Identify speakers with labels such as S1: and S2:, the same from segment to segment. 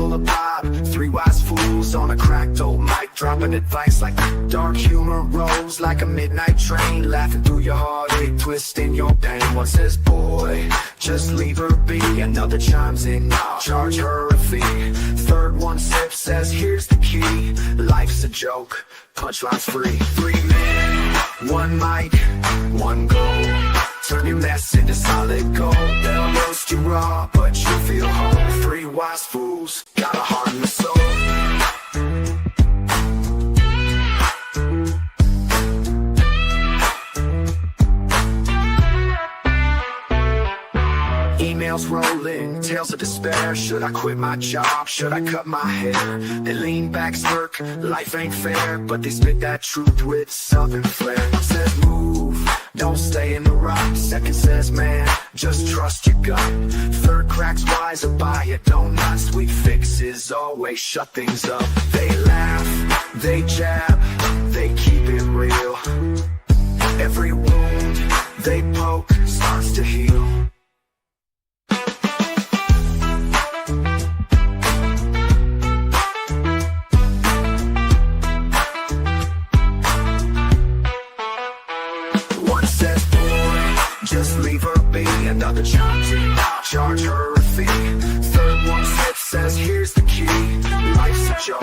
S1: full of pop. Three wise fools on a cracked old mic, dropping advice like dark humor rolls like a midnight train, laughing through your heartache, twisting your pain. One says, boy, just leave her be. Another chimes in, charge her a fee. Third one sips, says, here's the key. Life's a joke, punchlines free. 3 men, 1 mic, 1 goal. Turn your mess into solid gold. They'll roast you raw, but you feel whole. 3 wise fools, got a heart and a soul. Emails rolling, tales of despair. Should I quit my job? Should I cut my hair? They lean back, smirk, life ain't fair, but they spit that truth with southern flair. One says move, don't stay in the rock. Second says man, just trust your gut. Third cracks wise by it, don't not. Sweet fixes always shut things up. They laugh, they jab, they keep it real. Every wound they poke starts to heal. Just leave her be. Another chimes in, charge her a fee. Third one sips, says here's the key. Life's a joke,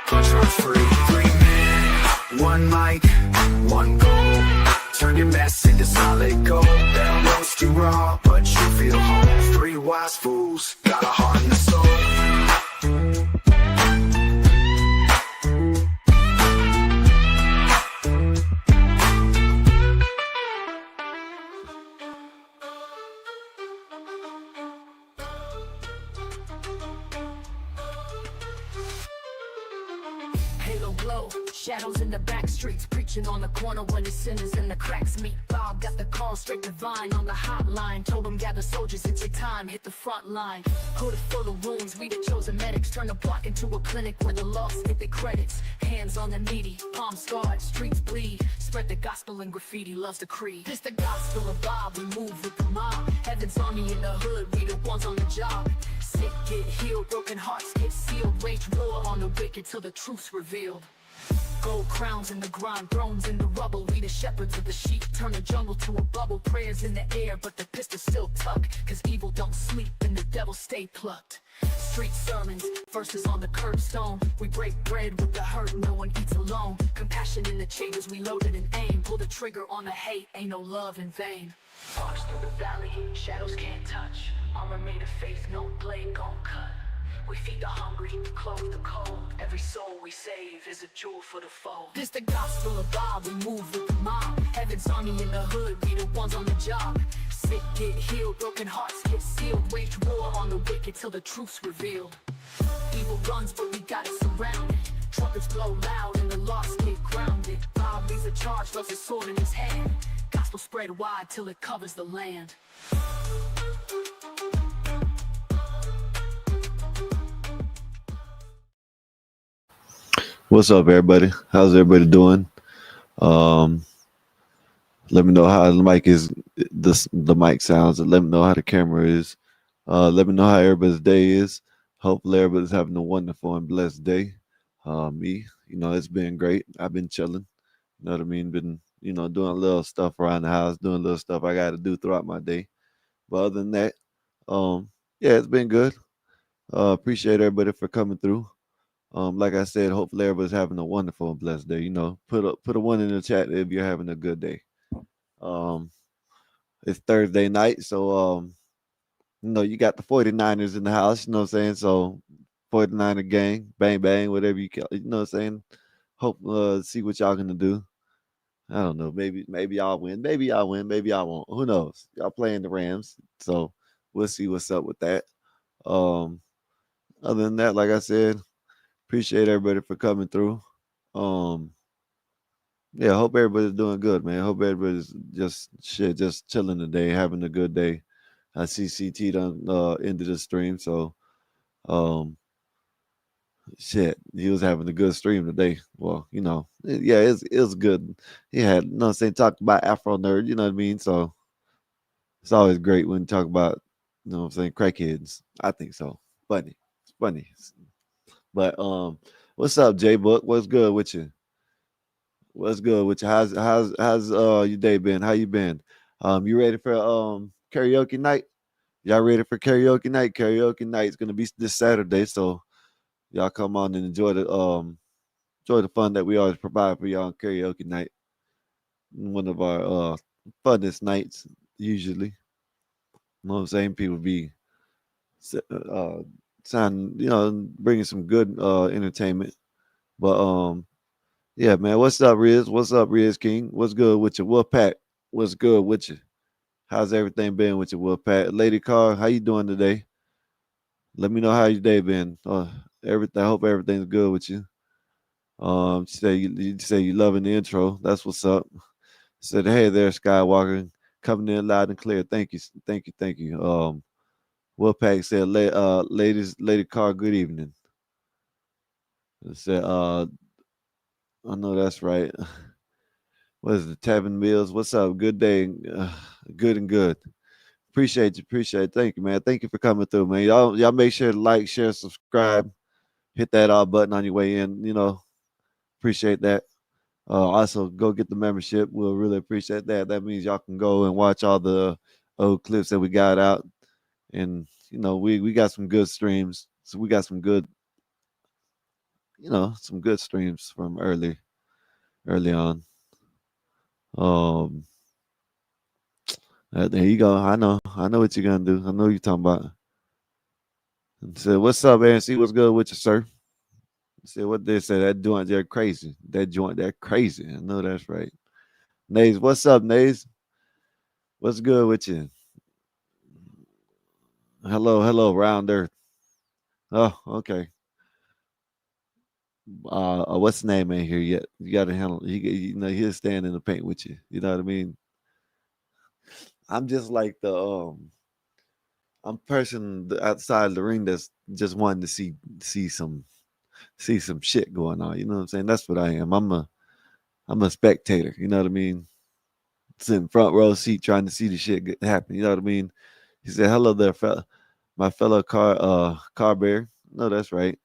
S1: punchlines free. 3 men, 1 mic, 1 goal. Turn your mess into solid gold. They'll roast you raw, but you feel whole. 3 wise fools, got a heart and a soul.
S2: Halo glow, shadows in the back streets, preaching on the corner when the sinners and the cracks meet. Bob got the call straight divine on the hotline. Told him gather soldiers, it's your time, hit the front line. Hood full of wounds, we the chosen medics. Turn the block into a clinic where the lost get the credits. Hands on the needy, palms scarred, streets bleed. Spread the gospel and graffiti loves the creed. This the gospel of Bob, we move with the mob. Heaven's army in the hood, we the ones on the job. Sick get healed, broken hearts get sealed. Wage war on the wicked till the truth's revealed. Gold crowns in the grind, thrones in the rubble. We the shepherds of the sheep, turn the jungle to a bubble. Prayers in the air, but the pistol still tuck. Cause evil don't sleep and the devil stay plucked. Street sermons, verses on the curbstone. We break bread with the hurt, no one eats alone. Compassion in the chambers, we loaded and aim. Pull the trigger on the hate, ain't no love in vain. March through the valley, shadows can't touch. Armor made of faith, no blade gon' cut. We feed the hungry, clothe the cold. Every soul we save is a jewel for the foe. This the gospel of Bob, we move with the mob. Heaven's army in the hood, we the ones on the job. Sick get healed, broken hearts get sealed. Wage war on the wicked till the truth's revealed. Evil runs, but we got it surrounded. Trumpets blow loud and the lost get grounded. Bob leads a charge, loves a sword in his hand. Gospel spread wide till it covers the land.
S3: What's up, everybody? How's everybody doing? Let me know how the mic is. The mic sounds. Let me know how the camera is. Let me know how everybody's day is. Hopefully, everybody's having a wonderful and blessed day. Me, it's been great. I've been chilling. You know what I mean? Been, doing a little stuff around the house, doing a little stuff I got to do throughout my day. But other than that, yeah, it's been good. Appreciate everybody for coming through. Like I said, hopefully everybody's having a wonderful and blessed day. Put a 1 in the chat if you're having a good day. It's Thursday night, so you got the 49ers in the house, you know what I'm saying? So 49er gang, bang bang, whatever you call, you know what I'm saying? Hope see what y'all gonna do. I don't know, maybe y'all win, maybe y'all win, maybe y'all won't. Who knows? Y'all playing the Rams, so we'll see what's up with that. Other than that, like I said, appreciate everybody for coming through. Yeah, hope everybody's doing good, man. Hope everybody's just chilling today, having a good day. I see CT done ended the stream, so he was having a good stream today. Well, yeah, it was good. He had, talk about Afro Nerd, you know what I mean? So it's always great when you talk about, crackheads. I think so. Funny. It's funny. But what's up, J Book? What's good with you? What's good with you? How's your day been? How you been? You ready for karaoke night? Y'all ready for karaoke night? Karaoke night's gonna be this Saturday, so y'all come on and enjoy the fun that we always provide for y'all on karaoke night. One of our funnest nights usually. You know what I'm saying? People be uh sound bringing some good entertainment. But yeah, man. What's up, Riz? What's up, Riz King? What's good with you? Wolfpack, what's good with you? How's everything been with you, Wolfpack? Lady Carr, how you doing today? Let me know how your day been. Everything. I hope everything's good with you. You say you loving the intro. That's what's up. Said, hey there, Skywalker, coming in loud and clear. Thank you, thank you, thank you. Wolfpack said, Lady Carr, good evening. Said, I know that's right. What is it, Tavin Mills? What's up? Good day. Good and good. Appreciate you. Appreciate it. Thank you, man. Thank you for coming through, man. Y'all make sure to like, share, subscribe, hit that all button on your way in. Appreciate that. Also, go get the membership. We'll really appreciate that. That means y'all can go and watch all the old clips that we got out, and we got some good streams. So we got some good streams from early on. Um, there you go. I know what you're gonna do. I know what you're talking about. And said, "What's up, man? See what's good with you, sir?" Said, "What they say? That joint, they're crazy. That joint, they're crazy." I know that's right. Nays, what's up, Nays? What's good with you? Hello, hello, round earth. Oh, okay. What's the name ain't here yet? You got to handle. He'll stand in the paint with you. You know what I mean? I'm just like I'm person outside the ring that's just wanting to see some shit going on. You know what I'm saying? That's what I am. I'm a spectator. You know what I mean? Sitting front row seat trying to see the shit happen. You know what I mean? He said, "Hello there, fella, my fellow car bear." No, that's right.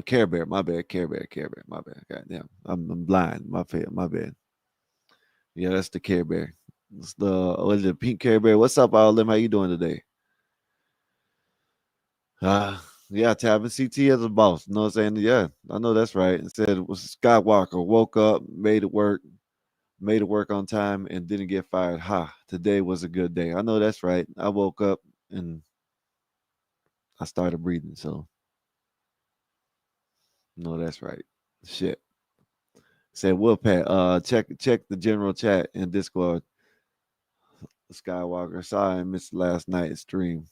S3: Care Bear. My bad. Care Bear. My bad. Goddamn, I'm blind. My bad. Yeah, that's the Care Bear. It's the what is it? Pink Care Bear. What's up, all them? How you doing today? Yeah, Tavin CT as a boss. You know what I'm saying? Yeah, I know that's right. It said it was Skywalker woke up, made it work on time, and didn't get fired. Ha! Today was a good day. I know that's right. I woke up and I started breathing. So no, that's right. Shit. Said Wolfpack. Check the general chat in Discord. Skywalker. Sorry, I missed last night's stream.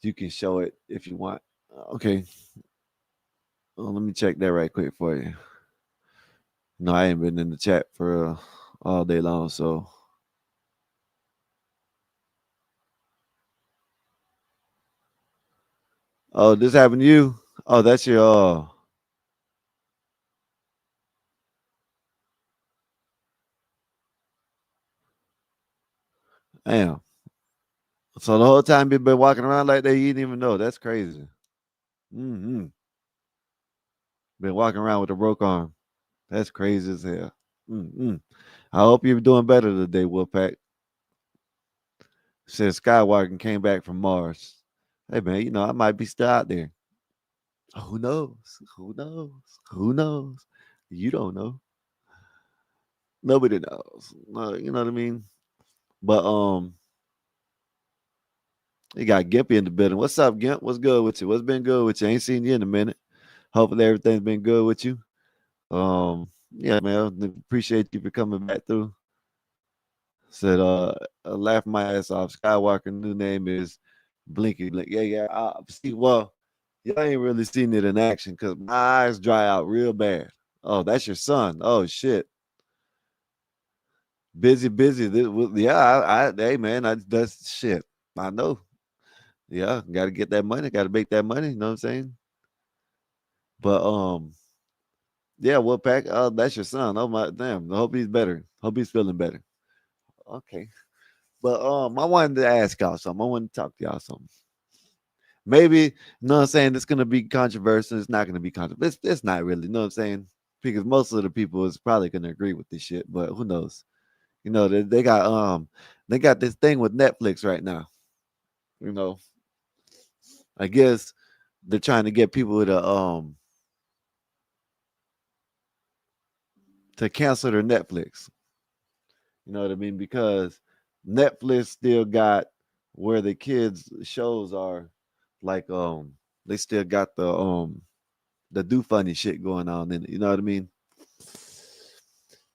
S3: You can show it if you want. Okay. Let me check that right quick for you. No, I ain't been in the chat for all day long, so. Oh, this happened to you? Oh, that's your damn. So the whole time you've been walking around like that, you didn't even know. That's crazy. Mm-hmm. Been walking around with a broke arm. That's crazy as hell. Mm-hmm. I hope you're doing better today, Wolfpack. Said Skywalker came back from Mars. Hey man, I might be still out there. Who knows? Who knows? Who knows? You don't know. Nobody knows. No, you know what I mean? But you got Gimpy in the building. What's up, Gimp? What's good with you? What's been good with you? Ain't seen you in a minute. Hopefully everything's been good with you. Yeah, man. Appreciate you for coming back through. Said I laughed my ass off. Skywalker new name is Blinky Blink. Yeah, yeah. See, well, y'all ain't really seen it in action because my eyes dry out real bad. Oh, that's your son. Oh shit. Busy, busy. Yeah, hey man, that's shit. I know. Yeah, got to get that money. Got to make that money. You know what I'm saying? But yeah. Well, Pack. Oh, that's your son. Oh my, damn. I hope he's better. Hope he's feeling better. Okay. But I wanted to ask y'all something. I wanted to talk to y'all something. maybe, you know what I'm saying, it's gonna be controversial. It's not gonna be controversial. It's not really, you know what I'm saying? Because most of the people is probably gonna agree with this shit, but who knows? You know, they got this thing with Netflix right now. You know, I guess they're trying to get people to cancel their Netflix. You know what I mean? Because Netflix still got where the kids shows are, like they still got the do funny shit going on in it. You know what I mean?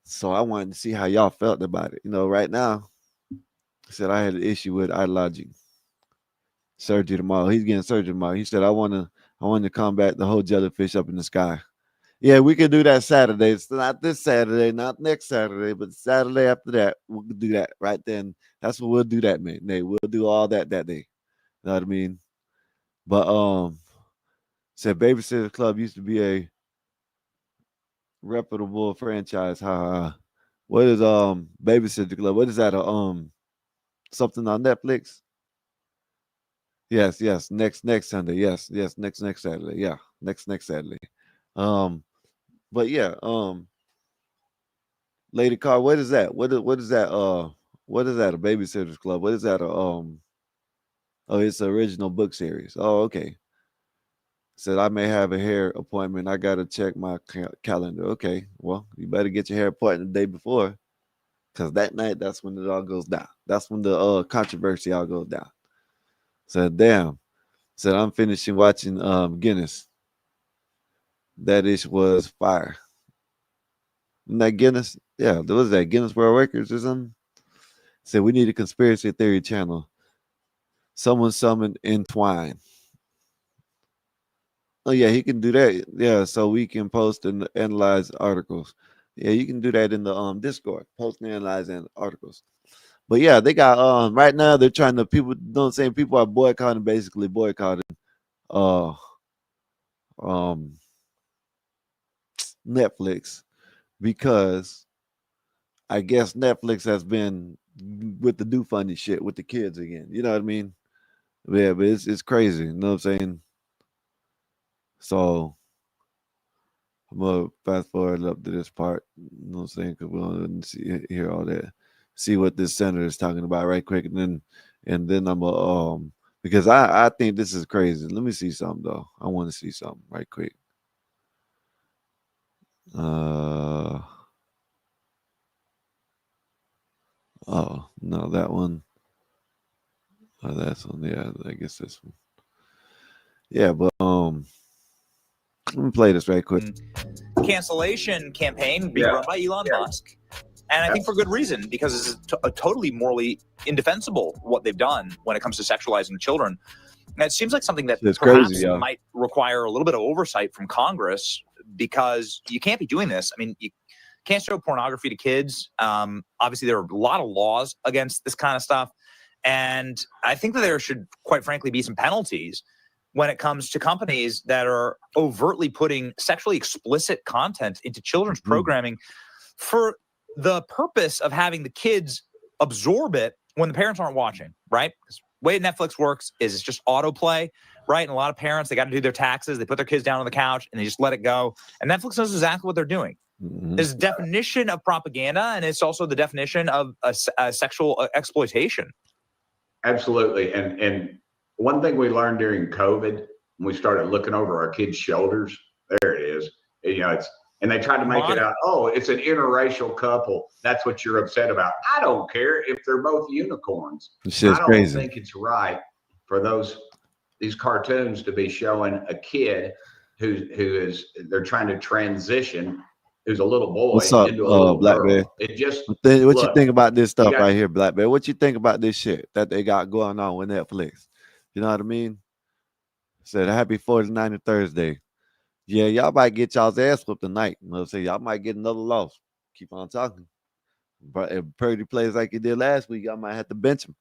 S3: So I wanted to see how y'all felt about it. You know, right now, I said I had an issue with ideology surgery tomorrow. He's getting surgery tomorrow. He said I want to combat the whole jellyfish up in the sky. Yeah, we can do that Saturday. It's not this Saturday, not next Saturday, but Saturday after that, we'll do that right then. That's what we'll do that, man. Hey, we'll do all that that day. You know what I mean? But said Babysitter Club used to be a reputable franchise. Ha ha. Ha. What is Babysitter Club? What is that? Something on Netflix? Yes, yes. Next Sunday. Yes, yes. Next Saturday. Yeah, next Saturday. Um, but yeah. Lady Car, what is that? What is that? What is that? A Babysitters Club? What is that? Oh, it's an original book series. Oh, okay. Said I may have a hair appointment. I gotta check my calendar. Okay, well, you better get your hair appointment the day before, cause that night that's when it all goes down. That's when the controversy all goes down. Said damn. Said I'm finishing watching Guinness. That ish was fire. Isn't that Guinness? Yeah, there was that Guinness World Records or something. Said we need a conspiracy theory channel. Someone summoned Entwine. Oh yeah, he can do that. Yeah, so we can post and analyze articles. Yeah, you can do that in the Discord. Post and analyze and articles. But yeah, they got right now they're trying to people don't say people are boycotting basically boycotting uh um Netflix because I guess Netflix has been with the do funny shit with the kids again. You know what I mean? Yeah, but it's crazy. You know what I'm saying? So I'm gonna fast forward up to this part. You know what I'm saying? Because we don't hear all that. See what this senator is talking about right quick, and then I'm gonna because I think this is crazy. Let me see something though. I want to see something right quick. Uh oh no, that one. Oh, that's one. Yeah, I guess this one. Yeah, but let me play this right quick.
S4: Cancellation campaign being run by Elon Musk. And I think for good reason, because it's totally morally indefensible what they've done when it comes to sexualizing children. And it seems like something that
S3: It's
S4: perhaps
S3: crazy, yeah.
S4: might require a little bit of oversight from Congress, because you can't be doing this. I mean, you can't show pornography to kids. Obviously, there are a lot of laws against this kind of stuff. And I think that there should, quite frankly, be some penalties when it comes to companies that are overtly putting sexually explicit content into children's programming for the purpose of having the kids absorb it when the parents aren't watching, right? Because the way Netflix works is it's just autoplay, right? And a lot of parents, they got to do their taxes. They put their kids down on the couch and they just let it go. And Netflix knows exactly what they're doing. There's a definition of propaganda, and it's also the definition of a sexual exploitation.
S5: Absolutely. And one thing we learned during COVID, when we started looking over our kids' shoulders, there it is. You know, and they tried to make it out, oh, it's an interracial couple. That's what you're upset about. I don't care if they're both unicorns. I don't think it's right for these cartoons to be showing a kid they're trying to transition, who's a little boy into a little
S3: Black
S5: girl.
S3: Bear?
S5: It just
S3: what you think about this stuff right here, Black Bear? What you think about this shit that they got going on with Netflix? You know what I mean? Said happy 49th Thursday. Yeah, y'all might get y'all's ass whooped tonight. You know what I'm saying? Y'all might get another loss. Keep on talking. But if Purdy plays like he did last week, y'all might have to bench him.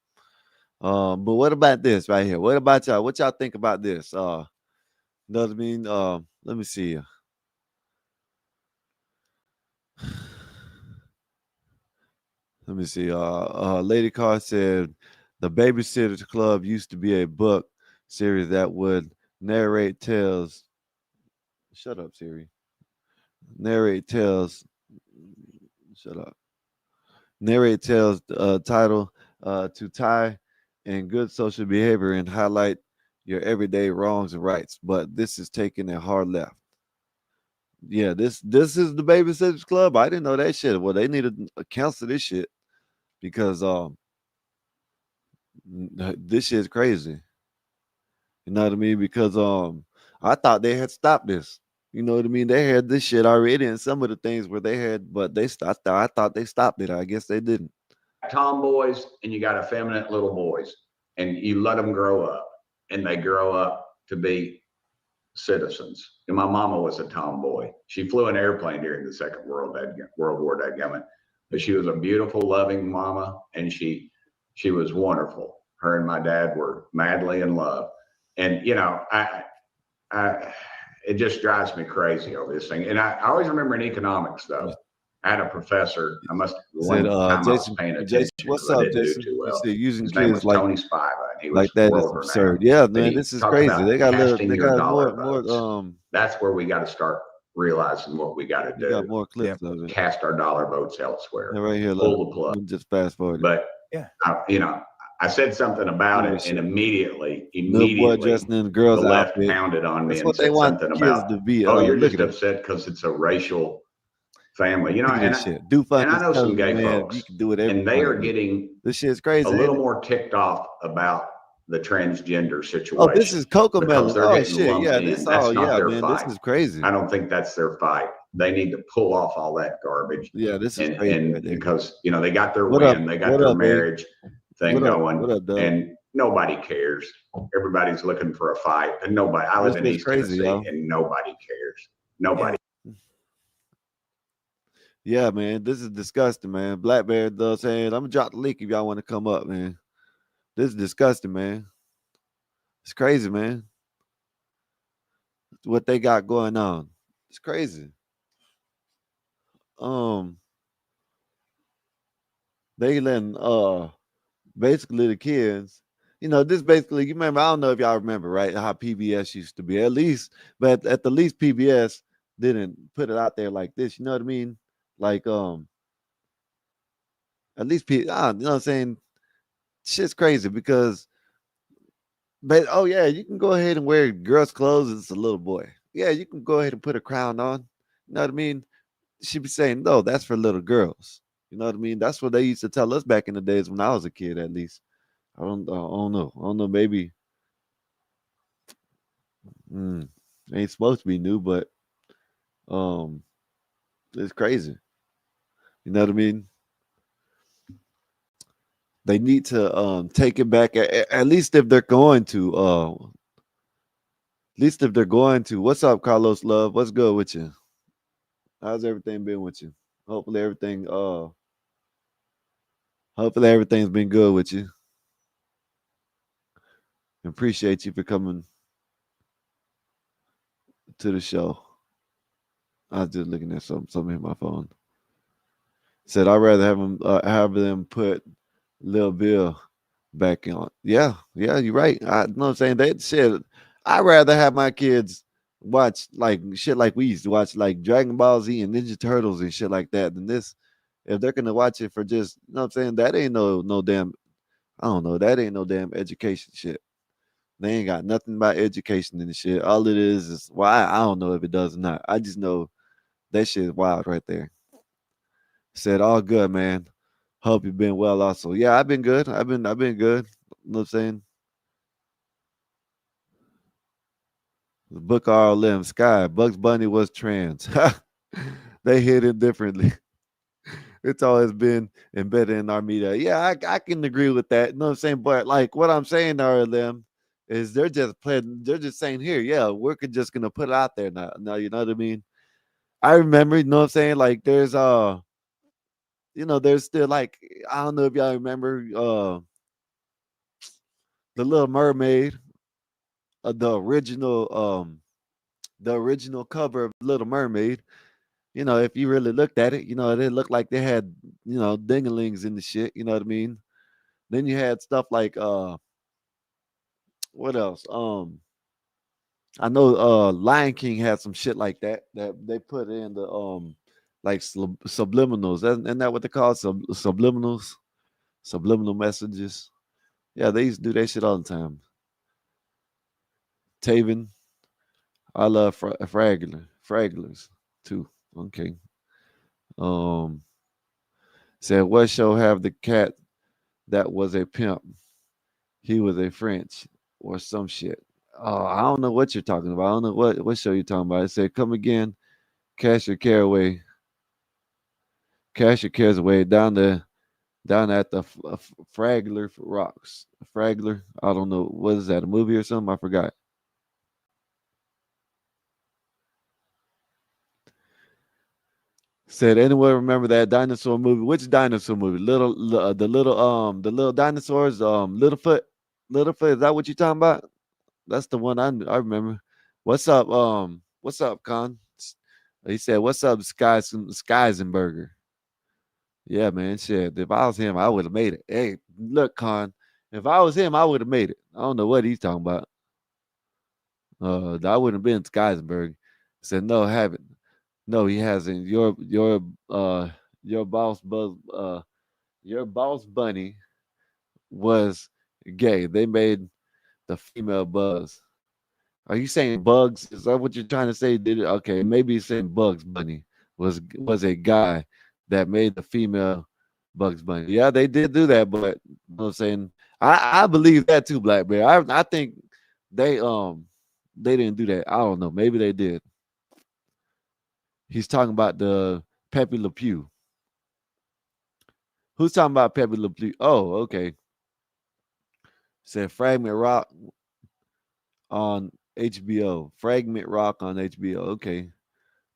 S3: But what about this right here? What about y'all? What y'all think about this? You know what I mean? Let me see. Let me see. Lady Carr said the Babysitters Club used to be a book series that would narrate tales. Shut up, Siri. Narrate tales. Shut up. Narrate tales. Title to tie and good social behavior and highlight your everyday wrongs and rights. But this is taking a hard left. Yeah, this is the Babysitters Club. I didn't know that shit. Well, they need to cancel this shit because this shit's crazy. You know what I mean? Because I thought they had stopped this. You know what I mean? They had this shit already, and some of the things where they had, but they stopped. I thought they stopped it. I guess they didn't.
S5: Tomboys and you got effeminate little boys, and you let them grow up, and they grow up to be citizens. And my mama was a tomboy. She flew an airplane during the Second World War, that but she was a beautiful, loving mama, and she was wonderful. Her and my dad were madly in love, and you know, I it just drives me crazy over this thing. And I always remember in economics, though, I had a professor. I must one
S3: Said,
S5: time I was
S3: Jason,
S5: paying attention
S3: what's
S5: because I
S3: up,
S5: didn't
S3: Jason?
S5: do too
S3: You
S5: well.
S3: said using
S5: His name was
S3: kids like
S5: Tony Spiva, and he was
S3: that is
S5: world
S3: absurd.
S5: renowned.
S3: Yeah,
S5: And
S3: man,
S5: he
S3: this is
S5: talked
S3: crazy.
S5: about
S3: They got
S5: casting your dollar
S3: more
S5: votes. That's where we got to start realizing what we got to
S3: you got
S5: do.
S3: more clips of it.
S5: Cast our dollar votes elsewhere.
S3: Yeah, right here.
S5: Pull the plug.
S3: Just fast forward.
S5: But I said something about it, and immediately,
S3: Little boy dressed in the girl's
S5: the left
S3: outfit.
S5: pounded on me
S3: That's
S5: and
S3: what they
S5: said
S3: want
S5: something
S3: kids
S5: about,
S3: to be.
S5: oh, you're
S3: Look
S5: just
S3: at
S5: upset because it's a racial family, you know.
S3: Look at
S5: And
S3: this shit. Do fun.
S5: and I know some gay
S3: man,
S5: folks,
S3: you can do whatever.
S5: and they are getting
S3: this shit's crazy.
S5: a little more ticked off about the transgender situation.
S3: Oh, this is Coco
S5: because
S3: Melon.
S5: they're
S3: Oh
S5: getting
S3: shit,
S5: lumped
S3: yeah.
S5: in.
S3: This
S5: That's
S3: all,
S5: not
S3: yeah,
S5: their
S3: man.
S5: fight.
S3: This is crazy.
S5: I don't think that's their fight. They need to pull off all that garbage.
S3: Yeah, this is crazy.
S5: And
S3: right
S5: because they got their
S3: what
S5: win,
S3: up?
S5: they got
S3: What
S5: their
S3: up,
S5: marriage thing
S3: what up?
S5: going,
S3: What up, Doug?
S5: and nobody cares. Everybody's looking for a fight, and nobody. I live in East Tennessee, and nobody cares. Nobody.
S3: Yeah, man, this is disgusting, man. Black Bear does saying, I'm gonna drop the link if y'all want to come up, man. This is disgusting, man. It's crazy, man. What they got going on. It's crazy. They letting basically the kids, this basically, you remember, I don't know if y'all remember, right, how PBS used to be. At least, but at the least PBS didn't put it out there like this, you know what I mean? Like at least you know what I'm saying? Shit's crazy because oh yeah, you can go ahead and wear girls' clothes as a little boy. Yeah, you can go ahead and put a crown on. You know what I mean? She'd be saying, no, that's for little girls. You know what I mean? That's what they used to tell us back in the days when I was a kid, at least. I don't know. I don't know. Maybe ain't supposed to be new, but it's crazy. You know what I mean? They need to take it back at least if they're going to. At least if they're going to. What's up, Carlos Love? What's good with you? How's everything been with you? Hopefully everything's been good with you. Appreciate you for coming to the show. I was just looking at something in my phone. Said I'd rather have them put Lil Bill back on. Yeah, you're right. I know what I'm saying. That shit. I'd rather have my kids watch like shit like we used to watch, like Dragon Ball Z and Ninja Turtles and shit like that, than this. If they're gonna watch it for just, you know what I'm saying, that ain't no damn, I don't know, that ain't no damn education shit. They ain't got nothing about education and the shit. All it is why, I don't know if it does or not. I just know that shit is wild right there. Said all good, man. Hope you've been well also. Yeah, I've been good. I've been good. You know what I'm saying? Book RLM Sky. Bugs Bunny was trans. They hit it differently. It's always been embedded in our media. Yeah, I can agree with that. You know what I'm saying? But like what I'm saying, RLM, is they're just saying here, yeah, we're just gonna put it out there now. Now, you know what I mean? I remember, you know what I'm saying? Like there's there's still like, I don't know if y'all remember the Little Mermaid, the original cover of Little Mermaid. If you really looked at it, they looked like they had, dinglings in the shit, you know what I mean? Then you had stuff like What else? I know Lion King had some shit like that they put in the like subliminals. Isn't that what they call it? Subliminals? Subliminal messages. Yeah, they used to do that shit all the time. Taven, I love Fragglers too. Okay. Um, said what show have the cat that was a pimp? He was a French or some shit. Oh, I don't know what you're talking about. I don't know what show you're talking about. It said come again, cast your care away, cast your cares away down at the Fraggler Rocks. Fraggler. I don't know. What is that? A movie or something? I forgot. Said anyone remember that dinosaur movie? Which dinosaur movie? The little dinosaurs. Littlefoot. Is that what you talking about? That's the one I remember. What's up? What's up, Con? He said, "What's up, Skeisenberger?" Yeah, man. Shit. If I was him, I would have made it. Hey, look, Con. If I was him, I would have made it. I don't know what he's talking about. I wouldn't have been Skeisenberg. He said, "No, haven't. No, he hasn't. Your boss bunny was gay. They made the female Buzz. Are you saying Bugs? Is that what you're trying to say? Did it? Okay, maybe you're saying Bugs Bunny was a guy that made the female Bugs Bunny. Yeah, they did do that, but you know what I'm saying I believe that too, Black Bear. I think they didn't do that. I don't know. Maybe they did. He's talking about the Pepe Le Pew. Who's talking about Pepe Le Pew? Oh, okay. Said Fragment Rock on HBO. Fragment Rock on HBO. Okay.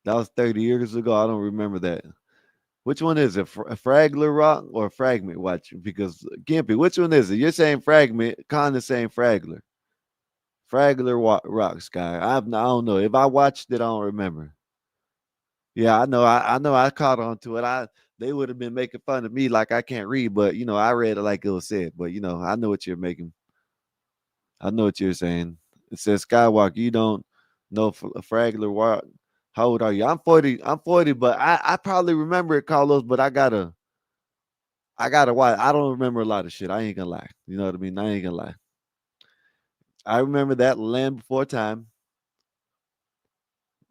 S3: That was 30 years ago. I don't remember that. Which one is it? Fragler Rock or Fragment Watch? Because Gimpy, which one is it? You're saying Fragment. Con is saying Fragler. Rock Sky. I don't know. If I watched it, I don't remember. Yeah, I know. I know. I caught on to it. They would have been making fun of me like I can't read, but I read it like it was said. But I know what you're making. I know what you're saying. It says Skywalker. You don't know Fragler Rock. How old are you? I'm 40. I'm 40, but I probably remember it, Carlos. But I gotta watch. I don't remember a lot of shit. I ain't gonna lie. You know what I mean? I ain't gonna lie. I remember that Land Before Time.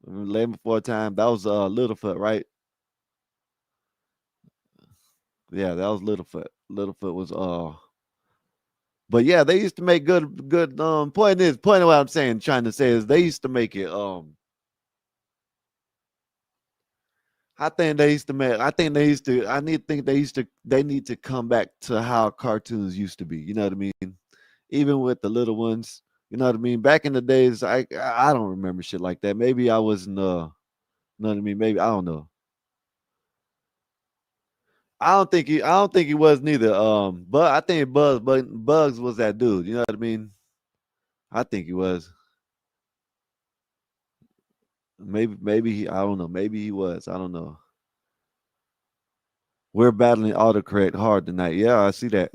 S3: Land Before Time. That was Littlefoot, right? Yeah, that was Littlefoot. Littlefoot was But yeah, they used to make good point of what I'm saying, trying to say is they used to make it I think they used to make I think they used to I need think they need to come back to how cartoons used to be. You know what I mean? Even with the little ones, you know what I mean? Back in the days, I don't remember shit like that. Maybe I wasn't you know what I mean? Maybe I don't know. I don't think he was neither. But I think Bugs was that dude. You know what I mean? I think he was. Maybe I don't know. Maybe he was. I don't know. We're battling autocorrect hard tonight. Yeah, I see that.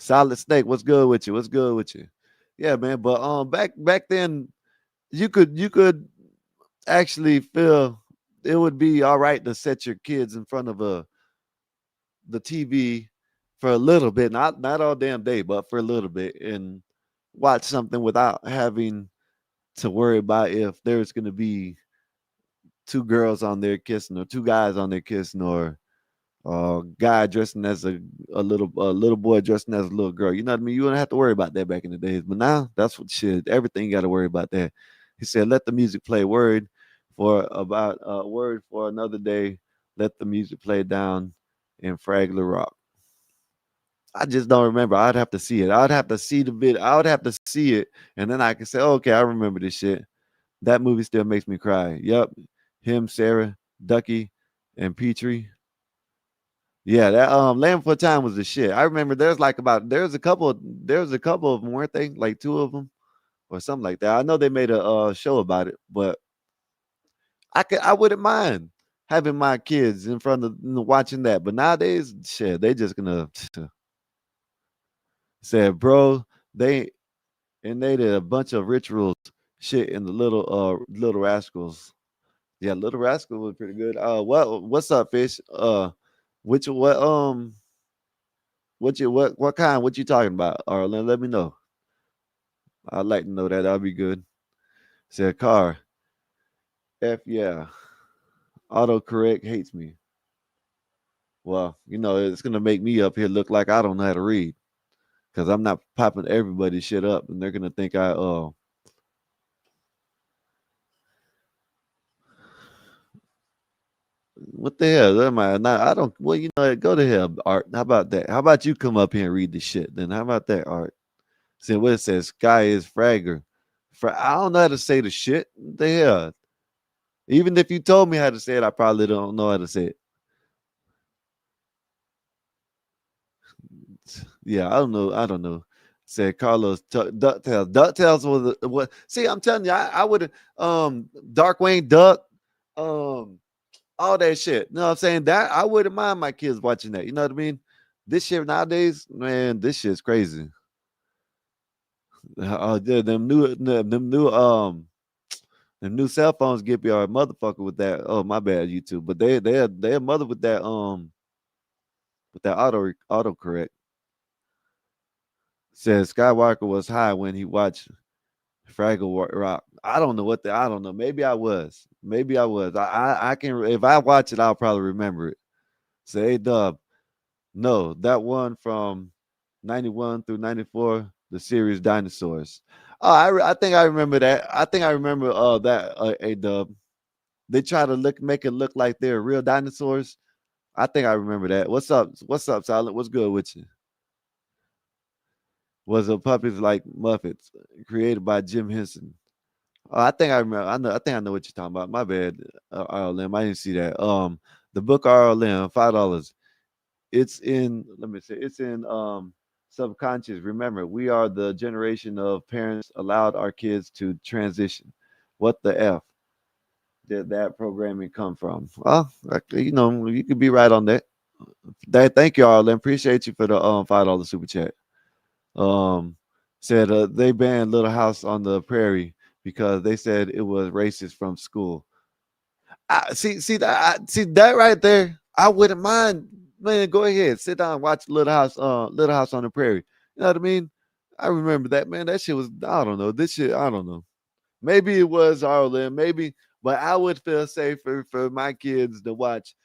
S3: Solid Snake, what's good with you? What's good with you? Yeah, man. But back then you could actually feel it would be all right to set your kids in front of the TV for a little bit, not all damn day, but for a little bit, and watch something without having to worry about if there's going to be two girls on there kissing or two guys on there kissing or guy dressing as a little boy dressing as a little girl. You know what I mean? You wouldn't have to worry about that back in the days. But now that's what shit. Everything you got to worry about that. He said, "Let the music play." Word for another day. Let the music play down in Fragler Rock. I just don't remember. I'd have to see it. I'd have to see the video. I would have to see it, and then I can say, "Okay, I remember this shit." That movie still makes me cry. Yep, him, Sarah, Ducky, and Petrie. Yeah, that Land for Time was the shit. I remember there's a couple of them, weren't they? Like two of them or something like that. I know they made a show about it, but I wouldn't mind having my kids in front of watching that. But nowadays, shit, they just gonna say, bro, They they did a bunch of rituals shit in the Little Rascals. Yeah, Little Rascal was pretty good. What's up, Fish? Which what kind? What you talking about? Arlen, let me know. I'd like to know that. That'd be good. Said car. F yeah. Autocorrect hates me. Well, it's gonna make me up here look like I don't know how to read because I'm not popping everybody's shit up, and they're gonna think what the hell am I not? I don't. Well, go to hell, Art. How about that? How about you come up here and read the shit? Then how about that, Art? See what it says. Sky is fragger. I don't know how to say the shit. What the hell? Even if you told me how to say it, I probably don't know how to say it. Yeah, I don't know. I don't know. Said Carlos Ducktales. Ducktales was what? See, I'm telling you, I would have Darkwing Duck, all that shit. You know what I'm saying? That I wouldn't mind my kids watching that. You know what I mean? This shit nowadays, man, this shit's crazy. Them new cell phones get me a motherfucker with that. Oh my bad, YouTube. But they're mother with that autocorrect. Says Skywalker was high when he watched Fraggle Rock. I don't know I don't know. Maybe I was. Maybe I was. I can if I watch it, I'll probably remember it. Say, hey Dub, no, that one from 91 through 94, the series Dinosaurs. Oh, I think I remember that. I think I remember that a Dub. They try to make it look like they're real dinosaurs. I think I remember that. What's up? What's up, Silent? What's good with you? Was a puppies like Muppets created by Jim Henson. Oh, I think I remember. I think I know what you're talking about. My bad, RLM. I didn't see that. The book RLM, $5. It's in. Let me say. It's in subconscious. Remember, we are the generation of parents allowed our kids to transition. What the f did that programming come from? Well, you could be right on that. Thank you, RLM. Appreciate you for the $5 super chat. Um, said they banned Little House on the Prairie because they said it was racist from school. See that right there. I wouldn't mind, man. Go ahead, sit down, and watch Little House on the Prairie. You know what I mean? I remember that, man. That shit was, I don't know. This shit, I don't know. Maybe it was Ireland, maybe, but I would feel safer for my kids to watch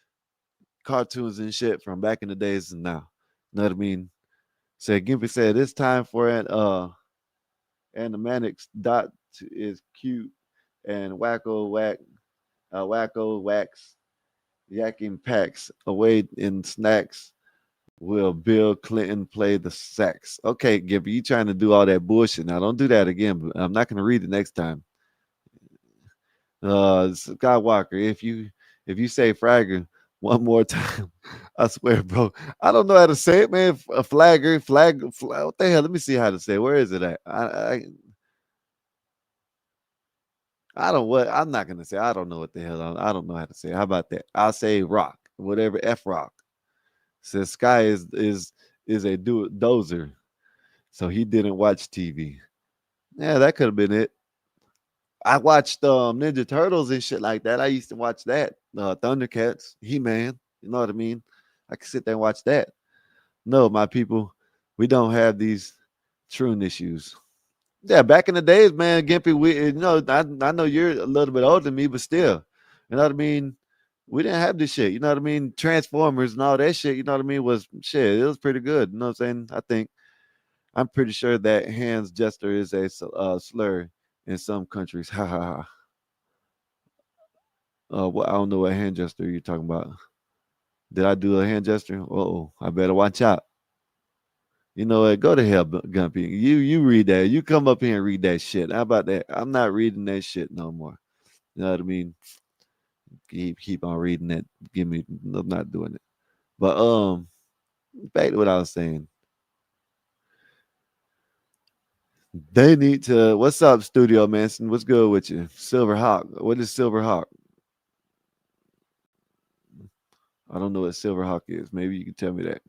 S3: cartoons and shit from back in the days than now. You know what I mean? Said Gimpy said it's time for an animatics dot is cute and wacko wax yakking packs away in snacks. Will Bill Clinton play the sax? Okay, Gimpy, you trying to do all that bullshit now? Don't do that again. But I'm not gonna read it next time. Skywalker, if you say Fragger one more time, I swear, bro. I don't know how to say it, man. A flagger, what the hell? Let me see how to say it. Where is it at? I don't what I'm not gonna say. I don't know what the hell. I don't know how to say it. How about that? I'll say rock, whatever. F rock. Says Sky is a dozer, so he didn't watch TV. Yeah, that could have been it. I watched Ninja Turtles and shit like that. I used to watch that. Thundercats, He-Man. You know what I mean? I could sit there and watch that. No, my people, we don't have these true issues. Yeah, back in the days, man, Gimpy, I know you're a little bit older than me, but still, you know what I mean? We didn't have this shit. You know what I mean? Transformers and all that shit, you know what I mean, was shit. It was pretty good. You know what I'm saying? I'm pretty sure that hands gesture is a slur in some countries. Ha ha ha. Well, I don't know what hand gesture you're talking about. Did I do a hand gesture? Oh, I better watch out. You know what? Go to hell, Gumpy. You read that. You come up here and read that shit. How about that? I'm not reading that shit no more. You know what I mean? Keep on reading that. I'm not doing it. But back to what I was saying. They need to. What's up, Studio Manson? What's good with you, Silver Hawk? What is Silver Hawk? I don't know what Silver Hawk is. Maybe you can tell me that.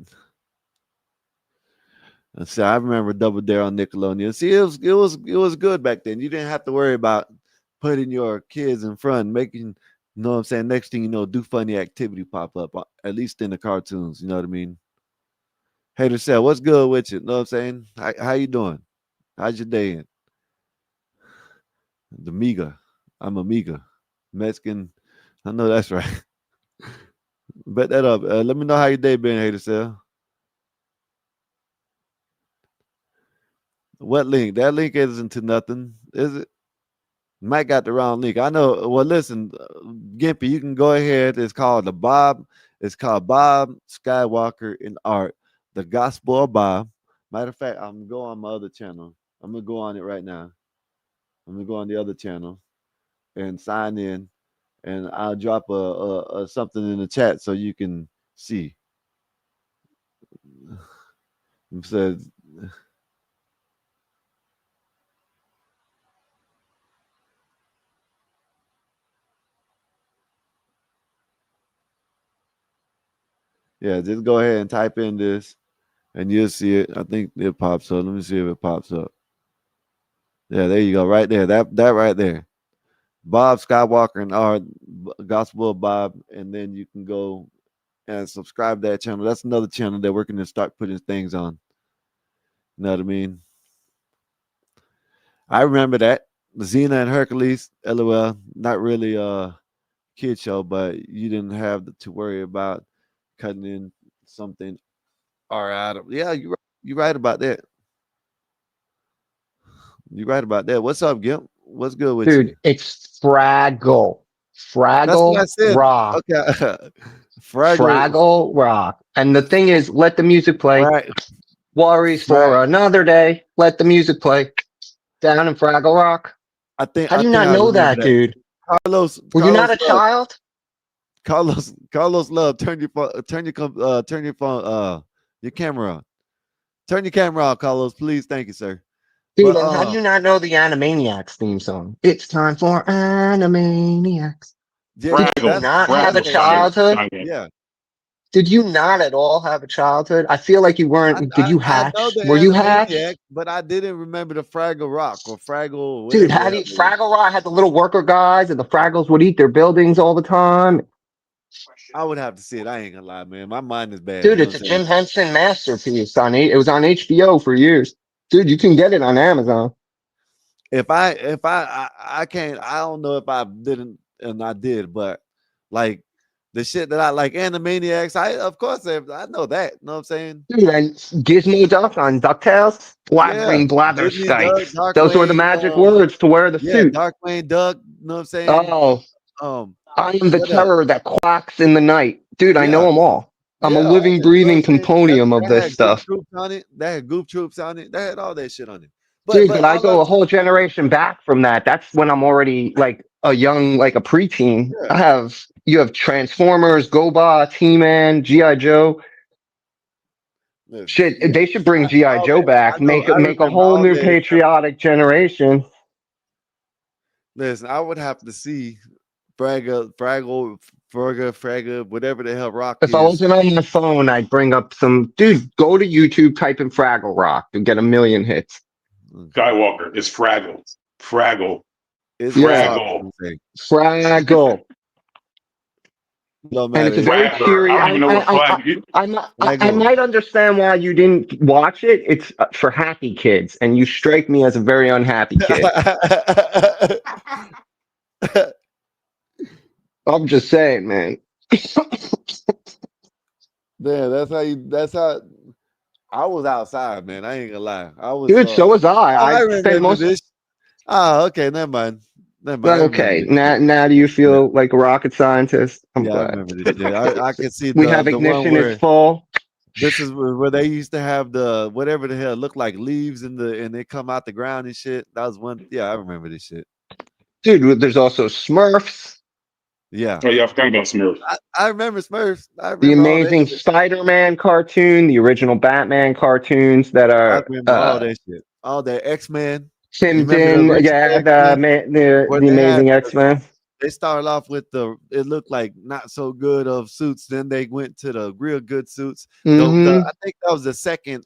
S3: See, I remember Double Dare on Nickelodeon. See, it was good back then. You didn't have to worry about putting your kids in front, making, you know what I'm saying. Next thing you know, do funny activity pop up. At least in the cartoons, you know what I mean. Hater Cell, what's good with you? Know what I'm saying? How you doing? How's your day? The Miga, I'm a Miga, Mexican. I know that's right. Bet that up. Let me know how your day been, Hater Cell. What link? That link isn't to nothing, is it? Mike got the wrong link. I know. Well, listen, Gimpy, you can go ahead. It's called It's called Bob Skywalker in Art, the Gospel of Bob. Matter of fact, I'm gonna go on my other channel. I'm gonna go on it right now. I'm gonna go on the other channel and sign in, and I'll drop a something in the chat so you can see. It says, yeah, just go ahead and type in this, and you'll see it. I think it pops up. Let me see if it pops up. Yeah, there you go, right there. That right there. Bob Skywalker and our Gospel of Bob, and then you can go and subscribe to that channel. That's another channel that we're going to start putting things on. You know what I mean? I remember that Xena and Hercules. LOL, not really a kid show, but you didn't have to worry about cutting in something or out of. Yeah, you're right about that. You're right about that. What's up, Gimp? What's good with you?
S6: Dude, it's Fraggle.
S3: That's what I
S6: Fraggle
S3: said.
S6: Rock.
S3: Okay.
S6: Fraggle Rock. And the thing is, let the music play.
S3: Right.
S6: Worries for another day. Let the music play. Down in Fraggle Rock.
S3: I think
S6: How do you not
S3: I
S6: know
S3: remember
S6: that, dude? Were you not a
S3: Love.
S6: child?
S3: Carlos Love, turn your phone, your camera on. Turn your camera on, Carlos, please. Thank you, sir.
S6: Dude,
S3: But
S6: and how do you not know the Animaniacs theme song? It's time for Animaniacs.
S3: yeah,
S6: Did you
S3: that's
S6: not have a
S3: okay.
S6: childhood?
S3: Yeah,
S6: Did you not at all have a childhood? I feel like you weren't. Did you
S3: I know
S6: hatch?
S3: the
S6: Were you hatched?
S3: Animaniac, but I didn't remember the Fraggle Rock or Fraggle,
S6: Dude,
S3: whatever
S6: how
S3: the
S6: do
S3: hell
S6: you,
S3: it was.
S6: Fraggle Rock had the little worker guys, and the Fraggles would eat their buildings all the time.
S3: I would have to see it. I ain't gonna lie, man. My mind is bad. You
S6: Dude,
S3: know
S6: it's
S3: what
S6: a
S3: I'm saying?
S6: Jim Henson masterpiece. It was on HBO for years. Dude, you can get it on Amazon.
S3: If I can't, I don't know if I didn't and I did, but like the shit that I like Animaniacs, I of course I know that. You know what I'm saying?
S6: Dude, and Gizmo Duck on DuckTales,
S3: Yeah.
S6: blabbering
S3: Disney Duck,
S6: blatherskites.
S3: Dark
S6: Those were the
S3: Wayne,
S6: magic words to wear the
S3: yeah,
S6: suit.
S3: Darkwing Duck, you know what I'm saying?
S6: Oh,
S3: Um,
S6: I am the
S3: what else?
S6: terror that quacks in the night. Dude, I know
S3: Yeah,
S6: them all. I'm a
S3: yeah, all
S6: living,
S3: that, you know what
S6: breathing
S3: I'm saying? That,
S6: compendium of
S3: that
S6: this
S3: had Goof
S6: stuff.
S3: Troops on it. That had Goof Troops on it. That had all that shit on it.
S6: Dude,
S3: But
S6: but I
S3: all I
S6: go a
S3: was
S6: whole generation back from that. That's when I'm already like a young, like a preteen.
S3: yeah,
S6: You have Transformers, GoBots, He-Man, G.I. Joe.
S3: listen,
S6: Shit, they should bring G.I.
S3: all
S6: Joe
S3: that. I
S6: back,
S3: know I
S6: make a
S3: remember
S6: whole
S3: all
S6: new
S3: that except
S6: patriotic generation.
S3: listen, I would have to see Fragga, whatever the hell Rock
S6: If I
S3: is.
S6: wasn't on my phone, I'd bring up dude, go to YouTube, type in Fraggle Rock and get a million hits.
S7: Skywalker. It's Fraggle. Fraggle.
S3: It's
S6: Yeah,
S3: hard
S7: Fraggle.
S3: to say.
S6: Fraggle.
S3: No
S6: And
S3: matter.
S6: it's a very
S7: Flagger. I
S6: cheery.
S7: don't even know what flag is.
S6: I
S3: Fraggle.
S6: might understand why you didn't watch it. It's for happy kids, and you strike me as a very unhappy kid. I'm just saying, man.
S3: Man, that's how I was outside, man. I ain't gonna lie. I was
S6: Dude, so was I.
S3: oh, I
S6: I spent
S3: remember
S6: most.
S3: this. Oh, okay, never mind. Never mind. I remember
S6: Okay,
S3: this shit.
S6: now do you
S3: Yeah,
S6: feel like a rocket scientist? I'm
S3: yeah, I
S6: glad.
S3: remember this shit. I can see
S6: We have
S3: the one
S6: ignition is
S3: where
S6: full.
S3: this is where they used to have the whatever the hell look like leaves in the and they come out the ground and shit. That was one. Yeah, I remember this shit.
S6: Dude, there's also Smurfs,
S3: Yeah,
S7: Oh, yeah, I forgot about Smurf.
S3: I remember Smurfs. I
S6: the
S3: remember all that
S6: amazing
S3: shit.
S6: Spider-Man cartoon, the original Batman cartoons that
S3: I
S6: are
S3: remember all that shit. All that X-Men. You remember the
S6: Timton,
S3: original
S6: yeah,
S3: X-Men where
S6: the
S3: they had
S6: amazing X-Men.
S3: they started off with it looked like not so good of suits. Then they went to the real good suits. The
S6: Mm-hmm.
S3: I think that was the second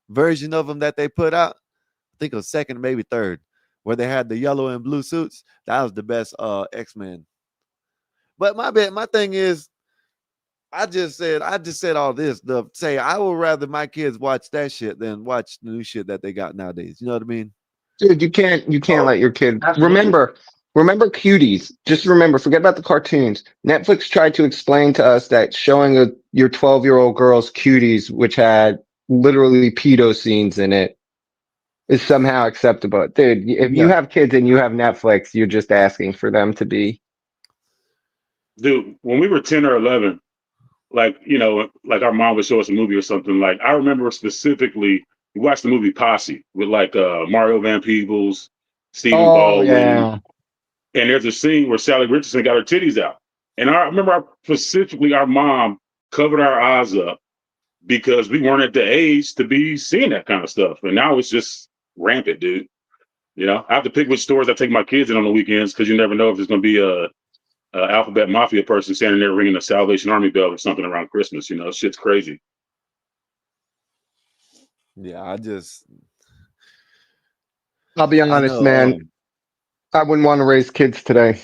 S3: version of them that they put out. I think it was second, maybe third, where they had the yellow and blue suits. That was the best X-Men. But my thing is, I just said all this to say I would rather my kids watch that shit than watch the new shit that they got nowadays. You know what I mean?
S6: Dude, you can't
S5: Oh,
S6: let your kid
S5: absolutely.
S6: remember cuties. Just remember, forget about the cartoons. Netflix tried to explain to us that showing your 12-year-old girls cuties, which had literally pedo scenes in it, is somehow acceptable. Dude, if you
S3: Yeah.
S6: have kids and you have Netflix, you're just asking for them to be.
S7: Dude, when we were 10 or 11, like, like our mom would show us a movie or something. Like, I remember specifically, we watched the movie Posse with like Mario Van Peebles, Stephen
S6: Oh
S7: Baldwin,
S6: yeah.
S7: and there's a scene where Sally Richardson got her titties out. And I remember specifically our mom covered our eyes up because we weren't at the age to be seeing that kind of stuff. And now it's just rampant, dude. I have to pick which stores I take my kids in on the weekends because you never know if there's going to be a alphabet mafia person standing there ringing a Salvation Army bell or something around Christmas. Shit's crazy.
S3: Yeah,
S6: I'll be
S3: I
S6: honest,
S3: know
S6: man. I wouldn't want to raise kids today.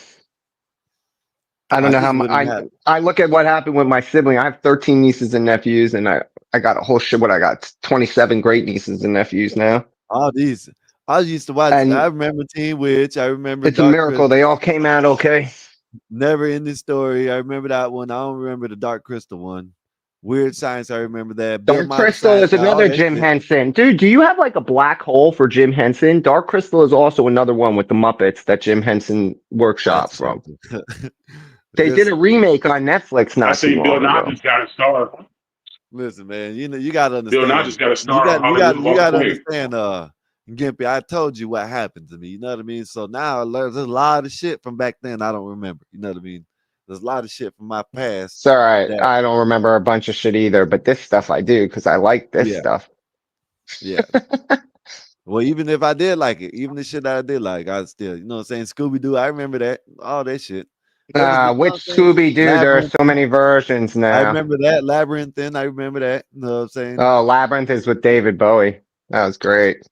S6: I don't
S3: I
S6: know
S3: just wouldn't have
S6: I look at what happened with my sibling. I have 13 nieces and nephews, and I got a whole shit. What I got 27 great nieces and nephews now,
S3: all these. I used to watch. I
S6: and
S3: remember Teen Witch. I remember
S6: it's a
S3: Dark
S6: miracle they
S3: Crystal.
S6: all came out okay.
S3: Never Ending Story. I remember that one. I don't remember the Dark Crystal one. Weird Science. I remember that. Bill
S6: Dark
S3: Nye the
S6: Crystal
S3: Science
S6: is
S3: Guy. All
S6: another
S3: that
S6: Jim
S3: shit.
S6: Henson. Dude, do you have like a black hole for Jim Henson? Dark Crystal is also another one with the Muppets that Jim Henson
S3: That's
S6: workshop from.
S3: joking.
S6: They did a
S3: listen,
S6: remake on Netflix
S7: I
S6: not too
S7: seen Bill
S6: long
S7: Nye
S6: ago.
S7: just got a star.
S3: listen, man. You gotta
S7: Bill Nye
S3: understand.
S7: just got a
S3: You
S7: star
S3: got
S7: on
S3: you
S7: Hollywood
S3: got you
S7: Walk of
S3: gotta
S7: Fame.
S3: understand. Gimpy, I told you what happened to me. You know what I mean. So now there's a lot of shit from back then I don't remember. You know what I mean. There's a lot of shit from my past
S6: It's all right.
S3: that
S6: I don't remember a bunch of shit either, but this stuff I do because I like this
S3: yeah
S6: stuff.
S3: yeah. Well, even if I did like it, even the shit that I did like, I still, you know what I'm saying? Scooby Doo, I remember that. All that shit. There was, you know
S6: Which
S3: what I'm saying?
S6: Scooby Doo? There are so
S3: Labyrinthine.
S6: many versions
S3: I
S6: now.
S3: remember that. Labyrinthine. I remember that. You know what I'm saying?
S6: Oh, Labyrinth is with David Bowie. That was great.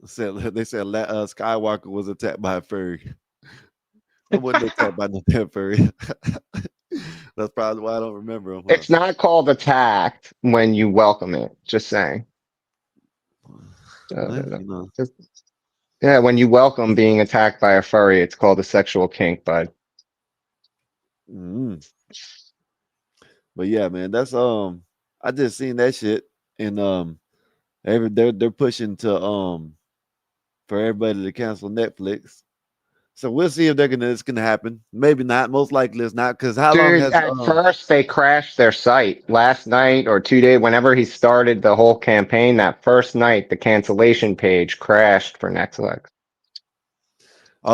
S3: They said Skywalker was attacked by a furry. I wasn't attacked by no damn furry. That's probably why I don't remember him, huh?
S6: It's not called attacked when you welcome it. Just saying.
S3: Well, you know.
S6: Just- yeah, when you welcome being attacked by a furry, it's called a sexual kink, bud.
S3: Mm. But yeah, man, that's I just seen that shit and they're pushing to for everybody to cancel Netflix. So we'll see if it's gonna happen. Maybe not. Most likely it's not. Because how long
S6: Dude,
S3: has
S6: at first they crashed their site last night or 2 days, whenever he started the whole campaign, that first night, the cancellation page crashed for Netflix.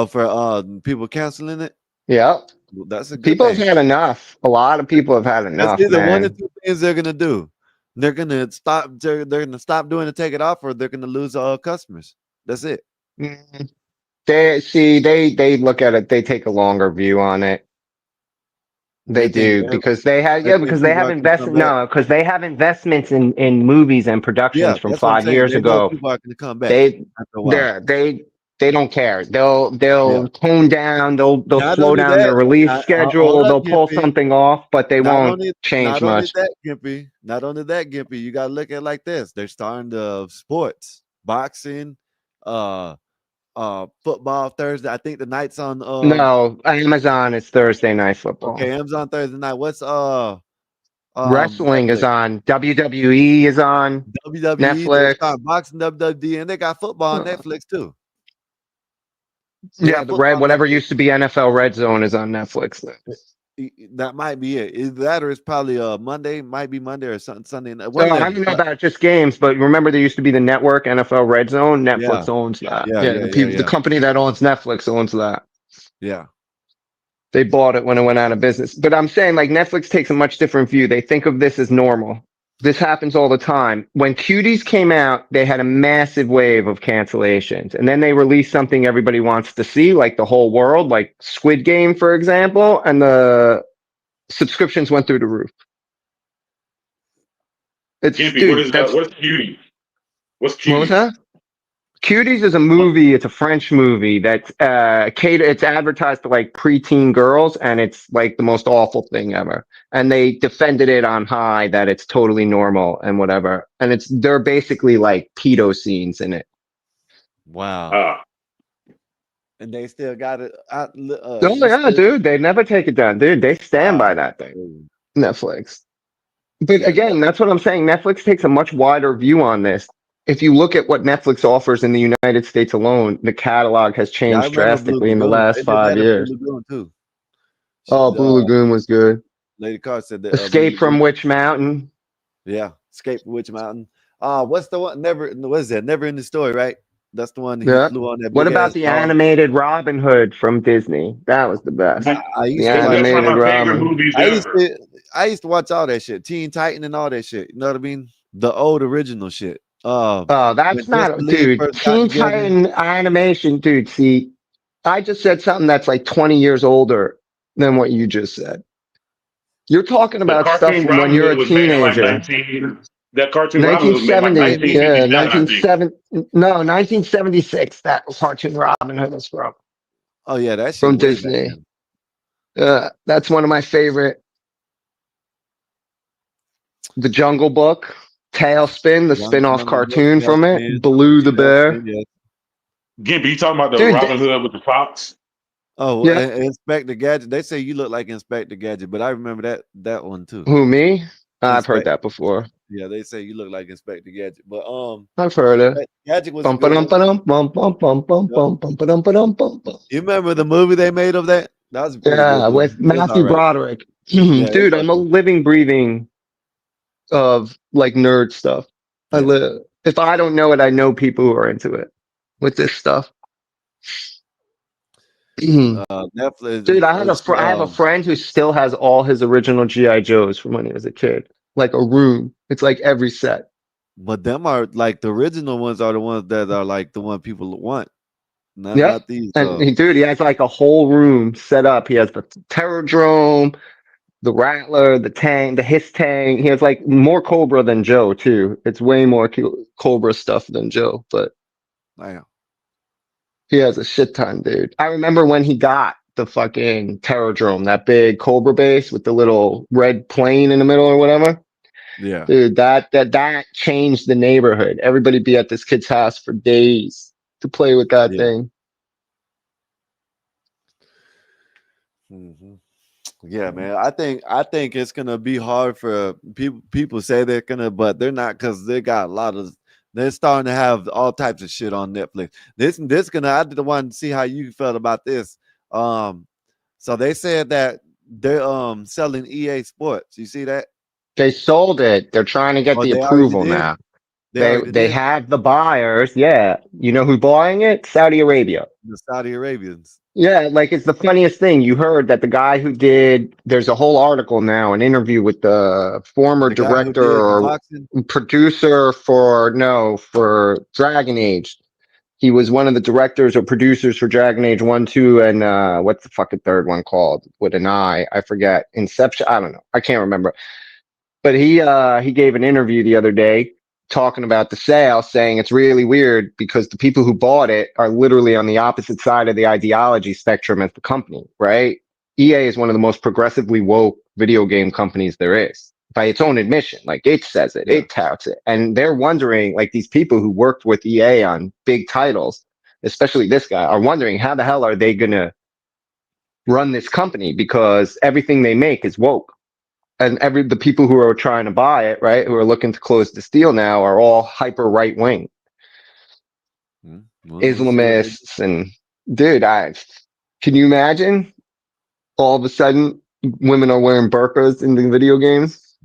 S3: for people canceling it?
S6: Yep.
S3: Well, that's a good
S6: People have
S3: thing.
S6: had enough. A lot of people have had
S3: That's
S6: enough,
S3: either one or
S6: man.
S3: two things they're gonna do. They're gonna stop doing it, take it off, or they're gonna lose customers. That's it.
S6: Mm. They look at it, they take a longer view on it. They
S3: They think
S6: do because they have
S3: they think
S6: because they
S3: people
S6: have
S3: are gonna come
S6: investment
S3: back.
S6: no, because they have investments in movies and
S3: Yeah,
S6: productions from
S3: that's what I'm
S6: 5 years
S3: saying. They know
S6: ago.
S3: people are gonna come back
S6: They
S3: after a while.
S6: they don't care.
S3: Yeah.
S6: They'll tone down, they'll
S3: Not
S6: slow
S3: only
S6: down their
S3: that,
S6: release
S3: not, hold
S6: schedule,
S3: up,
S6: they'll pull
S3: Gimpy.
S6: something off, but they
S3: Not
S6: won't
S3: only
S6: change
S3: not only
S6: much.
S3: that, Gimpy. Not only that, Gimpy. You gotta look at it like this. They're starting to sports, boxing, uh football Thursday. I think the night's on
S6: No, Amazon is Thursday Night Football.
S3: okay, Amazon Thursday night. What's
S6: Wrestling is
S3: Netflix?
S6: on. WWE is on
S3: WWE, they're
S6: Netflix.
S3: starting boxing WWE, and they got football on
S6: Uh,
S3: Netflix too. They
S6: yeah,
S3: got
S6: the red
S3: football on
S6: whatever
S3: Netflix.
S6: used to be NFL Red Zone is on Netflix.
S3: That might be it. Either that or it's probably Monday, might be Monday or something Sunday. One
S6: No,
S3: of
S6: I
S3: them.
S6: don't know
S3: But
S6: about just games, but remember there used to be the network NFL Red Zone.
S3: yeah,
S6: Netflix owns that.
S3: yeah,
S6: Yeah,
S3: yeah, yeah,
S6: the
S3: yeah,
S6: company that owns Netflix owns that.
S3: yeah.
S6: They bought it when it went out of business. But I'm saying like Netflix takes a much different view. They think of this as normal. This happens all the time. When Cuties came out, they had a massive wave of cancellations. And then they released something everybody wants to see, like the whole world, like Squid Game, for example, and the subscriptions went through the roof. It's
S7: Gimpy,
S6: dude.
S7: what's Cutie? What's
S6: What was
S7: Cuties?
S6: that? Cuties is a movie. It's a French movie that's it's advertised to like preteen girls, and it's like the most awful thing ever. And they defended it on high that it's totally normal and whatever. And they're basically like pedo scenes in it.
S3: Wow.
S7: Ah,
S3: And they still got it out.
S6: Oh
S3: You
S6: yeah,
S3: still,
S6: dude. They never take it down, dude. They stand by
S3: wow.
S6: that thing. Netflix. But
S3: Yeah,
S6: again, that's what I'm saying. Netflix takes a much wider view on this. If you look at what Netflix offers in the United States alone, the catalog has
S3: yeah. I
S6: changed
S3: remember Blue
S6: drastically in the
S3: Lagoon.
S6: last
S3: They did
S6: 5
S3: that in Blue
S6: years.
S3: Lagoon too.
S6: Oh, Blue Lagoon was good.
S3: Lady Carr said that Blue
S6: Escape from
S3: Lagoon.
S6: Witch Mountain.
S3: Yeah, Escape from Witch Mountain. What's the one? Never. What is that? Never in the Story, right? That's the one he
S6: Yeah.
S3: flew on that
S6: What
S3: big
S6: about
S3: ass
S6: the
S3: ball.
S6: animated Robin Hood from Disney? That was the best.
S3: I
S6: The
S3: used to watch.
S7: that's one of
S6: animated
S7: my favorite
S6: Robin.
S7: movies
S3: I used
S7: ever.
S3: to. I used to watch all that shit. Teen Titan and all that shit. You know what I mean? The old original shit.
S6: Oh,
S3: When
S6: that's
S3: Jessica
S6: not,
S3: Lee
S6: dude.
S3: first got
S6: Teen
S3: together.
S6: Titan animation, dude. See, I just said something that's like 20 years older than what you just said. You're talking
S7: The
S6: about stuff
S7: cartoon
S6: from when
S7: Robin
S6: you're a
S7: Hood was made in like
S6: teenager.
S7: 19. That cartoon Robin Hood was made in like
S6: 1970, yeah,
S7: 1957, I think.
S6: 1976. That cartoon Robin Hood was
S3: Oh yeah, that shit
S6: from
S3: way back
S6: Disney.
S3: then.
S6: That's one of my favorite. The Jungle Book, Tailspin, the spin-off
S3: Jungle Book,
S6: cartoon from it,
S3: Tailspin,
S6: Blue the Bear.
S3: yeah.
S7: Gimpy, you talking about the
S6: Dude,
S7: Robin Hood with the fox?
S3: Oh,
S6: yeah.
S3: Inspector Gadget. They say you look like Inspector Gadget, but I remember that one too.
S6: Who, me? I've heard
S3: Inspect.
S6: that before.
S3: Yeah, they say you look like Inspector Gadget, but
S6: I've heard it.
S3: Inspector Gadget was a
S6: Bum
S3: good
S6: ba-dum
S3: one.
S6: ba-dum bum bum bum bum
S3: Yep.
S6: bum bum ba-dum ba-dum bum bum.
S3: You remember the movie they made of that? That was a pretty good
S6: Yeah,
S3: movie.
S6: with
S3: It was all
S6: Matthew
S3: right.
S6: Broderick.
S3: Yeah, it
S6: Dude,
S3: was
S6: I'm a
S3: okay.
S6: living, breathing of like nerd stuff. I
S3: Yeah.
S6: live. If I don't know it, I know people who are into it with this stuff. Dude,
S3: Netflix.
S6: I have a friend who still has all his original GI Joes from when he was a kid, like a room. It's like every set.
S3: But them are like the original ones are the ones that are like the one people want.
S6: Yep.
S3: Not these.
S6: And he has like a whole room set up. He has the Terrordrome, the Rattler, the Tang, the Hiss Tang. He has like more Cobra than Joe too. It's way more Cobra stuff than Joe, but
S3: Damn.
S6: he has a shit ton, dude. I remember when he got the fucking Terrordrome, that big Cobra base with the little red plane in the middle or whatever.
S3: Yeah.
S6: Dude, that changed the neighborhood. Everybody be at this kid's house for days to play with that
S3: Yeah.
S6: thing.
S3: hmm Yeah, man. I think it's gonna be hard for people. People say they're gonna, but they're not because they got a lot of. They're starting to have all types of shit on Netflix. This gonna. I did want to see how you felt about this. So they said that they're selling EA Sports. You see that?
S6: They sold it. They're trying to get
S3: Or
S6: the
S3: they already
S6: approval
S3: did?
S6: now.
S3: They already
S6: They
S3: did.
S6: have the buyers. Yeah. You know who's buying it? Saudi Arabia.
S3: The Saudi Arabians.
S6: Yeah, like it's the funniest thing. You heard that the guy who there's a whole article now, an interview with the former
S3: The guy who
S6: director
S3: did the
S6: or
S3: boxing.
S6: producer for Dragon Age. He was one of the directors or producers for Dragon Age 1, 2, and what's the fucking third one called? With an I. I forget. Inception. I don't know. I can't remember. But he gave an interview the other day talking about the sale, saying it's really weird because the people who bought it are literally on the opposite side of the ideology spectrum as the company, right? EA is one of the most progressively woke video game companies there is by its own admission. Like it says it,
S3: Yeah.
S6: it touts it. And they're wondering, like these people who worked with EA on big titles, especially this guy, are wondering how the hell are they going to run this company because everything they make is woke. And the people who are trying to buy it, right, who are looking to close this deal now, are all hyper right wing
S3: We'll see what they do.
S6: Islamists. And dude, can you imagine? All of a sudden, women are wearing burqas in the video games.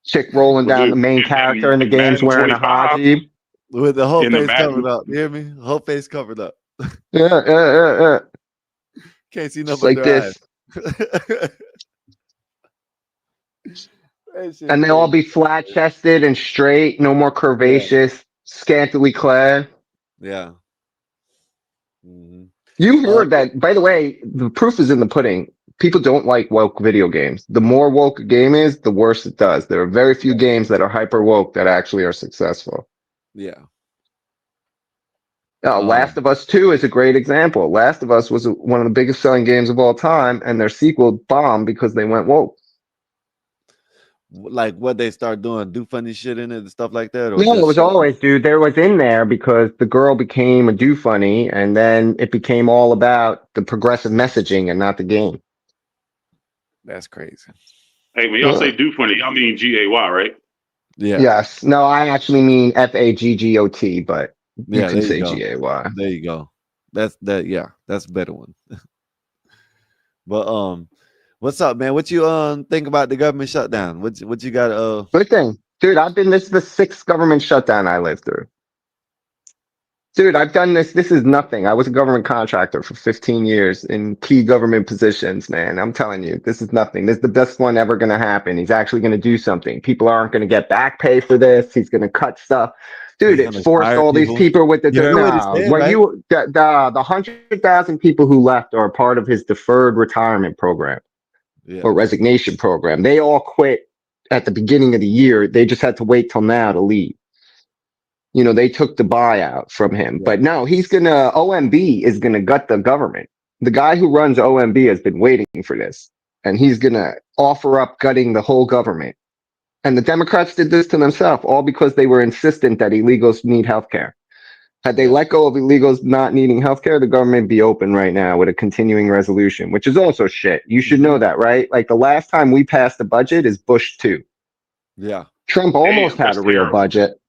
S6: Chick rolling
S7: Well,
S6: down
S7: dude,
S6: the main character in the
S7: in
S6: game's
S7: Madden
S6: wearing a
S7: 25,
S6: hijab.
S3: With the whole
S7: in the
S3: face covered
S7: Madden,
S3: up. You hear me? Whole face covered up.
S6: Yeah.
S3: Can't see
S6: Just
S3: nothing but
S6: like
S3: their eyes.
S6: this.
S3: That shit
S6: And they all
S3: crazy.
S6: be flat chested and straight, no more
S3: Yeah.
S6: curvaceous, scantily clad.
S3: Yeah. hmm
S6: You heard that, by the way, the proof is in the pudding. People don't like woke video games. The more woke a game is, the worse it does. There are very few games that are hyper woke that actually are successful.
S3: Yeah.
S6: Last of Us 2 is a great example. Last of Us was one of the biggest selling games of all time, and their sequel bombed because they went woke.
S3: Like what they start doing, do funny shit in it and stuff like that, or
S6: No, it
S3: just
S6: was always, dude. There was in there because the girl became a do funny, and then it became all about the progressive messaging and not the game.
S3: that's crazy.
S7: Hey, when y'all say do funny, y'all mean GAY, right?
S3: Yeah.
S6: Yes. No, I actually mean FAGGOT, but you
S3: Yeah,
S6: can
S3: there you
S6: say
S3: go.
S6: GAY.
S3: There you go. That's that. Yeah, that's a better one. But what's up, man? What you think about the government shutdown? What you got?
S6: Good thing, dude. This is the sixth government shutdown I lived through. Dude, I've done this. This is nothing. I was a government contractor for 15 years in key government positions, man. I'm telling you, this is nothing. This is the best one ever going to happen. He's actually going to do something. People aren't going to get back pay for this. He's going to cut stuff. Dude,
S3: He's
S6: it
S3: gonna
S6: forced
S3: fire
S6: all these
S3: people.
S6: people with
S3: You heard what he
S6: no,
S3: said,
S6: when
S3: right?
S6: the 100,000 people who left are a part of his deferred retirement program
S3: Yeah.
S6: or resignation program. They all quit at the beginning of the year. They just had to wait till now to leave. You know, they took the buyout from him.
S3: Yeah.
S6: But no, OMB is gonna gut the government. The guy who runs OMB has been waiting for this, and he's gonna offer up gutting the whole government. And the Democrats did this to themselves, all because they were insistent that illegals need health care. Had they
S3: Yeah.
S6: let go of illegals not needing health care, the government would be open right now with a continuing resolution, which is also shit. You should know that, right? Like the last time we passed a budget is Bush 2.
S3: Yeah.
S6: Trump almost
S7: Damn,
S6: had
S7: that's
S6: a real
S7: terrible.
S6: budget.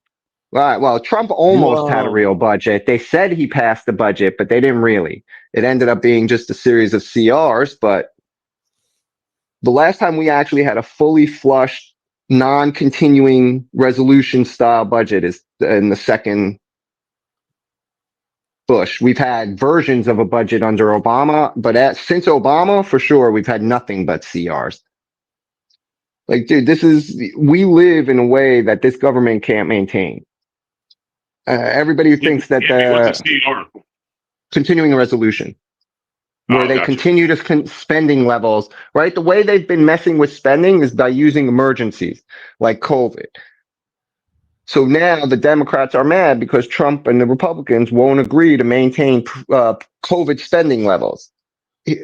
S6: Right. Well, Trump
S3: You
S6: almost had a real budget. They said he passed the budget, but they didn't really. It ended up being just a series of CRs. But the last time we actually had a fully flushed, non-continuing resolution style budget is in the second Bush. We've had versions of a budget under Obama, but since Obama, for sure, we've had nothing but CRs. Like, dude, we live in a way that this government can't maintain. Everybody thinks that
S7: What's
S6: the
S7: the CR?
S6: continuing resolution, where
S7: Oh,
S6: they
S7: gotcha.
S6: continue to spending levels, right? The way they've been messing with spending is by using emergencies like COVID. So now the Democrats are mad because Trump and the Republicans won't agree to maintain COVID spending levels.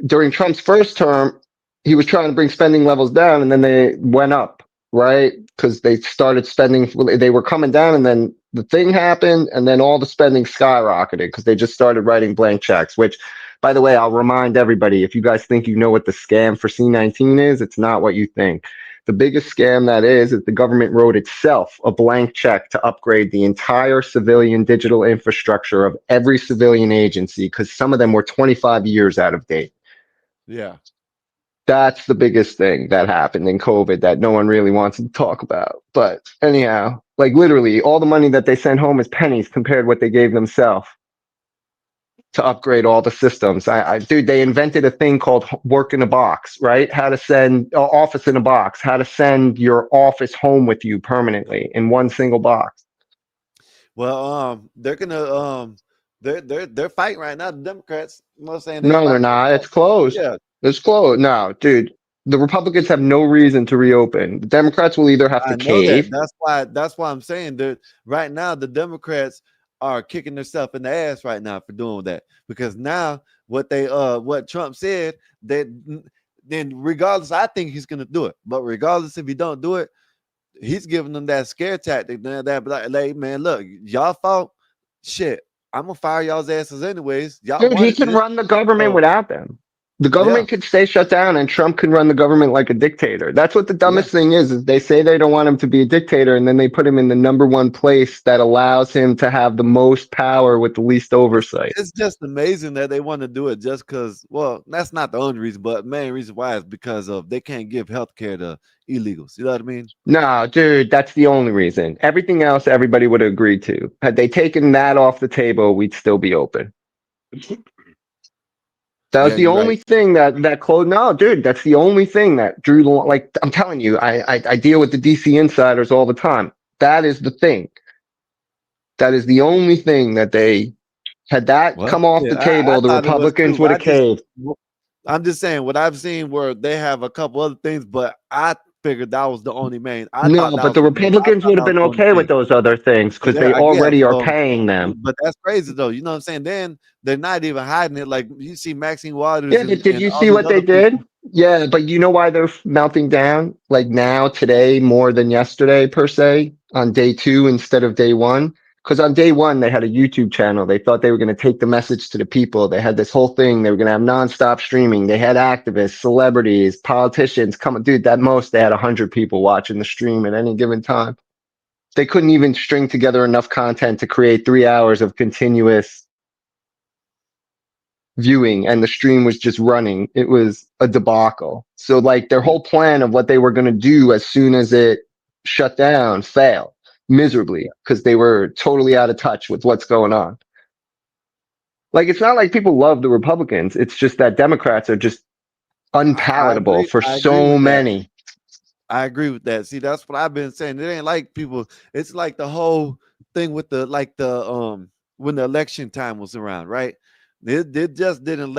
S6: During Trump's first term, he was trying to bring spending levels down, and then they went up, right? Because they started spending, they were coming down, and then the thing happened, and then all the spending skyrocketed because they just started writing blank checks, which, by the way, I'll remind everybody, if you guys think you know what the scam for C-19 is, it's not what you think. The biggest scam that is the government wrote itself a blank check to upgrade the entire civilian digital infrastructure of every civilian agency because some of them were 25 years out of date.
S3: Yeah.
S6: That's the biggest thing that happened in COVID that no one really wants to talk about. But anyhow, like literally all the money that they sent home is pennies compared to what they gave themselves to upgrade all the systems. Dude, they invented a thing called work in a box, right? How to send office in a box, how to send your office home with you permanently in one single box.
S3: Well, they're gonna they're fighting right now. The Democrats, you know what I'm saying?
S6: No, they're not. It's closed.
S3: Yeah.
S6: It's closed. No, dude. The Republicans have no reason to reopen. The Democrats will either have to
S3: I know that.
S6: cave.
S3: That's why I'm saying that right now the Democrats are kicking themselves in the ass right now for doing that. Because now what Trump said, that then regardless, I think he's gonna do it. But regardless if he don't do it, he's giving them that scare tactic. That like, man, look, y'all fault. Shit, I'm gonna fire y'all's asses anyways. Y'all
S6: Dude, he
S3: wanted
S6: can
S3: this.
S6: run the government
S3: So,
S6: without them. The
S3: yeah,
S6: government could stay shut down and Trump can run the government like a dictator. That's what the
S3: yeah.
S6: dumbest thing is they say they don't want him to be a dictator and then they put him in the number one place that allows him to have the most power with the least oversight.
S3: It's just amazing that they want to do it just because. Well, that's not the only reason, but the main reason why is because of they can't give health care to illegals. You know what I mean?
S6: No, dude, that's the only reason. Everything else everybody would have agreed to. Had they taken that off the table, we'd still be open. That was
S3: Yeah,
S6: the
S3: you're right.
S6: only thing that closed. No, dude, that's the only thing that drew the like. I'm telling you, I deal with the DC insiders all the time. That is the thing. That is the only thing that they Had that
S3: Well,
S6: come off
S3: yeah,
S6: the
S3: I
S6: table, the
S3: thought it was
S6: Republicans
S3: too.
S6: would have caved.
S3: I'm just saying what I've seen where they have a couple other things, but I figured that was the only main. I thought
S6: No,
S3: that
S6: but
S3: was
S6: the
S3: the most. I
S6: Republicans
S3: thought
S6: would
S3: that
S6: have
S3: was
S6: been
S3: the only
S6: okay with
S3: thing.
S6: those other things because
S3: Yeah,
S6: they
S3: I guess
S6: already are
S3: so.
S6: paying them.
S3: But that's crazy though. You know what I'm saying? Then they're not even hiding it. Like you see Maxine Waters
S6: Yeah, but did
S3: and
S6: you
S3: all
S6: see
S3: these
S6: what they
S3: other
S6: did?
S3: people.
S6: Yeah, but you know why they're melting down? Like now, today, more than yesterday, per se, on day 2 instead of day 1. Because on day 1, they had a YouTube channel. They thought they were going to take the message to the people. They had this whole thing. They were going to have nonstop streaming. They had activists, celebrities, politicians coming. Dude, at most, they had 100 people watching the stream at any given time. They couldn't even string together enough content to create 3 hours of continuous viewing, and the stream was just running. It was a debacle. So like their
S3: Yeah,
S6: whole plan of what they were going to do as soon as it shut down failed miserably because they were totally out of touch with what's going on. Like it's not like people love the Republicans. It's just that Democrats are just
S3: I
S6: unpalatable
S3: agree.
S6: for
S3: I agree
S6: so
S3: with that.
S6: many.
S3: I agree with that. See, that's what I've been saying. It ain't like people. It's like the whole thing with the when the election time was around, right? They just didn't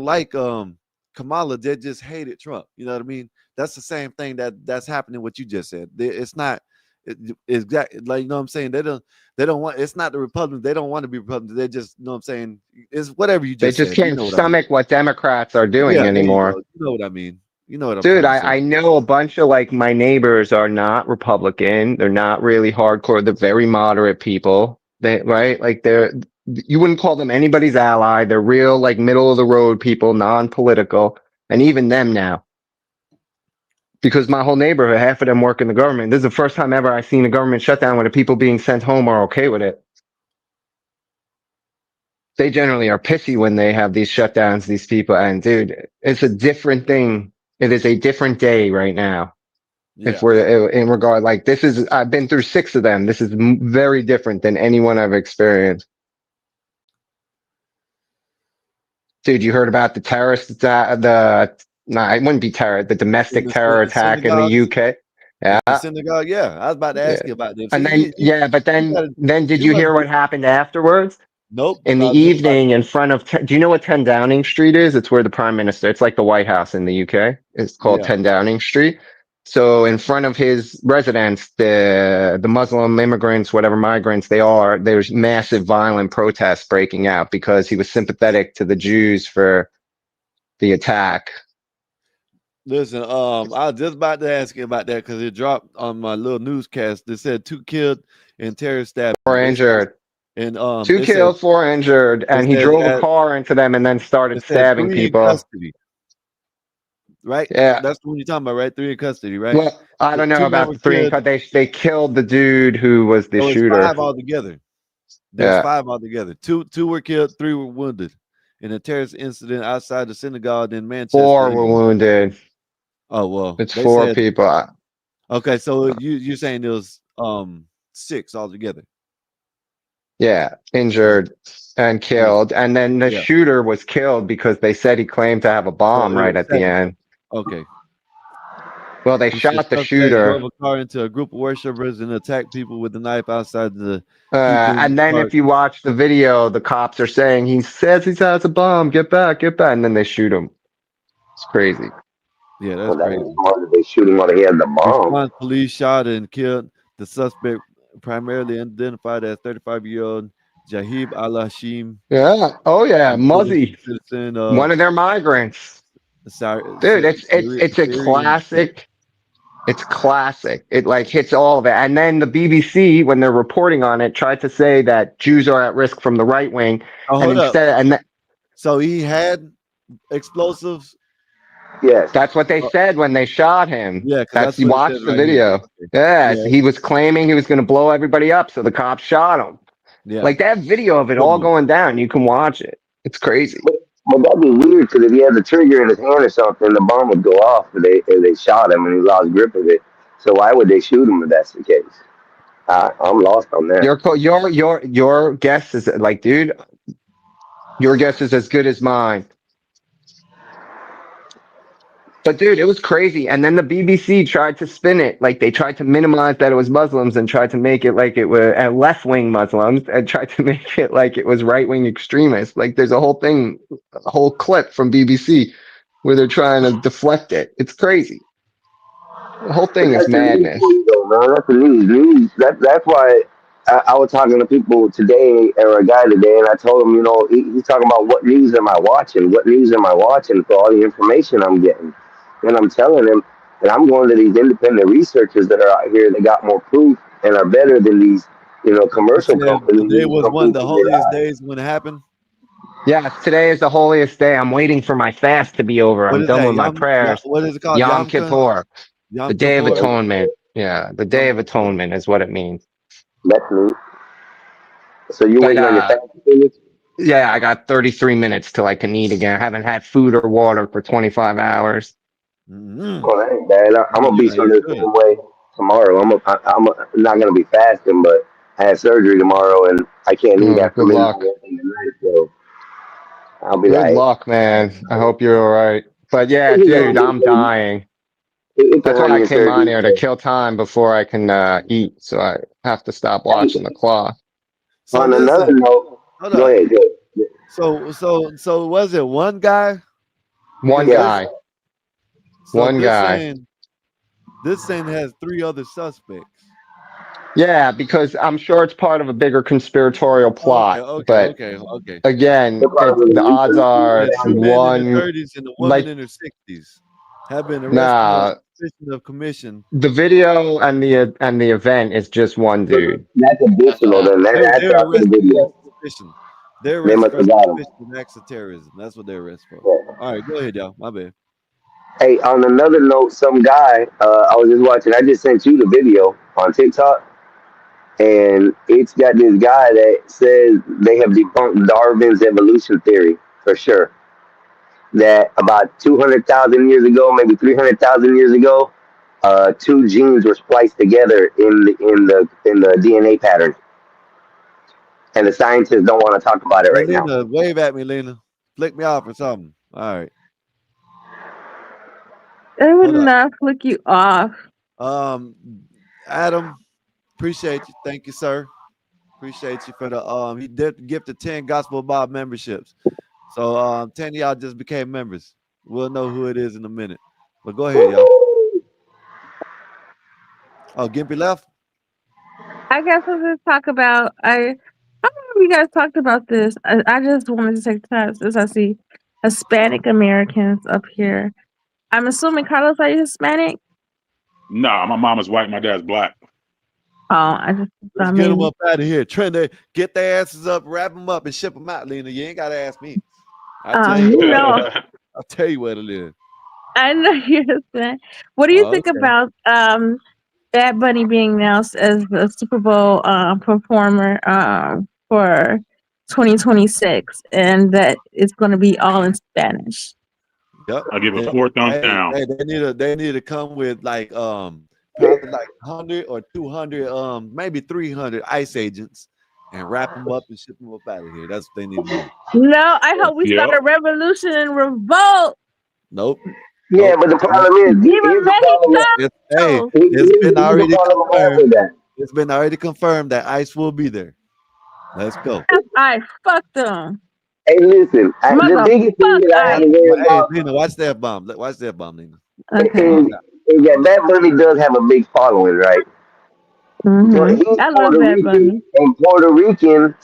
S3: like Kamala. They just hated Trump. You know what I mean? That's the same thing that's happening. What you just said. It's not exactly like you know what I'm saying. They don't want. It's not the Republicans. They don't want to be Republicans. They just you know what I'm saying. It's whatever you
S6: They
S3: just
S6: just
S3: said. You
S6: can't
S3: know what I mean?
S6: stomach what Democrats are doing
S3: Yeah, there you
S6: anymore.
S3: go. You know what I mean. You know what I'm
S6: Dude,
S3: trying to say.
S6: I know a bunch of like my neighbors are not Republican. They're not really hardcore. They're very moderate people. They, right? Like you wouldn't call them anybody's ally. They're real, like middle of the road people, non-political. And even them now, because my whole neighborhood, half of them work in the government. This is the first time ever I've seen a government shutdown where the people being sent home are okay with it. They generally are pissy when they have these shutdowns, these people. And dude, it's a different thing. It is a different day right now. If
S3: Yeah.
S6: we're in regard, like this is, I've been through 6 of them. This is very different than anyone I've experienced. Dude, you heard about the terrorist, no, it wouldn't be terror, the
S3: In
S6: domestic
S3: the
S6: terror attack in the
S3: synagogues,
S6: UK.
S3: in the
S6: Yeah.
S3: synagogue, yeah. I was about to
S6: Yeah.
S3: ask you about them.
S6: And
S3: See,
S6: then, yeah, but
S3: you gotta,
S6: then did
S3: you
S6: you
S3: must
S6: hear
S3: be.
S6: what happened afterwards?
S3: Nope.
S6: In the
S3: I was just about.
S6: evening in front of, do you know what 10 Downing Street is? It's where the prime minister, it's like the White House in the UK. It's called
S3: Yeah.
S6: 10 Downing Street. So in front of his residence, the Muslim immigrants, whatever migrants they are, there's massive violent protests breaking out because he was sympathetic to the Jews for the attack.
S3: Listen, I was just about to ask you about that because it dropped on my little newscast. They said 2 killed in terror stabbing.
S6: Four
S3: Basically,
S6: injured,
S3: and
S6: 2
S3: it said
S6: killed, 4 injured,
S3: it
S6: and he
S3: says
S6: drove a
S3: at
S6: car into them and then started
S3: it said
S6: stabbing
S3: 3 in
S6: people.
S3: custody. Right.
S6: Yeah.
S3: That's the one you're talking about, right? 3 in custody, right?
S6: Well, I
S3: The
S6: don't know
S3: 2 men
S6: about
S3: were
S6: the 3 and
S3: killed.
S6: cut. They killed the dude who was the
S3: So it's
S6: shooter.
S3: 5 altogether. There's
S6: Yeah.
S3: 5 altogether. Two were killed, 3 were wounded in a terrorist incident outside the synagogue in Manchester,
S6: 4 were
S3: England.
S6: wounded.
S3: Oh well,
S6: It's
S3: they
S6: 4
S3: said
S6: people.
S3: okay. So you're saying there was 6 altogether.
S6: Yeah, injured and
S3: Yeah,
S6: killed. And then the
S3: yeah.
S6: shooter was killed because they said he claimed to have a
S3: So
S6: bomb
S3: it
S6: right
S3: was
S6: at the
S3: 7.
S6: end.
S3: Okay.
S6: Well, they
S3: He said
S6: shot the
S3: suspect
S6: shooter.
S3: drove a car into a group of worshipers and attacked people with a knife outside the Hebrew
S6: And then
S3: park.
S6: if you watch the video, the cops are saying he says he has a bomb. Get back, get back. And then they shoot him. It's crazy.
S3: Yeah, that's
S8: Well, that was
S3: crazy.
S8: smart that they shoot him while he had the bomb.
S3: Response police shot and killed the suspect, primarily identified as 35-year-old Jahib Al-Hashim,
S6: Yeah. Oh yeah,
S3: a British
S6: Muzzy,
S3: citizen
S6: one
S3: of
S6: of their migrants. Dude, it's a
S3: Syrian descent.
S6: classic. It's classic. It like hits all of it. And then the BBC, when they're reporting on it, tried to say that Jews are at risk from the right wing.
S3: Oh,
S6: And
S3: hold up.
S6: instead,
S3: So he had explosives.
S8: Yes.
S6: that's what they said when they shot him.
S3: Yeah, because
S6: That's,
S3: that's
S6: you
S3: what it
S6: watch
S3: says
S6: the
S3: right here.
S6: video.
S3: Okay.
S6: Yeah,
S3: Yeah,
S6: he was claiming he was going to blow everybody up. So the cops shot him.
S3: yeah.
S6: Like they have video of it
S3: Good
S6: all
S3: move.
S6: going down. You can watch it. It's crazy.
S8: But that'd be weird because if he had the trigger in his hand or something, the bomb would go off if they shot him and he lost grip of it. So why would they shoot him if that's the case? I'm lost on that.
S6: Your guess is like, dude, your guess is as good as mine. But dude, it was crazy. And then the BBC tried to spin it. Like they tried to minimize that it was Muslims and tried to make it like it was left wing Muslims and tried to make it like it was right wing extremists. Like there's a whole thing, a whole clip from BBC where they're trying to deflect it. It's crazy. The whole
S8: But
S6: thing is
S8: that's the news
S6: madness.
S8: for you, though, man. That's the news. News. That's why I was talking to people today, or a guy today, and I told him, he's talking about what news am I watching? What news am I watching for all the information I'm getting? And I'm telling him, and I'm going to these independent researchers that are out here that got more proof and are better than these,
S3: You
S8: commercial
S3: said
S8: companies.
S3: today was
S8: Some
S3: one of the
S8: people get
S3: holiest
S8: out.
S3: days when it happened.
S6: Yes, today is the holiest day. I'm waiting for my fast to be over.
S3: What
S6: I'm
S3: is
S6: done
S3: that?
S6: with my prayers.
S3: What is it called?
S6: Yom
S3: Yamka?
S6: Kippur, the
S3: Yom
S6: Day of
S3: Kippur?
S6: Atonement. Yeah, the Day
S3: Yom
S6: of
S3: Kippur.
S6: Atonement is what it means.
S8: That's neat. So you
S6: But
S8: waiting on your fast to finish?
S6: yeah, I got 33 minutes till I can eat again. I haven't had food or water for 25 hours.
S3: Mm-hmm.
S8: Oh, that ain't bad. I'm gonna be
S3: Yeah,
S8: some
S3: you
S8: the
S3: good.
S8: same way tomorrow. I'm not gonna be fasting, but I had surgery tomorrow, and I can't eat
S6: Oh,
S8: after
S6: good
S8: midnight
S6: luck.
S8: in the night, so I'll be
S6: Good
S8: like,
S6: luck, man. I hope you're all right. But yeah,
S8: it's
S6: dude, I'm dying.
S8: a
S6: That's why I
S8: hernia
S6: came on
S8: surgery.
S6: here to
S8: So
S6: kill time before I can eat. So I have to stop
S8: hey,
S6: watching the clock.
S3: So
S8: on another
S3: listen,
S8: note,
S3: hold
S8: go
S3: up.
S8: ahead. Go ahead.
S3: So was it one guy?
S6: One
S3: Because this
S6: guy,
S3: so
S6: one guy.
S3: this saying has 3 other suspects.
S6: Yeah, because I'm sure it's part of a bigger conspiratorial
S3: Oh, okay,
S6: plot.
S3: okay,
S6: But
S3: okay, okay.
S6: again,
S8: They're
S6: it's
S8: probably
S6: the odds are
S3: Said
S6: it's
S3: two men in their
S6: one.
S3: 30s and a woman
S6: Like,
S3: in her 60s have been arrested on
S6: nah,
S3: suspicion of commission.
S6: the video and the event is just one
S8: but
S6: dude.
S8: that's additional. Then that's
S3: They're
S8: after the
S3: arrested for
S8: video.
S3: suspicion. They're
S8: They
S3: arrested
S8: must
S3: for
S8: have got him.
S3: suspicion of acts of terrorism. That's what they're arrested for.
S8: Yeah.
S3: All right, go ahead, y'all. My bad.
S8: Hey, on another note, some guy I was just watching. I just sent you the video on TikTok. And it's got this guy that says they have debunked Darwin's evolution theory for sure. That about 200,000 years ago, maybe 300,000 years ago, two genes were spliced together in the DNA pattern, and the scientists don't want to talk about it
S3: Hey,
S8: right now.
S3: Lena, wave at me, Lena. Flick me off or something. All right,
S9: It would
S3: hold up.
S9: not flick you off.
S3: Um, Adam, appreciate you. Thank you, sir. Appreciate you for the he did gifted 10 Gospel Bob memberships. So 10 of y'all just became members. We'll know who it is in a minute. But go ahead, y'all. Oh, Gimpy left?
S9: I guess we'll just talk about. I don't know if you guys talked about this. I just wanted to take time since I see Hispanic Americans up here. I'm assuming Carlos, are you Hispanic?
S7: Nah, my mom is white, my dad's black.
S9: Oh, I just
S3: Let's
S9: thought
S3: get them
S9: maybe.
S3: up out of here. Trendy, get their asses up, wrap them up, and ship them out, Lena. You ain't got to ask me. I'll tell you
S9: You
S3: where.
S9: know,
S3: I'll tell you where to live.
S9: I know you're Hispanic. What do you
S3: Oh,
S9: think
S3: okay.
S9: about Bad Bunny being announced as the Super Bowl performer for 2026, and that it's going to be all in Spanish?
S3: Yep.
S7: I give a
S3: And,
S7: 4 thumbs
S3: hey,
S7: down.
S3: they need to come with like probably like 100 or 200 maybe 300 ICE agents and wrap them up and ship them up out of here. That's what they need to do.
S9: No, I hope we start
S7: Yep.
S9: a revolution and revolt.
S3: Nope.
S8: Yeah,
S3: Nope.
S8: but the problem is,
S9: Viva
S8: here's the problem.
S3: It's, hey,
S9: Mexico!
S3: it's been
S8: Here's the
S3: already
S8: problem I have
S3: confirmed.
S8: with that.
S3: It's been already confirmed that ICE will be there. Let's go.
S9: I fuck them.
S8: Hey, listen, the biggest thing
S9: Motherfuck
S8: that I have
S9: I.
S8: to worry
S3: Hey,
S8: about
S3: Lena, watch that bomb. Watch that bomb, Lena.
S9: Okay.
S8: is, is that Bad Bunny does have a big following, right? But he's
S9: I love
S8: Puerto
S9: Bad
S8: Rican,
S9: Bunny.
S8: and Puerto Ricans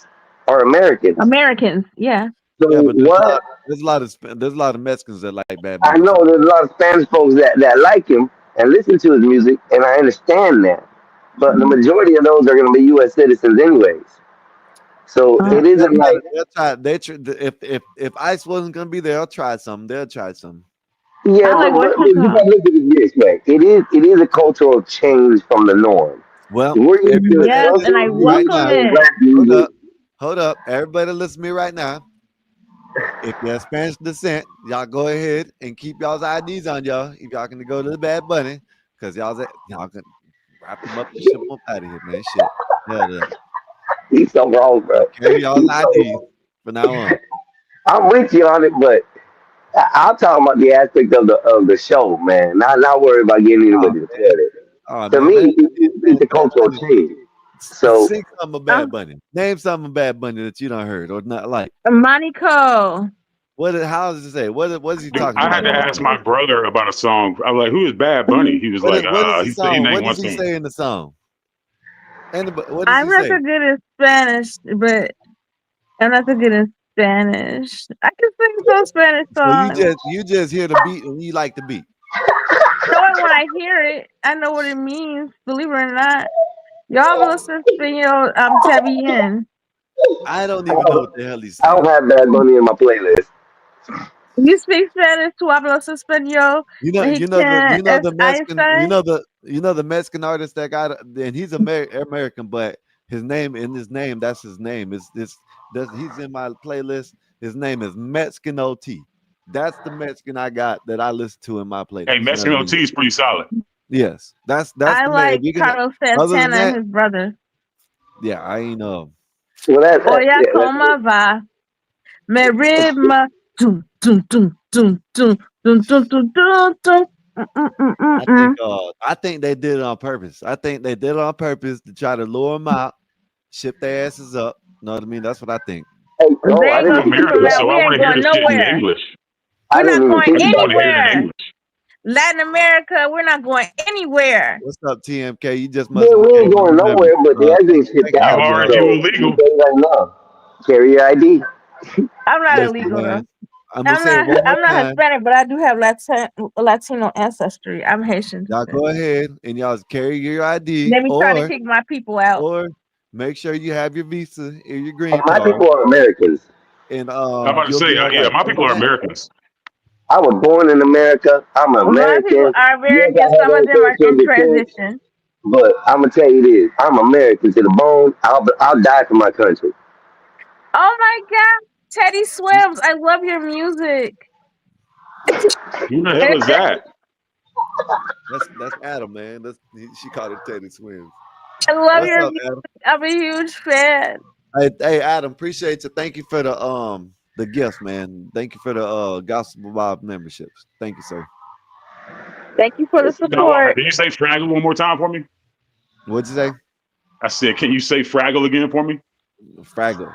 S8: are Americans.
S9: Americans, yeah.
S8: So
S3: Yeah, but
S8: what?
S3: there's a lot of Mexicans that like Bad
S8: I
S3: Bunny
S8: know
S3: too.
S8: there's a lot of Spanish folks that like him and listen to his music, and I understand that. But the majority of those are going to be U.S. citizens, anyways. So
S3: They'll,
S8: it
S3: they'll
S8: isn't
S3: try
S8: like,
S3: to, they'll try. If ICE wasn't gonna be there, they'll try something. They'll try something.
S8: yeah,
S9: I like
S8: but
S9: what's it
S8: you got to
S9: called?
S8: look at it this way. It is a cultural change from the norm.
S3: Well,
S8: We're used to
S3: everybody that
S9: Yes,
S8: some
S9: and
S3: listen
S9: I
S3: to me
S8: people
S3: right
S9: welcome
S3: now.
S8: in
S9: it.
S8: rap
S3: Hold
S8: music.
S3: up, hold up. Everybody that listen to me right now. If you're Spanish descent, y'all go ahead and keep y'all's IDs on y'all. If y'all can go to the Bad Bunny, because y'all can wrap them up and ship them up out of here, man. Shit. Hell,
S8: He's so wrong, bro.
S3: carry y'all's IDs from now on.
S8: I'm with you on it, but I'm talking about the aspect of the show, man. Not worried about getting
S3: Oh
S8: anybody to play
S3: man,
S8: it.
S3: oh
S8: To
S3: man,
S8: me,
S3: Bad
S8: it's
S3: man,
S8: a
S3: Bad
S8: cultural
S3: Bunny.
S8: change. So
S3: Sing something of
S9: Oh,
S3: Bad Bunny. Name something of Bad Bunny that you don't heard or not like.
S9: Monaco.
S3: How does it say? What is he
S7: Dude,
S3: talking
S7: I had
S3: about
S7: to
S3: in that
S7: ask
S3: song?
S7: my brother about a song. I was like, "Who is Bad Bunny?" He was like,
S3: What is the
S7: he said he
S3: song?
S7: named
S3: What
S7: one
S3: does he
S7: tune.
S3: say in the song? And what does
S9: I'm
S3: he
S9: not
S3: say?
S9: so good in Spanish, but I'm not so good in Spanish. I can sing some Spanish
S3: So you
S9: songs.
S3: just hear the beat and you like the beat.
S9: Know it when I hear it. I know what it means. Believe it or not, y'all be listening to Spaniel Tabby in.
S3: I don't
S8: I
S3: even know
S8: don't,
S3: what the hell he's
S8: I
S3: saying.
S8: don't have Bad Bunny in my playlist.
S9: You speak Spanish? ¿Tú hablas español? Mexican es ahí
S3: Mexican,
S9: está.
S3: the Mexican artist that got, and he's American, but his name, that's his name. He's in my playlist. His name is Mexican OT. That's the Mexican I got that I listen to in my
S7: Hey,
S3: playlist. You know what
S7: Mexican
S3: I mean?
S7: OT is pretty solid.
S3: Yes, that's
S9: I
S3: the man. If
S9: like
S3: you're gonna,
S9: Carlos
S3: other than
S9: Santana and
S3: that,
S9: his brother.
S3: yeah, I ain't
S8: Well,
S9: Oya
S8: that
S9: como va, me ritmo. Tum, tum, tum, tum, tum, tum, tum, tum, tum, tum. Mm.
S3: I think they did it on purpose. I think they did it on purpose to try to lure them out, ship their asses up. Know what I mean? That's what I think.
S8: hey,
S9: They
S8: oh, I
S9: ain't
S8: didn't
S7: I'm
S9: gonna
S8: even
S9: ship
S8: think of
S9: them
S7: American,
S9: out.
S8: that.
S7: so
S9: We
S7: I want
S9: ain't
S7: to hear
S9: going
S7: the shit in
S9: nowhere.
S7: English.
S8: I
S9: We're
S8: didn't
S9: not
S8: even
S9: going
S8: think
S7: I just
S8: about
S7: want to hear
S8: that.
S7: it in
S9: anywhere.
S7: English.
S9: Latin America, we're not going anywhere.
S3: What's up, TMK? You just must
S8: Yeah, we ain't
S3: came in
S8: going
S3: the room.
S8: nowhere, but they are getting shipped
S3: Thank you
S7: You
S3: for
S8: out.
S7: are if
S3: joining.
S7: you
S8: So you
S7: illegal.
S8: say right now, carry your ID.
S9: I'm not
S3: Listen,
S9: illegal though.
S3: man. I'm gonna say it one more
S9: I'm not
S3: time.
S9: Hispanic, but I do have Latino ancestry. I'm Haitian
S3: Y'all
S9: descent.
S3: go ahead and y'all carry your ID,
S9: They be trying to kick my people out.
S3: or make sure you have your visa or your
S8: And
S3: green
S8: my
S3: card,
S8: people are Americans.
S3: and
S7: I'm about to
S3: you'll
S7: say,
S3: be all
S7: yeah,
S3: right.
S7: my
S3: Other
S7: people
S3: than
S7: are
S3: that,
S7: Americans.
S8: I was born in America. I'm
S9: My people
S8: American.
S9: are
S8: Yes, I
S9: American.
S8: have
S9: Some of them are in
S8: ancestral descent,
S9: transition.
S8: but I'm gonna tell you this: I'm American to the bone. I'll die for my country.
S9: Oh my God, Teddy Swims! I love your music.
S7: Who the hell is
S9: I
S7: that?
S3: that's Adam, man. She called it Teddy Swims.
S9: love
S3: What's
S9: your
S3: up,
S9: music.
S3: Adam?
S9: I'm a huge fan.
S3: Hey, Adam, appreciate you. Thank you for the gifts, man. Thank you for the Gospel Bob memberships. Thank you, sir.
S9: Thank you for the
S7: Now,
S9: support.
S7: can you say Fraggle one more time for me?
S3: What'd you say?
S7: I said, can you say Fraggle again for me?
S3: Fraggle.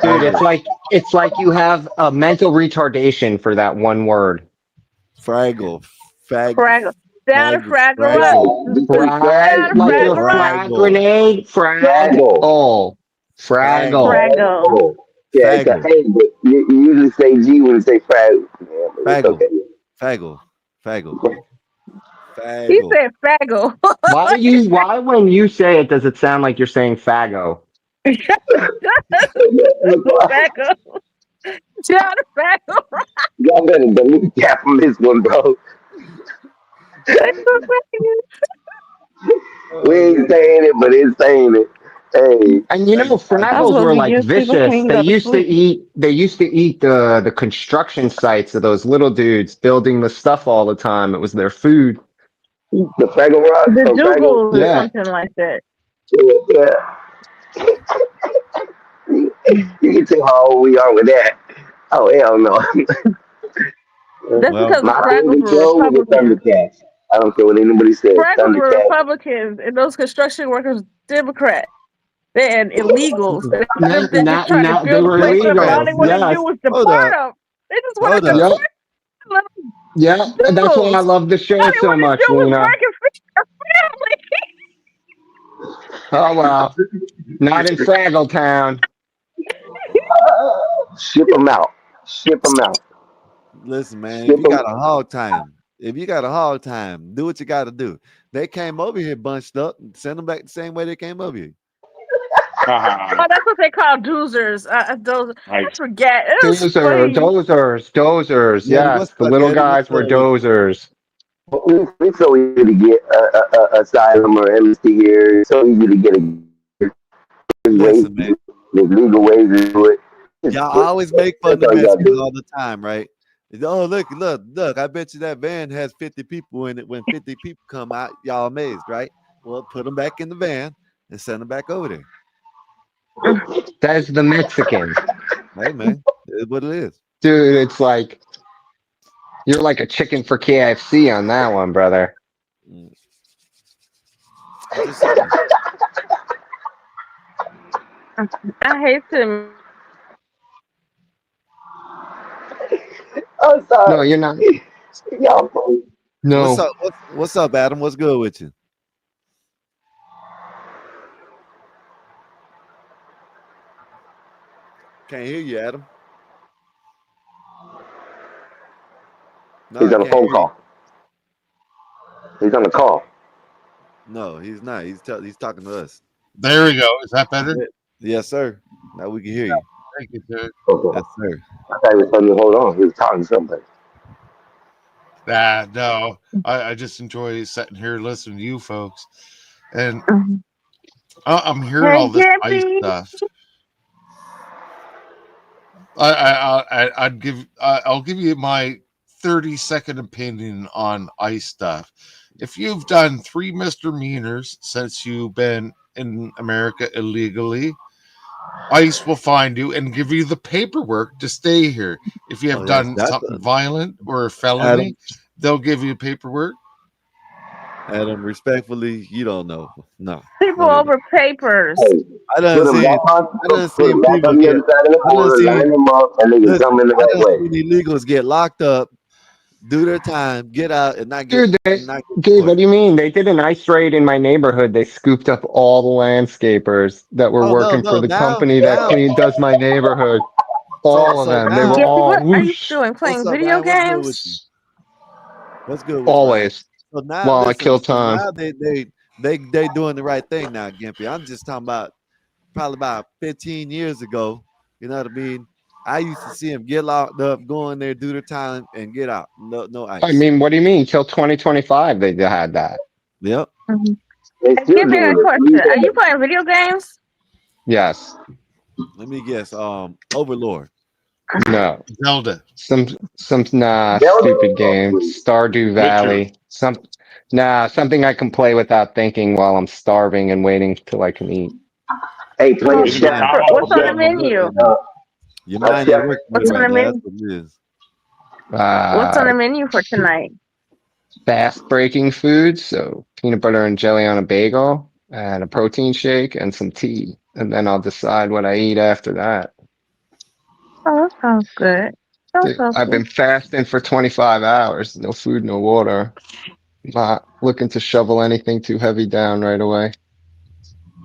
S6: Dude,
S3: Fraggle.
S6: it's like you have a mental retardation for that one word.
S3: Fraggle.
S9: Fraggle. Down to Fraggle up.
S3: Fraggle.
S8: Right? Just say
S6: Frag,
S9: Down to
S6: like a
S8: frag,
S9: Fraggle up.
S6: frag
S3: Fraggle.
S6: grenade. Frag
S8: fraggle,
S6: all.
S3: Faggle.
S6: Fraggle.
S9: Fraggle.
S8: fraggle. Yeah, it's a
S3: Faggle.
S8: hey, but you usually say G when you say frag. Yeah, but it's
S3: Faggle.
S8: okay.
S3: Faggle. Faggle.
S9: He
S3: Faggle.
S9: said Fraggle.
S6: Why when you say it does it sound like you're saying fago?
S9: Fraggle. Down to Fraggle.
S8: Y'all better delete that from this one, bro.
S9: It's so funny.
S8: We
S3: Oh
S8: ain't
S3: man.
S8: saying it, but it's saying it. Hey,
S6: And you know,
S9: I'm
S6: Fraggles
S9: supposed
S6: were
S9: to be
S6: like
S9: giving people so
S6: vicious.
S9: you can go to sleep.
S6: They used to eat the construction sites of those little dudes building the stuff all the time. It was their food.
S8: the Fraggle Rock
S9: The
S8: from Fraggle.
S9: Dougal or
S6: Yeah.
S9: something like that.
S8: Yeah, you can tell how old we are with that. Oh hell no!
S9: That's
S3: Well,
S9: because the
S8: My
S9: Fraggles
S8: favorite
S9: were
S8: show was the
S9: Republicans.
S8: Thundercats. I don't care what anybody says.
S9: Fraggles were
S8: Thundercats.
S9: Republicans, and those construction workers Democrat. They're illegals. They're just trying to
S6: They
S9: build a
S6: were
S9: place up, and all
S6: illegal.
S9: they
S3: Democrats.
S9: want to do
S6: Yes.
S9: is
S3: Hold
S9: deport
S3: up.
S9: them. They just want to
S3: Hold up.
S6: Yep.
S9: deport little
S6: Yeah. That's why I
S9: Dougals.
S6: love the
S9: All
S6: show
S9: they
S6: so
S9: want to
S6: much,
S9: do is
S6: Lena.
S9: work and feed their family.
S6: Oh wow. Not in Fraggle Town.
S8: Ship them out. Ship them out.
S3: Listen, man,
S8: Ship them.
S3: if you got a hog time, do what you got to do. They came over here bunched up, send them back the same way they came over here.
S9: Oh, that's what they call doozers. Those I
S7: Like,
S9: forget. It was funny.
S6: Dozers.
S3: Yeti, what's
S6: Yes, the
S3: up,
S6: little
S3: Yeti? What's
S6: guys were
S3: up with you?
S6: dozers.
S8: It's so easy to get asylum or amnesty here. It's so easy to get a ways.
S3: Listen, man,
S8: There's legal ways to do it. Just
S3: y'all
S8: quit.
S3: always make fun
S8: That's
S3: of
S8: all you gotta
S3: Mexicans
S8: do.
S3: all the time, right? Oh, look! I bet you that van has 50 people in it. When 50 people come out, y'all amazed, right? Well, put them back in the van and send them back over there.
S6: Says the Mexican.
S3: Hey man, it's what it is.
S6: Dude, it's like you're like a chicken for KFC on that one, brother.
S3: Mm, I'm just saying.
S9: I hate to.
S8: I'm
S6: No,
S8: sorry.
S6: you're not.
S8: Y'all funny.
S3: What's
S6: No.
S3: up? What's up, Adam? What's good with you? Can't hear you, Adam. No,
S8: He's
S3: I
S8: on a
S3: can't
S8: phone
S3: hear you.
S8: call. He's on the call.
S3: No, he's not. He's talking to us.
S10: There we go. Is that better?
S3: Yes, sir. Now we can hear you.
S10: Thank you, sir.
S8: Okay.
S3: Yes, sir.
S8: I thought he was telling me to hold on. He was talking to somebody.
S10: No, I just enjoy sitting here listening to you folks, and I'm hearing
S9: Hey,
S10: all this ice
S9: Gimpy.
S10: stuff. I'll give you my 30-second opinion on ice stuff. If you've done 3 misdemeanors since you've been in America illegally, ICE will find you and give you the paperwork to stay here. If you
S3: Oh
S10: have
S3: yes,
S10: done
S3: that's
S10: something violent or a felony,
S3: Adam.
S10: they'll give you paperwork.
S3: Adam, respectfully, you don't know. No,
S9: People
S3: none of that.
S9: over papers.
S8: Hey,
S3: I done
S8: put him
S3: seen.
S8: back on.
S3: I done
S8: Put him
S3: seen
S8: back
S3: people
S8: on the
S3: get.
S8: other side of the
S3: I done
S8: border. Line
S3: seen.
S8: him up, and they can come
S3: Listen,
S8: in the
S3: I
S8: right
S3: done
S8: way.
S3: seen illegals get locked up, do their time, get out, and
S6: Dude,
S3: not get
S6: Gabe, what
S3: deported.
S6: do you mean? They did an ice raid in my neighborhood. They scooped up all the landscapers that were
S3: Oh no,
S6: working for
S3: no.
S6: the company that
S3: Now.
S6: does my neighborhood.
S3: So
S6: All of
S3: so
S6: them. They were
S3: now.
S9: Gimpy,
S6: all
S9: what are you
S6: whoosh.
S9: doing?
S3: What's
S9: Playing
S3: up,
S9: video
S3: Ryan? What's good with you?
S9: games?
S3: What's good with you, Ryan?
S6: Always.
S3: So now,
S6: While I
S3: listen.
S6: kill
S3: So
S6: time.
S3: now they doing the right thing now, Gimpy. I'm just talking about probably about 15 years ago. You know what I mean? I used to see them get locked up, go in there, do their time, and get out. No
S6: I
S3: ice.
S6: mean, what do you mean? Till 2025 they had that.
S3: Yep.
S9: Mhm.
S8: They
S9: Hey,
S8: still
S9: Gimpy, I got a
S8: doing it.
S9: question.
S8: Leave
S9: Are you
S8: that.
S9: playing video games?
S6: Yes.
S3: Let me guess. Overlord.
S6: No.
S10: Zelda.
S6: Some stupid game.
S8: Zelda?
S6: Stardew
S7: Witcher.
S6: Valley. Something I can play without thinking while I'm starving and waiting till I can eat.
S8: Hey,
S9: Oh,
S8: play
S7: Is it a
S3: Your mind,
S8: Chef.
S7: cop
S9: what's
S3: your
S9: on the
S7: game?
S3: mind ain't
S9: menu?
S3: working right now. Your
S8: A
S3: mind
S8: Chef.
S3: ain't working
S9: What's
S3: good
S9: on
S3: right
S9: the
S3: now. That's
S9: menu?
S3: what it is.
S9: What's on
S6: Uh,
S9: the menu for tonight?
S6: fast breaking foods. So peanut butter and jelly on a bagel and a protein shake and some tea. And then I'll decide what I eat after that.
S9: Oh, that sounds good. That
S6: Dude,
S9: sounds
S6: I've
S9: good.
S6: been fasting for 25 hours. No food, no water. Not looking to shovel anything too heavy down right away.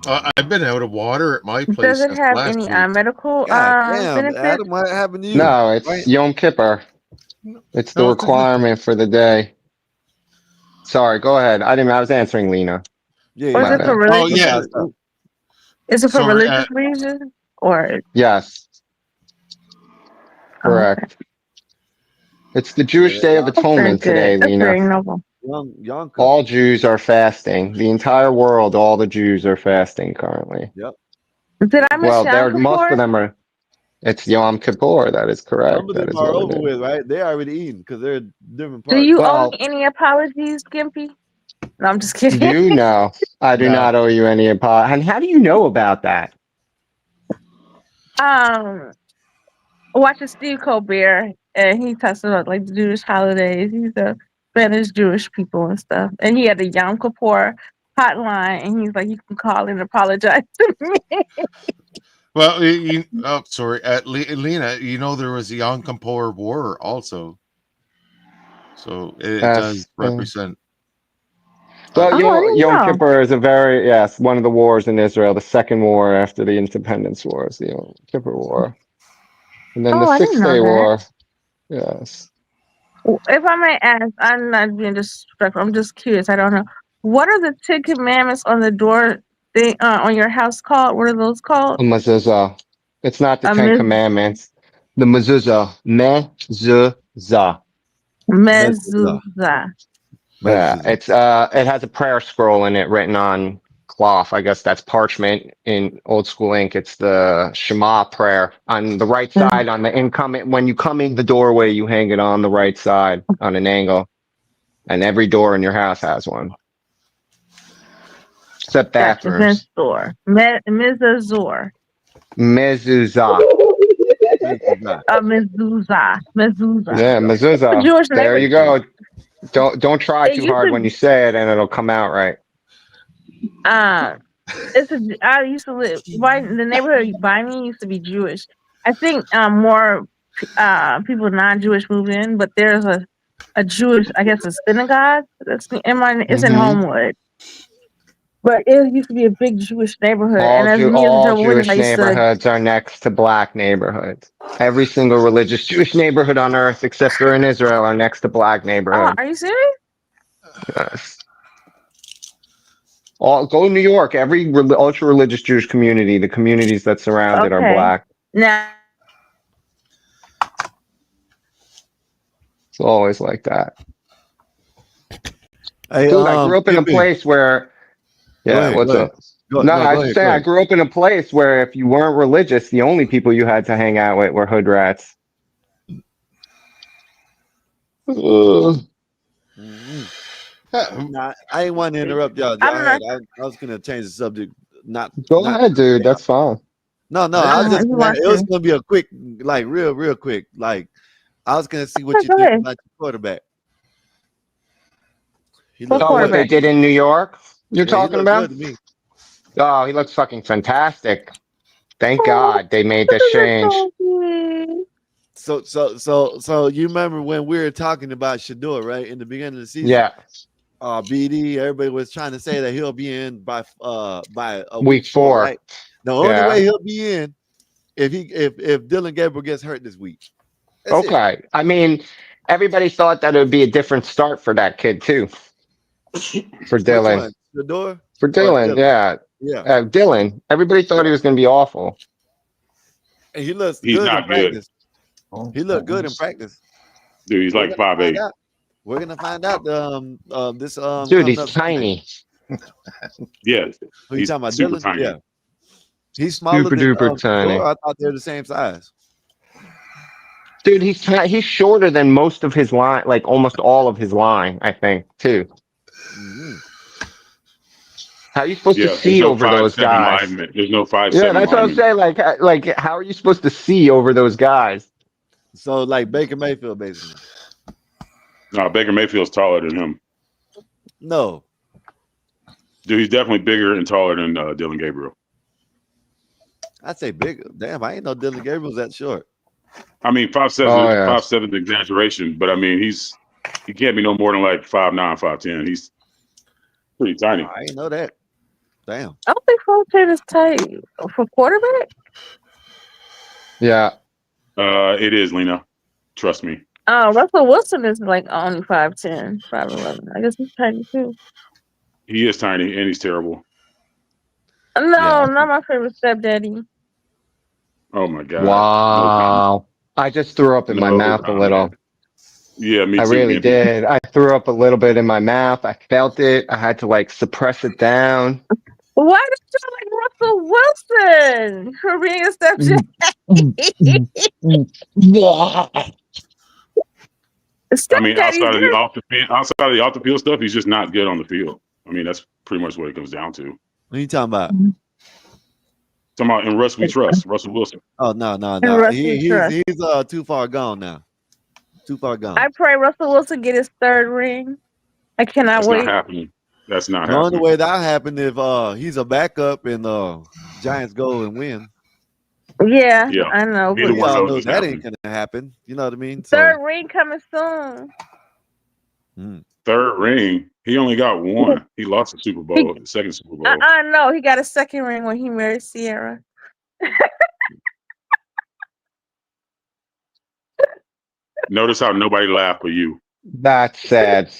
S10: I've been out of water at my
S9: Does
S10: place
S9: it
S10: since
S9: have
S10: last
S9: any
S10: week.
S9: medical
S3: God damn,
S9: benefits?
S3: Adam, what happened to you?
S6: No, it's
S3: Right?
S6: Yom Kippur. It's the
S10: No, it's a good thing.
S6: requirement for the day. Sorry, go ahead. I was answering Lena.
S3: Yeah,
S9: Or is
S6: My
S3: yeah.
S9: it for
S6: bad.
S10: Oh
S9: religious?
S3: What's
S10: yeah.
S3: up? What's up?
S9: Is it for
S10: Sorry.
S9: religious reasons? Or
S6: Yes,
S9: oh, okay,
S6: correct. It's the
S3: Yeah,
S6: Jewish
S3: that
S6: Day of
S9: that's very
S6: Atonement
S9: good.
S6: today,
S9: That's
S6: Lena.
S9: very noble.
S3: young couple.
S6: All Jews are fasting. The entire world, all the Jews are fasting currently.
S3: Yep.
S9: Did I
S3: Yep.
S9: miss
S6: Well,
S9: Yom
S6: most of
S9: Kippur?
S6: them are. It's Yom Kippur. That is
S3: Some
S6: correct.
S3: of
S6: That
S3: them
S6: is
S3: are
S6: what
S3: over
S6: it is.
S3: with, right? They already eating because they're different
S9: Do
S3: parts.
S9: you owe me
S6: Well,
S9: any apologies, Gimpy? No, I'm just kidding.
S6: you know, I do
S10: No.
S6: not owe you any apology. And how do you know about that?
S9: Watching Steve Colbert, and he talks about like the Jewish holidays. He's a Spanish Jewish people and stuff. And he had a Yom Kippur hotline, and he's like, you can call and apologize to me.
S10: Well, sorry, Lena. You know there was a Yom Kippur War also, so it does
S6: Yes.
S10: represent.
S6: Well,
S9: Oh, I didn't
S6: Yom
S9: know.
S6: Kippur is one of the wars in Israel, the second war after the independence war is the Yom Kippur War. And then the
S9: Oh, I didn't
S6: Six
S9: know
S6: Day
S9: that.
S6: War. Yes.
S9: If I may ask, I'm not being disrespectful. I'm just curious. I don't know. What are the 10 commandments on the door thing on your house called? What are those called?
S6: A mezuzah. It's not the
S9: A
S6: Ten Commandments. The mezuzah. Mezuzah.
S3: Mezuzah.
S9: mezuzah.
S6: Yeah,
S3: Mezuzah.
S6: it has a prayer scroll in it written on cloth. I guess that's parchment in old school ink. It's the Shema prayer on the right side on the incoming. When you come in the doorway, you hang it on the right side on an angle, and every door in your house has one, except
S9: Gotcha.
S6: bathrooms.
S9: Mezuzah. Mezuzah.
S6: Mezuzah.
S9: Mezuzah. Mezuzah.
S6: Yeah, mezuzah.
S9: Jewish
S6: There you
S9: neighborhood.
S6: go. Don't try
S9: It
S6: too
S9: used
S6: hard
S9: to
S6: when you say it, and it'll come out right.
S9: I used to live right in the neighborhood by me used to be Jewish. I think more people non-Jewish moved in, but there's a Jewish, I guess, a synagogue that's in it's in
S6: Hmm.
S9: Homewood. But it used to be a big Jewish neighborhood, and as me as a
S6: All
S9: Jehovah's Witness, I
S6: Jewish
S9: used to.
S6: neighborhoods are next to black neighborhoods. Every single religious Jewish neighborhood on earth, except for in Israel, are next to black
S9: Oh,
S6: neighborhoods.
S9: are you serious?
S6: Yes. All go to New York. Every ultra religious Jewish community, the communities that surround it are
S9: Okay.
S6: black.
S9: Now,
S6: It's always like that.
S3: Hey,
S6: Dude, I grew up in a
S3: Tippy,
S6: place where,
S3: go
S6: yeah,
S3: ahead, go
S6: what's
S3: ahead.
S6: up? No,
S3: No,
S6: I
S3: go
S6: was just
S3: ahead,
S6: saying,
S3: go
S6: I
S3: ahead.
S6: grew up in a place where if you weren't religious, the only people you had to hang out with were hood rats. Ugh.
S3: Nah, I ain't want to interrupt y'all. Y'all
S9: I'm
S3: had.
S9: not.
S3: I was gonna change the subject.
S6: Go
S3: Not.
S6: ahead, dude. That's fine.
S3: No, no. I was
S9: If
S3: just
S9: you
S3: gonna.
S9: want
S3: It was
S9: to,
S3: gonna be a quick, like real quick. Like I was gonna see what
S9: okay,
S3: you
S9: go
S3: think
S9: ahead.
S3: about your quarterback. He
S9: What
S3: looked
S6: Oh, what
S3: good.
S6: they
S9: quarterback?
S6: did in New York, you're
S3: Yeah, he
S6: talking
S3: looked
S6: about?
S3: good to me.
S6: Oh, he looks fucking fantastic. Thank
S9: Oh,
S6: God they made
S9: look
S6: this
S9: at this
S6: change.
S9: so cute.
S3: So you remember when we were talking about Shador, right? In the beginning of the season,
S6: Yeah,
S3: BD, everybody was trying to say that he'll be in by a
S6: week
S3: week 4,
S6: four.
S3: right? The only
S6: Yeah.
S3: way he'll be in if Dylan Gabriel gets hurt this week. That's it.
S6: Okay. I mean, everybody thought that it would be a different start for that kid too. For
S3: Which
S6: Dylan.
S3: one? Shador
S6: For
S3: or
S6: Dylan,
S3: Dylan?
S6: yeah.
S3: Yeah.
S6: Dylan. Everybody thought
S3: Yeah.
S6: he was going to be awful.
S3: And he looks
S7: He's
S3: good in
S7: not good,
S3: practice. He looked good in practice.
S7: dude. He's
S3: We're
S7: like
S3: gonna find
S7: 5'8".
S3: out. We're gonna find out this
S6: Dude,
S3: coming
S6: he's
S3: up Sunday.
S6: tiny.
S7: Yeah,
S3: Who you
S7: he's
S3: talking about,
S7: super
S3: Dylan?
S7: tiny.
S3: Yeah. He's smaller
S6: Super
S3: than
S6: duper
S3: Shador.
S6: tiny.
S3: I thought they're the same size.
S6: Dude, he's shorter than most of his line, like almost all of his line, I think, too.
S3: Mhm.
S6: How are you supposed to
S7: Yeah, there's
S6: see
S7: no
S6: over
S7: five
S6: those
S7: seven
S6: guys?
S7: lineman. There's no five
S6: Yeah,
S7: seven
S6: that's what I'm
S7: lineman.
S6: saying. Like, how are you supposed to see over those guys?
S3: So like Baker Mayfield, basically.
S7: No, Baker Mayfield's taller than him.
S3: No.
S7: Dude, he's definitely bigger and taller than Dylan Gabriel.
S3: I'd say bigger. Damn, I ain't know Dylan Gabriel's that short.
S7: I mean,
S6: Oh yeah.
S7: 5'7" is exaggeration, but I mean, he can't be no more than like 5'9", 5'10". He's pretty tiny.
S3: I ain't know that. Damn.
S9: I don't think Fulton is tight for quarterback.
S6: Yeah.
S7: It is, Lena. Trust me.
S9: Russell Wilson is like only 5'10", 5'11". I guess he's tiny too.
S7: He is tiny and he's terrible.
S3: Yeah.
S9: No, not my favorite stepdaddy.
S7: Oh my God. No comment.
S6: Wow. I just threw up in my
S7: No
S6: mouth a
S7: comment.
S6: little.
S7: Yeah, me
S6: I
S7: too,
S6: really
S7: Gimpy.
S6: did. I threw up a little bit in my mouth. I felt it. I had to like suppress it down.
S9: Why did you like Russell Wilson for being a stepdaddy?
S7: I mean,
S9: Stepdaddies, they're
S7: outside of the off the field stuff, he's just not good on the field. I mean, that's pretty much what it comes down to.
S3: What are you talking about?
S7: Talking about in Russ we trust, Russell Wilson.
S3: Oh no.
S9: and Russell
S3: He's too far gone now. Too far gone.
S9: I pray Russell Wilson get his third ring. I cannot
S7: That's
S9: wait.
S7: not happening. That's not
S3: The only
S7: happening.
S3: way that happen if he's a backup and Giants go and win.
S9: Yeah,
S7: Yeah.
S9: I know.
S7: Neither
S3: We
S7: one of
S3: all
S7: those
S3: know
S7: is
S3: that ain't
S7: happening.
S3: gonna happen. You know what I mean?
S9: Third ring coming soon.
S7: Third ring. He only got one. He lost the Super Bowl, the second Super Bowl.
S9: No, he got a second ring when he married Sierra.
S7: Notice how nobody laughed but you.
S6: That's sad.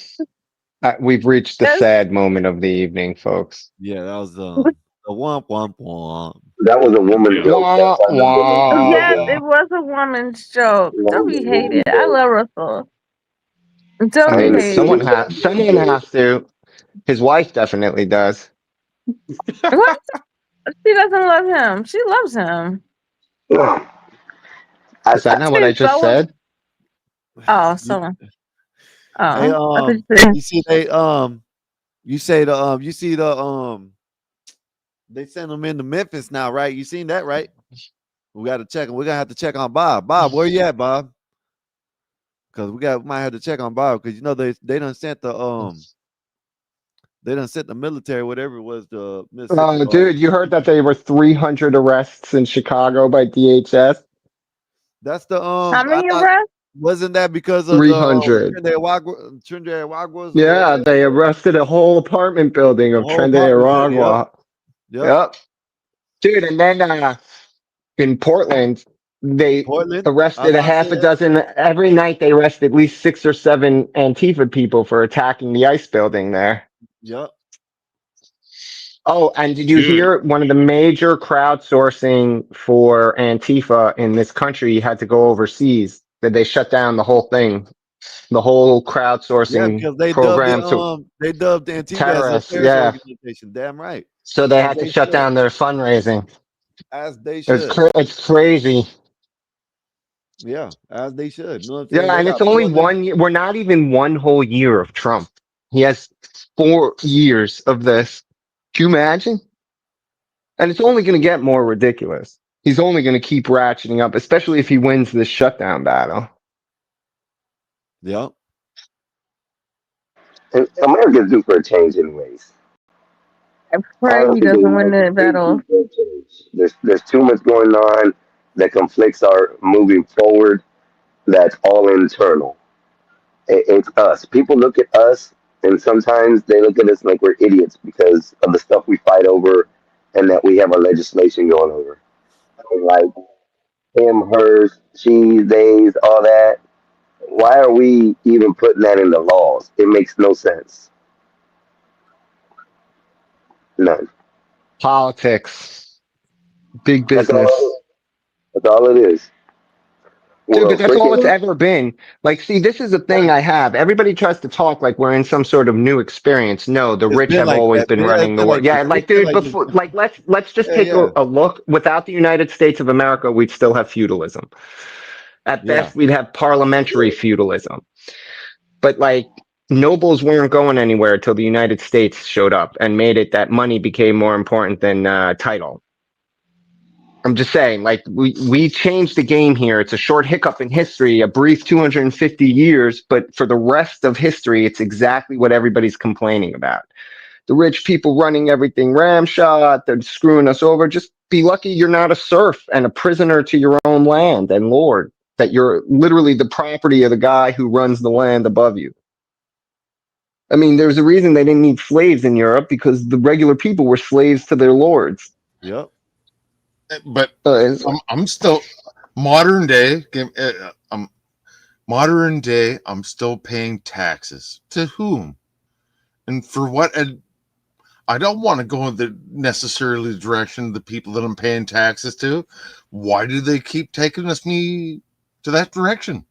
S6: We've reached the
S9: That's-
S6: sad moment of the evening, folks.
S3: Yeah, that was the womp womp womp.
S8: That was a woman
S7: Yeah.
S8: joke.
S6: Wah,
S8: That's how
S6: wah.
S9: Yes, it was a woman's joke. Don't be hated. I love Russell. Don't
S6: I
S9: be
S6: mean,
S9: hated.
S6: someone has to. His wife definitely does.
S9: What? She doesn't love him. She loves him.
S6: Is that not what I just said?
S9: Oh, so.
S3: Hey,
S9: Oh, I
S3: you see they you say the you see the they sent them into Memphis now, right? You seen that, right? We got to check. We're gonna have to check on Bob. Bob, where you at, Bob? Because we might have to check on Bob because they done sent the military, whatever it was, the Mississippi.
S6: Dude, you heard that there were 300 arrests in Chicago by DHS?
S3: That's the
S9: How
S3: I
S9: many
S3: thought
S9: arrests?
S3: wasn't that because of the
S6: 300.
S3: Trinidad Waguas or
S6: Yeah,
S3: whatever?
S6: they arrested a whole apartment building
S3: The
S6: of
S3: whole
S6: Trende
S3: apartment building. Yep.
S6: Aragua. Yep. Dude, and then in Portland, they
S3: Portland. I was
S6: arrested a
S3: about to
S6: half
S3: say
S6: a
S3: that.
S6: dozen. Every night they arrest at least 6 or 7 Antifa people for attacking the ICE building there.
S3: Yep.
S6: Oh, and did you
S7: Dude.
S6: hear one of the major crowdsourcing for Antifa in this country had to go overseas? That they shut down the whole thing, the whole
S3: Yeah,
S6: crowdsourcing
S3: because they dubbed
S6: program to
S3: the Antifa as a
S6: terrorists.
S3: terrorist
S6: Yeah.
S3: organization. Damn right.
S6: So they
S3: As
S6: had to
S3: they
S6: shut
S3: should.
S6: down their fundraising.
S3: As they should.
S6: It's crazy.
S3: Yeah, as they should. You know what I'm saying?
S6: Yeah,
S3: They
S6: and it's
S3: got
S6: only
S3: Portland.
S6: 1 year. We're not even 1 whole year of Trump. He has 4 years of this. Can you imagine? And it's only going to get more ridiculous. He's only going to keep ratcheting up, especially if he wins this shutdown battle.
S3: Yep.
S8: And Americans due for a change, anyways.
S9: I pray he
S8: Honestly, the
S9: doesn't win
S8: United
S9: the
S8: States
S9: battle.
S8: due for a change. There's too much going on. The conflicts are moving forward. That's all internal. It's us. People look at us, and sometimes they look at us like we're idiots because of the stuff we fight over, and that we have our legislation going over. Like him, hers, she, theys, all that. Why are we even putting that in the laws? It makes no sense. None.
S6: Politics, big
S8: That's all.
S6: business.
S8: That's all it is.
S6: Dude,
S8: Well,
S6: but that's all it's
S8: freaking
S6: ever been. Like, see, this is the thing I have. Everybody tries to talk like we're in some sort of new experience. No, the
S3: It's
S6: rich
S3: been
S6: have
S3: like
S6: always
S3: that.
S6: been
S3: It's
S6: running the
S3: been
S6: world.
S3: like this.
S6: Yeah,
S3: It's
S6: like,
S3: been
S6: dude,
S3: like this.
S6: before, like, let's just
S3: Yeah,
S6: take
S3: yeah.
S6: a look. Without the United States of America, we'd still have feudalism. At
S3: Yeah.
S6: best, we'd have parliamentary feudalism. But like, nobles weren't going anywhere until the United States showed up and made it that money became more important than title. I'm just saying, like we changed the game here. It's a short hiccup in history, a brief 250 years, but for the rest of history, it's exactly what everybody's complaining about. The rich people running everything ramshot, they're screwing us over. Just be lucky you're not a serf and a prisoner to your own land and lord, that you're literally the property of the guy who runs the land above you. I mean, there's a reason they didn't need slaves in Europe because the regular people were slaves to their lords.
S3: Yep.
S10: But
S6: It's
S10: I'm still modern day. Modern day. I'm still paying taxes to whom and for what? And I don't want to go in the necessarily the direction of the people that I'm paying taxes to. Why do they keep taking me to that direction?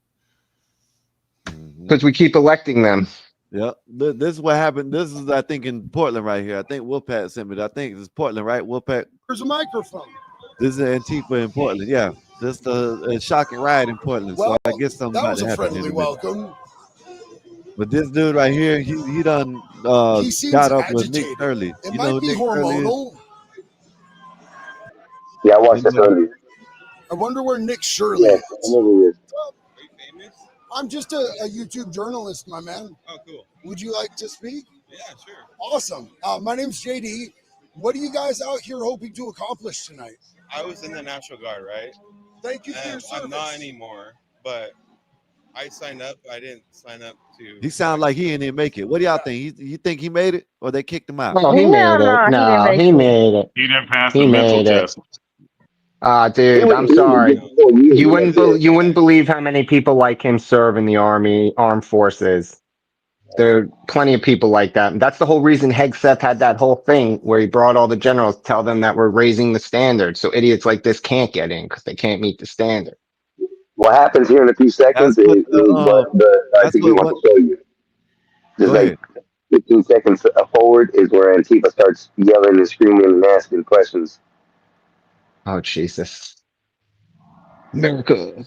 S6: because we keep electing them.
S3: Yep. This is what happened. This is, I think, in Portland right here. I think Wolfpack sent me. I think it's Portland, right? Wolfpack.
S11: There's a microphone.
S3: This is Antifa in Portland. Yeah. This is a shocking riot in Portland. So
S11: Well,
S3: I guess something's
S11: that
S3: about
S11: was
S3: to
S11: a
S3: happen in
S11: friendly
S3: a minute.
S11: welcome.
S3: But this dude right here, he done
S11: He seems
S3: got up with Nick
S11: agitated.
S3: Shirley.
S11: It
S3: You know
S11: might
S3: who
S11: be
S3: Nick Shirley is?
S11: hormonal.
S8: yeah, I watched this
S3: Anybody?
S8: earlier.
S11: I wonder where Nick Shirley
S8: Yes, I
S11: is.
S8: remember this.
S11: I'm just a YouTube journalist, my man.
S12: Oh, cool.
S11: Would you like to speak?
S12: Yeah, sure.
S11: Awesome. My name's JD. What are you guys out here hoping to accomplish tonight?
S12: I was in the National Guard, right?
S11: Thank you for your
S12: And
S11: service.
S12: I'm not anymore, but I signed up. I didn't sign up to.
S3: He sounds like he didn't make it. What do y'all think? You think he made it or they kicked him out?
S6: No, he
S9: Hell
S6: made it.
S9: no, he didn't
S6: No,
S9: make
S6: he
S9: it.
S6: made it.
S7: He didn't pass
S6: He
S7: the mental
S6: made it.
S7: test.
S6: Dude, I'm
S8: He was
S6: sorry.
S8: good for years.
S6: You
S8: He
S6: wouldn't
S8: was good.
S6: you wouldn't believe how many people like him serve in the armed forces. There are plenty of people like that. And that's the whole reason Hegseth had that whole thing where he brought all the generals to tell them that we're raising the standard. So idiots like this can't get in because they can't meet the standard.
S8: What happens here in a few seconds
S3: That's what
S8: is what I
S3: that's
S8: think he
S3: what
S8: wants to show you. Just
S3: go
S8: like
S3: ahead.
S8: 15 seconds forward is where Antifa starts yelling and screaming and asking questions.
S6: Oh, Jesus. America.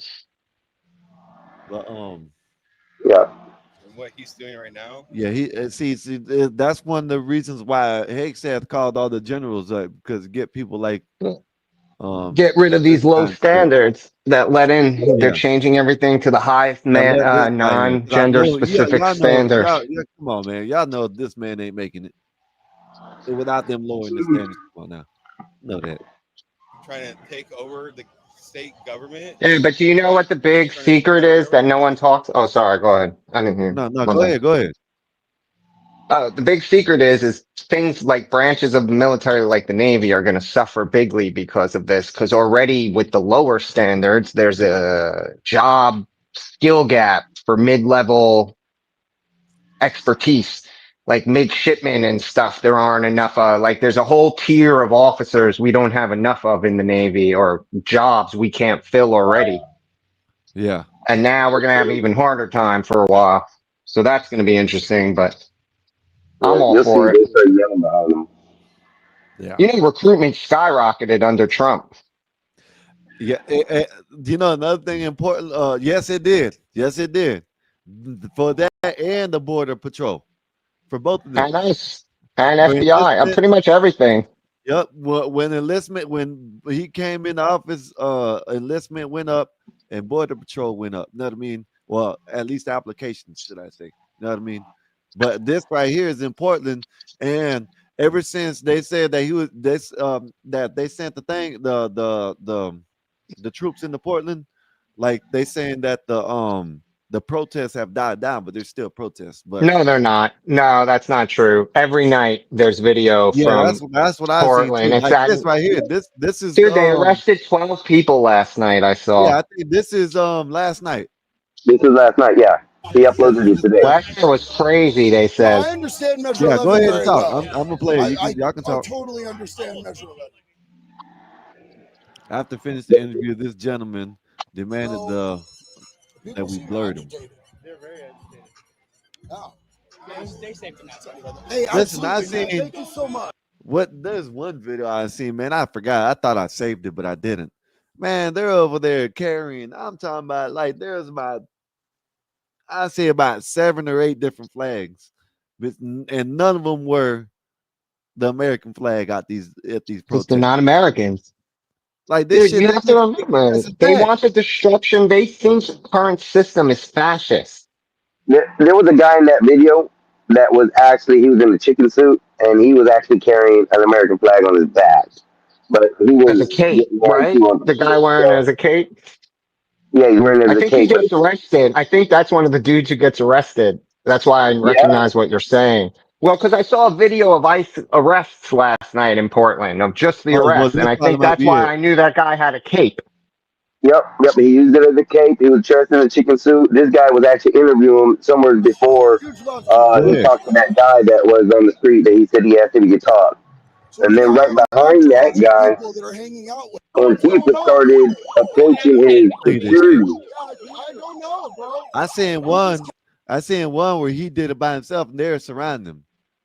S3: But
S8: Yeah.
S12: And what he's doing right now.
S3: yeah, he see that's one of the reasons why Hegseth called all the generals up because get people like
S6: Get rid of
S3: just
S6: these low
S3: trying to,
S6: standards that let in. They're
S3: yeah,
S6: changing everything to the highest
S3: yeah, let this guy in. 'Cause I
S6: non-gender
S3: know, yeah,
S6: specific
S3: y'all know,
S6: standard.
S3: y'all, yeah, come on, man, y'all know this man ain't making it without them lowering the standards. Come on now, know that.
S12: trying to take over the state government,
S6: Yeah, but do you know what the big
S12: turn it into
S6: secret
S12: federal
S6: is that
S12: government.
S6: no one talks? Oh, sorry. Go ahead. I didn't hear.
S3: No, no,
S6: My
S3: go
S6: bad.
S3: ahead, go ahead.
S6: The big secret is things like branches of the military, like the Navy, are going to suffer bigly because of this. Because already with the lower standards, there's a job skill gap for mid-level expertise, like midshipmen and stuff. There aren't enough. Like there's a whole tier of officers we don't have enough of in the Navy, or jobs we can't fill already.
S3: Yeah,
S6: And now we're going to have an even harder time for a while. So that's going to be interesting, but I'm
S8: Yeah,
S6: all
S8: you'll see
S6: for it.
S8: they start yelling behind them.
S3: yeah,
S6: You know, recruitment skyrocketed under Trump.
S3: yeah. You know another thing important. Yes, it did. Yes, it did. For that and the border patrol, for both of them.
S6: And us and
S3: For
S6: FBI,
S3: enlistment,
S6: pretty much everything.
S3: yep. When enlistment, when he came into office, enlistment went up and border patrol went up. You know what I mean? Well, at least applications, should I say? You know what I mean? But this right here is in Portland, and ever since they said that he was this, that they sent the thing, the troops into Portland, like they saying that the protests have died down, but there's still protests. But
S6: No, they're not. No, that's not true. Every night there's video
S3: yeah,
S6: from
S3: that's what I seen
S6: Portland.
S3: too.
S6: It's
S3: Like
S6: that,
S3: this right here. This is
S6: dude, they arrested 12 people last night, I
S3: yeah,
S6: saw.
S3: I think this is last night.
S8: This was last night. Yeah, he
S3: Yeah,
S8: uploaded it today.
S6: Last night was crazy, they
S11: No,
S6: said.
S11: I understand Measure
S3: yeah. Go
S11: 11
S3: ahead and
S11: very
S3: talk.
S11: well.
S3: I'm gonna play it. You can y'all can
S11: I
S3: talk.
S11: totally understand Measure 11.
S3: After finish the interview, this gentleman demanded
S11: So
S3: that
S11: people
S3: we
S11: seem
S3: blurred him.
S11: agitated. They're very agitated. Oh. Stay safe tonight. Hey,
S3: Listen, I
S11: absolutely, man.
S3: seen
S11: Thank you so much.
S3: what there's one video I seen, man. I forgot. I thought I saved it, but I didn't. Man, they're over there carrying. I'm talking about like there's about I say about 7 or 8 different flags, and none of them were the American flag at these
S6: Because they're
S3: protests.
S6: not Americans.
S3: Like this
S6: Dude,
S3: shit
S6: you
S3: ain't
S6: have to
S3: make
S6: remember,
S3: that's a
S6: they
S3: fact.
S6: want the destruction. They think the current system is fascist.
S8: There was a guy in that video that was actually he was in a chicken suit and he was actually carrying an American flag on his back, but he
S6: As a
S8: was
S6: cape,
S8: getting one
S6: right?
S8: too on the
S6: The guy
S8: foot.
S6: wearing it
S8: So
S6: as a cape.
S8: yeah, he's wearing it
S6: I
S8: as a
S6: think he
S8: cape. But
S6: gets arrested. I think that's one of the dudes who gets arrested. That's why I
S8: yeah,
S6: recognize what you're saying. Well, because I saw a video of ICE arrests last night in Portland, of just the
S3: Oh well,
S6: arrests. And
S3: this
S6: I
S3: probably
S6: think
S3: might
S6: that's
S3: be
S6: why
S3: it.
S6: I knew that guy had a cape.
S8: yep. He used it as a cape. He was dressed in a chicken suit. This guy was actually interviewing somewhere before.
S11: Huge love to you,
S3: Go
S8: He
S11: man.
S3: ahead.
S8: talked to that guy that was on the street that he said he asked if he could talk.
S11: So
S8: And
S11: we
S8: then
S11: got
S8: right
S11: all
S8: behind
S11: kinds of
S8: that
S11: other
S8: guy,
S11: people that are hanging out with. What's
S8: Antifa
S11: going on?
S8: started approaching his
S3: Look at this shit.
S8: security.
S11: I don't know, bro.
S3: I seen one. I seen one where he did it by himself, and they're surrounding him.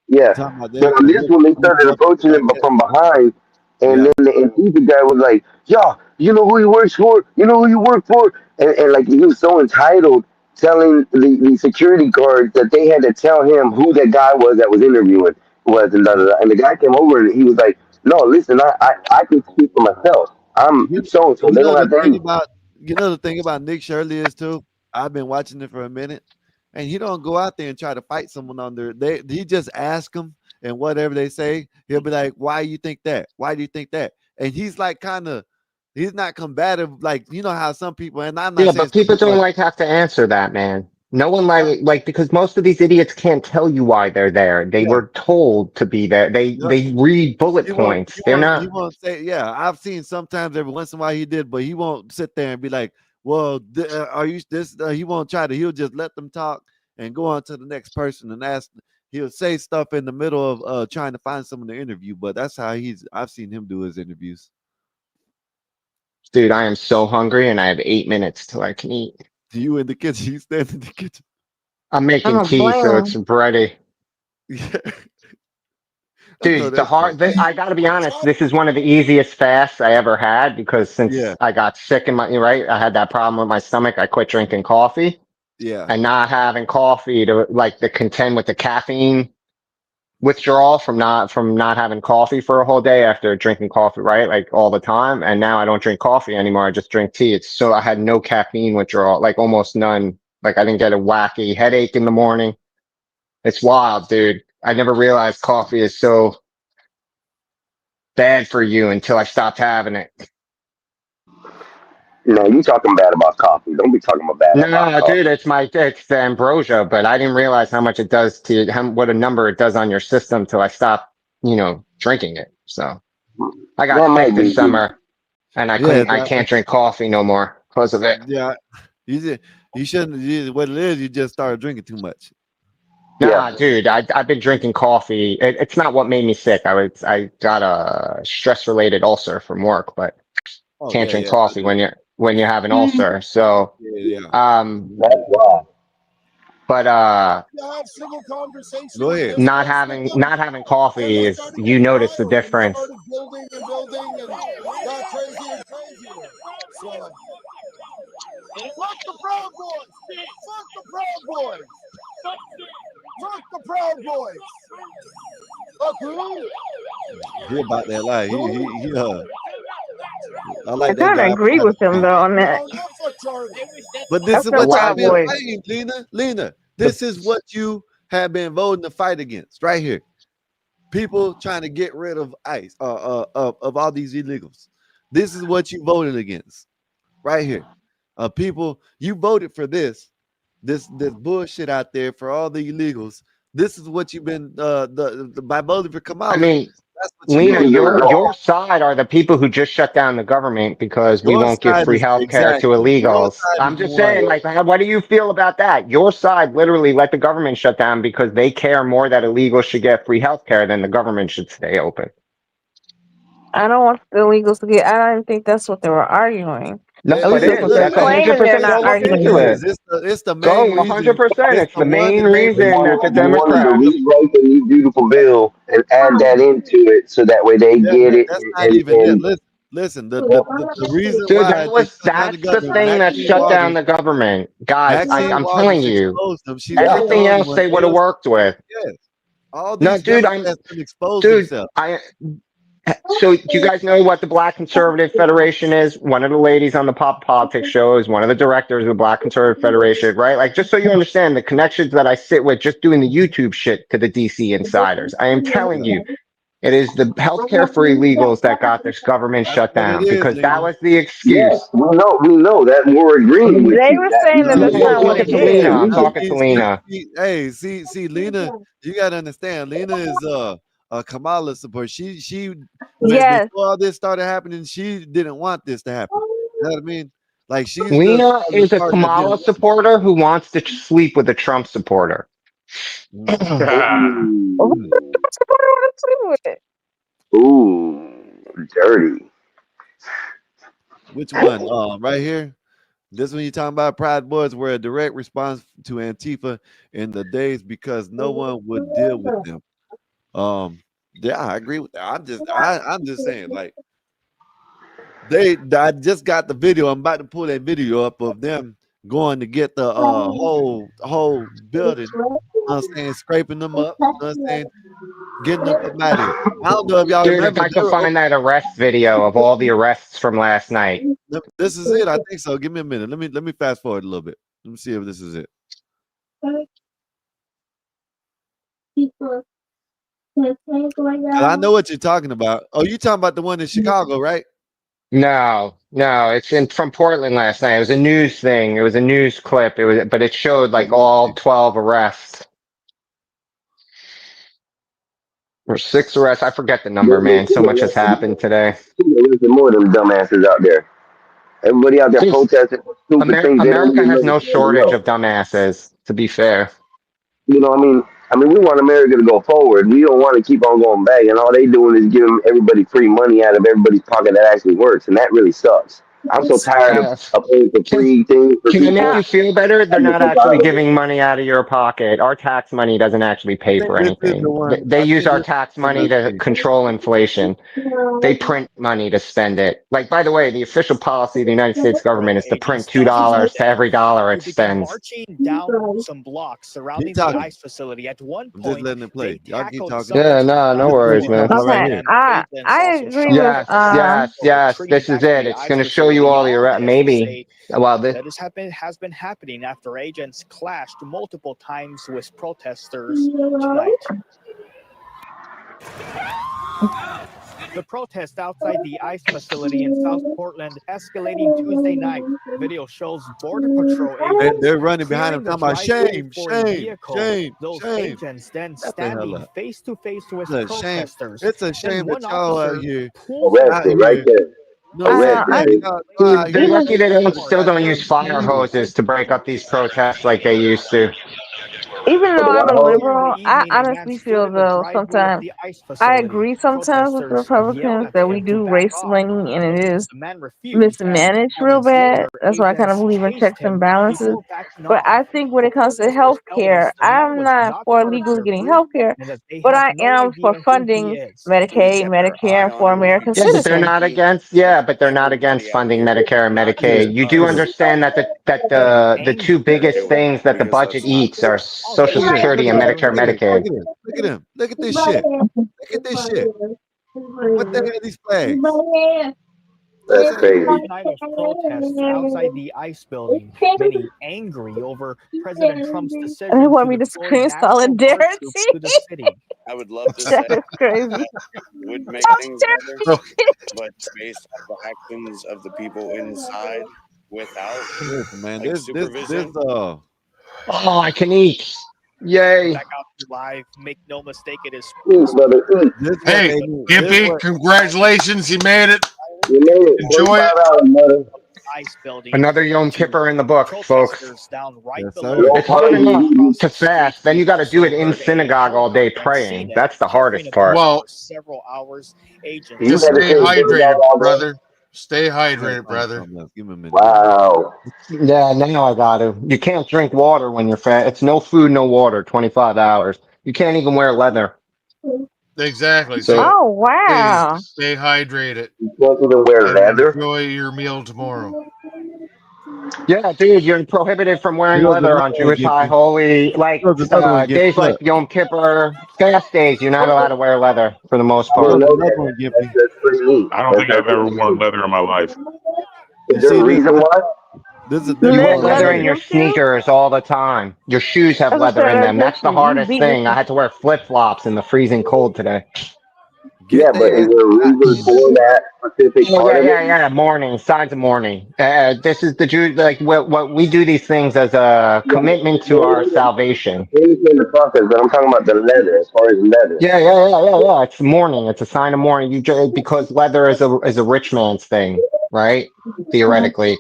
S8: Yeah.
S3: Talking about
S8: But
S3: they're
S8: on this one, they
S3: sneaking
S8: started
S3: up and shit
S8: approaching
S3: like
S8: him but
S3: that.
S8: from behind. And
S3: Yeah.
S8: then the Antifa guy was like, "Yo, you know who he works for? You know who you work for?" And like he was so entitled, telling the security guard that they had to tell him who that guy was that was interviewing was and da da da. And the guy came over and he was like, "No, listen, I can speak for myself. I'm
S3: You
S8: so so.
S3: you
S8: They
S3: know
S8: don't
S3: the
S8: have
S3: thing
S8: to."
S3: about Nick Shirley is too. I've been watching it for a minute, and he don't go out there and try to fight someone under. He just ask them, and whatever they say, he'll be like, "Why you think that? Why do you think that?" And he's like, kind of, he's not combative, like you know how some people. And I'm not
S6: Yeah,
S3: saying
S6: but
S3: some
S6: people
S3: people
S6: don't
S3: are.
S6: like have to answer that, man. No one
S3: Uh,
S6: like because most of these idiots can't tell you why they're there. They
S3: yeah,
S6: were told to be there.
S3: yep.
S6: They read bullet
S3: He won't.
S6: points. They're
S3: He
S6: not.
S3: won't say. Yeah, I've seen sometimes every once in a while he did, but he won't sit there and be like, "Well, are you this?" He won't try to. He'll just let them talk and go on to the next person and ask. He'll say stuff in the middle of trying to find someone to interview, but that's how he's. I've seen him do his interviews.
S6: Dude, I am so hungry and I have 8 minutes till I can eat.
S3: You in the kitchen? You stand in the kitchen.
S6: I'm making
S9: Oh,
S6: tea, so it's
S9: blam.
S6: ready.
S3: Yeah, I know
S6: Dude, the
S3: that's right.
S6: hard, I gotta be honest, this is one of the easiest fasts I ever had because
S3: Yeah,
S6: since I got sick in my, right, I had that problem with my stomach. I quit drinking coffee
S3: yeah,
S6: and not having coffee to like to contend with the caffeine. withdrawal from not having coffee for a whole day after drinking coffee, right? Like all the time. And now I don't drink coffee anymore. I just drink tea. It's so I had no caffeine withdrawal, like almost none. Like I didn't get a wacky headache in the morning. It's wild, dude. I never realized coffee is so bad for you until I stopped having it.
S8: No, you talking bad about coffee. Don't be talking about bad about
S6: No, dude,
S8: coffee.
S6: it's the ambrosia, but I didn't realize how much it does to what a number it does on your system till I stopped, drinking it. So I
S8: That
S6: got sick
S8: might
S6: this
S8: be true.
S6: summer and
S3: Yeah,
S6: I can't drink coffee no more because of it.
S3: yeah. You shouldn't. What it is, you just started drinking too much.
S8: Yeah.
S6: Nah, dude, I've been drinking coffee. It's not what made me sick. I got a stress related ulcer from work, but
S3: Oh
S6: can't
S3: yeah,
S6: drink
S3: yeah,
S6: coffee when you have an ulcer. So,
S3: yeah, yeah.
S6: um,
S8: That's why.
S6: but
S11: To have civil conversations
S3: Go
S11: in
S3: ahead.
S11: this place with them,
S6: not having
S11: and
S6: coffee
S11: they
S6: is
S11: started
S6: you
S11: getting
S6: notice the
S11: violent and
S6: difference.
S11: started building and building and got crazier and crazier. So, fuck the Proud Boys! Fuck the Proud Boys! Fuck the Proud Boys! Fuck who?
S3: He about that life. I
S9: I
S3: like that
S9: kind of
S3: guy.
S9: agree with him though on that.
S11: No, not fuck Charlie.
S3: But this
S9: That's
S3: is
S9: the
S3: what y'all
S6: Why
S9: Proud
S3: been
S6: would
S9: Boys.
S3: fighting, Lena. Lena,
S6: the
S3: this is what you have been voting to fight against right here. People trying to get rid of ICE, of all these illegals. This is what you voted against right here. People, you voted for this bullshit out there for all the illegals. This is what you've been by voting for
S6: I
S3: Kamala.
S6: mean,
S3: That's what you
S6: Lena,
S3: voted.
S6: your side are the people who just shut down the government because we
S3: Your
S6: won't give
S3: side
S6: free
S3: is
S6: health care to
S3: exactly. Your
S6: illegals.
S3: side is
S6: I'm
S3: the
S6: just
S3: one.
S6: saying, like, what do you feel about that? Your side literally let the government shut down because they care more that illegals should get free health care than the government should stay open.
S9: I don't want the illegals to get. I don't think that's what they were arguing.
S6: No,
S9: At
S6: it
S9: least
S3: Hey,
S9: that's
S6: is.
S9: what they're
S6: That's
S3: look,
S9: claiming. They're
S6: 100%.
S9: not
S6: Go look
S3: it
S6: into
S9: arguing.
S6: it.
S3: is. It's the main
S6: Go
S3: reason.
S6: 100%.
S3: It's
S6: It's
S3: the
S6: the
S3: one
S6: main
S3: and main
S8: They
S6: reason
S3: reason
S6: that the
S8: they wanted to
S6: Democrats.
S8: rewrite the new beautiful bill and add that into it so that way they get it
S3: that's not
S8: and,
S3: even it.
S8: and
S3: Listen. The reason
S6: Dude,
S3: why they shut down the
S6: that's the
S3: government.
S6: thing that shut down the government. Guys,
S3: Maxine
S6: I'm telling
S3: Waters
S6: you,
S3: exposed them. She's not the
S6: everything
S3: only
S6: else
S3: one.
S6: they would have worked with.
S3: Yes, all
S6: No,
S3: these Democrats have exposed
S6: dude,
S3: themselves.
S6: so do you guys know what the Black Conservative Federation is? One of the ladies on the Pop Politics show is one of the directors of the Black Conservative Federation, right? Like, just so you understand the connections that I sit with just doing the YouTube shit to the DC insiders. I am telling you, it is the healthcare for illegals that got this government
S3: That's
S6: shut
S3: what it
S6: down
S3: is,
S6: because that
S3: Lena.
S6: was the
S8: yes,
S6: excuse.
S8: we know that we're agreeing with
S9: They
S8: you.
S9: were
S8: That
S9: saying that
S3: No,
S9: that's
S6: No, I'm
S9: not what
S6: talking
S9: it
S6: to
S8: we
S6: Lena.
S9: is.
S6: I'm
S8: agree.
S6: talking to Lena.
S3: Hey, see, Lena, you gotta understand. Lena is a Kamala support. She when
S9: Yes.
S3: before all this started happening, she didn't want this to happen. You know what I mean? Like she's
S6: Lena
S3: the
S6: is a
S3: part that didn't
S6: Kamala
S3: want
S6: supporter who wants to sleep with a Trump supporter.
S3: it.
S9: Who
S8: Ooh,
S9: want to do it?
S8: ooh, dirty.
S3: Which one? Right here. This one you talking about Pride Boys were a direct response to Antifa in the days because no one would deal with them. Yeah, I agree with that. I'm just saying, like I just got the video. I'm about to pull that video up of them going to get the whole building. You know what I'm saying? Scraping them up. You know what I'm saying? Getting them up out of here. I don't know if y'all
S6: Dude, if
S3: remember
S6: I
S3: they
S6: could
S3: were
S6: find that arrest video of all the arrests from last night.
S3: this is it. I think so. Give me a minute. Let me fast forward a little bit. Let me see if this is it. 'Cause I know what you're talking about. Oh, you talking about the one in Chicago, right?
S6: No, it's from Portland last night. It was a news thing. It was a news clip. But it showed like all 12 arrests or 6 arrests. I forget the number, man. So much has happened today.
S8: There's more of them dumbasses out there. Everybody out there
S6: Since
S8: protesting for stupid things they don't
S6: America
S8: even
S6: has
S8: know the
S6: no
S8: standard
S6: shortage
S8: of.
S6: of dumbasses, to be fair.
S8: You know, we want America to go forward. We don't want to keep on going back, and all they doing is giving everybody free money out of everybody's pocket that actually works, and that really sucks. I'm so tired of paying for
S6: Can,
S8: free things for
S6: can I make
S8: people.
S6: you feel better? They're
S8: I'm just
S6: not
S8: so
S6: actually
S8: tired of it.
S6: giving money out of your pocket. Our tax money doesn't actually
S3: I
S6: pay
S3: think
S6: for
S3: this is the
S6: anything.
S3: one.
S6: They
S3: I
S6: use
S3: think
S6: our
S3: this is
S6: tax
S3: the one
S6: money
S3: that's
S6: to
S3: cheap.
S6: control inflation. They print money to spend it. Like, by the way, the official policy of the United States government is to print $2 to every dollar it
S13: We began
S6: spends.
S13: marching down some blocks
S3: Keep
S13: surrounding the
S3: talking.
S13: ice facility. At one
S3: I'm just
S13: point,
S3: letting it
S13: they
S3: play. Y'all keep
S13: tackled
S3: talking.
S13: some of
S6: Yeah,
S13: the people
S6: no
S13: on the
S3: This is what
S6: worries,
S3: we're
S13: floor.
S3: talking
S6: man.
S3: about right
S9: Okay,
S3: here.
S13: And agents
S9: I
S13: also
S9: agree
S13: shot
S9: with
S6: Yes.
S13: retreating
S6: This is
S13: back to
S6: it.
S13: the
S6: It's
S13: ice
S6: going to show you
S13: facility.
S6: all
S13: All
S6: your
S13: this to
S6: maybe.
S13: say
S6: Well, this.
S13: that has been happening after agents clashed multiple times with protesters tonight. The protest outside the ICE facility in South Portland escalating Tuesday night. Video shows Border Patrol agents
S3: They're running behind him
S13: clearing the
S3: talking about
S13: driveway
S3: shame,
S13: for a
S3: shame,
S13: vehicle.
S3: shame,
S13: Those
S3: shame.
S13: agents then
S3: Shut the hell
S13: standing
S3: up.
S13: face to face with
S3: It's a shame.
S13: protesters.
S3: It's a
S13: Then
S3: shame that
S13: one
S3: y'all out
S13: officer
S3: here,
S13: pulls a
S3: out
S8: Arrested right
S3: here.
S8: there.
S3: No,
S9: uh
S8: Arrested,
S9: I
S3: seriously,
S8: bitch.
S3: y'all out
S6: Dude, they're
S3: here.
S6: lucky they don't
S3: Look,
S6: still don't
S3: goddamn
S6: use fire
S3: illegal.
S6: hoses to break up these protests like they used to.
S9: even
S8: For
S9: though
S8: the
S9: I'm
S8: white
S9: a
S8: house.
S13: earlier in the
S9: liberal, I
S13: evening. A man
S9: honestly
S13: stood
S9: feel
S13: in the
S9: though
S13: driveway of
S9: sometimes
S13: the ICE
S9: I
S13: facility.
S9: agree sometimes with the
S13: Protesters yelled
S9: Republicans
S13: at
S9: that we
S13: him to
S9: do
S13: back
S9: race
S13: off.
S9: blaming and it is
S13: The man refused, and
S9: mismanaged real
S13: moments
S9: bad.
S13: later,
S9: That's why I kind of
S13: agents
S9: believe in
S13: chased
S9: checks and
S13: him
S9: balances.
S13: before backing
S9: But
S13: off.
S9: I think when it comes to
S13: Protesters tell us
S9: healthcare,
S13: the man
S9: I'm
S13: was
S9: not
S13: not
S9: for
S13: part of
S9: legally
S13: their
S9: getting
S13: group
S9: healthcare,
S13: and that they
S9: but
S13: have
S9: I
S13: no
S9: am for
S13: idea who he
S9: funding
S13: is.
S9: Medicaid,
S14: Kept their
S9: Medicare,
S14: eye
S9: and for
S14: on those
S9: American
S14: people
S6: Yeah, but they're
S9: citizens.
S6: not
S14: specifically,
S6: against.
S14: but
S6: Yeah, but they're not against
S14: everybody out
S6: funding
S14: here
S6: Medicare and
S14: not
S3: Yeah,
S6: Medicaid.
S14: just
S6: You do
S3: yeah.
S14: us
S6: understand that
S13: Getting
S6: the two
S13: angry
S14: that
S6: biggest
S14: do it
S6: things that the
S14: because
S6: budget
S14: us not.
S6: eats are
S13: on
S6: Social
S3: Look at
S13: this
S3: this.
S6: Security
S3: Look
S6: and
S3: at
S13: afternoon.
S3: this.
S6: Medicare,
S3: Look at this. Look
S6: Medicaid.
S3: at this. Look at him. Look at this shit. Look at this shit. What the hell are these flags? That's
S8: That's
S3: it.
S13: The
S8: crazy.
S13: third night of protests outside the ICE building, many angry over President Trump's
S9: They
S13: decision
S9: want
S13: to
S9: me to
S13: deploy
S9: scream
S13: National Guard
S9: solidarity.
S13: troops to the city.
S14: I would love to say
S9: That is crazy.
S14: that would make things better,
S3: Bro,
S14: but based off the actions of the people inside without
S3: listen, man.
S14: like
S3: This
S14: supervision,
S6: Oh, I can eat. Yay.
S13: Back out to live. Make no mistake, it is
S8: Eat, brother, eat.
S3: this what
S10: Hey,
S3: they need. This
S10: Gimpy,
S3: what
S10: congratulations. You made it.
S8: You made it.
S10: Enjoy
S8: 25
S10: it.
S8: hours, mother.
S13: ICE building
S6: Another Yom
S13: to
S6: Kippur in the books, folks.
S13: protesters down right
S3: yes,
S13: below
S3: sir.
S8: No
S6: It's
S13: them.
S6: hard
S8: parking,
S6: enough
S8: you
S13: Across
S6: to
S13: the street,
S6: fast. Then
S13: we
S6: you got to do
S13: also
S6: it in
S13: heard a
S6: synagogue all day
S13: helicopter and
S6: praying.
S13: seen it
S6: That's the
S13: hovering
S6: hardest part.
S13: above
S10: Well,
S13: for several hours.
S8: You
S13: Agents
S10: just
S8: had to
S10: stay
S8: say
S13: also
S8: synagogue
S10: hydrated,
S8: all day?
S10: brother. Stay
S3: I gotta
S10: hydrated,
S3: find
S10: brother.
S3: something else. Give me a minute. Give me a minute.
S8: Wow.
S6: Yeah, now I got to. You can't drink water when you're fat. It's no food, no water, 25 hours. You can't even wear leather.
S10: Exactly.
S6: So,
S10: So
S9: Oh
S10: please
S9: wow.
S10: stay hydrated
S8: You can't even wear
S10: and
S8: leather?
S10: enjoy your meal tomorrow.
S6: yeah, dude, you're prohibited from wearing
S3: Here goes
S6: leather
S3: another
S6: on
S3: one,
S6: Jewish high
S3: Gimpy.
S6: holy,
S3: Here goes another one, Gimpy.
S6: days like
S3: Look.
S6: Yom Kippur, fast days. You're not allowed to wear leather for the most
S8: I
S3: Here
S8: didn't
S6: part.
S3: goes
S8: know
S3: another
S8: that.
S3: one, Gimpy.
S8: That's pretty neat.
S7: I don't
S8: That's
S7: think I've ever
S8: actually pretty
S7: worn
S8: neat.
S7: leather in my life.
S8: Is
S3: You
S8: there
S3: see
S8: a
S3: this?
S8: reason why?
S3: This
S6: You
S3: is
S6: wear
S3: what I'm
S6: leather
S9: Leather
S6: in
S3: saying.
S6: your
S9: gets you?
S6: sneakers all the time. Your shoes have
S9: That's what
S6: leather in
S9: that
S6: them.
S9: gets
S6: That's the
S9: you. You
S6: hardest
S9: beat
S6: thing. I had to wear flip flops in the freezing cold today.
S3: Get
S8: Yeah, but
S3: their
S8: is
S3: ass
S8: there a
S3: out
S8: reason
S3: in
S8: for
S3: the
S8: that specific
S6: Oh
S8: part
S6: yeah,
S8: of it?
S6: yeah, yeah. Mourning, signs of mourning. This is the Jew. Like what we do these things as a
S8: Yeah,
S6: commitment to our salvation.
S8: I understand the process, but I'm talking about the leather, as far as leather.
S6: Yeah. It's mourning. It's a sign of mourning. Because leather is a rich man's thing, right? Theoretically,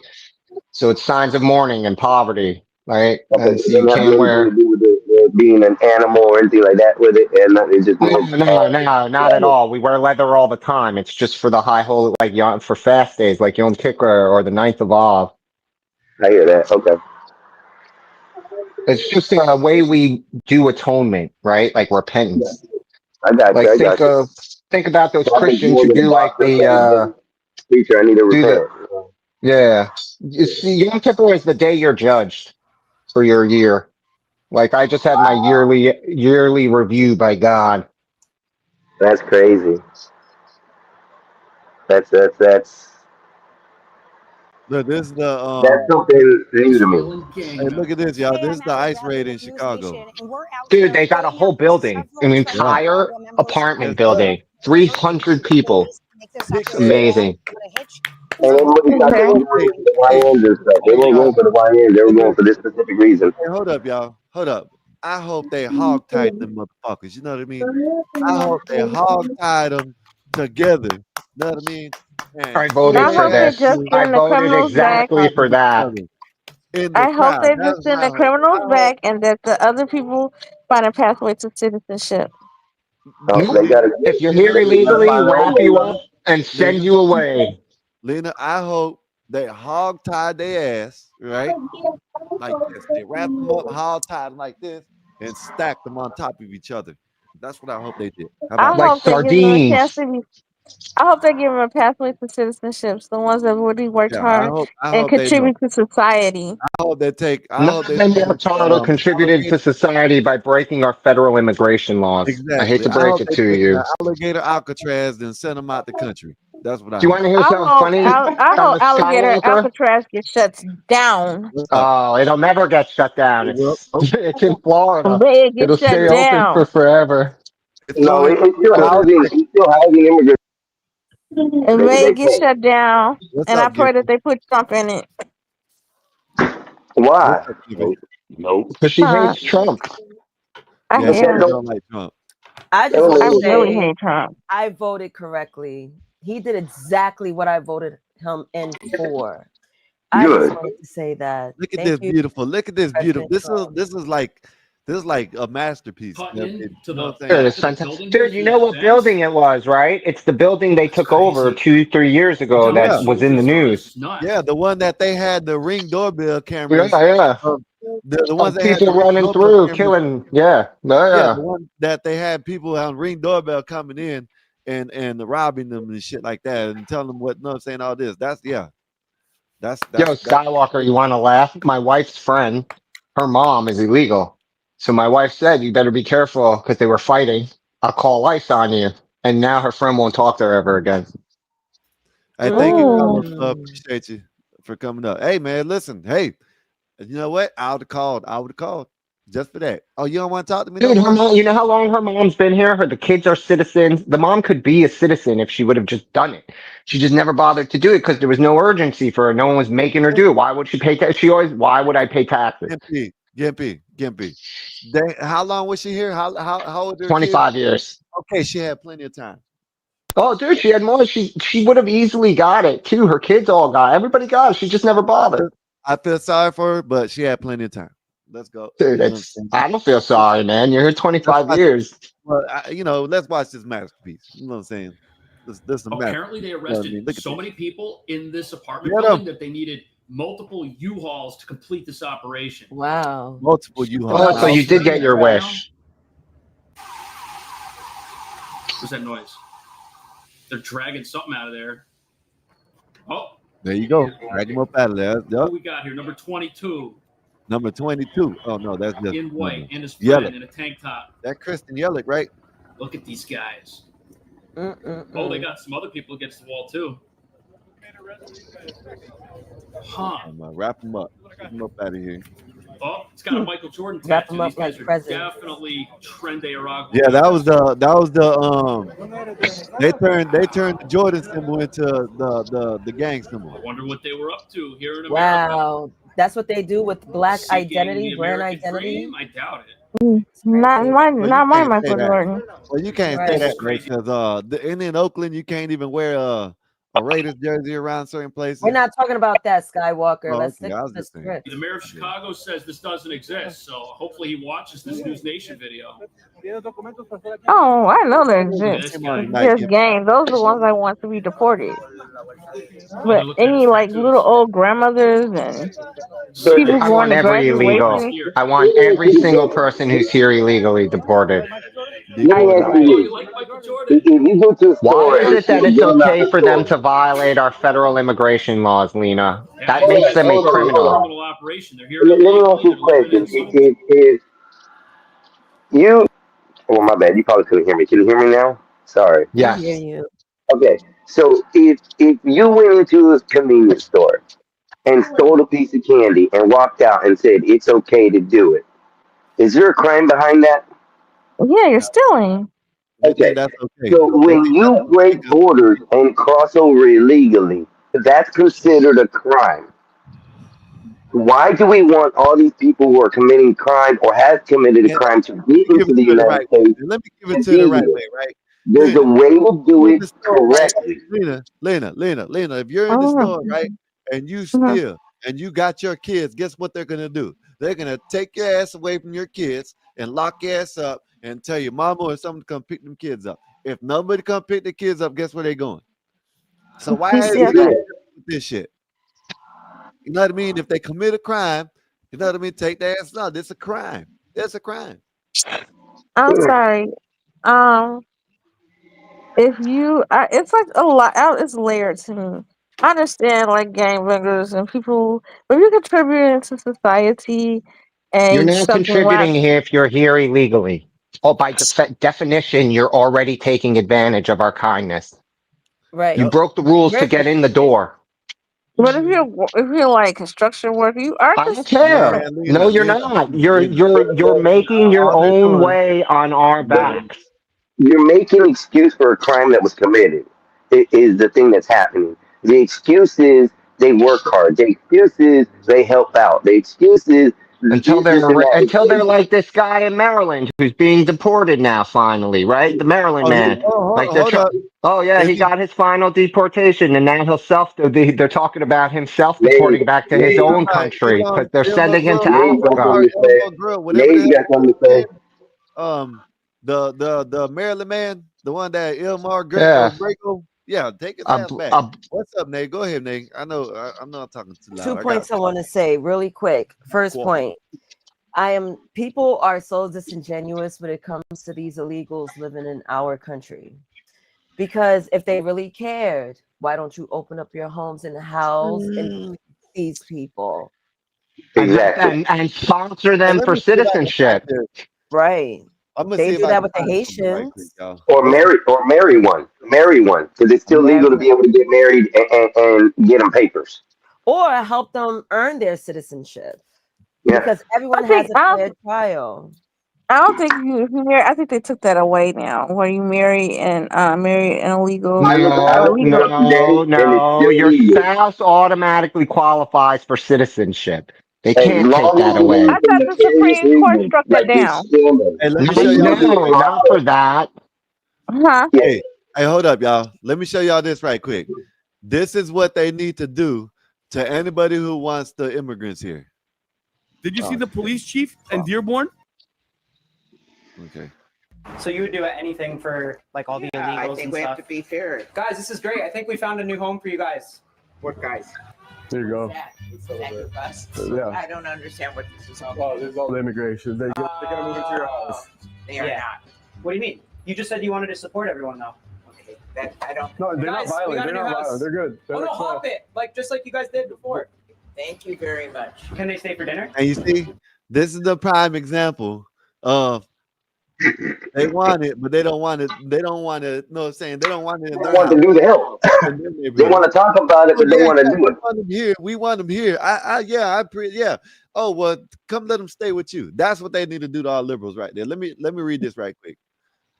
S6: so it's signs of mourning and poverty, right?
S8: Okay,
S6: And
S8: so
S6: so
S8: it
S6: you
S8: doesn't have
S6: can't
S8: anything to
S6: wear.
S8: do with it being an animal or anything like that with it, and it just
S6: Oh
S8: meant,
S6: no, not at
S8: leather.
S6: all. We wear leather all the time. It's just for the high holy, like for fast days, like Yom Kippur or the ninth of Av.
S8: I hear that. Okay.
S6: It's just a way we do atonement, right? Like repentance.
S8: I got you.
S6: Like
S8: I got you.
S6: think about those
S8: So I think
S6: Christians
S8: more
S6: who
S8: than a
S6: do like
S8: boxer saying, hey, preacher, I need to
S6: do
S8: repent.
S6: the yeah. You see, Yom Kippur is the day you're judged for your year. Like I just had my yearly review by God.
S8: That's crazy. That's
S3: look. This is the
S8: that's something new to me.
S3: Hey, look at this, y'all. This is the ice raid in Chicago.
S6: Dude, they got a whole building, an
S3: Right.
S6: entire apartment
S3: Yes, sir.
S6: building, 300 people.
S3: Six
S6: It's
S3: days.
S6: amazing.
S8: And everybody thought they
S9: Okay.
S8: were
S3: Hey,
S8: going for the
S3: hey,
S8: YNs and stuff. They
S3: hey,
S8: weren't going
S3: y'all.
S8: for the YNs. They
S3: Hey,
S8: were going
S3: look.
S8: for this specific reason.
S3: Hey, hold up, y'all. Hold up. I hope they hog tied them motherfuckers. You know what I mean? I hope they hog tied them together. You know what I mean? And
S6: I
S3: threw
S6: voted
S9: I
S6: for
S3: their
S9: hope they
S6: this.
S9: just
S3: asses
S6: I
S9: send the
S6: voted
S9: criminals
S3: on
S9: back.
S6: exactly
S3: top
S6: for
S3: of each
S6: that.
S3: other in the
S9: I hope
S3: crowd.
S9: they just
S3: That's what
S9: send
S3: I
S9: the
S3: hope. I
S9: criminals
S3: hope.
S9: back and that the other people find a pathway to citizenship.
S8: Oh,
S6: Nope.
S8: they got to
S6: If you're
S3: Lena,
S6: here
S8: they got to
S6: illegally,
S8: find their own
S6: wrap
S8: way,
S6: you
S8: brother.
S6: up and send
S3: Lena,
S6: you away.
S3: Lena, I hope They hog tied their ass, right? Like this. They wrap them up, hog tied them like this, and stack them on top of each other. That's what I hope they did. How
S9: I
S3: about that?
S6: Like
S9: hope they give them a chance
S6: sardines.
S9: to be. I hope they give them a pathway to citizenships. The ones that really worked
S3: Yeah,
S9: hard
S3: I
S9: and
S3: hope they know.
S9: contribute to society.
S3: I
S6: None
S3: hope
S6: of
S3: they
S6: them
S3: take
S6: worked hard or contributed
S3: alligator.
S6: to society by breaking our federal immigration laws. I hate
S3: Exactly.
S6: to
S3: I
S6: break
S3: hope
S6: it
S3: they
S6: to
S3: take
S6: you.
S3: alligator Alcatraz and send them out the country. That's what I
S6: Do you
S3: hope.
S6: want to hear something funny?
S9: I hope alligator
S6: Skywalker?
S9: Alcatraz gets shut down.
S3: What's up?
S6: Oh, it'll never get shut down.
S3: It will.
S6: It's
S3: Oh,
S6: it's in Florida.
S9: May it get
S6: It'll
S9: shut
S6: stay open for
S9: down.
S6: forever.
S3: it's
S8: No,
S3: going.
S8: it's still housing. It's still housing immigrants.
S9: And
S8: They
S9: may
S8: they
S9: it get
S8: pay.
S9: shut down.
S3: What's
S9: And I
S3: up,
S9: pray that
S3: Gippy?
S9: they put Trump in it.
S3: What's
S8: Why?
S3: up, Gippy?
S7: Nope. Nope.
S6: Because she
S9: Huh?
S6: hates Trump.
S9: I
S3: Yeah,
S9: hate
S3: she
S8: That
S9: him.
S3: don't
S8: don't,
S3: like Trump.
S15: I
S8: that
S15: just
S8: don't
S15: want
S9: I
S15: to
S8: make any
S9: really
S8: sense.
S15: say
S9: hate Trump.
S15: I voted correctly. He did exactly what I voted him in for. I just
S8: Good.
S15: wanted to say that.
S3: Look at
S15: Thank
S3: this
S15: you,
S3: beautiful. Look at this beautiful.
S15: President Trump.
S3: This is like a masterpiece.
S16: Cutting
S3: You
S16: into
S3: know
S16: the
S3: what I'm
S6: Dude,
S3: saying?
S16: back
S6: it's
S16: of the
S6: fantastic.
S16: building here
S6: Dude, you
S16: through
S6: know
S16: that
S6: what
S16: fence.
S6: building it was, right? It's the building they
S16: That's
S6: took over
S16: crazy.
S6: 2, 3 years
S16: I'm
S6: ago
S16: telling you,
S6: that
S3: Yeah,
S6: was
S16: social
S6: in the
S16: service
S6: news.
S16: is nuts.
S3: yeah. The one that they had the ring doorbell
S6: Yeah,
S3: cameras.
S6: yeah.
S3: The ones that had the
S6: People
S3: ring
S6: running
S3: doorbell
S6: through,
S3: cameras.
S6: killing. Yeah,
S3: Yeah,
S6: yeah.
S3: the one that they had people on ring doorbell coming in and robbing them and shit like that and telling them what. No, I'm saying all this. That's yeah.
S6: Yo,
S3: That's
S6: Skywalker, you want to laugh? My wife's friend, her mom is illegal. So my wife said, you better be careful because they were fighting. I'll call ICE on you. And now her friend won't talk to her ever again.
S3: Hey, thank you, Carlos. Appreciate you for coming up. Hey, man, listen. Hey, you know what? I would have called. Just for that. Oh, you don't want to talk to me no
S6: Dude, her
S3: more?
S6: mom, you know how long her mom's been here? The kids are citizens. The mom could be a citizen if she would have just done it. She just never bothered to do it because there was no urgency for her. No one was making her do it. Why would she pay tax? Why would I pay taxes?
S3: Gimpy. How long was she here? How old are her kids?
S6: 25 years.
S3: Okay, she had plenty of time.
S6: Oh, dude, she had more. She would have easily got it too. Her kids all got it. Everybody got it. She just never bothered.
S3: I feel sorry for her, but she had plenty of time. Let's go.
S6: Dude, I don't feel sorry, man. You're here 25 years.
S3: Well, let's watch this masterpiece. You know what I'm saying? This is a masterpiece.
S16: Apparently, they
S3: You know what I
S16: arrested
S3: mean? Look at
S16: so
S3: this.
S16: many people in this apartment
S3: Get 'em.
S16: building that they needed multiple U-Hauls to complete this operation.
S15: Wow.
S3: Multiple U-Hauls.
S6: Oh, so you did get your wish.
S16: What's that noise? They're dragging something out of there. Oh,
S3: There you go. Drag him up out of there.
S16: what
S3: Yep.
S16: do we got here? Number 22
S3: Number 22. Oh no, that's just
S16: in white and his
S3: Yelich.
S16: friend in a tank top.
S3: That Kristen Yelich, right?
S16: Look at these guys. Oh, they got some other people against the wall too. Huh.
S3: I'm gonna wrap him up. Get him up out of here.
S16: Oh, it's got a Michael Jordan
S15: Wrap
S16: tattoo.
S15: him up
S16: These guys
S15: like
S16: are
S15: presidents.
S16: definitely Tren de Aragua.
S3: Yeah, that was the they turned the Jordan symbol into the gang symbol.
S16: I wonder what they were up to here in America.
S15: Wow. That's what they do with black
S16: Seeking
S15: identity,
S16: the
S15: brand
S16: American
S15: identity.
S16: dream? I doubt it.
S9: Not my,
S3: Well,
S9: not my
S3: can't say
S9: Michael
S3: that.
S9: Jordan.
S3: Well, you can't
S15: Right.
S3: say
S16: This is
S3: that
S16: crazy.
S3: because in Oakland you can't even wear a Raiders jersey around certain places.
S15: We're not talking about that, Skywalker.
S3: Oh,
S15: Let's
S3: okay.
S15: stick
S3: I
S15: to
S3: was
S15: the
S3: just saying.
S15: script.
S16: The mayor of Chicago says this doesn't exist, so hopefully he watches this News Nation video.
S9: Oh, I know they exist.
S16: This guy.
S3: Tonight,
S9: Just gangs. Those are the ones I want to be deported.
S16: Oh,
S9: But
S16: they're looking at
S9: any
S16: his
S9: like
S16: tattoos.
S9: little old grandmothers and people
S6: I
S9: going
S6: want
S9: to
S6: every illegal.
S9: graduation.
S6: I want every single person who's here illegally deported.
S8: Let me ask
S16: Oh,
S8: you
S16: you
S8: this.
S16: like Michael
S8: If
S16: Jordan?
S8: you go to a
S6: Why
S8: store
S6: is
S8: and
S6: it
S8: see
S6: that
S8: a
S6: it's
S8: gun out
S6: okay
S8: the
S6: for them
S8: store,
S6: to violate our federal immigration laws, Lena?
S16: Yeah,
S6: That
S16: these
S6: makes
S16: guys
S6: them a
S16: think they're doing a
S6: criminal.
S16: criminal operation. They're here
S8: let me ask
S16: illegally.
S8: you a
S16: They're luring in
S8: question.
S16: some.
S8: If you, oh my bad, you probably couldn't hear me. Can you hear me now? Sorry.
S15: We hear
S6: Yes.
S15: you.
S8: Okay, so if you went into a convenience store and stole a piece of candy and walked out and said it's okay to do it, is there a crime behind that?
S9: Yeah, you're stealing.
S3: they think
S8: Okay,
S3: that's okay.
S8: so
S3: They
S8: when
S3: think that's
S8: you
S3: okay
S8: break
S3: 'cause
S8: borders and cross over illegally, that's considered a crime. Why do we want all these people who are committing crime or have committed a
S3: and
S8: crime to
S3: let
S8: get
S3: me give
S8: into
S3: it
S8: the
S3: to the
S8: United
S3: right way.
S8: States
S3: Let me give it
S8: and
S3: to
S8: be
S3: the right
S8: here?
S3: way, right?
S8: There's a
S3: Lena,
S8: way to do
S3: you're in
S8: it
S3: the store, right?
S8: correctly.
S3: Lena, if you're in the
S9: Oh,
S3: store, right, and you
S9: mhm.
S3: steal and you got your kids, guess what they're gonna do? They're gonna take your ass away from your kids and lock your ass up and tell your mama or someone to come pick them kids up. If nobody come pick the kids up, guess where they going? So why is it
S9: PCF.
S3: any different with this shit? You know what I mean? If they commit a crime, you know what I mean? Take their ass out. It's a crime. It's a crime.
S9: I'm sorry. Um, if you, it's like a lot. It's layered to me. I understand like gangbangers and people, but if you're contributing to society
S6: You're
S9: and
S6: now
S9: stuff and rap,
S6: contributing here if you're here illegally. Oh, by definition, you're already taking advantage of our kindness.
S15: Right.
S6: You broke the rules to
S15: We're
S6: get in the door.
S9: but if you're like construction worker, you are
S6: I don't
S9: just
S6: care.
S3: Man,
S6: No,
S3: Lena,
S6: you're
S3: Lena,
S6: not.
S3: Lena.
S6: You're making your
S3: All they're
S6: own
S3: doing,
S6: way on our backs.
S8: You're making an excuse for a crime that was committed. It is the thing that's happening. The excuse is they work hard. The excuse is they help out. The excuse is
S6: Until
S8: this and
S6: they're
S8: that.
S6: like this guy in Maryland who's being deported now finally, right? The Maryland
S3: oh,
S6: man. Like they're
S3: hold up.
S6: oh yeah,
S3: If
S6: he
S3: you,
S6: got his final deportation and now they're talking about him
S8: Nate,
S6: self-deporting back to his
S8: Nate,
S6: own
S3: right,
S6: country because they're
S3: Elmo
S6: sending him
S3: Grove,
S6: to
S8: Nate got
S6: Africa.
S8: something to say.
S3: Elmo Grove, whatever the
S8: Nate
S3: hell
S8: got something to
S3: his
S8: say.
S3: name, the Maryland man, the one that Ilmar
S6: Yeah.
S3: Greco, yeah, take his
S6: A,
S3: ass back.
S6: a,
S3: What's up, Nate? Go ahead, Nate. I'm not talking too
S15: 2
S3: loud. I got
S15: points I want to say really quick. First
S3: a
S15: point. People are so disingenuous when it comes to these illegals living in our country. Because if they really cared, why don't you open up your homes and house and these people?
S8: Exactly.
S6: and sponsor
S3: Hey,
S6: them
S3: let
S6: for
S3: me see if I can find
S6: citizenship.
S3: this.
S15: Right.
S3: I'm gonna
S15: They
S3: see if
S15: do
S3: I
S15: that
S3: can
S15: with the
S3: find something right quick,
S15: Haitians.
S3: y'all.
S8: Or
S3: Let's see.
S8: marry one, because it's still legal to be able to get married and get them papers.
S15: Or help them earn their citizenship.
S8: Yeah.
S15: Because everyone
S9: I
S15: has
S9: think
S15: a fair trial.
S9: I don't think if you marry. I think they took that away now, where you marry an illegal
S8: I
S9: or
S8: looked it
S9: illegal.
S8: up today, and it's
S6: No.
S8: still
S6: Your
S8: legal
S6: spouse automatically qualifies for citizenship. They
S8: as
S6: can't take
S8: long as
S6: that
S8: you
S6: away.
S8: leave
S9: I
S8: from
S9: thought the
S8: nefarious
S9: Supreme Court
S8: reasons
S9: struck that
S8: like
S9: down.
S8: concealment.
S3: Hey, let me
S8: It's
S3: show y'all
S8: legal
S3: this.
S8: in
S6: Not for
S8: process.
S6: that.
S9: Huh?
S8: Yes.
S3: Hey, hold up, y'all. Let me show y'all this right quick. This is what they need to do to anybody who wants the immigrants here.
S17: Did you see the police chief in Dearborn?
S3: Okay.
S18: So you would do anything for like all the illegals
S19: I think
S18: and
S19: we
S18: stuff?
S19: have to be fair.
S18: Guys, this is great. I think we found a new home for you guys.
S19: What guys?
S11: There you go.
S19: Is that your bus?
S11: Yeah.
S19: I don't understand what this is all
S11: Oh,
S19: about.
S11: there's all the immigration. They're gonna move into your house.
S19: They are not.
S18: What do you mean? You just said you wanted to support everyone though.
S19: Okay, that I don't.
S11: No, they're
S18: Guys,
S11: not
S18: we
S11: violent.
S18: got a
S11: They're
S18: new
S11: not
S18: house.
S11: violent. They're good. They're
S18: Oh no,
S11: like
S18: hop it! Like just like you guys did before.
S19: Thank you very much.
S18: Can they stay for dinner?
S3: And you see, this is the prime example of they want it, but they don't want it. They don't want to. No, I'm saying they don't want it in
S8: They
S3: their
S8: want
S3: house.
S8: to do the help.
S3: In their
S8: They
S3: neighborhood.
S8: want to talk about it,
S3: Oh,
S8: but don't want to do
S3: we
S8: it.
S3: want them here. We want them here. Yeah. Oh well, come let them stay with you. That's what they need to do to all liberals right there. Let me read this right quick.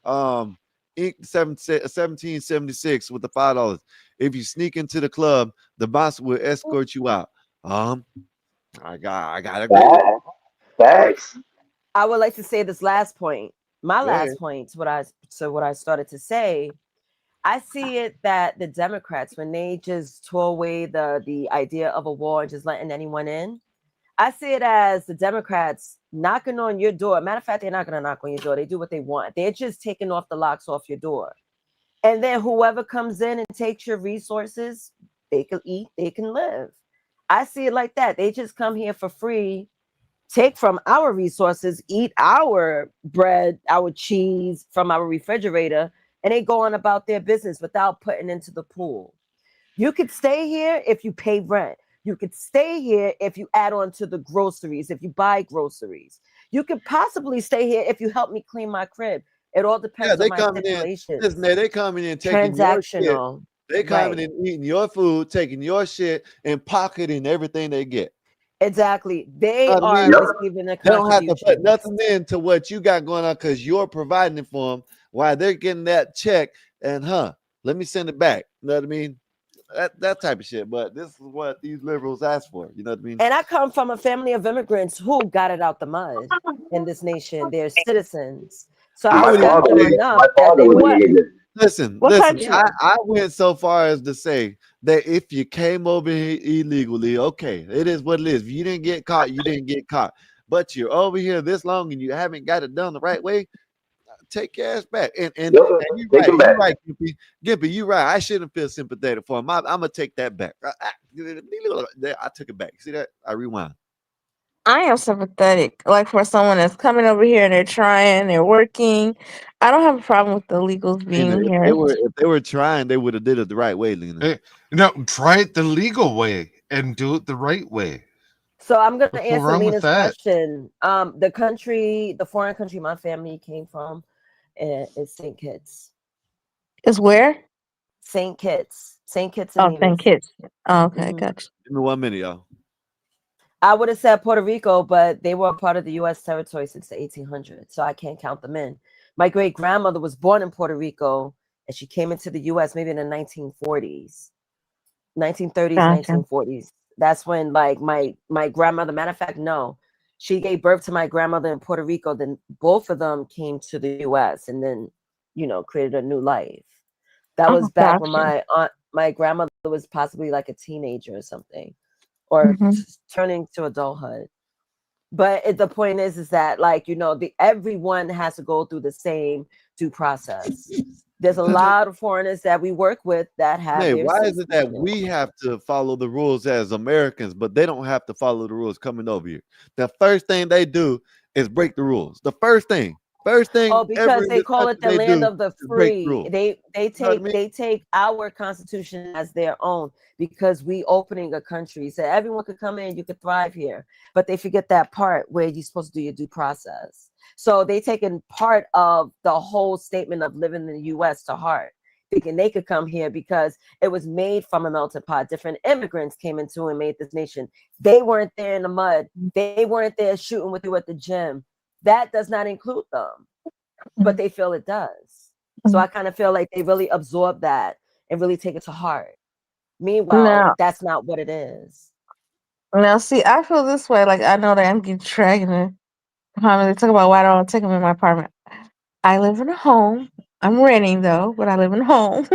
S3: Inc. 1776 with the $5. If you sneak into the club, the boss will escort you out. I got agree.
S8: Facts.
S15: I would like to say this last point. My
S3: Go ahead.
S15: last point, what I started to say. I see it that the Democrats, when they just tore away the idea of a wall and just letting anyone in, I see it as the Democrats knocking on your door. Matter of fact, they're not going to knock on your door. They do what they want. They're just taking off the locks off your door. And then whoever comes in and takes your resources, they can eat, they can live. I see it like that. They just come here for free, take from our resources, eat our bread, our cheese from our refrigerator, and they go on about their business without putting into the pool. You could stay here if you pay rent. You could stay here if you add on to the groceries, if you buy groceries. You could possibly stay here if you help me clean my crib. It all depends
S3: they
S15: on my
S3: coming in.
S15: stipulations.
S3: Listen, they coming in taking your shit.
S15: Transactional.
S3: They coming
S15: Right.
S3: in eating your food, taking your shit, and pocketing everything they get.
S15: Exactly. They
S3: You know what I
S15: are
S3: mean?
S15: receiving a
S3: They don't have to put
S15: contribution.
S3: nothing into what you got going on because you're providing it for them while they're getting that check and let me send it back. You know what I mean? That type of shit. But this is what these liberals ask for. You know what I mean?
S15: And I come from a family of immigrants who got it out the mud in this nation. They're citizens. So I
S8: My
S15: respect
S8: father
S15: them
S8: was
S15: enough that they
S8: an
S15: would.
S8: immigrant.
S3: Listen.
S15: What
S3: I,
S15: country?
S3: I went so far as to say that if you came over here illegally, okay, it is what it is. If you didn't get caught, you didn't get caught. But you're over here this long and you haven't got it done the right way, take your ass back. And
S8: Yep,
S3: you're
S8: take
S3: right.
S8: them
S3: You're
S8: back.
S3: right, Gimpy. You're right. I shouldn't feel sympathetic for him. I'm gonna take that back. I took it back. See that? I rewind.
S9: I am sympathetic, like for someone that's coming over here and they're trying, they're working. I don't have a problem with the illegals
S3: Lena,
S9: being here.
S3: if they were trying, they would have did it the right way, Lena.
S10: Hey, no, try it the legal way and do it the right way.
S15: So I'm gonna
S10: What's so
S15: answer
S10: wrong with
S15: Lena's
S10: that?
S15: question. The foreign country my family came from is St. Kitts.
S9: Is where?
S15: St. Kitts. St. Kitts and
S9: Oh,
S15: Nevis.
S9: thank kids. Oh, okay,
S15: Mhm.
S9: gotcha.
S3: Give me 1 minute, y'all.
S15: I would have said Puerto Rico, but they were a part of the U.S. territory since the 1800s, so I can't count them in. My great grandmother was born in Puerto Rico, and she came into the U.S. maybe in the 1940s, 1930s,
S9: Gotcha.
S15: 1940s. That's when, like, my grandmother. Matter of fact, no, she gave birth to my grandmother in Puerto Rico. Then both of them came to the U.S. and then, created a new life. That was
S9: Oh,
S15: back when
S9: gotcha.
S15: my grandmother was possibly like a teenager or something, or
S9: Mhm.
S15: turning to adulthood. But the point is that, like, everyone has to go through the same due process. There's a lot of foreigners that we work with that have
S3: Hey,
S15: their
S3: why is it that
S15: citizenship.
S3: we have to follow the rules as Americans, but they don't have to follow the rules coming over here? The first thing they do is break the rules. The first thing
S15: Oh,
S3: ever
S15: because
S3: in
S15: they
S3: this
S15: call
S3: country
S15: it the
S3: they
S15: land
S3: do
S15: of the
S3: is break the
S15: free.
S3: rules.
S15: They
S3: You know what I mean?
S15: take our constitution as their own because we opening a country so everyone could come in, you could thrive here. But they forget that part where you're supposed to do your due process. So they taken part of the whole statement of living in the U.S. to heart, thinking they could come here because it was made from a melting pot. Different immigrants came into and made this nation. They weren't there in the mud. They weren't there shooting with you at the gym. That does not include them, but they feel it does. So I kind of feel like they really absorb that and really take it to heart. Meanwhile,
S9: Now,
S15: that's not what it is.
S9: see, I feel this way. Like I know that I'm getting dragged in the comment. They talk about why don't I take them in my apartment. I live in a home. I'm renting though, but I live in a home,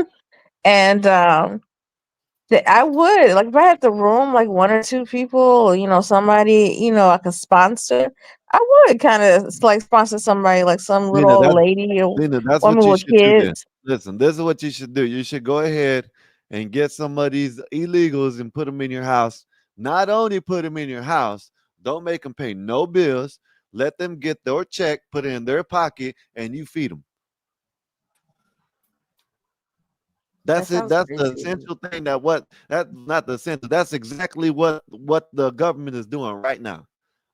S9: and I would like if I had the room, like one or two people, somebody, I could sponsor. I would kind of like sponsor somebody, like some little
S3: Lena,
S9: old lady or
S3: that's what
S9: woman
S3: you
S9: with
S3: should do then.
S9: kids.
S3: Listen, this is what you should do. You should go ahead and get some of these illegals and put them in your house. Not only put them in your house, don't make them pay no bills. Let them get their check, put it in their pocket, and you feed them.
S15: That
S3: That's it.
S15: sounds
S3: That's the
S15: crazy.
S3: essential thing. That's not the essential. That's exactly what the government is doing right now.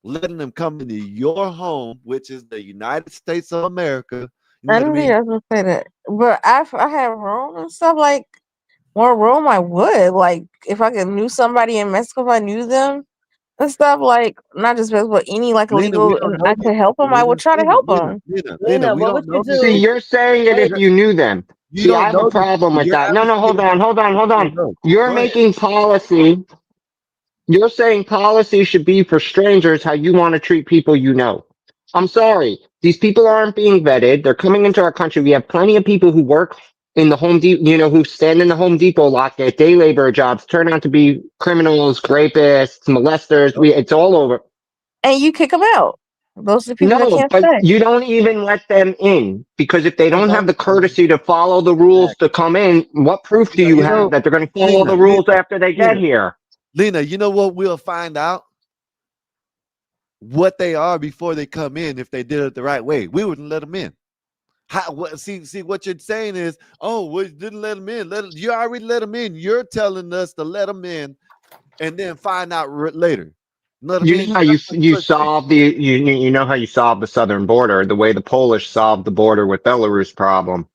S3: Letting them come into your home, which is the United States of America. You know
S9: I
S3: what I
S9: knew
S3: mean?
S9: you was gonna say that, but if I have room and stuff, like more room, I would like if I could knew somebody in Mexico, if I knew them and stuff, like not just Mexico, but any like
S3: Lena, we
S9: illegal,
S3: don't
S9: and
S3: know
S9: I
S3: these
S9: could help
S3: people.
S9: them, I would try to help them.
S3: Lena,
S15: Lena,
S3: we
S15: what
S3: don't
S15: would you
S3: know these
S6: See,
S15: do?
S6: you're
S3: people.
S6: saying it if
S15: Wait,
S6: you knew them.
S3: You
S6: See, I
S3: don't
S6: have a
S3: know these
S6: problem
S3: people.
S6: with
S3: You're
S6: that. No, no, hold
S3: advocating
S6: on, hold on, hold
S3: for
S6: on.
S3: people you don't know.
S6: You're
S3: Go ahead.
S6: making policy. You're saying policy should be for strangers how you want to treat people you know. I'm sorry. These people aren't being vetted. They're coming into our country. We have plenty of people who work in the Home Depot, who stand in the Home Depot lot, get day labor jobs, turn out to be criminals, rapists, molesters. It's all over.
S9: And you kick them out. Those are the people that
S6: No,
S9: can't
S6: but
S9: stay.
S6: you don't even let them in because if they
S3: Because
S6: don't have
S3: I'm
S6: the courtesy to follow the rules to come in, what proof do you
S3: you
S6: have
S3: know,
S6: that they're going to follow
S3: Lena,
S6: the rules after they get
S3: Lena,
S6: here?
S3: Lena, you know what we'll find out? What they are before they come in if they did it the right way. We wouldn't let them in. See what you're saying is, oh, we didn't let them in. You already let them in. You're telling us to let them in and then find out later. You know what I
S6: You
S3: mean?
S6: know how you solve you know how you solve the southern border the way the Polish solved the border with Belarus problem.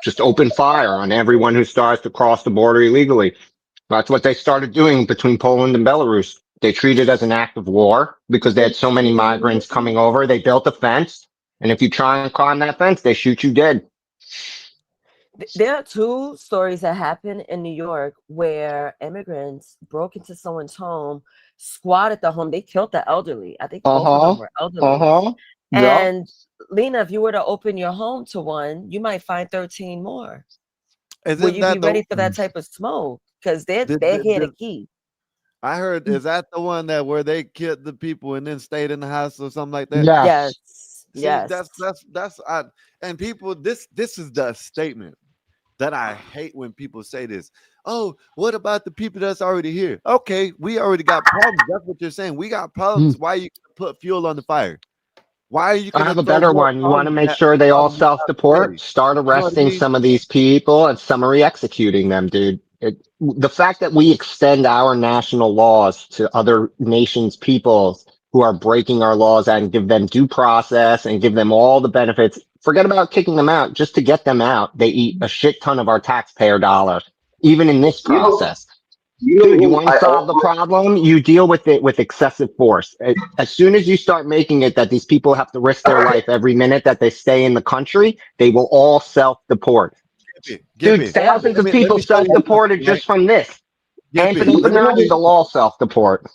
S6: Just open fire on everyone who starts to cross the border illegally. That's what they started doing between Poland and Belarus. They treated it as an act of war because they had so many migrants coming over. They built a fence, and if you try and climb that fence, they shoot you dead.
S15: There are two stories that happened in New York where immigrants broke into someone's home, squatted the home. They killed the elderly. I think both of them were elderly.
S6: Yeah.
S15: And Lena, if you were to open your home to one, you might find 13 more. Will
S3: Isn't
S15: you be
S3: that the
S15: ready for that type of smoke? Because they're
S3: did,
S15: they're
S3: did,
S15: here to
S3: did-
S15: keep.
S3: I heard is that the one that where they killed the people and then stayed in the house or something like that?
S6: Yes.
S15: Yes.
S3: See,
S15: Yes.
S3: and people, this is the statement that I hate when people say this. Oh, what about the people that's already here? Okay, we already got problems. That's what you're saying. We got problems. Why are you gonna put fuel on the fire? Why are you
S6: I
S3: gonna
S6: have a
S3: throw
S6: better
S3: more
S6: one. You want to
S3: problems
S6: make
S3: at
S6: sure
S3: the
S6: they all
S3: problem that's
S6: self-deport?
S3: already?
S6: Start
S3: You know what I
S6: arresting
S3: mean?
S6: some of these people and summary executing them, dude. The fact that we extend our national laws to other nations' peoples who are breaking our laws and give them due process and give them all the benefits. Forget about kicking them out. Just to get them out, they eat a shit ton of our taxpayer dollars, even in this
S8: You know,
S6: process.
S8: you know
S6: Dude, you
S8: who
S6: want to
S8: I
S6: solve the
S8: also
S6: problem? You deal with it with excessive force. As soon as you start making it that these people have to risk their life every minute that they stay in the country, they will all self-deport. Dude,
S3: Gippy.
S15: Yeah.
S6: thousands
S3: Let
S6: of
S3: me let
S6: people
S3: me show you
S6: self-deported
S3: something, right?
S6: just from this.
S3: Gippy,
S6: Anthony
S3: let me show
S6: Bernardi,
S3: you
S6: they'll all self-deport.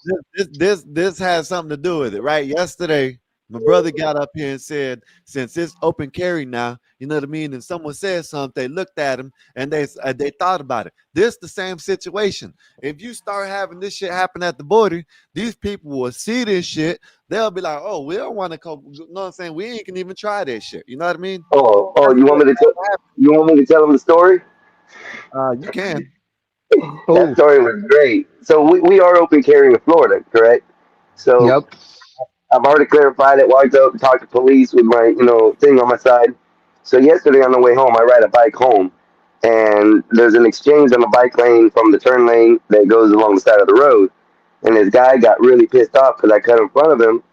S3: this has something to do with it, right? Yesterday, my brother got up here and said, since it's open carry now, you know what I mean? And someone said something, they looked at him and they thought about it. This the same situation. If you start having this shit happen at the border, these people will see this shit. They'll be like, oh, we don't want to come. You know what I'm saying? We ain't can even try that shit. You know what I mean?
S8: oh,
S3: That's
S8: you want
S3: what
S8: me to tell you want me to tell them the story?
S3: you can.
S8: That
S6: Oh,
S8: story was great. So we are open carry in Florida, correct? So
S6: yep.
S8: I've already clarified it. Walked up, talked to police with my, thing on my side. So yesterday on the way home, I ride a bike home, and there's an exchange on the bike lane from the turn lane that goes along the side of the road. And this guy got really pissed off because I cut in front of him,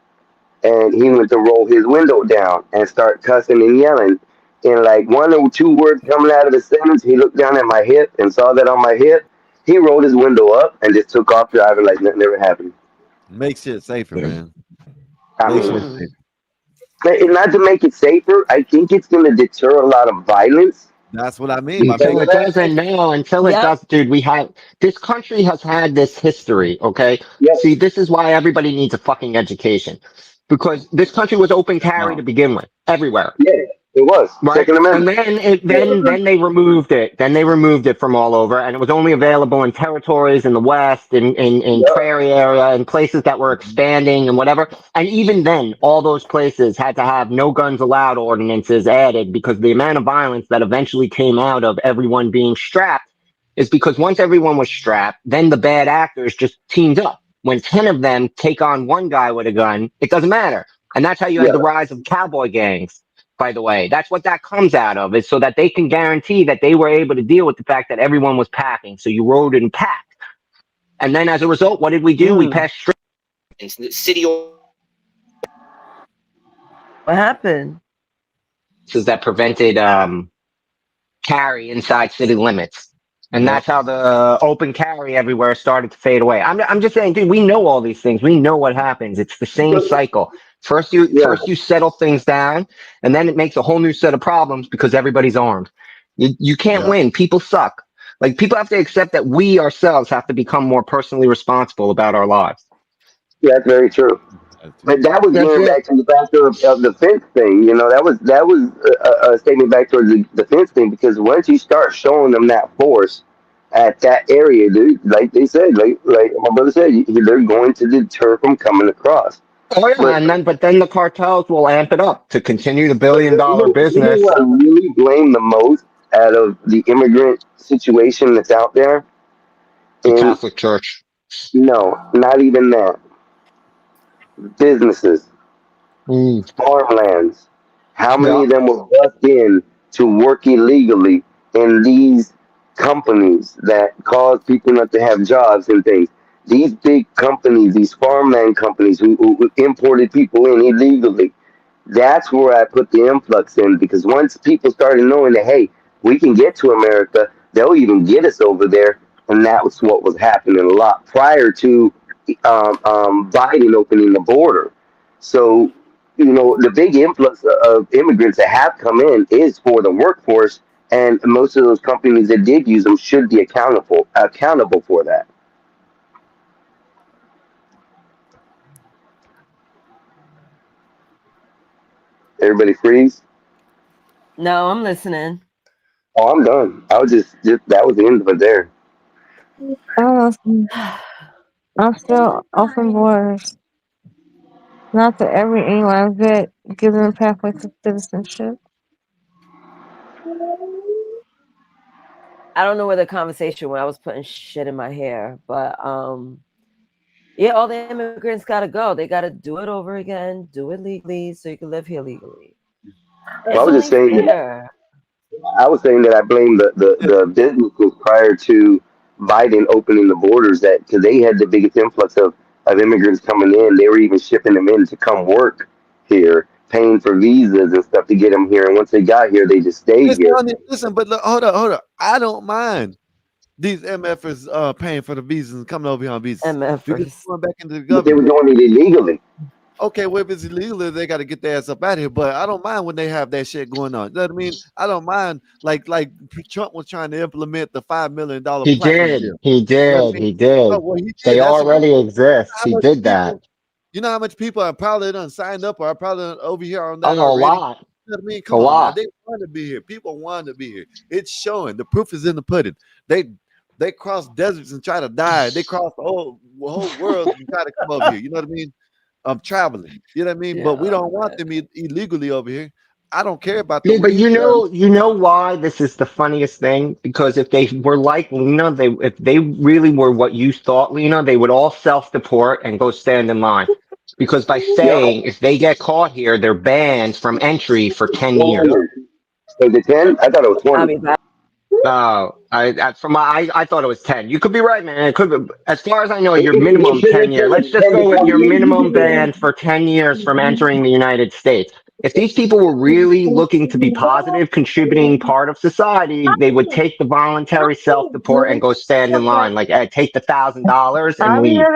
S8: and he went to roll his window down and start cussing and yelling. And like one or two words coming out of the sentence, he looked down at my hip and saw that on my hip. He rolled his window up and just took off driving like nothing ever happened.
S3: Make shit safer, man.
S8: I
S3: Make shit
S8: mean,
S15: Mm.
S3: safer.
S8: not to make it safer, I think it's going to deter a lot of violence
S3: That's what I mean, my
S8: because
S6: Until
S3: man.
S6: it doesn't now, until it
S15: Yep.
S6: does, dude, this country has had this history, okay?
S8: yeah,
S6: See, this is why everybody needs a fucking education. Because this country was open carry to
S3: No.
S6: begin with, everywhere.
S8: yeah, it was
S6: Right.
S8: Second
S6: And
S8: Amendment.
S6: then then they removed it. Then they removed it from all over and it was only available in territories in the West, in
S8: Yeah,
S6: prairie area, and places that were expanding and whatever. And even then, all those places had to have no guns allowed ordinances added because the amount of violence that eventually came out of everyone being strapped is because once everyone was strapped, then the bad actors just teamed up. When 10 of them take on one guy with a gun, it doesn't matter. And that's how you had
S8: yeah,
S6: the rise of cowboy gangs, by the way. That's what that comes out of, is so that they can guarantee that they were able to deal with the fact that everyone was packing. So you rode in pack. And then as a result, what did we do? We
S15: Mm.
S6: passed city
S15: What happened?
S6: ordinances that prevented carry inside city limits. And
S3: Yep.
S6: that's how the open carry everywhere started to fade away. I'm just saying, dude, we know all these things. We know what happens. It's the same cycle.
S8: yeah.
S6: First you settle things down, and then it makes a whole new set of problems because everybody's armed. You can't
S3: Yep.
S6: win. People suck. Like people have to accept that we ourselves have to become more personally responsible about our lives.
S8: Yeah, that's very true. But that was
S6: That's
S8: getting
S6: it.
S8: back to the factor of the fence thing. That was a statement back towards the fence thing because once you start showing them that force at that area, dude, like they said, like my brother said, they're going to deter from coming across.
S6: Oh yeah,
S8: But
S6: but then the cartels will amp it up to continue the billion dollar
S8: you know
S6: business.
S8: what I really blame the most out of the immigrant situation that's out there?
S6: The
S8: And
S6: Catholic Church.
S8: no, not even that. Businesses,
S6: Mm,
S8: farmlands. How many
S6: yeah.
S8: of them were bussed in to work illegally in these companies that cause people not to have jobs and things? These big companies, these farmland companies who imported people in illegally, that's where I put the influx in because once people started knowing that, hey, we can get to America, they'll even get us over there. And that was what was happening a lot prior to Biden opening the border. So, the big influx of immigrants that have come in is for the workforce. And most of those companies that did use them should be accountable for that. Everybody freeze.
S15: No, I'm listening.
S8: Oh, I'm done. I was just that was the end of it there.
S9: I'm still open borders. Not that every anyone that gives them a pathway to citizenship.
S15: I don't know where the conversation went. I was putting shit in my hair, but yeah, all the immigrants gotta go. They gotta do it over again, do it legally, so you can live here legally.
S8: Well, I
S15: It's
S8: was just
S15: only
S8: saying that
S15: fair.
S8: I was saying that I blame the businesses prior to Biden opening the borders, that because they had the biggest influx of immigrants coming in. They were even shipping them in to come work here, paying for visas and stuff to get them here. And once they got here, they just stayed here.
S3: Listen, but look, hold up. I don't mind these MFers paying for the visas and coming over here on visas because
S15: MFers.
S3: going back into the
S8: But they were
S3: government.
S8: doing it illegally.
S3: Okay, well, if it's illegal, they got to get their ass up out of here. But I don't mind when they have that shit going on. You know what I mean? I don't mind like Trump was trying to implement the $5 million
S6: He
S3: platinum deal.
S6: did. He
S3: You know what
S6: did.
S3: I mean?
S6: He
S3: Oh
S6: did.
S3: well, he
S6: They
S3: did. That's a good
S6: already
S3: thing.
S6: exist.
S3: How
S6: He
S3: much
S6: did that.
S3: people? You know how much people are probably done signed up or are probably over here on that
S6: Oh, a
S3: already?
S6: lot.
S3: You know what I mean?
S6: A
S3: Come on now.
S6: lot.
S3: They want to be here. People want to be here. It's showing. The proof is in the pudding. They cross deserts and try to die. They cross the whole world and try to come over here. You know what I mean? Of traveling. You know what I mean? But we
S15: Yeah,
S3: don't want them illegally over here. I don't care about the
S6: Yeah, but
S3: weed.
S6: you know why this is the funniest thing? Because if they were like Lena, if they really were what you thought, Lena, they would all self-deport and go stand in line. Because by
S8: Yep.
S6: saying if they get caught here, they're banned from entry for 10 years.
S8: Was it 10? I thought it was
S15: I'll
S8: 20.
S15: be back.
S6: No, I thought it was 10. You could be right, man. It could be, as far as I know, your
S8: It
S6: minimum
S8: said
S6: 10
S8: it
S6: year. Let's
S8: said
S6: just
S8: 10
S6: go
S8: to
S6: with
S8: 20
S6: your
S8: years you
S6: minimum
S8: could be banned.
S6: ban for 10 years from entering the United States. If these people were really looking to be positive, contributing part of society, they would take the voluntary self-deport and go stand in line, like take the $1,000 and leave.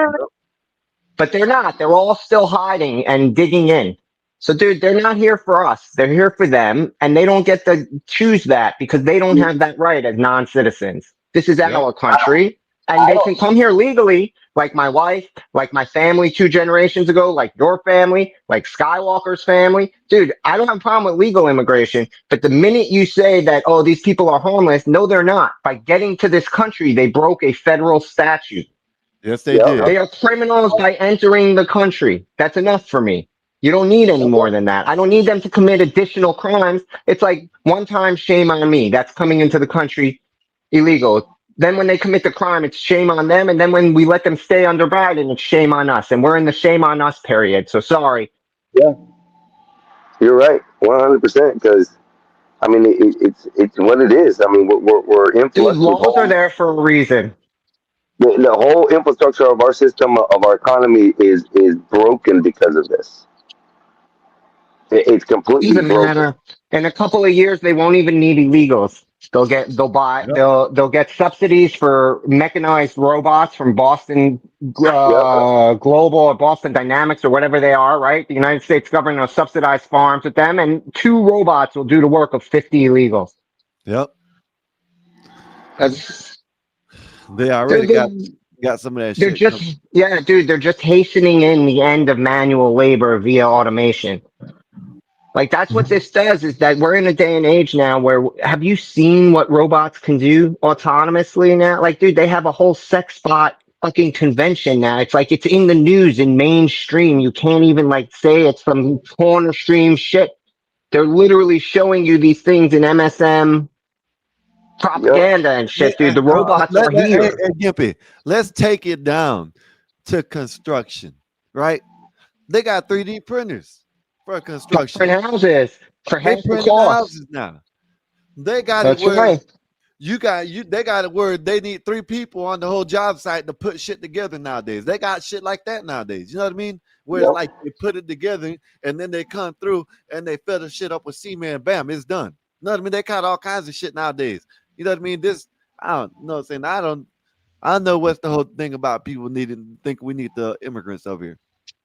S6: But they're not. They're all still hiding and digging in. So, dude, they're not here for us. They're here for them, and they don't get to choose that because they don't have that right as non-citizens. This is
S3: Yep.
S6: our country, and
S8: I
S6: they
S8: don't.
S6: can come here legally, like my wife, like my family 2 generations ago, like your family, like Skywalker's family. Dude, I don't have a problem with legal immigration, but the minute you say that, oh, these people are homeless, no, they're not. By getting to this country, they broke a federal statute.
S3: Yes, they
S8: Yep.
S3: did.
S6: They are criminals by entering the country. That's enough for me. You don't need any more than that. I don't need them to commit additional crimes. It's like one time, shame on me. That's coming into the country illegal. Then when they commit the crime, it's shame on them. And then when we let them stay under Biden, it's shame on us. And we're in the shame on us period. So sorry.
S8: Yeah, you're right. 100%. Because, I mean, it's what it is. I mean, we're
S6: Dude,
S8: influx with
S6: laws are
S8: whole.
S6: there for a reason.
S8: The whole infrastructure of our system, of our economy, is broken because of this. It's completely
S6: Even
S8: broken.
S6: matter. In a couple of years, they won't even need illegals.
S3: Yep.
S6: They'll get subsidies for mechanized robots from Boston
S8: Yep.
S6: Global or Boston Dynamics or whatever they are, right? The United States government will subsidize farms with them, and 2 robots will do the work of 50 illegals.
S3: Yep.
S6: That's,
S3: They
S6: they're,
S3: already
S6: they're,
S3: got some of that
S6: they're
S3: shit coming.
S6: just, yeah, dude, they're just hastening in the end of manual labor via automation. Like that's what this does is that we're in a day and age now where have you seen what robots can do autonomously now? Like, dude, they have a whole sex bot fucking convention now. It's like it's in the news in mainstream. You can't even like say it's some corner stream shit. They're literally showing you these things in MSM
S8: Yep.
S6: propaganda and shit, dude. The
S3: Uh,
S6: robots are
S3: hey,
S6: here.
S3: hey, Gimpy, let's take it down to construction, right? They got 3D printers for construction.
S6: Print houses for
S3: They
S6: half the
S3: printing
S6: cost.
S3: houses now. They got it
S6: That's
S3: where
S6: right.
S3: they got it where they need 3 people on the whole job site to put shit together nowadays. They got shit like that nowadays. You know what I mean? Where it's
S8: Yep.
S3: like they put it together and then they come through and they fill the shit up with cement. Bam, it's done. You know what I mean? They got all kinds of shit nowadays. You know what I mean? This I don't know what I'm saying. I know what's the whole thing about people needing think we need the immigrants over here.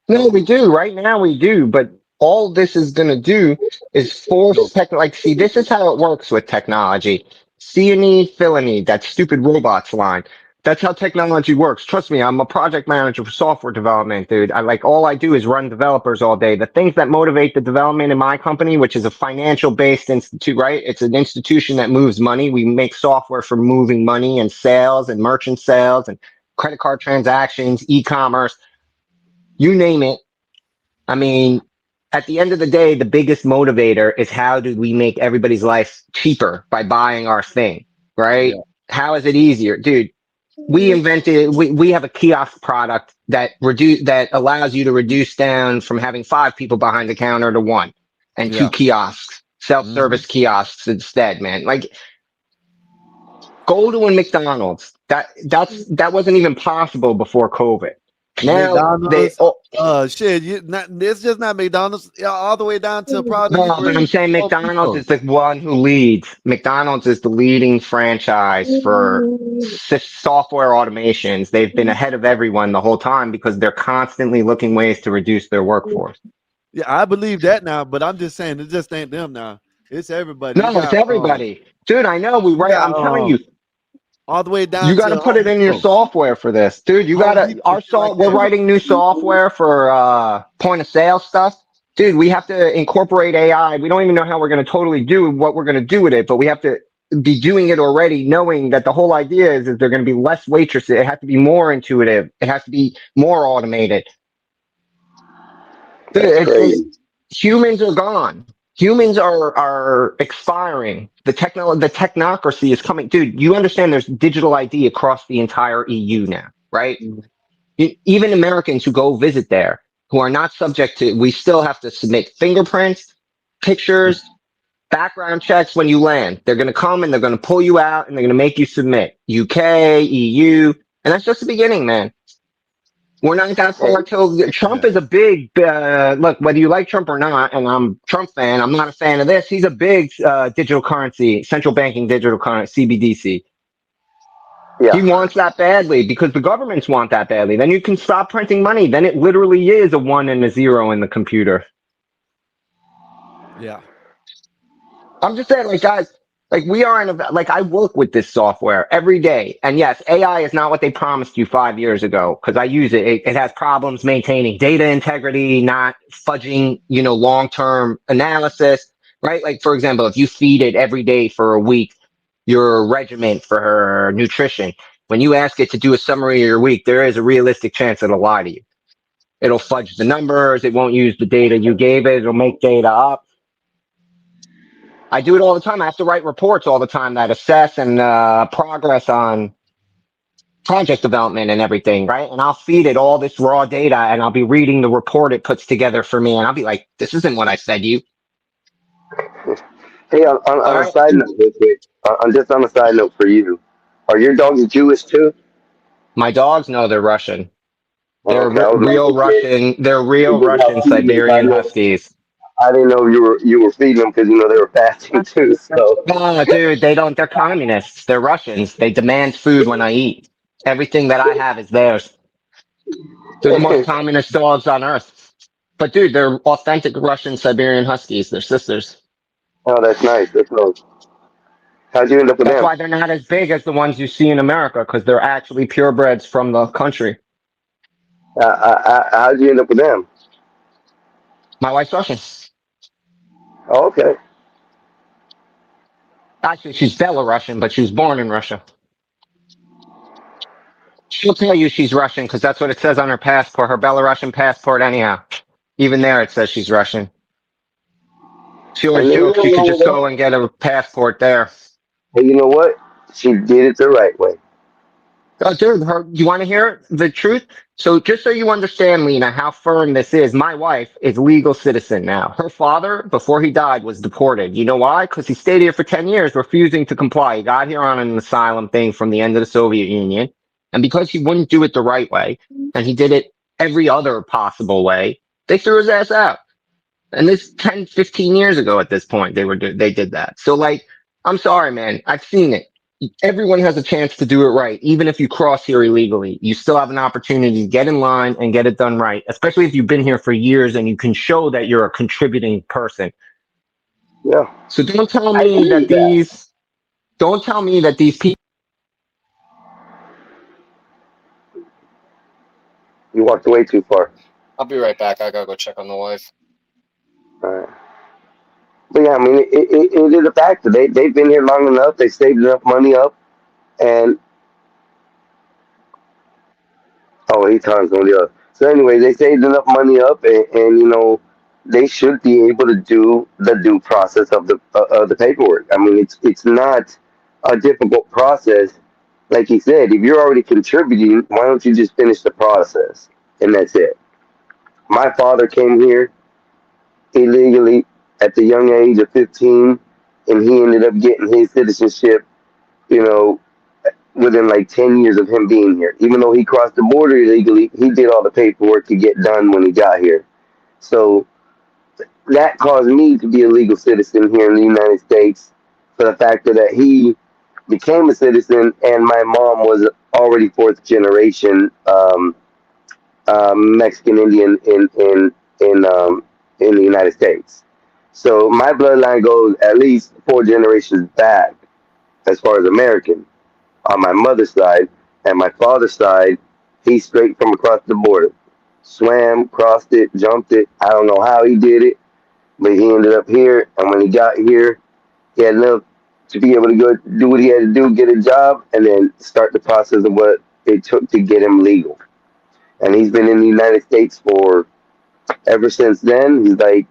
S6: No, we do. Right now we do. But all this is going to do is force tech. Like, see, this is how it works with technology. See a need, fill a need. That stupid robots line. That's how technology works. Trust me, I'm a project manager for software development, dude. I like all I do is run developers all day. The things that motivate the development in my company, which is a financial based institute, right? It's an institution that moves money. We make software for moving money and sales and merchant sales and credit card transactions, e-commerce, you name it. I mean, at the end of the day, the biggest motivator is how do we make everybody's life cheaper by buying our thing, right?
S3: Yeah.
S6: How is it easier? Dude, we have a kiosk product that allows you to reduce down from having 5 people behind the counter to 1 and 2
S3: Yeah.
S6: kiosks, self-service kiosks instead, man. Like go to a McDonald's. That wasn't even possible before COVID. Now they
S3: McDonald's. Shit. It's just not McDonald's. All the way down to probably
S6: no, but I'm saying McDonald's is the one who leads. McDonald's is the leading franchise for software automations. They've been ahead of everyone the whole time because they're constantly looking ways to reduce their workforce.
S3: Yeah, I believe that now, but I'm just saying it just ain't them now. It's everybody. You
S6: No, it's
S3: got
S6: everybody. Dude, I know
S3: you got
S6: I'm telling you,
S3: all the way
S6: you
S3: down
S6: got to
S3: to
S6: put it in your software for this. Dude, you got
S3: Home
S6: to
S3: Depot, shit like
S6: we're
S3: that.
S6: writing new software for point of sale stuff. Dude, we have to incorporate AI. We don't even know how we're going to totally do what we're going to do with it, but we have to be doing it already, knowing that the whole idea is there going to be less waitresses. It has to be more intuitive. It has to be more automated. Dude,
S8: That's crazy.
S6: humans are gone. Humans are expiring. The technocracy is coming. Dude, you understand there's digital ID across the entire EU now, right? Even Americans who go visit there, who are not subject to, we still have to submit fingerprints, pictures, background checks when you land. They're going to come and they're going to pull you out and they're going to make you submit. UK, EU, and that's just the beginning, man. We're not that far till Trump is a big look. Whether you like Trump or not, and I'm a Trump fan, I'm not a fan of this. He's a big digital currency, central banking digital currency, CBDC.
S8: Yeah.
S6: He wants that badly because the governments want that badly. Then you can stop printing money. Then it literally is a 1 and a 0 in the computer.
S3: Yeah.
S6: I'm just saying, like, guys, like we are in a, like I work with this software every day. And yes, AI is not what they promised you 5 years ago because I use it. It has problems maintaining data integrity, not fudging, long-term analysis, right? Like, for example, if you feed it every day for a week, your regimen for her nutrition, when you ask it to do a summary of your week, there is a realistic chance it'll lie to you. It'll fudge the numbers. It won't use the data you gave it. It'll make data up. I do it all the time. I have to write reports all the time that assess and progress on project development and everything, right? And I'll feed it all this raw data and I'll be reading the report it puts together for me. And I'll be like, this isn't what I said you.
S8: Hey, on a
S6: Right.
S8: side note, real quick, just on a side note for you, are your dogs Jewish too?
S6: My dogs know they're Russian. They're
S8: Okay, I was
S6: real
S8: wondering
S6: Russian. They're
S8: if
S6: real
S8: you're
S6: Russian
S8: not feeding them.
S6: Siberian Huskies.
S8: I didn't know you were feeding them because they were fasting too. So
S6: No, dude, they don't. They're communists. They're Russians. They demand food when I eat. Everything that I have is theirs. They're the most communist dogs on earth. But dude, they're authentic Russian Siberian Huskies. They're sisters.
S8: oh, that's nice. That's nice. How'd you end up with
S6: That's
S8: them?
S6: why they're not as big as the ones you see in America, because they're actually purebreds from the country.
S8: How'd you end up with them?
S6: My wife's Russian.
S8: Oh, okay.
S6: Actually, she's Belarusian, but she was born in Russia. She'll tell you she's Russian because that's what it says on her passport, her Belarusian passport, anyhow. Even there, it says she's Russian. She always
S8: And then
S6: jokes you could just go and get a passport there.
S8: hey, you know what? She did it the right way.
S6: Oh, dude, you want to hear the truth? So just so you understand, Lena, how firm this is, my wife is legal citizen now. Her father, before he died, was deported. You know why? Because he stayed here for 10 years, refusing to comply. He got here on an asylum thing from the end of the Soviet Union. And because he wouldn't do it the right way, and he did it every other possible way, they threw his ass out. And this 10, 15 years ago at this point, they did that. So like, I'm sorry, man. I've seen it. Everyone has a chance to do it right. Even if you cross here illegally, you still have an opportunity to get in line and get it done right, especially if you've been here for years and you can show that you're a contributing person.
S8: Yeah.
S6: So don't tell me that these people.
S8: You walked away too far.
S6: I'll be right back. I gotta go check on the wife.
S8: All right. But yeah, I mean, it is a factor. They've been here long enough. They saved enough money up, and oh, he times on the other. So anyway, they saved enough money up, and you know, they should be able to do the due process of the paperwork. I mean, it's not a difficult process. Like he said, if you're already contributing, why don't you just finish the process and that's it? My father came here illegally at the young age of 15, and he ended up getting his citizenship. You know, within like 10 years of him being here. Even though he crossed the border illegally, he did all the paperwork to get done when he got here. So that caused me to be a legal citizen here in the United States for the fact that he became a citizen and my mom was already fourth generation Mexican Indian in the United States. So my bloodline goes at least four generations back as far as American on my mother's side, and my father's side, he's straight from across the border. Swam, crossed it, jumped it. I don't know how he did it, but he ended up here. And when he got here, he had enough to be able to go do what he had to do, get a job, and then start the process of what it took to get him legal. And he's been in the United States for ever since then. He's like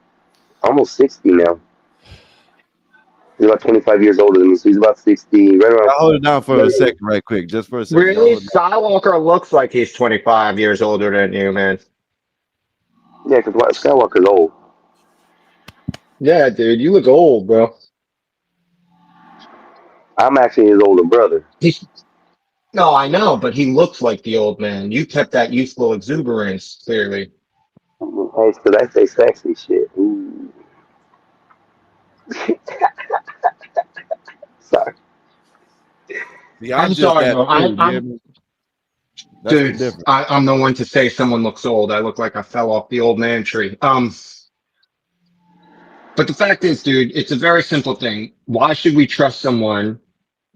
S8: almost 60 now. He's about 25 years older than me, so he's about 60, right around.
S3: I'll hold it down for a second, right quick, just for a second.
S6: Really, Skywalker looks like he's 25 years older than you, man.
S8: Yeah, because Skywalker's old.
S6: Yeah, dude, you look old, bro.
S8: I'm actually his older brother.
S6: No, I know, but he looks like the old man. You kept that youthful exuberance, clearly.
S8: Hey, so that's they sexy shit. Ooh. Sorry.
S3: Yeah,
S6: I'm
S3: just
S6: sorry,
S3: that
S6: bro.
S3: dude, you hear me? That's the
S6: Dude,
S3: difference.
S6: I'm the one to say someone looks old. I look like I fell off the old man tree. But the fact is, dude, it's a very simple thing. Why should we trust someone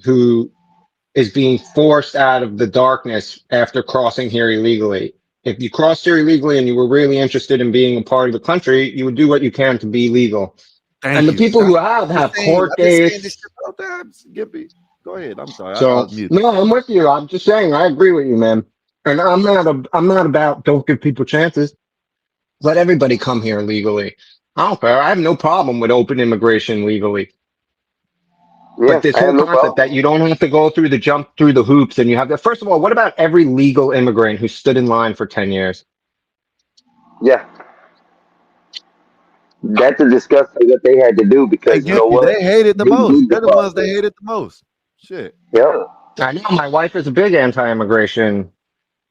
S6: who is being forced out of the darkness after crossing here illegally? If you crossed here illegally and you were really interested in being a part of the country, you would do what you can to be legal. And
S3: Thank
S6: the
S3: you.
S6: people who have court
S3: I've been saying this
S6: dates.
S3: shit all the time. Gippy, go ahead. I'm sorry. I
S6: So
S3: was muted.
S6: no, I'm with you. I'm just saying I agree with you, man. And I'm not about don't give people chances. Let everybody come here legally. I don't care. I have no problem with open immigration legally.
S8: Yeah,
S6: But this
S8: I
S6: whole
S8: have no
S6: concept that
S8: problem.
S6: you don't have to go through the jump through the hoops and you have to, first of all, what about every legal immigrant who stood in line for 10 years?
S8: Yeah, that's a disgusting what they had to do
S3: Hey,
S8: because you know
S3: Gippy,
S8: what?
S3: they hated the
S8: They
S3: most.
S8: need the
S3: They're the ones they
S8: process.
S3: hated the most. Shit.
S8: Yeah.
S6: I know my wife is a big anti-immigration,
S8: And,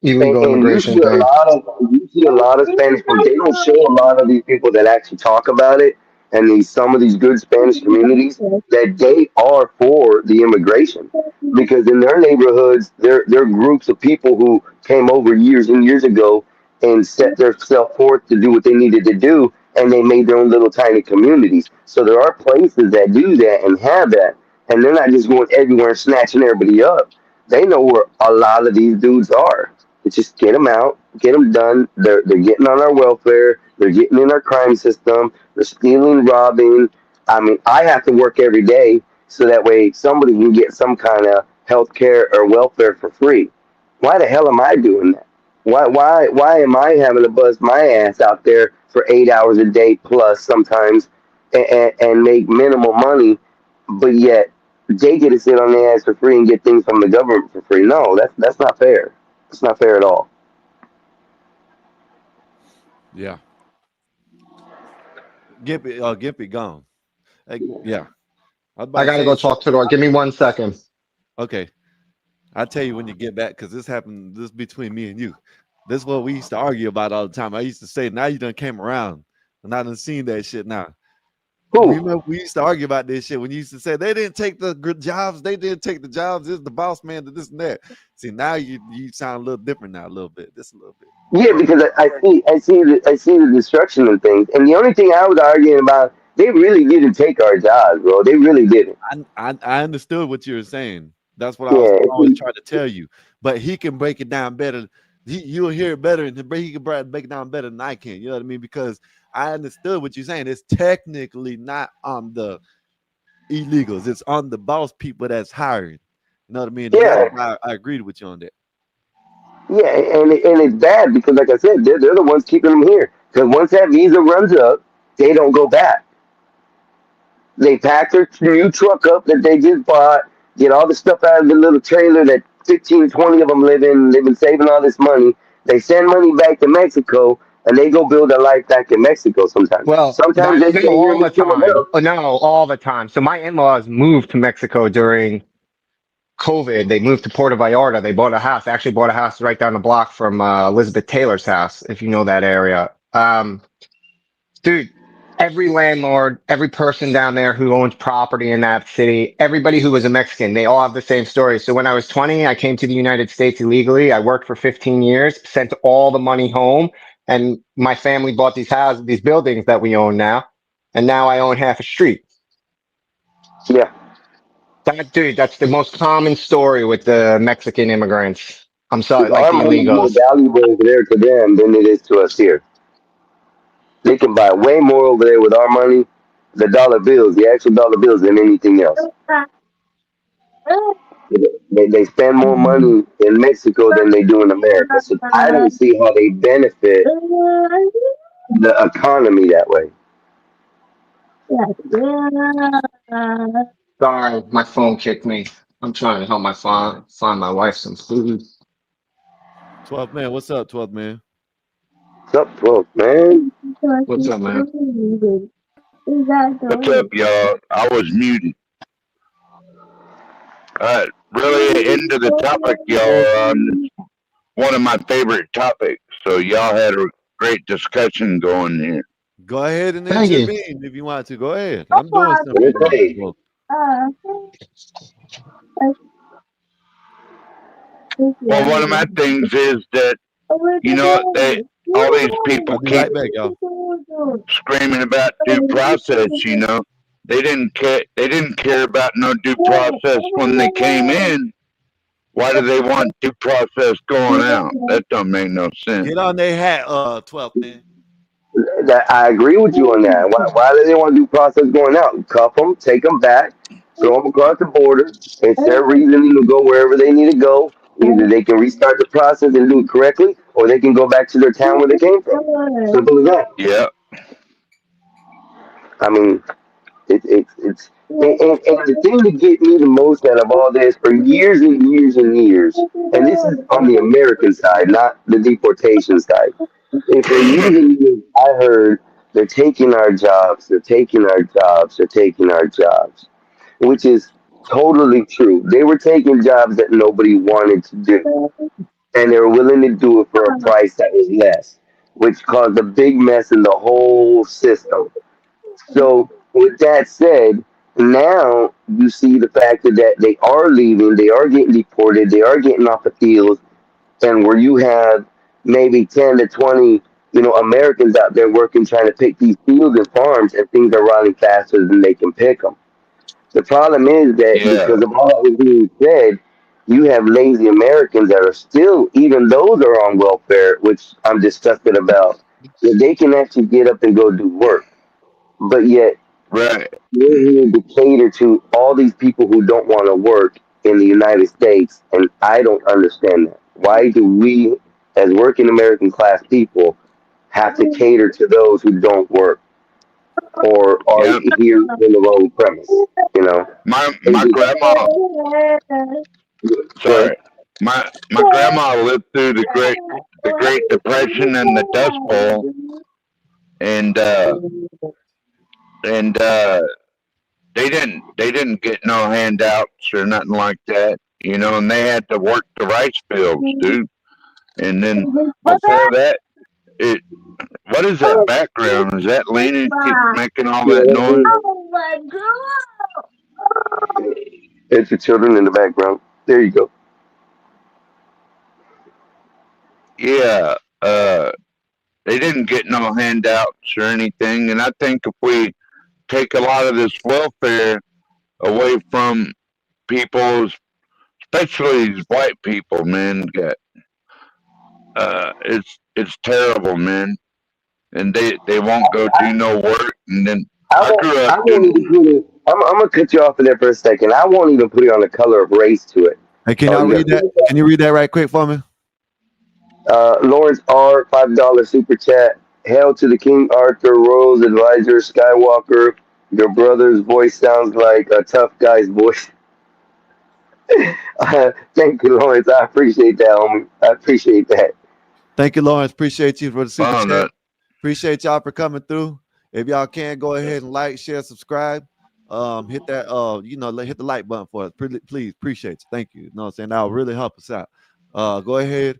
S6: illegal
S8: and you
S6: immigration
S8: see a
S6: thing.
S8: lot of Spanish folks. They don't show a lot of these people that actually talk about it, and some of these good Spanish communities that they are for the immigration because in their neighborhoods, they're groups of people who came over years and years ago and set themselves forth to do what they needed to do, and they made their own little tiny communities. So there are places that do that and have that, and they're not just going everywhere and snatching everybody up. They know where a lot of these dudes are. It's just get them out, get them done. They're getting on our welfare. They're getting in our crime system. They're stealing, robbing. I mean, I have to work every day so that way somebody can get some kind of health care or welfare for free. Why the hell am I doing that? Why am I having to bust my ass out there for 8 hours a day plus sometimes and make minimal money, but yet they get to sit on their ass for free and get things from the government for free? No, that's not fair. It's not fair at all.
S3: Yeah. Gippy gone. Hey, yeah. I was about
S6: I
S3: to
S6: gotta
S3: say
S6: go
S3: so.
S6: talk to the, give me 1 second.
S3: Okay. I'll tell you when you get back because this happened. This is between me and you. This is what we used to argue about all the time. I used to say, now you done came around. And I done seen that shit now.
S8: Who?
S3: Remember, we used to argue about this shit when you used to say they didn't take the good jobs, they didn't take the jobs, it's the boss man to this and that. See, now you sound a little different now, a little bit. Just a little bit.
S8: Yeah, because I see the destruction and things. And the only thing I was arguing about, they really didn't take our jobs, bro. They really didn't.
S3: I understood what you were saying. That's what I was
S8: Yeah,
S3: always trying to tell you. But he can break it down better. You'll hear it better, and he can break it down better than I can. You know what I mean? Because I understood what you're saying. It's technically not on the illegals. It's on the boss people that's hired. You know what I mean? And that's
S8: yeah.
S3: why I agreed with you on that.
S8: Yeah, and it's bad because, like I said, they're the ones keeping them here. Because once that visa runs up, they don't go back. They pack their new truck up that they just bought, get all the stuff out of the little trailer that 15, 20 of them live in. They've been saving all this money. They send money back to Mexico, and they go build a life back in Mexico sometimes.
S6: Well,
S8: Sometimes
S6: that
S8: they
S6: no,
S8: stay here
S6: all the
S8: with someone
S6: time.
S8: else.
S6: Oh, no, all the time. So my in-laws moved to Mexico during COVID. They moved to Puerto Vallarta. They bought a house. They actually bought a house right down the block from Elizabeth Taylor's house, if you know that area. Dude, every landlord, every person down there who owns property in that city, everybody who was a Mexican, they all have the same story. So when I was 20, I came to the United States illegally. I worked for 15 years, sent all the money home, and my family bought these houses, these buildings that we own now. And now I own half a street.
S8: Yeah.
S6: That dude, that's the most common story with the Mexican immigrants. I'm sorry,
S8: Because
S6: like
S8: our
S6: the
S8: money is more
S6: illegals.
S8: valuable over there to them than it is to us here. They can buy way more over there with our money, the dollar bills, the actual dollar bills, than anything else. They spend more money in Mexico than they do in America. So I don't see how they benefit the economy that way.
S6: Sorry, my phone kicked me. I'm trying to help my find my wife some food.
S20: 12th man, what's up, 12th man?
S8: What's up, 12, man?
S6: What's up, man?
S21: What's up, y'all? I was muted. Really into the topic, y'all are on. It's one of my favorite topics. So y'all had a great discussion going here.
S20: Go ahead and
S6: Thank you.
S20: intervene if you want to. Go ahead. I'm doing something. So,
S21: Well, one of my things is that all these people
S20: I'll be
S21: keep
S20: right back, y'all.
S21: screaming about due process. They didn't care. They didn't care about no due process when they came in. Why do they want due process going out? That don't make no sense.
S20: Get on their hat, 12th man.
S8: That I agree with you on that. Why do they want to do process going out? Cuff them, take them back, throw them across the border. It's their reasoning to go wherever they need to go. Either they can restart the process and do it correctly, or they can go back to their town where they came from. Simple as that.
S21: Yeah.
S8: I mean, it's and the thing that get me the most out of all this for years and years and years, and this is on the American side, not the deportation side. And for years and years, I heard they're taking our jobs, they're taking our jobs, they're taking our jobs, which is totally true. They were taking jobs that nobody wanted to do, and they were willing to do it for a price that was less, which caused a big mess in the whole system. So, with that said, now you see the fact that they are leaving, they are getting deported, they are getting off the field, and where you have maybe 10 to 20, Americans out there working trying to pick these fields and farms, and things are running faster than they can pick them. The problem is that
S21: Yeah.
S8: because of all that was being said, you have lazy Americans that are still, even those are on welfare, which I'm disgusted about, that they can actually get up and go do work. But yet,
S21: Right.
S8: we're here to cater to all these people who don't want to work in the United States, and I don't understand that. Why do we, as working American class people, have to cater to those who don't work or are
S21: Yeah.
S8: here in the wrong premise?
S21: My grandma.
S8: Go ahead.
S21: Sorry. My grandma lived through the Great Depression and the Dust Bowl, and and they didn't get no handouts or nothing like that, and they had to work the rice fields, dude. And then before that, it what is that background? Is that Lena keep making all
S8: Yeah,
S21: that
S8: that's
S21: noise?
S8: me. It's the children in the background. There you go.
S21: Yeah, they didn't get no handouts or anything. And I think if we take a lot of this welfare away from people, especially these white people, man, it's terrible, man. And they won't go do no work. And then I grew up
S8: I won't
S21: doing.
S8: even put it. I'm gonna cut you off in there for a second. I won't even put it on the color of race to it.
S20: Hey, can
S8: Oh,
S20: y'all
S8: you
S20: read
S8: gotta
S20: that?
S8: do that.
S20: Can you read that right quick for me?
S8: Lawrence R, $5 super chat. Hail to the King Arthur, Rose Advisor, Skywalker. Your brother's voice sounds like a tough guy's voice. Thank you, Lawrence. I appreciate that, homie. I appreciate that.
S20: Thank you, Lawrence. Appreciate you for the super
S21: Found
S20: chat.
S21: it.
S20: Appreciate y'all for coming through. If y'all can, go ahead and like, share, subscribe. Hit that hit the like button for us. Please, appreciate you. Thank you. You know what I'm saying? That'll really help us out. Go ahead,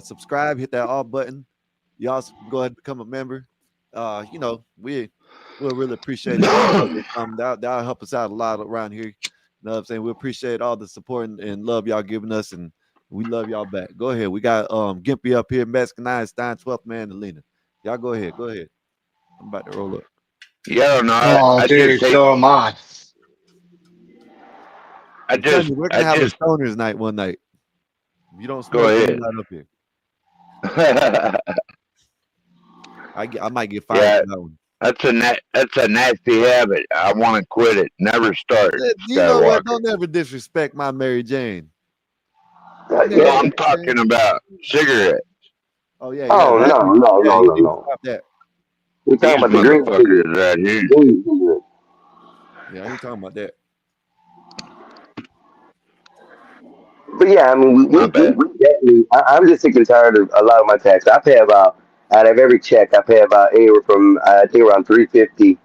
S20: subscribe, hit that all button. Y'all go ahead and become a member. We'll really appreciate it. That'll help us out a lot around here. You know what I'm saying? We appreciate all the support and love y'all giving us, and we love y'all back. Go ahead. We got Gimpy up here, Mexican Einstein, 12th man, and Lena. Y'all go ahead. Go ahead. I'm about to roll up.
S21: Yeah, no,
S6: Oh,
S21: I
S6: dude,
S21: just hate.
S6: so am I.
S20: I'm telling you, we're gonna have a stoners night one night. If you don't
S21: Go
S20: smoke, then
S21: ahead.
S20: you're not up here. I might get fired
S21: Yeah,
S20: for that one.
S21: that's a nasty habit. I want to quit it. Never start.
S20: You know what?
S21: Skywalker.
S20: Don't ever disrespect my Mary Jane.
S21: No, I'm talking about cigarettes.
S20: Oh yeah,
S8: Oh,
S20: that
S8: no, no, no,
S20: you
S8: no,
S20: need to
S8: no.
S20: stop that.
S8: We're talking
S21: These
S8: about the green
S21: motherfuckers right here.
S8: cigarette.
S20: Yeah, I ain't talking about that.
S8: But yeah, I mean,
S21: My bad.
S8: we definitely. I'm just sick and tired of a lot of my taxes. I pay about out of every check, I pay about anywhere from I think around 350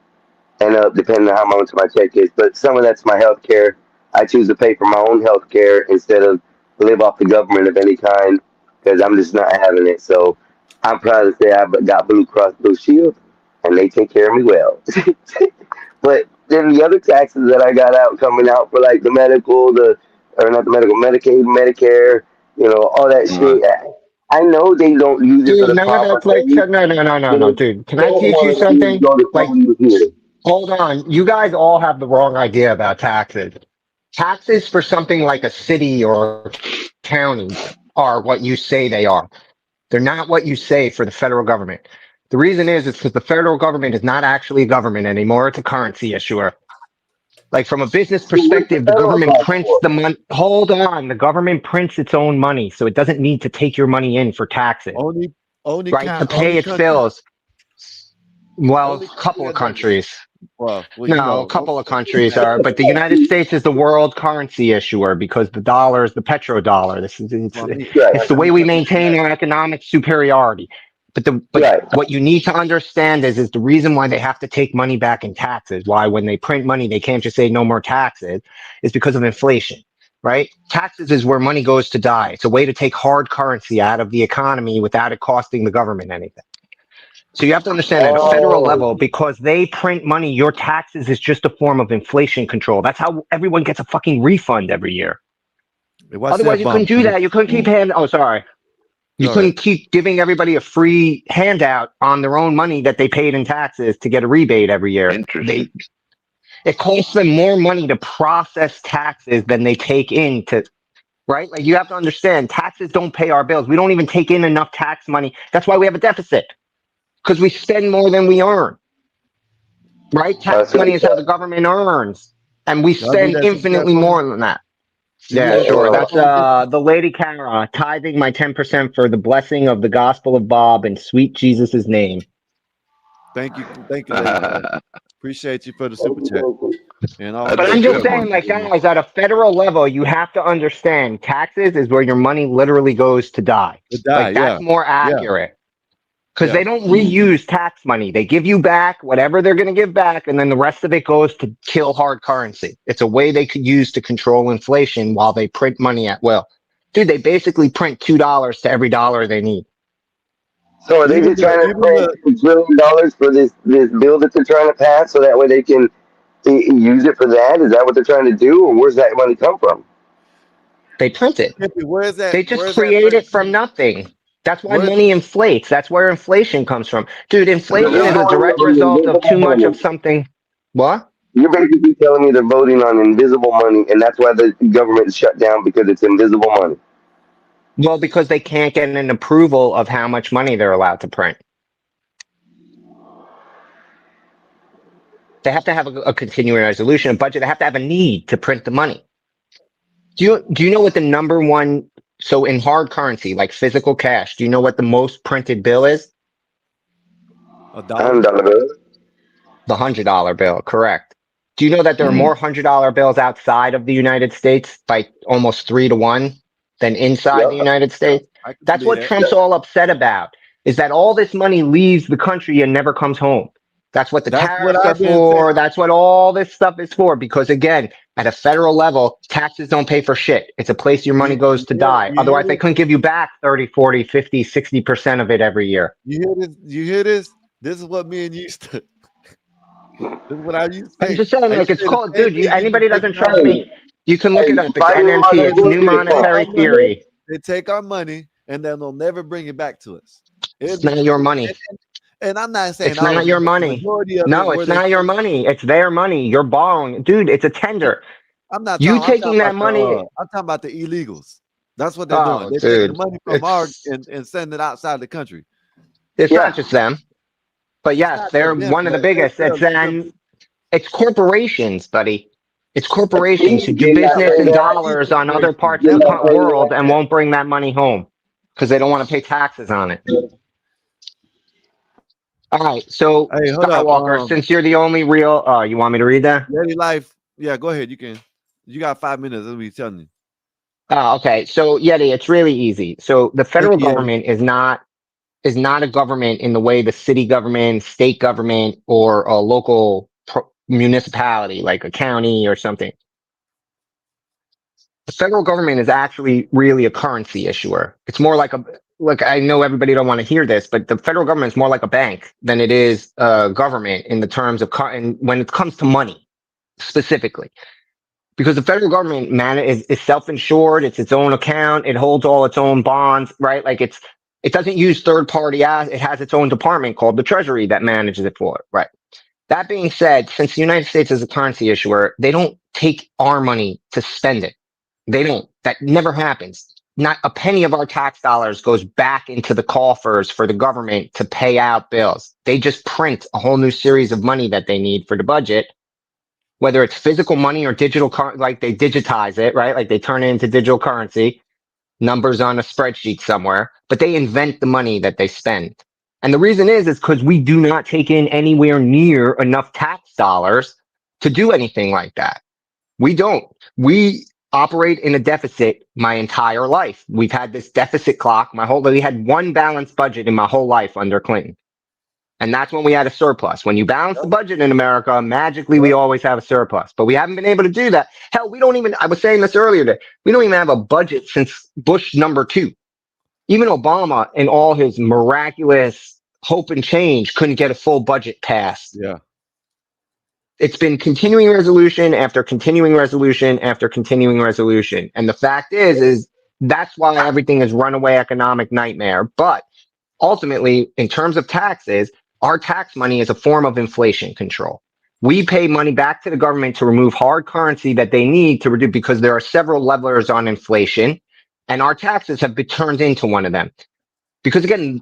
S8: and up, depending on how much my check is. But some of that's my health care. I choose to pay for my own health care instead of live off the government of any kind because I'm just not having it. So I'm proud to say I got Blue Cross Blue Shield, and they take care of me well. But then the other taxes that I got out coming out for like the medical, or not the medical, Medicaid, Medicare, all that shit. I know they don't use it for
S6: Dude,
S8: the
S6: none of
S8: proper
S6: that's like,
S8: thing,
S6: no,
S8: but
S6: no,
S8: they
S6: dude. Can I
S8: don't
S6: teach you
S8: want to see it
S6: something?
S8: go to
S6: Like,
S8: somebody here.
S6: hold on. You guys all have the wrong idea about taxes. Taxes for something like a city or county are what you say they are. They're not what you say for the federal government. The reason is it's because the federal government is not actually a government anymore. It's a currency issuer. Like from a business
S8: So what's the
S6: perspective, the
S8: federal
S6: government
S8: tax
S6: prints
S8: for?
S6: the money. Hold on. The government prints its own money. So it doesn't need to take your money in for taxes, right? To pay
S20: Only
S6: its
S20: country.
S6: bills. Well,
S20: Only
S6: a
S20: country
S6: couple of
S20: that does it.
S6: countries.
S20: Well,
S6: No, a couple of countries are, but the United States is the world currency issuer because the dollar is the petrodollar. It's the way we maintain our economic superiority. But what you need to understand is the reason why they have to take money back in taxes, why when they print money, they can't just say no more taxes, is because of inflation, right? Taxes is where money goes to die. It's a way to take hard currency out of the economy without it costing the government anything. So you have to understand at a federal level, because they print money, your taxes is just a form of inflation control. That's how everyone gets a fucking refund every year. Otherwise, you couldn't do that. You couldn't keep you couldn't keep giving everybody a free handout on their own money that they paid in taxes to get a rebate every year.
S21: Interesting.
S6: It costs them more money to process taxes than they take in to, right? Like you have to understand, taxes don't pay our bills. We don't even take in enough tax money. That's why we have a deficit, because we spend more than we earn, right? Tax money is how the government earns, and we spend infinitely more than that. Yeah, sure. That's the Lady Kara tithing my 10% for the blessing of the Gospel of Bob in sweet Jesus' name.
S20: Thank you, Lady Cat. Appreciate you for the super chat. And
S6: But I'm just saying, like, guys, at a federal level, you have to understand taxes is where your money literally goes to die. Like, that's more accurate. Because they don't reuse tax money. They give you back whatever they're going to give back, and then the rest of it goes to kill hard currency. It's a way they could use to control inflation while they print money at will. Dude, they basically print $2 to every dollar they need.
S8: So are they just trying to print $1 trillion for this bill that they're trying to pass, so that way they can use it for that? Is that what they're trying to do, or where's that money come from?
S6: They print it.
S20: Where is that?
S6: They just create it from nothing. That's why money inflates. That's where inflation comes from. Dude, inflation is a direct result of too much of something. What?
S8: You're basically telling me they're voting on invisible money, and that's why the government is shut down, because it's invisible money.
S6: Well, because they can't get an approval of how much money they're allowed to print. They have to have a continuing resolution, a budget. They have to have a need to print the money. Do you know what the number one So in hard currency, like physical cash, do you know what the most printed bill is?
S20: $1.
S6: The $100 bill, correct. Do you know that there are more $100 bills outside of the United States by almost 3 to 1 than inside the United States?
S20: I can
S6: That's
S20: believe
S6: what
S20: that.
S6: Trump's all upset about, is that all this money leaves the country and never comes home. That's what the
S20: That's what
S6: tariffs are
S20: I've been saying.
S6: for. That's what all this stuff is for. Because again, at a federal level, taxes don't pay for shit. It's a place your money goes to die.
S20: You hear
S6: Otherwise, they
S20: this?
S6: couldn't give you back 30, 40, 50, 60% of it every year.
S20: You hear this? You hear this? This is what me and you used to. This is what I used to
S6: I'm
S20: say.
S6: just saying,
S20: I used
S6: like,
S20: to
S6: it's
S20: say the
S6: called,
S20: same
S6: dude,
S20: thing you
S6: anybody
S20: just breaking
S6: doesn't
S20: down
S6: trust
S20: to me.
S6: me, you can look it up. It's NMT. It's New Monetary Theory.
S20: They take our money and then they'll never bring it back to us.
S6: It's not your money.
S20: And I'm not saying
S6: It's
S20: all
S6: not
S20: of it,
S6: your
S20: but the
S6: money.
S20: majority of it
S6: No,
S20: where
S6: it's
S20: they
S6: not your money. It's their money. You're borrowing. Dude, it's a tender.
S20: I'm not
S6: You
S20: talking. I'm
S6: taking
S20: talking
S6: that
S20: about
S6: money.
S20: I'm talking about the illegals. That's what they're doing.
S6: Oh,
S20: They're taking the
S6: dude.
S20: money from our
S6: It's
S20: and sending it outside the country.
S6: not just them. But
S20: It's
S6: yes,
S20: not
S6: they're
S20: just them,
S6: one of the
S20: but
S6: biggest. It's corporations, buddy. It's corporations who do business in dollars on other parts of the world and won't bring that money home because they don't want to pay taxes on it. All right, so
S20: Hey, hold up.
S6: Skywalker, since you're the only real, you want me to read that?
S20: Daily life. Yeah, go ahead. You can. You got 5 minutes. I'll be telling you.
S6: Oh, okay. So Yeti, it's really easy. So the federal government is not a government in the way the city government, state government, or a local municipality like a county or something. The federal government is actually really a currency issuer. It's more like look, I know everybody don't want to hear this, but the federal government is more like a bank than it is a government in the terms of and when it comes to money specifically. Because the federal government is self-insured, it's its own account, it holds all its own bonds, right? Like it doesn't use third party it has its own department called the Treasury that manages it for it, right? That being said, since the United States is a currency issuer, they don't take our money to spend it. They don't. That never happens. Not a penny of our tax dollars goes back into the coffers for the government to pay out bills. They just print a whole new series of money that they need for the budget, whether it's physical money or digital, like they digitize it, right? Like they turn it into digital currency, numbers on a spreadsheet somewhere, but they invent the money that they spend. And the reason is because we do not take in anywhere near enough tax dollars to do anything like that. We don't. We operate in a deficit my entire life. We've had this deficit clock we had one balanced budget in my whole life under Clinton. And that's when we had a surplus. When you balance the budget in America, magically we always have a surplus. But we haven't been able to do that. Hell, we don't even, I was saying this earlier today, we don't even have a budget since Bush #2. Even Obama and all his miraculous hope and change couldn't get a full budget passed.
S20: Yeah.
S6: It's been continuing resolution after continuing resolution after continuing resolution. And the fact is that's why everything is runaway economic nightmare. But ultimately, in terms of taxes, our tax money is a form of inflation control. We pay money back to the government to remove hard currency that they need to reduce because there are several levers on inflation, and our taxes have been turned into one of them. Because again,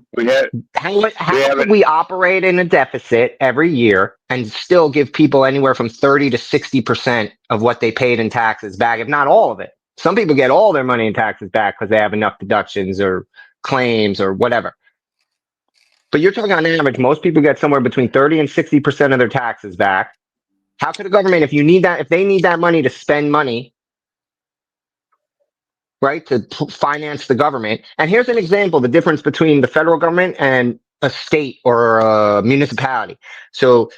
S6: how could we operate in a deficit every year and still give people anywhere from 30 to 60% of what they paid in taxes back, if not all of it? Some people get all their money in taxes back because they have enough deductions or claims or whatever. But you're talking on average, most people get somewhere between 30 and 60% of their taxes back. How could the government, if they need that money to spend money, right, to finance the government? And here's an example, the difference between the federal government and a state or a municipality. So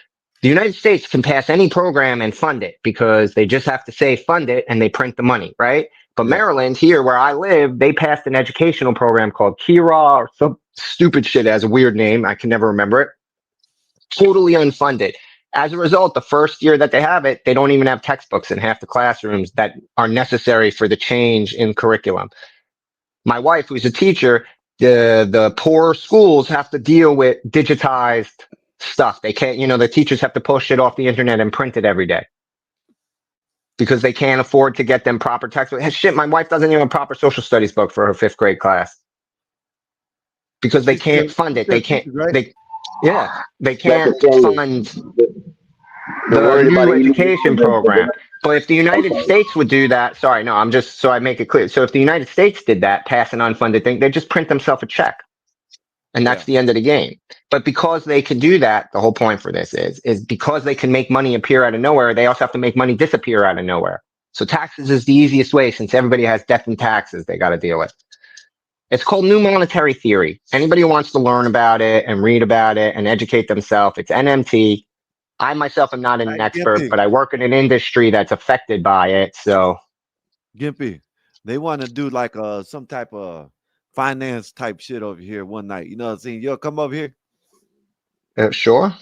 S6: the United States can pass any program and fund it because they just have to say fund it and they print the money, right? But Maryland, here where I live, they passed an educational program called Kira or some stupid shit. It has a weird name. I can never remember it. Totally unfunded. As a result, the first year that they have it, they don't even have textbooks in half the classrooms that are necessary for the change in curriculum. My wife, who's a teacher, the poor schools have to deal with digitized stuff. They can't, the teachers have to push it off the internet and print it every day because they can't afford to get them proper textbooks. Shit, my wife doesn't even have a proper social studies book for her 5th grade class because they can't fund it. They can't, they can't fund the new education program. But if the United States would do that, sorry, no, I'm just so I make it clear. So if the United States did that, pass an unfunded thing, they just print themselves a check, and that's
S20: Yeah.
S6: the end of the game. But because they can do that, the whole point for this is because they can make money appear out of nowhere, they also have to make money disappear out of nowhere. So taxes is the easiest way, since everybody has death and taxes they got to deal with. It's called New Monetary Theory. Anybody who wants to learn about it and read about it and educate themselves, it's NMT. I myself am not an
S20: Hey,
S6: expert,
S20: Gimpy,
S6: but I work in an industry that's affected by it. So
S20: Gimpy, they want to do like some type of finance type shit over here one night. You know what I'm saying? You'll come over here.
S6: sure.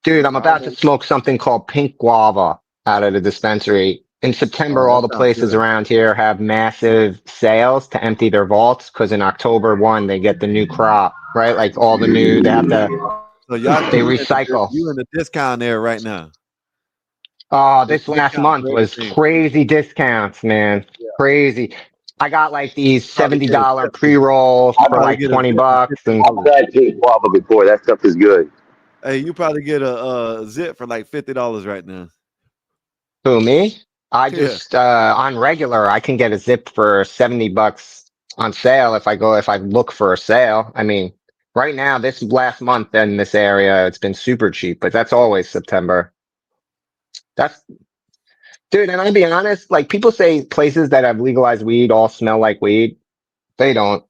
S6: Dude, I'm
S20: All
S6: about to
S20: right.
S6: smoke something called pink guava out of the dispensary. In September,
S20: Oh,
S6: all
S20: that
S6: the
S20: sounds
S6: places
S20: good.
S6: around here have massive sales to empty their vaults because in October 1, they get the new crop, right? Like all the new, they have to,
S20: So y'all,
S6: they
S20: you
S6: recycle.
S20: in the discount era right now.
S6: Oh,
S20: The
S6: this last
S20: discount
S6: month
S20: for
S6: was
S20: everything.
S6: crazy discounts, man.
S20: Yeah.
S6: Crazy. I got like these
S20: Probably get a
S6: $70
S20: zip.
S6: pre-rolls
S20: You
S6: for
S20: probably
S6: like
S20: get a
S6: $20
S20: zip for
S6: and
S8: I've
S20: $50.
S8: tried pink guava before. That stuff is good.
S20: Hey, you probably get a zip for like $50 right now.
S6: who, me? I
S20: Yeah.
S6: just on regular I can get a zip for $70 on sale if I look for a sale. I mean, right now this last month in this area it's been super cheap, but that's always September. That's dude, and I'll be honest, like people say places that have legalized weed all smell like weed. They don't.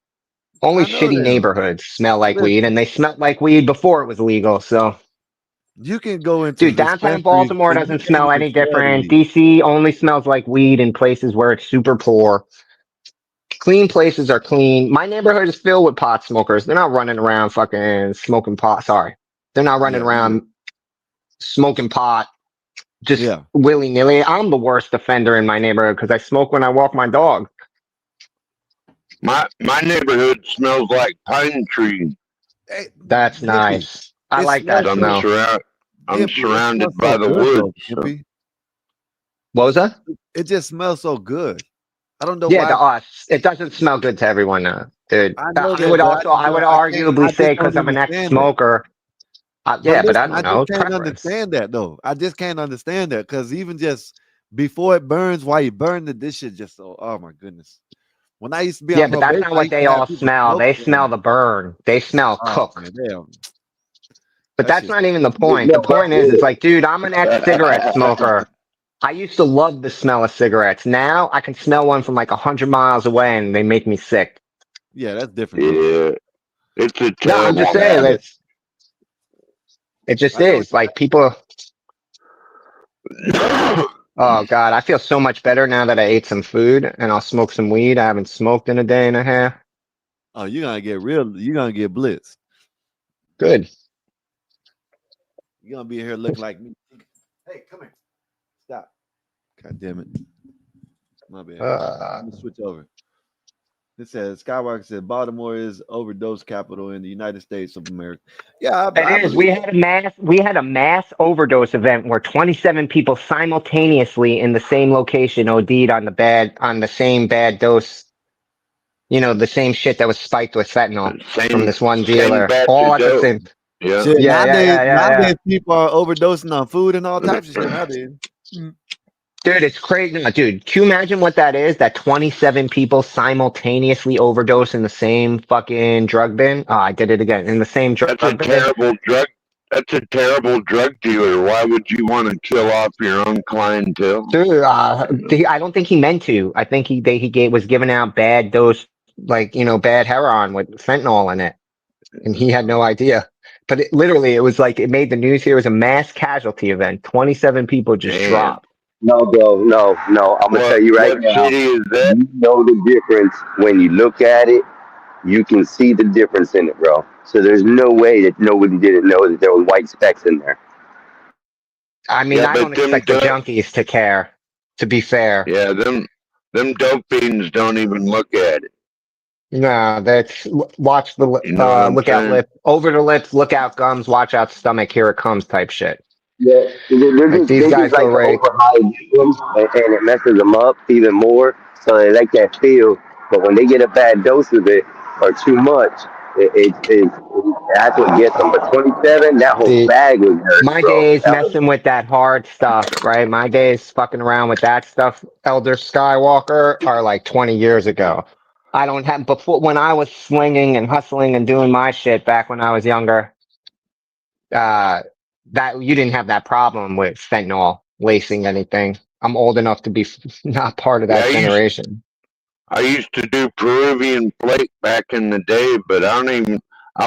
S6: Only
S20: I know
S6: shitty
S20: they don't.
S6: neighborhoods smell like weed,
S20: Listen,
S6: and they smelled like weed before it was legal. So,
S20: you can go into
S6: dude, downtown
S20: dispensaries
S6: Baltimore
S20: and you
S6: doesn't
S20: can't
S6: smell
S20: even
S6: any
S20: smell the
S6: different.
S20: weed.
S6: DC only smells like weed in places where it's super poor. Clean places are clean. My neighborhood is filled with pot smokers. They're not running around fucking smoking pot. Sorry. They're not running
S20: Yeah.
S6: around smoking pot just
S20: Yeah.
S6: willy nilly. I'm the worst offender in my neighborhood because I smoke when I walk my dog.
S21: My neighborhood smells like pine trees.
S20: Hey,
S6: That's
S20: Gimpy,
S6: nice. I
S20: it
S6: like that
S20: smells so
S6: smell.
S21: I'm
S20: Gimpy. It
S21: surrounded
S20: smells so
S21: by the
S20: good
S21: woods.
S20: though, Gimpy.
S6: What was that?
S20: It just smells so good. I don't know
S6: Yeah,
S20: why.
S6: to us, it doesn't smell good to everyone, dude.
S20: I know
S6: I
S20: that,
S6: would
S20: but
S6: also, I would
S20: I can't.
S6: arguably
S20: I
S6: say
S20: just don't
S6: because I'm an
S20: understand that.
S6: ex-smoker.
S20: But
S6: Yeah, but I
S20: listen,
S6: don't
S20: I
S6: know.
S20: just
S6: It's
S20: can't
S6: preference.
S20: understand that though. I just can't understand that because even just before it burns, while you burn it, this shit just so. Oh my goodness. When I used to be
S6: Yeah,
S20: on
S6: but that's
S20: probation,
S6: not
S20: I
S6: what
S20: used
S6: they
S20: to have
S6: all
S20: people
S6: smell.
S20: smoke
S6: They
S20: it.
S6: smell the burn. They smell
S20: Oh
S6: cook.
S20: man, damn.
S6: But
S20: That
S6: that's
S20: shit's
S6: not even the
S8: It
S6: point. The
S8: smells
S6: point is, it's like, dude, I'm an ex-cigarette smoker. I used to love the smell of cigarettes. Now I can smell one from like 100 miles away and they make me sick.
S20: yeah, that's different though.
S21: Yeah, it's a
S6: No, I'm just
S21: terrible
S6: saying
S21: habit.
S6: it just
S20: I know.
S6: is. Like people, oh God, I feel so much better now that I ate some food and I'll smoke some weed. I haven't smoked in a day and a half.
S20: Oh, you're gonna get real. You're gonna get blitzed.
S6: Good.
S20: You're gonna be here looking like me. Hey, come here. Stop. God damn it. My bad. Let me switch over. It says Skywalker said Baltimore is overdose capital in the United States of America. Yeah,
S6: It
S20: I
S6: is.
S20: believe it.
S6: We had a mass overdose event where 27 people simultaneously in the same location OD'd on the same bad dose. You know, the same shit that was spiked with fentanyl from this one
S21: Same
S6: dealer.
S21: batch
S6: All
S21: of
S6: at the
S21: dope.
S6: same.
S21: Yeah.
S20: Shit,
S6: Yeah, yeah, yeah, yeah, yeah.
S20: nowadays people are overdosing on food and all types of shit nowadays.
S6: Dude, it's crazy. No, dude, can you imagine what that is? That 27 people simultaneously overdose in the same fucking drug bin? Oh, I did it again. In the same drug
S21: That's a
S6: bin.
S21: terrible drug. That's a terrible drug dealer. Why would you want to kill off your own clientele?
S6: Dude, I don't think he meant to. I think was giving out bad dose, like, bad heroin with fentanyl in it. And he had no idea. But it was like, it made the news here. It was a mass casualty event. 27 people just
S21: Man,
S6: dropped.
S8: No, bro, no. I'm gonna tell you right
S21: what
S8: now.
S21: city is that?
S8: You know the difference when you look at it. You can see the difference in it, bro. So there's no way that nobody didn't know that there was white specks in there.
S6: I mean,
S21: Yeah,
S6: I
S21: but
S6: don't expect the junkies to care, to be fair.
S21: yeah, them dope fiends don't even look at it.
S6: No, watch the,
S21: You know what I'm
S6: look out
S21: saying?
S6: lip, over the lips, look out gums, watch out stomach, here it comes type shit.
S8: Yeah,
S6: Like these
S8: they
S6: guys
S8: just
S6: go
S8: like to
S6: right.
S8: overhype them, and it messes them up even more. So they like that feel, but when they get a bad dose of it or too much, That's what gets them. But 27, that whole
S6: The
S8: bag was hers,
S6: my
S8: bro.
S6: days
S8: That was
S6: messing with that hard stuff, right? My days fucking around with that stuff, Elder Skywalker, are like 20 years ago. I don't have before when I was slinging and hustling and doing my shit back when I was younger. That you didn't have that problem with fentanyl lacing anything. I'm old enough to be not part of
S21: Yeah,
S6: that generation.
S21: I used to do Peruvian plate back in the day, but I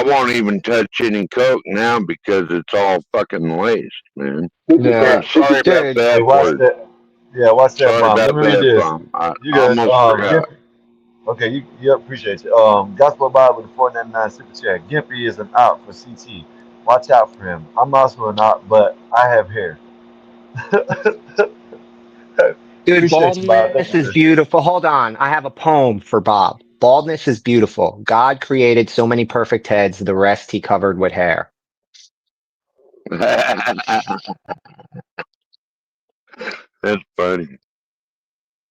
S21: won't even touch any coke now because it's all fucking laced, man.
S6: Yeah,
S21: Sorry about
S6: dude.
S21: the
S20: Hey,
S21: F
S20: watch
S21: word.
S20: that. Yeah, watch that
S21: Sorry
S20: bomb. Let
S21: about
S20: me read
S21: the F
S20: this.
S21: bomb. I
S20: You good?
S21: almost forgot.
S20: Okay, you appreciate you. Gospel Bible with the 499 super chat. Gimpy is an out for CT. Watch out for him. I'm also an out, but I have hair.
S6: Dude,
S20: Appreciate you, Bob. Thank
S6: baldness
S20: you,
S6: is
S20: sir.
S6: beautiful. Hold on. I have a poem for Bob. Baldness is beautiful. God created so many perfect heads, the rest he covered with hair.
S21: That's funny.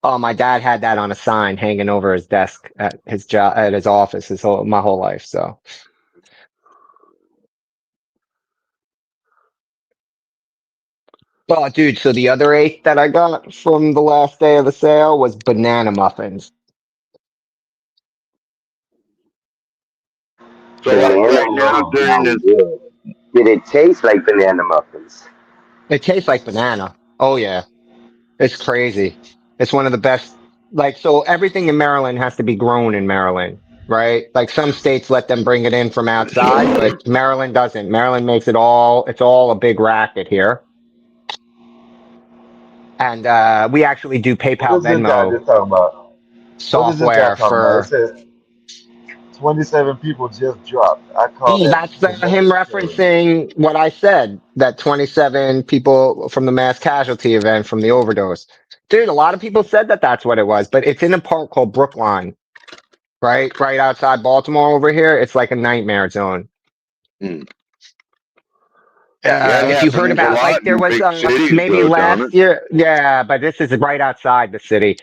S6: Oh, my dad had that on a sign hanging over his desk at his job, at his office, my whole life. So, oh, dude. So the other eighth that I got from the last day of the sale was banana muffins.
S21: So, like
S8: banana
S21: right now
S8: muffins
S21: during this,
S8: sound good. Did it taste like banana muffins?
S6: It tastes like banana. Oh yeah. It's crazy. It's one of the best. Like, so everything in Maryland has to be grown in Maryland, right? Like some states let them bring it in from outside, but Maryland doesn't. Maryland makes it's all a big racket here. And, we actually do
S20: What
S6: PayPal
S20: is this guy
S6: Venmo
S20: just talking about? What is this guy
S6: software
S20: talking about? It
S6: for,
S20: says 27 people just dropped. I call
S6: oh,
S20: that
S6: that's
S20: genetic
S6: him
S20: killing.
S6: referencing what I said, that 27 people from the mass casualty event from the overdose. Dude, a lot of people said that that's what it was, but it's in a park called Brookline. Right outside Baltimore over here. It's like a nightmare zone.
S21: yeah, it
S6: If you heard
S21: happens a
S6: about,
S21: lot
S6: like, there
S21: in
S6: was
S21: big cities,
S6: maybe
S21: though, don't it?
S6: last year, yeah, but this is right outside the city.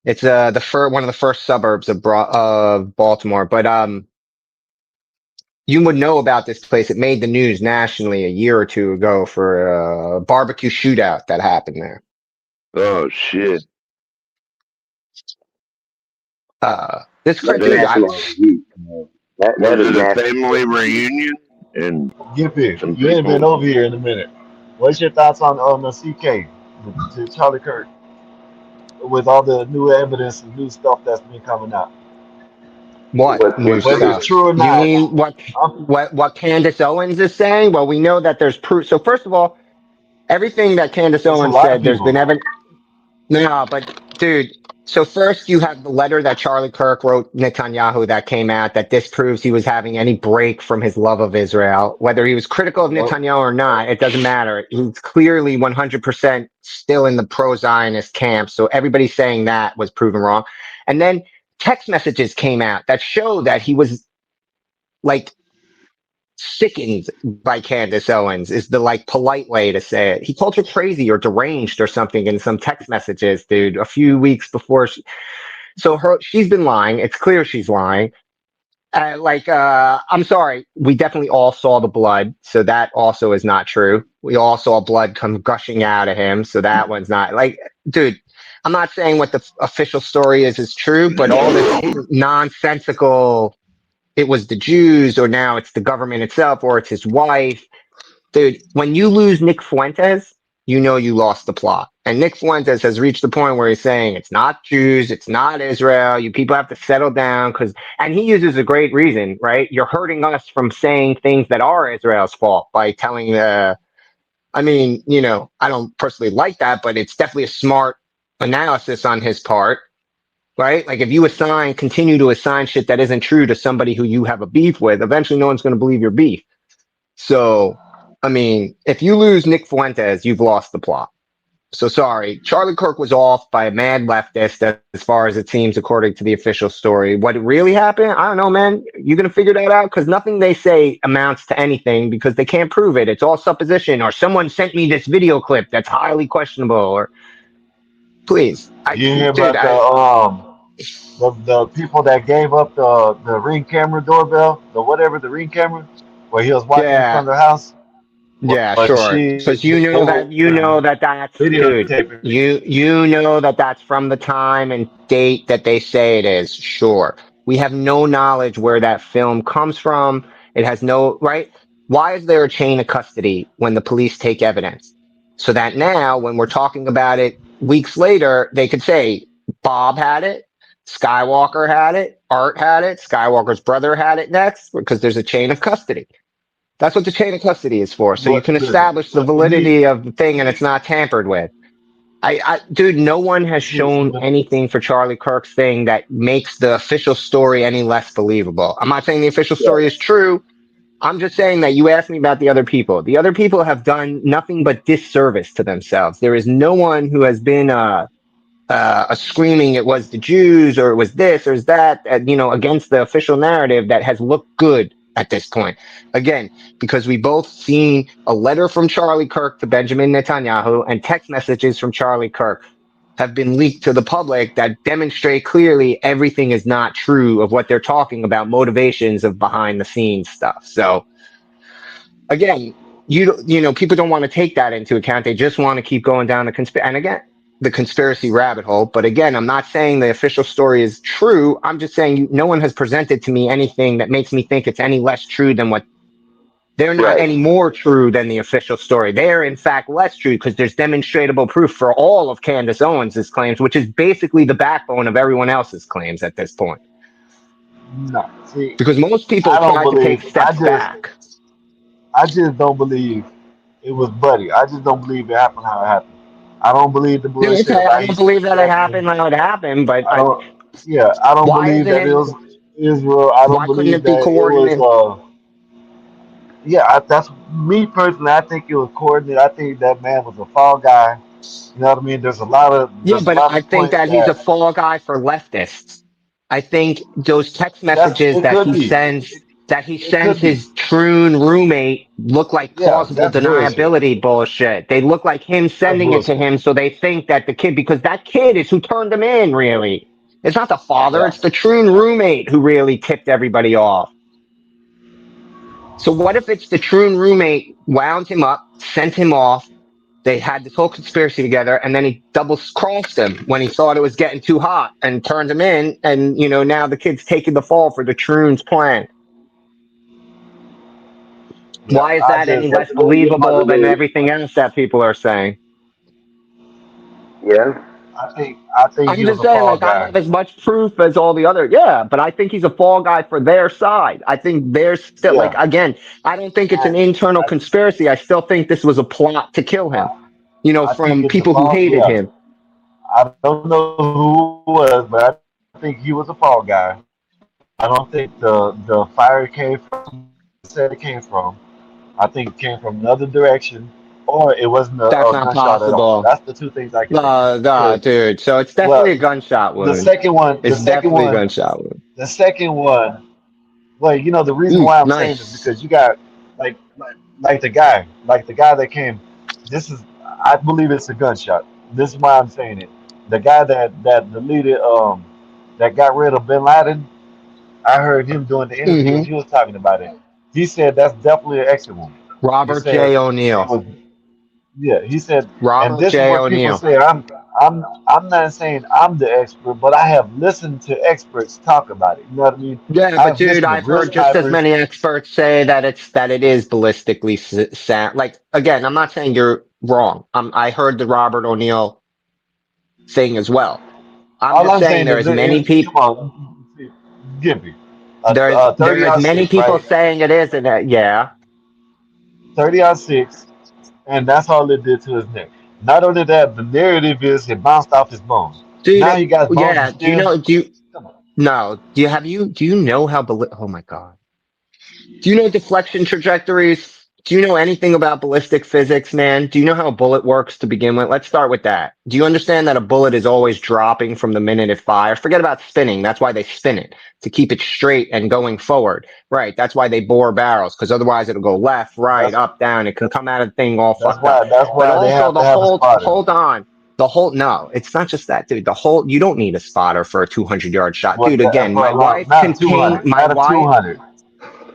S6: It's one of the first suburbs of Baltimore. But you would know about this place. It made the news nationally a year or two ago for a barbecue shootout that happened there.
S21: Oh shit!
S8: That's
S6: Dude,
S8: national heat. That
S21: Was
S8: is
S21: it a
S8: national
S21: family
S8: heat.
S21: reunion and
S20: Gimpy,
S21: some
S20: you ain't been
S21: people?
S20: over here in a minute. What's your thoughts on the CK, to Charlie Kirk, with all the new evidence and new stuff that's been coming out?
S6: what new
S20: Whether it's
S6: stuff?
S20: true or
S6: You
S20: not,
S6: mean what Candace Owens is saying? Well, we know that there's proof. So first of all, everything that Candace
S20: it's a
S6: Owens
S20: lot of
S6: said, there's been
S20: people.
S6: evidence. No, but dude, so first you have the letter that Charlie Kirk wrote Netanyahu that came out that disproves he was having any break from his love of Israel. Whether he was critical of
S20: Yep.
S6: Netanyahu or not, it doesn't matter. He's clearly 100% still in the pro-Zionist camp. So everybody saying that was proven wrong. And then text messages came out that showed that he was like sickened by Candace Owens is the like polite way to say it. He called her crazy or deranged or something in some text messages, dude, a few weeks before. She's been lying. It's clear she's lying. I'm sorry. We definitely all saw the blood. So that also is not true. We all saw blood come gushing out of him. So that one's not like, dude, I'm not saying what the official story is true, but all this nonsensical, it was the Jews, or now it's the government itself, or it's his wife. Dude, when you lose Nick Fuentes, you know you lost the plot. And Nick Fuentes has reached the point where he's saying it's not Jews, it's not Israel. You people have to settle down and he uses a great reason, right? You're hurting us from saying things that are Israel's fault by telling I don't personally like that, but it's definitely a smart analysis on his part, right? Like if you continue to assign shit that isn't true to somebody who you have a beef with, eventually no one's going to believe your beef. So, if you lose Nick Fuentes, you've lost the plot. So sorry. Charlie Kirk was off by a mad leftist as far as it seems, according to the official story. What really happened? I don't know, man. You going to figure that out? Because nothing they say amounts to anything because they can't prove it. It's all supposition, or someone sent me this video clip that's highly questionable, or please.
S20: You hear
S6: Dude,
S20: about the people that gave up the Ring camera doorbell, the whatever the Ring camera, where he was watching in
S6: Yeah,
S20: front of the house.
S6: yeah,
S20: But
S6: sure.
S20: she,
S6: Because
S20: they were
S6: you know that that's dude.
S20: videotaping.
S6: You know that that's from the time and date that they say it is. Sure. We have no knowledge where that film comes from. It has no right. Why is there a chain of custody when the police take evidence? So that now, when we're talking about it weeks later, they could say Bob had it, Skywalker had it, Art had it, Skywalker's brother had it next, because there's a chain of custody. That's what the chain of custody is for. So you
S20: But
S6: can
S20: listen,
S6: establish the validity of the thing and it's not tampered with. Dude, no one has shown anything for Charlie Kirk's thing that makes the official story any less believable. I'm not saying the official story is true. I'm just saying that you asked me about the other people. The other people have done nothing but disservice to themselves. There is no one who has been, a screaming it was the Jews or it was this or that, against the official narrative that has looked good at this point. Again, because we both seen a letter from Charlie Kirk to Benjamin Netanyahu and text messages from Charlie Kirk have been leaked to the public that demonstrate clearly everything is not true of what they're talking about, motivations of behind the scenes stuff. So again, people don't want to take that into account. They just want to keep going down the conspiracy rabbit hole. But again, I'm not saying the official story is true. I'm just saying no one has presented to me anything that makes me think it's any less true than what they're not
S8: Right.
S6: any more true than the official story. They are in fact less true because there's demonstrable proof for all of Candace Owens' claims, which is basically the backbone of everyone else's claims at this point.
S20: no, see,
S6: Because most people
S20: I don't
S6: try to take
S20: believe.
S6: steps back.
S20: I just don't believe it was Buddy. I just don't believe it happened how it happened. I don't believe the
S6: Yeah,
S20: bullshit
S6: okay, I
S20: about he
S6: don't believe that it
S20: suspected him.
S6: happened like it happened, but
S20: I don't. Yeah, I don't
S6: why
S20: believe
S6: isn't
S20: that it
S6: it?
S20: was Israel. I don't
S6: Why couldn't
S20: believe
S6: it be
S20: that it was.
S6: coordinated?
S20: Yeah, that's me personally. I think it was coordinated. I think that man was a fall guy. You know what I mean?
S6: Yeah,
S20: There's a
S6: but
S20: lot
S6: I
S20: of
S6: think
S20: points
S6: that he's a
S20: that
S6: fall guy for leftists. I think those text
S20: that's
S6: messages
S20: it could be.
S6: that he
S20: It
S6: sends
S20: could be.
S6: his troon roommate look like
S20: Yeah,
S6: plausible
S20: that's bullshit.
S6: deniability bullshit. They look like him
S20: That's
S6: sending it to
S20: bullshit.
S6: him so they think that the kid, because that kid is who turned him in, really. It's not the father,
S20: Yeah.
S6: it's the troon roommate who really tipped everybody off. So what if it's the troon roommate wound him up, sent him off, they had this whole conspiracy together, and then he double crossed him when he thought it was getting too hot and turned him in. And now the kid's taking the fall for the Troon's plan.
S20: Yeah.
S6: Why is
S20: I
S6: that any
S20: just.
S6: less believable than everything else that people are saying?
S8: Yeah.
S20: I think
S6: I'm
S20: he was
S6: just
S20: a
S6: saying,
S20: fall
S6: like, I
S20: guy.
S6: have as much proof as all the other. Yeah, but I think he's a fall guy for their side. I think they're still, like,
S20: Yeah.
S6: again, I don't think it's an internal conspiracy. I still think this was a plot to kill him,
S20: I think
S6: from
S20: it's a
S6: people who
S20: fall.
S6: hated
S20: Yeah.
S6: him.
S20: I don't know who it was, but I think he was a fall guy. I don't think the fire came from said it came from. I think it came from another direction, or it wasn't
S6: That's
S20: a
S6: not
S20: gunshot at all.
S6: possible.
S20: That's the two things I can think. Because
S6: Dude. So it's definitely a
S20: well,
S6: gunshot
S20: the
S6: wound.
S20: second one, the
S6: It's
S20: second
S6: definitely a
S20: one,
S6: gunshot wound.
S20: the second one. Well, the reason why I'm saying this
S6: Nice.
S20: because you got like like the guy that came. This is I believe it's a gunshot. This is why I'm saying it. The guy that deleted that got rid of Bin Laden. I heard him doing the interview and
S6: hmm
S20: he was talking about it. He said that's definitely an exit wound. He
S6: Robert
S20: said
S6: J.
S20: it
S6: O'Neill.
S20: was yeah. He said, and
S6: Robert
S20: this is
S6: J.
S20: what people
S6: O'Neill.
S20: say. I'm not saying I'm the expert, but I have listened to experts talk about it. You know what I mean?
S6: Yeah, but
S20: I've
S6: dude,
S20: listened to
S6: I've
S20: real
S6: heard just as
S20: snipers.
S6: many experts say that it is ballistically sound. Like, again, I'm not saying you're wrong. I heard the Robert O'Neill thing as well. I'm
S20: All
S6: just
S20: I'm
S6: saying
S20: saying
S6: there
S20: is,
S6: is many people.
S20: come on, give me
S6: There
S20: 30
S6: is
S20: on
S6: many
S20: six,
S6: people
S20: right?
S6: saying it is, and yeah.
S20: 30 on six, and that's all it did to his neck. Not only that, the narrative is it bounced off his bones. Now
S6: Dude,
S20: he got his bones and
S6: yeah.
S20: stem. Come on.
S6: No. Do you know how, oh my God. Do you know deflection trajectories? Do you know anything about ballistic physics, man? Do you know how a bullet works to begin with? Let's start with that. Do you understand that a bullet is always dropping from the minute it fires? Forget about spinning. That's why they spin it, to keep it straight and going forward. Right. That's why they bore barrels, because otherwise it'll go left, right,
S20: That's
S6: up, down. It can come out of the thing all
S20: that's
S6: fucked up.
S20: why
S6: But
S20: they
S6: also
S20: have to
S6: the
S20: have a
S6: whole,
S20: spotter.
S6: hold on. No, it's not just that, dude. You don't need a spotter for a 200-yard shot,
S20: What
S6: dude. Again,
S20: for
S6: my
S20: a long,
S6: wife
S20: not
S6: can
S20: a
S6: ping
S20: 200,
S6: my
S20: not a
S6: wife
S20: 200.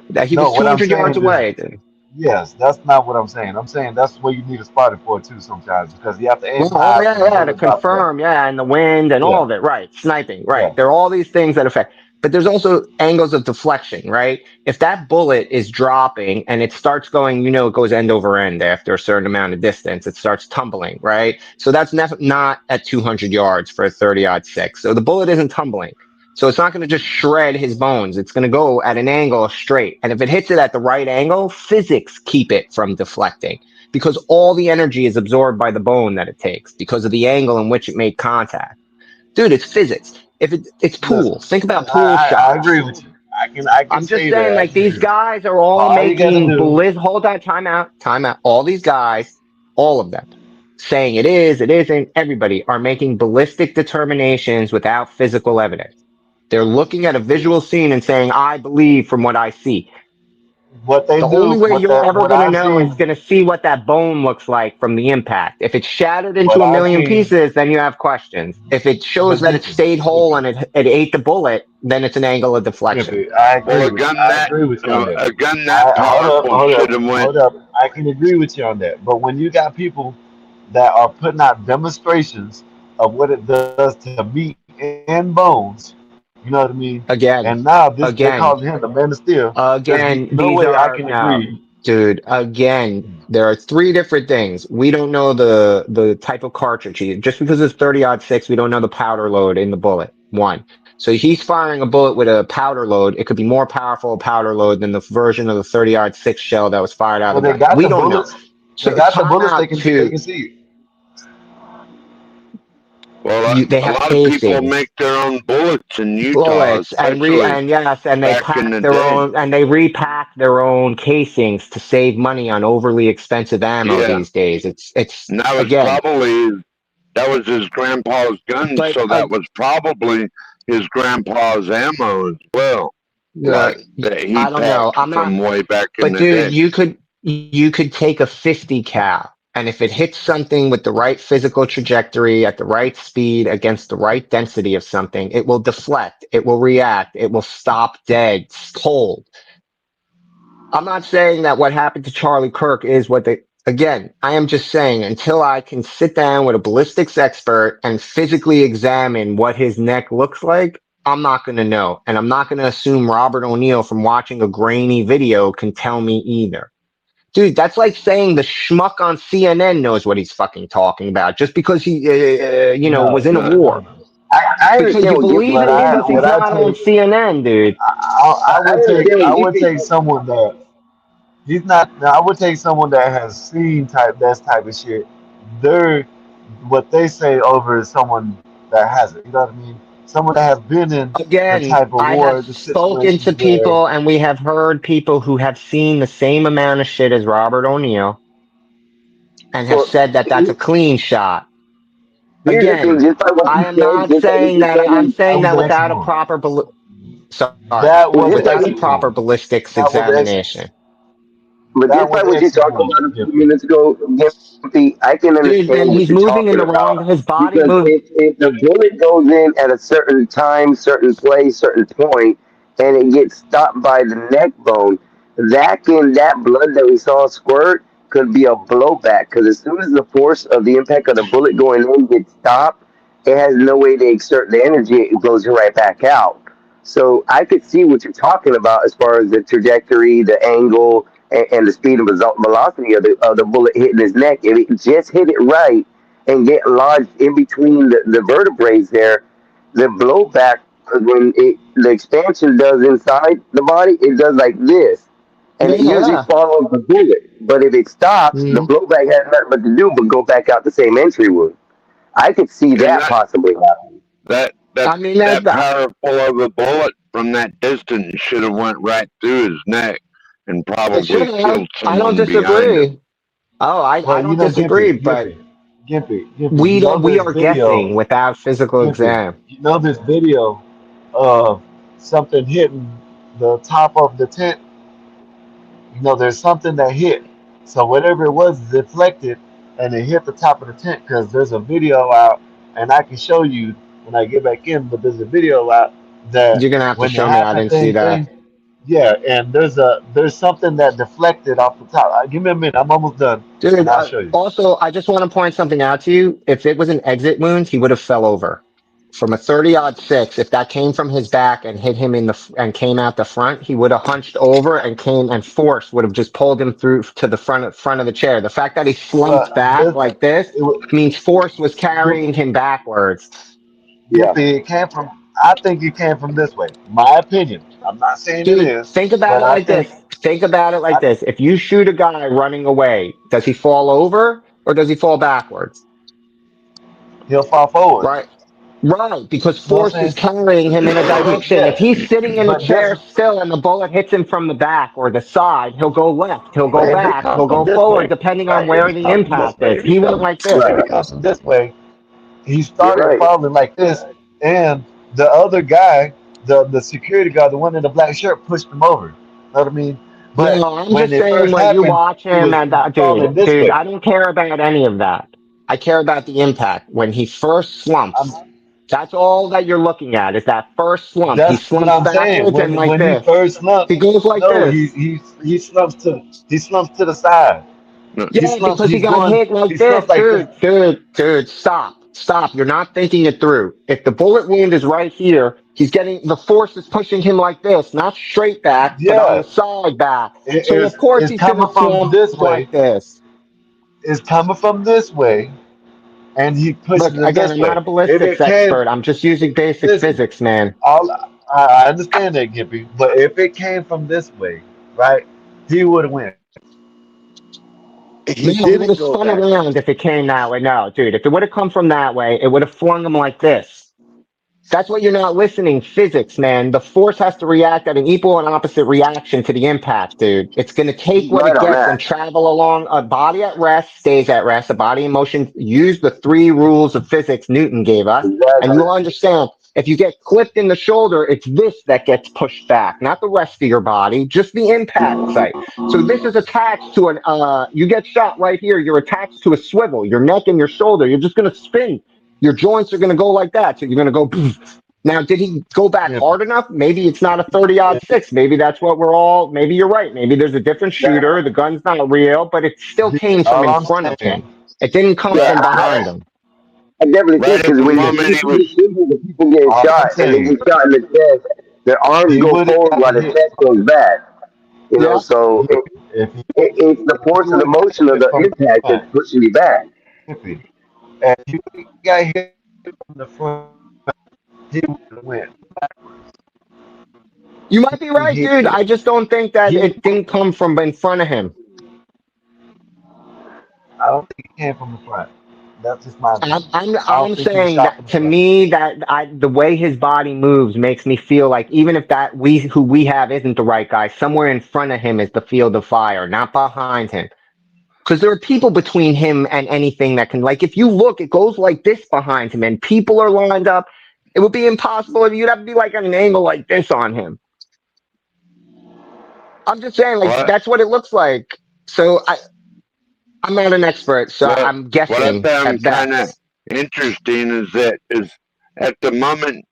S6: that he
S20: No,
S6: was
S20: what I'm
S6: 200 yards
S20: saying is,
S6: away, dude.
S20: yes, that's not what I'm saying. I'm saying that's what you need a spotter for too sometimes because you have to aim
S6: Oh
S20: high
S6: yeah,
S20: for the
S6: yeah, to
S20: bullet drop low.
S6: confirm, yeah, and the wind and all
S20: Yeah,
S6: of it, right? Sniping, right?
S20: yeah.
S6: There are all these things that affect, but there's also angles of deflection, right? If that bullet is dropping and it starts going, it goes end over end after a certain amount of distance. It starts tumbling, right? So that's not at 200 yards for a 30-06. So the bullet isn't tumbling. So it's not going to just shred his bones. It's going to go at an angle straight. And if it hits it at the right angle, physics keep it from deflecting because all the energy is absorbed by the bone that it takes because of the angle in which it made contact. Dude, it's physics. It's
S20: Listen,
S6: pool. Think about pool
S20: I
S6: shots.
S20: agree with you. I can
S6: I'm just
S20: say
S6: saying,
S20: that. I
S6: like,
S20: can
S6: these
S20: agree.
S6: guys are all
S20: All you got to
S6: making
S20: do,
S6: hold on, time out. All these guys, all of them, saying it is, it isn't, everybody are making ballistic determinations without physical evidence. They're looking at a visual scene and saying, I believe from what I see.
S20: what they
S6: The
S20: do,
S6: only way you're ever
S20: what
S6: going to
S20: I've
S6: know is
S20: seen,
S6: going to see what that bone looks like from the impact. If it's shattered
S20: what
S6: into a
S20: I've
S6: million
S20: seen.
S6: pieces, then you have questions. If it shows
S20: But
S6: that it
S20: Gimpy,
S6: stayed whole and it ate the bullet, then it's an angle of deflection.
S20: Gimpy, I
S21: Well,
S20: agree with you. I agree with you on that.
S21: a gun that powerful should have went.
S20: Hold up. I can agree with you on that. But when you got people that are putting out demonstrations of what it does to meat and bones, you know what I mean?
S6: Again,
S20: And now they're
S6: again,
S20: calling him the man of steel. There's
S6: again,
S20: no
S6: these
S20: way I
S6: are
S20: can
S6: now,
S20: agree.
S6: dude. Again, there are three different things. We don't know the type of cartridge. Just because it's 30-06, we don't know the powder load in the bullet. One. So he's firing a bullet with a powder load. It could be more powerful powder load than the version of the 30-06 shell that was fired out
S20: Well,
S6: of the
S20: they
S6: gun.
S20: got
S6: We
S20: the
S6: don't know.
S20: bullets. They
S6: So
S20: got the
S6: time
S20: bullets.
S6: out
S20: They
S6: to
S20: can see it.
S21: Well,
S6: they
S21: a
S6: have
S21: lot of people
S6: casings.
S21: make their own bullets in Utah,
S6: Bullets
S21: especially
S6: and yes, and they
S21: back in
S6: pack
S21: the
S6: their
S21: day.
S6: own and they repack their own casings to save money on overly expensive ammo
S21: Yeah,
S6: these days. It's
S21: and
S6: again,
S21: that was his grandpa's gun,
S6: but
S21: so that was probably his grandpa's ammo as well.
S6: uh,
S21: That he
S6: I don't know.
S21: packed
S6: I'm not,
S21: from way back in
S6: but
S21: the
S6: dude,
S21: day.
S6: you could take a 50 cal, and if it hits something with the right physical trajectory at the right speed against the right density of something, it will deflect, it will react, it will stop dead, cold. I'm not saying that what happened to Charlie Kirk is what they, again, I am just saying until I can sit down with a ballistics expert and physically examine what his neck looks like, I'm not going to know. And I'm not going to assume Robert O'Neill from watching a grainy video can tell me either. Dude, that's like saying the schmuck on CNN knows what he's fucking talking about just because he, was
S20: No,
S6: in a war.
S20: no.
S8: I
S6: Because
S8: understand
S6: you
S8: what you're
S6: believe
S20: What
S6: it
S8: saying.
S6: because he's
S20: what I
S6: not on
S20: take,
S6: CNN, dude.
S20: I
S8: I
S20: would take
S8: understand
S20: I
S8: what you're
S20: would take
S8: saying.
S20: someone that he's not. Now, I would take someone that has seen type of shit. They're what they say over is someone that hasn't. You know what I mean? Someone that has been in the
S6: Again,
S20: type of
S6: I have
S20: war, the
S6: spoken to
S20: situations where.
S6: people and we have heard people who have seen the same amount of shit as Robert O'Neill and have
S8: Well,
S6: said that that's a clean shot.
S8: here's the thing.
S6: Again,
S8: Just by what
S6: I
S8: you
S6: am
S8: said,
S6: not
S8: just by what
S6: saying
S8: you're
S6: that I'm
S8: saying,
S20: That
S6: saying
S20: was
S6: that without a
S20: excellent.
S6: proper sorry,
S20: That
S8: well,
S20: was
S8: just by
S6: without a
S8: what
S6: proper
S20: excellent.
S6: ballistics
S20: That was excellent.
S6: examination.
S8: But
S20: That
S8: just by
S20: was
S8: what you talked
S20: excellent,
S8: about a few
S20: Gimpy.
S8: minutes ago, Gimpy, I can
S6: Dude,
S8: understand
S6: then
S8: what
S6: he's
S8: you're
S6: moving in
S8: talking
S6: the
S8: about.
S6: wrong, his body
S8: Because
S6: moves.
S8: if the bullet goes in at a certain time, certain place, certain point, and it gets stopped by the neck bone, that blood that we saw squirt could be a blowback. Because as soon as the force of the impact of the bullet going in gets stopped, it has no way to exert the energy. It goes right back out. So I could see what you're talking about as far as the trajectory, the angle, and the speed and velocity of the bullet hitting his neck. If it just hit it right and get lodged in between the vertebrae there, the blowback, when the expansion does inside the body, it does like this. And it usually
S6: Yeah.
S8: follows the bullet. But if it stops, the
S6: Mhm.
S8: blowback has nothing but to do but go back out the same entry wound. I could see
S21: And
S8: that possibly happening.
S6: I mean,
S21: that powerful of a bullet from that distance should have went right through his neck and
S6: it should
S21: probably
S6: have.
S21: killed
S6: I don't
S21: someone behind him.
S6: disagree. Oh, I
S20: Well,
S6: don't disagree, but
S20: Gimpy.
S6: we
S20: You know
S6: don't, we
S20: this
S6: are
S20: video,
S6: guessing without physical
S20: Gimpy.
S6: exam.
S20: You know this video of something hitting the top of the tent. There's something that hit. So whatever it was deflected, and it hit the top of the tent because there's a video out, and I can show you when I get back in. But there's a video out that
S6: You're gonna have to
S20: when it
S6: show me. I
S20: happened,
S6: didn't see that.
S20: yeah, and there's something that deflected off the top. Give me a minute. I'm almost done,
S6: Dude,
S20: and I'll show you.
S6: also, I just want to point something out to you. If it was an exit wound, he would have fell over. From a 30-06, if that came from his back and hit him and came out the front, he would have hunched over and came and force would have just pulled him through to the front of the chair. The fact that he slumped back like this means force was carrying him backwards.
S20: It came from. I think it came from this way. My opinion. I'm not saying it
S6: Dude,
S20: is,
S6: think about
S20: but
S6: it
S20: I
S6: like
S20: think
S6: this. Think about it like this. If you shoot a guy running away, does he fall over or does he fall backwards?
S20: he'll fall forward.
S6: Right. Right, because
S20: You know what
S6: force
S20: I'm
S6: is
S20: saying?
S6: carrying him in a direction. If
S20: Yeah,
S6: he's sitting in a
S20: but this
S6: chair still and the bullet hits him from the back or the side, he'll go left, he'll go
S20: if it
S6: back,
S20: comes
S6: he'll
S20: from
S6: go
S20: this
S6: forward,
S20: way,
S6: depending on
S20: right? If
S6: where
S20: it
S6: the
S20: comes from this
S6: impact
S20: way,
S6: is. He went like this.
S20: if it comes from this way, he
S8: You're
S20: started
S8: right.
S20: falling like this, and the other guy, the security guard, the one in the black shirt, pushed him over. You know what I mean? But
S6: No, I'm
S20: when
S6: just
S20: it
S6: saying
S20: first
S6: when you
S20: happened,
S6: watch
S20: he
S6: him
S20: was
S6: and
S20: falling this
S6: dude,
S20: way.
S6: I don't care about any of that. I care about the impact. When he first
S20: I'm,
S6: slumps, that's all that you're looking at is that first slump. He
S20: that's what
S6: slumps
S20: I'm saying.
S6: backwards and like
S20: When he
S6: this.
S20: first slumped,
S6: He goes like
S20: no,
S6: this.
S20: he slumps to the side. He
S6: Yeah,
S20: slumps.
S6: because he
S20: He's
S6: got
S20: going.
S6: hit like
S20: He
S6: this,
S20: slumps like this.
S6: dude, stop, stop. You're not thinking it through. If the bullet wound is right here, he's getting, the force is pushing him like this, not straight back, but on the
S20: Yeah,
S6: side back.
S20: it
S6: So
S20: is.
S6: of course
S20: It's
S6: he's going
S20: coming
S6: to
S20: from
S6: slump
S20: this way.
S6: like this.
S20: It's coming from this way, and he
S6: Look,
S20: pushes him
S6: again,
S20: this
S6: I'm not
S20: way.
S6: a
S20: If
S6: ballistics
S20: it came,
S6: expert. I'm just using basic
S20: listen.
S6: physics, man.
S20: All I understand that, Gippy, but if it came from this way, right, he would have went.
S6: No,
S20: He
S6: he would
S20: didn't
S6: have
S20: go
S6: spun
S20: back.
S6: around if it came that way. No, dude, if it would have come from that way, it would have flung him like this. That's what you're not listening. Physics, man. The force has to react at an equal and opposite reaction to the impact, dude. It's going to take
S8: He's
S6: what
S8: right
S6: it
S8: on
S6: gets and
S8: that.
S6: travel along. A body at rest stays at rest. A body in motion. Use the three rules of physics Newton gave us, and
S8: Exactly.
S6: you'll understand. If you get clipped in the shoulder, it's this that gets pushed back, not the rest of your body, just the impact site. So this is attached to an, you get shot right here. You're attached to a swivel, your neck and your shoulder. You're just going to spin. Your joints are going to go like that. So you're going to go. Now, did he go back
S20: Yeah,
S6: hard enough? Maybe it's not a 30-06. Maybe that's what we're all, maybe you're right. Maybe there's a different shooter. The gun's not real, but it still came from
S20: all
S6: in
S20: I'm
S6: front of him.
S20: saying,
S6: It didn't come
S8: Yeah,
S6: from behind him.
S8: I definitely think
S21: Right at
S8: because
S21: the
S8: when you
S21: moment
S8: see
S21: he
S8: these
S21: was
S8: videos of people getting
S20: all
S8: shot
S20: I'm
S8: and they
S20: saying,
S8: get shot in the chest, their arms
S20: he
S8: go
S20: would have
S8: forward
S20: got
S8: while the
S20: hit.
S8: chest goes back. You know,
S6: Yeah.
S8: so
S20: If he,
S8: it's the
S20: he
S8: force of
S20: would
S8: the
S20: have got
S8: motion of
S20: hit
S8: the
S20: from the
S8: impact that's
S20: back,
S8: pushing you back.
S20: Gippy, and he got hit from the front, he would have went.
S6: You might be right,
S20: He,
S6: dude. I just don't think that
S20: he,
S6: it didn't come from in front of him.
S20: I don't think he came from the front. That's just my
S6: I'm,
S20: opinion.
S6: I'm,
S20: I don't
S6: I'm
S20: think he was
S6: saying
S20: shot from
S6: that
S20: the
S6: to
S20: front.
S6: me, the way his body moves makes me feel like even if who we have isn't the right guy, somewhere in front of him is the field of fire, not behind him. Because there are people between him and anything that can, like, if you look, it goes like this behind him and people are lined up. It would be impossible if you'd have to be like at an angle like this on him. I'm just saying, like,
S21: what
S6: that's what it looks like. So I'm not an expert, so
S21: well
S6: I'm
S21: what I
S6: guessing at
S21: found kind of
S6: best.
S21: interesting is at the moment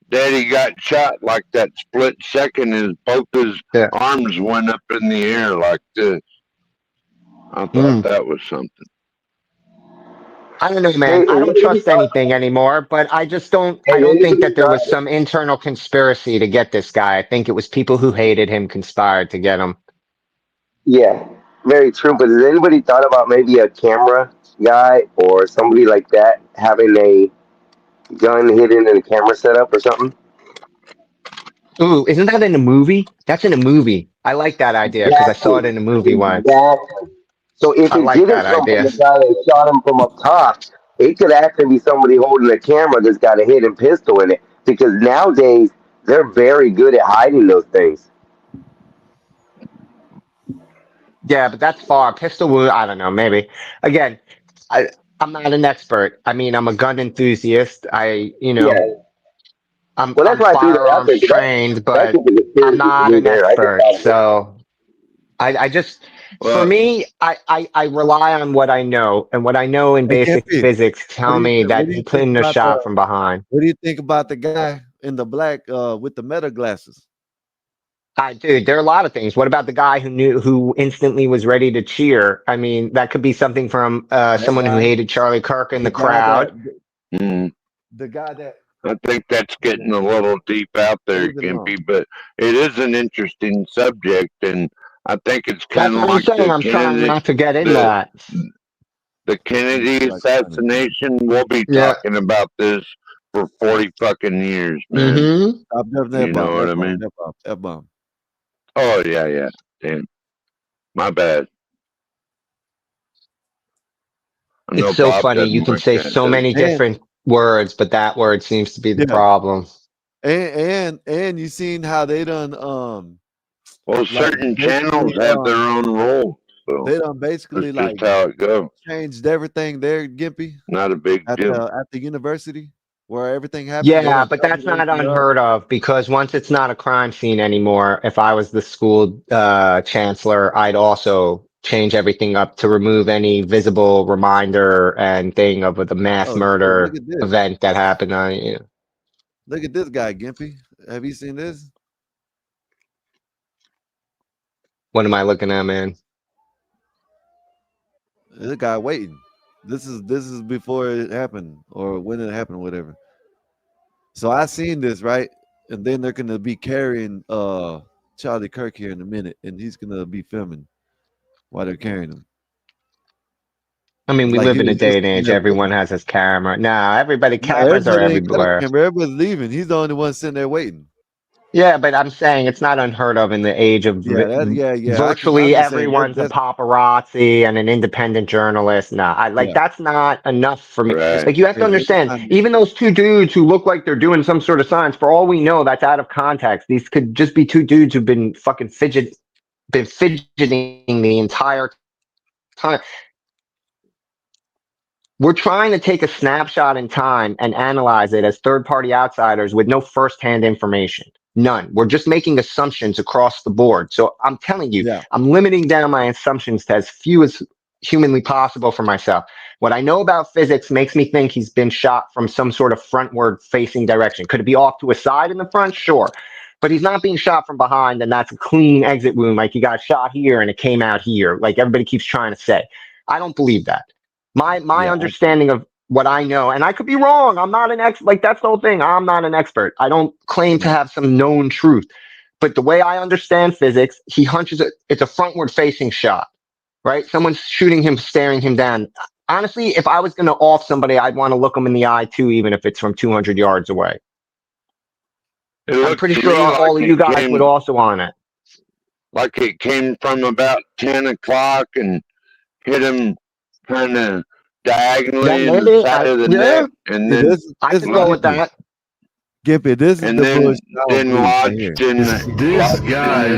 S21: that he got shot, like that split second, is both his
S6: Yeah.
S21: arms went up in the air like this. I thought
S6: Mm.
S21: that was something.
S6: I don't know, man.
S8: Hey,
S6: I
S8: and
S6: don't
S8: what did he
S6: trust
S8: thought?
S6: anything anymore, but I just don't,
S8: Hey,
S6: I don't think
S8: anybody
S6: that there was
S8: thought?
S6: some internal conspiracy to get this guy. I think it was people who hated him conspired to get him.
S8: Yeah, very true. But has anybody thought about maybe a camera guy or somebody like that having a gun hidden in a camera setup or something?
S6: Ooh, isn't that in a movie? That's in a movie. I like that idea because I saw
S8: Exactly.
S6: it in a movie once.
S8: Exactly. So if
S6: I
S8: it
S6: like
S8: didn't
S6: that
S8: come from
S6: idea.
S8: the guy that shot him from up top, it could actually be somebody holding a camera that's got a hidden pistol in it. Because nowadays they're very good at hiding those things.
S6: Yeah, but that's far. Pistol wound, I don't know, maybe. Again, I, I'm not an expert. I mean, I'm a gun enthusiast.
S8: Yeah. Well, that's
S6: I'm
S8: why I threw that out
S6: firearms
S8: there. 'Cause
S6: trained,
S8: that's
S6: but
S8: just a
S6: I'm
S8: conspiracy for
S6: not
S8: me
S6: an
S8: there. I just
S6: expert.
S8: thought,
S6: So I just, For
S21: Well,
S6: me, I rely on what I know, and what I know in
S20: Hey,
S6: basic
S20: Gimpy,
S6: physics tell me
S20: what
S6: that
S20: do
S6: he
S20: you think
S6: couldn't have
S20: about
S6: shot from behind.
S20: what do you think about the guy in the black with the meta glasses?
S6: Dude, there are a lot of things. What about the guy who instantly was ready to cheer? I mean, that could be something from
S20: That
S6: someone who
S20: guy,
S6: hated Charlie Kirk in
S20: the
S6: the
S20: guy
S6: crowd.
S21: mm,
S20: the guy that
S21: I think that's getting a little deep out there,
S20: leave it alone.
S21: Gimpy, but it is an interesting subject, and I think it's
S6: That's
S21: kind of
S6: what I'm
S21: like
S6: saying. I'm trying not to get in
S21: the
S6: that.
S21: the Kennedy
S20: Like Simon Cowell.
S21: assassination. We'll be
S6: Yeah.
S21: talking about this for 40 fucking years, man.
S6: Mm-hmm.
S20: Stop that
S21: You know
S20: bomb,
S21: what
S20: F
S21: I
S20: bomb,
S21: mean?
S20: F bomb, F bomb.
S21: Oh yeah. Damn, my bad. I
S6: It's
S21: know
S6: so
S21: Bob
S6: funny. You
S21: doesn't
S6: can
S21: like
S6: say
S21: that,
S6: so
S21: does
S6: many
S21: he?
S20: And
S6: different words, but that word seems to be the
S20: yeah,
S6: problem.
S20: and you seen how they done
S21: Well,
S20: like
S21: certain channels
S20: basically
S21: have their own rules, so
S20: they done basically
S21: that's just
S20: like
S21: how it goes.
S20: changed everything there, Gimpy,
S21: Not a big deal.
S20: at the university where everything happened. They
S6: Yeah,
S20: done
S6: but that's
S20: covered
S6: not
S20: everything up.
S6: unheard of because once it's not a crime scene anymore, if I was the school chancellor, I'd also change everything up to remove any visible reminder and thing of the mass
S20: Oh shit! Look
S6: murder
S20: at this.
S6: event that happened on you.
S20: Look at this guy, Gimpy. Have you seen this?
S6: What am I looking at, man?
S20: This guy waiting. This is before it happened or when it happened, whatever. So I seen this, right? And then they're gonna be carrying Charlie Kirk here in a minute, and he's gonna be filming while they're carrying him.
S6: I mean, we
S20: Like he
S6: live in a
S20: was just
S6: day and
S20: sitting
S6: age.
S20: there
S6: Everyone
S20: waiting.
S6: has his camera. Now, everybody,
S20: No,
S6: cameras are
S20: everybody ain't got a
S6: everywhere.
S20: camera. Everybody's leaving. He's the only one sitting there waiting.
S6: Yeah, but I'm saying it's not unheard of in the age of
S20: Yeah. I'm
S6: virtually
S20: just saying
S6: everyone's a
S20: that's
S6: paparazzi and an independent journalist. Nah, like
S20: yeah.
S6: that's not enough for me.
S21: Right.
S6: Like you have to understand,
S20: Anytime,
S6: even those two dudes who look like they're doing some sort of science, for all we know, that's out of context. These could just be two dudes who've been been fidgeting the entire time. We're trying to take a snapshot in time and analyze it as third party outsiders with no firsthand information. None. We're just making assumptions across the board. So I'm telling you,
S20: yeah.
S6: I'm limiting down my assumptions to as few as humanly possible for myself. What I know about physics makes me think he's been shot from some sort of frontward facing direction. Could it be off to a side in the front? Sure. But he's not being shot from behind, and that's a clean exit wound. Like he got shot here and it came out here, like everybody keeps trying to say. I don't believe that. My
S20: Yeah.
S6: understanding of what I know, and I could be wrong. I'm not an like that's the whole thing. I'm not an expert. I don't claim to
S20: Yeah.
S6: have some known truth. But the way I understand physics, he hunches it. It's a frontward facing shot, right? Someone's shooting him, staring him down. Honestly, if I was going to off somebody, I'd want to look them in the eye too, even if it's from 200 yards away.
S21: It
S6: I'm
S21: looked
S6: pretty
S21: to
S6: sure
S21: me like
S6: all of you guys would also want it.
S21: like it came from about 10 o'clock and hit him kind of
S6: Yeah,
S21: diagonally in the
S6: maybe.
S21: side of the
S6: Yeah,
S21: neck, and
S20: See,
S21: then
S6: I
S20: this
S6: could
S20: is
S6: go with
S20: Gimpy.
S6: that.
S20: Gimpy, this is
S21: and
S20: the bullshit I don't
S21: then
S20: believe right here.
S21: lodged in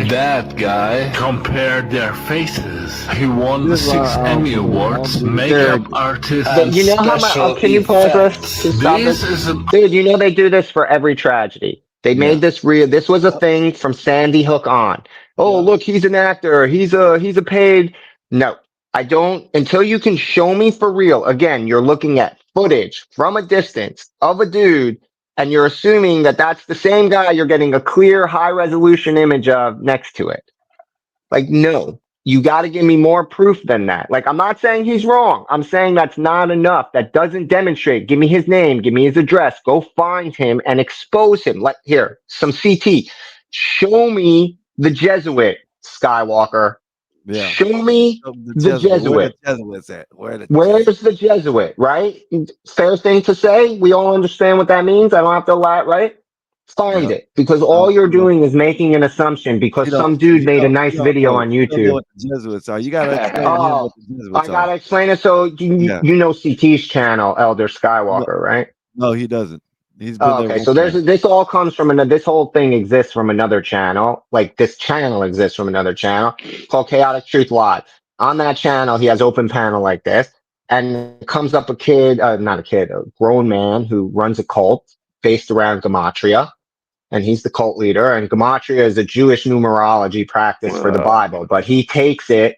S1: That guy compared their faces. He won
S20: This is why
S1: 6
S20: I don't
S1: Emmy
S20: believe. I don't
S1: Awards,
S20: believe
S1: makeup
S6: Dude,
S1: artist,
S6: but
S1: and
S6: you know how much?
S1: special
S6: Can you pause us
S1: effects.
S6: to stop
S1: This
S6: this?
S1: is a
S6: Dude, you know they do this for every tragedy. They
S20: Yeah.
S6: made this real. This was a thing from Sandy Hook on. Oh,
S20: Yeah.
S6: look, he's an actor. He's a paid. No, I don't. Until you can show me for real. Again, you're looking at footage from a distance of a dude, and you're assuming that that's the same guy. You're getting a clear, high resolution image of next to it. Like, no, you got to give me more proof than that. Like, I'm not saying he's wrong. I'm saying that's not enough. That doesn't demonstrate. Give me his name. Give me his address. Go find him and expose him. Like, here, some CT. Show me the Jesuit, Skywalker.
S20: Yeah.
S6: Show me
S20: The
S6: the
S20: Jesuit. Where the
S6: Jesuit.
S20: Jesuits at? Where the Jesuits?
S6: Where's the Jesuit, right? Fair thing to say. We all understand what that means. I don't have to lie, right? Find
S20: Yeah.
S6: it because all you're doing is making an assumption because some dude made a nice video on
S20: You don't know
S6: YouTube.
S20: what the Jesuits are. You gotta explain to him
S6: Oh,
S20: what the
S6: I
S20: Jesuits are.
S6: gotta explain it. So
S20: Yeah.
S6: you know CT's channel, Elder
S20: No,
S6: Skywalker, right?
S20: no, he doesn't. He's been
S6: Oh,
S20: there
S6: okay.
S20: one
S6: So
S20: time.
S6: this all comes from another. This whole thing exists from another channel. Like this channel exists from another channel called Chaotic Truth Live. On that channel, he has open panel like this, and comes up a kid, not a kid, a grown man who runs a cult based around gematria, and he's the cult leader. And gematria is a Jewish numerology practice for the Bible, but he takes it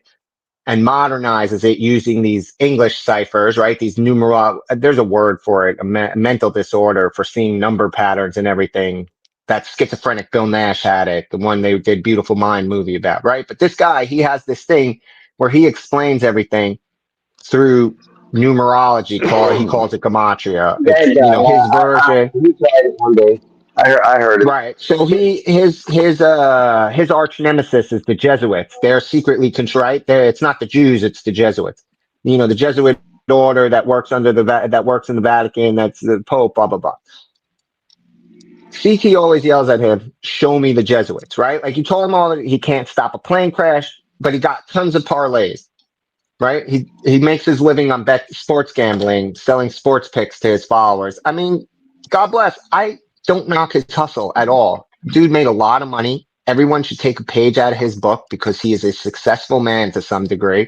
S6: and modernizes it using these English ciphers, right? These there's a word for it, a mental disorder for seeing number patterns and everything. That schizophrenic Bill Nash had it, the one they did Beautiful Mind movie about, right? But this guy, he has this thing where he explains everything through numerology. He calls it gematria. It's,
S8: That
S6: you know, his
S8: guy,
S6: version.
S8: he tried it one day. I heard it.
S6: Right. So his arch nemesis is the Jesuits. They're secretly control. Right? It's not the Jews. It's the Jesuits. You know, the Jesuit order that works under that works in the Vatican. That's the Pope. Blah blah blah. CT always yells at him, "Show me the Jesuits." Right? Like you told him all that he can't stop a plane crash, but he got tons of parlays. Right? He makes his living on sports gambling, selling sports picks to his followers. I mean, God bless. I don't knock his hustle at all. Dude made a lot of money. Everyone should take a page out of his book because he is a successful man to some degree.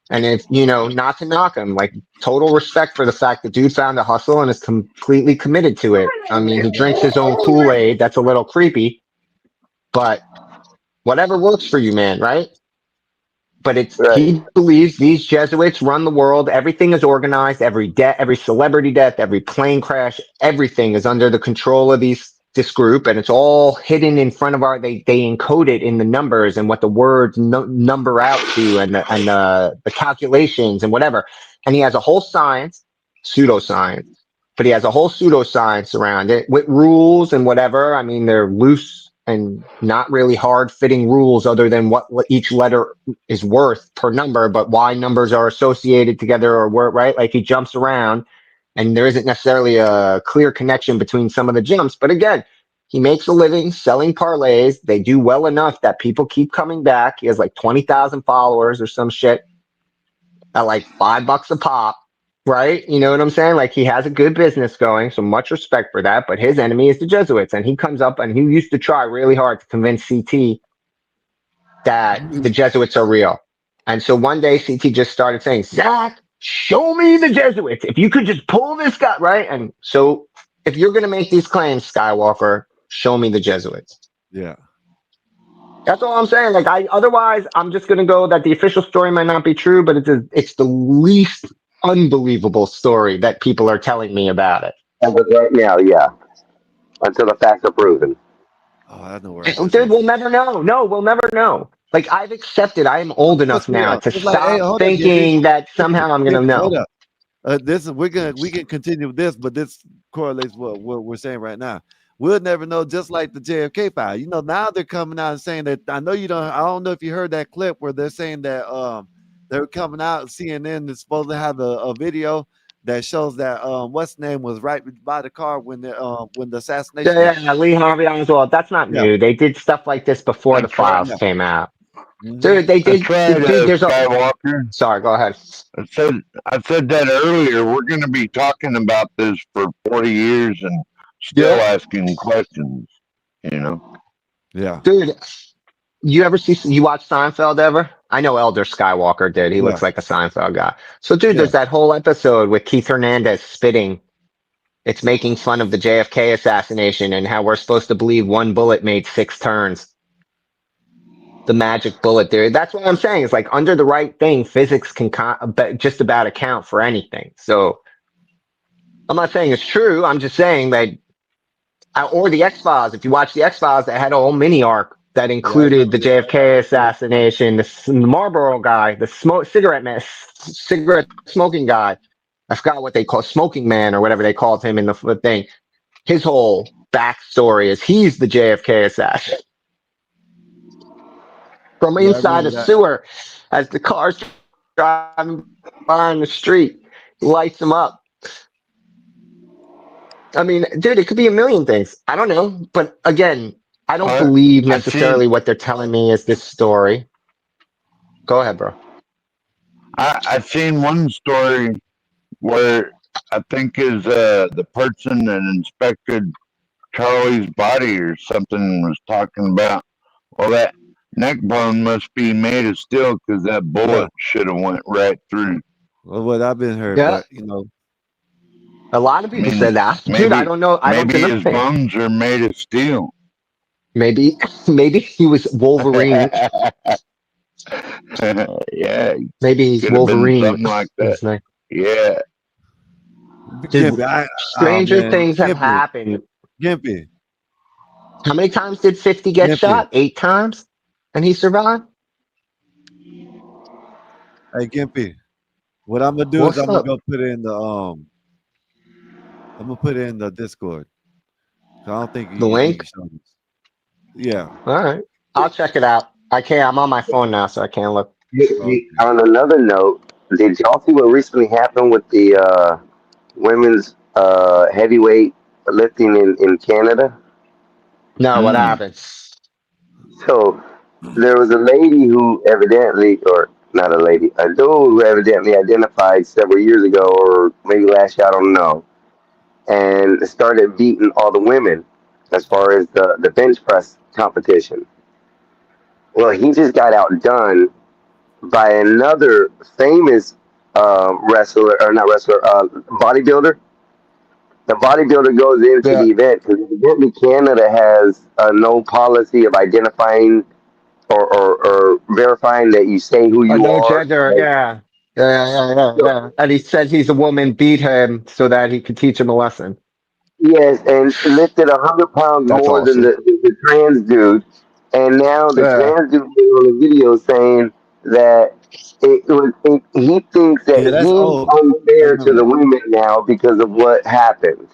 S6: And if, you know, not to knock him, like total respect for the fact that dude found a hustle and is completely committed to it. I mean, he drinks his own Kool-Aid. That's a little creepy, but whatever works for you, man, right? But he believes these Jesuits run the world. Everything is organized. Every celebrity death, every plane crash, everything is under the control of this group, and it's all hidden in front of they encode it in the numbers and what the words number out to, and the calculations and whatever. And he has a whole science, pseudoscience, but he has a whole pseudoscience around it with rules and whatever. I mean, they're loose and not really hard fitting rules other than what each letter is worth per number, but why numbers are associated together or where, right? Like he jumps around and there isn't necessarily a clear connection between some of the jumps. But again, he makes a living selling parlays. They do well enough that people keep coming back. He has like 20,000 followers or some shit at like $5 a pop. Right? You know what I'm saying? Like he has a good business going, so much respect for that. But his enemy is the Jesuits, and he comes up and he used to try really hard to convince CT that the Jesuits are real. And so one day CT just started saying, "Zach, show me the Jesuits. If you could just pull this guy, right?" And so if you're going to make these claims, Skywalker, show me the Jesuits.
S20: Yeah.
S6: That's all I'm saying. Like otherwise, I'm just going to go that the official story might not be true, but it's the least unbelievable story that people are telling me about it.
S8: As of right now, yeah. Until the facts are proven.
S20: Oh, I know where
S6: Dude, we'll never know. No, we'll never know. Like I've accepted, I am old enough now to
S20: It's like, hey,
S6: stop
S20: hold up,
S6: thinking that somehow I'm gonna
S20: Hold
S6: know.
S20: up. We can continue with this, but this correlates what we're saying right now. We'll never know, just like the JFK file. You know, now they're coming out and saying that I don't know if you heard that clip where they're saying that they're coming out, CNN is supposed to have a video that shows that what's name was right by the car when the assassination.
S6: Yeah, Lee Harvey Oswald. That's not new. They did stuff like this before the files came out. Dude, they did.
S21: That's right,
S6: Dude, there's
S21: Skywalker.
S6: Sorry, go ahead.
S21: I said that earlier. We're going to be talking about this for 40 years and still asking questions. You know.
S20: Yeah.
S6: Dude, you watch Seinfeld ever? I know Elder Skywalker did. He looks like a Seinfeld guy. So, dude, there's that whole episode with Keith Hernandez spitting. It's making fun of the JFK assassination and how we're supposed to believe one bullet made 6 turns. The magic bullet theory. That's what I'm saying. It's like under the right thing, physics can just about account for anything. So I'm not saying it's true. I'm just saying that, or the X-Files. If you watch the X-Files, they had a whole mini arc that included the JFK assassination, the Marlboro guy, the cigarette smoking guy. I forgot what they call Smoking Man or whatever they called him in the thing. His whole backstory is he's the JFK assassin. From inside a sewer, as the car's driving by on the street, lights him up. I mean, dude, it could be a million things. I don't know. But again, I don't believe necessarily what they're telling me is this story. Go ahead, bro.
S21: I've seen one story where I think is the person that inspected Charlie's body or something was talking about, well, that neck bone must be made of steel because that bullet should have went right through.
S20: Well, what I've been heard, but you know,
S6: a lot of people said that. Dude, I don't know. I don't
S21: maybe his bones are made of steel.
S6: Maybe he was Wolverine.
S21: Yeah,
S6: Maybe he's
S21: could have been
S6: Wolverine.
S21: something like that.
S6: His name.
S21: Yeah.
S6: Dude,
S20: Gimpy,
S6: stranger
S20: man,
S6: things have
S20: Gimpy,
S6: happened.
S20: Gimpy,
S6: How many times did 50 get
S20: Gimpy.
S6: shot? 8 times? And he survived?
S20: Hey, Gimpy. What I'm gonna do is
S6: What's
S20: I'm gonna
S6: up?
S20: go put it in the I'm gonna put it in the Discord. 'Cause I don't think
S6: The
S20: you think you
S6: link?
S20: showed us. Yeah.
S6: All right. I'll check it out. I can't. I'm on my phone now, so I can't look.
S20: Okay.
S8: On another note, did y'all see what recently happened with the women's heavyweight lifting in Canada?
S6: No, what
S21: Mm.
S6: happened?
S8: So there was a lady who evidently, or not a lady, a dude who evidently identified several years ago, or maybe last year, I don't know, and started beating all the women as far as the bench press competition. Well, he just got outdone by another famous wrestler, or not wrestler, bodybuilder. The bodybuilder goes into
S6: Yeah.
S8: the event because evidently Canada has no policy of identifying or verifying that you say who you
S6: No
S8: are.
S6: gender.
S8: Like,
S6: Yeah. Yeah. And he said he's a woman beat him so that he could teach him a lesson.
S8: yes, and lifted 100 pounds
S6: That's
S8: more than
S6: awesome.
S8: the trans dude, and now the
S6: Yeah.
S8: trans dude is on the video saying that he thinks that
S20: Yeah, that's
S8: he's
S20: old. I
S8: unfair to
S20: remember
S8: the
S20: that.
S8: women now because of what happened.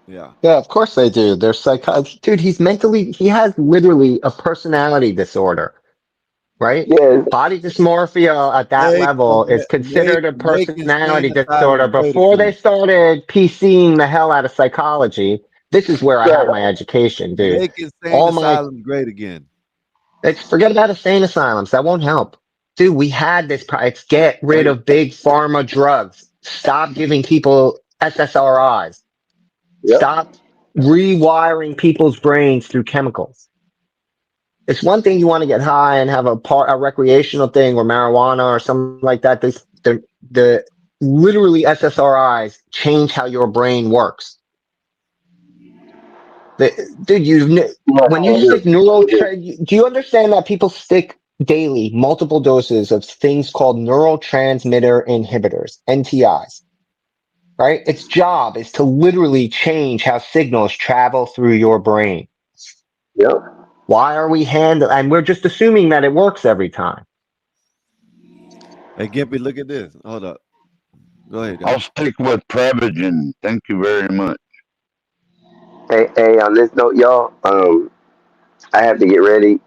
S20: Yeah.
S6: Yeah, of course they do. They're dude, he has literally a personality disorder, right?
S8: Yes,
S6: Body dysmorphia at that level is considered a
S20: Make insane
S6: personality disorder.
S20: asylum great
S6: Before they
S20: again.
S6: started PCing the hell out of psychology, this is where I
S8: right.
S6: have my education, dude.
S20: Make insane
S6: All my,
S20: asylum great again.
S6: forget about insane asylums. That won't help. Dude, we had this, it's get rid
S20: Hey,
S6: of big pharma drugs. Stop giving people SSRIs.
S8: Yep.
S6: Stop rewiring people's brains through chemicals. It's one thing you want to get high and have a recreational thing or marijuana or something like that. The literally SSRIs change how your brain works. Dude,
S8: Yes,
S6: when you
S8: they
S6: stick
S8: do. They do.
S6: do you understand that people stick daily multiple doses of things called neurotransmitter inhibitors, NTIs? Right? Its job is to literally change how signals travel through your brain.
S8: Yep.
S6: Why are we and we're just assuming that it works every time.
S20: Hey, Gimpy, look at this. Hold up. Go ahead,
S21: I'll
S20: guys.
S21: stick with Prevagen. Thank you very much.
S8: Hey, on this note, y'all, I have to get ready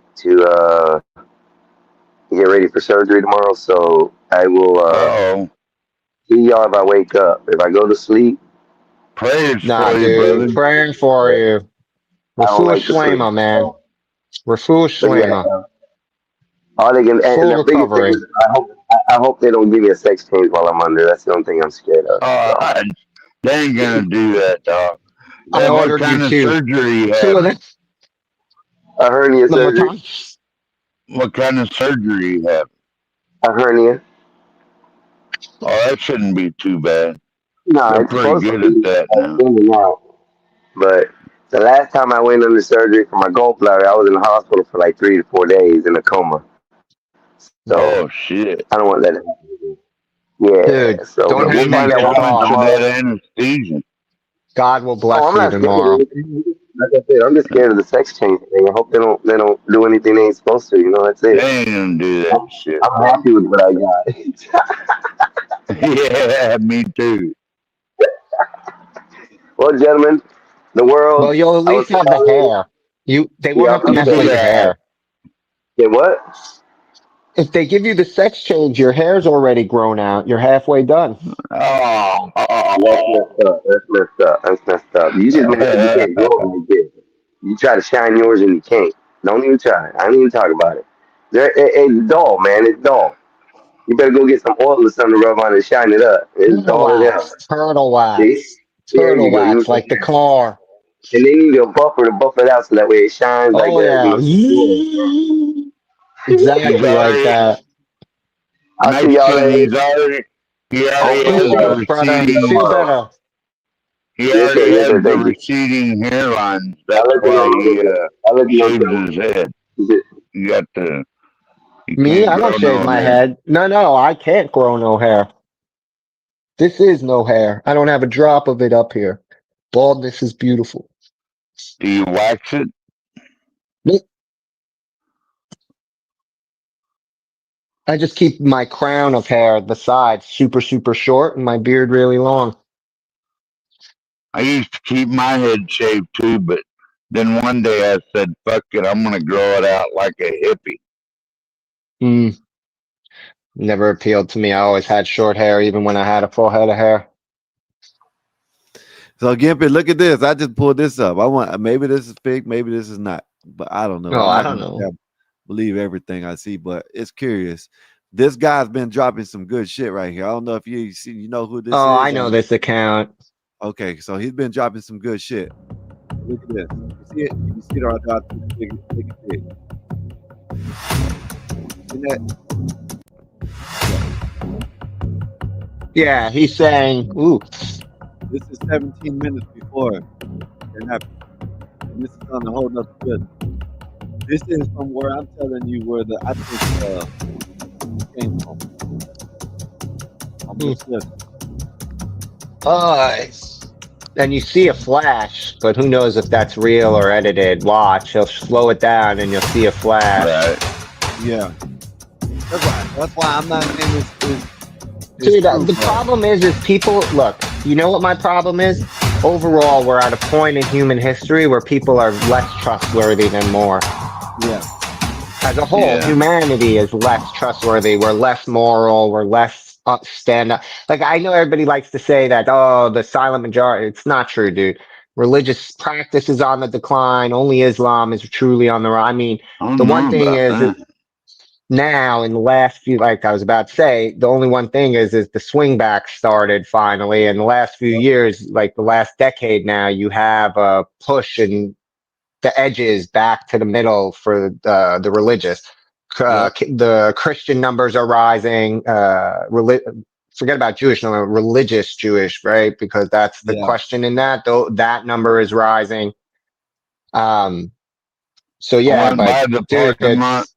S8: for surgery tomorrow. So I will
S21: Uh-oh.
S8: see y'all if I wake up. If I go to sleep,
S21: Prayers
S6: Nah,
S21: for you,
S6: dude,
S21: brother.
S6: praying for you.
S8: I don't
S6: Refuah
S8: like to sleep.
S6: Shlema, man.
S8: So,
S6: Refuah
S8: but yeah,
S6: Shlema.
S8: all they can, and
S6: Full
S8: the biggest thing
S6: recovery.
S8: is, I hope they don't give me a sex change while I'm under. That's the only thing I'm scared of. So
S21: They ain't gonna do that, dog.
S6: I
S21: What
S6: ordered you
S21: kind of
S6: two.
S21: surgery you
S6: Two of
S21: having?
S6: them.
S8: a hernia
S6: One more
S8: surgery,
S6: time.
S21: What kind of surgery you having?
S8: a hernia.
S21: Oh, that shouldn't be too bad.
S8: No,
S21: They're
S8: it's
S21: pretty
S8: supposed to
S21: good at
S8: be
S21: that now.
S8: in and out. But the last time I went under surgery for my gallbladder, I was in the hospital for like 3 to 4 days in a coma. So
S21: Oh shit.
S8: I don't want that to happen again. Yeah.
S6: Dude,
S8: So,
S6: don't
S8: but
S6: have
S8: we'll
S21: You
S8: find
S21: get
S8: out
S6: negative
S8: what
S21: how much
S8: happens
S21: of
S6: thoughts.
S21: that
S8: tomorrow.
S21: anesthesia?
S6: God will
S8: Oh,
S6: bless
S8: I'm
S6: you
S8: not scared of
S6: tomorrow.
S8: it. Like I said, I'm just scared of the sex change thing. I hope they don't do anything they ain't supposed to. You know, that's
S21: They
S8: it.
S21: ain't gonna do that
S8: I'm,
S21: shit,
S8: I'm
S21: bro.
S8: happy with what I got.
S21: Yeah, me too.
S8: Well, gentlemen, the world.
S6: Well, you'll at
S8: I will
S6: least
S8: see
S6: have the
S8: y'all later.
S6: hair. They
S8: See
S6: won't
S8: y'all
S6: have to
S8: soon.
S6: mess
S21: Look at
S6: with your
S21: that.
S6: hair.
S8: Yeah, what?
S6: If they give you the sex change, your hair's already grown out. You're halfway done.
S21: Oh.
S8: That's messed up. That's messed up. That's messed up. You just mad because you can't grow it like this. You try to shine yours and you can't. Don't even try. I don't even talk about it. It's dull, man. It's dull. You better go get some oil or something to rub on and shine it up. It's
S6: Turtle
S8: dull as hell.
S6: wax. Turtle
S8: See?
S6: wax.
S8: There
S6: Turtle
S8: you go.
S6: wax, like the car.
S8: And they need a buffer to buff it out so that way it shines like
S6: Oh,
S8: that.
S6: yeah.
S21: He's
S6: Exactly like
S21: already
S6: that.
S8: I'll see y'all
S21: Mexican.
S8: later.
S21: He already
S8: Hopefully,
S21: has the
S6: Appreciate it, brother. See you
S21: receding.
S6: better.
S21: He
S8: yes, sir.
S21: already
S8: Yes,
S21: has
S8: sir.
S21: the
S8: Thank you.
S21: receding hairlines.
S8: I'll
S21: That's
S8: let you know
S21: why
S8: when I
S21: he
S8: get there. I'll let you know
S21: shaves
S8: soon.
S21: his head. He got the You
S6: Me,
S21: can't
S6: I don't
S21: grow
S6: shave
S21: no
S6: my
S21: hair.
S6: head. No, I can't grow no hair. This is no hair. I don't have a drop of it up here. Baldness is beautiful.
S21: Do you wax it?
S6: Me, I just keep my crown of hair at the sides super, super short and my beard really long.
S21: I used to keep my head shaved too, but then one day I said, fuck it, I'm going to grow it out like a hippie.
S6: Hmm. Never appealed to me. I always had short hair, even when I had a full head of hair.
S20: So Gimpy, look at this. I just pulled this up. I want maybe this is fake, maybe this is not, but I don't know.
S6: No,
S20: I'm
S6: I
S20: not
S6: don't
S20: gonna
S6: know.
S20: believe everything I see, but it's curious. This guy's been dropping some good shit right here. I don't know if you see, you know who this
S6: Oh, I
S20: is.
S6: know this account.
S20: Okay, so he's been dropping some good shit. Look at this. You see it? You see it right there? Make it big. See that?
S6: Yeah, he's saying, ooh.
S20: This is 17 minutes before it happened. And this is on a whole nother good. This is from where I'm telling you where I think came from. Almost
S6: And you see a flash, but who knows if that's real or edited. Watch, he'll slow it down and you'll see a flash.
S21: Right.
S20: Yeah. That's why I'm not saying this is
S6: Dude,
S20: true,
S6: the problem is people, look, you know what my problem is? Overall, we're at a point in human history where people are less trustworthy than more.
S20: Yeah.
S6: As a whole, humanity is less trustworthy. We're less moral. We're less stand up. Like, I know everybody likes to say that, oh, the silent majority. It's not true, dude. Religious practice is on the decline. Only Islam is truly on the rise. I mean, the one thing is now in the last few, like I was about to say, the only one thing is the swing back started finally. In the last few years, like the last decade now, you have a push in the edges back to the middle for the religious. The Christian numbers are rising. Forget about Jewish number, religious Jewish, right? Because that's the question in that. Though that number is rising. So yeah,
S21: I went by the
S6: dude,
S21: parking lot.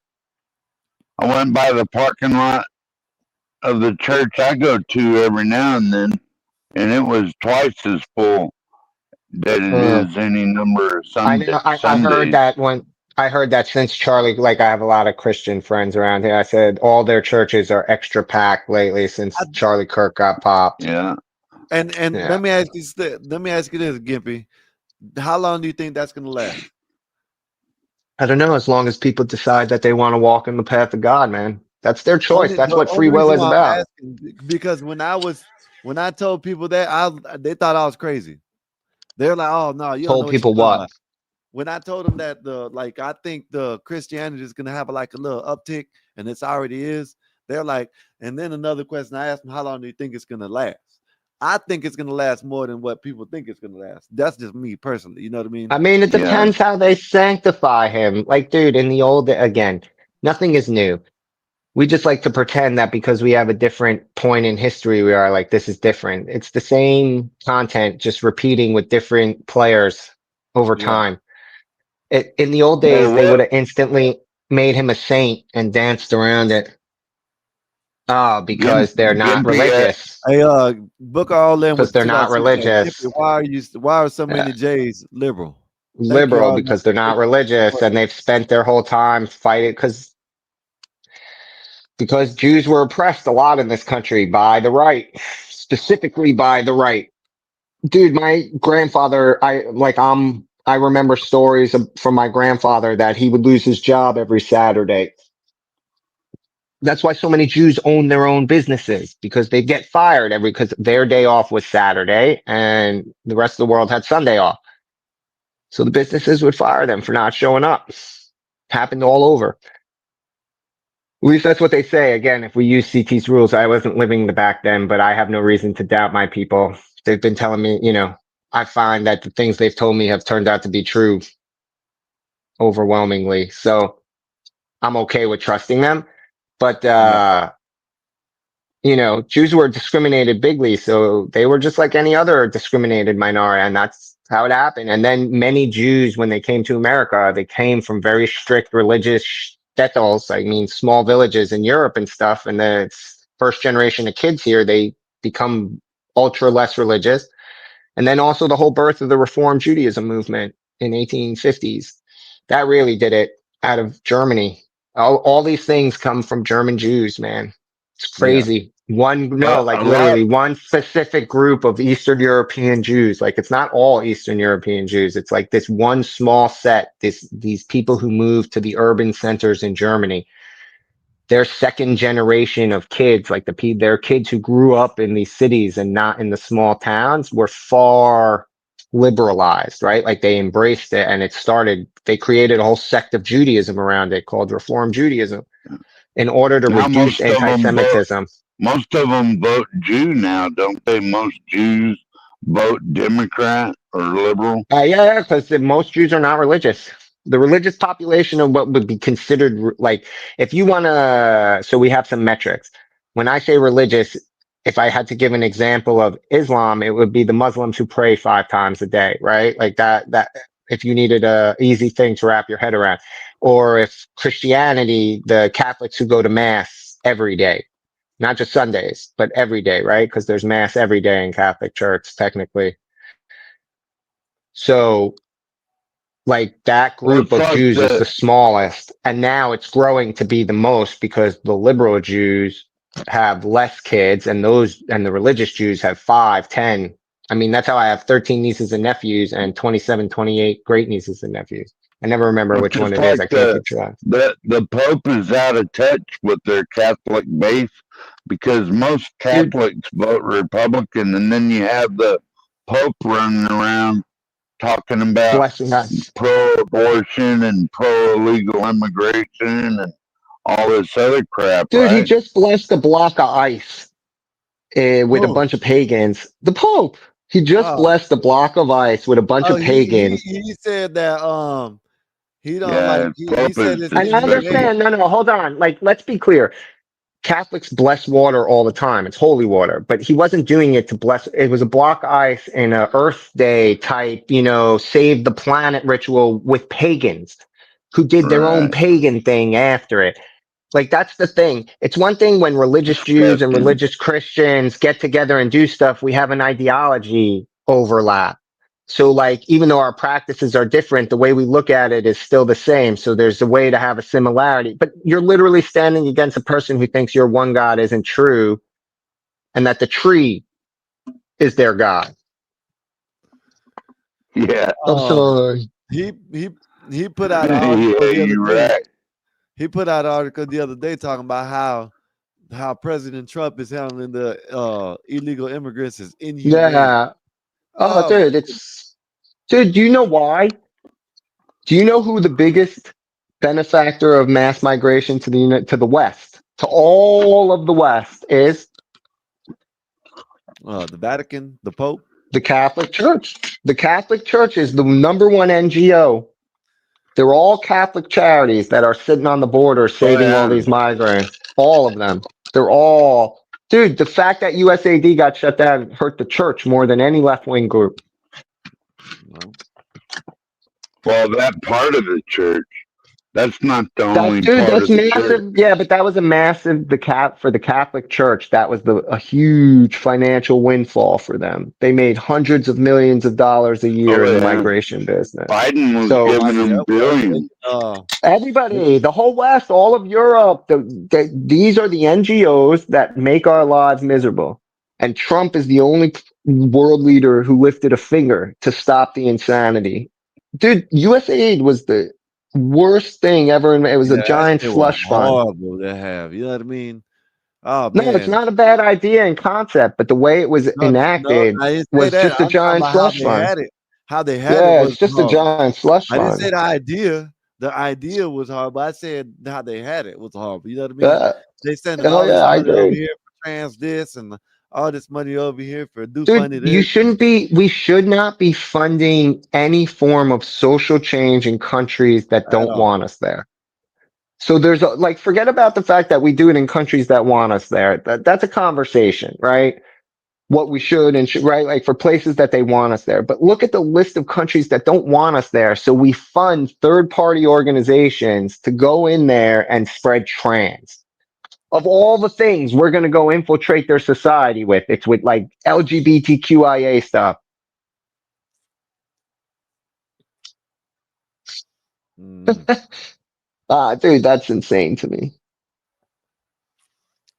S21: I went by the parking lot of the church I go to every now and then, and it was twice as full that it is any number of
S6: I know. I heard that when I heard that since Charlie, like I have a lot of Christian friends around here. I said all their churches are extra packed lately since Charlie Kirk got popped.
S21: Yeah.
S20: And let me ask you this, Gimpy. How long do you think that's gonna last?
S6: I don't know. As long as people decide that they want to walk in the path of God, man, that's their choice. That's what free will is about.
S20: Because when I told people that, they thought I was crazy. They're like, "Oh no, you don't know
S6: Told
S20: what
S6: people
S20: you're talking
S6: what?
S20: about." When I told them that I think the Christianity is gonna have a little uptick, and it's already is. They're like, and then another question I asked them, "How long do you think it's gonna last?" I think it's gonna last more than what people think it's gonna last. That's just me personally. You know what I mean?
S6: I mean, it depends how they sanctify him. Like, dude, in the old, again, nothing is new. We just like to pretend that because we have a different point in history, we are like, this is different. It's the same content, just repeating with different players over time. In the old days, they would have instantly made him a saint and danced around it. Oh, because they're not religious.
S20: Hey, Booker all in
S6: Because
S20: with
S6: they're not
S20: $2.
S6: religious.
S20: Why are so many Jays liberal?
S6: Liberal because they're not religious and they've spent their whole time fighting because Jews were oppressed a lot in this country by the right, specifically by the right. Dude, my grandfather, I remember stories from my grandfather that he would lose his job every Saturday. That's why so many Jews own their own businesses because they get fired because their day off was Saturday and the rest of the world had Sunday off. So the businesses would fire them for not showing up. Happened all over. At least that's what they say. Again, if we use CT's rules, I wasn't living back then, but I have no reason to doubt my people. They've been telling me, I find that the things they've told me have turned out to be true overwhelmingly. So I'm okay with trusting them. But, Jews were discriminated bigly. So they were just like any other discriminated minority. And that's how it happened. And then many Jews, when they came to America, they came from very strict religious ghettos, I mean small villages in Europe and stuff, and then it's first generation of kids here, they become ultra less religious. And then also the whole birth of the Reform Judaism movement in 1850s. That really did it out of Germany. All these things come from German Jews, man. It's
S20: Yeah.
S6: crazy. Like
S21: A lot.
S6: literally one specific group of Eastern European Jews. Like it's not all Eastern European Jews. It's like this one small set, these people who moved to the urban centers in Germany. Their second generation of kids, like their kids who grew up in these cities and not in the small towns, were far liberalized, right? Like they embraced it, and they created a whole sect of Judaism around it called Reform Judaism in order to
S21: Now
S6: reduce anti-Semitism.
S21: most of them vote Jew now, don't they? Most Jews vote Democrat or liberal.
S6: Yeah, because most Jews are not religious. The religious population of what would be considered like, if you want to, so we have some metrics. When I say religious, if I had to give an example of Islam, it would be the Muslims who pray 5 times a day, right? Like that, if you needed a easy thing to wrap your head around. Or if Christianity, the Catholics who go to mass every day, not just Sundays, but every day, right? Because there's mass every day in Catholic Church, technically. So like that group of Jews is the smallest, and now it's growing to be the most because the liberal Jews have less kids, and the religious Jews have 5, 10. I mean, that's how I have 13 nieces and nephews and 27, 28 great nieces and nephews. I never remember which one it is. I can't keep track.
S21: The Pope is out of touch with their Catholic base because most Catholics vote Republican, and then you have the Pope running around talking about pro-abortion and pro-illegal immigration and all this other crap,
S6: Dude,
S21: right?
S6: he just blessed a block of ice with a bunch of pagans. The Pope. He just blessed a block of ice with a bunch of pagans.
S20: He said that he don't like he said this
S6: I understand. No, hold on. Like, let's be clear. Catholics bless water all the time. It's holy water, but he wasn't doing it to bless. It was a block ice in a Earth Day type, save the planet ritual with pagans who did their own pagan thing after it. Like, that's the thing. It's one thing when religious Jews and religious Christians get together and do stuff, we have an ideology overlap. So like, even though our practices are different, the way we look at it is still the same. So there's a way to have a similarity, but you're literally standing against a person who thinks your one God isn't true and that the tree is their God.
S21: Yeah.
S6: I'm sorry.
S20: He put out an article the other day.
S21: Right.
S20: He put out an article the other day talking about how President Trump is handling the illegal immigrants is inhumane.
S6: Yeah. Oh, dude, dude, do you know why? Do you know who the biggest benefactor of mass migration to the West, to all of the West is?
S20: The Vatican, the Pope,
S6: the Catholic Church. The Catholic Church is the number one NGO. They're all Catholic charities that are sitting on the border saving all these migrants. All of them. They're all, dude. The fact that USAID got shut down hurt the church more than any left-wing group.
S21: Well, that part of the church, that's not the only
S6: Dude,
S21: part
S6: that's
S21: of the
S6: massive.
S21: church.
S6: Yeah, but that was a massive for the Catholic Church. That was a huge financial windfall for them. They made hundreds of millions of dollars a year in the migration business.
S21: Biden was giving them billions.
S6: Everybody, the whole West, all of Europe, these are the NGOs that make our lives miserable. And Trump is the only world leader who lifted a finger to stop the insanity. Dude, USAID was the worst thing ever. It was a giant slush fund.
S20: Horrible to have. You know what I mean? Oh
S6: No,
S20: man,
S6: it's not a bad idea in concept, but the way it was enacted
S20: I didn't say
S6: was
S20: that.
S6: just a
S20: I'm talking
S6: giant
S20: about
S6: slush fund.
S20: how they had it
S6: Yeah,
S20: was
S6: it's just a
S20: horrible.
S6: giant slush
S20: I didn't
S6: fund.
S20: say the idea. The idea was horrible. I said how they had it was horrible. You know what I mean?
S6: Yeah.
S20: They sending
S6: Oh
S20: all this
S6: yeah, I
S20: money over
S6: agree.
S20: here for trans this and all this money over here for do funny
S6: Dude,
S20: this.
S6: we should not be funding any form of social change in countries that don't
S20: all.
S6: want us there. So like, forget about the fact that we do it in countries that want us there. That's a conversation, right? what we should and should, right? Like for places that they want us there. But look at the list of countries that don't want us there. So we fund third party organizations to go in there and spread trans. Of all the things we're going to go infiltrate their society with, it's with like LGBTQIA stuff. Dude, that's insane to me.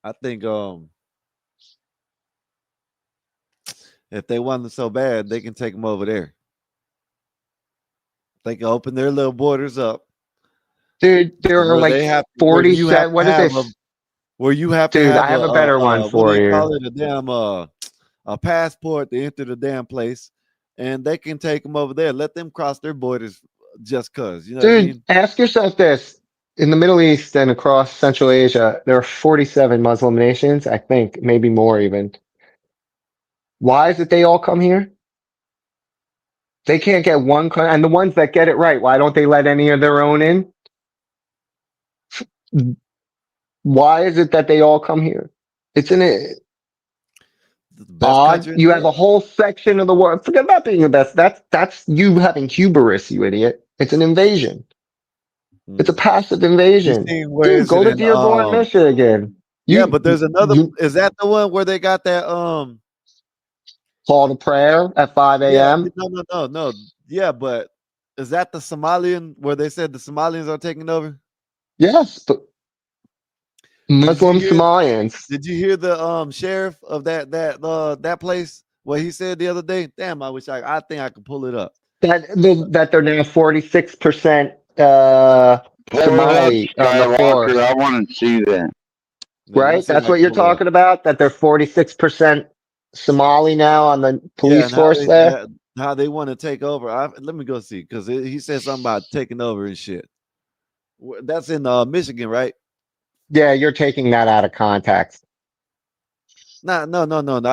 S20: I think if they want them so bad, they can take them over there. They can open their little borders up.
S6: Dude, there are like 47. What is this?
S20: Where you have to
S6: Dude,
S20: have
S6: I have a better one
S20: what do
S6: for
S20: they
S6: you.
S20: call it? A passport to enter the damn place, and they can take them over there. Let them cross their borders just cause. You know
S6: Dude,
S20: what I mean?
S6: ask yourself this. In the Middle East and across Central Asia, there are 47 Muslim nations, I think, maybe more even. Why is it they all come here? They can't get one, and the ones that get it right, why don't they let any of their own in? Why is it that they all come here? It's an odd. You have a whole section of the world. Forget about being the best. That's you having hubris, you idiot. It's an invasion. It's a passive invasion.
S20: Where
S6: Dude,
S20: is
S6: go
S20: it
S6: to
S20: in,
S6: Dearborn, Michigan.
S20: Yeah, but there's another. Is that the one where they got that
S6: call to prayer at 5
S20: Yeah,
S6: a.m.?
S20: no. Yeah, but is that the Somalian where they said the Somalians are taking over?
S6: Yes, but Muslim Somalians.
S20: Did you hear the sheriff of that place? What he said the other day? Damn, I think I could pull it up.
S6: That they're now 46%
S21: Pull it up,
S6: Somali on the force.
S21: Skywalker. I want to see that.
S6: Right? That's what you're talking about? That they're 46% Somali now on the police force there?
S20: How they want to take over. Let me go see, because he said something about taking over and shit. That's in Michigan, right?
S6: Yeah, you're taking that out of context.
S20: No. I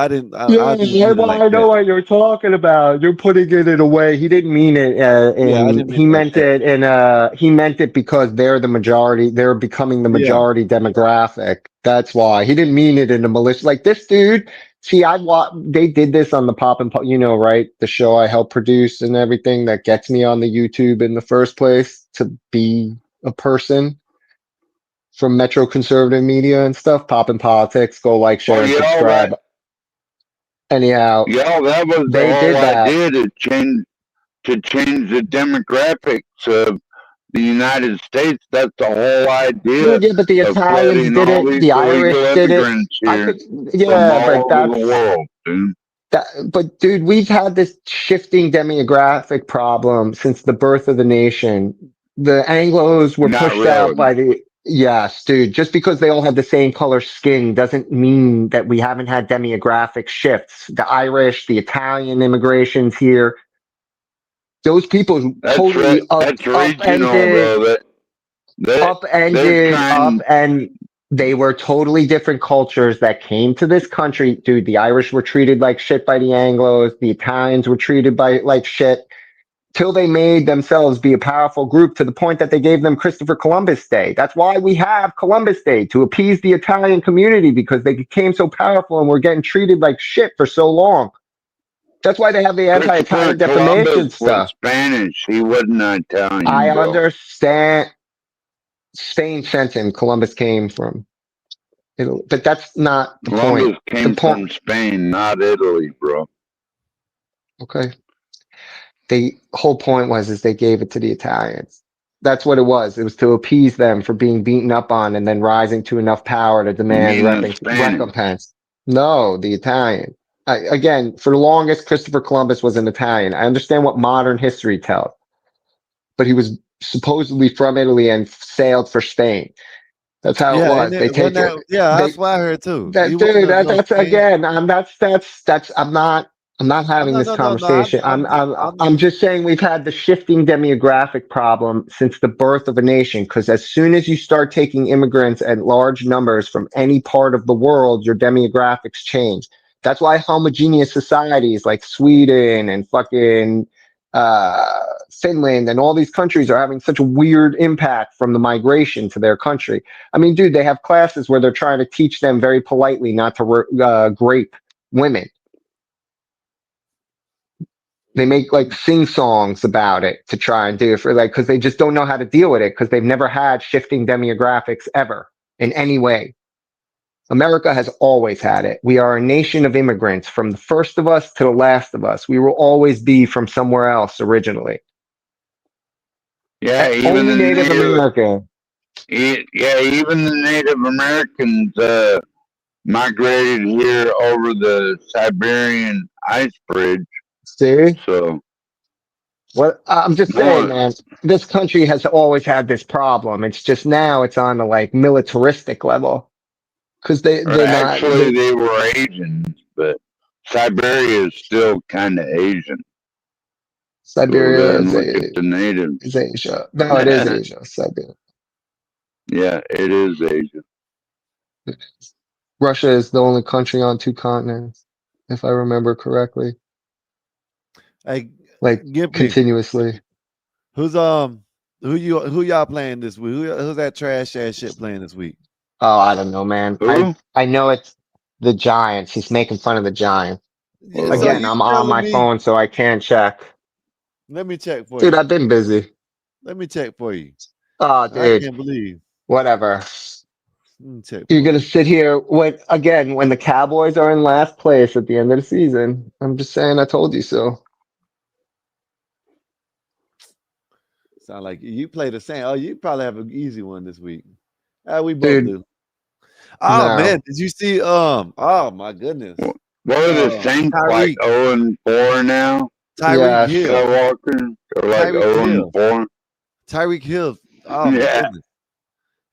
S20: didn't. I
S6: Yeah,
S20: didn't mean it like
S6: I know
S20: that.
S6: what you're talking about. You're putting it in a way he didn't mean it.
S20: I didn't mean
S6: He
S20: it like
S6: meant it he meant it because they're the majority. They're becoming the majority demographic. That's why he didn't mean it in a malicious. Like this dude. See, they did this on the Pop and Pop. You know, right? The show I help produce and everything that gets me on the YouTube in the first place to be a person from Metro Conservative Media and stuff. Pop and Politics. Go like, share, and subscribe. Anyhow,
S21: that was the
S6: they did
S21: whole
S6: that.
S21: idea to change the demographics of the United States. That's the whole idea.
S6: Yeah, but the Italians did it. The Irish did it. Yeah, but
S21: over the world, dude.
S6: But dude, we've had this shifting demographic problem since the birth of the nation. The Anglos were
S21: Not
S6: pushed out
S21: really.
S6: by the yes, dude. Just because they all have the same color skin doesn't mean that we haven't had demographic shifts. The Irish, the Italian immigrations here, those people totally
S21: that's regional,
S6: upended.
S21: though.
S6: And they were totally different cultures that came to this country. Dude, the Irish were treated like shit by the Anglos. The Italians were treated like shit till they made themselves be a powerful group to the point that they gave them Christopher Columbus Day. That's why we have Columbus Day, to appease the Italian community, because they became so powerful and were getting treated like shit for so long. That's why they have the anti-Italian defamation
S21: Columbus
S6: stuff.
S21: was Spanish. He wasn't Italian.
S6: I
S21: bro.
S6: understand. Spain sent him. Columbus came from Italy, but that's not the
S21: Columbus
S6: point.
S21: came from Spain, not Italy, bro.
S6: Okay. The whole point was they gave it to the Italians. That's what it was. It was to appease them for being beaten up on and then rising to enough power to demand recompense. No, the Italian. Again, for the longest, Christopher Columbus was an Italian. I understand what modern history tells, but he was supposedly from Italy and sailed for Spain. That's how it was.
S20: That's what I heard too.
S6: That's again. I'm not having this conversation. I'm just saying we've had the shifting demographic problem since the birth of a nation. Because as soon as you start taking immigrants at large numbers from any part of the world, your demographics change. That's why homogeneous societies like Sweden and fucking Finland and all these countries are having such a weird impact from the migration to their country. I mean, dude, they have classes where they're trying to teach them very politely not to grape women. They make like sing songs about it to try and do it for like, cause they just don't know how to deal with it because they've never had shifting demographics ever in any way. America has always had it. We are a nation of immigrants from the first of us to the last of us. We will always be from somewhere else originally.
S21: Yeah, even
S6: Only
S21: the
S6: Native American.
S21: Yeah, even the Native Americans migrated here over the Siberian ice bridge.
S6: See?
S21: So
S6: What I'm just saying, man, this country has always had this problem. It's just now it's on the like militaristic level. Cause they're not,
S21: actually, they were Asians, but Siberia is still kind of Asian. Go
S6: Siberia
S21: there and
S6: is,
S21: look at the natives.
S6: is Asia. No, it is Asia. Siberia.
S21: Yeah, it is Asia.
S6: Russia is the only country on 2 continents, if I remember correctly.
S20: Hey,
S6: Like
S20: Gimpy,
S6: continuously.
S20: who y'all playing this week? Who's that trash ass shit playing this week?
S6: Oh, I don't know, man. I know it's the Giants. He's making fun of the Giants.
S20: Yeah, so
S6: Again,
S20: you
S6: I'm on
S20: telling
S6: my
S20: me?
S6: phone, so I can't check.
S20: Let me check for
S6: Dude,
S20: you.
S6: I've been busy.
S20: Let me check for you.
S6: Oh,
S20: I
S6: dude.
S20: can't believe.
S6: Whatever.
S20: Let me check
S6: You're
S20: for
S6: gonna
S20: you.
S6: sit here when the Cowboys are in last place at the end of the season. I'm just saying I told you so.
S20: Sound like you play the same. Oh, you probably have an easy one this week. We both
S6: Dude,
S20: do. Oh man, did you see? Oh my goodness.
S21: What are the Saints like 0-4 now?
S20: Tyreek Hill.
S21: Skywalker or like
S20: Tyreek
S21: 0-4?
S20: Tyreek Hill. Oh my
S21: Yeah.
S20: goodness.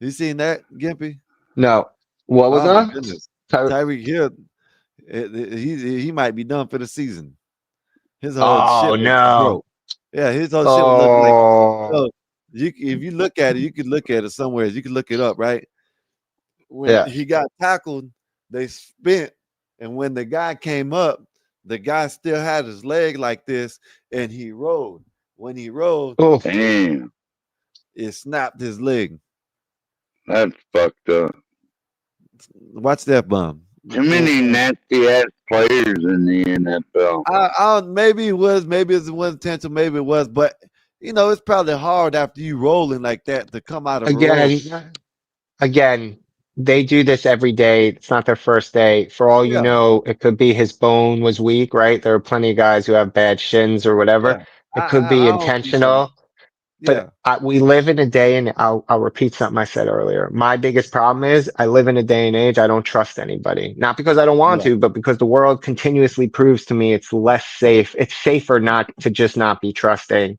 S20: You seen that, Gimpy?
S6: No. What was
S20: Oh my
S6: that?
S20: goodness. Tyreek Hill. He might be done for the season. His whole
S6: Oh
S20: shit was
S6: no.
S20: broke. Yeah, his whole shit was looking like. So if you look at it, you could look at it somewhere. You could look it up, right? When he got tackled, they spent, and when the guy came up, the guy still had his leg like this, and he rolled. When he rolled,
S21: damn,
S20: it snapped his leg.
S21: That's fucked up.
S20: Watch that bum.
S21: Too many nasty ass players in the NFL.
S20: Maybe it was intentional, maybe it was, but it's probably hard after you rolling like that to come out of a roll.
S6: Again, they do this every day. It's not their first day. For all you
S20: Yeah.
S6: know, it could be his bone was weak, right? There are plenty of guys who have bad shins or whatever.
S20: Yeah.
S6: It could be
S20: I don't think so.
S6: intentional.
S20: Yeah.
S6: But we live in a day, and I'll repeat something I said earlier. My biggest problem is I live in a day and age I don't trust anybody. Not because I don't want to, but because the world continuously proves to me it's less safe. It's safer not to just not be trusting.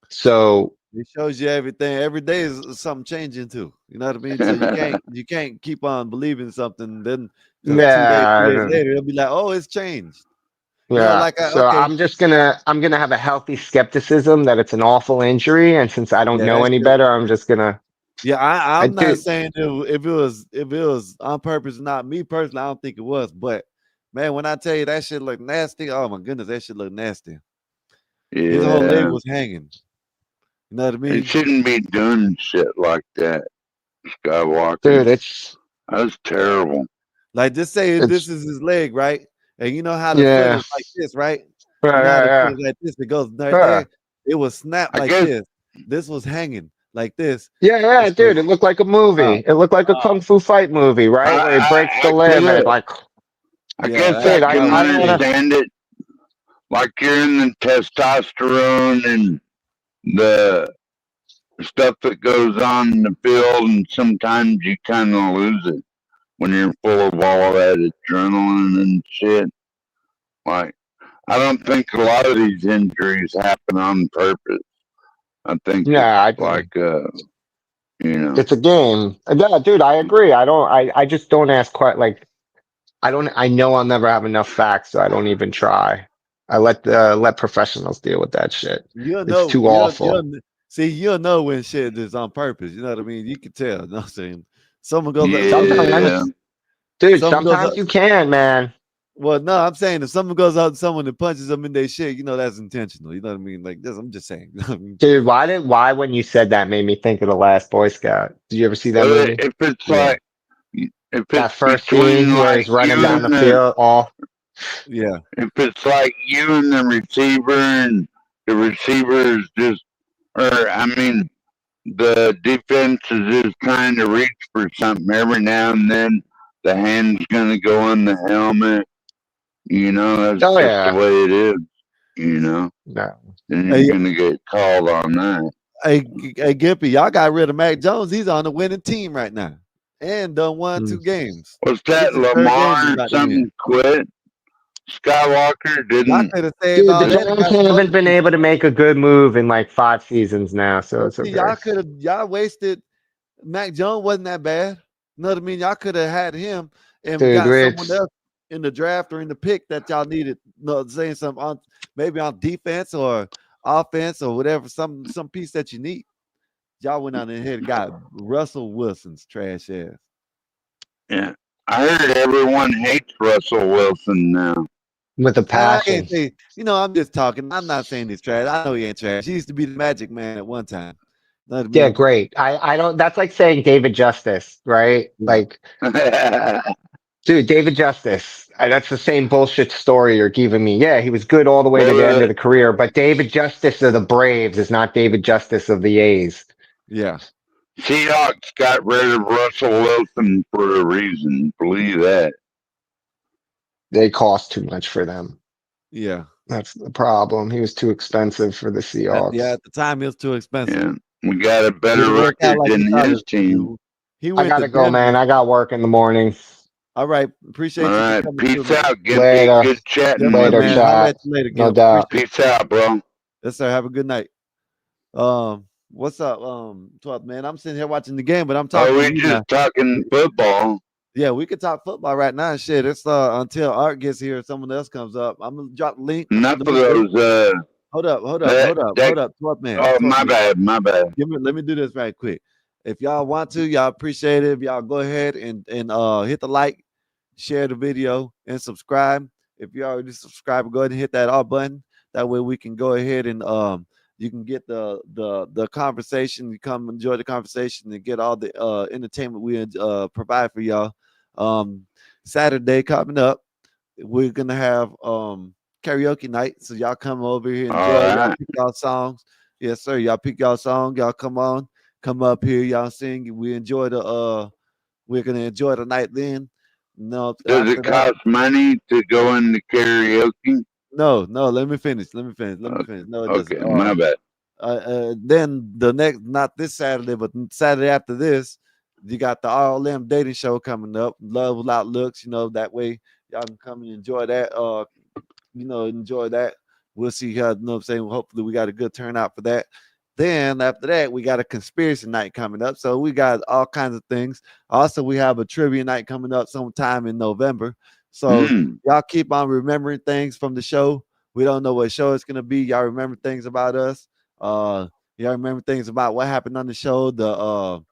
S6: So
S20: it shows you everything. Every day is something changing too. You know what I mean? So you can't keep on believing something. Then 2 days, 3 days later, it'll be like, oh, it's changed.
S6: Yeah. I'm gonna have a healthy skepticism that it's an awful injury, and since I don't know any better, I'm just gonna.
S20: Yeah, I'm not saying if it was on purpose, not me personally. I don't think it was, but man, when I tell you that shit look nasty, oh my goodness, that shit look nasty.
S21: Yeah.
S20: His whole leg was hanging. You know what I mean?
S21: He shouldn't be doing shit like that. Skywalker.
S6: Dude,
S21: that's terrible.
S20: Like, just say this is his leg, right? And you know how the foot is like this, right? You know how the foot is like this. It goes right there. It was snapped like this. This was hanging like this.
S6: Yeah, dude. It looked like a movie. It looked like a kung fu fight movie, right? Where he breaks the limb and like.
S21: I guess I can understand it. Like you're in the testosterone and the stuff that goes on in the field, and sometimes you kind of lose it when you're full of all that adrenaline and shit. Like, I don't think a lot of these injuries happen on purpose. I think it's like,
S6: it's a game. Yeah, dude, I agree. I just don't ask quite like, I know I'll never have enough facts, so I don't even try. I let professionals deal with that shit. It's too awful.
S20: You'll know when shit is on purpose. You know what I mean? You can tell. You know what I'm saying? Someone goes
S6: sometimes you can, man.
S20: Well, no, I'm saying if someone goes out to someone and punches them in their shit, that's intentional. You know what I mean? Like this, I'm just saying.
S6: Dude, why when you said that made me think of The Last Boy Scout? Did you ever see that movie?
S21: If it's like, if it's
S6: that first
S21: between
S6: scene where
S21: like
S6: he's running
S21: you
S6: down
S21: and
S6: the field, all
S20: Yeah.
S21: If it's like you and the receiver is just, or I mean, the defense is just trying to reach for something every now and then. The hand's gonna go in the helmet. That's
S6: Oh
S21: just the
S6: yeah.
S21: way it is. You know,
S6: No.
S21: then
S20: Hey,
S21: you're gonna get called on that.
S20: hey, Gippy, y'all got rid of Mac Jones. He's on the winning team right now, and done won 2
S6: Mm.
S20: games.
S21: What's
S20: This
S21: that?
S20: is the 3rd game he's
S21: Lamar
S20: about to win.
S21: something quit. Skywalker
S20: Y'all
S21: didn't.
S20: could have saved
S6: Dude, the
S20: all that and
S6: Giants
S20: got some other
S6: haven't been
S20: people.
S6: able to make a good move in like 5 seasons now, so
S20: But
S6: it's
S20: see,
S6: okay.
S20: y'all wasted. Mac Jones wasn't that bad. You know what I mean? Y'all could have had him and
S6: Dude,
S20: got someone
S6: Rich,
S20: else in the draft or in the pick that y'all needed. Saying something on maybe on defense or offense or whatever, some piece that you need. Y'all went out ahead and got Russell Wilson's trash ass.
S21: Yeah, I heard everyone hates Russell Wilson now.
S6: with a
S20: I
S6: passion.
S20: ain't say, I'm just talking. I'm not saying he's trash. I know he ain't trash. He used to be the Magic Man at one time. Know what I
S6: Yeah,
S20: mean?
S6: great. I don't. That's like saying David Justice, right?
S20: Yeah.
S6: Like, dude, David Justice. That's the same bullshit story you're giving me. Yeah, he was good all the way to the end
S21: Well,
S6: of the career, but David Justice of the Braves is not David Justice of the A's.
S20: Yeah.
S21: Seahawks got rid of Russell Wilson for a reason. Believe that.
S6: They cost too much for them.
S20: Yeah.
S6: That's the problem. He was too expensive for the Seahawks.
S20: At the time it was too expensive.
S21: Yeah, we got a better
S20: Didn't work out
S21: record
S20: like he
S21: than
S20: thought
S21: his
S20: it
S21: team.
S20: was. He
S6: I
S20: went to
S6: gotta go, man.
S20: Denver.
S6: I got work in the morning.
S20: All right.
S21: All
S20: Appreciate you for
S21: right,
S20: coming through,
S21: peace
S20: man.
S21: out, Gimpy.
S6: Later.
S21: Good chatting
S20: Yes,
S21: with
S6: Later,
S20: man.
S21: you.
S20: Holla at
S6: chat.
S20: you later,
S6: No
S20: Gimp.
S6: doubt.
S21: Peace out, bro.
S20: Yes, sir. Have a good night. What's up, 12th man? I'm sitting here watching the game, but I'm talking
S21: Oh,
S20: to
S21: we
S20: you now.
S21: just talking football.
S20: Yeah, we could talk football right now. Shit, it's until Art gets here or someone else comes up. I'm gonna drop the link.
S21: Enough of
S20: Let me
S21: those.
S20: hold up.
S21: That
S20: 12th man.
S21: Oh,
S20: 12th
S21: my
S20: man.
S21: bad.
S20: Let me do this right quick. If y'all want to, y'all appreciate it. If y'all go ahead and hit the like, share the video, and subscribe. If you already subscribed, go ahead and hit that all button. That way we can go ahead and you can get the conversation. You come enjoy the conversation and get all the entertainment we provide for y'all. Saturday coming up, we're gonna have karaoke night. So y'all come over here,
S21: All
S20: enjoy. Y'all
S21: right.
S20: pick y'all songs. Yes, sir. Y'all pick y'all song. Y'all come on, come up here. Y'all sing. We enjoy we're gonna enjoy the night then. No,
S21: Does
S20: after
S21: it
S20: that.
S21: cost money to go into karaoke?
S20: No, let me finish. No, it doesn't.
S21: Okay, my bad.
S20: Then the next, not this Saturday, but Saturday after this, you got the RLM dating show coming up. Love Without Looks. That way y'all can come and enjoy that. Enjoy that. We'll see how. What I'm saying. Hopefully, we got a good turnout for that. Then after that, we got a conspiracy night coming up. So we got all kinds of things. Also, we have a trivia night coming up sometime in November. So y'all keep on remembering things from the show. We don't know what show it's gonna be. Y'all remember things about us. Y'all remember things about what happened on the show, the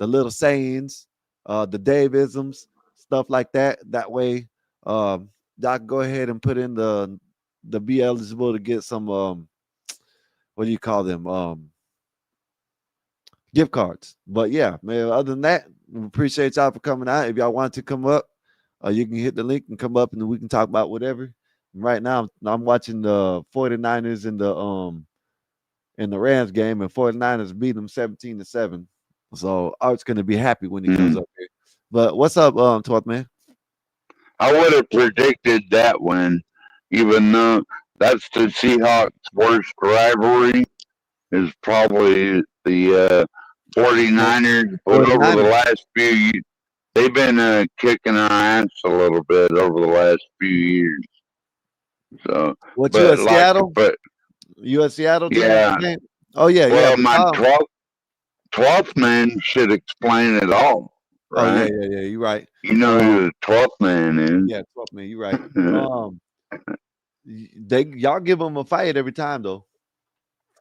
S20: little sayings, the Davisms, stuff like that. That way, y'all can go ahead and put in the be eligible to get some what do you call them? Gift cards. But yeah, man, other than that, we appreciate y'all for coming out. If y'all want to come up, you can hit the link and come up and we can talk about whatever. Right now, I'm watching the 49ers in the Rams game, and 49ers beat them 17-7. So Art's gonna be happy when he comes up here. But what's up, 12th man?
S21: I would have predicted that win, even though that's the Seahawks' worst rivalry, is probably the 49ers. But over the
S20: 49ers.
S21: last few years, they've been kicking our ass a little bit over the last few years. So,
S20: What you at Seattle?
S21: But
S20: You at Seattle tonight?
S21: yeah.
S20: Man? Oh yeah,
S21: Well,
S20: but
S21: my 12th man should explain it all,
S20: oh yeah,
S21: right?
S20: you're right.
S21: You know who the 12th man is.
S20: Yeah, 12th man, you're right. Y'all give them a fight every time though.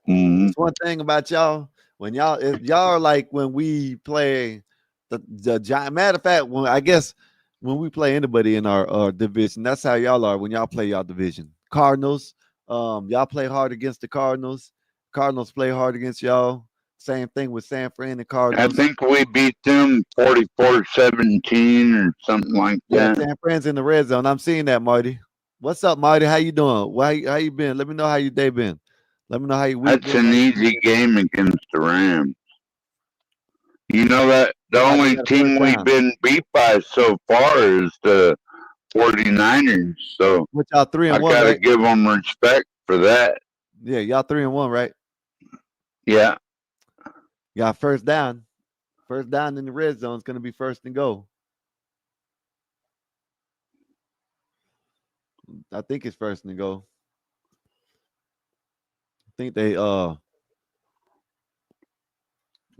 S20: It's one thing about y'all when if y'all are like when we play the giant. Matter of fact, when we play anybody in our division, that's how y'all are when y'all play y'all division. Cardinals, y'all play hard against the Cardinals. Cardinals play hard against y'all. Same thing with San Fran and Cardinals.
S21: I think we beat them 44-17 or something like
S20: Yeah,
S21: that.
S20: San Fran's in the red zone. I'm seeing that, Marty. What's up, Marty? How you doing? How you been? Let me know how your day been. Let me know how your week
S21: That's
S20: been.
S21: an easy game against the Rams. You know that the
S20: I just
S21: only
S20: got a
S21: team
S20: first
S21: we've
S20: down.
S21: been beat by so far is the 49ers. So
S20: What y'all 3
S21: I
S20: and 1,
S21: got to
S20: right?
S21: give them respect for that.
S20: Yeah, y'all 3 and 1, right?
S21: Yeah.
S20: Got first down. First down in the red zone is going to be first and goal. I think it's first and goal. I think they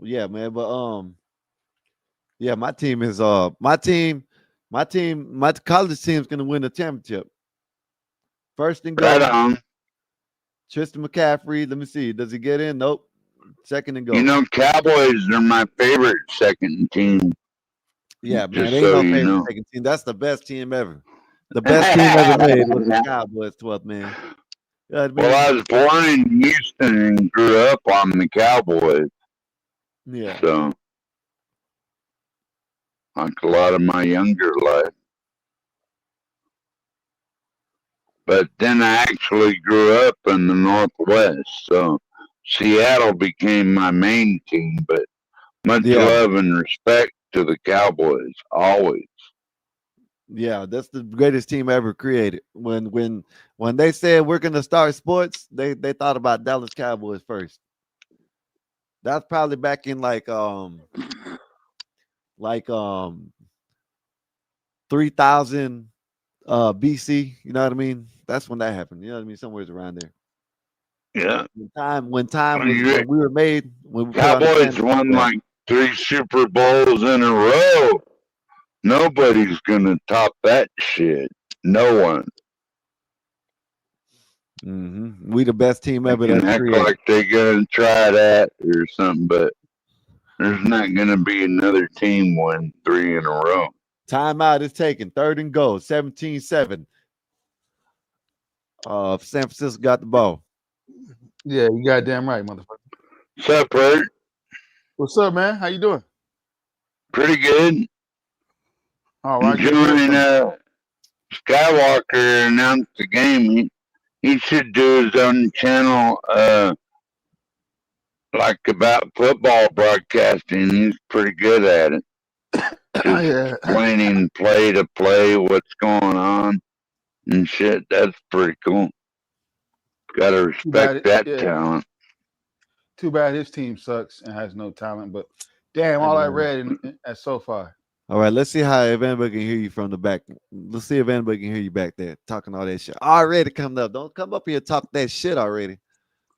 S20: yeah, man, but yeah, my team is my college team's going to win the championship. First and
S21: Right
S20: goal.
S21: on.
S20: Tristan McCaffrey, let me see. Does he get in? Nope. Second and
S21: You
S20: goal.
S21: know, Cowboys are my favorite second team.
S20: Yeah, man,
S21: Just
S20: ain't
S21: so
S20: no
S21: you
S20: favorite
S21: know.
S20: second team. That's the best team ever. The best team ever made was the Cowboys, 12th man. You know what I mean?
S21: Well, I was born in Houston and grew up on the Cowboys.
S20: Yeah.
S21: So, like a lot of my younger life. But then I actually grew up in the Northwest. So, Seattle became my main team. But much
S20: Yeah.
S21: love and respect to the Cowboys, always.
S20: Yeah, that's the greatest team ever created. When they said we're gonna start sports, they thought about Dallas Cowboys first. That's probably back in like 3000 BC. You know what I mean? That's when that happened. You know what I mean? Somewhere around there.
S21: Yeah.
S20: When we were made, when we put on the
S21: Cowboys
S20: planet.
S21: won like 3 Super Bowls in a row. Nobody's going to top that shit. No one.
S20: Mm-hmm. We the best team
S21: They
S20: ever
S21: can
S20: that's
S21: act
S20: created.
S21: like they're going to try that or something, but there's not going to be another team win 3 in a row.
S20: Timeout is taken. Third and goal. 17-7. San Francisco got the ball.
S2: Yeah, you goddamn right, motherfucker.
S21: What's up, Bert?
S2: What's up, man? How you doing?
S21: Pretty good.
S2: All right, good to hear
S21: Enjoying
S2: from you.
S21: Skywalker announced the game. He should do his own channel like about football broadcasting. He's pretty good at it. Just
S2: Yeah.
S21: explaining play to play, what's going on and shit. That's pretty cool. Gotta respect that talent.
S2: Too bad his team sucks and has no talent, but damn,
S20: Hey,
S2: all I
S20: man.
S2: read at SoFi.
S20: All right, let's see how if anybody can hear you from the back. Let's see if anybody can hear you back there talking all that shit. Already coming up. Don't come up here and talk that shit already.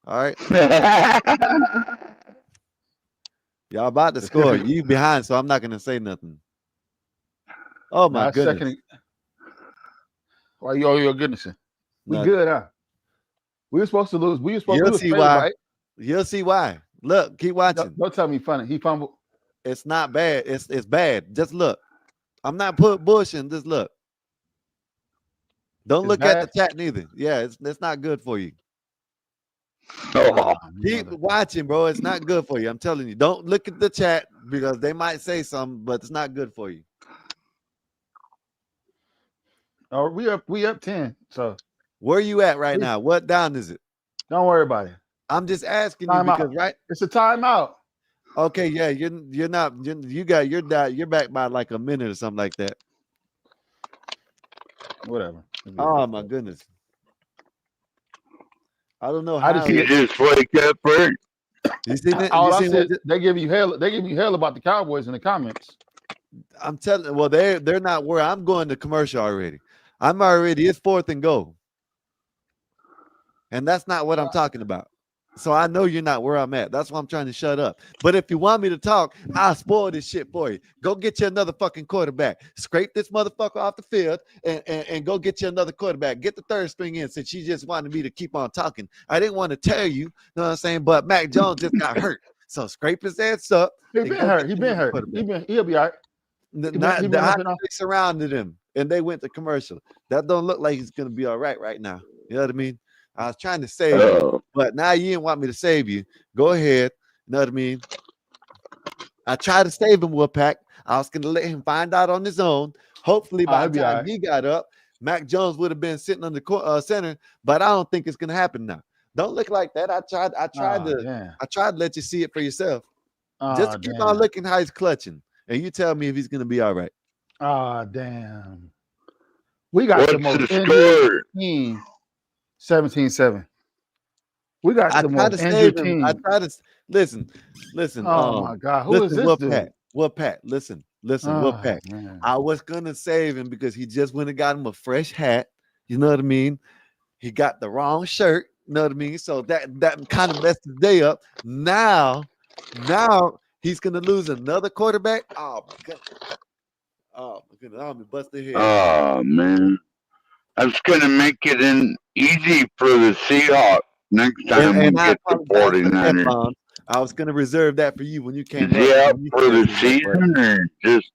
S20: All right. Y'all about to score. You behind, so I'm not gonna say nothing. Oh my
S2: Nah,
S20: goodness.
S2: second. Why you? Oh, your goodness. We
S20: No.
S2: good, huh? We were supposed to lose. We were supposed to
S20: You'll
S2: lose.
S20: see why. You'll see why. Look, keep watching.
S2: Don't tell me funny. He fumbled.
S20: It's not bad. It's bad. Just look. I'm not putting bullshit. Just look. Don't
S2: It's
S20: look at the
S2: bad?
S20: chat neither. Yeah, it's not good for you.
S21: Oh,
S20: Keep watching, bro. It's not good for you. I'm telling you. Don't look at the chat because they might say something, but it's not good for you.
S2: Oh, we up 10. So
S20: where are you at right now? What down is it?
S2: Don't worry about it.
S20: I'm just asking you
S2: Timeout.
S20: because right.
S2: It's a timeout.
S20: Okay, yeah, you're not you're back by like a minute or something like that.
S2: Whatever.
S20: Oh my goodness. I don't know
S2: I
S20: how.
S21: just wake up, Bert.
S20: You seen it?
S2: All
S20: You
S2: I
S20: seen
S2: said,
S20: what
S2: they give you hell. They give you hell about the Cowboys in the comments.
S20: I'm telling. Well, they're not where I'm going to commercial already. I'm already. It's 4th and goal, and that's not what I'm talking about. So I know you're not where I'm at. That's why I'm trying to shut up. But if you want me to talk, I'll spoil this shit for you. Go get you another fucking quarterback. Scrape this motherfucker off the field and go get you another quarterback. Get the third string in since you just wanted me to keep on talking. I didn't want to tell you, you know what I'm saying? But Mac Jones just got hurt. So scrape his ass up.
S2: He been hurt. He been hurt. He'll be all right.
S20: They surrounded him and they went to commercial. That don't look like he's gonna be all right now. You know what I mean? I was trying to save you, but now you didn't want me to save you. Go ahead. You know what I mean? I tried to save him, Wolfpack. I was gonna let him find out on his own. Hopefully, by the time he got up, Mac Jones would have been sitting on the center, but I don't think it's gonna happen now. Don't look like that. I tried to let you see it for yourself. Just keep on looking how he's clutching, and you tell me if he's gonna be all right.
S2: Ah, damn. We got the
S21: What's
S2: most
S21: the
S2: injured
S21: score?
S2: team. 17-7. We got
S20: I
S2: the
S20: tried
S2: most
S20: to save
S2: injured
S20: him.
S2: team.
S20: I tried to listen.
S2: Oh my God, who is
S20: Listen,
S2: this dude?
S20: Will Pat. Listen, Will
S2: Oh
S20: Pat.
S2: man.
S20: I was gonna save him because he just went and got him a fresh hat. You know what I mean? He got the wrong shirt. You know what I mean? So that kind of messed his day up. Now he's gonna lose another quarterback. Oh my goodness. Oh my goodness. I'm gonna bust their head.
S21: Oh man. That's gonna make it easy for the Seahawks next time we
S20: And I
S21: get the
S20: apologize for the
S21: 49ers.
S20: F-bomb. I was gonna reserve that for you when you came
S21: Is he
S20: up.
S21: out for the season or just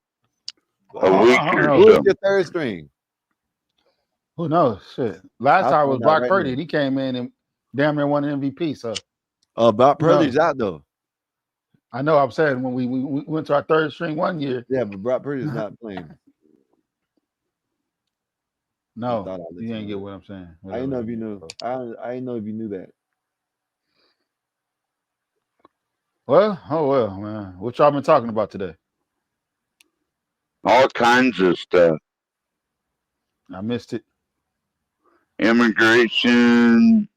S21: a week
S2: I don't
S21: or
S2: know.
S20: Who is
S21: so?
S20: your third string?
S2: Who knows? Shit. Last
S20: I'll
S2: time was
S20: find out
S2: Brock
S20: right
S2: Purdy,
S20: now.
S2: and he came in and damn near won an MVP. So
S20: Brock
S2: who knows?
S20: Purdy's out though.
S2: I know. I'm saying when we went to our third string one year.
S20: Yeah, but Brock Purdy's not playing.
S2: No, you ain't get what I'm saying.
S20: I didn't know if you knew. I didn't know if you knew that.
S2: Well, oh well, man. What y'all been talking about today?
S21: All kinds of stuff.
S2: I missed it.
S21: Immigration,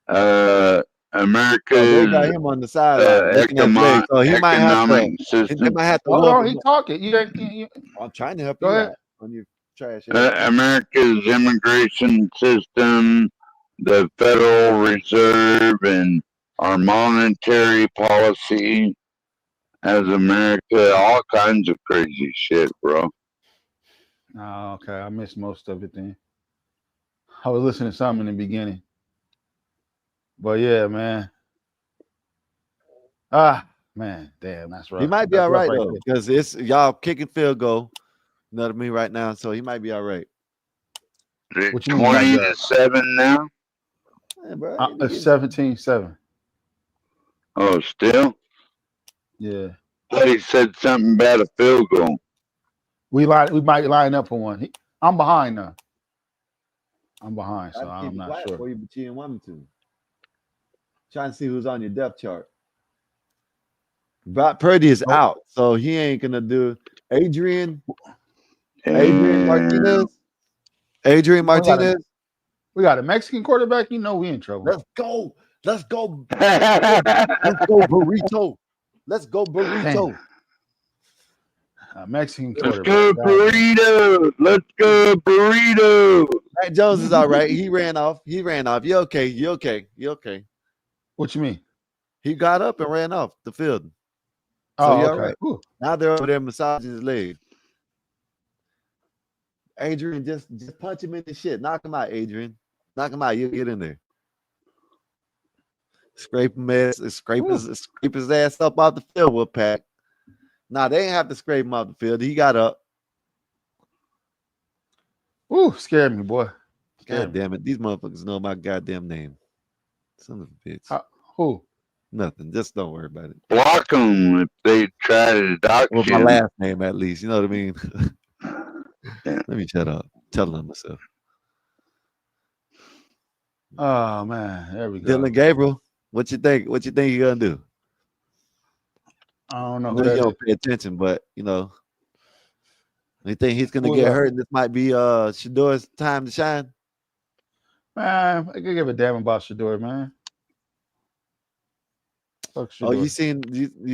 S21: America's
S20: Oh, they got him on the sideline looking at Blake, so he might have to.
S21: economic
S20: They
S21: system.
S20: might have to.
S2: Hold
S20: whoop
S2: on,
S20: him
S2: he
S20: up.
S2: talking. You
S20: I'm trying to help
S2: Go
S20: you
S2: ahead.
S20: out on your trash ass.
S21: America's immigration system, the Federal Reserve, and our monetary policy as America, all kinds of crazy shit, bro.
S2: Oh, okay. I missed most of it then. I was listening to something in the beginning. But yeah, man. Ah, man, damn, that's rough.
S20: He might be
S2: That's
S20: all
S2: rough
S20: right
S2: right
S20: though,
S2: there.
S20: because it's y'all kicking field goal. You know what I mean right now, so he might be all right.
S2: What you mean, like
S21: 20-7 now.
S20: Yeah, bro,
S2: it's 17-7.
S21: Oh, still?
S2: Yeah.
S21: Thought he said something about a field goal.
S2: We might line up for one. I'm behind now. I'm behind, so
S20: I'd keep
S2: I'm
S20: it
S2: not
S20: quiet
S2: sure.
S20: for you, but you didn't want me to. Trying to see who's on your depth chart. Brock Purdy is out, so he ain't gonna do. Adrian Martinez. Adrian Martinez.
S2: We got a Mexican quarterback. You know we in trouble.
S20: Let's go. Let's go. Let's go burrito. Let's go burrito.
S2: A Mexican
S21: Let's
S2: quarterback.
S21: go burrito. Let's go burrito.
S20: Matt Jones is all right. He ran off. You okay? You okay?
S2: What you mean?
S20: He got up and ran off the field. So
S2: Oh,
S20: you're
S2: okay.
S20: all right.
S2: Ooh.
S20: Now they're over there massaging his leg. Adrian, just punch him in the shit. Knock him out, Adrian. Knock him out. You get in there. Scrape his ass up off the field with Pat. Nah, they ain't have to scrape him off the field. He got up.
S2: Ooh, scared me, boy.
S20: God damn it. These motherfuckers know my goddamn name. Son of a bitch.
S2: Who?
S20: Nothing. Just don't worry about it.
S21: Block them if they try to dox
S20: Well,
S21: you.
S20: my last name at least. You know what I mean? Let me shut up. Tell on myself.
S2: Oh man, there we go.
S20: Dylan Gabriel, what you think? What you think you're gonna do?
S2: I don't know
S20: I
S2: who
S20: know you
S2: that
S20: don't
S2: is.
S20: pay attention, but you know, you think he's gonna
S2: Who
S20: get
S2: that?
S20: hurt and this might be Shador's time to shine?
S2: Man, I could give a damn about Shador, man. Fuck Shador.
S20: Oh, you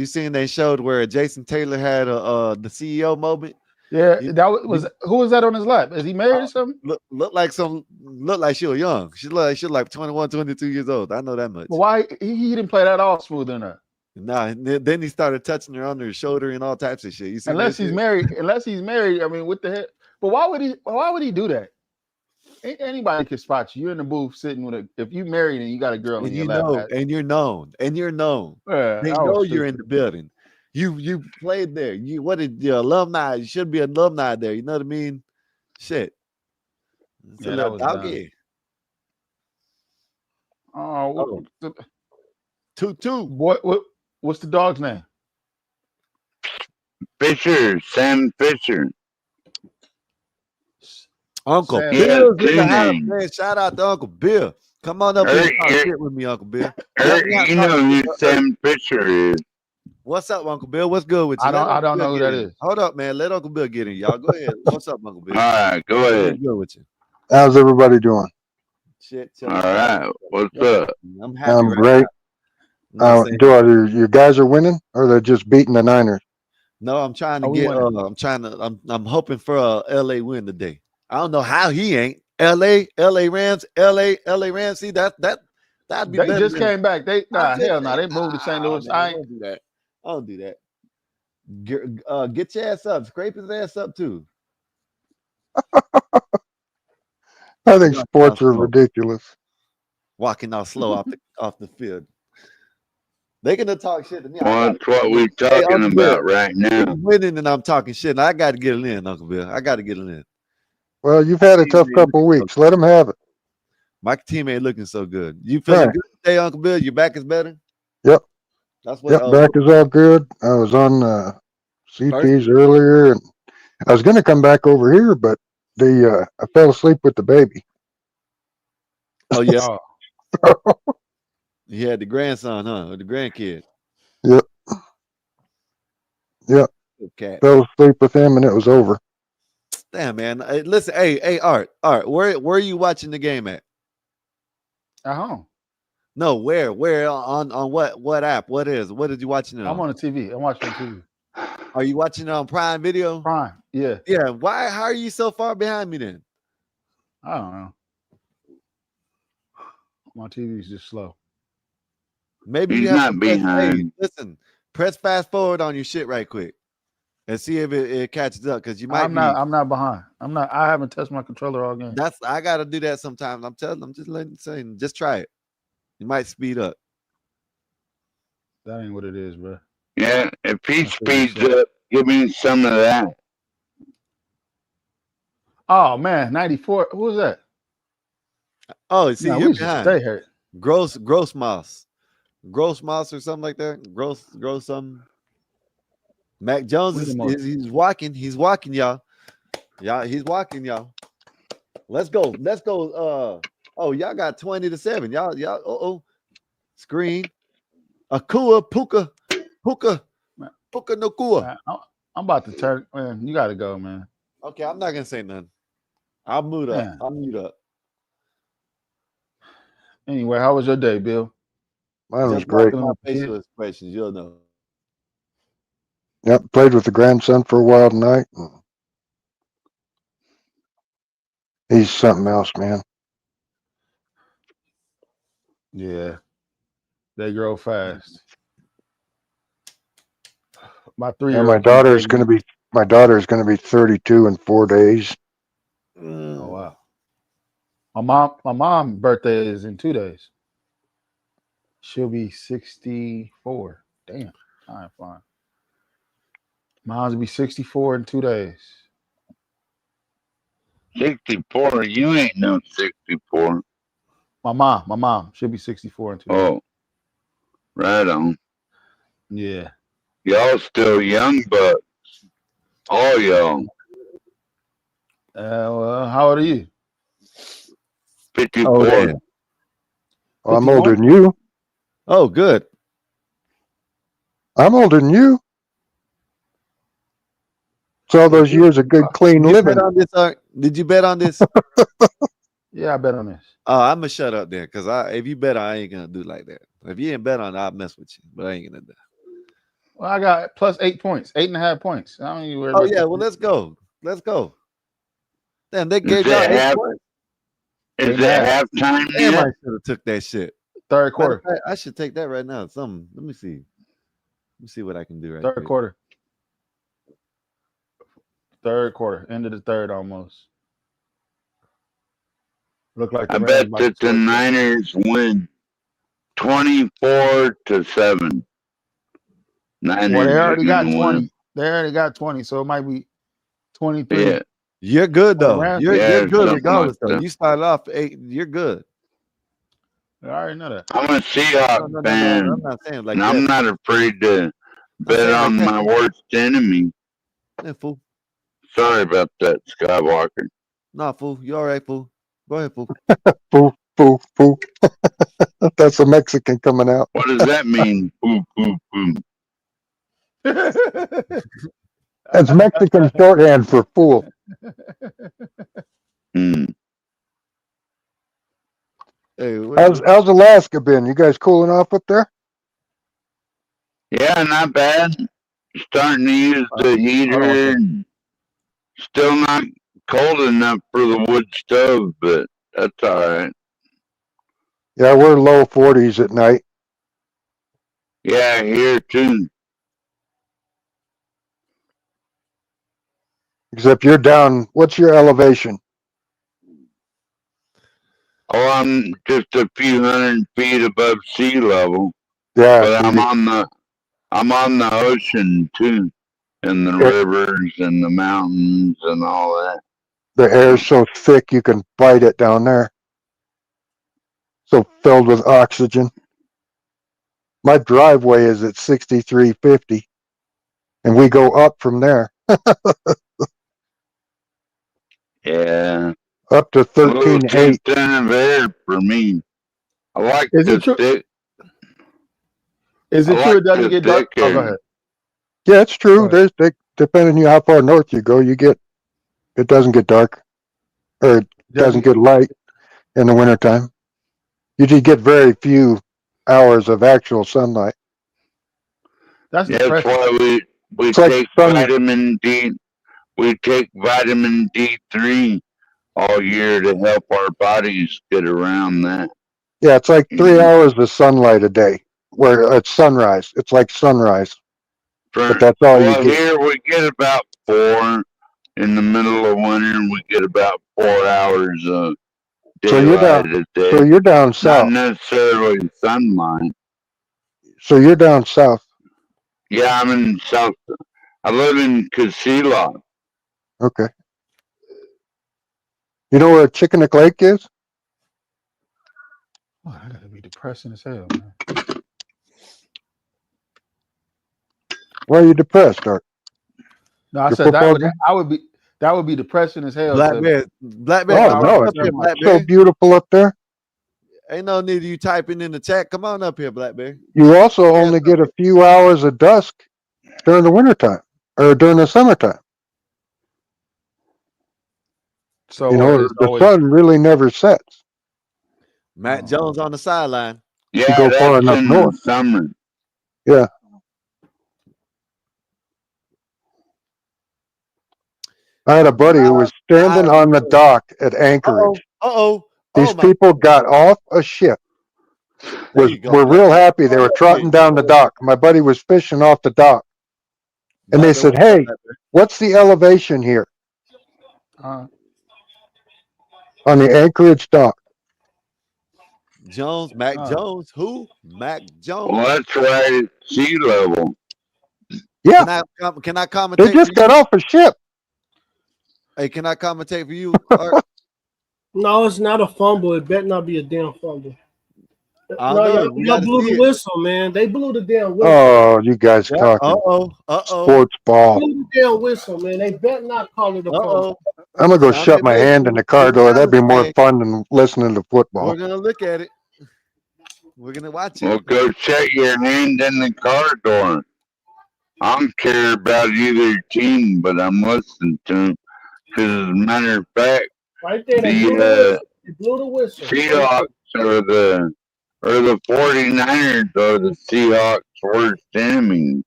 S20: seen they showed where Jason Taylor had the CEO moment?
S2: Yeah, that was who was that on his lap? Is he married or something?
S20: Look like she was young. She looked like 21, 22 years old. I know that much.
S2: Well, why he didn't play that all smooth enough?
S20: Nah, then he started touching her on her shoulder and all types of shit. You see
S2: Unless he's married. I mean, what the heck? But why would he do that? Anybody can spot you. You're in the booth sitting with if you married and you got a girl in your lap.
S20: And you're known.
S2: Yeah,
S20: They
S2: that
S20: know
S2: was
S20: you're in the building. You played there. What did the alumni? You should be alumni there. You know what I mean? Shit. It's a
S2: Yeah,
S20: little
S2: that was
S20: doggy.
S2: Oh,
S20: 2-2.
S2: What's the dog's name?
S21: Fisher, Sam Fisher.
S20: Uncle
S2: Sam.
S20: Bill's in the house,
S21: tuning.
S20: man. Shout out to Uncle Bill. Come on up here and talk shit with me, Uncle Bill. Help me out
S21: You
S20: talk
S21: know
S20: shit.
S21: who Sam Fisher is.
S20: What's up, Uncle Bill? What's good with you?
S2: I
S20: Let
S2: don't
S20: Uncle
S2: know
S20: Bill
S2: who
S20: get
S2: that
S20: in.
S2: is.
S20: Hold up, man. Let Uncle Bill get in, y'all. Go ahead. What's up, Uncle Bill?
S21: All right, go
S20: What's
S21: ahead.
S20: good with you?
S4: How's everybody doing?
S20: Shit,
S21: All right, what's
S20: What's
S21: up?
S20: I'm happy
S4: I'm
S20: right
S4: great.
S20: now. You know what I'm saying?
S4: You guys are winning, or they're just beating the Niners?
S20: No, I'm trying to
S2: Oh, we
S20: get.
S2: winning.
S20: I'm hoping for a LA win today. I don't know how he ain't LA Rams, LA Rams. See that'd be
S2: They
S20: better
S2: just
S20: than.
S2: came back. They
S20: I'm just
S2: hell no.
S20: saying,
S2: They moved to St. Louis.
S20: man, don't do that. Don't do that. Get your ass up. Scrape his ass up too.
S4: I think sports are ridiculous.
S20: Walking out slow off the field. They gonna talk shit to me.
S21: Well, that's what we're talking about right now.
S20: He's winning and I'm talking shit. And I got to get it in, Uncle Bill. I got to get it in.
S4: Well, you've had a tough couple weeks. Let them have it.
S20: My team ain't looking so good. You feeling good today, Uncle Bill? Your back is better?
S4: Yep.
S20: That's what.
S4: Back is all good. I was on CTs earlier, and I was going to come back over here, but I fell asleep with the baby.
S20: Oh yeah. You had the grandson, huh? Or the grandkid?
S4: Yep. Yep.
S20: Okay.
S4: Fell asleep with him, and it was over.
S20: Damn, man. Hey, listen, hey, Art, where are you watching the game at?
S2: At home.
S20: No, where on what app? What did you watching it on?
S2: I'm on the TV. I'm watching TV.
S20: Are you watching it on Prime Video?
S2: Prime, yeah.
S20: Yeah. How are you so far behind me then?
S2: I don't know. My TV's just slow.
S20: Maybe
S21: He's
S20: you have
S21: not
S20: to press,
S21: behind.
S20: hey, listen, press fast forward on your shit right quick and see if it catches up because you might
S2: I'm not behind. I haven't touched my controller all game.
S20: I gotta do that sometimes. I'm just try it. You might speed up.
S2: That ain't what it is, bro.
S21: Yeah, if he speeds up, give me some of that.
S2: Oh man, 94. Who was that?
S20: Oh, see, you're
S2: we should
S20: behind.
S2: stay here.
S20: Gross mouse or something like that. Gross something. Mac Jones he's walking, y'all. He's walking, y'all. Let's go. Oh, y'all got 20-7. Y'all. Screen. Akua Puka Nakua.
S2: I'm about to turn. Man, you got to go, man.
S20: Okay, I'm not gonna say nothing. I'll mute up. I'll mute up.
S2: Anyway, how was your day, Bill?
S4: Mine was great.
S20: My facial expressions, you'll know.
S4: Yep, played with the grandson for a while tonight. He's something else, man.
S2: Yeah, they grow fast. My 3-year-old.
S4: My daughter is going to be 32 in 4 days.
S2: Oh wow. My mom's birthday is in 2 days. She'll be 64. Damn, time fine. Mom's will be 64 in 2 days.
S21: 64? You ain't no 64.
S2: My mom, she'll be 64 in 2 days.
S21: Oh, right on.
S2: Yeah.
S21: Y'all still young bucks. All y'all.
S2: Well, how old are you?
S21: 54.
S4: Well, I'm older than you.
S20: Oh, good.
S4: I'm older than you. It's all those years of good, clean living.
S20: Did you bet on this?
S2: Yeah, I bet on this.
S20: Oh, I'm gonna shut up there because if you bet, I ain't gonna do like that. If you ain't bet on it, I'll mess with you, but I ain't gonna do.
S2: Well, I got plus 8 points, 8.5 points. I don't even worry about
S20: yeah, well, let's go. Damn, they gave
S21: Is
S20: y'all
S21: it
S20: 8 points.
S21: Is it halftime
S20: Damn,
S21: yet?
S20: I should have took that shit.
S2: Third quarter.
S20: I should take that right now. Let me see. Let me see what I can do right
S2: Third
S20: quick.
S2: quarter. Third quarter. End of the third almost. Look like
S21: I bet that the Niners win 24-7. Niners
S2: well, they already got 20.
S21: win.
S2: They already got 20, so it might be 23.
S21: Yeah.
S20: You're good though. You're good regardless
S21: like
S20: though.
S21: that.
S20: You started off 8. You're good.
S2: I already know that.
S21: I'm a Seahawks fan,
S20: I'm not saying like
S21: and
S20: that.
S21: I'm not afraid to bet on
S20: like
S21: my worst enemy.
S20: Yeah, fool.
S21: Sorry about that, Skywalker.
S20: Nah, fool. You all right, fool? Go ahead, fool.
S4: Foo, foo, foo. That's a Mexican coming out.
S21: What does that mean? Poo, poo, poo.
S4: That's Mexican shorthand for fool.
S21: Hmm.
S20: Hey,
S4: How's Alaska been? You guys cooling off up there?
S21: Yeah, not bad. Starting to use the heater. Still not cold enough for the wood stove, but that's all right.
S4: Yeah, we're low 40s at night.
S21: Yeah, here too.
S4: Except you're down. What's your elevation?
S21: Oh, I'm just a few hundred feet above sea level.
S4: Yeah,
S21: But
S4: see,
S21: I'm on the ocean too, and the rivers and the mountains and all that.
S4: the air's so thick you can bite it down there. So filled with oxygen. My driveway is at 6350, and we go up from there.
S21: Yeah.
S4: Up to
S21: A little
S4: 13.8.
S21: too thin of air for me. I like
S2: Is it
S21: the
S2: true?
S21: thick.
S2: Is
S21: I
S2: it true
S21: like
S2: it doesn't
S21: the
S2: get dark?
S21: thick
S2: Oh, go
S21: air.
S2: ahead.
S4: Yeah, it's true.
S2: Go ahead.
S4: Depending on how far north you go, it doesn't get dark, or it doesn't get light in the wintertime. You just get very few hours of actual sunlight.
S2: That's
S21: That's
S2: depressing.
S21: why we
S4: It's like
S21: take vitamin D. We take vitamin D3 all year to help our bodies get around that.
S4: Yeah, it's like 3 hours of sunlight a day, where it's sunrise. It's like sunrise, but that's all you
S21: Well,
S4: get.
S21: here we get about 4. In the middle of winter, we get about 4 hours of
S4: So you're
S21: daylight
S4: down.
S21: a day.
S4: So you're down
S21: Not
S4: south.
S21: necessarily sunlight.
S4: So you're down south.
S21: Yeah, I'm in South. I live in Casila.
S4: Okay. You know where Chickenick Lake is?
S2: Oh, that gotta be depressing as hell, man.
S4: Why are you depressed, Art?
S2: No, I
S4: Your
S2: said
S4: football game?
S2: that would be depressing as hell.
S20: Black Bear,
S4: Oh
S20: come
S4: no,
S20: on
S4: it's
S20: up here, Black
S4: so
S20: Bear.
S4: beautiful up there.
S20: Ain't no need of you typing in the chat. Come on up here, Black Bear.
S4: You also only get a few hours of dusk during the wintertime or during the summertime.
S2: So
S4: You know,
S2: it's
S4: the
S2: always
S4: sun really never sets.
S20: Matt Jones on the sideline.
S4: You
S21: Yeah,
S4: go far
S21: that's
S4: enough
S21: in
S4: north.
S21: the summer.
S4: Yeah. I had a buddy who was standing on the dock at Anchorage. These
S20: my
S4: people got off a ship.
S20: There you go,
S4: Were
S20: Black
S4: real
S20: Bear.
S4: happy. They were trotting down the dock. My buddy was fishing off the dock. And they
S20: Black Bear,
S4: said,
S20: what's up,
S4: "Hey,
S20: Black Bear?
S4: what's the elevation here on the Anchorage dock?"
S20: Jones, Mac Jones. Who? Mac Jones.
S21: Well, that's right at sea level.
S4: Yeah.
S20: Can I commentate?
S4: They just got off a ship.
S20: Hey, can I commentate for you, Art?
S5: No, it's not a fumble. It better not be a damn fumble.
S20: I
S5: No,
S20: know. We
S5: y'all
S20: gotta
S5: blew
S20: see
S5: the
S20: it.
S5: whistle, man. They blew the damn whistle.
S4: Oh, you guys talking sports ball.
S5: Blew the damn whistle, man. They better not call it a fumble.
S4: I'm gonna go
S20: Sound
S4: shut
S20: it
S4: my
S20: may,
S4: hand in the car
S20: we're
S4: door.
S20: gonna
S4: That'd be more
S20: look
S4: fun than listening to football.
S20: We're gonna look at it. We're gonna watch it.
S21: Well, go check your hand in the car door. I don't care about either team, but I'm listening to them. Because as a matter of fact,
S5: Right there, they blew the whistle. They blew the whistle.
S21: Seahawks or the 49ers are the Seahawks' worst enemy.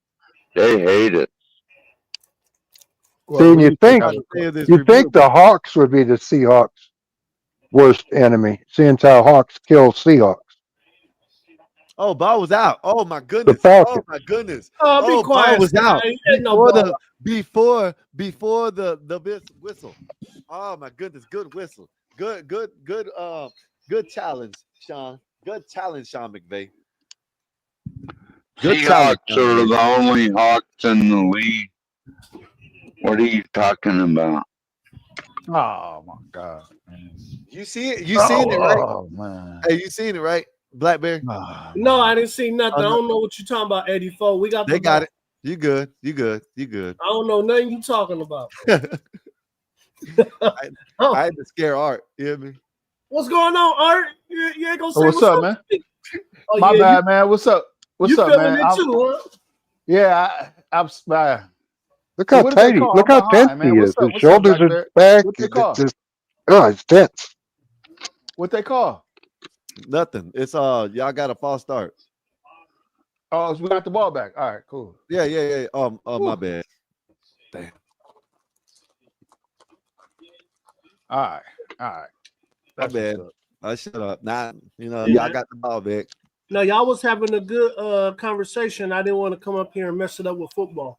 S21: They hate it.
S4: See, and you think the Hawks would be the Seahawks' worst enemy, seeing how Hawks kill Seahawks.
S20: Oh, ball was out. Oh my
S4: The
S20: goodness.
S4: Falcons.
S20: Oh my goodness.
S5: Oh, be
S20: Ball
S5: quiet,
S20: was
S5: Sky.
S20: out
S5: You ain't no
S20: before
S5: ball.
S20: the whistle. Oh my goodness. Good whistle. Good challenge, Sean. Good challenge, Sean McVay. Good challenge,
S21: Seahawks are the only Hawks in the league. What are you talking about?
S2: Oh my god, man.
S20: You see it? You seen it, right?
S2: Oh man.
S20: Hey, you seen it, right? Black Bear?
S5: No, I didn't see nothing.
S20: Oh, no.
S5: I don't know what you're talking about, 84. We got
S20: They
S5: the
S20: got it. You good. You good. You good.
S5: I don't know nothing you talking about.
S20: I had to scare Art. You hear me?
S5: What's going on, Art? You ain't gonna say
S2: What's up, man?
S5: Oh,
S2: My
S5: yeah,
S2: bad, man. What's up? What's
S5: you
S2: up,
S5: feeling
S2: man?
S5: it too, huh?
S2: Yeah, I'm.
S4: Look
S2: So
S4: how
S2: what did they
S4: tight he,
S2: call?
S4: look
S2: I'm
S4: how tense
S2: behind,
S4: he
S2: man.
S4: is.
S2: What's up?
S4: His
S2: What's up,
S4: shoulders
S2: Black
S4: are
S2: Bear?
S4: back.
S2: What they call?
S4: It's tense.
S2: What they call?
S20: Nothing. It's y'all got a false start.
S2: Oh, so we got the ball back. All right, cool.
S20: Yeah. My bad. Damn.
S2: All right.
S20: My
S2: That's
S20: bad.
S2: what's up.
S20: Shut up. Nah,
S5: Yeah.
S20: y'all got the ball back.
S5: No, y'all was having a good conversation. I didn't want to come up here and mess it up with football.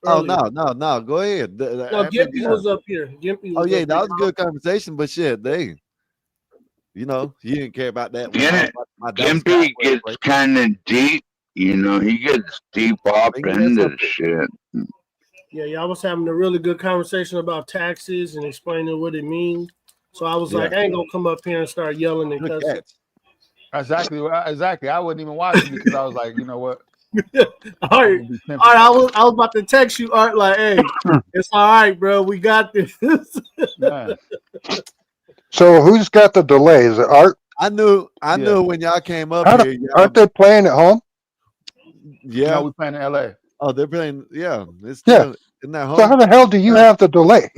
S20: Earlier.
S5: Oh
S20: no. Go ahead.
S5: No, Gimpy was up here. Gimpy was
S20: Oh yeah,
S5: up
S20: that
S5: here.
S20: was a good conversation, but shit, you didn't care about that. My Dallas
S21: Gimpy
S20: Cowboys
S21: gets
S20: break.
S21: kind of deep. He gets deep off
S20: Bring your ass
S21: into
S20: up
S21: the
S20: here.
S21: shit.
S5: Yeah, y'all was having a really good conversation about taxes and explaining what it means. So I was like, I ain't gonna come up here and start yelling and
S20: Good
S5: cussing.
S20: catch.
S2: Exactly. I wasn't even watching because I was like, you know what?
S5: All right, I was about to text you, Art, like, hey, it's all right, bro. We got this.
S4: So who's got the delay? Is it Art?
S20: I knew when y'all came up
S4: Aren't,
S20: here.
S4: aren't they playing at home?
S20: Yeah.
S2: No, we playing in LA.
S20: Oh, they're playing. Yeah, it's
S4: Yeah.
S20: still in that home.
S4: So how the hell do you have the delay?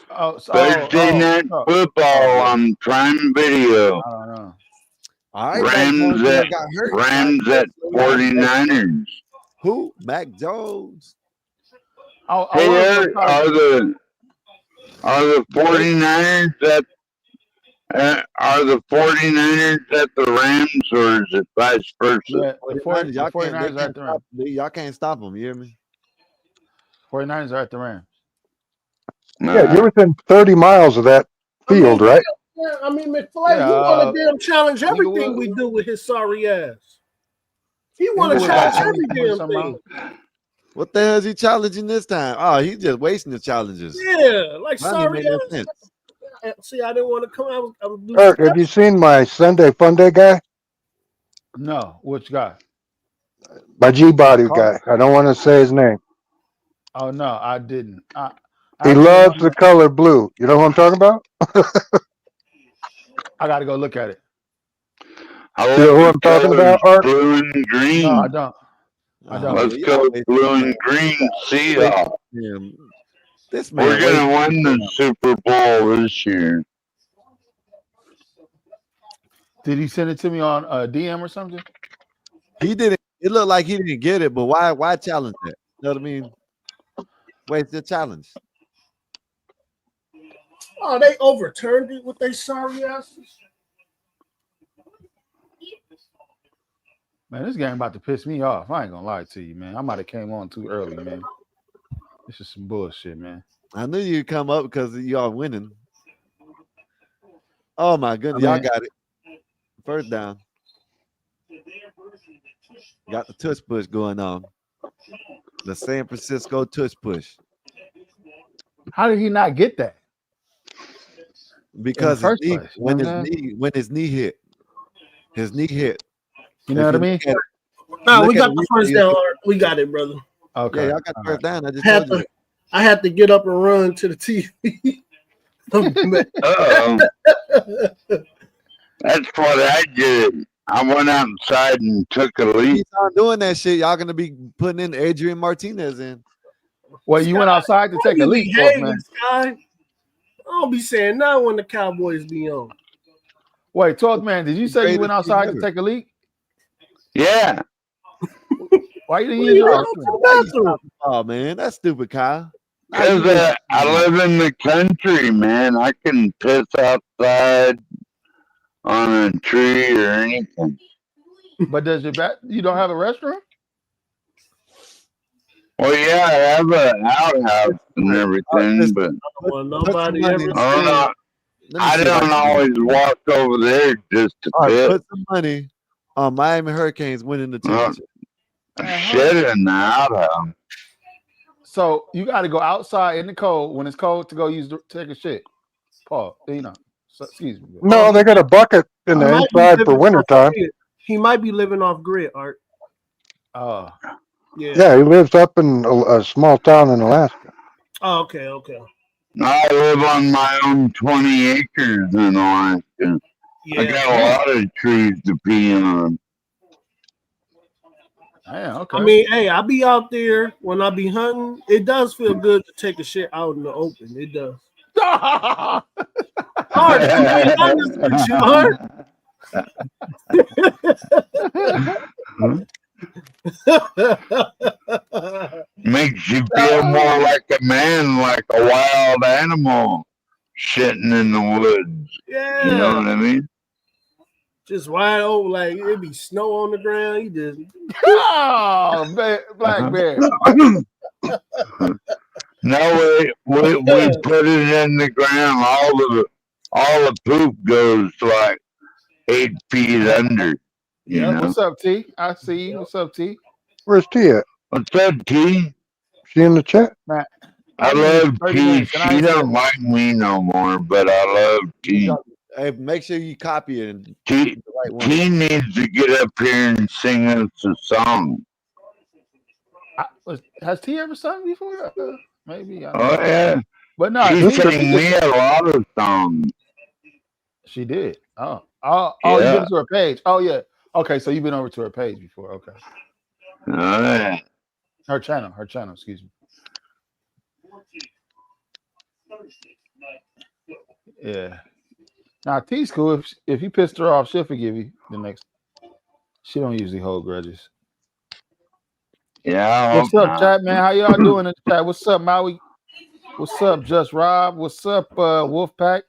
S21: Thursday night football on Prime Video.
S2: I don't know.
S20: All right, Mac Jones got hurt.
S21: Rams at 49ers.
S20: Who? Mac Jones.
S21: Hey, Eric, are the 49ers are the 49ers at the Rams, or is it vice versa?
S2: Yeah, the
S20: 49ers
S2: are at the Rams.
S20: Y'all can't stop them. You hear me?
S2: 49ers are at the Rams.
S4: Yeah, you're within 30 miles of that field, right?
S5: Yeah, I mean, McFly, he want to damn challenge everything
S2: Inglewood.
S5: we do with his sorry ass. He want to
S2: Inglewood
S5: challenge
S2: got
S5: every
S2: 20
S5: damn
S2: some
S5: thing.
S20: What the hell is he challenging this time? Oh, he's just wasting the challenges.
S5: Yeah, like
S20: That don't
S5: sorry
S20: make no
S5: ass.
S20: sense.
S5: See, I didn't want to come out. I was doing
S4: Art, have you seen my Sunday Fun Day guy?
S2: No, which guy?
S4: My G-Body
S2: Carl?
S4: guy. I don't want to say his name.
S2: Oh no, I didn't. I
S4: He
S2: haven't seen
S4: loves
S2: none
S4: the
S2: of-
S4: color blue. You know what I'm talking about?
S2: I got to go look at it.
S21: I
S4: You know
S21: love
S4: who
S21: the
S4: I'm talking
S21: colors
S4: about, Art?
S21: blue and green.
S2: No, I don't. I don't.
S21: Let's go blue and green Seahawks.
S20: This man
S21: We're gonna win the Super Bowl this year.
S2: Did he send it to me on DM or something?
S20: He didn't. It looked like he didn't get it, but why challenge that? You know what I mean? Waste the challenge.
S5: Oh, they overturned it with their sorry asses.
S2: Man, this game about to piss me off. I ain't gonna lie to you, man. I might have came on too early, man. This is some bullshit, man.
S20: I knew you'd come up because y'all winning. Oh my goodness, y'all got it. First down. Got the tush push going on. The San Francisco tush push.
S2: How did he not get that?
S20: Because
S2: first
S20: his knee,
S2: place, you know what I'm saying?
S20: when his knee hit.
S2: You know what I mean?
S5: No, we got the first down. Art. We got it, brother.
S2: Okay.
S20: Yeah, y'all got the first down. I just
S5: Had
S20: told you.
S5: I had to get up and run to the TV.
S21: That's what I did. I went outside and took a leak.
S20: Keep on doing that shit. Y'all gonna be putting in Adrian Martinez in.
S2: Well, you went outside to take a leak, man.
S5: I don't be saying nothing when the Cowboys be on.
S2: Wait, 12th man, did you say you went outside to take a leak?
S21: Yeah.
S2: Why you didn't use your restroom?
S20: Oh man, that's stupid, Kyle.
S21: Because I live in the country, man. I can piss outside on a tree or anything.
S2: But does your you don't have a restroom?
S21: Well, yeah, I have an outhouse and everything, but
S5: nobody ever
S21: I don't always walk over there just to piss.
S20: Put some money on Miami Hurricanes winning the championship.
S21: Shit in the outhouse.
S2: So you got to go outside in the cold when it's cold to go take a shit. Paul, So, excuse me.
S4: No, they got a bucket in the inside for wintertime.
S5: He might be living off grid, Art.
S4: Yeah, he lives up in a small town in Alaska.
S5: Oh, okay.
S21: I live on my own 20 acres in Alaska. I
S5: Yeah.
S21: got a lot of trees to pee on.
S2: Yeah, okay.
S5: I mean, hey, I be out there when I be hunting. It does feel good to take a shit out in the open. It does. Art, you ain't honest with you, Art.
S21: Makes you feel more like a man, like a wild animal shitting in the woods.
S5: Yeah.
S21: You know what I mean?
S5: Just wide open, like it be snow on the ground. You just
S2: Oh, black bear.
S21: No, we put it in the ground. All the poop goes like 8 feet under. You know?
S2: What's up, T? I see you. What's up, T?
S4: Where's T at?
S21: What's up, T?
S4: She in the chat?
S2: Man,
S21: I love T. She don't like me no more, but I love T.
S20: Hey, make sure you copy it. And
S21: T,
S20: the right one.
S21: T needs to get up here and sing us a song.
S2: Has T ever sung before? Maybe. I don't
S21: Oh
S2: know.
S21: yeah,
S2: But no,
S21: she sang me a lot of songs.
S2: She did. Oh,
S21: Yeah.
S2: you've been to her page. Oh yeah. Okay, so you've been over to her page before. Okay.
S21: Oh yeah.
S2: Her channel. Excuse me. Yeah. Now T's cool. If you pissed her off, she'll forgive you the next. She don't usually hold grudges.
S21: Yeah.
S2: What's up, chat, man? How y'all doing in the chat? What's up, Maui? What's up, Just Rob? What's up, Wolfpack?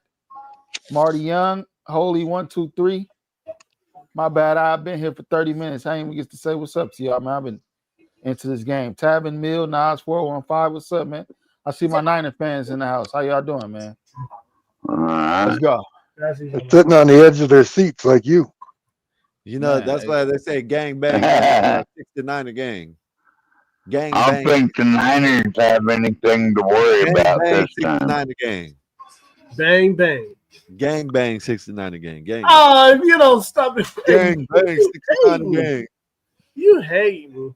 S2: Marty Young, Holy 123. My bad. I've been here for 30 minutes. I ain't even get to say what's up to y'all, man. I've been into this game. Tabin Mill, Nas 415. What's up, man? I see my Niner fans in the house. How y'all doing, man? Let's go.
S4: They're sitting on the edge of their seats like you.
S20: You know, that's why they say gang bang 69er gang. Gang
S21: I
S20: bang.
S21: don't think the Niners have anything to worry
S20: Gang
S21: about
S20: bang
S21: this time.
S20: 69er gang.
S5: bang bang.
S20: Gang bang 69er gang. Gang.
S5: Oh, if you don't stop it,
S20: Gang bang 69er gang.
S5: You hate me.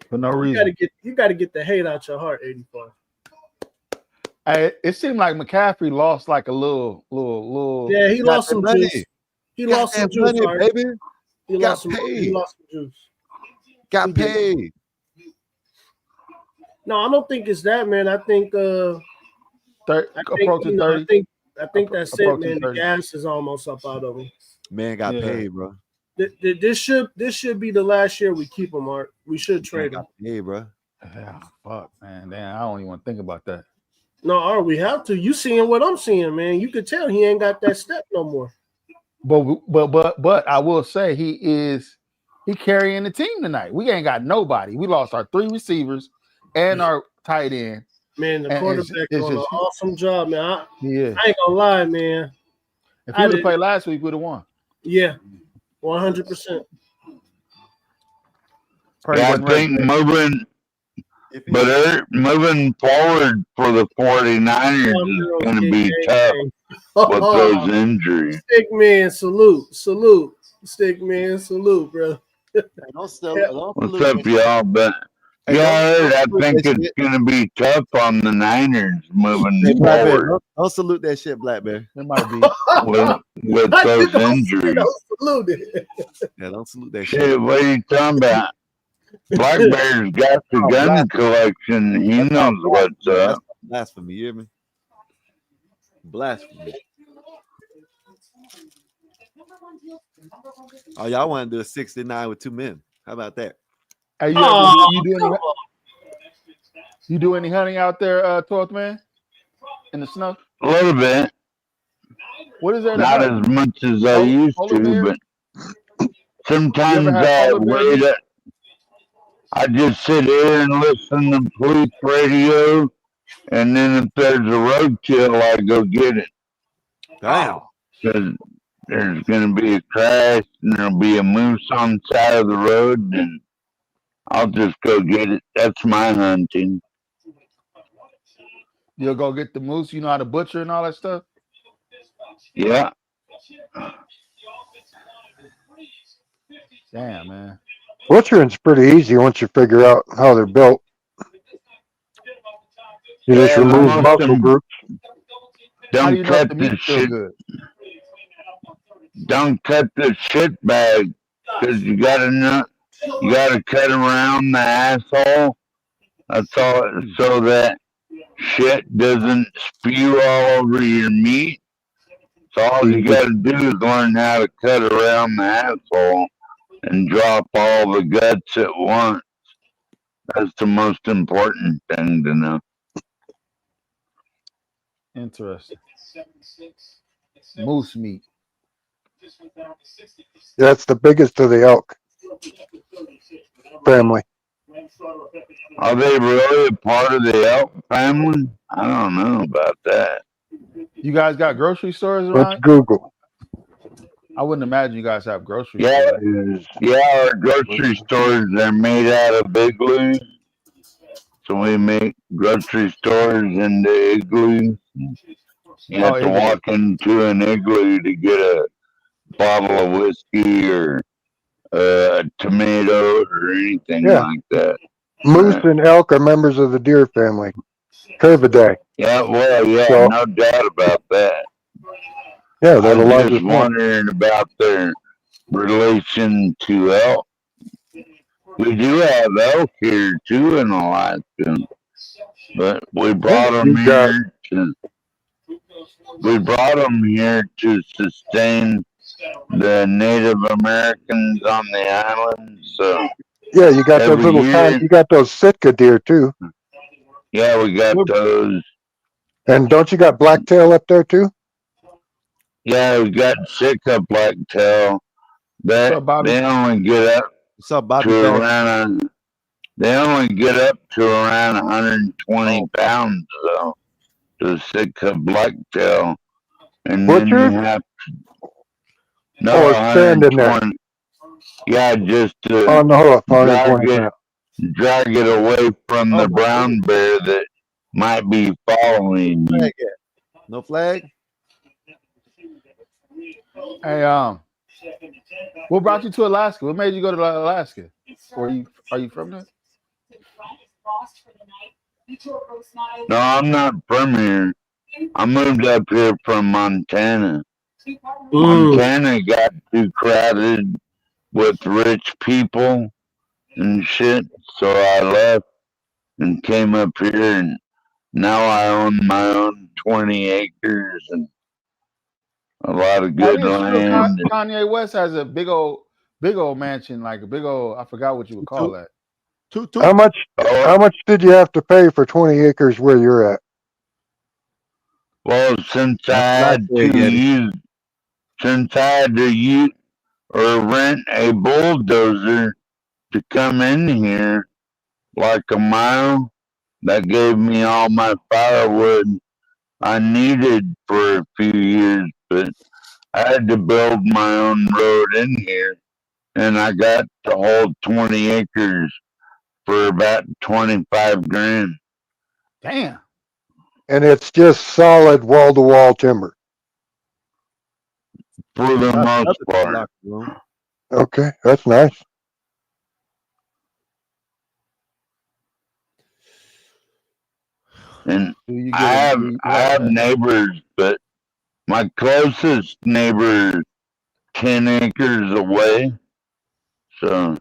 S2: For no
S5: You
S2: reason.
S5: gotta get the hate out your heart, 85.
S2: Hey, it seemed like McCaffrey lost like a little.
S5: Yeah, he lost some
S20: money.
S5: juice. He lost some juice,
S20: money,
S5: Art.
S20: baby.
S5: He
S20: Got
S5: lost some juice.
S20: Got paid.
S5: No, I don't think it's that, man. I think
S2: approaching 30.
S5: I think that's it,
S2: approaching
S5: man.
S2: 30.
S5: The gas is almost up out of him.
S20: Man got paid, bro.
S5: This should be the last year we keep him, Art. We should trade him.
S20: Hey, bro.
S2: Yeah, fuck, man. Damn, I don't even want to think about that.
S5: No, Art, we have to. You seeing what I'm seeing, man. You could tell he ain't got that step no more.
S2: But I will say he carrying the team tonight. We ain't got nobody. We lost our 3 receivers and our tight end.
S5: Man, the quarterback
S2: it's
S5: doing an awesome job, man. I
S2: Yeah.
S5: ain't gonna lie, man.
S2: If he would have played last week, we would have won.
S5: Yeah, 100%.
S21: Yeah, I think moving forward for the 49ers is going to be tough with those injuries.
S5: Stick man, salute. Stick man, salute, bro.
S21: What's up, y'all? But y'all heard, I think it's going to be tough on the Niners moving forward
S20: Don't salute that shit, Black Bear.
S2: It might be.
S21: with those injuries.
S20: Yeah, don't salute that shit.
S21: Shit, what are you talking about? Black Bear's got the gun collection. He knows what's up.
S20: Blasphemy, you hear me? Blasphemy. Oh, y'all want to do a 69 with 2 men? How about that?
S2: Hey, you do any hunting out there, 12th man? In the snow?
S21: A little bit.
S2: What is there?
S21: Not as much as I used to, but sometimes I wait up. I just sit here and listen to police radio, and then if there's a roadkill, I go get it.
S20: Damn.
S21: Because there's going to be a crash, and there'll be a moose on the side of the road, and I'll just go get it. That's my hunting.
S2: You'll go get the moose. You know how to butcher and all that stuff?
S21: Yeah.
S2: Damn, man.
S4: Butchering's pretty easy once you figure out how they're built. You just
S21: Yeah,
S4: remove
S21: most of
S4: muscle
S21: them
S4: groups.
S2: How do
S21: don't
S2: you know if
S21: cut
S2: the
S21: the
S2: meat's still
S21: shit.
S2: good?
S21: Don't cut the shit bag because you gotta know. You gotta cut around the asshole. That's all, so that shit doesn't spew all over your meat. So all you gotta do is learn how to cut around the asshole and drop all the guts at once. That's the most important thing to know.
S2: Interesting. Moose meat.
S4: That's the biggest of the elk family.
S21: Are they really a part of the elk family? I don't know about that.
S2: You guys got grocery stores
S4: Let's
S2: around?
S4: Google.
S2: I wouldn't imagine you guys have grocery
S21: Yeah,
S2: stores.
S21: yeah, our grocery stores are made out of igloos. So we make grocery stores into igloos. You
S2: Oh,
S21: have to
S2: igloo.
S21: walk into an igloo to get a bottle of whiskey or a tomato or anything
S4: Yeah.
S21: like that.
S4: Moose and elk are members of the deer family. Curvidae.
S21: Yeah, well, yeah,
S4: So,
S21: no doubt about that.
S4: yeah,
S21: I
S4: they're the
S21: was just
S4: largest one.
S21: wondering about their relation to elk. We do have elk here too in Alaska, but we brought them
S4: You got
S21: here to sustain the Native Americans on the island. So
S4: yeah, you got those
S21: every
S4: little tiny.
S21: year,
S4: You got those Sitka deer too.
S21: yeah, we got those.
S4: And don't you got blacktail up there too?
S21: Yeah, we got Sitka blacktail.
S2: What's
S21: That
S2: up, Bobby?
S21: they only get up
S20: What's up, Bobby?
S21: to
S20: Back.
S21: around. They only get up to around 120 pounds though. The Sitka blacktail, and then you
S4: Butchered?
S21: have no
S4: Oh, it's stand in there.
S21: 120. Yeah, just
S4: Oh
S21: to
S4: no, hold up,
S21: drag
S4: 120
S21: it,
S4: pounds.
S21: drag it away from
S20: Oh
S21: the
S20: my
S21: brown
S20: goodness.
S21: bear that might be following you.
S20: Flag at? No flag?
S2: Hey, what brought you to Alaska? What made you go to Alaska? Or are you from there?
S21: No, I'm not from here. I moved up here from Montana. Montana got too crowded with rich people and shit, so I left and came up here, and now I own my own 20 acres and a lot of
S2: Oh
S21: good
S2: yeah, sure.
S21: land.
S2: Kanye West has a big old mansion, like a big old. I forgot what you would call that.
S4: How much? How much did you have to pay for 20 acres where you're at?
S21: Well, since I
S20: That's what I
S21: had
S20: said,
S21: to
S20: Yeti.
S21: use, since I had to use or rent a bulldozer to come in here like a mile, that gave me all my firewood I needed for a few years, but I had to build my own road in here, and I got to hold 20 acres for about 25 grand.
S2: Damn.
S4: And it's just solid wall to wall timber.
S21: For the
S20: That's
S21: most
S20: another
S21: part.
S20: locker room.
S4: Okay, that's nice.
S21: And
S2: You
S21: I
S2: get
S21: have neighbors, but my closest neighbor is 10 acres away. So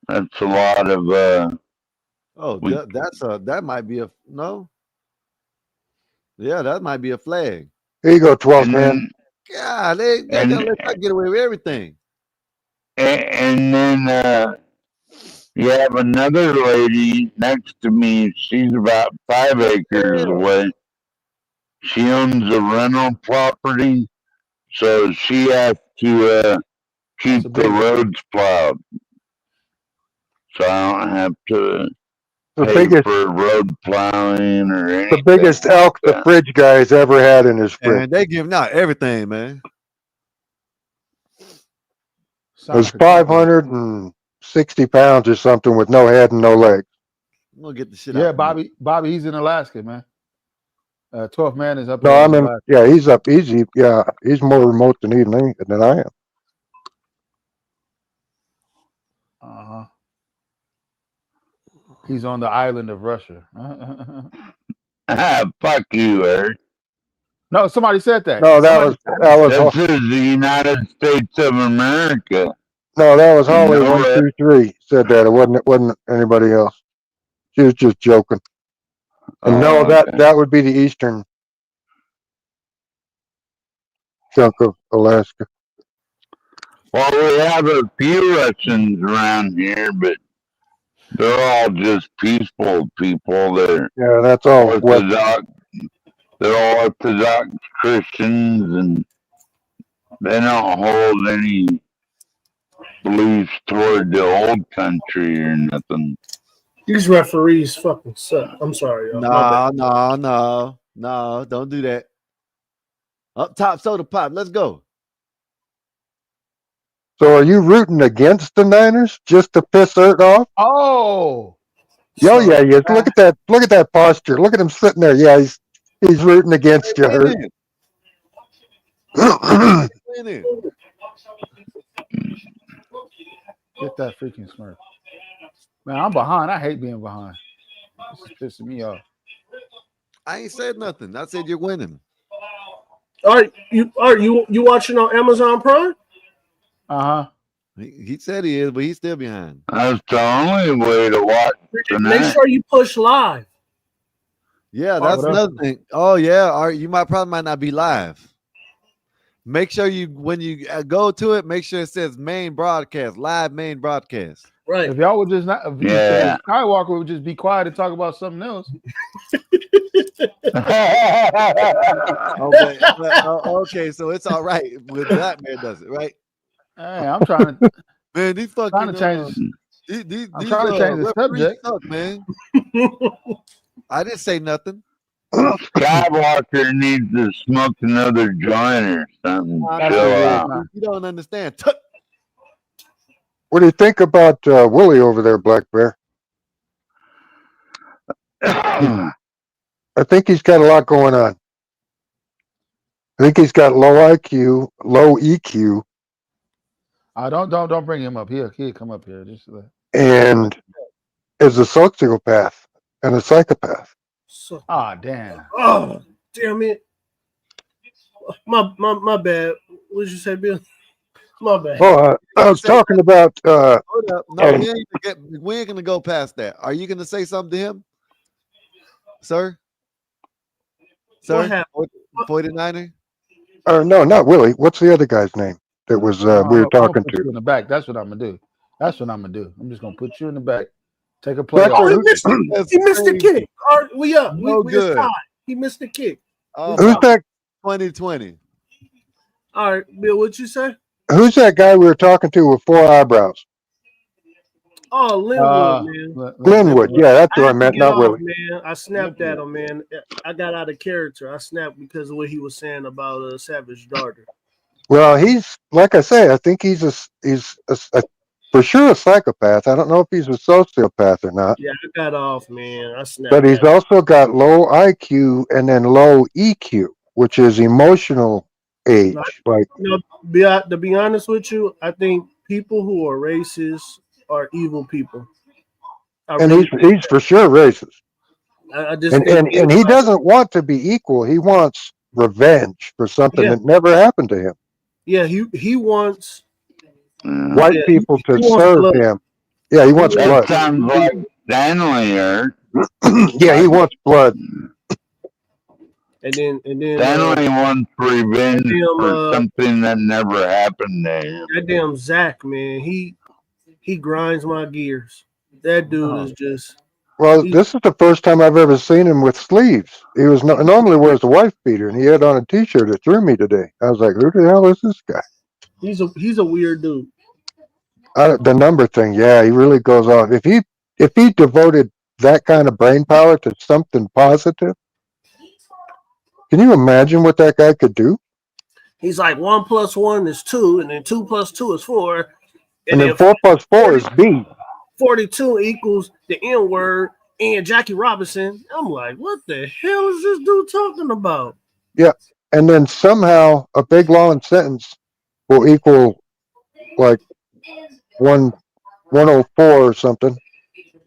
S21: that's a lot of
S20: Oh,
S21: we
S20: that might be a no. Yeah, that might be a flag.
S4: Here you go, 12th
S21: and
S4: man.
S21: then
S20: God, they gonna let you get away with everything.
S21: and then you have another lady next to me. She's about 5 acres away. She owns a rental property, so she has to keep the roads plowed. So I don't have to
S4: The
S21: pay
S4: biggest,
S21: for road plowing or anything.
S4: the biggest
S21: like
S4: elk the
S21: that.
S4: fridge guy's ever had in his fridge.
S20: And they giving out everything, man.
S4: It was 560 pounds or something with no head and no legs.
S20: I'm gonna get the shit
S2: Yeah,
S20: out.
S2: Bobby, he's in Alaska, man. 12th man is up
S4: No,
S2: in
S4: I'm in.
S2: Alaska.
S4: Yeah, he's up easy. Yeah, he's more remote than I am.
S2: He's on the island of Russia.
S21: Fuck you, Eric.
S2: No, somebody said that.
S4: No,
S2: Somebody,
S21: This is the United States of America.
S4: No, that was
S21: You
S4: Holly
S21: know it.
S4: 123 said that. It wasn't anybody else. She was just joking. And no,
S21: Oh, okay.
S4: that would be the eastern chunk of Alaska.
S21: Well, we have a few Russians around here, but they're all just peaceful people.
S4: Yeah, that's all west.
S21: Orthodox. They're all Orthodox Christians, and they don't hold any beliefs toward the old country or nothing.
S5: These referees fucking suck. I'm sorry, y'all. My bad.
S20: No, don't do that. Up top, soda pop. Let's go.
S4: So are you rooting against the Niners just to piss Ert off?
S2: Oh.
S4: Yeah, yeah, yeah. Look at that. Look at that posture. Look at him sitting there. Yeah, he's rooting against you, Ert.
S2: Get that freaking Smurf. Man, I'm behind. I hate being behind. This is pissing me off.
S20: I ain't said nothing. I said you're winning.
S5: Are you watching on Amazon Prime?
S2: Uh-huh.
S20: He said he is, but he's still behind.
S21: That's the only way to watch tonight.
S5: Make sure you push live.
S20: Yeah, that's another thing. Oh yeah, you probably might not be live. Make sure when you go to it, make sure it says main broadcast, live main broadcast.
S5: Right.
S2: If y'all would just not, if Skywalker would just be quiet and talk about something else.
S20: Okay, so it's all right when that man does it, right?
S2: Hey, I'm trying to.
S20: Man, these fucking
S2: trying to change.
S20: I'm
S2: trying to change the subject.
S20: Suck, man. I didn't say nothing.
S21: Skywalker needs to smoke another joint or something. Chill out.
S20: You don't understand.
S4: What do you think about Willie over there, Black Bear? I think he's got a lot going on. I think he's got low IQ, low EQ.
S2: Don't bring him up. He'll come up here. Just
S4: and is a sociopath and a psychopath.
S2: Damn.
S5: Oh, damn it. My bad. What did you say, Bill? My bad.
S4: Oh, I was talking about.
S20: Hold up. No, we ain't gonna go past that. Are you gonna say something to him, sir? Sir, 49er?
S4: Or no, not Willie. What's the other guy's name that was we were talking
S2: put
S4: to?
S2: you in the back. That's what I'm gonna do. I'm just gonna put you in the back. Take a play.
S5: Oh, he missed the kick. All right, we up.
S20: No
S5: we
S20: good.
S5: tied. He missed the kick.
S4: Who's that?
S20: 2020.
S5: All right, Bill, what'd you say?
S4: Who's that guy we were talking to with 4 eyebrows?
S5: Oh, Linwood, man.
S4: Linwood. Yeah, that's what I meant, not Willie.
S5: Man, I snapped at him, man. I got out of character. I snapped because of what he was saying about Savage Darter.
S4: Well, he's like I say. I think he's for sure a psychopath. I don't know if he's a sociopath or not.
S5: Yeah, I got off, man. I snapped.
S4: But he's also got low IQ and then low EQ, which is emotional age.
S5: To be honest with you, I think people who are racist are evil people.
S4: And he's for sure racist. And he doesn't want to be equal. He wants revenge for something that never happened to him.
S5: Yeah, he wants
S4: white people to serve him. Yeah, he wants blood.
S21: Sounds like Stanley, or
S4: yeah, he wants blood.
S5: And then
S21: Stanley wants revenge for something that never happened to him.
S5: That damn Zach, man, he grinds my gears. That dude is just.
S4: Well, this is the first time I've ever seen him with sleeves. He was normally wears a wife beater, and he had on a T-shirt that threw me today. I was like, "Who the hell is this guy?"
S5: He's a weird dude.
S4: The number thing, yeah, he really goes off. If he devoted that kind of brain power to something positive, can you imagine what that guy could do?
S5: He's like 1 + 1 is 2, and then 2 + 2 is 4,
S4: and then 4 + 4 is B.
S5: 42 equals the N word and Jackie Robinson. I'm like, what the hell is this dude talking about?
S4: Yeah, and then somehow a big long sentence will equal like 104 or something,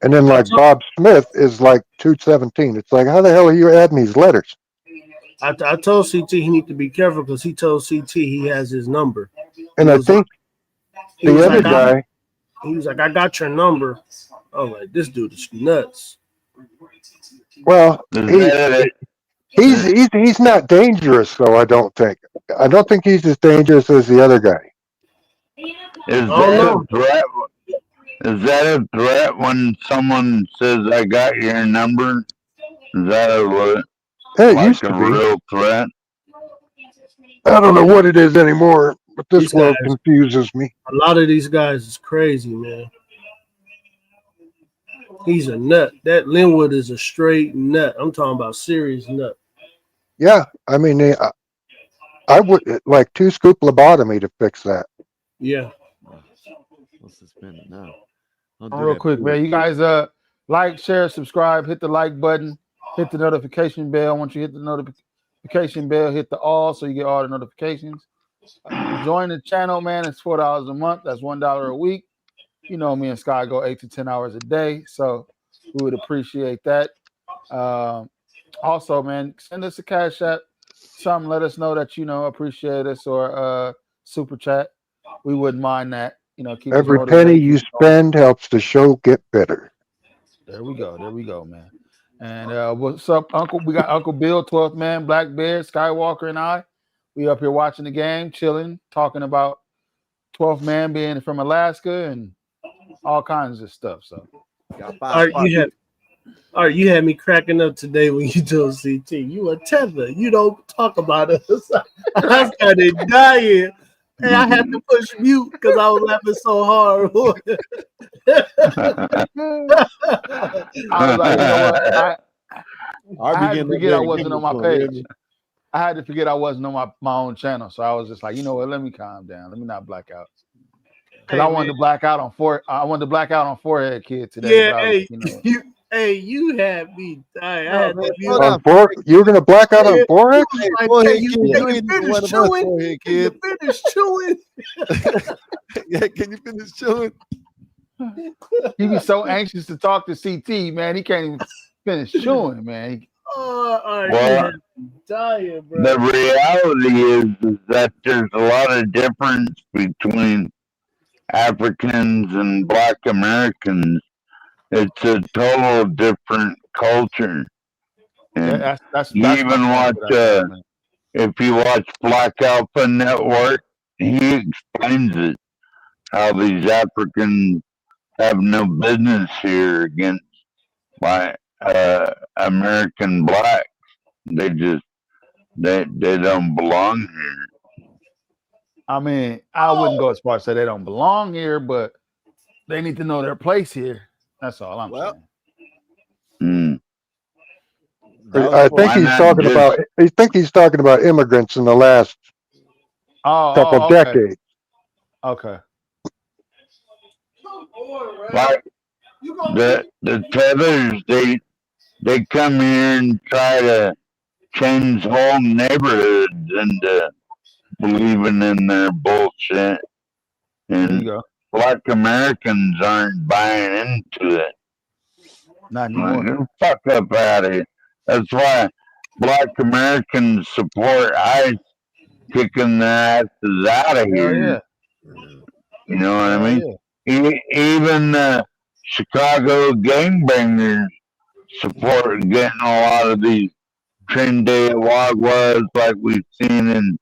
S4: And then like Bob Smith is like 217. It's like, how the hell are you adding these letters?
S5: I told CT he need to be careful because he told CT he has his number.
S4: And I think the other guy,
S5: he was like, I got your number. I'm like, this dude is nuts.
S4: well, he's not dangerous though. I don't think he's as dangerous as the other guy.
S21: Is that a threat? Is that a threat when someone says, I got your number? Is that
S4: It
S21: like
S4: used
S21: a
S4: to be.
S21: real threat?
S4: I don't know what it is anymore, but this
S5: These
S4: world
S5: guys-
S4: confuses me.
S5: A lot of these guys is crazy, man. He's a nut. That Linwood is a straight nut. I'm talking about serious nut.
S4: Yeah, I mean, I would like 2 scoop lobotomy to fix that.
S5: Yeah.
S20: Let's suspend it now.
S2: Real quick, man. You guys like, share, subscribe, hit the like button, hit the notification bell. Once you hit the notification bell, hit the all so you get all the notifications. Join the channel, man. It's $4 a month. That's $1 a week. You know, me and Sky go 8 to 10 hours a day, so we would appreciate that. Also, man, send us a cash app, something. Let us know that appreciate us, or super chat. We wouldn't mind that. Keep
S4: Every
S2: us
S4: penny
S2: motivated.
S4: you spend helps the show get better.
S2: There we go, man. And what's up, Uncle? We got Uncle Bill, 12th man, Black Bear, Skywalker, and I. We up here watching the game, chilling, talking about 12th man being from Alaska and all kinds of stuff. So,
S5: All right, you had me cracking up today when you told CT you a tether. You don't talk about us. I started dying. Hey, I had to push mute because I was laughing so hard.
S2: I was like, you know what? I had to
S20: beginning
S2: forget
S20: to
S2: I wasn't on my
S20: giggle, really.
S2: page. I had to forget I wasn't on my own channel. So I was just like, you know what? Let me calm down. Let me not black out. Because I wanted to black out on Forehead Kid today.
S5: Yeah,
S2: but I was,
S5: hey, you had me dying. I had to
S4: You were gonna black out on forehead?
S5: Can you finish chewing?
S20: Yeah, can you finish chewing?
S2: He be so anxious to talk to CT, man. He can't even finish chewing, man.
S5: All right,
S21: Well,
S5: you had me dying, bro.
S21: the reality is that there's a lot of difference between Africans and Black Americans. It's a total different culture. And
S2: That's
S21: you even watch, if you watch Black Alpha Network, he explains it, how these Africans have no business here against American blacks. They just, they don't belong here.
S2: I mean, I wouldn't go as far as say they don't belong here, but they need to know their place here. That's all I'm saying.
S4: I think he's talking about immigrants in the last couple
S2: okay.
S4: decades.
S2: Okay.
S21: Like the tethers, they come here and try to change whole neighborhoods into believing in their bullshit. And Black Americans aren't buying into it.
S2: Not anymore.
S21: Fuck up out of here. That's why Black Americans support ICE kicking their asses out of here.
S2: Yeah.
S21: You know what I mean? Even the Chicago gangbangers support getting a lot of these Trinidad Wagwas like we've seen in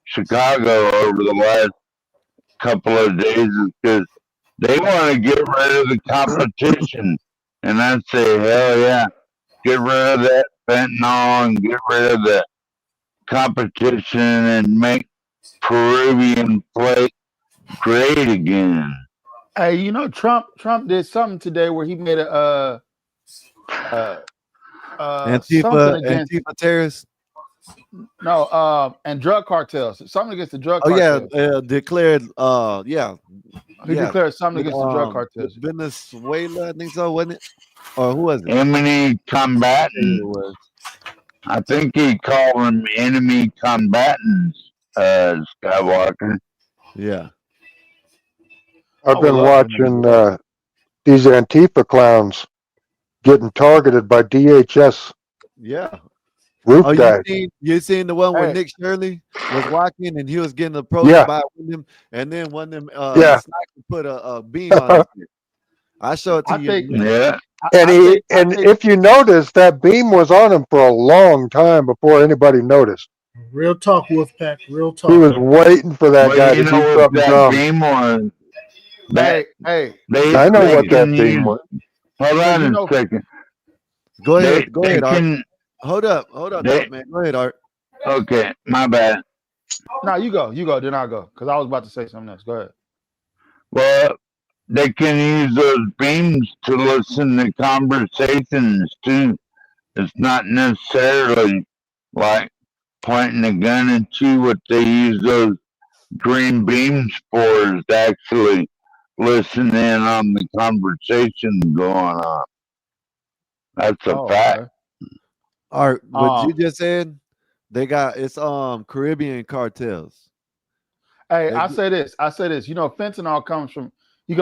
S21: Chicago over the last couple of days, because they want to get rid of the competition. And I say, hell yeah, get rid of that fentanyl and get rid of the competition and make Peruvian plate great again.
S2: Hey, Trump did something today where he made a
S20: Antifa terrorists.
S2: No, and drug cartels. Something against the drug
S20: Oh
S2: cartels.
S20: yeah, declared.
S2: He declared something against the drug cartels.
S20: Venezuela, I think so, wasn't it? Or who was it?
S21: Enemy combatants. I think he called them enemy combatants, Skywalker.
S20: Yeah.
S4: I've been watching these Antifa clowns getting targeted by DHS
S20: Yeah.
S4: roof
S20: Oh,
S4: guys.
S20: you seen the one where
S4: Hey.
S20: Nick Shirley was walking and he was getting approached
S4: Yeah.
S20: by one of them, and then one of them
S4: Yeah.
S20: snipers put a beam on his head. I showed it to
S2: I
S20: you.
S2: think-
S21: Yeah.
S4: And
S2: I
S4: if you notice, that beam was on him for a long time before anybody noticed.
S5: Real talk, Wolfpack. Real talk.
S4: He was waiting for that
S21: Well,
S4: guy
S21: you
S4: to
S21: know
S4: do
S21: what
S4: something
S21: that
S4: dumb.
S21: beam was? That
S2: hey,
S4: I know
S21: they
S4: what
S21: can
S4: that beam
S21: use.
S4: was.
S21: Hold
S2: So
S21: on
S2: you
S21: a
S2: know-
S21: second.
S20: Go
S21: They-
S20: ahead,
S21: they
S20: Art.
S21: can-
S20: Hold up, Dope man. Go ahead, Art.
S21: Okay, my bad.
S2: No, you go, then I'll go because I was about to say something else. Go ahead.
S21: Well, they can use those beams to listen to conversations too. It's not necessarily like pointing a gun at you. What they use those green beams for is to actually listen in on the conversation going on. That's a fact.
S2: Okay.
S20: Art, what you just said, they got it's Caribbean cartels.
S2: Hey,
S20: They
S2: I
S20: do-
S2: say this. You know, fentanyl comes from it's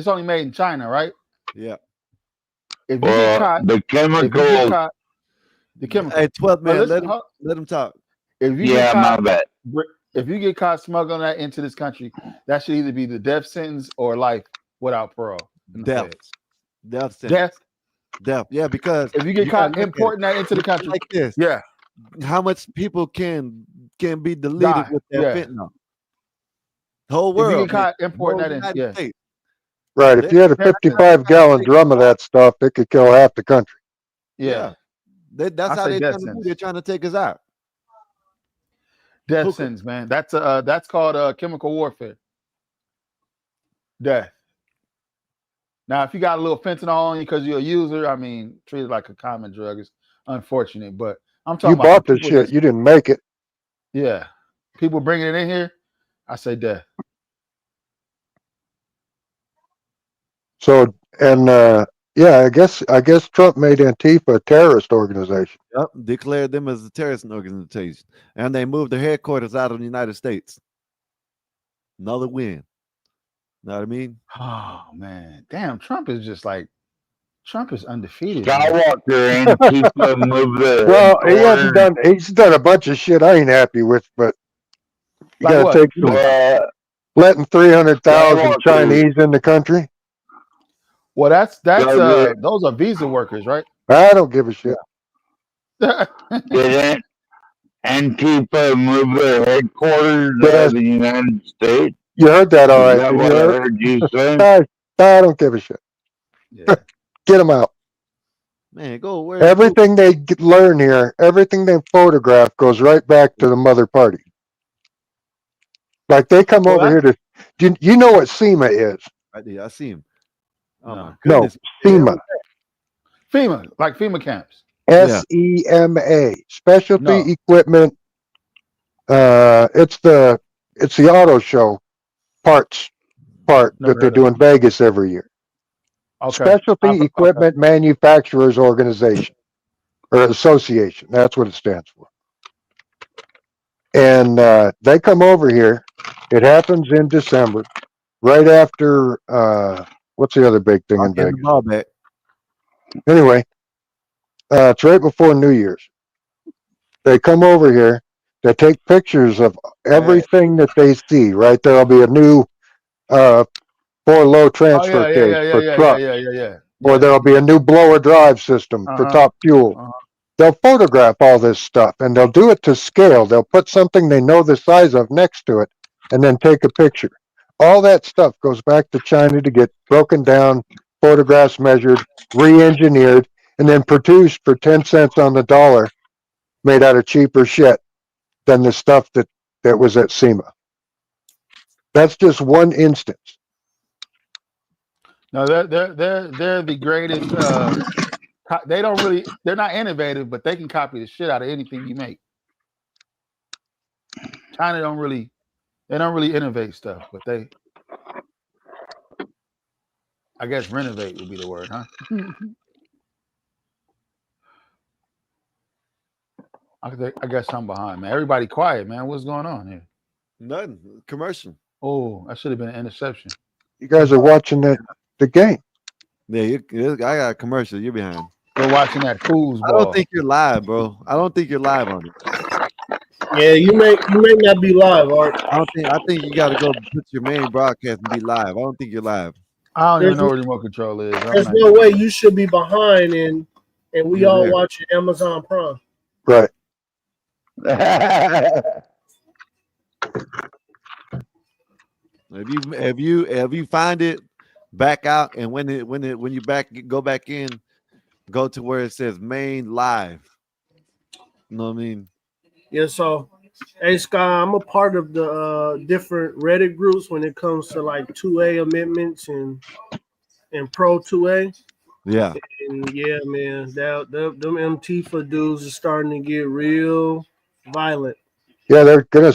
S2: only made in China, right?
S20: Yeah.
S2: If you get caught,
S21: the
S2: if you get
S21: chemicals.
S2: caught, the chemical.
S20: Hey, 12 man,
S2: listen,
S20: let him talk.
S2: If you
S21: Yeah,
S2: get
S21: my
S2: caught,
S21: bad.
S2: if you get caught smuggling that into this country, that should either be the death sentence or life without parole. in the
S20: Death.
S2: feds.
S20: Death sentence. Death. Yeah, because
S2: If you get
S20: gotta
S2: caught
S20: look at it.
S2: importing that into the country,
S20: like this.
S2: yeah,
S20: How much people can be deleted
S2: Die.
S20: with that
S2: Yeah.
S20: fentanyl? Whole
S2: If you
S20: world.
S2: get caught
S20: man.
S2: importing
S20: Whole
S2: that in,
S20: United
S2: yeah.
S20: States.
S4: Right. If you had a 55-gallon drum of that stuff, it could kill half the country.
S2: Yeah.
S20: That's
S2: I
S20: how
S2: say
S20: they're
S2: death
S20: trying to do.
S2: sentence.
S20: They're trying to take us out.
S2: Death
S20: Hookah.
S2: sentence, man. That's called chemical warfare. Death. Now, if you got a little fentanyl on you because you're a user, I mean, treat it like a common drug. It's unfortunate, but I'm talking
S4: You
S2: about
S4: bought
S2: the
S4: this
S2: people
S4: shit.
S2: that's-
S4: You didn't make it.
S2: Yeah, people bringing it in here. I say death.
S4: So, and yeah, I guess Trump made Antifa a terrorist organization.
S20: Yep, declared them as a terrorist organization, and they moved their headquarters out of the United States. Another win. Know what I mean?
S2: Oh man, damn! Trump is undefeated. man.
S21: Skywalker Antifa moved the
S4: Well, he hasn't
S21: headquarters.
S4: done. He's done a bunch of shit I ain't happy with, but you
S2: Like
S4: got
S2: what?
S4: to take
S2: You
S4: some.
S2: know-
S4: Letting 300,000
S21: Skywalker.
S4: Chinese in the country.
S2: Well, that's
S21: So
S2: those are visa workers, right?
S4: I don't give a shit.
S21: didn't Antifa move their headquarters
S4: Did
S21: out
S4: I-
S21: of the United States?
S4: You heard that, all
S21: Is
S4: right?
S21: that
S4: Did
S21: what
S4: you
S21: I
S4: heard?
S21: heard you say?
S4: I don't give a shit.
S2: Yeah.
S4: Get them out.
S20: Man, go where
S4: Everything they learn here, everything they photograph goes right back to the mother party. Like they come
S2: Well,
S4: over here to. You know what SEMA is?
S20: I see him. Oh
S2: No.
S20: my
S4: No,
S20: goodness.
S4: SEMA.
S2: FEMA, like FEMA camps.
S4: SEMA, Specialty
S2: No.
S4: Equipment. It's the auto show parts part
S2: Never
S4: that they
S2: heard of
S4: do
S2: it.
S4: in Vegas every year.
S2: Okay.
S4: Specialty Equipment Manufacturers Organization or Association. That's what it stands for. And they come over here. It happens in December, right after what's the other big thing in
S20: Getting the
S4: Vegas?
S20: ball back.
S4: Anyway, it's right before New Year's. They come over here. They take pictures of everything that they see. Right there'll be a new 4-low
S2: Oh
S4: transfer case for trucks,
S2: yeah.
S4: or there'll be a new blower drive system for top fuel. They'll photograph all this stuff, and they'll do it to scale. They'll put something they know the size of next to it, and then take a picture. All that stuff goes back to China to get broken down, photographs measured, re-engineered, and then produced for 10 cents on the dollar, made out of cheaper shit than the stuff that was at SEMA. That's just one instance.
S2: No, they're the greatest. They're not innovative, but they can copy the shit out of anything you make. China don't really innovate stuff, but they, I guess, renovate would be the word, huh? I guess I'm behind, man. Everybody quiet, man. What's going on here?
S20: Nothing. Commercial.
S2: Oh, that should have been an interception.
S4: You guys are watching the game.
S20: Yeah, I got a commercial. You're behind.
S2: We're watching that foosball.
S20: I don't think you're live, bro. I don't think you're live on it.
S5: Yeah, you may not be live, Art.
S20: I think you got to go put your main broadcast and be live. I don't think you're live.
S2: I don't
S5: There's
S2: even know where remote control is.
S5: There's no way you should be behind, and we
S20: You're
S5: all
S20: there.
S5: watching Amazon Prime.
S4: Right.
S20: If you find it, back out, and when you go back in, go to where it says main live. You know what I mean?
S5: Yeah, so hey Sky, I'm a part of the different Reddit groups when it comes to like 2A amendments and pro 2A.
S20: Yeah.
S5: And yeah, man, them Antifa dudes are starting to get real violent.
S4: Yeah, they're gonna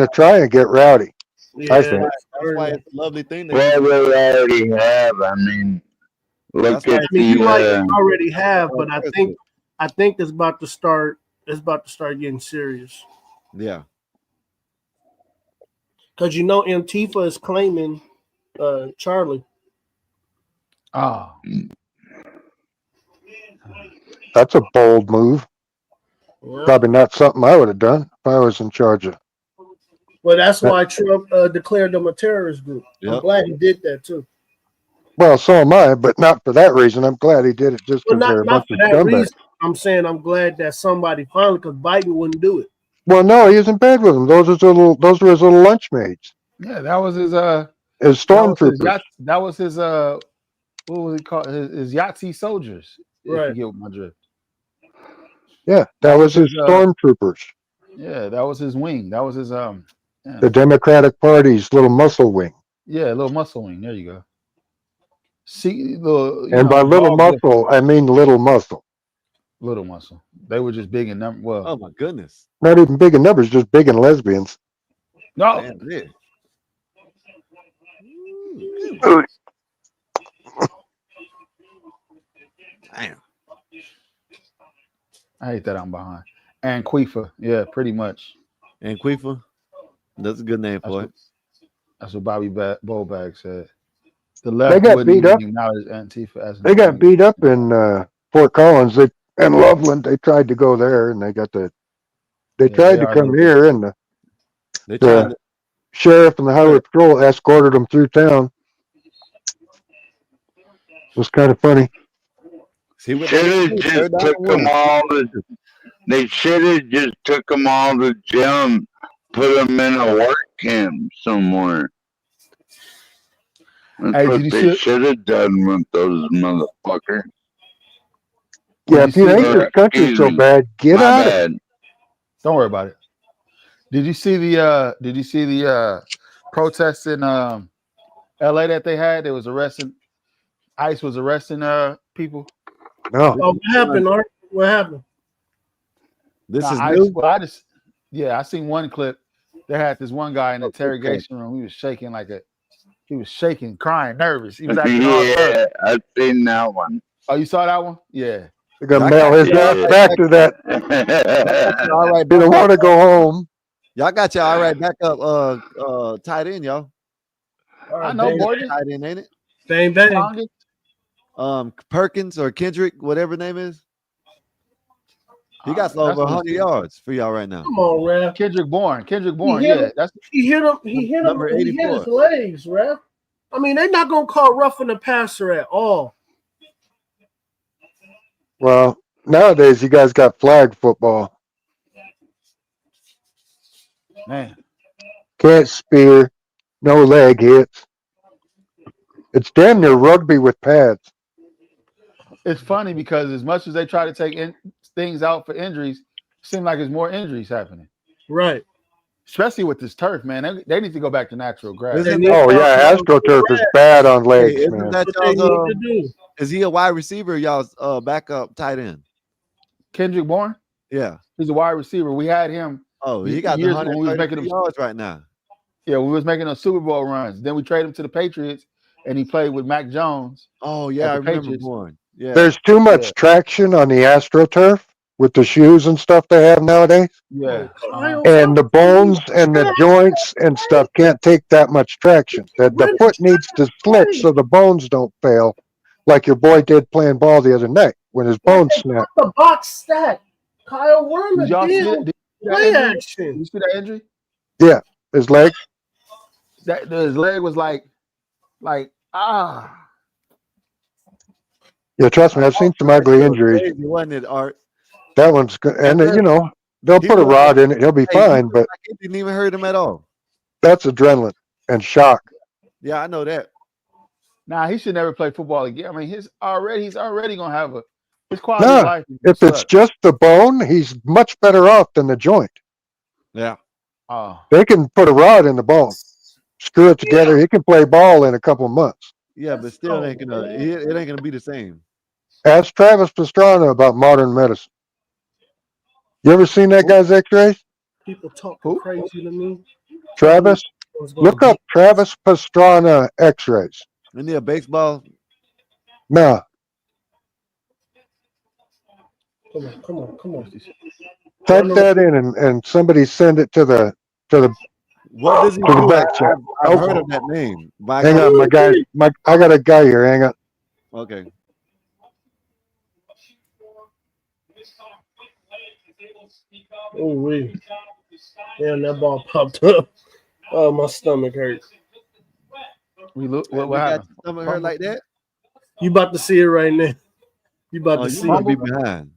S4: try and get rowdy.
S5: Yeah,
S4: I think.
S20: That's why it's a lovely thing.
S21: Well, they already have. I mean, look at
S5: you might
S21: the.
S5: already have, but I think it's about to start. It's about to start getting serious.
S20: Yeah.
S5: Because Antifa is claiming Charlie.
S2: Oh.
S4: That's a bold move.
S5: Yeah.
S4: Probably not something I would have done if I was in charge of.
S5: Well, that's why Trump declared them a terrorist group. I'm glad he did that too.
S4: Well, so am I, but not for that reason. I'm glad he did it just
S5: Well,
S4: because they're a
S5: not
S4: bunch
S5: for
S4: of
S5: that
S4: scumbags.
S5: reason. I'm saying I'm glad that somebody finally, because Biden wouldn't do it.
S4: Well, no, he was in bed with them. Those were his little lunch mates.
S2: Yeah, that was his
S4: His stormtroopers.
S2: That was his what was he called? His Yahtzee soldiers.
S5: Right.
S2: If you get my drift.
S4: Yeah, that was his stormtroopers.
S2: Yeah, that was his wing. That was his
S4: The Democratic Party's little muscle wing.
S2: Yeah, little muscle wing. There you go. See the
S4: And by little muscle, I mean little muscle.
S2: Little muscle. They were just big in number. Well,
S20: oh my goodness.
S4: Not even big in numbers, just big in lesbians.
S2: No.
S20: Damn, yeah. Damn.
S2: I hate that I'm behind. And Quifa, yeah, pretty much.
S20: And Quifa, that's a good name for it.
S2: That's what Bobby Bowbag said. The
S4: They
S2: left
S4: got
S2: wouldn't
S4: beat up.
S2: acknowledge Antifa as
S4: They got beat up in Fort Collins and Loveland. They tried to go there, and they tried to come here, and the sheriff and the highway patrol escorted them through town. It was kind of funny.
S21: Should have just took them all to. They should have just took them all to jail and put them in a work camp somewhere. That's what they should have done with those motherfuckers.
S4: Yeah, if you hate this country so bad, get out of it.
S2: Don't worry about it. Did you see the protests in LA that they had? They was arresting ICE was arresting people.
S4: No.
S5: Oh, what happened, Art? What happened?
S20: This is
S2: ICE,
S20: new.
S2: well, I seen one clip. They had this one guy in the interrogation room. He was shaking, crying, nervous. He was acting all nervous.
S21: Yeah, I've seen that one.
S2: Oh, you saw that one? Yeah.
S4: They're gonna mail his ass back to that.
S20: All right,
S4: They don't want to go home.
S20: Y'all got y'all all right back up tied in, y'all.
S2: I know, boy.
S20: Tied in, ain't it?
S5: Bang bang.
S20: Perkins or Kendrick, whatever his name is. He got over 100 yards for y'all right now.
S5: Come on, Ref.
S2: Kendrick Bourne.
S5: He hit him. He hit
S20: number
S5: him. He hit
S20: 84.
S5: his legs, Ref. I mean, they're not gonna call roughing the passer at all.
S4: Well, nowadays you guys got flag football.
S2: Man.
S4: Can't spear, no leg hits. It's damn near rugby with pads.
S2: It's funny because as much as they try to take things out for injuries, it seems like there's more injuries happening.
S5: Right.
S2: Especially with this turf, man. They need to go back to natural grass.
S4: Oh yeah, AstroTurf is bad on legs,
S20: Hey,
S4: man.
S20: is he a wide receiver? Y'all's backup tight end.
S2: Kendrick Bourne?
S20: Yeah,
S2: he's a wide receiver. We had him.
S20: Oh, he got the
S2: years when we was
S20: 130
S2: making
S20: yards right now.
S2: Yeah, we was making those Super Bowl runs. Then we traded him to the Patriots, and he played with Mac Jones.
S20: Oh yeah, I remember
S2: Patriots.
S20: Bourne. Yeah,
S4: There's too much traction on the AstroTurf with the shoes and stuff they have nowadays.
S2: Yeah.
S4: And the bones and the joints and stuff can't take that much traction. The foot needs to slip so the bones don't fail like your boy did playing ball the other night when his bone snapped.
S5: The box stat. Kyle, we're in
S2: Did
S5: the
S2: y'all see
S5: damn
S2: that? Did you see that
S5: play
S2: injury? Did
S5: action.
S2: you see that injury?
S4: Yeah, his leg.
S2: That his leg was like ah.
S4: Yeah, trust me, I've seen some ugly injuries.
S20: Crazy, wasn't it, Art?
S4: That one's good, and
S20: At first,
S4: they'll
S20: he
S4: put a
S20: looked
S4: rod in it. He'll be
S20: Hey, he
S4: fine,
S20: looked
S4: but
S20: like it didn't even hurt him at all.
S4: that's adrenaline and shock.
S20: Yeah, I know that.
S2: Nah, he should never play football again. I mean, he's already gonna have his quality of
S4: Nah,
S2: life.
S4: if it's just the bone, he's much better off than the joint.
S20: Yeah.
S2: Oh.
S4: They can put a rod in the bone, screw it together. He can play ball in a couple of months.
S20: Yeah, but still, it ain't gonna be the same.
S4: Ask Travis Pastrana about modern medicine. You ever seen that guy's X-rays?
S5: People talking crazy to me.
S4: Travis, look up Travis Pastrana X-rays.
S20: Isn't he a baseball?
S4: Nah,
S5: Come on.
S4: type that in and somebody send it to the
S20: What does he
S4: to the
S20: do?
S4: back chat.
S20: I've heard of that name.
S4: Hang on, I got a guy here. Hang on.
S20: Okay.
S5: Oh wait. Damn, that ball popped up. Oh, my stomach hurts.
S2: What
S20: got
S2: happened?
S20: your stomach hurt like that?
S5: You about to see it right now. You about to
S20: You
S5: see
S20: might
S5: it.
S20: be behind.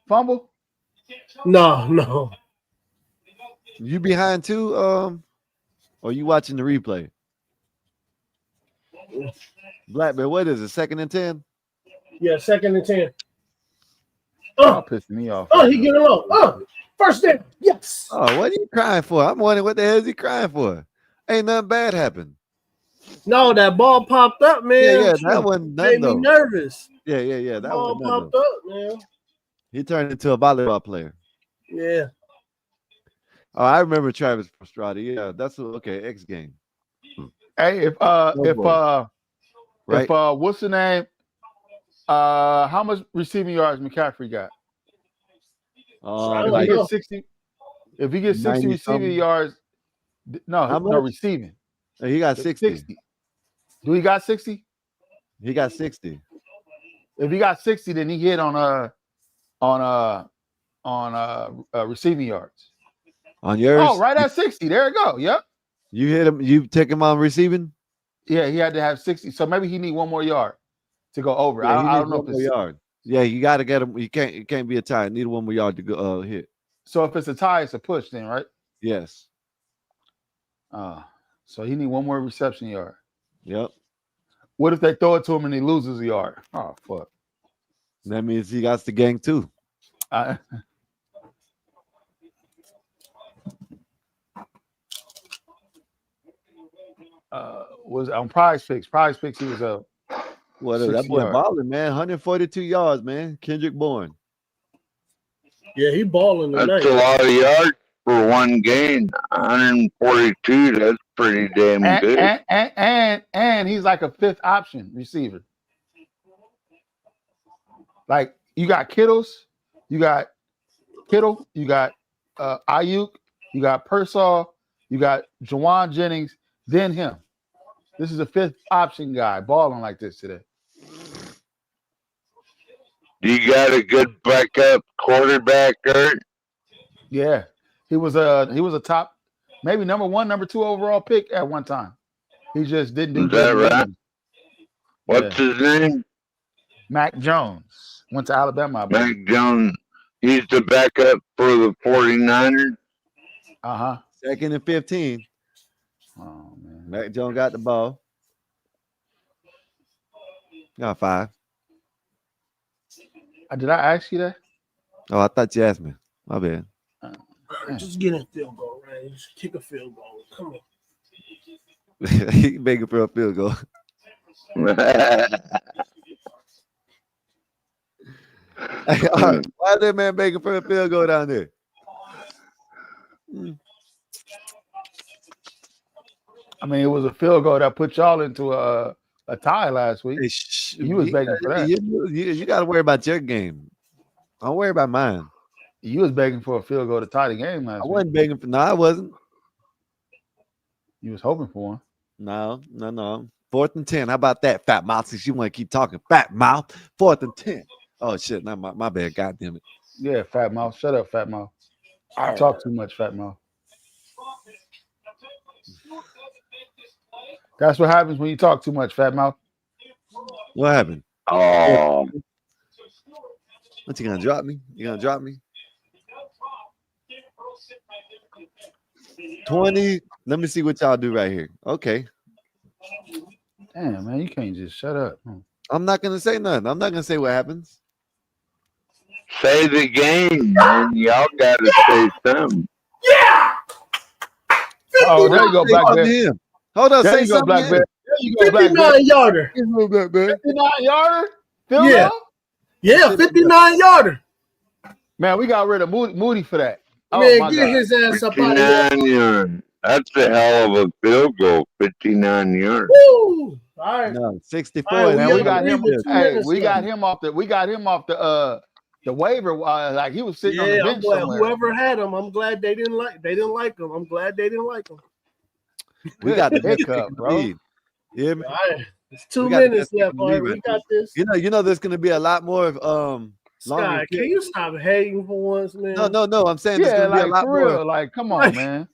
S2: Fumble?
S5: No.
S20: You behind too? Or you watching the replay? Blackbeard, what is it? 2nd and 10?
S5: Yeah, 2nd and 10.
S2: Y'all pissing me off.
S5: Oh, he getting low. First down. Yes.
S20: Oh, what are you crying for? I'm wondering what the hell is he crying for? Ain't nothing bad happened.
S5: No, that ball popped up, man.
S20: Yeah, that wasn't
S5: made
S20: nothing
S5: me
S20: though.
S5: nervous.
S20: Yeah. That
S5: Ball
S20: wasn't nothing
S5: popped
S20: though.
S5: up, man.
S20: He turned into a volleyball player.
S5: Yeah.
S20: Oh, I remember Travis Pastrana. Yeah, that's okay. X game.
S2: Hey, if what's the name? How much receiving yards McCaffrey got? If he gets 60,
S20: 90
S2: receiving
S20: something.
S2: yards, no
S20: much?
S2: receiving.
S20: He got 60.
S2: Do he got 60?
S20: He got 60.
S2: If he got 60, then he hit on receiving yards.
S20: On yours?
S2: Oh, right at 60. There you go. Yep.
S20: You hit him. You take him on receiving.
S2: Yeah, he had to have 60. So maybe he need one more yard to go over.
S20: Yeah,
S2: I don't know if
S20: one
S2: it's
S20: more yard. Yeah, you got to get him. You can't be a tie. Need one more yard to go hit.
S2: So if it's a tie, it's a push then, right?
S20: Yes.
S2: So he need one more reception yard.
S20: Yep.
S2: What if they throw it to him and he loses a yard? Oh fuck.
S20: That means he got the gang too.
S2: Was on Prize Picks. Prize Picks, he was a
S20: that boy balling, man. 142 yards, man. Kendrick Bourne.
S5: Yeah, he balling tonight.
S21: That's a lot of yards for one game. 142. That's pretty damn good.
S2: And he's like a fifth option receiver. Like you got Kittle, you got Ayuk, you got Pearsall, you got Jawan Jennings, then him. This is a fifth option guy balling like this today.
S21: You got a good backup quarterback, Kurt?
S2: Yeah, he was a top, maybe number 1, number 2 overall pick at one time. He just didn't do
S21: Is
S2: good.
S21: that right? What's his name?
S2: Mac Jones went to Alabama. I believe.
S21: Mac Jones. He's the backup for the 49ers.
S20: 2nd and 15.
S2: Oh man,
S20: Mac Jones got the ball. Got 5.
S2: Did I ask you that?
S20: Oh, I thought you asked me. My bad.
S5: Just get in field goal range. Kick a field goal. Come on.
S20: He begging for a field goal. Why that man begging for a field goal down there?
S2: I mean, it was a field goal that put y'all into a tie last week. You was begging for that.
S20: You got to worry about your game. Don't worry about mine.
S2: You was begging for a field goal to tie the game last week.
S20: I wasn't begging for. No, I wasn't.
S2: You was hoping for one.
S20: No. 4th and 10. How about that, fat mouth? Since you want to keep talking, fat mouth. 4th and 10. Oh shit, not my bad. God damn it.
S2: Yeah, fat mouth. Shut up, fat mouth. I talk too much, fat mouth. That's what happens when you talk too much, fat mouth.
S20: What happened?
S21: Oh,
S20: What, you gonna drop me? You gonna drop me? 20. Let me see what y'all do right here. Okay.
S2: Damn, man, you can't just shut up.
S20: I'm not gonna say nothing. I'm not gonna say what happens.
S21: say the game, man. Y'all got to say something.
S5: Yeah.
S2: Oh, there you go, Black
S20: Something
S2: Bear.
S20: to him. Hold on,
S2: There
S20: say
S2: you go,
S20: something
S2: Black
S20: to
S2: Bear.
S20: him.
S2: There you go, Black Bear.
S5: 59 yarder.
S2: 59 yarder. Field
S5: Yeah.
S2: goal?
S5: Yeah, 59 yarder.
S2: Man, we got rid of Moody for that. Oh
S5: Man,
S2: my
S5: get
S2: God.
S5: his ass up out of here.
S21: 59 yards. That's a hell of a field goal. 59 yards.
S5: Woo! All right.
S20: No,
S5: All
S20: 64.
S5: right,
S2: Man,
S5: we
S2: we
S5: all
S2: got
S5: agree
S2: him.
S5: with 2
S2: Hey,
S5: minutes
S2: we
S5: left.
S2: got him off the waiver. Like he was sitting on the
S5: Yeah, I'm
S2: bench
S5: glad
S2: somewhere.
S5: whoever had him. I'm glad they didn't like him. I'm glad they didn't like him.
S20: We got the best
S2: hiccup,
S20: kick in the
S2: bro.
S20: league. You hear me?
S5: All right. It's 2
S20: We got the
S5: minutes
S20: best kick
S5: left.
S20: in the
S5: All
S20: league
S5: right,
S20: right
S5: we got this.
S20: You know, there's gonna be a lot more longer
S5: Sky,
S20: field.
S5: can you stop hating for once, man?
S20: No. I'm saying there's
S2: Yeah,
S20: gonna be a
S2: like
S20: lot
S2: for
S20: more.
S2: real. Like, come on, man.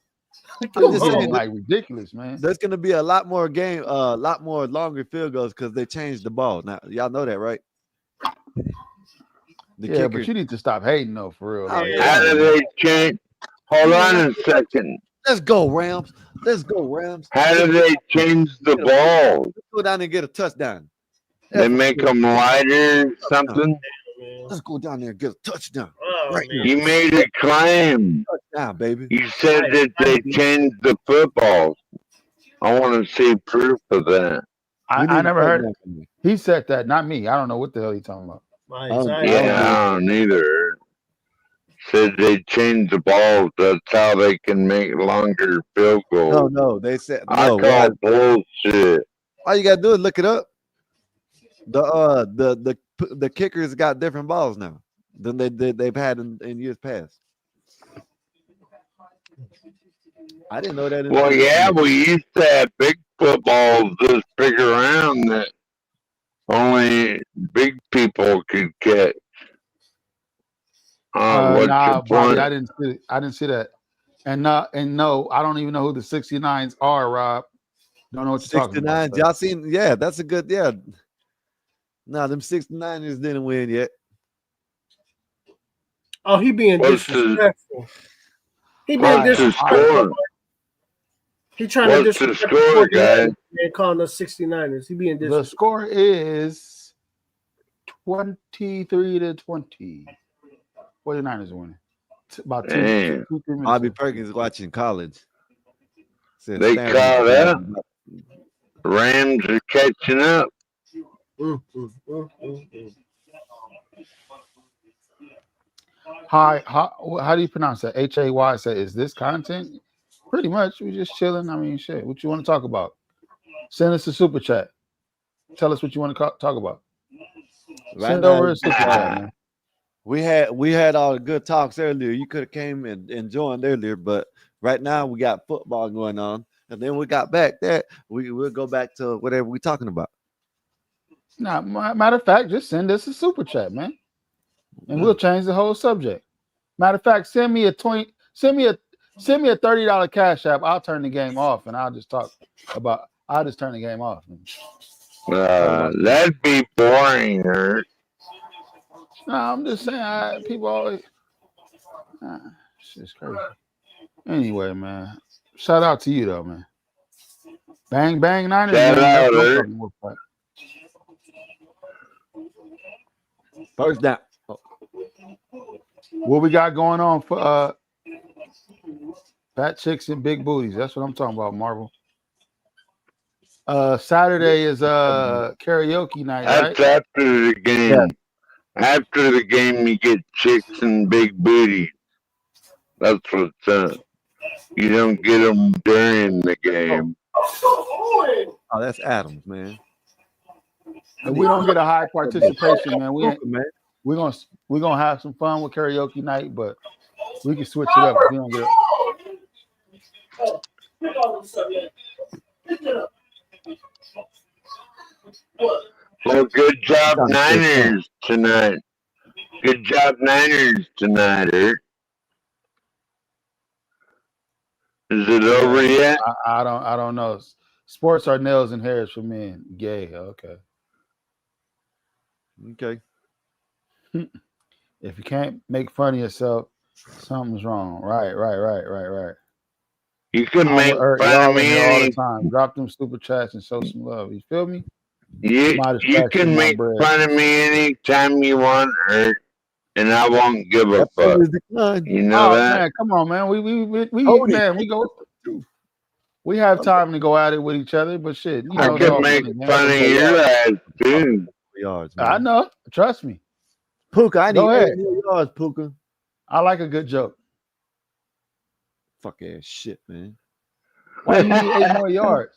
S20: I'm just
S2: Come
S20: saying,
S2: on, like ridiculous, man.
S20: there's gonna be a lot more lot more longer field goals because they changed the ball. Now, y'all know that, right? The
S2: Yeah,
S20: kicker.
S2: but you need to stop hating though, for real. Like,
S21: How do they change? Hold on a second.
S20: Let's go, Rams. Let's go, Rams.
S21: How do they change the ball?
S20: Let's go down and get a touchdown.
S21: They make them lighter, something.
S20: Let's go down there and get a touchdown.
S5: Oh,
S20: Right
S5: man.
S21: You made a claim.
S20: Touchdown, baby.
S21: You said that they changed the footballs. I want to see proof of that.
S2: I never heard. He said that, not me. I don't know what the hell he's talking about.
S21: Yeah, I don't either. Said they changed the balls. That's how they can make longer field goals.
S20: No, they said
S21: I
S20: no.
S21: call bullshit.
S20: All you gotta do is look it up. The kickers got different balls now than they've had in years past. I didn't know that.
S21: Well, yeah, we used to have big footballs this big around that only big people could catch. What's
S2: Nah,
S21: your
S2: Bobby,
S21: point?
S2: I didn't see that. And no, I don't even know who the 69s are, Rob. Don't know what you're talking about.
S20: 69. Y'all seen? Yeah, that's a good. Yeah. No, them 69ers didn't win yet.
S5: Oh, he being
S21: What's
S5: disrespectful. He being
S21: What's the
S5: disrespectful.
S21: score?
S5: He trying to
S21: What's the
S5: disrespect
S21: score,
S5: the
S21: guys?
S5: 49ers and calling us 69ers. He being
S2: The
S5: disrespectful.
S2: score is 23-20. 49ers winning. It's about two,
S21: Damn.
S2: 3 minutes.
S20: Bobby Perkins watching college. Said
S21: They
S20: Stanford
S21: caught
S20: was
S21: up. Rams are catching up.
S2: Hi, how do you pronounce that? Hay. Say, is this content? Pretty much. We just chilling. I mean, shit. What you want to talk about? Send us a super chat. Tell us what you want to talk about.
S20: Right
S2: Send
S20: now,
S2: over a super chat, man.
S20: We had all the good talks earlier. You could have came and joined earlier, but right now we got football going on, and then we got back there. We'll go back to whatever we're talking about.
S2: Nah, matter of fact, just send us a super chat, man, and we'll change the whole subject. Matter of fact, send me a $30 cash app. I'll turn the game off, and I'll just talk about. I'll just turn the game off.
S21: That'd be boring, Hurt.
S2: No, I'm just saying. People always. Shit's crazy. Anyway, man. Shout out to you though, man. Bang bang Niners.
S21: Shout
S2: man.
S21: out,
S2: That's what I'm
S21: Hurt.
S2: talking about.
S20: First down.
S2: What we got going on for fat chicks and big booties? That's what I'm talking about, Marvel. Saturday is karaoke night, right?
S21: That's after the game.
S2: Yeah.
S21: After the game, you get chicks and big booty. That's what's up. You don't get them during the game.
S20: Oh, that's Adams, man.
S2: If we don't get a high participation, man, we're gonna have some fun with karaoke night, but we can switch it up if we don't get
S21: Well, good job,
S20: Trying to say something.
S21: Niners tonight. Good job, Niners tonight, Eric. Is it over yet?
S2: I don't know. Sports are nails and hairs for men. Gay. Okay.
S20: Okay.
S2: If you can't make fun of yourself, something's wrong. Right.
S21: You can
S2: I'm
S21: make
S2: with Ert.
S21: fun of
S2: Y'all in
S21: me
S2: here all the
S21: any.
S2: time. Drop them super chats and show some love. You feel me?
S21: You
S2: My
S21: you
S2: distraction,
S21: can
S2: my
S21: make
S2: bread.
S21: fun of me anytime you want, Ert, and I won't give a
S20: That
S21: fuck.
S20: is declined.
S21: You know
S2: Oh
S21: that?
S2: man, come on, man.
S20: Cody,
S2: Man, we have time to go at it with each other, but shit, you
S21: I
S2: know, it's
S21: can
S2: all
S21: make
S2: fun and games.
S21: fun of your ass too.
S20: yards,
S2: I
S20: man.
S2: know. Trust me.
S20: Puka, I need
S2: Go
S20: 8
S2: ahead.
S20: more yards, Puka.
S2: I like a good joke.
S20: Fuck ass shit, man.
S2: Why you need 8 more yards?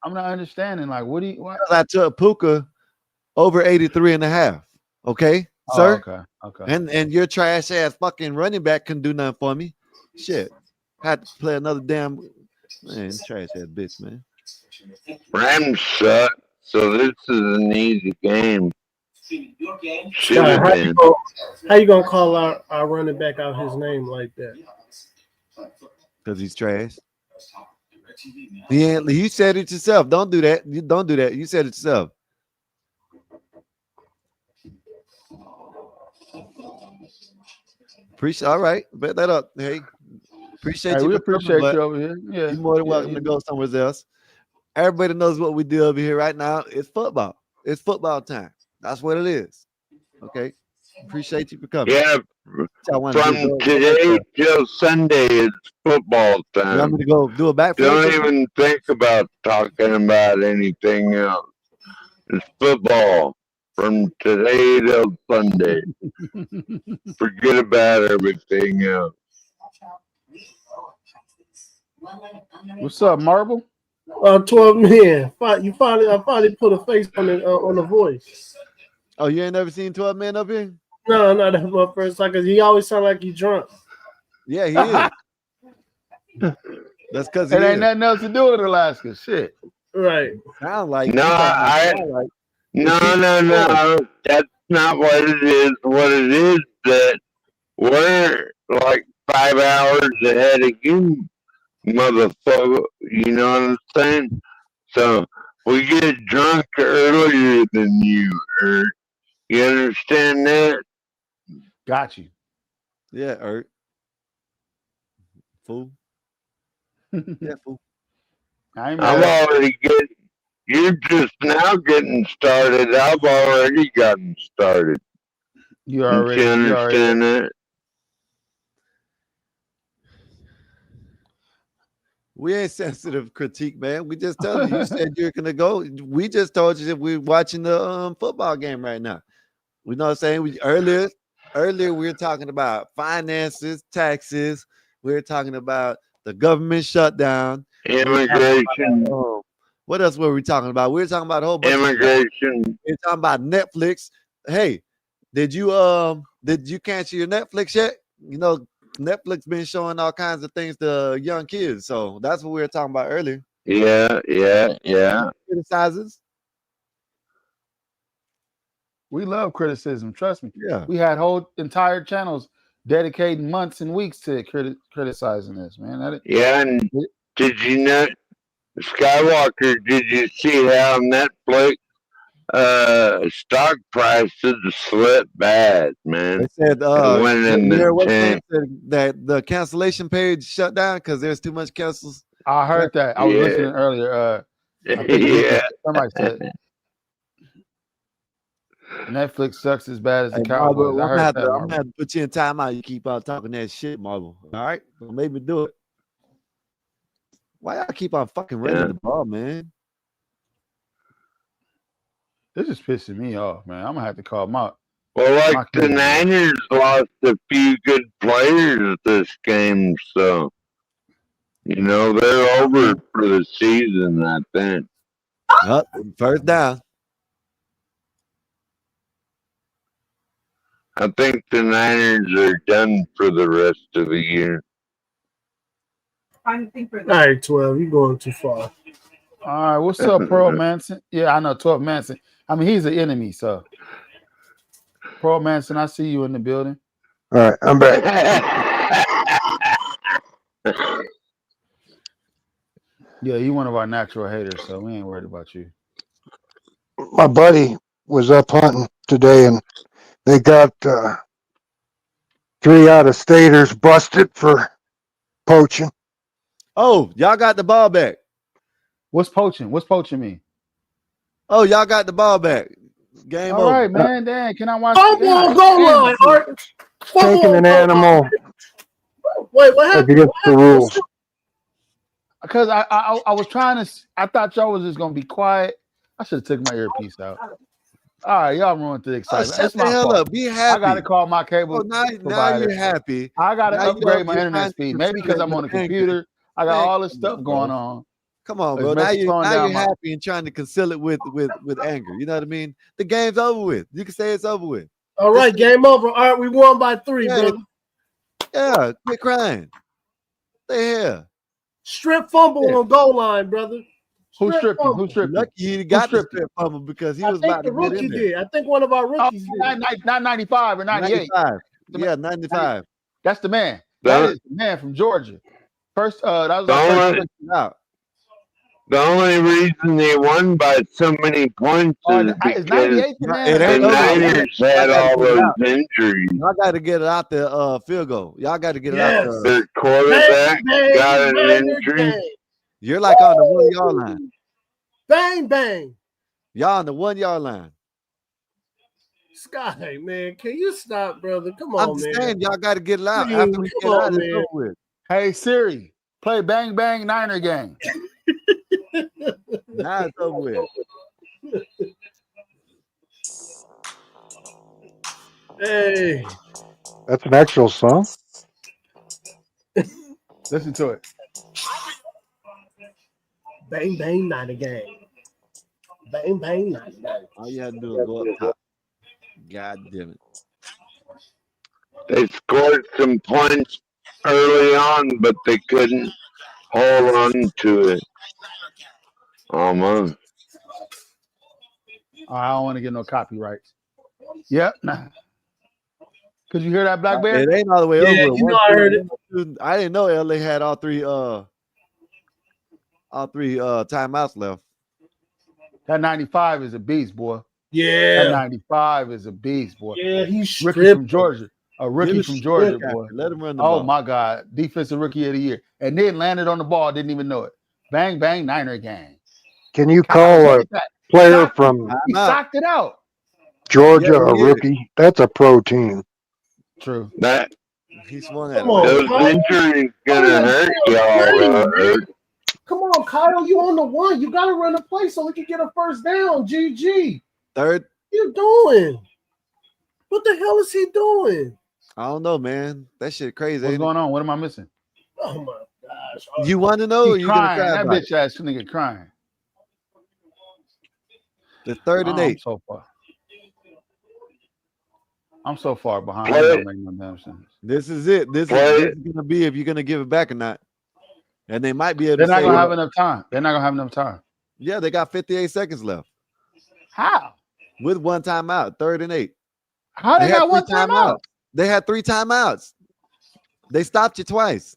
S2: I'm not understanding. Like, what do you what?
S20: Because I took Puka over 83 and a half. Okay,
S2: Oh,
S20: sir?
S2: okay.
S20: And your trash ass fucking running back couldn't do nothing for me. Shit. Had to play another damn trash ass bitch, man.
S21: Rams suck, so this is an easy game. Should
S5: Scott,
S21: have been.
S5: how you gonna call our running back out his name like that?
S20: Because he's trash. You said it yourself. Don't do that. You don't do that. You said it yourself. Appreciate. All right, bet that up. Hey, appreciate you.
S2: We
S20: for
S2: appreciate
S20: coming,
S2: you over here. Yeah,
S20: you're more than welcome to go somewhere else. Everybody knows what we do over here right now. It's football. It's football time. That's what it is. Okay. Appreciate you for coming.
S21: Yeah, from today till Sunday it's football
S20: You
S21: time.
S20: want me to go do a backflip?
S21: Don't even think about talking about anything else. It's football from today till Sunday. Forget about everything else.
S2: What's up, Marble?
S5: 12 men. I finally put a face on the voice.
S20: Oh, you ain't never seen 12 men up here?
S5: No, that's my first time because he always sound like he's drunk.
S20: Yeah, he is. That's because
S2: it ain't nothing else to do in Alaska. Shit.
S5: Right.
S20: Sound like
S21: no, no. That's not what it is. What it is that we're like 5 hours ahead of you, motherfucker. You know what I'm saying? So we get drunk earlier than you, Ert. You understand that?
S2: Got you.
S20: Yeah, Ert. Fool. Yeah, fool.
S21: I'm already getting. You're just now getting started. I've already gotten started.
S2: You
S21: understand that?
S20: We ain't sensitive critique, man. We just tell you. You said you're gonna go. We just told you that we're watching the football game right now. We know what I'm saying. Earlier we were talking about finances, taxes. We were talking about the government shutdown,
S21: immigration.
S20: What else were we talking about? We were talking about a whole bunch
S21: immigration.
S20: We were talking about Netflix. Hey, did you cancel your Netflix yet? You know, Netflix been showing all kinds of things to young kids, so that's what we were talking about earlier.
S21: Yeah.
S20: Criticizes.
S2: We love criticism. Trust me.
S20: Yeah.
S2: We had whole entire channels dedicating months and weeks to criticizing this, man.
S21: And did you know, Skywalker? Did you see how Netflix stock prices slipped bad, man?
S20: They said
S21: it went in the tank.
S20: that the cancellation page shut down because there's too much cancels.
S2: I heard that. I was listening earlier. I think somebody said Netflix sucks as bad as the Cowboys.
S20: Marble,
S2: I heard that.
S20: I'm gonna have to put you in timeout. You keep on talking that shit, Marble. All right, don't make me do it. Why y'all keep on fucking running the ball, man?
S2: This is pissing me off, man. I'm gonna have to call them out.
S21: Well, like the Niners lost a few good players this game, so you know they're over for the season. I think.
S20: First down.
S21: I think the Niners are done for the rest of the year.
S5: All right, 12. You're going too far.
S2: All right, what's up, Pearl Manson? Yeah, I know 12 Manson. I mean, he's an enemy, so Pearl Manson, I see you in the building.
S4: All right, I'm back.
S2: Yeah, you one of our natural haters, so we ain't worried about you.
S4: My buddy was up hunting today, and they got 3 out-of-staters busted for poaching.
S20: Oh, y'all got the ball back.
S2: What's poaching? What's poaching mean?
S20: Oh, y'all got the ball back. Game
S2: All
S20: over.
S2: right, man. Dang, can I watch?
S5: Fumble goal line, Art.
S4: Taking an animal
S5: Wait, what happened?
S4: against the rules.
S2: Because I was trying to. I thought y'all was just gonna be quiet. I should have took my earpiece out. All right, y'all ruined the excitement.
S20: Shut
S2: It's
S20: the
S2: my
S20: hell
S2: fault.
S20: up. Be happy.
S2: I gotta call my cable
S20: Oh, now
S2: provider.
S20: you're happy.
S2: I gotta
S20: Now
S2: upgrade my
S20: you're
S2: internet
S20: trying to
S2: speed. Maybe because
S20: consider
S2: I'm on the
S20: anger.
S2: computer. I got
S20: Man,
S2: all this
S20: come
S2: stuff
S20: on,
S2: going
S20: bro.
S2: on.
S20: Come on,
S2: It's
S20: bro. Now
S2: slowing
S20: you're
S2: down my.
S20: happy and trying to conceal it with anger. You know what I mean? The game's over with. You can say it's over with.
S5: All right, game over. All right, we won by 3,
S20: Yeah.
S5: brother.
S20: Yeah, quit crying. Stay here.
S5: Strip fumble on goal line, brother.
S2: Who
S5: Strip
S2: stripped him?
S5: fumble.
S2: Who stripped him?
S20: Lucky he got the
S2: stripped him?
S20: strip fumble because he
S5: I
S20: was
S5: think
S20: about
S5: the
S20: to get
S5: rookie
S20: in there.
S5: did. I think one of our rookies did.
S2: Not 95 or 98.
S20: 95. Yeah, 95.
S2: That's the man. That is the man from Georgia. First, that was our first question out.
S21: The only reason they won by so many points is because
S2: 98 the man.
S20: It
S21: the
S20: ain't over.
S21: Niners had all those injuries.
S20: Y'all got to get it out the field goal. Y'all got to get it out
S5: Yes.
S20: the
S21: Their quarterback got an injury.
S20: You're like on the 1 yard line.
S5: Bang, bang.
S20: Y'all on the 1 yard line.
S5: Sky, man, can you stop, brother? Come
S20: I'm
S5: on,
S20: just
S5: man.
S20: saying, y'all got to get it out.
S5: Man,
S20: After we
S5: come
S20: get
S5: on,
S20: out, it's
S5: man.
S20: over with.
S2: Hey Siri, play Bang Bang Niner game.
S20: Now it's over with.
S5: Hey.
S4: That's an actual song?
S2: Listen to it.
S5: Bang, bang, not a game. Bang, bang, not a game.
S20: All you had to do is go up top. God damn it.
S21: They scored some points early on, but they couldn't hold on to it. Almost.
S2: I don't want to get no copyrights. Yep. Nah. Could you hear that, Black Bear?
S20: It ain't all the way over.
S5: Yeah, you know I heard it.
S20: I didn't know LA had all three timeouts left.
S2: That 95 is a beast, boy.
S5: Yeah.
S2: That 95 is a beast, boy.
S5: Yeah, he's
S2: rookie from Georgia. A rookie from Georgia, boy.
S20: Let him run the
S2: Oh
S20: ball.
S2: my God. Defensive rookie of the year. And then landed on the ball, didn't even know it. Bang, bang, Niner gang.
S4: Can you
S2: Kyle,
S4: call
S2: look
S4: a
S2: at that.
S4: player from
S2: He socked it out.
S4: Georgia
S20: Yeah,
S4: a
S20: he is.
S4: rookie? That's a pro team.
S2: True.
S21: That
S20: He swung at
S5: Come
S20: it.
S5: on,
S21: those
S5: Kyle.
S21: injuries gonna hurt y'all.
S5: Come on, Kyle. You on the 1. You got to run a play so we can get a first down. GG.
S20: Third.
S5: What you doing? What the hell is he doing?
S20: I don't know, man. That shit crazy.
S2: What's
S20: ain't
S2: going on? What am I missing?
S5: Oh my gosh.
S20: it? You want to know? Or
S2: He's
S20: you gonna
S2: crying.
S20: cry
S2: That
S20: about it?
S2: bitch ass nigga crying.
S20: The 3rd and 8.
S2: I'm so far behind.
S21: Play
S2: It
S21: it.
S2: don't make no damn sense.
S20: This is it. This
S21: Play
S20: is gonna be if you're gonna give it back or not. And they might be able
S2: They're
S20: to
S2: not
S20: say,
S2: gonna have enough time. They're not gonna have enough time.
S20: yeah, they got 58 seconds left
S2: How?
S20: with 1 timeout. 3rd and 8.
S2: How they
S20: had
S2: got 1
S20: 3
S2: timeout?
S20: They had 3 timeouts. They stopped you twice.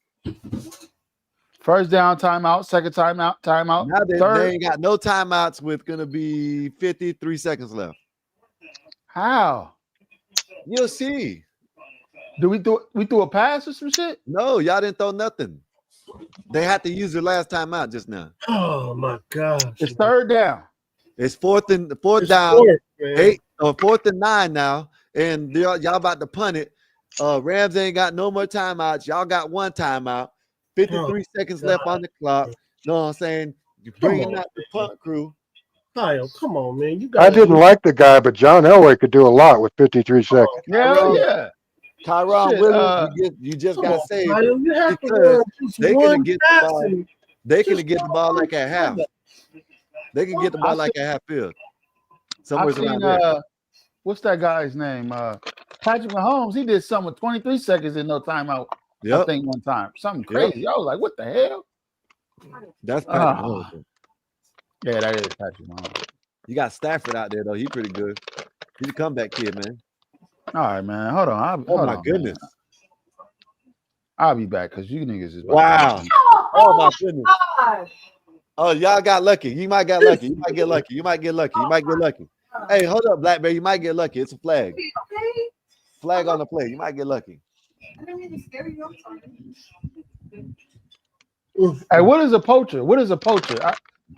S2: First down, timeout. Second timeout, timeout.
S20: Now they
S2: Third.
S20: ain't got no timeouts with gonna be 53 seconds left.
S2: How?
S20: You'll see.
S2: Do we threw a pass or some shit?
S20: No, y'all didn't throw nothing. They had to use their last timeout just now.
S5: Oh my gosh.
S2: It's 3rd down.
S20: It's fourth down,
S5: Fourth, man.
S20: 8 or 4th and 9 now, and y'all about to punt it. Rams ain't got no more timeouts. Y'all got 1 timeout. 53 seconds left on the clock. Know what I'm saying? You're bringing out the punt crew.
S5: Kyle, come on, man. You
S4: I didn't like the guy, but John Elway could do a lot with 53 seconds.
S2: Hell yeah.
S20: Tyron
S2: Shit,
S20: Williams, you just got
S5: on,
S20: saved
S5: Kyle, you have to
S20: because
S5: run just
S20: they
S5: one
S20: can get the
S5: pass
S20: ball.
S5: and
S20: They can
S5: just
S20: get the ball like at half. They can get the ball like at half field. Somewhere
S2: I've seen
S20: around there.
S2: what's that guy's name? Patrick Mahomes. He did something with 23 seconds in no timeout.
S20: Yep.
S2: I think one time. Something crazy. I was like, what the hell?
S20: That's Patrick Mahomes.
S2: Yeah, that is Patrick Mahomes.
S20: You got Stafford out there though. He pretty good. He's a comeback kid, man.
S2: All right, man. Hold on.
S20: Oh
S2: Hold
S20: my
S2: on,
S20: goodness!
S2: man. I'll be back because you niggas is about
S20: Wow!
S2: to
S20: Oh my goodness! Oh, y'all got lucky. You might get lucky. You might get lucky. You might get lucky. You might get lucky. Hey, hold up, Blackberry. You might get lucky. It's a flag. Flag on the play. You might get lucky.
S2: Hey, what is a poacher? What is a poacher?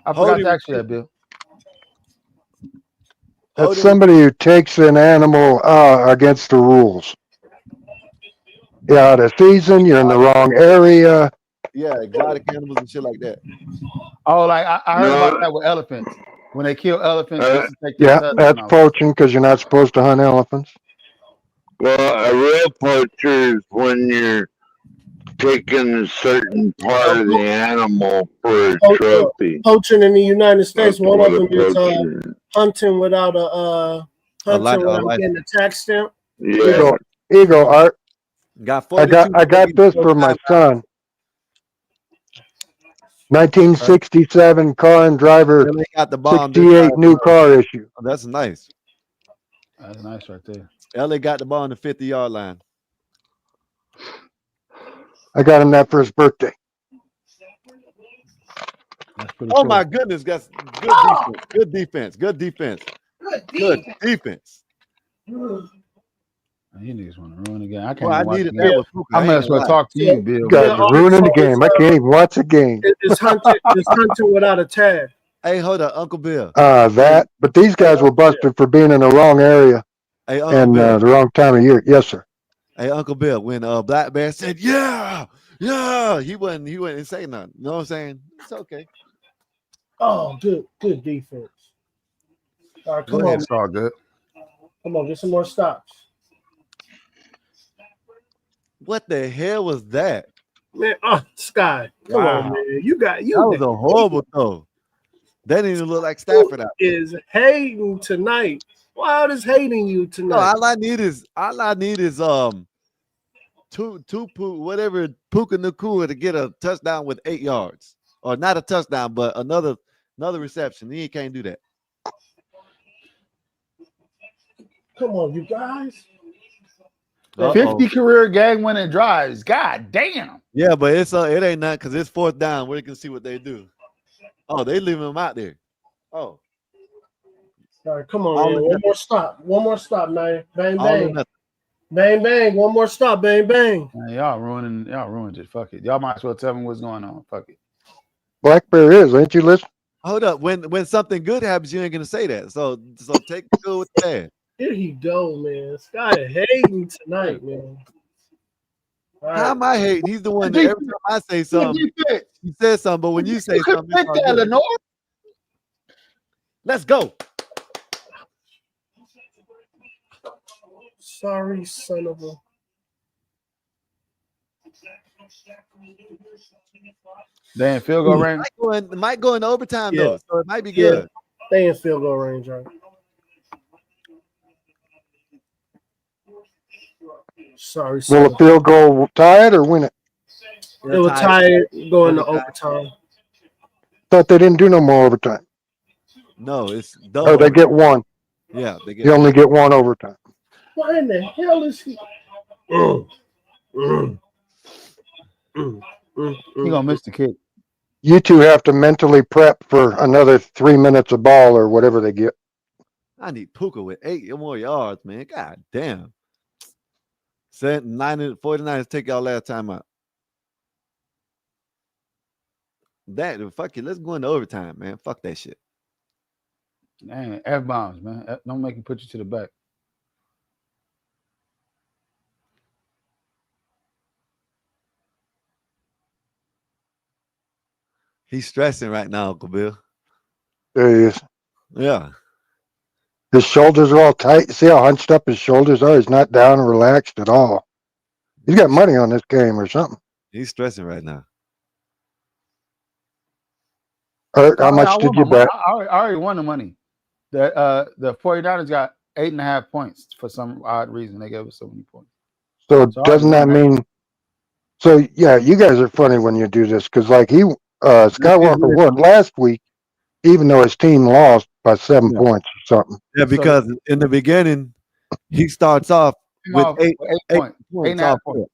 S2: I forgot to ask you that, Bill.
S4: That's somebody who takes an animal against the rules. You're out of season. You're in the wrong area.
S20: Yeah, exotic animals and shit like that.
S2: Oh, like I heard about that with elephants. When they kill elephants just to take their
S4: Yeah,
S2: tusks
S4: that's
S2: and all that.
S4: poaching because you're not supposed to hunt elephants.
S21: Well, a real poacher is when you're taking a certain part of the animal for a trophy.
S5: Poaching in the United States,
S21: That's
S5: one
S21: what
S5: of
S21: a
S5: them is
S21: poacher is.
S5: hunting without getting a tax stamp.
S21: Yeah.
S4: Here you go, Art.
S20: Got
S4: I got this for my son. 1967 car and driver,
S20: They got the bomb.
S4: 68 new car issue.
S20: Oh, that's nice.
S2: That's nice right there.
S20: LA got the ball on the 50-yard line.
S4: I got him that for his birthday.
S2: That's pretty
S20: Oh
S2: cool.
S20: my goodness, that's good defense. Good defense. Good defense. Good defense.
S2: You niggas want to ruin the game. I can't
S20: Well, I
S2: even watch
S20: needed
S2: the
S20: that
S2: game.
S20: with Puka.
S2: I may as well talk to you, Bill.
S4: You guys are ruining the game. I can't even watch the game.
S5: It's hunting without a tag.
S20: Hey, hold up, Uncle Bill.
S4: But these guys were busted for being in the wrong area
S20: Hey, Uncle
S4: and
S20: Bill.
S4: the wrong time of year. Yes, sir.
S20: Hey, Uncle Bill, when Black Bear said, yeah, he wouldn't say nothing. You know what I'm saying? It's okay.
S5: Oh, good defense. All right, come
S2: Go
S5: on,
S2: ahead, it's all good.
S5: come on, get some more stops.
S20: What the hell was that?
S5: Man, Sky, come on, man. You
S20: That was a horrible throw. That didn't even look like Stafford out.
S5: Is hating tonight. Wild is hating you
S20: No,
S5: tonight.
S20: all I need is whatever Puka Nakua to get a touchdown with 8 yards. Or not a touchdown, but another reception. He can't do that.
S5: Come on, you guys.
S2: 50 career game winning drives. God damn.
S20: Yeah, but it ain't nothing because it's fourth down where you can see what they do. Oh, they leaving him out there. Oh.
S5: All right, come on, man. One more stop. One more stop, man. Bang,
S20: All or
S5: bang.
S20: nothing.
S5: Bang, bang. One more stop. Bang, bang.
S2: Man, y'all ruined it. Fuck it. Y'all might as well tell me what's going on. Fuck it.
S4: Blackberry is, ain't you listening?
S20: Hold up. When something good happens, you ain't gonna say that. So take the good with the bad.
S5: Here he go, man. Sky hating tonight, man. All
S20: How am I hating? He's the one that every time I say something, he says something, but when you say something, it's all good.
S2: Lenore.
S20: Let's go.
S5: Sorry, son of a.
S2: Damn, field goal range.
S20: Might go into overtime
S5: Yeah.
S20: though, so it might be good.
S5: They in field goal range, right? Sorry,
S4: Will
S5: son.
S4: the field goal tie it or win it?
S5: It will tie it going to overtime.
S4: Thought they didn't do no more overtime.
S20: No, it's
S4: Oh, they get one.
S20: Yeah, they get
S4: You only get one overtime.
S5: Why in the hell is he?
S2: He gonna miss the kick.
S4: You two have to mentally prep for another 3 minutes of ball or whatever they get.
S20: I need Puka with 8 more yards, man. God damn. 49ers take y'all last time out. That fuck it. Let's go into overtime, man. Fuck that shit.
S2: Dang, F bombs, man. Don't make him put you to the back.
S20: He's stressing right now, Uncle Bill.
S4: There he is.
S20: Yeah.
S4: His shoulders are all tight. See how hunched up his shoulders are? He's not down and relaxed at all. He's got money on this game or something.
S20: He's stressing right now.
S4: Art, how much did you bet?
S2: I already won the money. The 49ers got 8.5 points for some odd reason. They gave us so many points.
S4: So
S2: So
S4: doesn't that mean? So yeah, you guys are funny when you do this because like Scott Walker won last week. even though his team lost by 7
S20: Yeah.
S4: points or something.
S20: Yeah, because in the beginning, he starts off with
S2: Off
S20: eight
S2: with 8
S20: eight
S2: points.
S20: points
S2: 8.5
S20: off
S2: points.
S20: rip.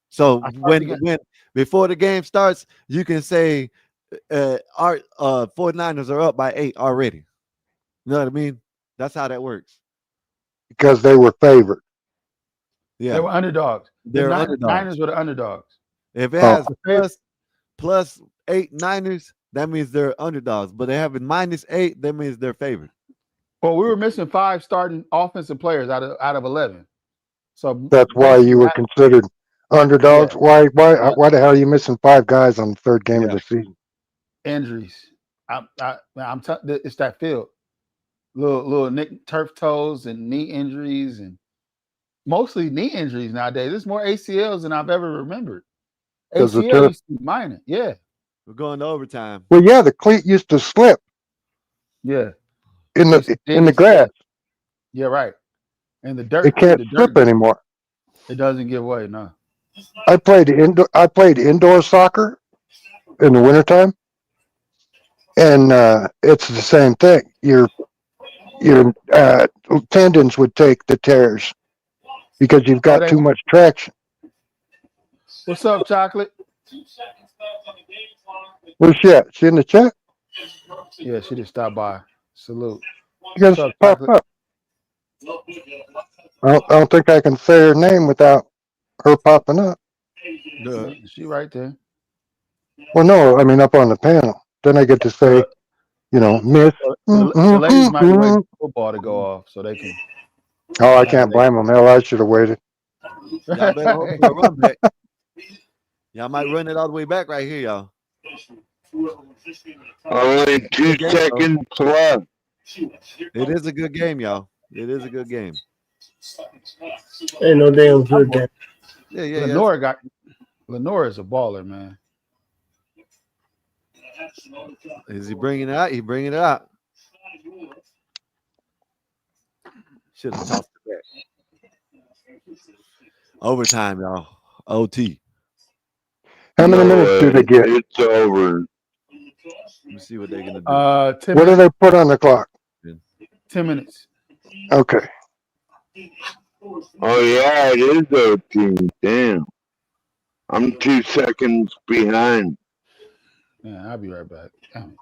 S20: So
S2: I start
S20: when
S2: beginning.
S20: before the game starts, you can say our 49ers are up by 8 already. You know what I mean? That's how that works.
S4: Because they were favored.
S20: Yeah.
S2: They were underdogs. The
S20: They're underdogs.
S2: Niners were the underdogs.
S20: If it
S4: Oh.
S20: has plus 8 Niners, that means they're underdogs. But they have it -8, that means they're favored.
S2: Well, we were missing 5 starting offensive players out of 11. So
S4: That's why you were considered underdogs.
S2: Yeah.
S4: Why the hell are you missing 5 guys on the third game of
S2: Yeah.
S4: the season?
S2: Injuries. It's that field. Little nick turf toes and knee injuries, and mostly knee injuries nowadays. There's more ACLs than I've ever remembered.
S4: 'Cause the
S2: ACL
S4: turf-
S2: used to be minor. Yeah.
S20: We're going to overtime.
S4: Well, yeah, the cleat used to slip
S2: Yeah.
S4: in
S2: They used to
S4: the
S2: dig
S4: in the
S2: and slip.
S4: grass.
S2: Yeah, right. And the dirt.
S4: It can't
S2: the dirt
S4: slip
S2: gets-
S4: anymore.
S2: It doesn't give way, no.
S4: I played indoor soccer in the wintertime, and it's the same thing. Your tendons would take the tears because you've got too much traction.
S2: What's up, Chocolate?
S4: Where's she at? She in the chat?
S2: Yeah, she just stopped by. Salute.
S4: You guys
S2: What's up,
S4: pop
S2: Chocolate?
S4: up. I don't think I can say her name without her popping up.
S2: She right there.
S4: Well, no, I mean up on the panel. Then I get to say, Miss.
S2: The ladies might be waiting for football to go off so they can.
S4: Oh, I can't blame them. Hell, I should have waited.
S20: Y'all better hope for a run back. Y'all might run it all the way back right here, y'all.
S21: Only 2 seconds left.
S20: It is a good game, y'all. It is a good game.
S5: Ain't no damn good game.
S20: Yeah.
S2: Lenore is a baller, man.
S20: Is he bringing it out? He bringing it out. Should have tossed it back. Overtime, y'all. OT.
S4: How many minutes do they get?
S21: It's over.
S20: Let me see what they're gonna do.
S2: 10
S4: What do
S2: minutes.
S4: they put on the clock?
S2: 10 minutes.
S4: Okay.
S21: Oh yeah, it is OT. Damn. I'm 2 seconds behind.
S2: Yeah, I'll be right back. Damn it.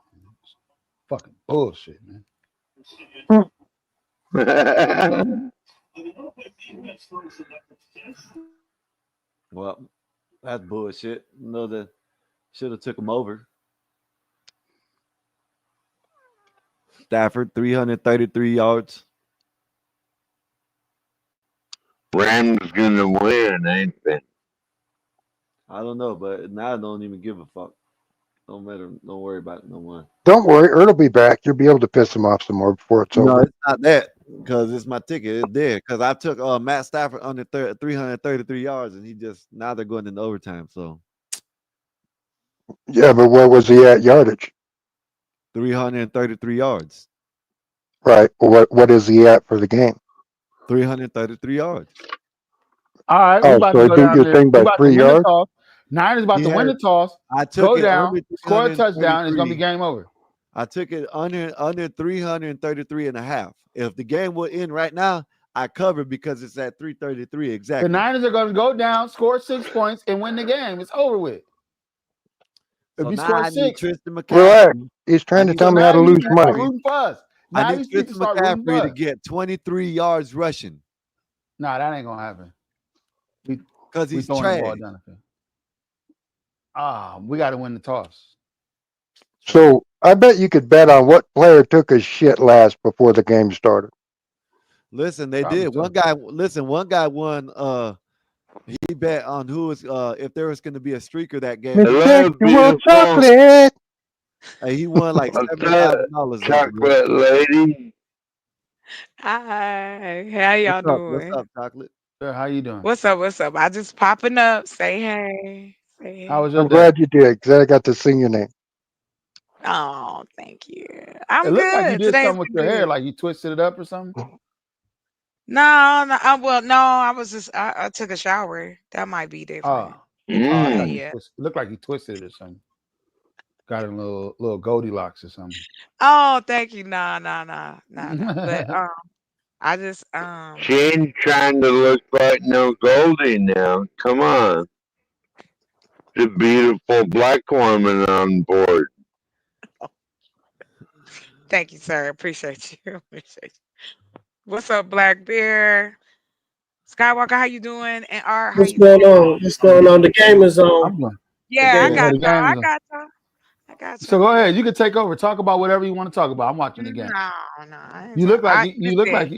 S2: Fucking bullshit, man.
S20: Well, that's bullshit. No, that should have took him over. Stafford, 333 yards.
S21: Rams gonna win, ain't they?
S20: I don't know, but now I don't even give a fuck. Don't matter. Don't worry about it no more.
S4: Don't worry, Earl will be back. You'll be able to piss him off some more before it's
S20: No,
S4: over.
S20: it's not that because it's my ticket. It's there because I took Matt Stafford under 333 yards, and now they're going into overtime. So
S4: Yeah, but where was he at yardage?
S20: 333 yards.
S4: Right. Well, what is he at for the game?
S20: 333 yards.
S2: All right, we
S4: Oh,
S2: about
S4: so
S2: to
S4: he
S2: go
S4: beat
S2: down
S4: your
S2: there.
S4: thing
S2: We
S4: by
S2: about to
S4: 3
S2: win the
S4: yards?
S2: toss. Niners about
S20: He
S2: to win the
S20: had-
S2: toss.
S20: I took
S2: Go
S20: it
S2: down,
S20: under
S2: score a touchdown. It's gonna be
S20: 333.
S2: game over.
S20: I took it under 333 and a half. If the game would end right now, I covered because it's at 333 exactly.
S2: The Niners are gonna go down, score 6 points, and win the game. It's over with. If
S20: So
S2: you
S20: now
S2: score
S20: I need
S2: 6,
S20: Tristan
S4: Relax.
S20: McCaffrey.
S4: He's trying to
S20: need
S4: tell me how to
S2: now you
S4: lose
S2: can start
S4: money.
S2: rooting for us.
S20: I
S2: Now
S20: need
S2: you need to
S20: Tristan
S2: start rooting for
S20: McCaffrey to
S2: us.
S20: get 23 yards rushing
S2: Nah, that ain't gonna happen.
S20: because
S2: We
S20: he's
S2: throwing the ball
S20: trash.
S2: down the field. We got to win the toss.
S4: So I bet you could bet on what player took his shit last before the game started.
S20: Listen, they
S2: Probably
S20: did.
S2: so.
S20: One guy won. He bet on who was if there was going to be a streaker that game.
S4: Miss
S21: Hello,
S4: Jack, you want
S21: beautiful.
S4: chocolate?
S20: He won like
S21: What's up,
S20: $70,000.
S21: chocolate lady?
S12: Hi, how y'all
S20: What's
S12: doing?
S20: up, chocolate?
S2: Sir, how you doing?
S12: What's up? What's up? I just popping up. Say hey. Say
S2: How was
S12: hey.
S2: your
S4: I'm
S2: day?
S4: glad you did because I got to sing your name.
S12: Oh, thank you.
S2: It
S12: I'm
S2: looked like you
S12: good.
S2: did
S12: Today's
S2: something with
S12: been
S2: your hair,
S12: good.
S2: like you twisted it up or something.
S12: No, I was just I took a shower. That might be different.
S2: Oh, I
S12: Yeah,
S2: thought you
S12: yeah.
S2: twisted. It looked like you twisted it or something. Got a little Goldilocks or something.
S12: Oh, thank you. Nah. But I just
S21: She ain't trying to look like no Goldie now. Come on. The beautiful black woman on board.
S12: thank you, sir. Appreciate you. Appreciate you. What's up, Black Bear? Skywalker, how you doing? And Art, how
S5: What's
S12: you
S5: going
S12: doing?
S5: on? What's going on? The game is on.
S2: I'm going.
S5: The
S12: Yeah, I
S5: game.
S2: Yeah,
S12: got
S2: the
S12: y'all.
S2: game
S12: I
S2: is on.
S12: got y'all. I got
S2: So
S12: y'all.
S2: go ahead. You can take over. Talk about whatever you want to talk about. I'm watching the game.
S12: No, I ain't
S2: You look like
S12: I
S2: you look
S12: listen.
S2: like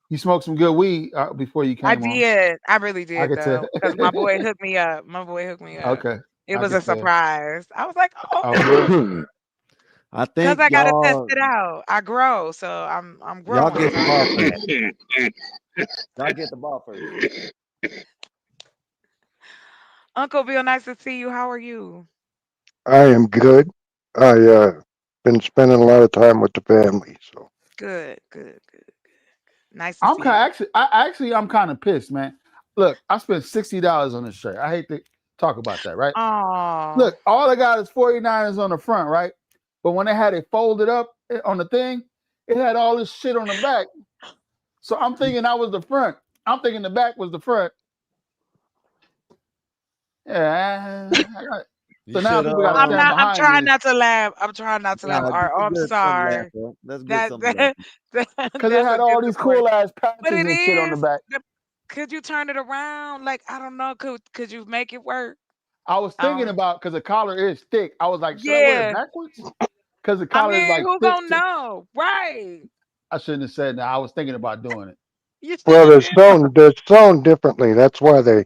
S2: you smoked some good weed before you
S12: I
S2: came on.
S12: did. I really
S2: I
S12: did
S2: could tell.
S12: though, because my boy hooked me up. My boy hooked me up.
S2: Okay,
S12: It
S2: I
S12: was a
S2: could tell.
S12: surprise. I was like, oh,
S2: Oh, good.
S20: I
S12: because
S20: think
S12: I gotta test
S20: y'all
S12: it out. I grow, so I'm
S20: y'all
S12: growing,
S20: get
S12: so
S20: the
S12: I
S20: ball
S12: gotta
S20: first.
S12: test it.
S20: Y'all get the ball first.
S12: Uncle Bill, nice to see you. How are you?
S4: I am good. I been spending a lot of time with the family, so
S12: Good. Nice to
S2: I'm
S12: see you.
S2: I'm kind of pissed, man. Look, I spent $60 on this shirt. I hate to talk about that, right?
S12: Oh,
S2: Look, all I got is 49ers on the front, right? But when they had it folded up on the thing, it had all this shit on the back. So I'm thinking that was the front. I'm thinking the back was the front. Yeah.
S20: You
S2: So now
S20: should
S2: people got to stand
S12: I'm
S2: behind
S12: trying
S2: me
S12: not to laugh. I'm trying not to laugh.
S20: nah,
S12: Art.
S20: that's
S12: Oh,
S20: a
S12: I'm
S20: good something to laugh
S12: sorry.
S20: at. That's a good
S12: That,
S20: something to laugh
S2: because it
S12: that's a
S2: had all these
S12: disappointment.
S2: cool ass
S12: But
S2: patches
S12: it
S2: and shit on the
S12: is.
S2: back.
S12: Could you turn it around? Like, I don't know. Could you make it work?
S2: I was thinking
S12: Um,
S2: about because the collar is thick. I was like, should I wear it
S12: yeah.
S2: backwards? Because the
S12: I
S2: collar is
S12: mean,
S2: like
S12: who
S2: thick.
S12: gonna know? Right.
S2: I shouldn't have said that. I was thinking about doing it.
S12: You
S4: well,
S12: should have did.
S4: they're sewn differently. That's why they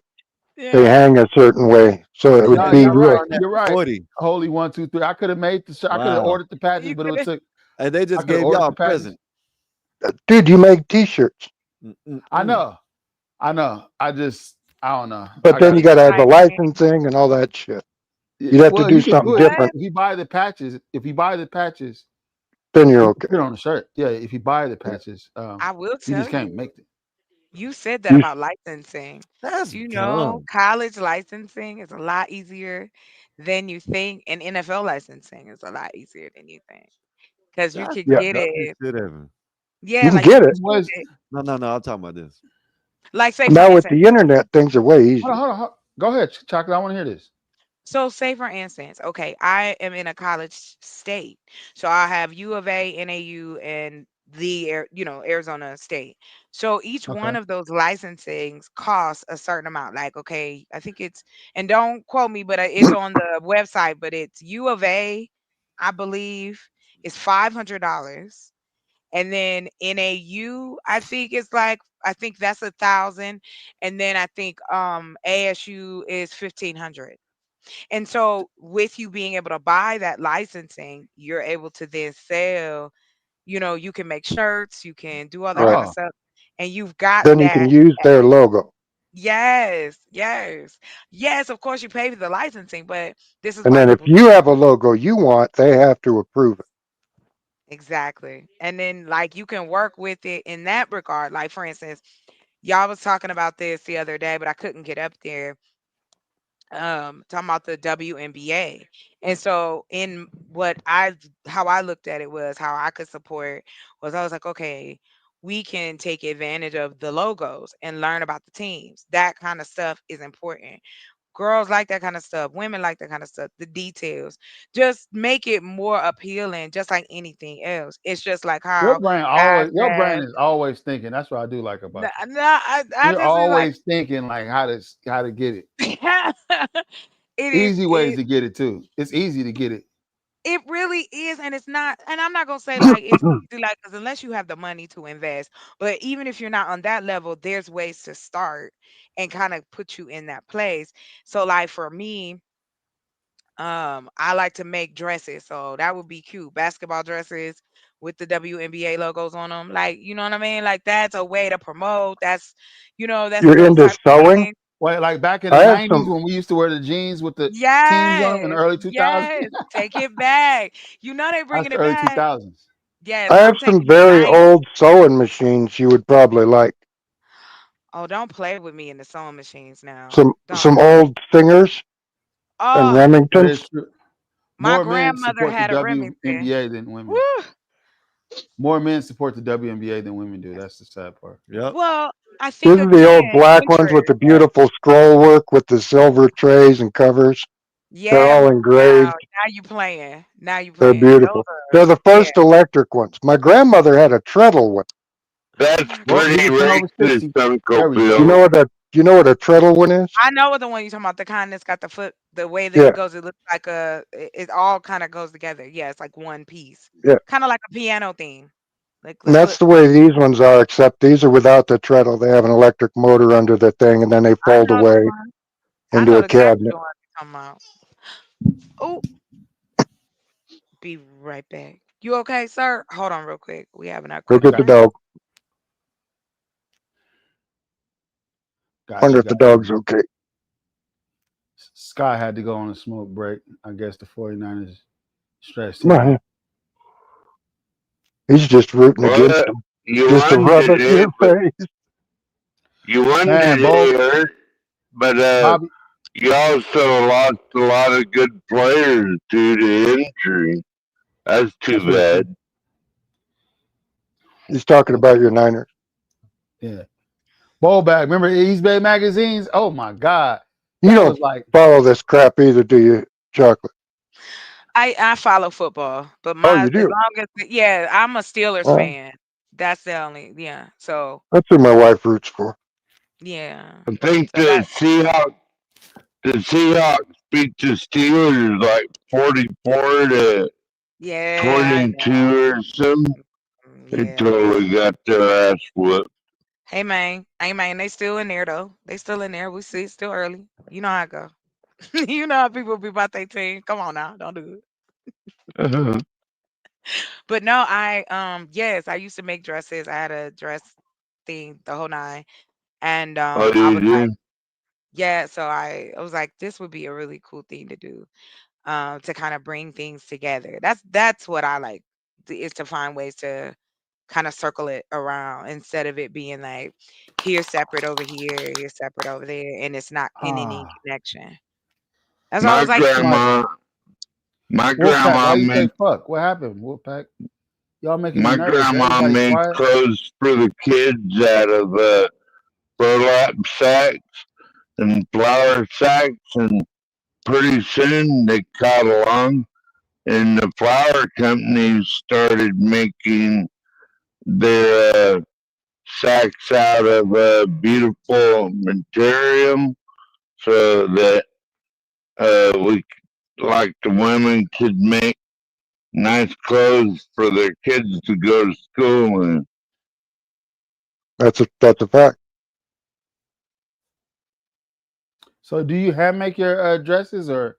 S12: Yeah.
S4: hang a certain way, so it would
S2: No,
S20: Yeah,
S4: be
S20: y'all
S2: you're right.
S4: real.
S20: starting at
S2: You're right.
S20: 40.
S2: Holy 1, 2, 3. I could have made the shirt. I could have
S20: Wow.
S2: ordered the patches,
S12: You
S2: but it
S12: could
S2: would
S12: have.
S2: took.
S20: And they
S2: I
S20: just
S2: could have
S20: gave
S2: ordered
S20: y'all
S2: the
S20: a
S2: patches.
S20: present.
S4: Dude, you make T-shirts,
S2: I
S20: Mm-mm-mm.
S2: know. I don't know.
S4: but
S2: I
S4: then you
S2: gotta.
S4: got to have the
S12: Exciting.
S4: licensing and all that shit. You'd have to
S2: Well,
S4: do
S2: you can
S4: something
S2: do it
S12: What?
S4: different.
S2: if you buy the patches. If you buy the patches,
S4: Then you're
S2: you can
S4: okay.
S2: put it on the shirt. Yeah, if you buy the patches,
S12: I will
S2: you
S12: tell
S2: just can't
S12: you.
S2: make it.
S12: You said that
S4: You
S12: about licensing.
S20: That's
S12: Do you know
S20: dumb.
S12: college licensing is a lot easier than you think, and NFL licensing is a lot easier than you think because you
S20: That's
S12: could
S20: the
S4: yeah,
S12: get
S20: dumbest
S12: it.
S20: shit ever.
S12: Yeah,
S4: you can
S12: like you
S4: get
S12: could
S4: it
S2: It
S12: get
S2: was.
S12: it.
S20: No, I'm talking about this.
S12: Like, say for
S4: now with
S12: instance.
S4: the internet. Things are way
S2: Hold on,
S4: easier.
S2: hold on. Go ahead, Chocolate. I want to hear this.
S12: So, say for instance, okay, I am in a college state, so I have U of A, NAU, and Arizona State. So each one
S2: Okay.
S12: of those licensings costs a certain amount. Like, okay, I think it's, and don't quote me, but it's on the website. But it's U of A, I believe, is $500, and then NAU, I think that's 1,000, and then I think ASU is 1,500. And so with you being able to buy that licensing, you're able to then sell, you can make shirts, you can do all that
S4: Right.
S12: kind of
S2: Oh,
S12: stuff. And you've got
S4: Then you can
S12: that.
S4: use their logo,
S12: Yes, yes. Yes, of course you pay for the licensing, but this is
S4: and
S12: why
S4: then if
S12: people
S4: you have a logo you want, they have to approve it.
S12: exactly. And then like you can work with it in that regard. Like for instance, y'all was talking about this the other day, but I couldn't get up there. Talking about the WNBA. And so in what I how I looked at it was how I could support was I was like, okay, we can take advantage of the logos and learn about the teams. That kind of stuff is important. Girls like that kind of stuff. Women like that kind of stuff. The details. Just make it more appealing, just like anything else. It's just like how guys
S2: your brain
S12: have
S2: is always thinking. That's what I do like
S12: no,
S2: about you.
S12: no, I
S2: You're
S12: just feel like
S2: always thinking like how to get it.
S12: it is
S2: Easy ways
S12: it
S2: to get it too. It's easy to get it.
S12: It really is, and it's not, and I'm not gonna say like it's easy, like because unless you have the money to invest, but even if you're not on that level, there's ways to start and kind of put you in that place. So, like for me, I like to make dresses, so that would be cute. Basketball dresses with the WNBA logos on them, like you know what I mean. Like that's a way to promote. That's
S4: You're
S12: those
S4: into
S12: type of
S4: sewing?
S12: things.
S2: Well, like back in the
S4: I have
S2: '90s
S4: some
S2: when we used to wear the jeans with the teams on them in the
S12: Yes,
S2: early 2000s.
S12: yes, take it back. They
S2: That's
S12: bringing
S2: the
S12: it
S2: early
S12: back.
S2: 2000s.
S12: Yes,
S4: I have
S12: I'm
S4: some
S12: taking it
S4: very
S12: back.
S4: old sewing machines you would probably like.
S12: Oh, don't play with me in the sewing machines now.
S4: Some
S12: Don't.
S4: old Singers and
S12: Oh,
S2: That is
S4: Remingtons.
S2: true.
S12: My
S2: More men
S12: grandmother
S2: support the
S12: had a Remington.
S2: WNBA than women.
S12: Woo!
S2: More men support the WNBA than women do. That's the sad part.
S20: Yep.
S12: Well, I
S4: These
S12: think
S4: are the old
S12: again,
S4: black ones with the
S12: interest.
S4: beautiful scroll work with the silver trays and covers. They're
S12: Yeah,
S4: all
S12: now
S4: engraved.
S12: you playing. Now you
S4: They're
S12: playing. Those
S4: beautiful.
S12: are
S4: They're the
S12: yeah.
S4: first electric ones. My grandmother had a treadle one.
S21: That's
S12: Oh my
S2: Well,
S12: God.
S2: he
S21: pretty
S2: was 10 over
S21: racist,
S2: 60.
S21: Uncle
S2: There we
S4: You
S2: go.
S21: Bill.
S4: know what a treadle one is?
S12: I know what the one you're talking about, the kind that's got the foot, the way that
S4: Yeah,
S12: it goes, it looks like it all kind of goes together. Yeah, it's like one piece.
S4: yeah.
S12: Kind of like a piano thing. Like the
S4: And that's
S12: foot.
S4: the way these ones are, except these are without the treadle. They have an electric motor under the thing, and then they
S12: I
S4: fold
S12: know the
S4: away
S12: one. I
S4: into
S12: know
S4: a
S12: exactly
S4: cabinet.
S12: the one you're talking about. Oh, be right back. You okay, sir? Hold on real quick. We having our
S4: Go
S12: quick
S4: get the
S2: Got,
S12: break.
S4: dog.
S2: got
S4: Wonder
S2: you,
S4: if the
S2: got you.
S4: dog's okay.
S2: Sky had to go on a smoke break. I guess the 49ers stressed him
S4: Man,
S2: out.
S4: he's just rooting against
S21: Well,
S4: them,
S21: you
S4: just to
S21: won
S4: rub it in
S21: today,
S4: your
S21: but
S4: face.
S21: you won
S2: Man, Bo,
S21: today, Earth. But
S2: Bobby,
S21: you also lost a lot of good players due to injury. That's too
S2: that's real true.
S21: bad.
S4: He's talking about your Niners.
S2: Yeah. Bowl back. Remember East Bay magazines? Oh my God.
S4: You
S2: That
S4: don't
S2: was like,
S4: follow this crap either, do you, Chocolate?
S12: I follow football, but
S4: Oh,
S12: my
S4: you
S12: as
S4: do.
S12: long as yeah, I'm a Steelers
S4: Well,
S12: fan. That's the only yeah. So
S4: that's who my wife roots for.
S12: yeah.
S21: I think
S12: So that
S21: the Seahawks beat the Steelers like 44 to
S12: yeah, I
S21: 22 or something.
S12: know.
S21: They
S12: Yeah.
S21: totally got their ass whooped.
S12: Hey man, they still in there though. They still in there. We see it's still early. You know how it go. You know how people be about their team. Come on now, don't do it. But no, yes, I used to make dresses. I had a dress thing, the whole nine. And
S21: Oh,
S12: I
S21: you
S12: was like,
S21: did?
S12: yeah, so I was like, this would be a really cool thing to do. To kind of bring things together. That's what I like is to find ways to kind of circle it around instead of it being like here separate over here separate over there, and it's not in any
S2: ah,
S12: connection. That's why I
S21: My
S12: was like,
S2: like
S21: grandma, my
S2: Wolfpack. Why
S21: grandma
S2: you say
S21: made
S2: fuck? What happened, Wolfpack? Y'all making me
S21: my
S2: nervous.
S21: grandma
S2: Everybody
S21: made
S2: quiet.
S21: clothes for the kids out of burlap sacks and flour sacks, and pretty soon they caught along, and the flour companies started making their sacks out of beautiful material, so that we, like the women, could make nice clothes for their kids to go to school in.
S4: That's a fact.
S2: So do you hand make your dresses or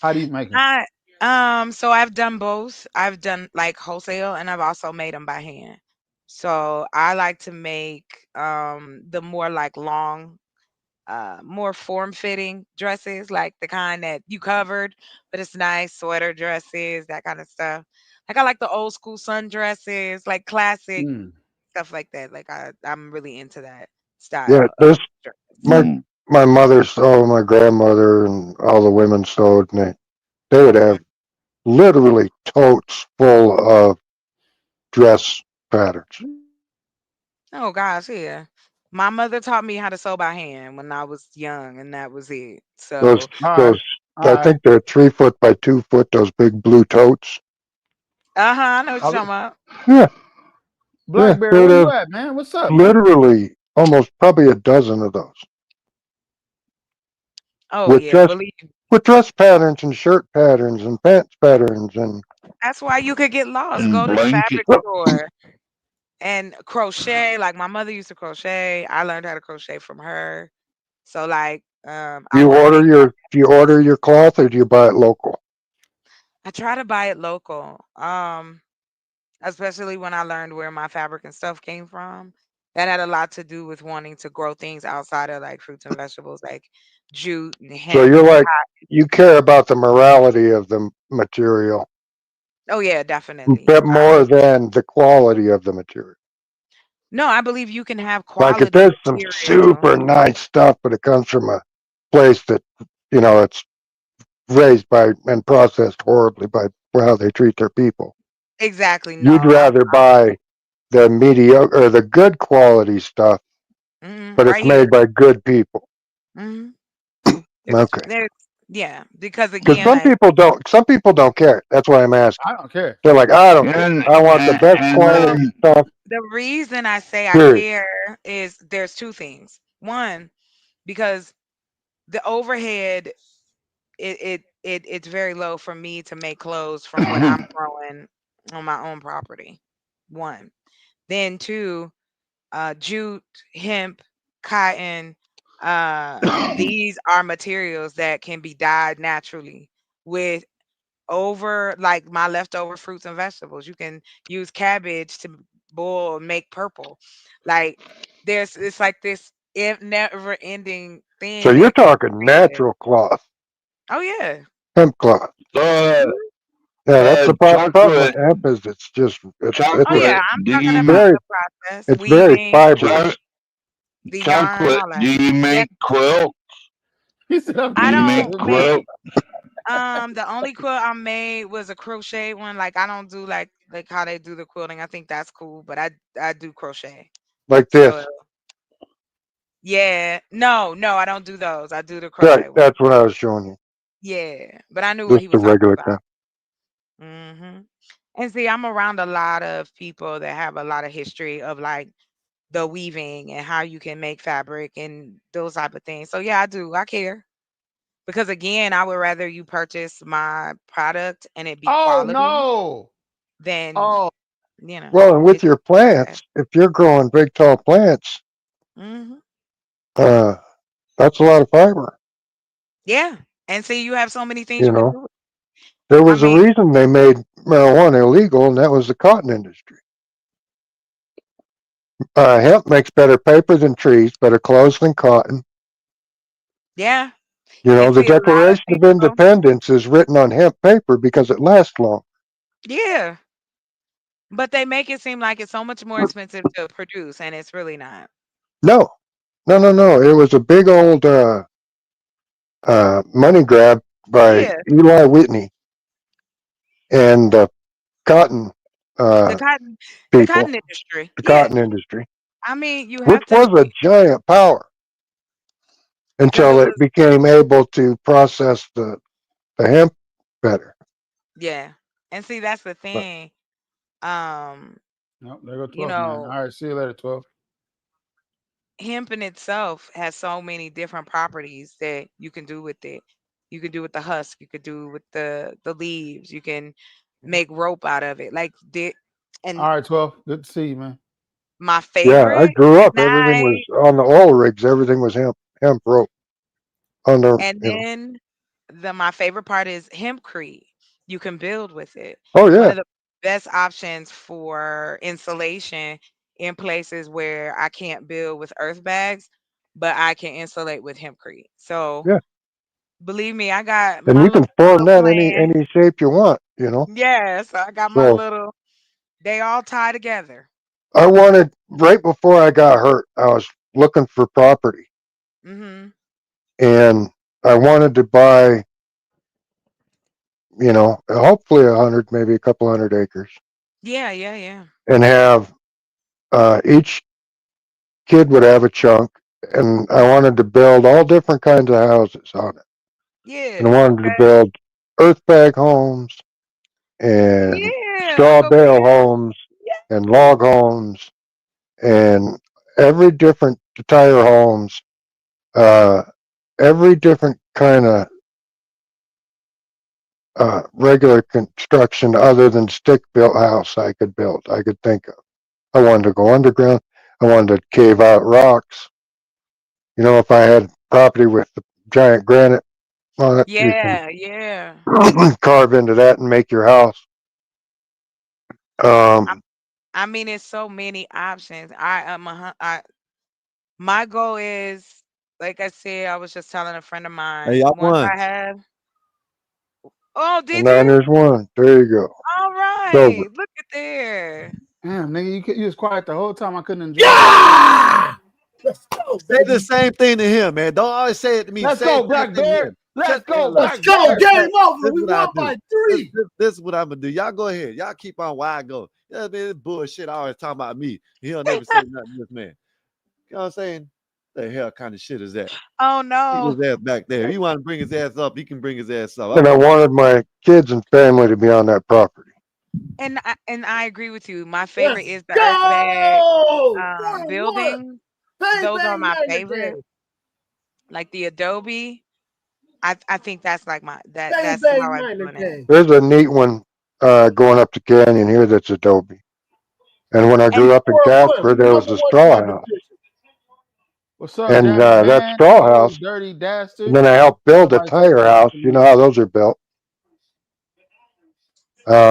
S2: how do you make them?
S12: I so I've done both. I've done like wholesale and I've also made them by hand. So I like to make the more like long more form fitting dresses, like the kind that you covered, but it's nice sweater dresses, that kind of stuff. Like I like the old school sundresses, like classic
S2: Mm.
S12: stuff like that. Like I'm really into that
S4: Yeah,
S12: style of
S4: this
S12: dress.
S4: my
S21: Mm.
S4: my mother sewed, my grandmother, and all the women sewed, and they would
S12: Mhm.
S4: have literally totes full of dress patterns.
S12: Oh gosh, yeah. My mother taught me how to sew by hand when I was young, and that was it.
S4: Those
S12: So,
S2: All right.
S4: those
S2: All
S4: I
S2: right.
S4: think they're 3 foot by 2 foot. Those big blue totes.
S12: I know what you're talking about.
S4: Yeah, yeah,
S2: Blackberry,
S4: they would
S2: where you
S4: have
S2: at, man? What's up, man?
S4: literally almost probably a dozen of those
S12: Oh
S4: with
S12: yeah, believe me.
S4: dress patterns and shirt patterns and pants patterns and
S12: That's why you could get lost.
S21: And
S12: Go to the
S21: blanket.
S12: fabric store and crochet. Like my mother used to crochet. I learned how to crochet from her. So like, I want to make.
S4: do you order your cloth or do you buy it local?
S12: I try to buy it local. Especially when I learned where my fabric and stuff came from. That had a lot to do with wanting to grow things outside of like fruits and vegetables, like jute and
S4: So
S12: hemp
S4: you're
S12: and
S4: like
S12: cotton.
S4: you care about the morality of the material,
S12: Oh yeah, definitely.
S4: but more than the quality of the material.
S12: No, I believe you can have
S4: Like if
S12: quality
S4: there's some
S12: material.
S4: super nice stuff, but it comes from a place that it's raised by and processed horribly by how they treat their people.
S12: Exactly. No,
S4: You'd rather buy the mediocre or the good quality stuff, but
S12: right
S4: it's
S12: here.
S4: made by good people.
S12: hmm
S4: Okay.
S12: There's, yeah, because
S4: Because
S12: again,
S4: some people don't care. That's why I'm asking.
S2: I don't care.
S4: They're like, I don't care.
S21: And
S4: I want the best
S21: and
S4: quality stuff.
S12: the reason I say I
S4: Period.
S12: care is there's two things. One, because the overhead it's very low for me to make clothes from what I'm growing on my own property. One. Then two, jute, hemp, cotton, these are materials that can be dyed naturally with over like my leftover fruits and vegetables. You can use cabbage to boil and make purple. Like it's like this never ending
S4: So
S12: thing
S4: you're
S12: that can be
S4: talking
S12: created.
S4: natural cloth,
S12: Oh yeah.
S4: hemp cloth.
S21: so,
S4: Yeah, that's the problem with
S21: chocolate,
S4: hemp is
S12: Oh yeah,
S21: chocolate.
S12: I'm
S21: Do
S12: talking
S21: you
S12: about
S4: very
S12: the process,
S4: it's very
S12: weaving,
S4: fibrous.
S12: the yarn,
S21: chocolate?
S12: all that.
S21: Do you
S12: Yeah,
S21: make quilt?
S2: He said, I'm
S21: Do
S12: I
S21: you
S2: talking
S21: make
S2: about
S12: don't
S2: him.
S12: make
S21: quilt?
S12: the only quilt I made was a crochet one. Like I don't do like how they do the quilting. I think that's cool, but I do crochet.
S4: Like this.
S12: So yeah, no, I don't do those. I do the
S4: Right.
S12: crochet one.
S4: That's what I was showing you.
S12: Yeah, but I knew what
S4: Just
S12: he
S4: the
S12: was talking
S4: regular
S12: about.
S4: kind.
S12: And see, I'm around a lot of people that have a lot of history of like the weaving and how you can make fabric and those type of things. So yeah, I do. I care. Because again, I would rather you purchase my product and it be
S2: Oh
S12: quality
S2: no.
S12: than,
S2: Oh,
S4: Well, and with
S12: it's
S4: your
S12: bad.
S4: plants, if you're growing big tall plants,
S12: hmm
S4: uh that's a lot of fiber.
S12: Yeah. And see, you have so many things
S4: You
S12: you can
S4: know.
S12: do.
S4: There
S12: I
S4: was a
S12: mean,
S4: reason they made marijuana illegal, and that was the cotton industry. Hemp makes better paper than trees, better clothes than cotton.
S12: yeah.
S4: You know,
S12: And
S4: the
S12: see, a lot of
S4: Declaration of
S12: people,
S4: Independence is written on hemp paper because it lasts long.
S12: yeah. But they make it seem like it's so much more expensive to produce, and it's really not.
S4: No, no. It was a big old money grab by
S12: Yeah.
S4: Eli Whitney and the cotton
S12: The
S4: uh,
S12: cotton, the
S4: people,
S12: cotton industry.
S4: the
S12: Yeah.
S4: cotton industry,
S12: I mean, you
S4: which
S12: have to
S4: was a
S12: because
S4: giant power
S12: it
S4: until it
S12: was,
S4: became able to process the hemp better.
S12: yeah. And see, that's the
S4: But
S12: thing. Um,
S2: no, there go
S12: you
S2: 12th man.
S12: know,
S2: All right, see you later, 12.
S12: hemp in itself has so many different properties that you can do with it. You can do with the husk, you could do with the leaves, you can make rope out of it. Like and
S2: All right, 12. Good to see you, man.
S12: my
S4: yeah, I
S12: favorite,
S4: grew up.
S12: and
S4: Everything was on the oil rigs. Everything was hemp rope under.
S12: then my favorite part is hempcrete. You can build with it.
S4: Oh
S12: One
S4: yeah,
S12: of the best options for insulation in places where I can't build with earth bags, but I can insulate with hempcrete. So
S4: yeah.
S12: believe me, I got
S4: And
S12: my
S4: you can
S12: little
S4: form
S12: floor
S4: that
S12: plan.
S4: any shape you want. You know.
S12: Yes, I got my
S4: So
S12: little, they all tie together.
S4: I wanted right before I got hurt. I was looking for property,
S12: hmm
S4: and I wanted to buy, hopefully 100, maybe a couple hundred acres,
S12: Yeah, yeah, yeah.
S4: and have each kid would have a chunk, and I wanted to build all different kinds of houses on it, and I
S12: Yeah,
S4: wanted to
S12: okay.
S4: build earth bag homes and
S12: Yeah,
S4: straw
S12: Uncle
S4: bale
S12: Griff.
S4: homes
S12: Yeah.
S4: and log homes and every different tire homes, uh, every different kind of regular construction other than stick built house I could build, I could think of. I wanted to go underground. I wanted to cave out rocks. If I had property with the giant granite on it, you can
S12: Yeah, yeah.
S4: carve into that and make your house.
S12: I,
S4: Um,
S12: I mean, it's so many options. My goal is, like I said, I was just telling a friend of
S20: Hey,
S12: mine.
S20: y'all
S12: Once
S20: won.
S12: I have, oh,
S4: and
S12: did you?
S4: Niners won. There you go.
S12: All
S4: It's over.
S12: right, look at there.
S2: Damn, nigga, you was quiet the whole time. I couldn't enjoy it.
S20: Yeah!
S5: Let's go,
S20: Say the
S5: baby.
S20: same thing to him, man. Don't always say it to me.
S2: Let's
S20: Say
S2: go,
S20: the same
S2: Black
S20: thing to
S2: Bear.
S20: him.
S2: Let's
S20: Shut the
S2: go,
S20: hell up.
S5: Let's
S2: Black
S5: go.
S2: Bear.
S5: Game over.
S20: This is
S5: We
S20: what I
S5: won
S20: do.
S5: by
S20: This,
S5: 3.
S20: this is what I'm gonna do. Y'all go ahead. Y'all keep on while I go. Yeah, man, this bullshit always talking about me. He'll never say nothing to this man. You know what I'm saying? The hell kind of shit is that?
S12: Oh
S20: Keep
S12: no.
S20: his ass back there. If he want to bring his ass up, he can bring his ass up.
S4: And I
S20: I'm
S4: wanted my kids and family to be on that property.
S12: And I agree with you. My favorite
S5: Let's
S12: is the earth bag
S5: go. 4-1.
S12: buildings.
S5: Bang,
S12: Those are
S5: bang,
S12: my
S5: nine
S12: favorite.
S5: again.
S12: Like the Adobe. I think that's like
S5: Bang,
S12: that's how
S5: bang,
S12: I'm
S5: 9
S12: doing it.
S5: again.
S4: There's a neat one going up the canyon here that's Adobe. And when I
S12: And
S4: grew up in
S5: 4-1.
S4: Casper,
S5: We
S4: there was
S5: number
S4: a
S5: one in
S4: straw
S5: our
S4: house.
S5: division.
S2: What's up,
S4: And
S2: Danny
S4: that
S2: Man?
S4: straw
S2: You
S4: house,
S2: dirty
S4: and
S2: dastard.
S4: then I helped build a
S2: Somebody said
S4: tire
S2: something
S4: house.
S2: to
S4: You
S2: me.
S4: know how those are built.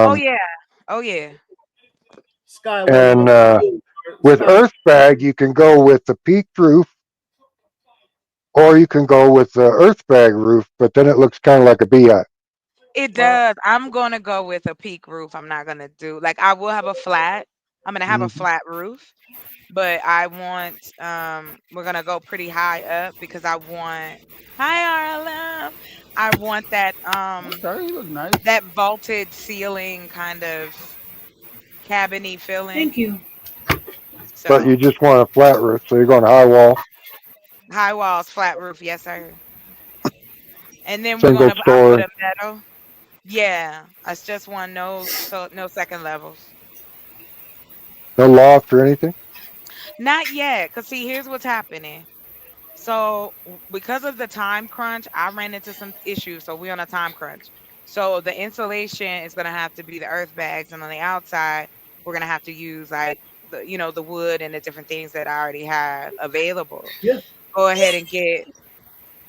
S12: oh
S4: Um,
S12: yeah. Oh yeah.
S5: Sky one
S4: and
S5: number 2.
S4: with
S5: Sky
S4: earth bag, you can go with the peaked roof, or you can go with the earth bag roof, but then it looks kind of like a beehive.
S12: It
S2: Well,
S12: does. I'm gonna go with a peak roof. I'm not gonna do like I will have a flat. I'm gonna have a
S4: Mhm.
S12: flat roof, but I want we're gonna go pretty high up because I want hi RLM. I want
S2: okay, you look nice.
S12: that vaulted ceiling kind of cabiny feeling.
S14: Thank you.
S4: But you
S12: So
S4: just want a flat roof, so you're going high wall,
S12: high walls, flat roof, yes sir. And then
S4: single
S12: I put
S4: story,
S12: a metal. Yeah, it's just one, no second levels.
S4: no loft or anything.
S12: Not yet, cause see, here's what's happening. So because of the time crunch, I ran into some issues. So we're on a time crunch. So the insulation is gonna have to be the earth bags, and on the outside, we're gonna have to use like the wood and the different things that I already have available.
S5: yeah.
S12: Go ahead and get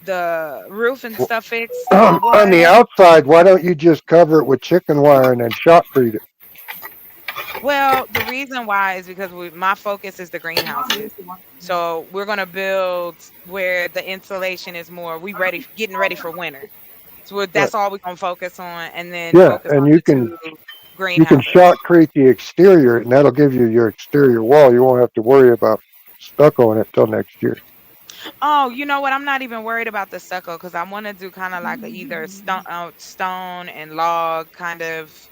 S12: the roof and stuff fixed. Number
S4: On the
S12: one.
S4: outside, why don't you just cover it with chicken wire and then shotcrete it?
S12: Well, the reason why is because my focus is the greenhouses. So we're gonna build where the insulation is more. We getting ready for winter. So
S4: Right.
S12: that's all we're gonna focus on, and then
S4: Yeah,
S12: focus
S4: and
S12: on
S4: you
S12: the
S4: can
S12: two
S4: you can
S12: greenhouses.
S4: shotcrete the exterior, and that'll give you your exterior wall. You won't have to worry about stucco in it till next year.
S12: Oh, you know what? I'm not even worried about the stucco because I want to do kind of like either stone and log kind of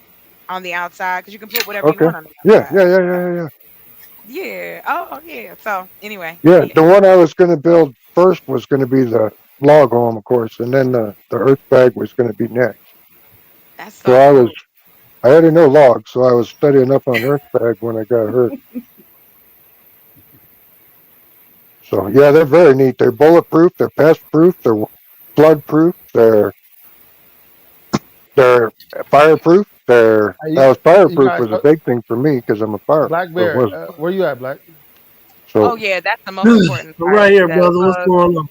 S12: on the outside because you can put whatever you
S4: Okay.
S12: want on the
S4: Yeah, yeah,
S12: outside.
S4: yeah, yeah, yeah.
S12: Yeah. Oh, yeah. So anyway,
S4: Yeah,
S12: yeah.
S4: the one I was going to build first was going to be the log home, of course, and then the earth bag was going to be next.
S12: That's
S4: So
S12: so cool.
S4: I already know logs, so I was studying up on earth bag when I got hurt. So yeah, they're very neat. They're bulletproof. They're pest proof. They're flood proof. They're fireproof.
S2: Hey, you
S4: Fireproof
S2: guys,
S4: was a big thing for me because I'm a fireman.
S2: Black
S4: So it
S2: Bear,
S4: was
S2: where you at, Black?
S12: Oh
S4: so
S12: yeah, that's the most important
S5: I'm
S12: part.
S5: right here, brother. What's going on?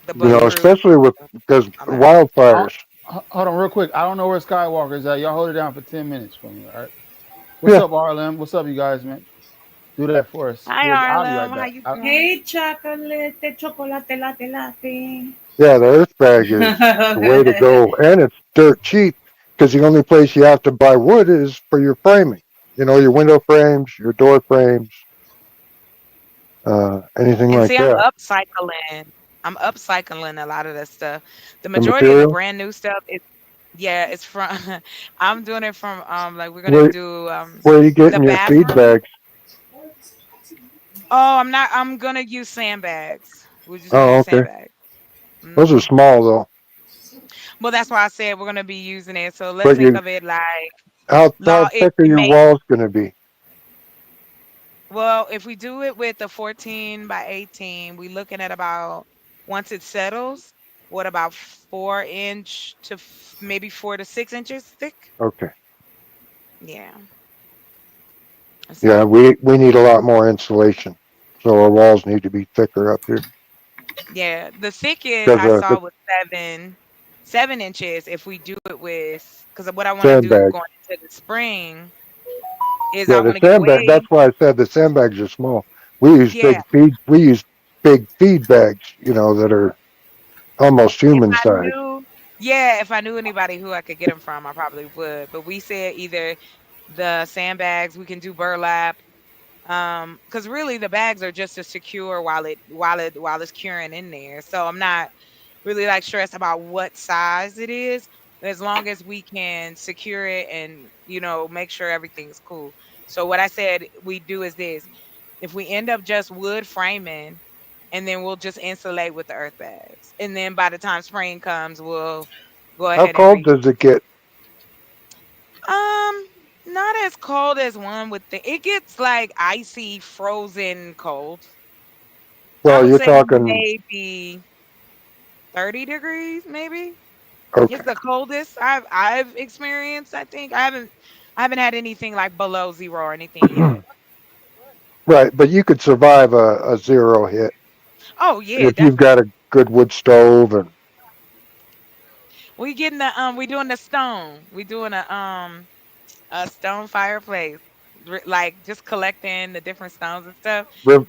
S12: The bug
S2: Yeah.
S12: proof.
S4: especially with because
S12: All that.
S2: Hold,
S4: wildfires.
S2: hold on, real quick. I don't know where Skywalker is at. Y'all hold it down for 10 minutes for me, all right? What's
S4: Yeah,
S2: up, RLM? What's up, you guys, man? Do that for us.
S12: Hi
S2: I'll be right
S12: Arlo, how
S2: back.
S12: you doing?
S14: Hey, chocolate, chocolate, latte, latte.
S4: yeah, the earth bag is the way to go, and it's dirt cheap because the only place you have to buy wood is for your framing. You know, your window frames, your door frames, anything
S12: And
S4: like
S12: see,
S4: that.
S12: I'm upcycling a lot of that stuff. The
S4: The
S12: majority of the
S4: material.
S12: brand new stuff is yeah, it's from I'm doing it from like we're gonna
S4: Where
S12: do
S4: where are you
S12: the
S4: getting your feed
S12: bathroom.
S4: bags?
S12: Oh, I'm gonna use sandbags. We're just gonna
S4: Oh,
S12: use
S4: okay.
S12: sandbags.
S4: Those are
S12: Hmm.
S4: small though.
S12: Well, that's why I said we're gonna be using it. So let's
S4: But
S12: think
S4: you,
S12: of it like
S4: how
S12: law.
S4: thick are
S12: It
S4: your
S12: may
S4: walls going to be?
S12: well if we do it with the 14 by 18, we looking at about once it settles, what about 4 inch to maybe 4 to 6 inches thick?
S4: Okay.
S12: Yeah.
S4: Yeah,
S12: So
S4: we need a lot more insulation, so our walls need to be thicker up here.
S12: yeah, the thickest
S4: Because
S12: I saw
S4: the
S12: was 7 inches if we do it with because what I want to do
S4: sandbags.
S12: going into the spring is
S4: Yeah,
S12: I
S4: the
S12: want to get
S4: sandbag.
S12: away.
S4: That's why I said the sandbags are small. We use
S12: Yeah.
S4: big feed. We use big feed bags. You know that are almost
S12: If
S4: human
S12: I
S4: size.
S12: knew, yeah, if I knew anybody who I could get them from, I probably would. But we said either the sandbags, we can do burlap. Because really the bags are just to secure while it's curing in there. So I'm not really like stress about what size it is, as long as we can secure it and make sure everything's cool. So what I said we do is this: if we end up just wood framing, and then we'll just insulate with the earth bags, and then by the time spring comes, we'll go
S4: How
S12: ahead and
S4: cold does it get?
S12: um not as cold as one would think. It gets like icy, frozen cold. I
S4: Well,
S12: would
S4: you're
S12: say
S4: talking,
S12: maybe 30 degrees, maybe. It's
S4: okay.
S12: the coldest I've experienced, I think. I haven't had anything like below 0 or anything yet.
S4: Right, but you could survive a zero hit
S12: Oh, yeah,
S4: if you've got
S12: definitely.
S4: a good wood stove and
S12: We doing the stone. We doing a stone fireplace. Like just collecting the different stones and stuff.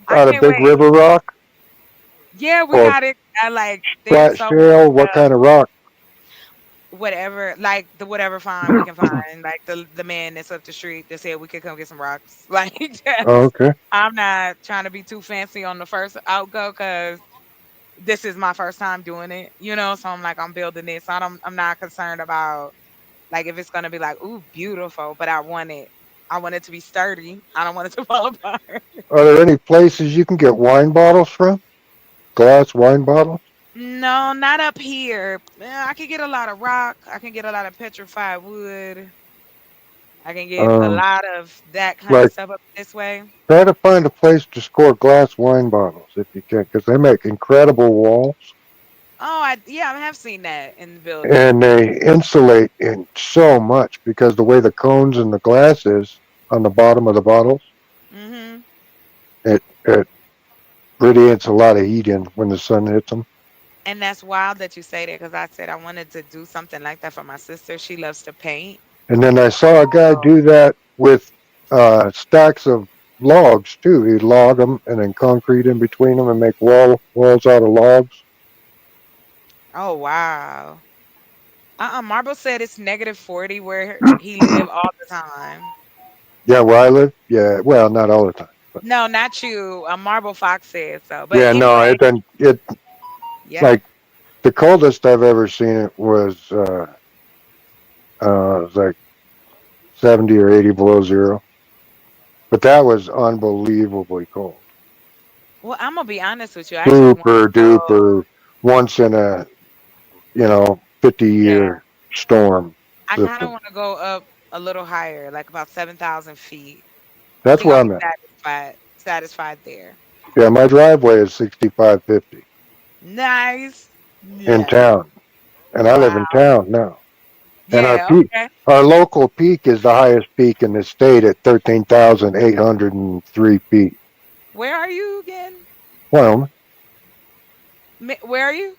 S12: I
S4: out of
S12: can't
S4: big
S12: wait.
S4: river rock
S12: Yeah, we
S4: or
S12: got it. I like there's
S4: flat
S12: so much
S4: shale. What
S12: stuff.
S4: kind of rock?
S12: Whatever, like the whatever find we can find. Like the man that's up the street that said we could come get some rocks. Like
S4: Oh,
S12: that's
S4: okay.
S12: I'm not trying to be too fancy on the first outgo because this is my first time doing it, So I'm like I'm building this. I'm not concerned about like if it's gonna be like, ooh, beautiful, but I want it to be sturdy. I don't want it to fall apart.
S4: Are there any places you can get wine bottles from? Glass wine bottles?
S12: No, not up here. I can get a lot of rock. I can get a lot of petrified wood. I can get a
S4: Um,
S12: lot of that kind of
S4: like
S12: stuff up this way.
S4: try to find a place to store glass wine bottles if you can, because they make incredible walls
S12: Oh, yeah, I have seen that in the building.
S4: and they insulate in so much because the way the cones and the glass is on the bottom of the bottles,
S12: Mhm.
S4: it radiates a lot of heat in when the sun hits them.
S12: And that's wild that you say that because I said I wanted to do something like that for my sister. She loves to paint.
S4: And then I saw a guy
S12: Oh,
S4: do that with stacks of logs too. He'd log them and then concrete in between them and make walls out of logs.
S12: oh wow. Marble said it's -40 where he live all the time.
S4: Yeah, where I live. Yeah, well, not all the time, but
S12: No, not you. Marble Fox said so. But
S4: yeah, no,
S12: anyway,
S4: it
S12: yeah.
S4: like the coldest I've ever seen it was like 70 or 80 below zero, but that was unbelievably cold.
S12: Well, I'm gonna be honest with you. I actually want
S4: Super
S12: to go.
S4: duper, once in a 50
S12: Yeah,
S4: year storm
S12: I kind of
S4: system.
S12: want to go up a little higher, like about 7,000 feet. I
S4: That's
S12: think
S4: where
S12: I'll
S4: I'm
S12: be
S4: at.
S12: satisfied there.
S4: Yeah, my driveway is 6550
S12: Nice.
S4: in
S12: Nice.
S4: town, and I live
S12: Wow.
S4: in town now. And
S12: Yeah. Okay.
S4: our local peak is the highest peak in the state at 13,803 feet.
S12: Where are you again?
S4: Wyoming,
S12: Where are you?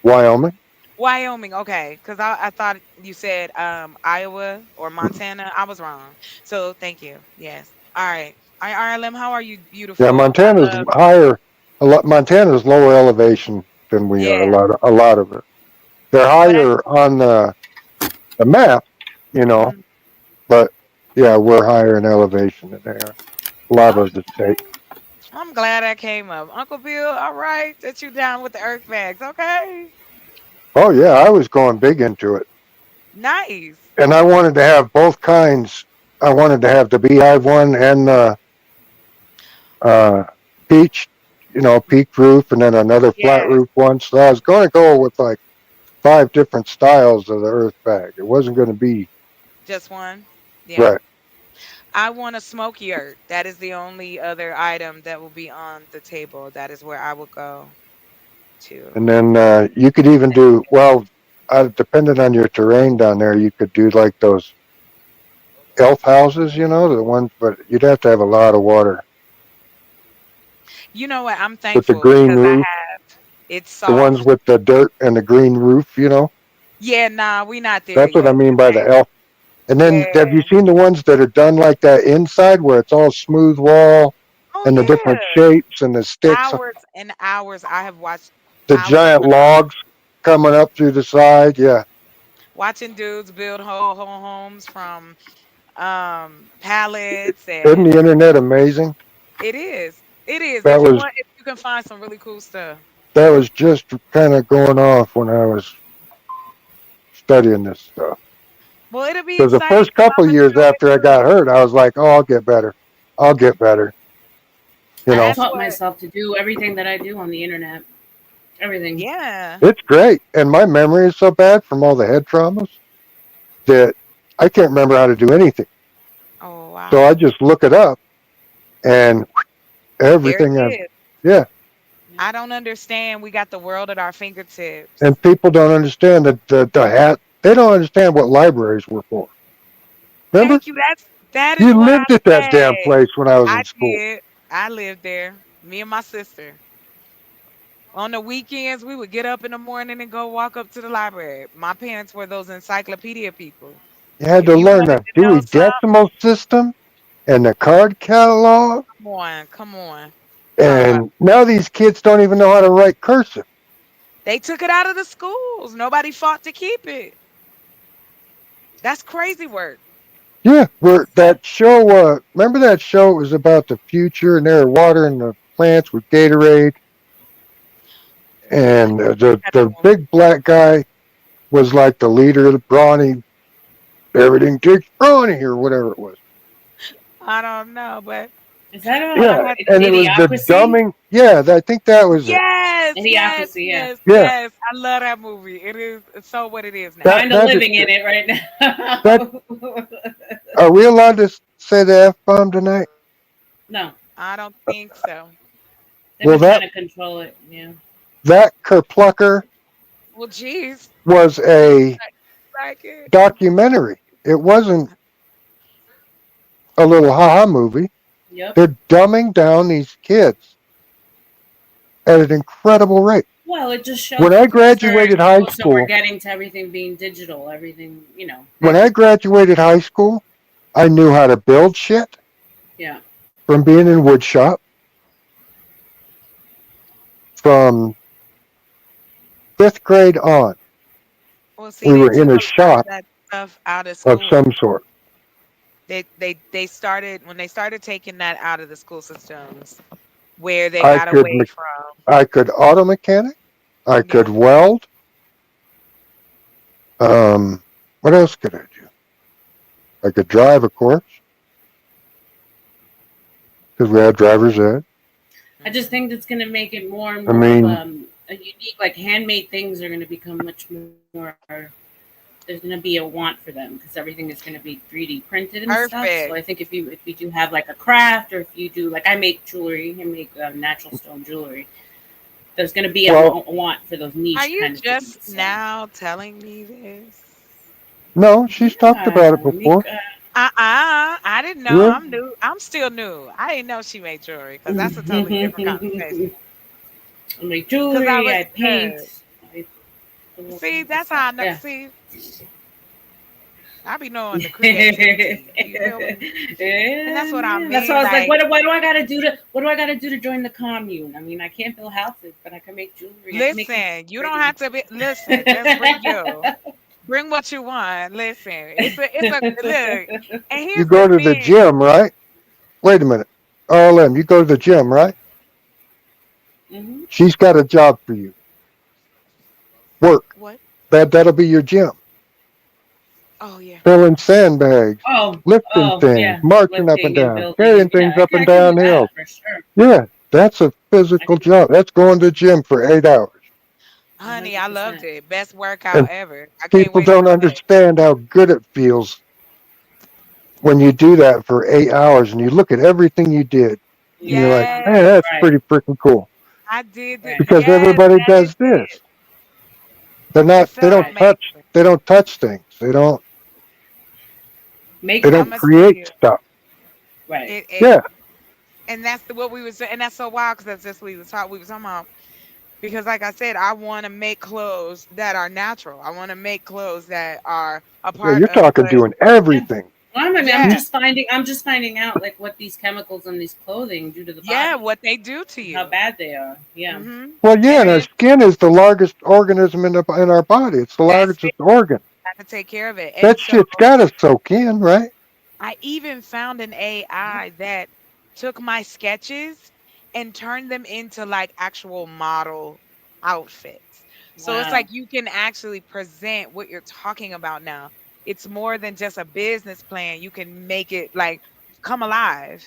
S4: Wyoming.
S12: Wyoming. Okay, because I thought you said Iowa or Montana. I was wrong. So thank you. Yes. All right. All right, RLM, how are you?
S4: Yeah,
S12: Beautiful. I
S4: Montana's
S12: love.
S4: higher. A lot. Montana's lower elevation than we are.
S12: Yeah.
S4: A lot of it. They're
S12: But I.
S4: higher on the map, you know,
S12: Mhm.
S4: but yeah, we're higher in elevation than they are. A lot of the state.
S12: Okay. I'm glad I came up. Uncle Bill, all right, that you down with the earth bags. Okay.
S4: Oh yeah, I was going big into it,
S12: Nice.
S4: and I wanted to have both kinds. I wanted to have the beehive one and the uh, peach, peaked roof, and then another flat
S12: Yes.
S4: roof one. So I was going to go with like 5 different styles of the earth bag. It wasn't going to be
S12: Just one. Yeah.
S4: right.
S12: I want a smoky earth. That is the only other item that will be on the table. That is where I will go to.
S4: And then you could even do well, depending on your terrain down there. You could do like those elf houses, the ones, but you'd have to have a lot of water
S12: You know what? I'm
S4: with the
S12: thankful
S4: green
S12: because I
S4: roof.
S12: have it's
S4: The ones
S12: soft.
S4: with the dirt and the green roof.
S12: Yeah, nah, we not there
S4: That's what I
S12: yet.
S4: mean by the elf. And then
S12: Yeah.
S4: have you seen the ones that are done like that inside where it's all smooth wall
S12: Oh
S4: and the different
S12: yeah.
S4: shapes and the sticks,
S12: Hours and hours. I have watched
S4: the
S12: hours
S4: giant
S12: upon hours
S4: logs coming up through the side? Yeah.
S12: watching dudes build whole homes from pallets
S4: Isn't the
S12: and
S4: internet amazing?
S12: it is. It is.
S4: That
S12: If you
S4: was
S12: want if you can find some really cool stuff.
S4: that was just kind of going off when I was studying this stuff.
S12: Well, it'll be
S4: Because the
S12: exciting
S4: first
S12: because
S4: couple
S12: I'm
S4: of
S12: gonna
S4: years
S12: do it
S4: after I got
S12: too.
S4: hurt, I was like, "Oh, I'll get better. I'll get better." You
S13: I've
S4: know,
S12: That's
S13: taught
S12: what.
S13: myself to do everything that I do on the internet. Everything.
S12: Yeah.
S4: it's great, and my memory is so bad from all the head traumas that I can't remember how to do anything.
S12: Oh
S4: So
S12: wow.
S4: I just look it up, and
S12: There it
S4: everything I've
S12: is.
S4: yeah.
S12: I don't understand. We got the world at our fingertips.
S4: And people don't understand that the hat. They don't understand what libraries were for. Remember,
S12: Thank you. That is
S4: you
S12: what I
S4: lived at that damn
S12: say.
S4: place when I was
S12: I
S4: in school.
S12: did. I lived there. Me and my sister. On the weekends, we would get up in the morning and go walk up to the library. My parents were those encyclopedia people.
S4: You had
S12: If
S4: to
S12: you
S4: learn
S12: wanted
S4: the
S12: to know
S4: Dewey
S12: something,
S4: Decimal System and the card catalog.
S12: come on, come on.
S4: And now these kids don't even know how to write cursive.
S12: They took it out of the schools. Nobody fought to keep it. That's crazy work.
S4: Yeah, where that show, remember that show? It was about the future, and they were watering the plants with Gatorade. And the big black guy was like the leader of the brawny, everything takes brawny, or whatever it was.
S12: I don't know, but
S13: Is that
S12: I
S4: Yeah,
S12: have
S4: and it was the
S13: Idiocracy?
S4: dumbing. Yeah, I think that was it.
S12: yes, yes,
S13: Idiocracy, yeah.
S12: yes,
S4: Yeah,
S12: yes. I love that movie. It is it's so what it is now.
S13: Kind of living in it right
S4: that
S13: now.
S4: are we allowed to say the f bomb tonight?
S13: No,
S12: I don't think so.
S13: they've
S4: Well,
S13: been trying to control it. Yeah.
S4: that kerplucker
S12: Well, geez,
S4: was a
S12: like it.
S4: documentary. It wasn't a little haha movie.
S13: Yep.
S4: They're dumbing down these kids at an incredible rate.
S13: Well, it just shows
S4: When
S13: how
S4: I graduated high
S13: closer we're
S4: school,
S13: getting to everything being digital. Everything,
S4: when I graduated high school, I knew how to build shit
S13: Yeah.
S4: from being in wood shop. From fifth grade on,
S12: Well, see,
S4: we
S12: they
S4: were
S12: took
S4: in
S12: a
S4: a
S12: lot of
S4: shop
S12: that stuff out of
S4: of
S12: school.
S4: some sort.
S12: They started when they started taking that out of the school systems where they
S4: I
S12: got
S4: could
S12: away from.
S4: I could auto mechanic. I could
S12: Yeah.
S4: weld. What else could I do? I could drive, of course, because we had driver's ed.
S13: I just think that's going to make it more and
S4: I
S13: more of
S4: mean,
S13: a unique, like handmade things are going to become much more. There's going to be a want for them because everything is going to be 3D printed and stuff. So
S12: Perfect.
S13: I think if you do have like a craft, or if you do like I make jewelry, I make natural stone jewelry. There's going to be a
S4: well,
S13: want for those niche
S12: Are you
S13: kind of things.
S12: just
S13: So.
S12: now telling me this?
S4: no, she's talked about it
S13: Yeah,
S4: before.
S12: I didn't know.
S4: Yeah,
S12: I'm new. I'm still new. I didn't know she made jewelry because that's a totally different conversation.
S13: I make
S12: Because I
S13: jewelry,
S12: was
S13: I paint, I do all
S12: see,
S13: kinds of
S12: that's how I
S13: stuff.
S12: know.
S13: Yeah.
S12: See, I be knowing the creativity. You feel me? And that's what I
S13: Yeah, that's why
S12: mean.
S13: I was like,
S12: Like,
S13: what do I gotta do to join the commune? I mean, I can't build houses, but I can make jewelry. I can make
S12: listen, you don't have to be. Listen, just bring you. Bring what you want. Listen, it's a look. And
S4: you
S12: here's
S4: go
S12: the
S4: to the
S12: thing.
S4: gym, right? Wait a minute, RLM, you go to the gym, right?
S13: Mhm.
S4: She's got a job for you. Work.
S12: What?
S4: That'll be your gym.
S12: Oh yeah.
S4: Filling sandbags, lifting
S13: Oh,
S4: things,
S13: yeah,
S4: marching up and
S13: lifting and
S4: down,
S13: building,
S4: carrying
S13: and yeah,
S4: things up
S13: I
S4: and
S13: can
S4: down
S13: do that
S4: hills.
S13: for sure.
S4: Yeah, that's a physical job. That's going to the gym for 8 hours.
S12: Honey, I loved
S13: 100%.
S12: it. Best workout
S4: And
S12: ever. I can't
S4: people
S12: wait for
S4: don't
S12: Monday.
S4: understand how good it feels when you do that for 8 hours and you look at everything you did and you're like, man,
S12: Yes,
S4: that's
S13: Right,
S4: pretty freaking cool.
S12: I did.
S13: right.
S4: Because
S12: Yes,
S4: everybody
S12: that is
S4: does
S12: it.
S4: this. They're
S12: It
S4: not. They
S12: felt
S4: don't
S12: amazing.
S4: touch. They don't touch things. They don't.
S13: Make
S4: They
S12: I'm
S4: don't
S12: gonna
S13: things.
S12: tell
S4: create
S12: you,
S4: stuff.
S13: Right.
S12: it,
S4: Yeah.
S12: and that's what we was, and that's so wild because that's just what we was talking about. Because, like I said, I want to make clothes that are natural. I want to make clothes that are a
S4: Yeah.
S12: part
S4: You're
S12: of
S4: talking
S12: what.
S4: doing
S13: Yeah.
S4: everything.
S13: Well, I mean,
S12: Yeah,
S13: I'm just finding out like what these chemicals in these clothing do to the
S12: yeah,
S13: body
S12: what they do to
S13: and how
S12: you.
S13: bad they are. Yeah.
S4: Well, yeah,
S12: And
S4: and our
S12: it,
S4: skin is the largest organism in our body. It's the
S12: that's
S4: largest
S12: it.
S4: organ.
S12: I have to take care of it.
S4: That
S12: And so
S4: shit's got to soak in, right?
S12: I even found an AI that took my sketches and turned them into like actual model. outfits. So it's
S13: Wow.
S12: like you can actually present what you're talking about now. It's more than just a business plan. You can make it like come alive.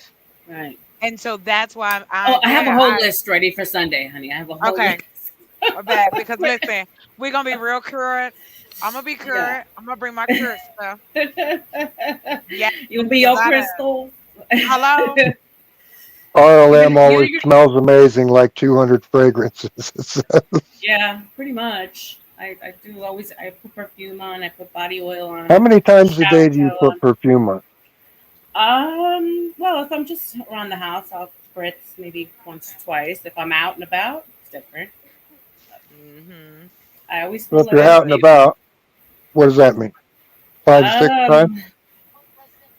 S13: Right.
S12: And so that's why
S13: Oh,
S12: I
S13: I have a
S12: there
S13: whole
S12: I
S13: list ready for Sunday, honey. I have a whole
S12: okay.
S13: list.
S12: My bad. Because listen, we're gonna be real current. I'm gonna be
S13: Yeah.
S12: current. I'm gonna bring my current stuff. Yeah,
S13: You'll be
S12: because
S13: your
S12: I done
S13: crystal.
S12: hello.
S4: RLM always
S13: You're
S4: smells amazing, like 200 fragrances.
S13: yeah, pretty much. I do always I put perfume on, I put body oil
S4: How
S13: on,
S4: many times a
S13: shower
S4: day do you
S13: gel
S4: put perfume on?
S13: on. Well, if I'm just around the house, I'll spritz maybe once or twice. If I'm out and about, it's different.
S12: Mm-hmm.
S13: I always
S4: So
S13: smell
S4: if
S13: like
S4: you're
S13: a
S4: out and
S13: baby.
S4: about, what does that mean? 5 to 6 times?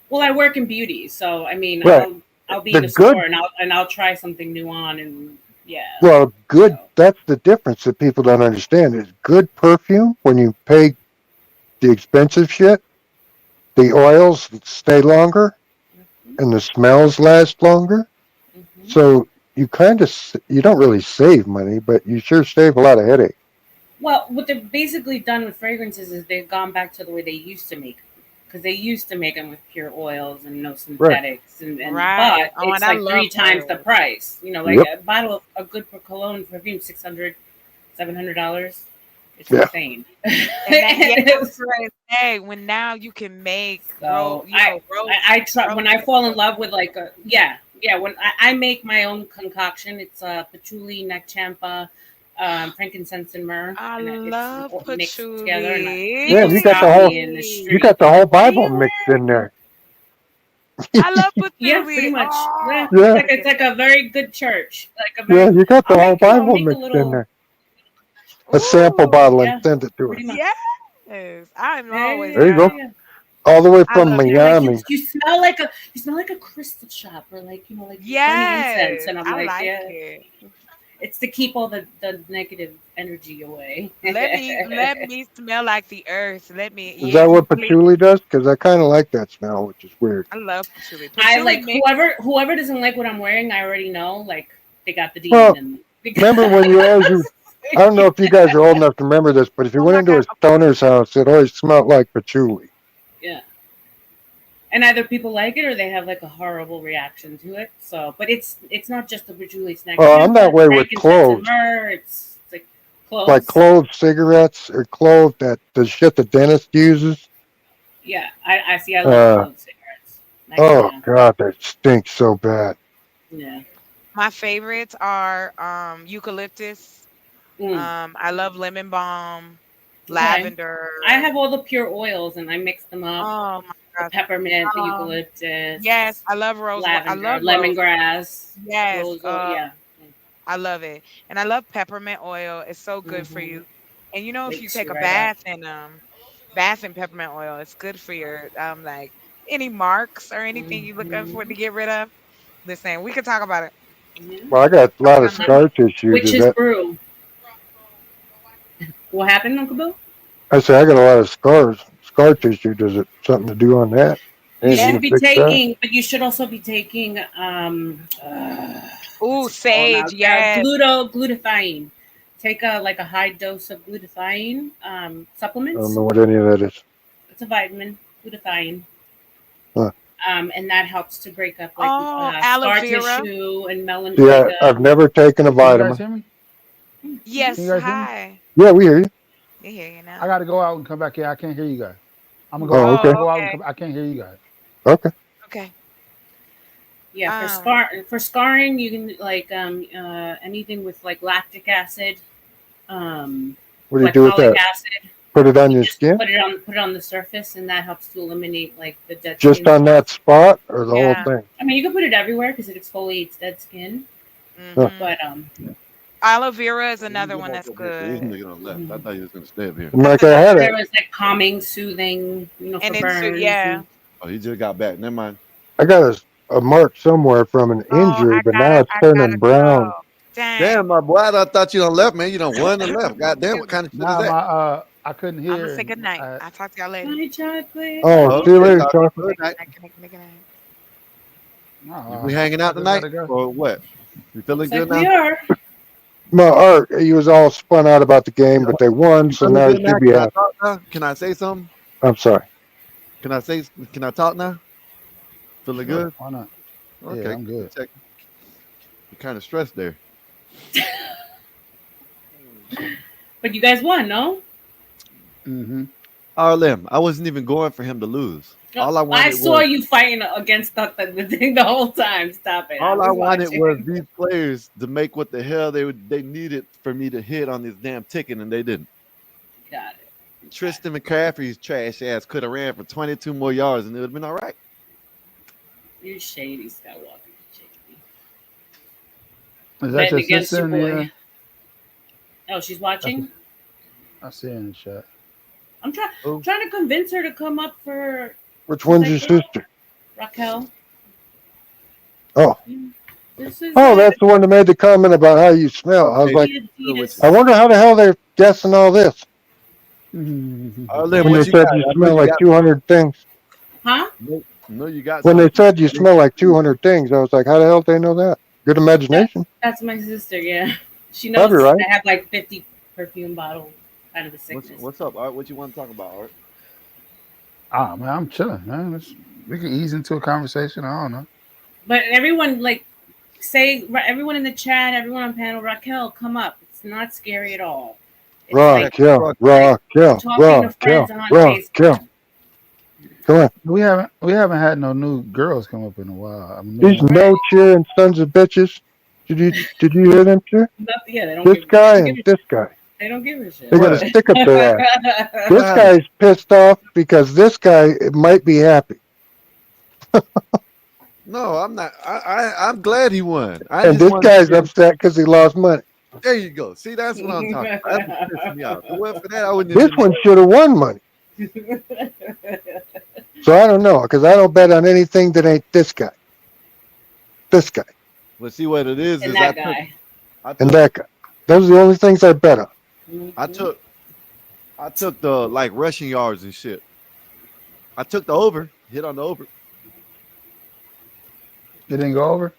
S13: Well, I work in beauty, so I mean,
S4: Right.
S13: I'll be
S4: The
S13: in a
S4: good,
S13: store and I'll try something new on, and yeah.
S4: well, good, that's the difference that people don't understand is good perfume, when you pay the expensive shit, the oils stay longer and the smells last longer. So you kind of, you don't really save money, but you sure save a lot of headache.
S13: Well, what they've basically done with fragrances is they've gone back to the way they used to make them, because they used to make them with pure oils and no
S4: Right.
S13: synthetics, and
S12: Right.
S13: but
S12: Oh,
S13: it's
S12: and I
S13: like
S12: love
S13: 3 times the
S12: oils.
S13: price. You know, like
S4: Yep.
S13: a bottle of a good cologne perfume, $600, $700. It's
S4: Yeah.
S13: insane.
S12: And that yeah, I was ready to say when now you can make
S13: So
S12: rose
S13: I try when I
S12: roses.
S13: fall in love with like a yeah when I make my own concoction. It's patchouli, neck champa, frankincense, and myrrh,
S12: I
S13: and it's
S12: love
S13: mixed together, and
S12: patchouli.
S4: Yeah,
S13: people
S4: you got
S13: stop
S4: the whole,
S13: me in the
S4: you got
S13: street.
S4: the whole
S13: What are you
S4: Bible mixed
S13: wearing?
S4: in there.
S12: I love
S13: Yeah, pretty
S12: patchouli.
S13: much.
S12: Oh,
S13: Yeah,
S12: I'm
S4: Yeah.
S13: it's like a very good church, like a
S4: Yeah,
S13: very.
S4: you got the whole
S13: I'll
S4: Bible
S13: make a
S4: mixed in
S13: little.
S4: there. A sample
S12: ooh,
S4: bottle and
S13: Yeah,
S4: send it to her.
S13: pretty much.
S12: yes. I'm
S13: Yeah,
S12: always
S4: There you go.
S12: down.
S4: All the way
S12: I
S4: from
S12: love
S13: You know, like
S4: Miami.
S13: you smell like a crystal shop, or like you're burning incense,
S12: yes.
S13: and I'm
S12: I
S13: like,
S12: like
S13: yeah,
S12: it.
S13: it's to keep all the negative energy away.
S12: Let me smell like the earth. Let me
S4: Is
S12: yes,
S4: that what
S12: please.
S4: patchouli does? Because I kind of like that smell, which is weird.
S12: I love patchouli.
S13: I
S12: Patchouli
S13: like
S12: makes
S13: whoever doesn't like what I'm wearing. I already know, like they got the demon
S4: Well,
S13: in them.
S4: remember when you, as you, I don't know if you guys are old enough to remember this, but if you
S12: oh
S4: went
S12: my
S4: into
S12: god.
S4: a stoner's house, it always smelled like patchouli.
S13: Yeah. And either people like it or they have like a horrible reaction to it. So, but it's not just the patchouli snack
S4: Well, I'm that
S13: champa,
S4: way with
S13: frankincense, and
S4: cloves.
S13: myrrh. It's like
S4: Like
S13: cloves.
S4: clove cigarettes or clove that the shit the dentist uses.
S13: Yeah, I see. I love
S4: Uh,
S13: clove cigarettes.
S4: oh
S13: Yeah,
S4: God, that stinks so bad.
S13: yeah.
S12: My favorites are eucalyptus.
S13: Mm.
S12: I love lemon balm,
S13: Okay.
S12: lavender.
S13: I have all the pure oils and I mix them up.
S12: Oh my
S13: The
S12: god.
S13: peppermint, the
S12: Yes,
S13: eucalyptus,
S12: I love rose. I
S13: lavender,
S12: love rose.
S13: lemongrass,
S12: Yes.
S13: rose oil. Yeah.
S12: I love it. And I love peppermint oil. It's so good for
S13: Mm-hmm.
S12: you. And you know, if you
S13: Wakes
S12: take
S13: you
S12: a
S13: right up.
S12: bath in peppermint oil, it's good for your like any marks or anything you looking for to
S13: Mm-hmm.
S12: get rid of. Listen, we could talk about it.
S13: Yeah.
S4: Well, I got a lot of
S12: Sometime.
S4: scar tissue. Does
S13: Witch's
S4: that?
S13: brew. What happened, Uncle Bill?
S4: I say I got a lot of scar tissue. Does it something to do on that?
S13: You
S4: Anything
S12: Yes.
S13: should
S4: to
S13: be
S4: fix that?
S13: taking, but you should also be taking
S12: Ooh,
S13: what's it called now?
S12: sage. Yes.
S13: Glutathione. Take a like a high dose of glutathione
S4: I don't
S13: supplements.
S4: know what any of that is.
S13: It's a vitamin, glutathione.
S4: Huh.
S13: And that helps to break up like
S12: Oh, aloe
S13: scar
S12: vera.
S13: tissue and melon
S4: Yeah, I've never taken a
S2: Can you guys
S4: vitamin.
S2: hear me? Can
S12: Yes.
S2: you guys hear me?
S12: Hi.
S4: Yeah, we hear you.
S12: I hear you
S2: I
S12: now.
S2: got to go out and come back here. I can't hear you guys. I'm gonna go
S4: Oh,
S2: out. I'm
S4: okay.
S2: gonna
S12: Oh,
S2: go out and
S12: okay.
S2: come. I can't hear you guys.
S4: Okay.
S12: Okay.
S13: Yeah,
S12: Um,
S13: for scarring, you can like anything with like lactic acid,
S4: What do you do with
S13: glycolic
S4: that?
S13: acid.
S4: Put it on
S13: You
S4: your
S13: just
S4: skin?
S13: put it on the surface, and that helps to eliminate like the dead
S4: Just
S13: skin
S4: on
S13: cells.
S4: that spot or the whole
S12: yeah.
S4: thing?
S13: I mean, you can put it everywhere because it exfoliates dead skin.
S4: Huh.
S12: Mhm.
S13: But
S12: Aloe vera is
S20: You can
S12: another
S20: get
S12: one
S20: back
S12: that's
S20: up here. So you can
S12: good.
S20: get on the left. I thought you was gonna stay up here.
S4: I'm like I had it.
S13: there was like calming, soothing, for
S12: And it's
S13: burns
S12: yeah.
S13: and
S20: Oh, he just got back. Never mind.
S4: I got a mark somewhere from an
S12: Oh,
S4: injury, but now it's
S12: I
S4: turning
S12: gotta go.
S4: brown.
S20: Damn,
S12: Dang.
S20: my boy, I thought you done left, man. You done won and left. God damn, what kind of shit is
S2: Nah,
S20: that?
S2: I couldn't
S12: I'm gonna
S2: hear.
S12: say
S2: And
S12: good night. I'll talk to y'all later.
S13: my chocolate.
S4: Oh,
S20: Oh,
S4: see you
S20: okay,
S4: later,
S20: talk to you.
S4: chocolate.
S20: Good night.
S12: Good night, good night.
S20: We hanging
S2: I
S20: out
S2: just
S20: tonight
S2: gotta go.
S20: or what? You feeling
S13: Looks
S20: good
S13: like we
S20: now?
S13: are.
S4: My Art, he was all spun out about the game, but they won, so
S20: Feeling
S4: now he
S20: good now?
S4: should be
S20: Can I
S4: happy.
S20: talk now? Can I say something?
S4: I'm sorry.
S20: Can I say? Can I talk now? Feeling
S2: Sure,
S20: good?
S2: why not? Yeah,
S20: Okay,
S2: I'm good.
S20: check. You're kind of stressed there.
S13: But you guys won, no?
S2: Mm-hmm.
S20: RLM, I wasn't even going for him to lose. All I
S13: I
S20: wanted
S13: saw
S20: was
S13: you fighting against the thing the whole time. Stop it.
S20: all I
S13: was
S20: wanted
S13: watching.
S20: was these players to make what the hell they needed for me to hit on this damn ticket, and they didn't.
S13: Got it.
S20: Tristan McCaffrey's trash ass could have ran for 22 more yards, and it would have been all right.
S13: You're shady, Skywalker. Shady.
S2: Is that
S13: Betting
S2: your
S13: against
S2: sister
S13: your
S2: in
S13: boy.
S2: the?
S13: Oh, she's watching.
S2: I see her in the chat.
S13: I'm trying to convince her to come up for.
S4: Which one's your sister?
S13: Raquel.
S4: Oh.
S13: This is
S4: Oh, that's the one that made the comment about how you smell. I was like, I wonder how the hell they're guessing all this.
S20: RLM,
S4: When they
S20: what you
S4: said
S20: got?
S4: you
S20: I know
S4: smell
S20: you
S4: like
S20: got
S4: 200 things.
S13: Huh?
S20: No, you got
S4: When they
S20: something.
S4: said you smell like 200 things, I was like, how the hell did they know that? Good imagination.
S13: That's my sister. Yeah, she
S4: Probably
S13: knows
S4: right.
S13: I have like 50 perfume bottles out of the sickness.
S20: What's up, Art? What you want to talk about, Art?
S2: Ah, man, I'm chilling, man. We can ease into a conversation. I don't know.
S13: But everyone, everyone in the chat, everyone on panel, Raquel, come up. It's not scary at all. It's
S4: Raquel.
S13: talking to friends on Facebook.
S4: Come on.
S2: We haven't had no new girls come up in a while. I mean,
S4: These no cheering sons of bitches. Did you hear them, sir?
S13: Yeah, they don't
S4: This
S13: give,
S4: guy
S13: they don't
S4: and
S13: give
S4: this guy.
S13: They don't give a shit.
S4: They got a stick up their ass. This guy's pissed off because this guy might be happy.
S20: No, I'm not. I'm glad he won.
S4: And this guy's upset because he lost money.
S20: There you go. See, that's what I'm talking about. That's what pissed me off. If it wasn't for that, I wouldn't.
S4: This one should have won money. So I don't know, because I don't bet on anything that ain't this guy. This guy.
S20: Well, see what it is.
S13: And
S20: is
S13: that
S20: I
S13: guy.
S4: And that guy. Those are the only things I bet on.
S20: I took the like rushing yards and shit. I took the over, hit on the over.
S2: It didn't go over?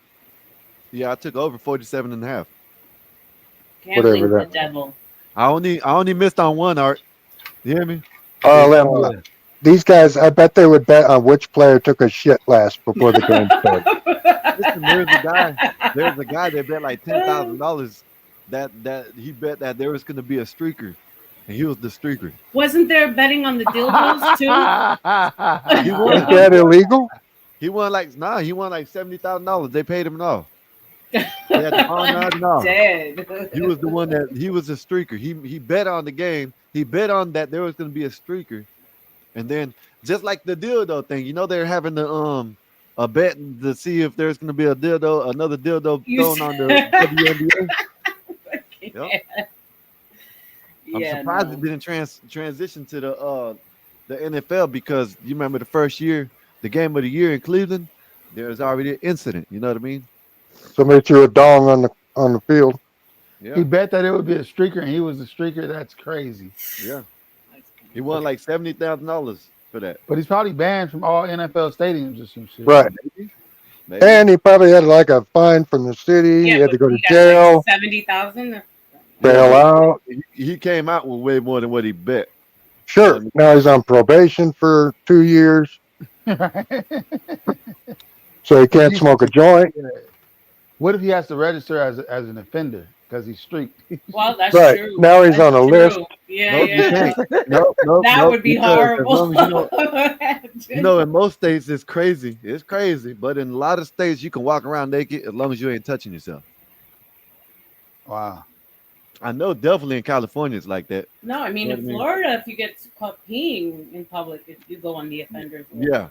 S20: Yeah, I took over 47 and a half.
S13: Gambling's the devil.
S20: I only missed on one, Art. You hear me?
S4: These guys, I bet they would bet on which player took a shit last before the game started.
S20: Listen, there's a guy that bet like $10,000 that he bet that there was going to be a streaker, and he was the streaker.
S13: Wasn't there betting on the dildos too?
S20: He won.
S4: Is that illegal?
S20: He won like $70,000. They paid him all. He had the phone all.
S13: Dead.
S20: He was the one he was a streaker. He bet on the game. He bet on that there was going to be a streaker, and then just like the dildo thing, they're having the a bet to see if there's going to be another dildo thrown on the WNBA. Yep. I'm surprised it didn't transition to the NFL, because you remember the first year, the game of the year in Cleveland, there was already an incident. You know what I mean?
S4: Somebody threw a dong on the field.
S20: Yeah.
S2: He bet that it would be a streaker, and he was a streaker. That's crazy.
S20: Yeah. He won like $70,000 for that.
S2: But he's probably banned from all NFL stadiums or some shit.
S4: Right.
S20: Maybe.
S4: And he probably had like a fine from the city. he had to go to jail.
S13: Like 70,000.
S4: Bail out.
S20: He came out with way more than what he bet.
S4: Sure. Now he's on probation for 2 years. So he can't smoke a joint.
S2: What if he has to register as an offender because he's streaked?
S13: Well, that's
S4: Right.
S13: true.
S4: Now he's
S13: That's
S4: on a
S13: true.
S4: list.
S13: Yeah,
S20: Nope,
S13: yeah.
S20: you can't. Nope,
S13: That would be
S20: because as
S13: horrible.
S20: long as in most states it's crazy. It's crazy. But in a lot of states you can walk around naked as long as you ain't touching yourself.
S2: Wow.
S20: I know definitely in California it's like that.
S13: No, I mean,
S20: You know
S13: in
S20: what I mean?
S13: Florida, if you get caught peeing in public, you go on the offenders list.
S20: Yeah.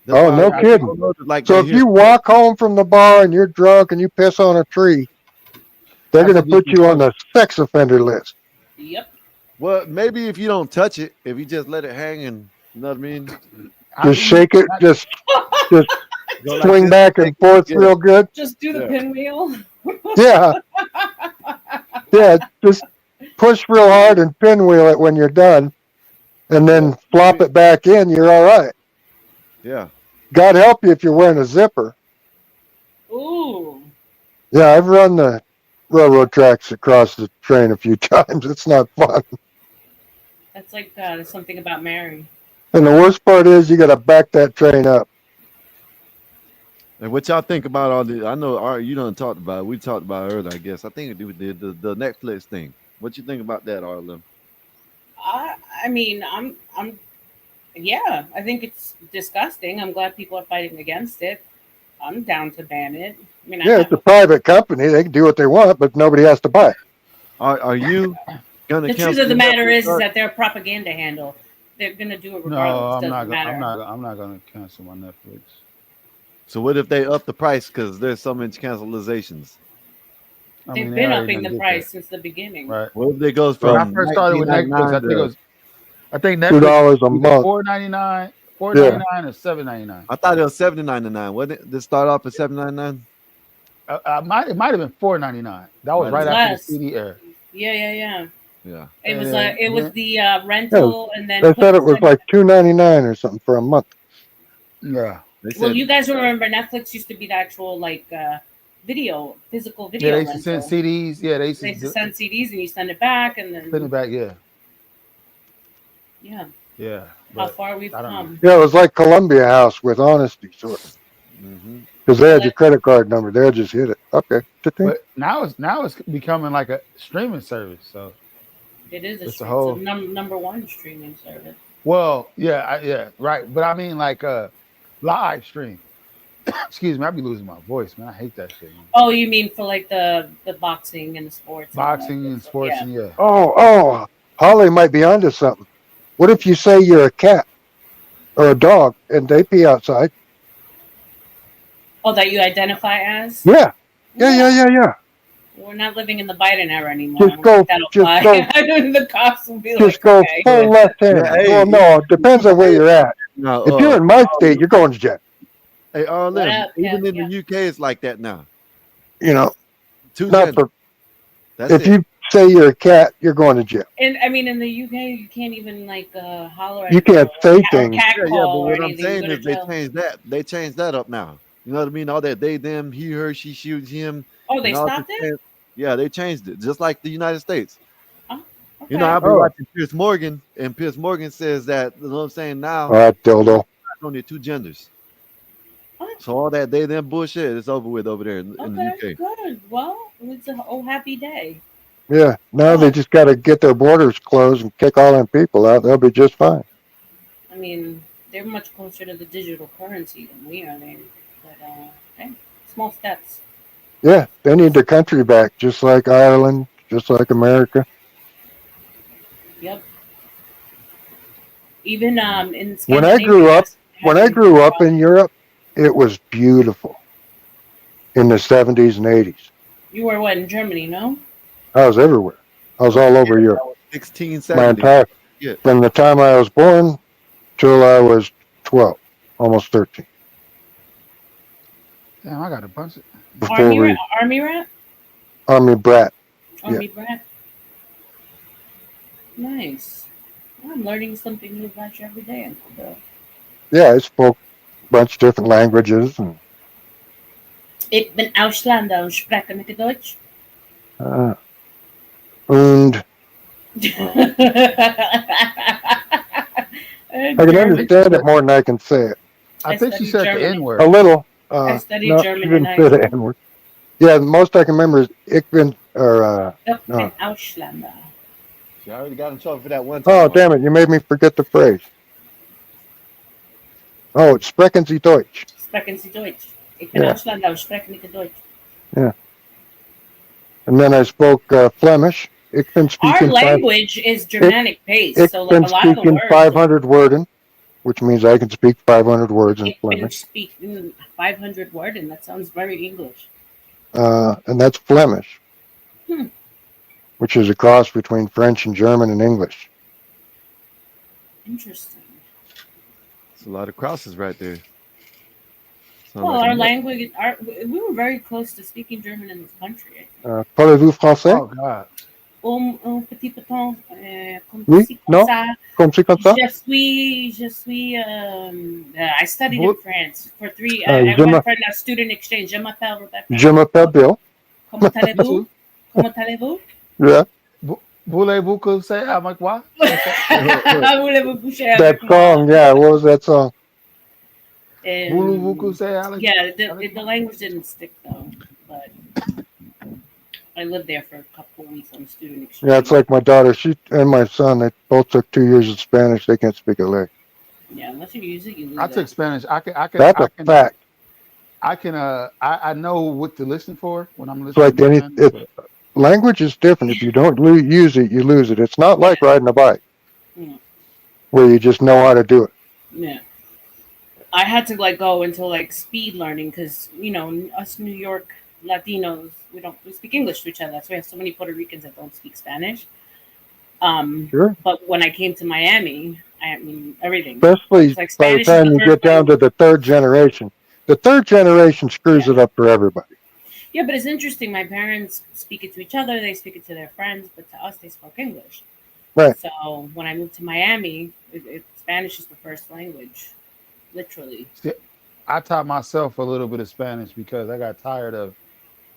S4: Oh, no kidding.
S20: Like
S4: So
S20: they
S4: if
S20: hear-
S4: you walk home from the bar and you're drunk and you piss on a tree, they're going to put you on the sex offender list.
S13: Yep.
S20: Well, maybe if you don't touch it, if you just let it hang and you know what I mean?
S4: Just shake it, just
S20: Go like
S4: swing
S20: this,
S4: back and forth
S20: yeah.
S4: real good.
S13: Just do the
S20: Yeah.
S13: pinwheel.
S4: Yeah. Yeah, just push real hard and pinwheel it when you're done, and then flop it back in. You're all right.
S20: Yeah.
S4: God help you if you're wearing a zipper.
S13: Ooh.
S4: Yeah, I've run railroad tracks across the train a few times. It's not fun.
S13: That's like something about Mary.
S4: And the worst part is you got to back that train up.
S20: And what y'all think about all the? I know Art, you done talked about it. We talked about it earlier, I guess. I think we did the Netflix thing. What you think about that, Arlen?
S13: I mean, yeah, I think it's disgusting. I'm glad people are fighting against it. I'm down to ban it. I mean,
S4: Yeah, it's a private company. They can do what they want, but nobody has to buy.
S20: Are you gonna
S13: the truth
S20: cancel
S13: of the
S20: your
S13: matter
S20: Netflix,
S13: is
S20: Art?
S13: that they're a propaganda handle. They're gonna do it
S2: No,
S13: regardless.
S2: I'm
S13: Doesn't
S2: not.
S13: matter.
S2: I'm not gonna cancel my Netflix.
S20: So what if they up the price because there's so many cancelizations?
S2: I
S13: They've
S2: mean, they
S13: been
S2: already
S13: upping
S2: done
S13: the
S2: did
S13: price
S2: that,
S13: since the beginning.
S2: right?
S20: What if they goes
S2: When I
S20: from
S2: first started with Netflix, I
S20: 19.99
S2: think it
S20: to?
S2: was. I think Netflix
S4: $2
S2: was
S4: a
S2: either
S4: month.
S2: $4.99,
S4: Yeah.
S2: or $7.99.
S20: I thought it was $7.99. Wasn't it? Did it start off at $7.99?
S2: It might have been $4.99. That was
S20: Might
S13: It
S20: have
S13: was
S2: right
S20: been.
S2: after the
S13: less.
S2: CD era.
S13: Yeah.
S20: Yeah.
S13: It was
S2: And
S13: it was
S2: then
S13: the
S4: Yeah,
S13: rental and then
S4: they
S13: put
S4: said it was like $2.99 or something for a month.
S2: yeah,
S20: They
S13: Well,
S20: said
S13: you guys remember Netflix used to be the actual like physical
S2: yeah, they
S13: video
S2: used to send
S13: rental.
S2: CDs. Yeah, they used
S13: They used to
S2: to
S13: send CDs and you send it back, and
S2: send
S13: then
S2: it back. Yeah,
S13: yeah,
S2: yeah,
S13: how
S2: but
S13: far we've
S2: I don't know.
S13: come.
S4: Yeah, it was like Columbia House with honesty, sort of.
S20: hmm
S4: Because they
S13: Well,
S4: had your credit card number. They'll just hit it. Okay. Ta-ting.
S2: But now it's becoming like a streaming service. So
S13: it is
S2: it's a
S13: it's a
S2: whole.
S13: number one streaming service.
S2: Well, yeah, yeah, right. But I mean, like live stream. Excuse me, I be losing my voice, man. I hate that shit, man.
S13: Oh, you mean for like the boxing and the sports and all that
S2: Boxing
S13: good
S2: and
S13: stuff?
S2: sports,
S13: Yeah.
S2: and yeah,
S4: Oh, Holly might be onto something. What if you say you're a cat or a dog and they pee outside?
S13: Oh, that you identify as?
S4: Yeah.
S13: Yeah.
S4: Yeah.
S13: We're not living in the Biden era anymore. I
S4: Just
S13: don't
S4: go,
S13: think that'll
S4: just
S13: fly.
S4: go,
S13: The cops will be
S4: just
S13: like,
S4: go
S13: okay.
S4: full
S20: Yeah.
S4: left-handed.
S20: Hey,
S4: Well, no, it depends on where you're at.
S20: no,
S4: If you're in my state, you're going to jail.
S20: hey,
S13: What
S20: Arlen,
S13: up,
S20: even
S13: Kev?
S20: in
S13: Yeah.
S20: the UK, it's like that now.
S4: You know,
S20: Two
S4: not
S20: genders.
S4: for.
S20: That's
S4: If
S20: it.
S4: you say you're a cat, you're going to jail.
S13: And I mean, in the UK, you can't even like holler
S4: You
S13: at a girl
S4: can't say
S13: or
S4: things.
S13: cat
S20: Yeah, but
S13: call or
S20: what I'm
S13: anything. You
S20: saying
S13: go to
S20: is they
S13: jail.
S20: changed that. They changed that up now. You know what I mean? All that they, them, he, her, she, shoots him,
S13: Oh, they
S20: and all this.
S13: stopped it?
S20: Yeah, they changed it, just like the United States.
S13: Oh,
S20: You know,
S13: okay.
S20: I've been
S4: Oh,
S20: watching Piers Morgan, and Piers Morgan says that, you know what I'm saying, now
S4: all right, dildo.
S20: only two genders.
S13: Oh,
S20: So all that they them bullshit is over with over there in the
S13: okay,
S20: UK.
S13: good. Well, it's a happy day.
S4: Yeah. Now they
S13: Well,
S4: just got to get their borders closed and kick all them people out. They'll be just fine.
S13: I mean, they're much closer to the digital currency than we are. But hey, small steps.
S4: Yeah. They need their country back, just like Ireland, just like America.
S13: Yep. Even in
S4: When I
S13: Scandinavia,
S4: grew up,
S13: has
S4: when I
S13: been
S4: grew up in Europe, it was beautiful in the 70s and 80s.
S13: You were what in Germany? No.
S4: I was everywhere. I was all over Europe.
S20: 1670. Yeah.
S4: From the time I was born till I was 12, almost 13.
S2: damn, I got a bunch of.
S4: Before we
S13: Army rat.
S4: Army brat.
S13: Army brat. Nice. Well, I'm learning something new about you every day, Uncle Bill.
S4: Yeah, I spoke a bunch of different languages and
S13: Ich bin Ausländer und spreche nicht Deutsch.
S4: und I can understand it more than I can say it.
S2: I think she
S13: studied
S2: said the
S13: German.
S2: N word.
S4: A little.
S13: I studied
S4: No,
S13: German
S4: she
S13: in
S4: didn't
S13: high
S4: say the
S13: school.
S4: N-word. Yeah, the most I can remember is ich bin, or,
S13: Ich bin
S4: no.
S13: Ausländer.
S20: She already got in trouble for that one time.
S4: Oh, damn it, you made me forget the phrase. Oh, it's sprechen Sie Deutsch.
S13: Sprechen Sie Deutsch. Ich bin
S4: Yeah.
S13: Ausländer und spreche nicht Deutsch.
S4: Yeah. And then I spoke Flemish. Ich bin
S13: Our
S4: speaking
S13: language is Germanic based,
S4: Ich
S13: so like
S4: bin
S13: a lot of the
S4: speaking
S13: words.
S4: 500 worden, which means I can speak 500 words in
S13: Ich bin
S4: Flemish.
S13: speaking 500 word, and that sounds very English.
S4: And that's Flemish,
S13: Hmm.
S4: which is a cross between French and German and English.
S13: Interesting.
S20: It's a lot of crosses right there. Sound
S13: Well,
S20: like a
S13: our
S20: mess.
S13: language, we were very close to speaking German in this country.
S4: Parlez-vous français?
S2: Oh God.
S13: Un petit peu, comme
S4: Oui?
S13: ci,
S4: Non?
S13: ça.
S4: Comme c'est comme ça?
S13: I studied in France for 3. I
S4: Je
S13: went
S4: me-
S13: for a student exchange. Je m'appelle Rebecca.
S4: Je m'appelle Bill.
S13: Comment allez-vous? Comment allez-vous?
S4: Yeah.
S2: Voulez-vous coucher avec moi?
S13: Voulez-vous coucher
S4: That
S13: avec moi?
S4: song, yeah. What was that song?
S2: Voulez-vous coucher avec
S13: Yeah, the language didn't stick though, but I lived there for a couple of weeks on student exchange.
S4: Yeah, it's like my daughter. She and my son. They both took 2 years of Spanish. They can't speak a lick.
S13: Yeah, unless you use it, you lose
S2: I took
S13: it.
S2: Spanish.
S4: That's a fact.
S2: I know what to listen for when I'm
S4: It's
S2: listening
S4: like
S2: to
S4: any.
S2: Spanish.
S4: It's language is different. If you don't use it, you lose it. It's not like riding a bike
S13: Yeah.
S4: where you just know how to do it.
S13: Yeah. I had to like go into like speed learning because us New York Latinos we speak English to each other. That's why we have so many Puerto Ricans that don't speak Spanish.
S4: Sure.
S13: But when I came to Miami, I mean everything.
S4: Especially
S13: It's like
S4: by the
S13: Spanish is
S4: time
S13: the
S4: you
S13: first
S4: get down to
S13: language.
S4: the third generation. The third generation screws it up for everybody.
S13: Yeah, but it's interesting. My parents speak it to each other. They speak it to their friends, but to us, they spoke English.
S4: Right.
S13: So when I moved to Miami, Spanish is the first language, literally.
S2: See, I taught myself a little bit of Spanish because I got tired of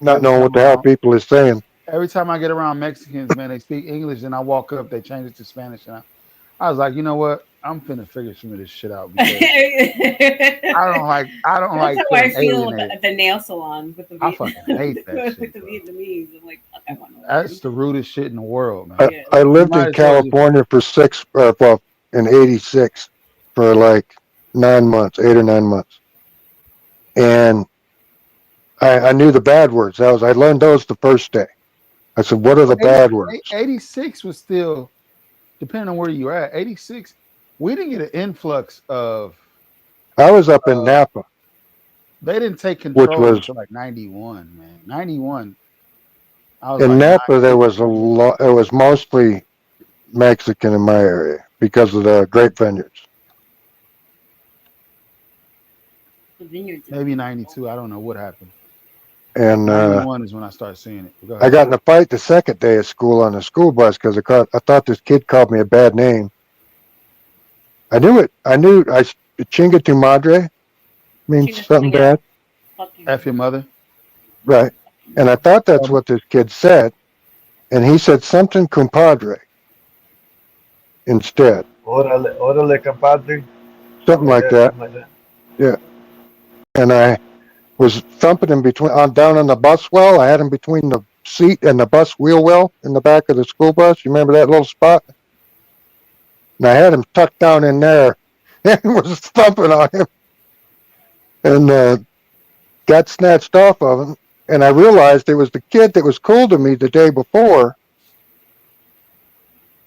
S4: Not knowing what the hell people is saying.
S2: every time I get around Mexicans, man, they speak English, and I walk up, they change it to Spanish, and I was like, you know what? I'm finna figure some of this shit out because I don't like
S13: That's how I
S2: feeling
S13: feel
S2: alienated.
S13: at the nail salon with the
S2: I fucking hate that shit,
S13: with the Vietnamese. I'm like, fuck, I want to
S2: That's the rudest shit in the world, man.
S4: I lived
S2: You might
S4: in
S2: as well just-
S4: California for in '86 for like 9 months, 8 or 9 months, and I knew the bad words. I learned those the first day. I said, "What are the bad words?"
S2: 86 was still, depending on where you're at. 86, we didn't get an influx of.
S4: I was up in Napa.
S2: They didn't take
S4: Which
S2: control
S4: was-
S2: until like 91, man. 91. I was
S4: In
S2: like,
S4: Napa, there was a lot. It was mostly Mexican in my area because of the grape vineyards.
S2: maybe 92. I don't know what happened.
S4: And
S2: 91 is when I started seeing it. Go
S4: I
S2: ahead.
S4: got in a fight the second day of school on the school bus because I thought this kid called me a bad name. I knew it. Chinga tu madre means something bad.
S2: F your mother.
S4: Right. And I thought that's what this kid said. And he said something compadre instead.
S20: Orale, compadre.
S4: Something like that. Yeah. And I was thumping him down on the bus well. I had him between the seat and the bus wheel well in the back of the school bus. You remember that little spot? And I had him tucked down in there and was thumping on him. And got snatched off of him. And I realized it was the kid that was cool to me the day before.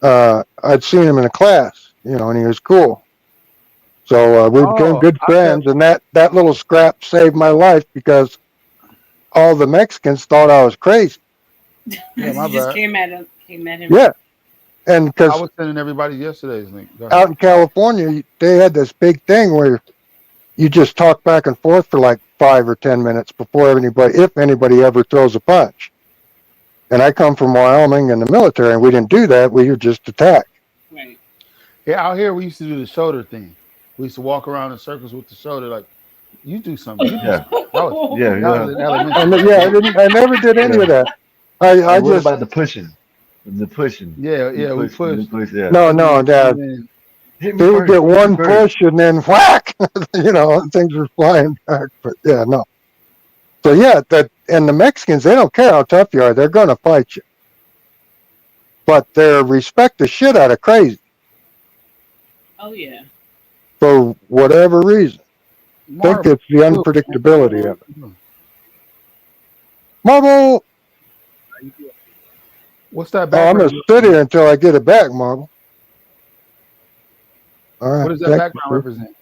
S4: I'd seen him in a class, and he was cool. So we became good friends, and that little scrap saved my life because all the Mexicans thought I was crazy.
S2: Yeah, my
S13: you just
S2: bad.
S13: came at him.
S4: Yeah, and
S2: I
S4: because
S2: was sending everybody yesterday's link. Go ahead.
S4: out in California, they had this big thing where you just talk back and forth for like 5 or 10 minutes before if anybody ever throws a punch. And I come from Wyoming in the military, and we didn't do that. We would just attack.
S13: Right.
S2: Yeah, out here we used to do the shoulder thing. We used to walk around in circles with the shoulder, like you do something. You do
S20: Yeah.
S2: something. That was
S20: Yeah,
S2: in elementary.
S4: I never did any of that. I
S20: What
S4: just
S20: about the pushing? The pushing.
S2: Yeah, we
S20: Push,
S2: pushed.
S20: yeah.
S4: no, Dad.
S2: And
S20: Hit me
S4: They would
S20: first,
S4: get
S20: hit me
S4: one
S20: first.
S4: push and then whack, things were flying back. But yeah, no. So yeah, and the Mexicans, they don't care how tough you are; they're going to fight you. But they respect the shit out of crazy
S13: Oh yeah.
S4: for whatever reason. I think
S2: Marvel.
S4: it's the unpredictability of it. Marvel.
S2: What's that
S4: Oh, I'm
S2: background?
S4: gonna sit here until I get it back, Marvel. All right.
S2: What does that
S4: thank
S2: background
S4: you, sir.
S2: represent?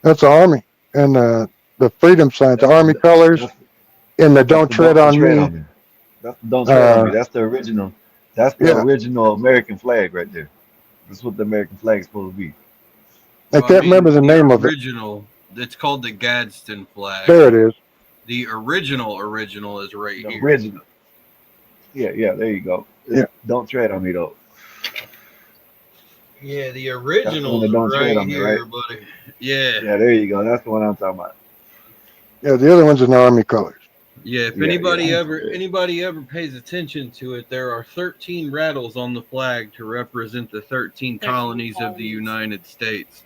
S4: That's the Army and the freedom signs, the Army colors, and the "Don't tread on me."
S20: Don't tread on me. That's the original. That's the
S4: Yeah.
S20: original American flag right there. That's what the American flag is supposed to be.
S4: I can't remember the name of it.
S17: Original. It's called the Gadsden flag.
S4: There it is.
S17: The original is right
S20: The
S17: here.
S20: original. Yeah, there you go.
S4: Yeah.
S20: Don't tread on me though.
S17: Yeah, the
S20: That's the
S17: original
S20: one that
S17: is
S20: don't tread
S17: right
S20: on me,
S17: here,
S20: right?
S17: buddy. Yeah.
S20: Yeah, there you go. That's the one I'm talking about.
S4: Yeah, the other one's in the Army colors.
S17: Yeah, if anybody ever pays attention to it, there are 13 rattles on the flag to represent the 13 colonies of the United States.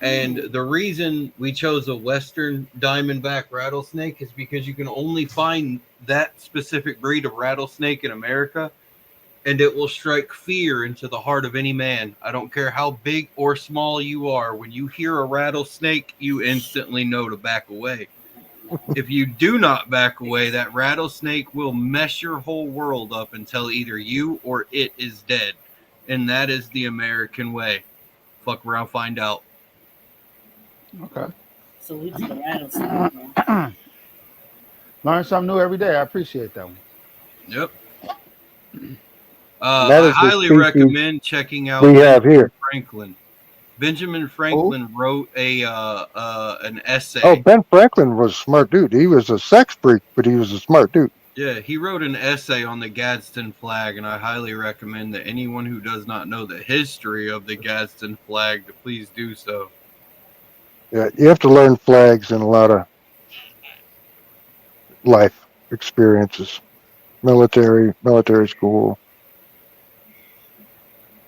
S17: And the reason we chose a western diamondback rattlesnake is because you can only find that specific breed of rattlesnake in America, and it will strike fear into the heart of any man. I don't care how big or small you are. When you hear a rattlesnake, you instantly know to back away. If you do not back away, that rattlesnake will mess your whole world up until either you or it is dead. And that is the American way. Fuck around, find out.
S2: Okay.
S13: Salute to the rattlesnake.
S2: Learn something new every day. I appreciate that one.
S17: Yep.
S4: That
S17: I
S4: is the
S17: highly
S4: species
S17: recommend checking out
S4: we have
S17: Benjamin
S4: here.
S17: Franklin. Benjamin Franklin wrote an essay.
S4: Oh, Ben Franklin was a smart dude. He was a sex freak, but he was a smart dude.
S17: Yeah, he wrote an essay on the Gadsden flag, and I highly recommend that anyone who does not know the history of the Gadsden flag to please do so.
S4: Yeah, you have to learn flags in a lot of life experiences, military school.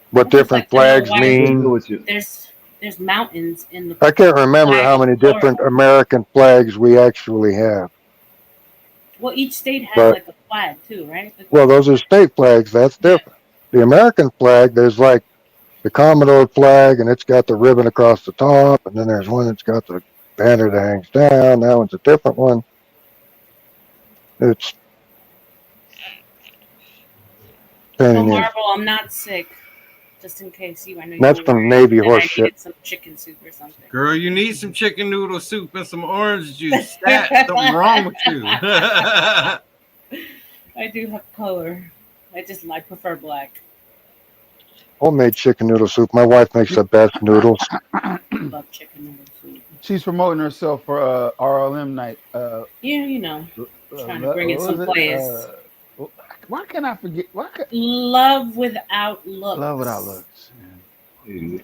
S4: What
S13: Almost
S4: different
S13: like to know
S4: flags
S13: why
S4: mean.
S13: there's mountains in the
S4: I can't remember
S13: flag
S4: how
S13: of
S4: many
S13: Florida.
S4: different American flags we actually have.
S13: Well, each state has
S4: But
S13: like a flag too, right?
S4: well, those are state flags. That's different. The American flag, there's like the Commodore flag, and it's got the ribbon across the top, and then there's one that's got the banner that hangs down. That one's a different one. It's pain
S13: Oh,
S4: in the ass.
S13: Marvel, I'm not sick. Just in case I know you
S4: That's
S13: were
S4: from
S13: worried
S4: Navy
S13: that
S4: horse
S13: I
S4: shit.
S13: needed some chicken soup or something.
S17: Girl, you need some chicken noodle soup and some orange juice. Stat, something wrong with you.
S13: I do have color. I prefer black.
S4: Homemade chicken noodle soup. My wife makes the best noodles.
S13: Love chicken noodle soup.
S2: She's promoting herself for RLM night.
S13: Yeah, you know, trying to bring in
S2: what
S13: some
S2: was it?
S13: players.
S2: Why can I forget?
S13: Love without looks.
S2: Love without looks.
S13: I'm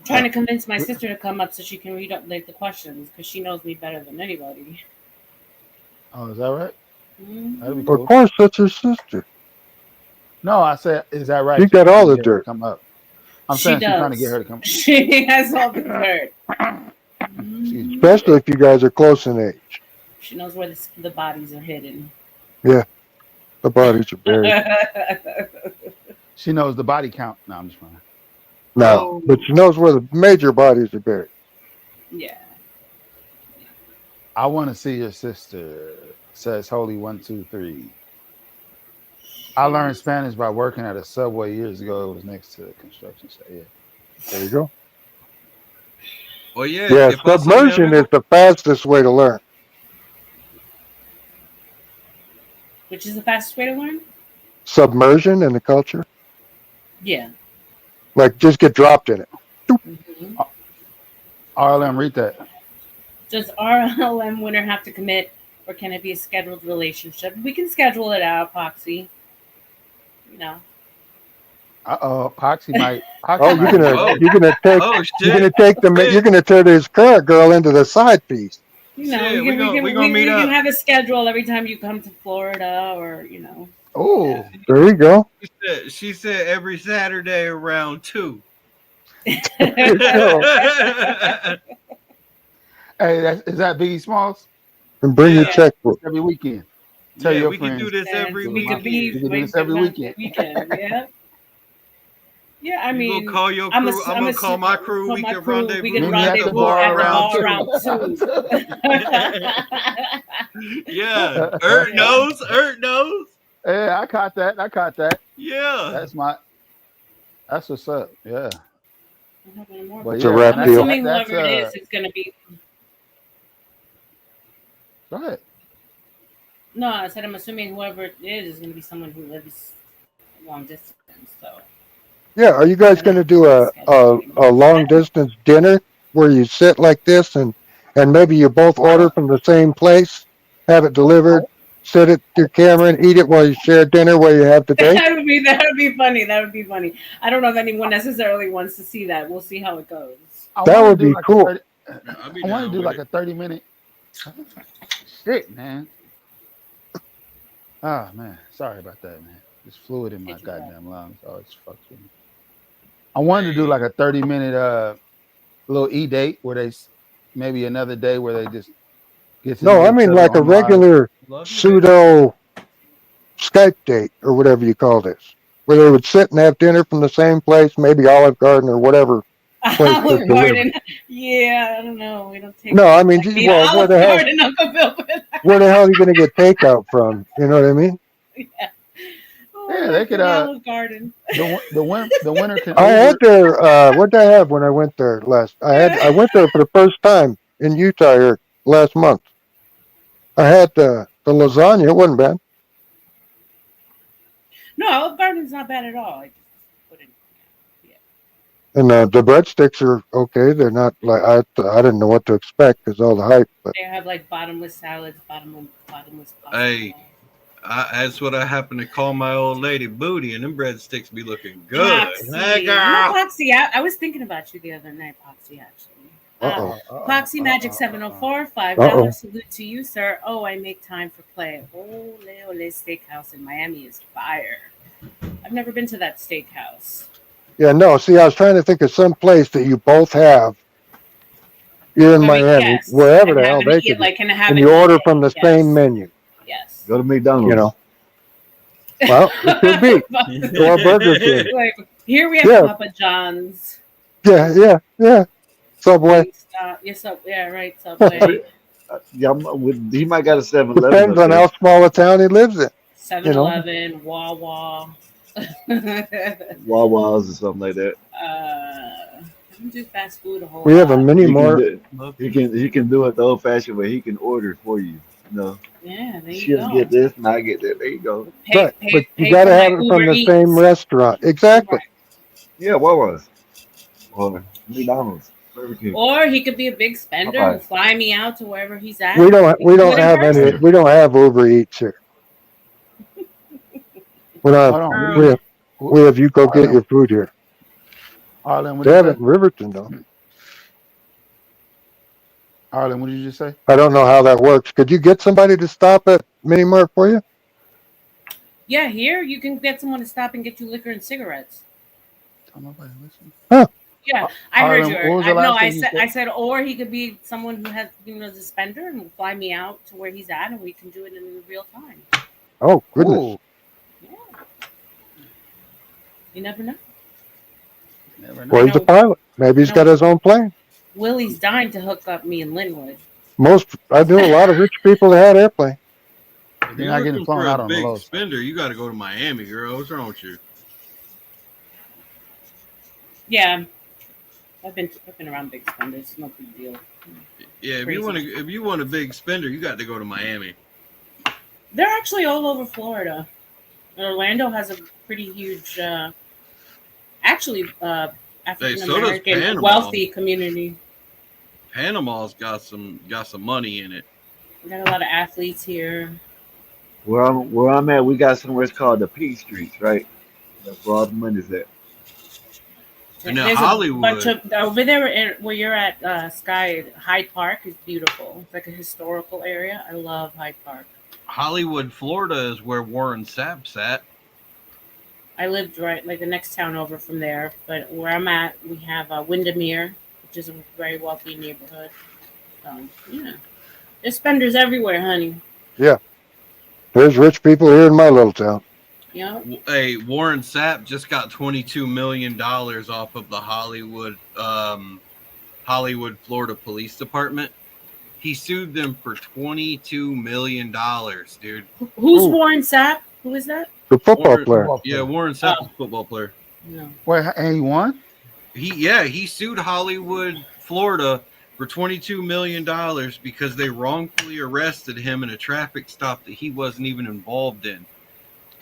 S13: trying to convince my sister to come up so she can read up like the questions because she knows me better than anybody.
S2: Oh, is that right? That'd be
S4: Of
S2: cool.
S4: course, that's her sister.
S2: No, I said, is that right?
S4: She got
S2: trying
S4: all
S2: to
S4: the
S2: get her to
S4: dirt.
S2: come up. I'm
S13: She
S2: saying she's trying to
S13: does.
S2: get her to come up.
S13: She has all the dirt.
S4: Especially if you guys are close in age.
S13: She knows where the bodies are hidden.
S4: Yeah, the bodies are buried.
S2: She knows the body count. No, I'm just playing.
S4: No, but she knows where the major bodies are buried.
S13: Yeah.
S2: I want to see your sister. Says Holy 123. I learned Spanish by working at a Subway years ago. It was next to the construction site. Yeah.
S4: There you go.
S17: Well, yeah.
S4: Yeah,
S17: if I see
S4: submersion
S17: them
S4: is the fastest way to learn.
S13: Which is the fastest way to learn?
S4: Submersion in the culture.
S13: Yeah.
S4: Like just get dropped in it.
S13: Mm-hmm.
S2: RLM, read that.
S13: Does RLM winner have to commit, or can it be a scheduled relationship? We can schedule it out, Poxy. You know.
S2: Poxy might.
S4: Oh, you're gonna turn his current girl into the side piece.
S13: You know,
S17: Shit,
S13: we
S17: gonna meet
S13: can
S17: up.
S13: have a schedule every time you come to Florida, or you know.
S2: Oh,
S4: there you go.
S17: She said every Saturday around 2.
S2: Hey, is that Biggie Smalls?
S4: And bring your checkbook.
S2: Every weekend. Tell your
S17: we
S2: friends.
S17: can do this every
S13: We could
S17: weekend.
S2: We can do this every weekend.
S13: Yeah. Yeah, I mean,
S17: You gonna call your crew? I'm gonna call my crew. We can rendezvous.
S13: We can rendezvous at the bar around 2.
S17: Yeah, Ert knows.
S2: Yeah, I caught that.
S17: Yeah,
S2: that's what's up. Yeah. But
S4: It's a rap
S13: I'm
S4: deal.
S13: assuming whoever it is, it's gonna be.
S2: Go ahead.
S13: No, I said I'm assuming whoever it is going to be someone who lives long distance. So.
S4: Yeah, are you guys going to do a long distance dinner where you sit like this and maybe you both order from the same place, have it delivered, sit at your camera and eat it while you share dinner while you have the date?
S13: That would be funny. That would be funny. I don't know if anyone necessarily wants to see that. We'll see how it goes.
S4: That would be cool.
S2: I want to do like a 30-minute. Shit, man. Ah man, sorry about that, man. This fluid in my
S13: Get you back.
S2: goddamn lungs always fucks with me. I wanted to do like a 30-minute little date where maybe another day where they just get to
S4: No,
S2: know
S4: I
S2: each
S4: mean
S2: other
S4: like a
S2: online.
S4: regular
S17: Love you, baby.
S4: pseudo Skype date or whatever you call this, where they would sit and have dinner from the same place, maybe Olive Garden or whatever place was
S13: Olive
S4: delivered.
S13: Garden. Yeah, I don't know. We don't take
S4: No, I
S13: things
S4: mean,
S13: like the
S4: well, where
S13: Olive
S4: the hell,
S13: Garden, Uncle Bill.
S4: where the hell are you going to get takeout from? You know what I mean?
S13: Yeah. Oh,
S2: Yeah,
S13: not
S2: they could.
S13: good Olive Garden.
S2: The winner can
S4: I had
S2: Uber.
S4: there. What did I have when I went there last? I went there for the first time in Utah here last month. I had the lasagna. It wasn't bad,
S13: No, Olive Garden's not bad at all. I just put it. Yeah.
S4: and the breadsticks are okay. They're not like I didn't know what to expect because all the hype. But
S13: They have like bottomless salads, bottomless pasta.
S17: Hey, that's what I happen to call my old lady Booty, and them breadsticks be looking good.
S13: Poxy.
S17: Hey,
S13: You know,
S17: girl.
S13: Poxy, I was thinking about you the other night, Poxy, actually. Poxy Magic 704, $5 salute to you, sir. Oh, I make time for play. Ole Ole Steakhouse in Miami is fire. I've never been to that steakhouse.
S4: yeah, no. See, I was trying to think of some place that you both have. You're in
S13: I mean,
S4: Miami,
S13: yes,
S4: wherever
S13: and
S4: the
S13: have
S4: hell
S13: an
S4: they could be,
S13: like can have
S4: and
S13: an
S4: you order
S13: e-day.
S4: from the same menu.
S13: Yes.
S20: Go to McDonald's.
S4: You know. Well, it could be. Or Burger King.
S13: Like, here we have
S4: Yeah,
S13: Papa John's.
S4: yeah. Subway.
S13: Yes, yeah, right, Subway.
S20: Yeah, he might got a 7-Eleven
S4: Depends
S20: up
S4: on
S20: there.
S4: how small a town he lives in.
S13: 7-Eleven, Wawa.
S20: Wawa's or something like that.
S13: I don't do fast food a whole
S4: We have a
S13: lot.
S4: mini
S20: He can
S4: mart.
S20: do, he can do it the old fashioned way. He can order for you. You know,
S13: Yeah, there you
S20: she'll
S13: go.
S20: get this and I get that. There you go.
S4: Right, but you got to
S13: for my
S4: have it from
S13: Uber
S4: the same
S13: Eats.
S4: restaurant. Exactly.
S20: Yeah, Wawa's or McDonald's, Burger King.
S13: Or he could be a big spender
S20: Popeye.
S13: and fly me out to wherever he's at.
S4: We
S13: We
S4: don't
S13: can do it in
S4: have any.
S13: person.
S4: We don't have Uber Eats here. We don't
S2: Hold
S4: have.
S2: on.
S4: We have you go get
S2: Arlen,
S4: your food here.
S2: Arlen, what
S4: They
S2: did
S4: have
S2: you
S4: it
S2: say?
S4: in Riverton though.
S2: Arlen, what did you just say?
S4: I don't know how that works. Could you get somebody to stop at Mini Mart for you?
S13: Yeah, here you can get someone to stop and get you liquor and cigarettes.
S2: Nobody listen.
S4: Huh.
S13: Yeah, I heard
S2: Arlen,
S13: you.
S2: what was the
S13: No,
S2: last
S13: I
S2: thing you
S13: said,
S2: said?
S13: I said, or he could be someone who has, the spender and will fly me out to where he's at, and we can do it in real time.
S4: Oh goodness.
S2: Cool.
S13: You never know.
S2: Never know.
S4: Well, he's a pilot. Maybe he's got his own plane.
S13: Willie's dying to hook up me in Linwood.
S4: I knew a lot of rich people that had airplanes.
S17: If you're looking for a big spender, you got to go to Miami, girl. What's wrong with you?
S13: Yeah, I've been around big spenders. It's no big deal.
S17: Yeah, if
S13: Crazy.
S17: you want a big spender, you got to go to Miami.
S13: They're actually all over Florida. Orlando has a pretty huge, African American
S17: Panama.
S13: wealthy community.
S17: Panama's got some money in it.
S13: We got a lot of athletes here.
S20: Where I'm at, we got somewhere it's called the P Streets, right? That's where all the money's at.
S17: And
S13: There's
S17: Hollywood.
S13: a bunch of over there where you're at. Sky Hyde Park is beautiful. It's like a historical area. I love Hyde Park.
S17: Hollywood, Florida is where Warren Sapp's at.
S13: I lived right like the next town over from there, but where I'm at, we have Windermere, which is a very wealthy neighborhood. Yeah, there's spenders everywhere, honey.
S4: Yeah. There's rich people here in my little town.
S13: Yeah.
S17: Hey, Warren Sapp just got $22 million off of the Hollywood, Florida Police Department. He sued them for $22 million, dude.
S13: Who's Warren Sapp? Who is that?
S4: The football player.
S17: Yeah, Warren Sapp is a football player.
S13: No.
S2: Wait, and he won?
S17: He sued Hollywood, Florida for $22 million because they wrongfully arrested him in a traffic stop that he wasn't even involved in.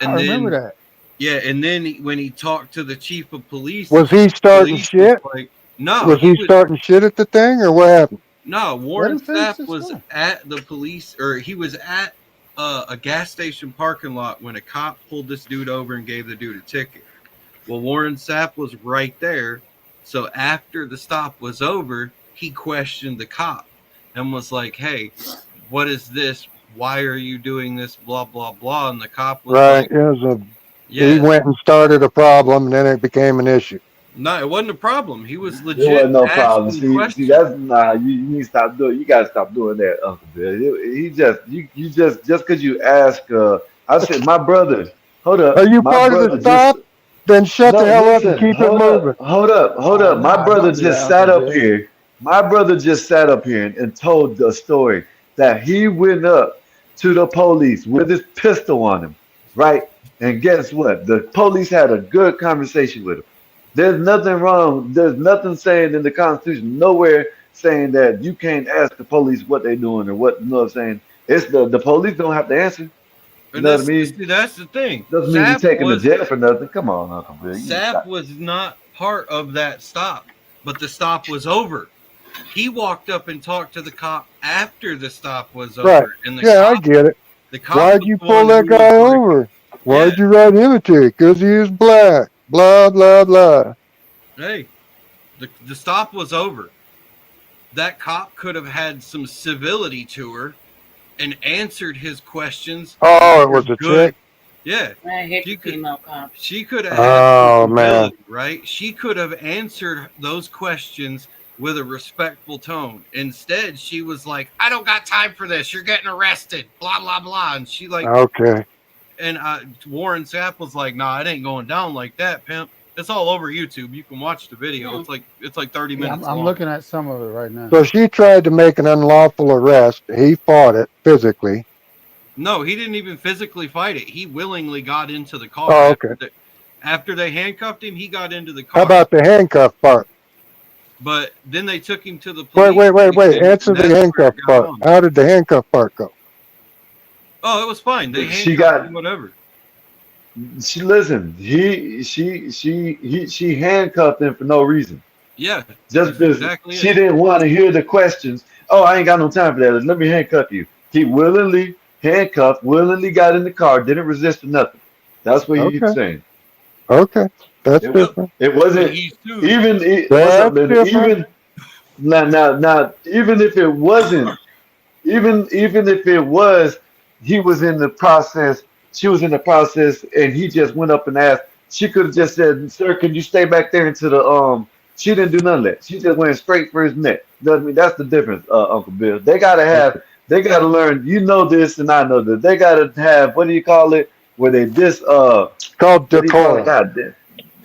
S17: And
S2: I remember that.
S17: Yeah, and then when he talked to the chief of police,
S4: Was he starting
S17: police
S4: shit?
S17: was like, no,
S4: Was he starting shit at the thing, or what happened?
S17: No, Warren
S2: Let him finish
S17: Sapp
S2: his
S17: was
S2: story.
S17: at the police, or he was at a gas station parking lot when a cop pulled this dude over and gave the dude a ticket. Well, Warren Sapp was right there. So after the stop was over, he questioned the cop and was like, hey, what is this? why are you doing this? Blah blah blah. And the cop was
S4: Right.
S17: like,
S4: It was
S17: yeah,
S4: he went and started a problem, and then it became an issue.
S17: no, it wasn't a problem. He was
S20: It
S17: legit
S20: wasn't no problem.
S17: asking
S20: See,
S17: questions.
S20: that's nah. You need to stop doing. You gotta stop doing that, Uncle Bill. He just you just because you ask. I said my brother. Hold
S4: Are
S20: up,
S4: you
S20: my
S4: part of the
S20: brother just
S4: stop? Then shut the
S20: no.
S4: hell up and
S20: Listen,
S4: keep it moving.
S20: hold up. My
S2: Nah,
S20: brother
S2: don't do that,
S20: just
S2: Uncle
S20: sat up
S2: Bill.
S20: here. My brother just sat up here and told the story that he went up to the police with his pistol on him, right? And guess what? The police had a good conversation with him. There's nothing wrong. There's nothing saying in the Constitution, nowhere saying that you can't ask the police what they're doing or what. You know what I'm saying? It's the police don't have to answer. You
S17: And
S20: know what I
S17: that's
S20: mean?
S17: see, that's the thing.
S20: Doesn't mean you take him to jail for nothing. Come on, Uncle Bill. You
S17: Sap
S20: stop.
S17: was not part of that stop, but the stop was over. He walked up and talked to the cop after the stop was
S4: Right.
S17: over, and the
S4: Yeah, I
S17: cop,
S4: get it.
S17: the cop
S4: Why'd
S17: was
S4: you
S17: the
S4: pull
S17: one
S4: that
S17: who was
S4: guy
S17: like,
S4: over?
S17: yeah,
S4: Why'd you write him a ticket? Because he is black. Blah blah blah.
S17: hey, the stop was over. That cop could have had some civility to her and answered his questions.
S4: Oh, it
S17: With
S4: was a
S17: good,
S4: chick.
S17: yeah.
S13: I hate
S17: She
S13: the
S17: could,
S13: female cops.
S17: she could have had
S4: Oh
S17: some
S4: man.
S17: civility, right? She could have answered those questions with a respectful tone. Instead, she was like, "I don't got time for this. You're getting arrested." Blah blah blah. And she like,
S4: Okay.
S17: and Warren Sapp was like, "Nah, it ain't going down like that, pimp." It's all over YouTube. You can watch the video. It's like 30
S2: Yeah,
S17: minutes
S2: I'm
S17: long.
S2: looking at some of it right now.
S4: So she tried to make an unlawful arrest. He fought it physically.
S17: No, he didn't even physically fight it. He willingly got into the car.
S4: Oh, okay.
S17: After they handcuffed him, he got into the
S4: How
S17: car.
S4: about the handcuff part?
S17: But then they took him to the
S4: Wait,
S17: police
S4: wait.
S17: station,
S4: Answer
S17: and
S4: the
S17: that's where
S4: handcuff
S17: it got
S4: part.
S17: on.
S4: How did the handcuff part go?
S17: Oh, it was fine. They
S20: She
S17: handcuffed
S20: got.
S17: him, whatever.
S20: She listen. She handcuffed him for no reason.
S17: Yeah,
S20: Just
S17: that's
S20: because
S17: exactly
S20: she
S17: it.
S20: didn't want to hear the questions. Oh, I ain't got no time for that. Let me handcuff you. He willingly handcuffed, willingly got in the car, didn't resist or nothing. That's what he's
S4: Okay.
S20: saying.
S4: Okay. That's
S20: It,
S4: different.
S20: it
S17: And
S20: wasn't
S17: he's sued.
S20: even. What's up,
S4: That's
S20: man?
S4: different.
S20: Even now, even if it wasn't, even if it was, he was in the process. She was in the process, and he just went up and asked. She could have just said, "Sir, can you stay back there into the?" She didn't do none of that. She just went straight for his neck. You know what I mean? That's the difference, Uncle Bill. They gotta have. They gotta learn. You know this, and I know this. They gotta have. What do you call it? Where they
S4: It's called
S20: What do you call it?
S4: decorum.
S20: God damn.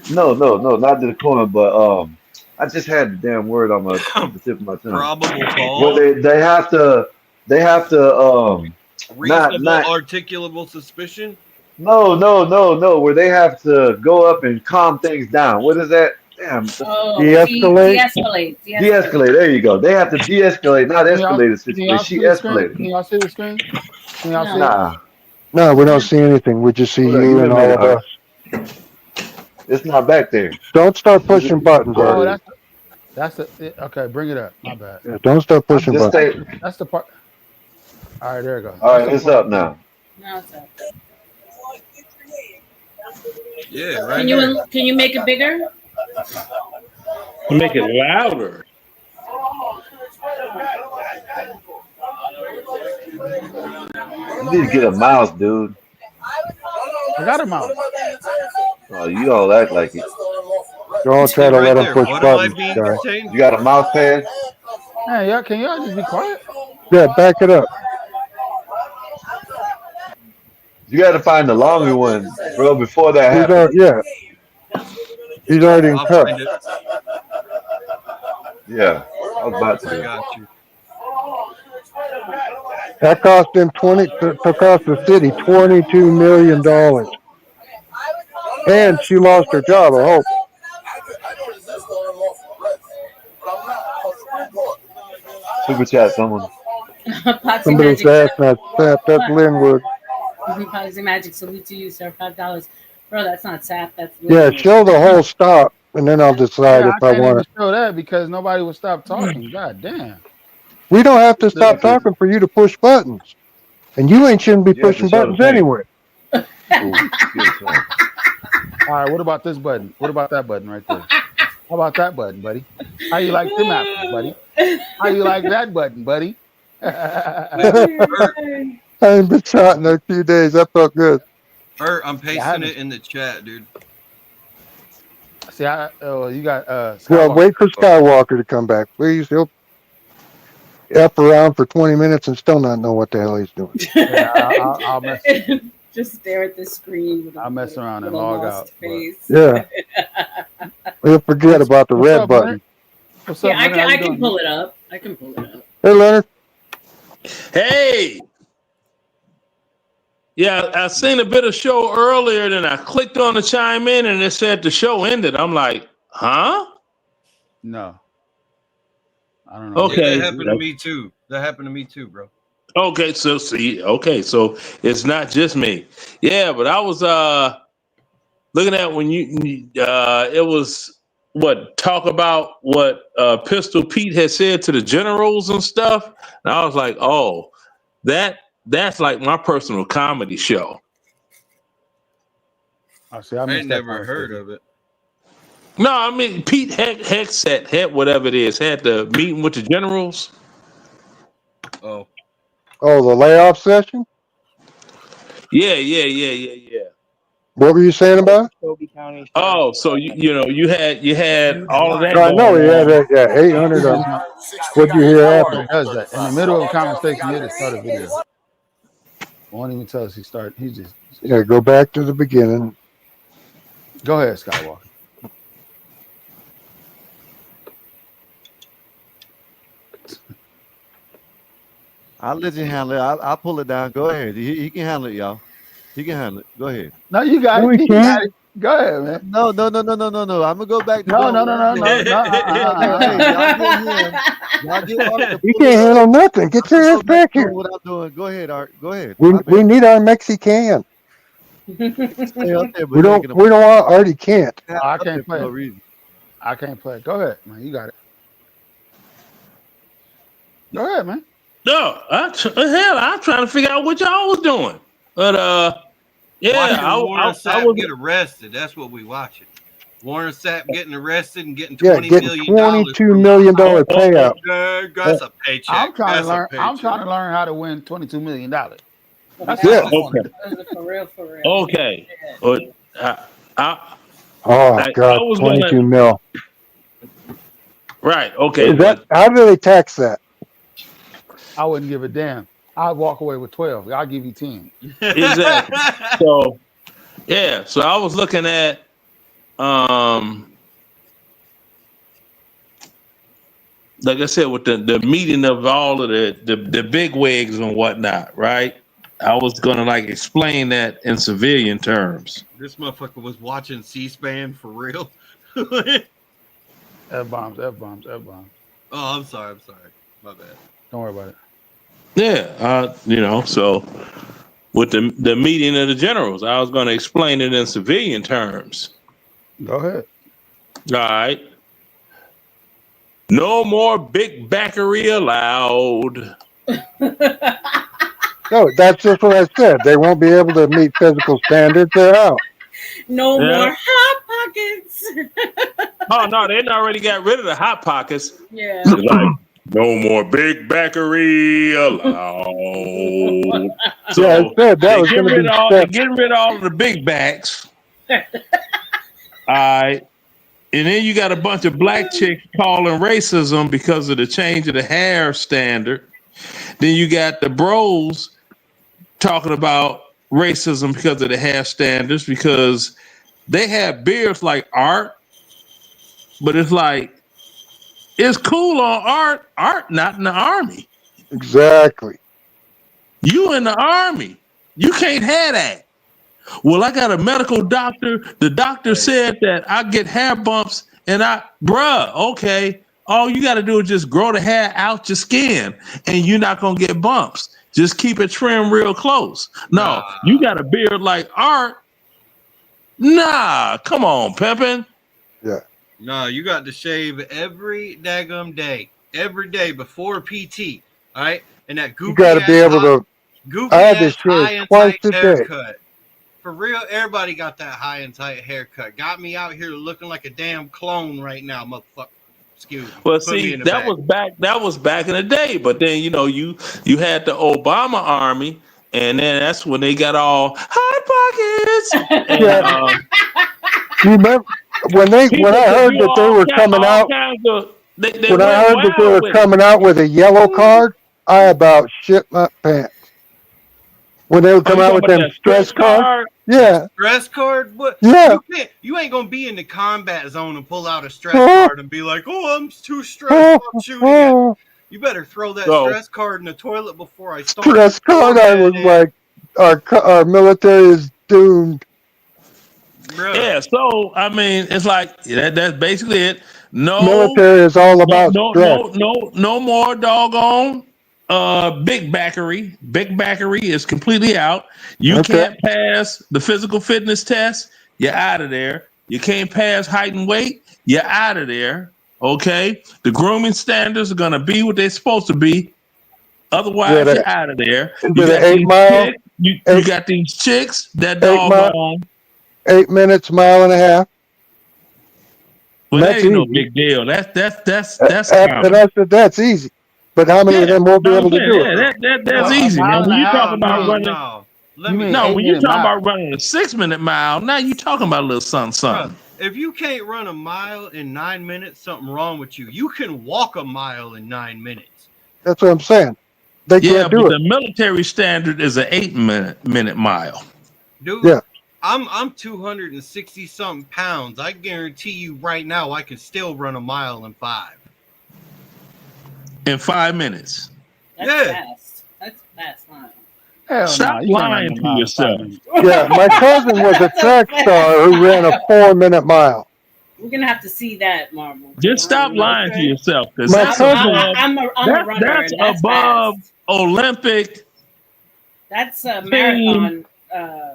S20: No, not the coin, but I just had the damn word on my the tip of my tongue.
S17: Probable
S20: Well,
S17: cause,
S20: they have to
S17: reasonable,
S20: not
S17: articulable suspicion.
S20: no, where they have to go up and calm things down. What is that? Damn,
S13: Oh,
S4: De-escalate.
S13: de-escalate.
S20: de-escalate. There you go. They have to de-escalate, not
S2: Can y'all,
S20: escalate the
S2: can
S20: situation.
S2: y'all
S20: She
S2: see the screen?
S20: escalated.
S2: Can y'all see the screen? Can y'all see
S13: No.
S2: it?
S20: Nah,
S4: No, we don't see anything. We just see
S20: hold on. Give
S4: you
S20: me a
S4: and all
S20: minute,
S4: of
S20: huh?
S4: us.
S20: It's not back there.
S4: Don't start pushing buttons,
S2: Oh,
S4: Eddie.
S2: okay. Bring it up. My bad.
S4: Yeah, don't start pushing
S20: Just
S4: buttons.
S20: stay.
S2: That's the part. All right, there you go.
S20: All
S2: That's
S20: right,
S2: the
S20: it's
S2: part.
S20: up now.
S13: No, it's up.
S17: Yeah, right here.
S13: Can you make it bigger?
S1: Make it louder.
S20: You need to get a mouse, dude.
S2: I got a mouse.
S20: Oh, you don't act like it.
S4: Don't try
S17: See
S4: to
S17: right
S4: let him
S17: there.
S4: push
S17: What am I
S4: buttons,
S17: being
S4: guy.
S17: detained
S20: You got a
S17: for?
S20: mouse pad?
S2: Hey, y'all, can y'all just be quiet?
S4: Yeah, back it up.
S20: You got to find the longer one, bro. Before that
S4: He's
S20: happens.
S4: he's already in
S17: I'll
S4: cuffs.
S17: find it.
S20: Yeah, I was about
S17: I
S20: to.
S17: got you.
S4: That cost him to cost the city $22 million. And she lost her job, I hope.
S20: Super chat, someone.
S13: Poxy
S4: Somebody's
S13: Magic.
S4: asking that sap. That's Linwood.
S13: Poxy Magic. Salute to you, sir. $5. Bro, that's not sap. That's
S4: Yeah,
S13: Linwood.
S4: show the whole stop, and then I'll decide
S2: Yeah,
S4: if
S2: I
S4: I
S2: can't
S4: want
S2: even
S4: it.
S2: show that because nobody would stop talking. God damn.
S4: We don't have to
S20: You
S4: stop
S20: have to,
S4: talking for you to push buttons. And you ain't shouldn't be
S20: you have to
S4: pushing
S20: show the
S4: buttons
S20: pain.
S4: anyway.
S20: Ooh, good son.
S2: All right, what about this button? What about that button right there? How about that button, buddy? How you like them apples, buddy? How you like that button, buddy?
S17: Wait, Bert,
S4: I ain't been shot in a few days. That felt good.
S17: Bert, I'm pasting
S2: haven't-
S17: it in the chat, dude.
S2: See, you got
S4: Well,
S2: Skywalker.
S4: wait for Skywalker to come back, please. He'll F around for 20 minutes and still not know what the hell he's doing.
S2: Yeah, I'll mess.
S13: Just stare at the screen with
S2: I'll mess around and
S13: a
S2: log
S13: lost
S2: out.
S13: face.
S4: Yeah. He'll forget about the
S2: What's
S4: red
S2: up,
S4: button.
S2: Leonard? What's up,
S13: Yeah,
S2: Leonard? How
S13: I
S2: you
S13: can
S2: doing?
S13: pull it up. I can pull it up.
S4: Hey, Leonard.
S7: Hey. Yeah, I seen a bit of show earlier, then I clicked on the chime in and it said the show ended. I'm like, huh?
S2: No. I don't know.
S7: Okay.
S17: Yeah, that happened to me too. That happened to me too, bro.
S7: Okay, so see, okay, so it's not just me. Yeah, but I was looking at when it was talk about what Pistol Pete had said to the generals and stuff. And I was like, oh, that's like my personal comedy show.
S2: I see. I
S17: I
S2: missed
S17: ain't
S2: that
S17: never heard
S2: conversation.
S17: of it.
S7: No, I mean Pete Heck whatever it is, had the meeting with the generals.
S17: Oh.
S4: Oh, the layoff session?
S7: Yeah.
S4: What were you saying about it?
S7: Oh, so you had all of that
S4: No, I know
S7: going
S4: he had
S7: on.
S4: 800 of them. What'd you hear after?
S2: It does that in the middle of a conversation. You just start a video. Won't even tell us he started. He just
S4: Go back to the beginning.
S2: Go ahead, Skywalker.
S20: I'll let you handle it. I'll pull it down. Go ahead. He can handle it, y'all. He can handle it. Go ahead.
S2: No, you got
S4: No,
S2: it.
S4: he
S2: You got
S4: can't.
S2: it. Go ahead, man.
S20: No. I'm gonna go back to
S2: No.
S20: doing what I'm doing. Hey, y'all get him. Y'all get Art to
S4: You
S20: pull it
S4: can't
S20: up.
S4: handle nothing. Get
S20: I'm
S4: your
S20: gonna
S4: ass
S20: go back
S4: back
S20: to
S4: here.
S20: doing what I'm doing. Go ahead, Art. Go ahead.
S4: We
S20: My bad.
S4: we need our Mexican.
S20: Stay up there, but
S4: We don't want Artie can't.
S2: I can't play it. I can't play it. Go ahead, man. You got it. Go ahead, man.
S7: No, I'm trying to figure out what y'all was doing. But
S17: Watching
S7: I
S17: Warren Sapp
S7: was
S17: get arrested. That's what we watching. Warren Sapp getting arrested and getting
S4: Yeah,
S17: $20
S4: getting
S17: million.
S4: $22 million payout.
S17: That's a paycheck.
S2: I'm trying
S17: That's
S2: to learn.
S17: a paycheck.
S2: I'm trying to learn how to win $22 million. That's
S4: Yeah.
S2: all I want to do.
S13: For real, for real.
S7: okay. But
S4: Oh
S7: I
S4: God,
S7: was
S4: 22
S7: gonna
S4: mil.
S7: right. Okay,
S4: Is that
S7: but
S4: how do they tax that?
S2: I wouldn't give a damn. I'd walk away with 12. I'll give you 10.
S7: exactly. So yeah, so I was looking at like I said, with the meeting of all of the big wigs and whatnot, right? I was gonna like explain that in civilian terms.
S17: This motherfucker was watching C-SPAN for real.
S2: F-bombs.
S17: Oh, I'm sorry. My bad.
S2: Don't worry about it.
S7: Yeah, so with the meeting of the generals, I was gonna explain it in civilian terms.
S2: Go ahead.
S7: All right. No more big backery allowed.
S4: No, that's just what I said. They won't be able to meet physical standards. They're out.
S13: No
S7: Yeah.
S13: more hot pockets.
S7: Oh no, they already got rid of the hot pockets.
S13: Yeah.
S7: Like no more big backery allowed. So
S4: Yeah, I said that
S7: they
S4: was
S7: get
S4: going to
S7: rid
S4: be
S7: of all
S4: step.
S7: of the big backs. All right. And then you got a bunch of black chicks calling racism because of the change of the hair standard. Then you got the bros talking about racism because of the hair standards because they have beards like Art, but it's like it's cool on Art not in the army.
S4: Exactly.
S7: You in the army. You can't have that. Well, I got a medical doctor. The doctor said that I get hair bumps and okay. All you got to do is just grow the hair out your skin and you're not going to get bumps. Just keep it trimmed real close. No, you got a beard like Art. Nah, come on, Pimpin'.
S4: Yeah.
S17: No, you got to shave every daggum day. Every day before PT. All right? And that goofy
S4: You got to be able to. I had to
S17: high
S4: shave
S17: and
S4: twice
S17: tight
S4: a day.
S17: haircut. For real, everybody got that high and tight haircut. Got me out here looking like a damn clone right now, motherfucker. Excuse me.
S7: Well,
S17: Put me
S7: see,
S17: in the
S7: that
S17: back.
S7: was back in the day. But then you had the Obama army and then that's when they got all hot pockets. And
S4: Yeah. You remember when
S7: people
S4: I
S7: could
S4: heard
S7: do
S4: that they were coming
S7: all
S4: out?
S7: kinds of. They
S4: When I
S7: went
S4: heard that they
S7: wild
S4: were
S7: with it.
S4: coming out with a yellow card, I about shit my pants. When they would
S7: Oh,
S4: come
S7: you
S4: out
S7: talking
S4: with
S7: about
S4: them
S7: that
S4: stress
S7: stretch
S4: cards,
S7: card?
S4: yeah,
S17: Stress card? What?
S4: yeah.
S17: You ain't gonna be in the combat zone and pull out a stress card and be like, "Oh, I'm too stressed. I'm shooting at." You better throw that
S7: So
S17: stress card in the toilet before I stomp
S4: Stress
S17: your
S4: card, I
S17: forehead
S4: was
S17: in,
S4: like, our military is doomed.
S17: bruh.
S7: yeah, so I mean, it's like that's basically it. No,
S4: Military is all
S7: no,
S4: about
S7: no,
S4: stress.
S7: no, no, no more doggone big backery. Big backery is completely out. You
S4: Okay.
S7: can't pass the physical fitness test, you're out of there. You can't pass height and weight, you're out of there. Okay. The grooming standards are gonna be what they're supposed to be.
S4: Yeah,
S7: Otherwise, you're out of there.
S4: is
S7: You
S4: it
S7: got
S4: an 8
S7: these
S4: mile,
S7: chicks, you
S4: eight,
S7: got these chicks that
S4: 8 mile,
S7: doggone.
S4: 8 minutes, mile and a half.
S7: Well,
S4: And
S7: that
S4: that's
S7: ain't no
S4: easy.
S7: big deal. That's
S4: And
S7: common.
S4: I said, that's easy. But how many
S7: Yeah,
S4: of them won't be
S7: no, I'm
S4: able to
S7: saying,
S4: do it?
S7: yeah, that's
S2: A
S7: easy.
S2: mile
S7: Now,
S2: and
S7: when
S2: a
S7: you talk
S2: half.
S7: about running,
S17: No. Let
S2: You
S17: me.
S2: mean
S7: no, when you
S2: 8 minute
S7: talking
S2: mile?
S7: about running a 6 minute mile, now you talking about a little something,
S17: Bruh,
S7: something.
S17: if you can't run a mile in 9 minutes, something wrong with you. You can walk a mile in 9 minutes.
S4: That's what I'm saying. They
S7: Yeah,
S4: can't
S7: but
S4: do it.
S7: the military standard is an 8 minute mile.
S17: Dude,
S4: Yeah.
S17: I'm 260 something pounds. I guarantee you right now I can still run a mile in 5.
S7: In 5 minutes.
S13: That's
S17: Yeah.
S13: fast. That's fast, huh?
S2: Hell
S7: Stop
S2: no, you can't run
S7: lying
S2: no
S7: to
S2: mile in 5
S7: yourself.
S2: minutes.
S4: Yeah, my cousin was a
S13: That's a
S4: track
S13: fast
S4: star who ran a
S13: mile.
S4: 4-minute mile.
S13: We're gonna have to see that, Marvel.
S7: Just stop lying to
S13: Okay.
S7: yourself, because
S4: My
S7: that's
S4: cousin,
S7: above.
S13: I'm a runner,
S7: That's
S13: and that's
S7: above
S13: fast.
S7: Olympic
S13: That's a
S7: team.
S13: marathon.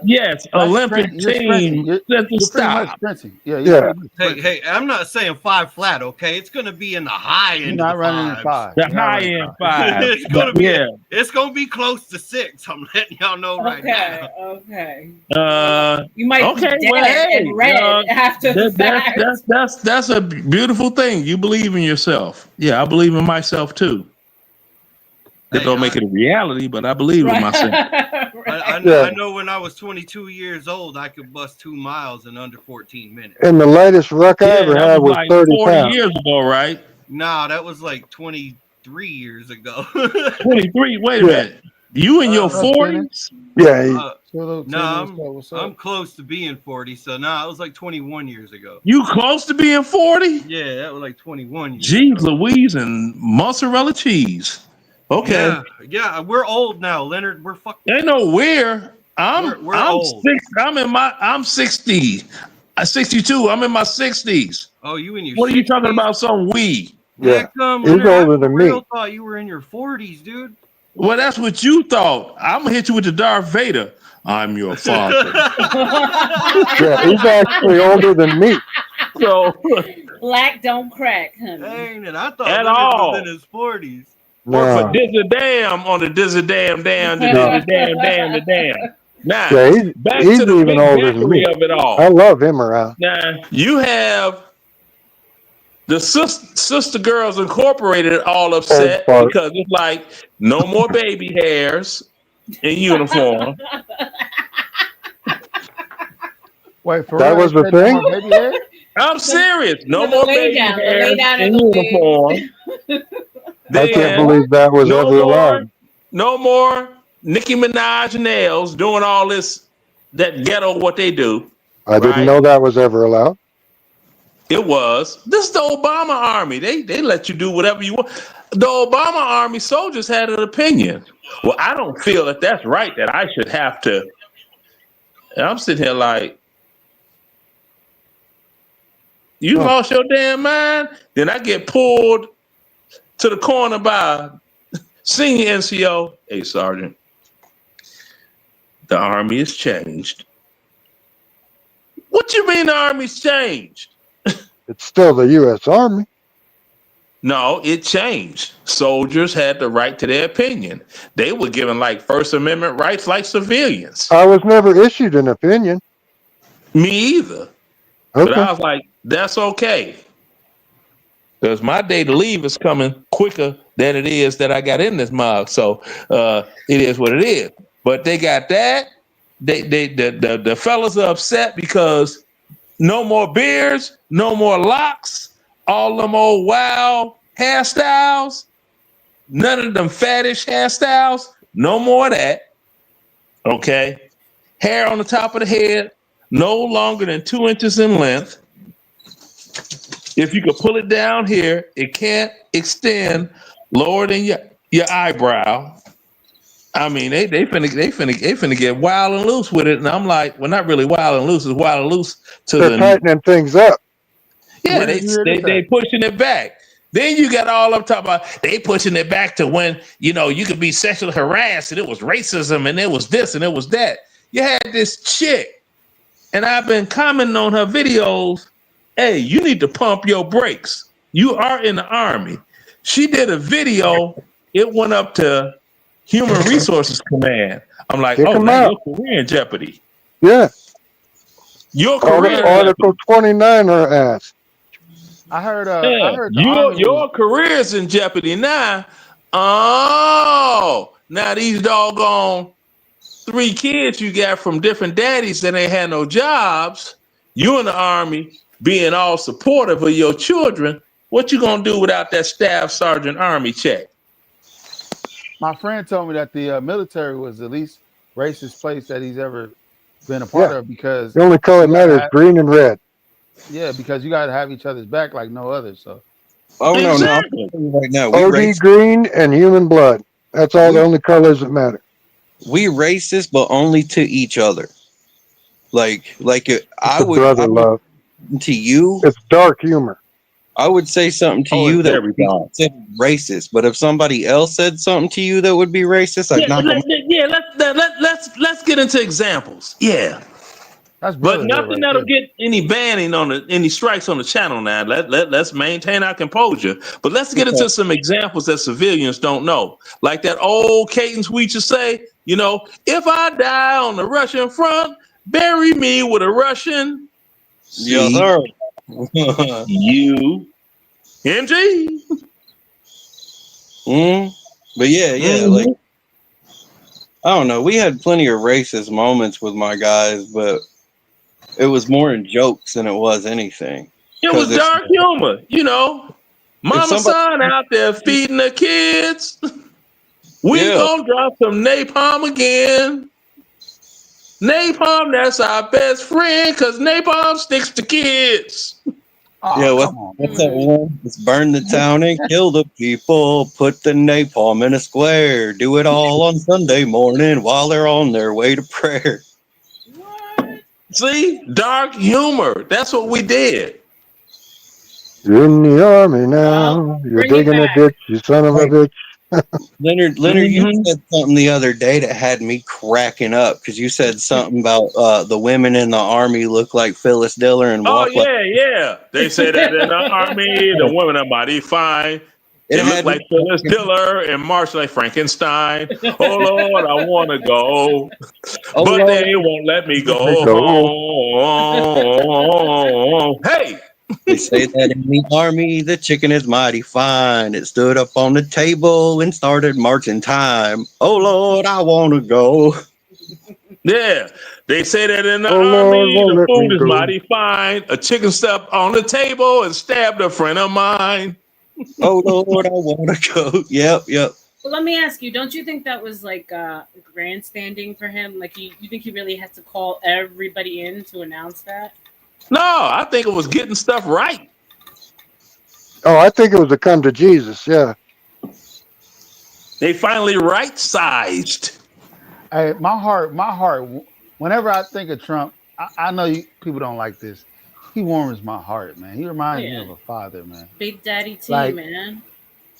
S7: Yes,
S2: That's
S7: Olympic
S2: You're sprinting.
S7: team. Just
S2: You're pretty much
S7: stop.
S2: sprinting. Yeah,
S4: yeah.
S2: pretty much
S17: Hey,
S2: sprinting.
S17: hey, I'm not saying 5 flat, okay? It's gonna be in the high
S2: You're
S17: end of
S2: not
S17: the
S2: running in
S17: fives.
S2: 5.
S7: The
S2: You're not
S7: high
S2: running
S7: end
S2: 5.
S7: 5.
S17: it's gonna
S7: But
S17: be
S7: yeah.
S17: it's gonna be close to 6. I'm letting y'all know right now.
S13: Okay. You might
S7: Okay.
S13: be
S7: Well,
S13: dead
S7: hey,
S13: and red after the fact.
S7: that's a beautiful thing. You believe in yourself. Yeah, I believe in myself too. That
S17: Hey,
S7: don't make it a reality, but I believe in myself.
S4: Yeah.
S17: I know when I was 22 years old, I could bust 2 miles in under 14 minutes.
S4: And the latest ruck I
S7: Yeah,
S4: ever
S7: that
S4: had
S7: was
S4: was
S7: like
S4: 30
S7: 40
S4: pounds.
S7: years ago, right?
S17: Nah, that was like 23 years ago.
S7: 23. Wait a
S4: Yeah.
S7: minute. You in your
S4: Uh,
S7: 40s?
S4: Yeah.
S17: No, I'm close to being 40. So nah, it was like 21 years ago.
S7: You close to being 40?
S17: Yeah, that was like 21 years
S7: Jeez
S17: ago.
S7: Louise and mozzarella cheese. Okay.
S17: Yeah, we're old now, Leonard. We're fucking.
S7: Ain't no we're
S17: We're old.
S7: I'm 60. 62. I'm in my 60s.
S17: Oh, you in your
S7: What are you
S17: 60s?
S7: talking about? Some we?
S4: Yeah.
S17: Come,
S4: He's
S17: Leonard, I
S4: older
S17: for
S4: than me.
S17: real thought you were in your 40s, dude.
S7: Well, that's what you thought. I'm gonna hit you with the Darth Vader. I'm your father.
S4: Yeah, he's actually older than me.
S7: So
S13: Black don't crack, honey.
S17: Dang it, I thought
S7: at
S17: Leonard was
S7: all.
S17: in his 40s.
S7: Work for
S4: No.
S7: Dizzy Damn on the Dizzy Damn Damn the Dizzy Damn the Damn. Now
S4: Yeah,
S7: back
S4: he's
S7: to the
S4: even
S7: big
S4: older than me.
S7: bakery of it all.
S4: I love him around.
S7: Now you have the Sister Girls Incorporated all upset
S4: fart.
S7: because it's like no more baby hairs in uniform.
S2: Wait, for
S4: That
S2: real?
S4: was
S2: They
S4: the
S2: said no
S4: thing?
S2: more baby hair?
S7: I'm serious. No
S13: The
S7: more
S13: lay
S7: baby
S13: down, the
S7: hairs
S13: lay down
S7: in
S13: in the
S7: uniform.
S4: I can't
S7: Then
S4: believe that was
S7: no
S4: ever allowed.
S7: more Nicki Minaj nails doing all this that ghetto what they do.
S4: I didn't
S7: Right?
S4: know that was ever allowed.
S7: It was. This is the Obama army. They let you do whatever you want. The Obama army soldiers had an opinion. Well, I don't feel that that's right, that I should have to. And I'm sitting here like, you
S4: Huh.
S7: lost your damn mind? Then I get pulled to the corner by senior NCO. Hey, Sergeant, the army has changed. What you mean the army's changed?
S4: It's still the U.S. Army.
S7: No, it changed. Soldiers had the right to their opinion. They were given like First Amendment rights like civilians.
S4: I was never issued an opinion.
S7: Me either. But
S4: Okay.
S7: I was like, that's okay. Because my day to leave is coming quicker than it is that I got in this mug. So it is what it is. But they got that. The fellas are upset because no more beards, no more locks, all them old wild hairstyles, none of them fattish hairstyles, no more of that. Okay. Hair on the top of the head, no longer than 2 inches in length. If you could pull it down here, it can't extend lower than your eyebrow. I mean, they finna get wild and loose with it, and I'm like, well, not really wild and loose. It's wild and loose to
S4: They're
S7: the
S4: tightening things up.
S7: yeah. They pushing it back. Then you got all up talking about they pushing it back to when you could be sexually harassed and it was racism and it was this and it was that. You had this chick, and I've been commenting on her videos. Hey, you need to pump your brakes. You are in the Army. She did a video. It went up to Human Resources Command. I'm like,
S4: Kick
S7: oh,
S4: 'em
S7: now
S4: out.
S7: your career in jeopardy.
S4: Yeah.
S7: Your career.
S4: Article 29 her ass.
S2: I heard
S7: Yeah,
S2: the Army
S7: your career's in jeopardy now. Oh, now these doggone 3 kids you got from different daddies that ain't had no jobs. You in the Army being all supportive of your children. What you gonna do without that staff sergeant Army check?
S2: My friend told me that the military was the least racist place that he's ever been a part of because
S4: the only color
S2: you
S4: that
S2: gotta
S4: matters is green and red.
S2: Yeah, because you got to have each other's back like no other. So.
S16: Oh no, no! I'm telling you right now, we
S4: OD
S16: racist.
S4: green and human blood. That's all the only colors that matter.
S16: We racist, but only to each other. I would
S4: love
S16: to you.
S4: It's dark humor.
S16: I would say something to you that would be considered racist, but if somebody else said something to you that would be racist, I'd knock them.
S7: Let's get into examples. Yeah. But nothing that'll get any banning any strikes on the channel now. Let's maintain our composure. But let's get into some examples that civilians don't know. Like that old cadence we used to say, if I die on the Russian front, bury me with a Russian.
S16: Yes, sir.
S7: You. MG.
S16: But yeah, like I don't know. We had plenty of racist moments with my guys, but it was more in jokes than it was anything.
S7: It was dark humor, Mama son out there feeding the kids. We gonna drop some napalm again. Napalm, that's our best friend, because napalm sticks to kids.
S16: What's that one? Let's burn the town and kill the people. Put the napalm in a square. Do it all on Sunday morning while they're on their way to prayer.
S7: See? Dark humor. That's what we did.
S4: You're in the Army now. You're digging a ditch, you son of a bitch.
S16: Leonard, you said something the other day that had me cracking up because you said something about the women in the Army look like Phyllis Diller and walk like.
S7: Yeah. They say that in the Army, the women are mighty fine. They look like Phyllis Diller and march like Frankenstein. Oh Lord, I want to go, but they won't let me go home. Hey.
S16: They say that in the Army, the chicken is mighty fine. It stood up on the table and started marching time. Oh Lord, I want to go.
S7: Yeah, they say that in the Army, the food is mighty fine. A chicken stepped on the table and stabbed a friend of mine.
S16: Oh Lord, I want to go. Yep.
S13: Well, let me ask you, don't you think that was like grandstanding for him? Like, you think he really has to call everybody in to announce that?
S7: No, I think it was getting stuff right.
S4: Oh, I think it was a come to Jesus, yeah.
S7: They finally right-sized.
S2: Hey, my heart, whenever I think of Trump, I know people don't like this. He warms my heart, man. He reminds me of a father, man.
S13: Big Daddy T, man.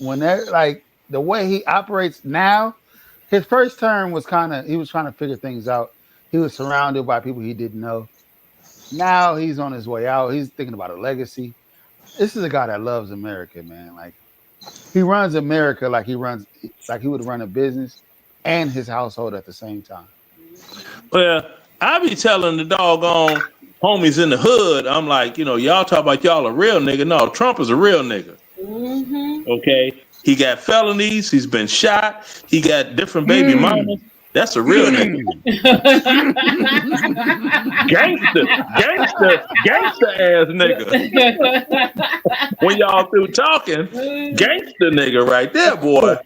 S2: The way he operates now, his first term was he was trying to figure things out. He was surrounded by people he didn't know. Now he's on his way out. He's thinking about a legacy. This is a guy that loves America, man. Like, he runs America like he would run a business and his household at the same time.
S7: Well, I be telling the doggone homies in the hood, I'm like, y'all talk about y'all a real nigga. No, Trump is a real nigga. Okay? He got felonies. He's been shot. He got different baby mamas. That's a real nigga. Gangster ass nigga. When y'all through talking, gangster nigga right there, boy.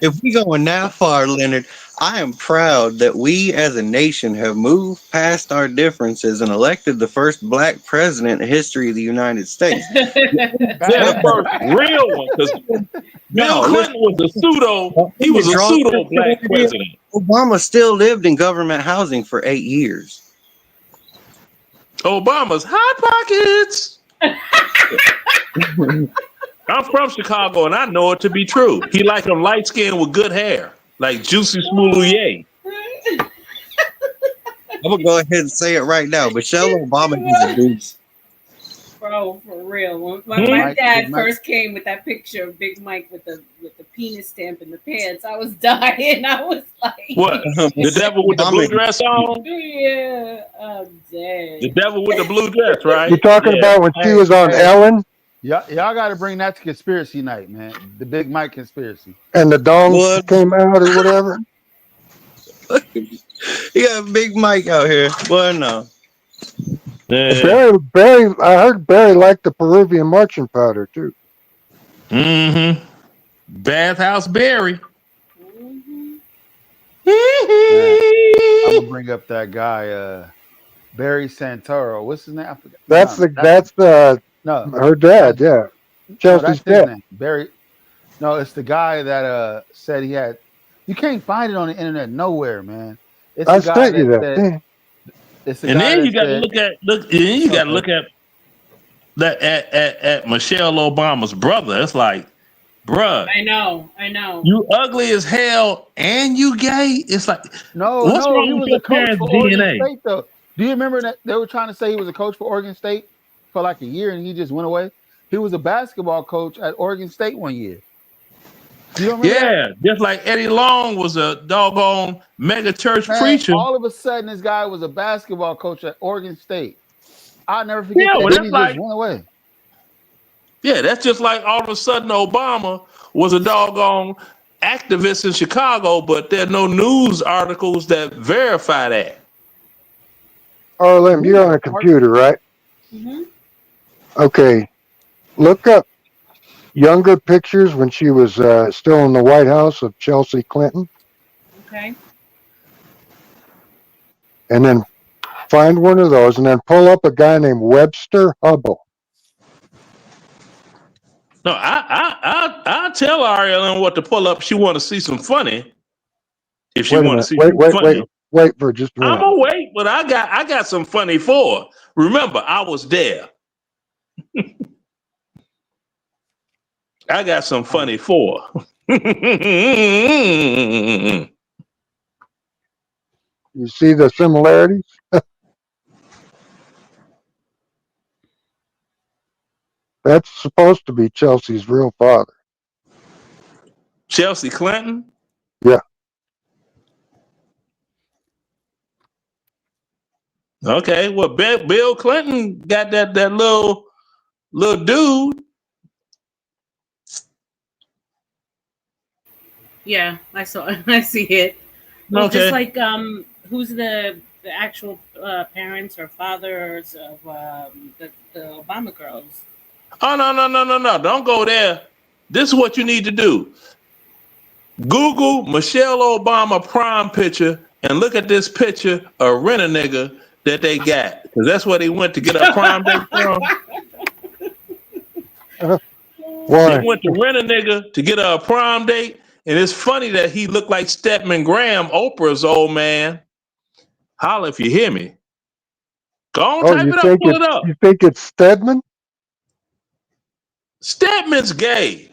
S16: If we going that far, Leonard, I am proud that we as a nation have moved past our differences and elected the first black president in the history of the United States.
S7: Yeah, the first real one, because Bill Clinton was a pseudo. He was a pseudo black president.
S16: Obama still lived in government housing for 8 years.
S7: Obama's hot pockets. I'm from Chicago, and I know it to be true. He like them light skinned with good hair, like Juicy Smoulier.
S16: I'm gonna go ahead and say it right now. Michelle Obama is a dude.
S13: Bro, for real. When my dad first came with that picture of Big Mike with the penis stamp in the pants, I was dying. I was like,
S7: what? The devil with the blue dress on?
S13: Yeah, I'm dead.
S7: The devil with the blue dress, right?
S4: You talking about when she was on Ellen?
S2: Y'all got to bring that to conspiracy night, man. The Big Mike conspiracy.
S4: And the dong came out or whatever.
S16: Yeah, Big Mike out here. Well, no.
S4: Barry, I heard Barry liked the Peruvian marching powder too.
S7: Mm-hmm. Bathhouse Barry.
S2: I'm gonna bring up that guy, Barry Santoro. What's his name? I forgot.
S4: That's her dad. Yeah, Chelsea's dad.
S2: Barry. No, it's the guy that said he had. You can't find it on the internet nowhere, man. It's
S4: I
S2: the guy
S4: sent you that.
S2: said, it's the
S7: And
S2: guy
S7: then you got to
S2: said,
S7: look at that at Michelle Obama's brother. It's like, bruh,
S13: I know.
S7: you ugly as hell and you gay. It's like, what's wrong
S2: he
S7: with
S2: was
S7: your
S2: a coach
S7: parents'
S2: for Oregon
S7: DNA?
S2: State, though. Do you remember that they were trying to say he was a coach for Oregon State for like a year and he just went away? He was a basketball coach at Oregon State one year. You don't remember that?
S7: Just like Eddie Long was a doggone mega church preacher.
S2: All of a sudden, this guy was a basketball coach at Oregon State. I'll never forget that.
S7: Well,
S2: Then
S7: that's
S2: he
S7: like,
S2: just went away.
S7: Yeah, that's just like all of a sudden Obama was a doggone activist in Chicago, but there are no news articles that verify that.
S4: Arlen, you're on a computer, right?
S13: Mm-hmm.
S4: Okay. Look up younger pictures when she was still in the White House of Chelsea Clinton.
S13: Okay.
S4: And then find one of those and then pull up a guy named Webster Hubble.
S7: No, I'll tell Ariel what to pull up. She want to see some funny. If she want to see some funny.
S4: Wait for just a minute.
S7: I'm gonna wait, but I got some funny for her. Remember, I was there. I got some funny for her.
S4: You see the similarities? That's supposed to be Chelsea's real father.
S7: Chelsea Clinton?
S4: Yeah.
S7: Okay, well, Bill Clinton got that little dude.
S13: Yeah, I saw it. I see it. Well,
S7: Okay.
S13: Just like who's the actual parents or fathers of the Obama girls?
S7: Oh, no. Don't go there. This is what you need to do. Google Michelle Obama prom picture and look at this picture of Rent a Nigga that they got. Because that's where they went to get a prom date from.
S4: Why?
S7: They went to Rent a Nigga to get a prom date. And it's funny that he looked like Stedman Graham, Oprah's old man. Holla if you hear me. Go on, type it up, pull it up.
S4: You think it's Stedman?
S7: Stedman's gay.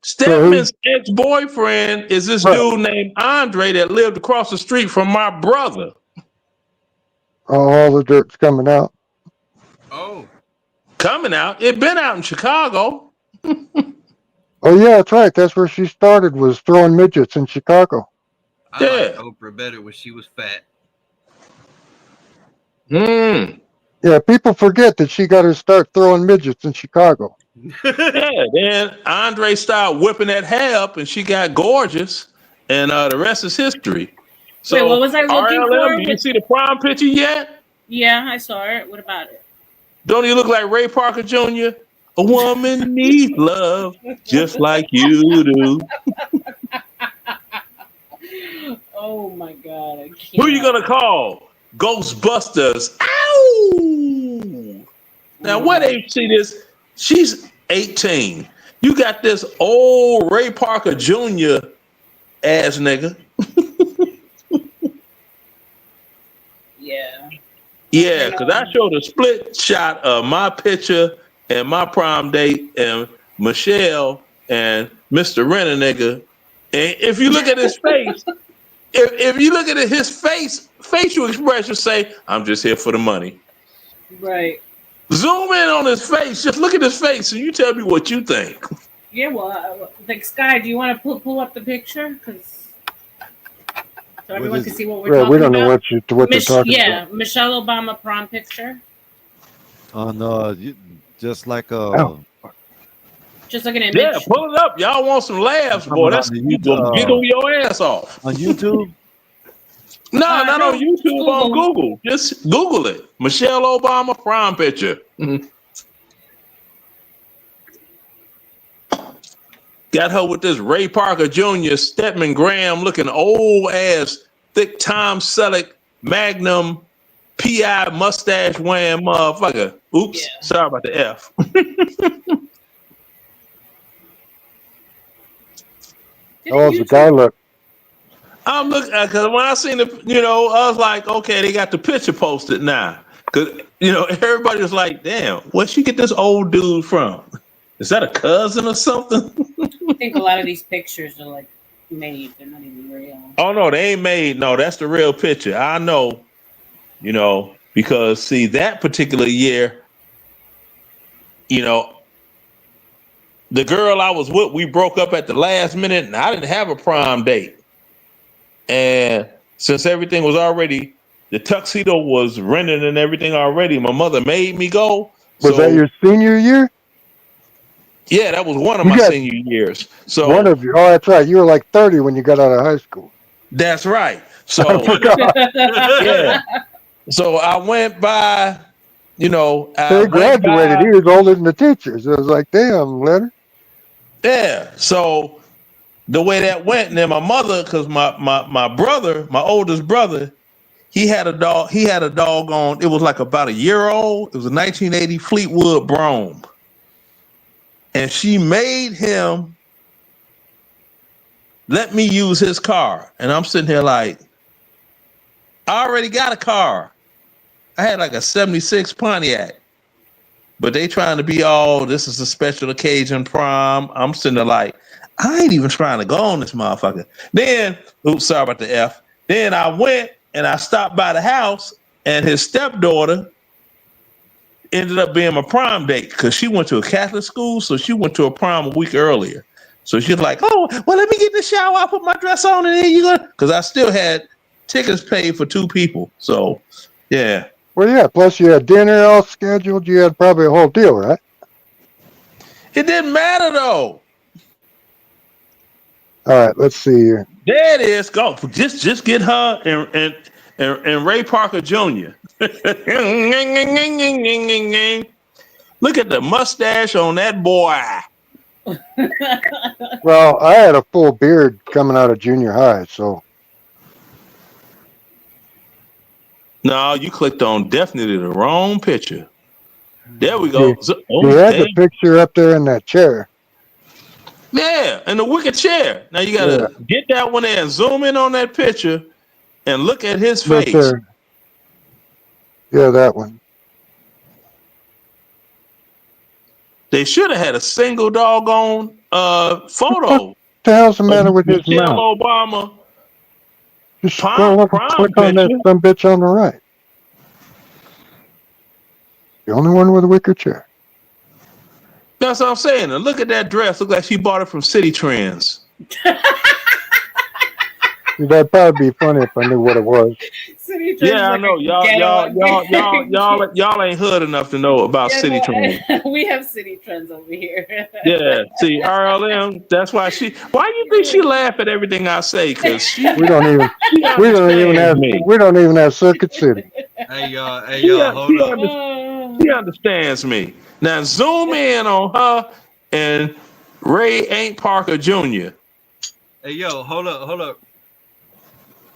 S7: Stedman's ex-boyfriend is this dude named Andre that lived across the street from my brother.
S4: Oh, all the dirt's coming out.
S17: Oh.
S7: Coming out. It been out in Chicago.
S4: Oh, yeah, that's right. That's where she started, was throwing midgets in Chicago.
S17: I like Oprah better when she was fat.
S4: Yeah, people forget that she got her start throwing midgets in Chicago.
S7: Yeah, then Andre started whipping that hair up, and she got gorgeous, and the rest is history. So,
S13: Wait, what was I looking
S7: RLM,
S13: for?
S7: do you see the prom picture yet?
S13: Yeah, I saw it. What about it?
S7: Don't he look like Ray Parker Jr.? A woman needs love just like you do.
S13: Oh my god, I
S7: Who you
S13: can't.
S7: gonna call? Ghostbusters. Ow! Now, where they see this? She's 18. You got this old Ray Parker Jr. ass nigga.
S13: Yeah.
S7: Yeah, because I showed a split shot of my picture and my prom date and Michelle and Mr. Renner nigga. And if you look at his face, if you look at his face, facial expression say, I'm just here for the money.
S13: Right.
S7: Zoom in on his face. Just look at his face and you tell me what you think.
S13: Yeah, well, like Sky, do you want to pull up the picture? Because so everyone
S20: is
S13: can
S20: it?
S13: see what we're
S4: Right,
S13: talking
S4: we don't know
S13: about.
S4: what they're talking
S13: Yeah,
S4: about.
S13: Michelle Obama prom picture.
S20: Just like
S4: Oh,
S13: Just like an image.
S7: Yeah, pull it up. Y'all want some laughs,
S20: talking
S7: boy.
S20: about
S7: That's
S20: the
S7: you gonna giggle your ass off.
S20: on YouTube.
S7: No, not on
S13: No, just
S7: YouTube, on
S13: Google.
S7: Google. Just Google it. Michelle Obama prom picture. Got her with this Ray Parker Jr. Stedman Graham looking old ass, thick Tom Selleck Magnum PI mustache wearing motherfucker. Oops, sorry about the F.
S4: how old's the guy look?
S7: I'm looking because when I seen the, I was like, okay, they got the picture posted now. Because everybody was like, damn, where'd she get this old dude from? Is that a cousin or something?
S13: I think a lot of these pictures are like made. They're not even real.
S7: Oh no, they ain't made. No, that's the real picture. I know, because see that particular year, the girl I was with, we broke up at the last minute, and I didn't have a prom date. And since everything was already, the tuxedo was rented and everything already, my mother made me go.
S4: Was that your senior year?
S7: Yeah, that was one of
S4: You
S7: my
S4: got
S7: senior years. So
S4: one of you. Oh, that's right. You were like 30 when you got out of high school.
S7: that's right.
S4: I
S7: So
S4: forgot.
S7: yeah. So I went by,
S4: He graduated. He was older than the teachers. I was like, damn, Leonard.
S7: Yeah. So the way that went, and then my mother, because my brother, my oldest brother, he had a dog. He had a dog on. It was like about a year old. It was a 1980 Fleetwood Brougham, and she made him let me use his car. And I'm sitting here like, I already got a car. I had like a 76 Pontiac. But they trying to be all, this is a special occasion prom. I'm sitting there like, I ain't even trying to go on this motherfucker. Then, oops, sorry about the F. Then I went and I stopped by the house, and his stepdaughter ended up being my prom date because she went to a Catholic school, so she went to a prom a week earlier. So she's like, oh, well, let me get in the shower. I'll put my dress on, and then you go. Because I still had tickets paid for 2 people. So, yeah.
S4: Well, yeah. Plus, you had dinner all scheduled. You had probably a whole deal, right?
S7: It didn't matter, though.
S4: All right. Let's see here.
S7: There it is. Go. Just get her and Ray Parker Jr. Look at the mustache on that boy.
S4: Well, I had a full beard coming out of junior high, so.
S7: No, you clicked on definitely the wrong picture. There we go.
S4: You had the picture up there in that chair.
S7: Yeah, in the wicker chair. Now you gotta get that one there and zoom in on that picture and look at his
S4: Right
S7: face.
S4: there. Yeah, that one.
S7: They should have had a single doggone photo.
S4: What the hell's the matter with his
S7: Michelle
S4: mouth?
S7: Obama.
S4: Just scroll up and click on that some bitch on the right. The only one with a wicker chair.
S7: That's what I'm saying. And look at that dress. Look like she bought it from City Trends.
S4: That'd probably be funny if I knew what it was.
S13: City Trends is
S7: Yeah, I
S13: like
S7: know.
S13: a ghetto.
S7: Y'all ain't hood enough to know about
S13: Yeah,
S7: City Trends.
S13: no, we have City Trends over here.
S7: Yeah, see, RLM, that's why why you think she laugh at everything I say? Because she
S4: We don't even
S7: understands me.
S4: we don't even have Circuit City.
S17: Hey y'all, hold up.
S7: She understands me. Now zoom in on her and Ray Ain't Parker Jr.
S17: Hey yo, hold up.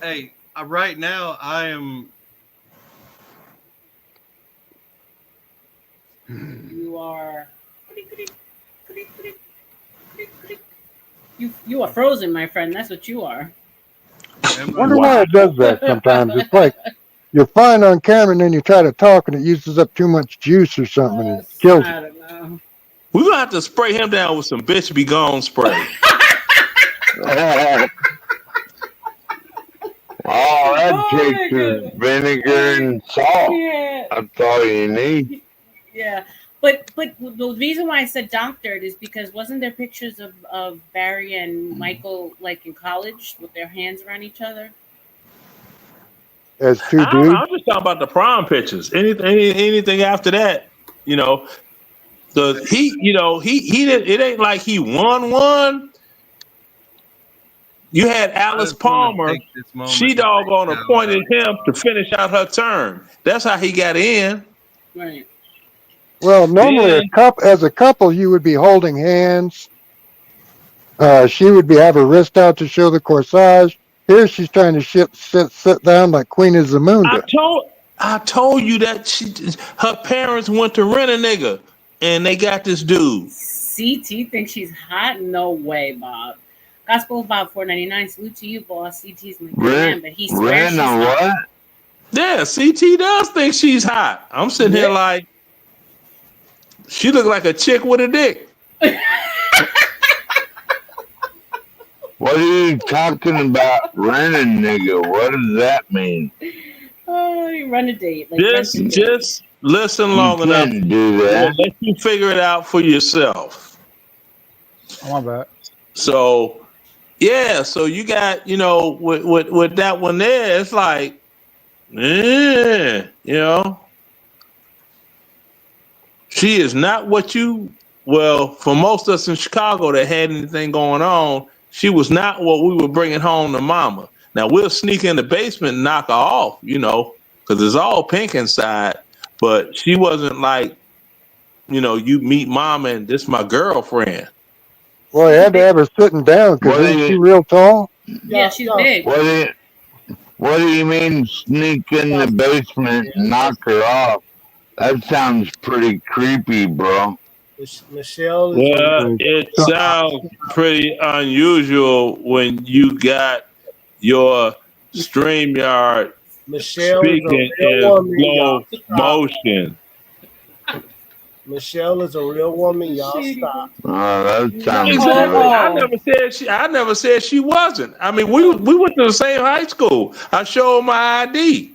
S17: Hey, right now I am.
S13: You are. You are frozen, my friend. That's what you are.
S4: Wonder why it does that sometimes. It's like you're fine on camera and then you try to talk and it uses up too much juice or something and it kills you.
S13: I don't know.
S7: We're gonna have to spray him down with some bitch be gone spray.
S21: All that takes is vinegar and salt.
S13: Yeah.
S21: That's all you need.
S13: Yeah. But the reason why I said doctored is because wasn't there pictures of Barry and Michael like in college with their hands around each other?
S4: As two
S7: I'm
S4: dudes.
S7: just talking about the prom pictures. Anything after that, you know. So he didn't. It ain't like he won one. You had Alice Palmer. She doggone appointed him to finish out her term. That's how he got in.
S13: Right.
S4: Well, normally as a couple, you would be holding hands. She would have her wrist out to show the corsage. Here, she's trying to sit down like Queen of the Moon did.
S7: I told you that her parents went to rent a nigga, and they got this dude.
S13: CT thinks she's hot? No way, Bob. Gospel Bob 499. Salute to you, boss. CT's my man, but he swears she's hot.
S21: What?
S7: Yeah, CT does think she's hot. I'm sitting here like she look like a chick with a dick.
S21: What are you talking about, renting, nigga? What does that mean?
S13: Oh, you run a date. Like
S7: Just listen long enough.
S21: Do that.
S7: Let you figure it out for yourself.
S2: Oh, my bad.
S7: So, yeah. So you got, with that one there, it's like, she is not what for most of us in Chicago that had anything going on, she was not what we were bringing home to mama. Now we'll sneak in the basement and knock her off, because it's all pink inside. But she wasn't like, you meet mama and this my girlfriend.
S4: Well, you had to have her sitting down because isn't she real tall?
S13: Yeah, she's big.
S21: What do you mean sneak in the basement and knock her off? That sounds pretty creepy, bro.
S5: Michelle is
S7: it sounds pretty unusual when you got your StreamYard speaking in slow motion.
S5: Michelle is a real woman. Y'all stop.
S21: That sounds
S7: exactly. I never said she wasn't. I mean, we went to the same high school. I showed my ID.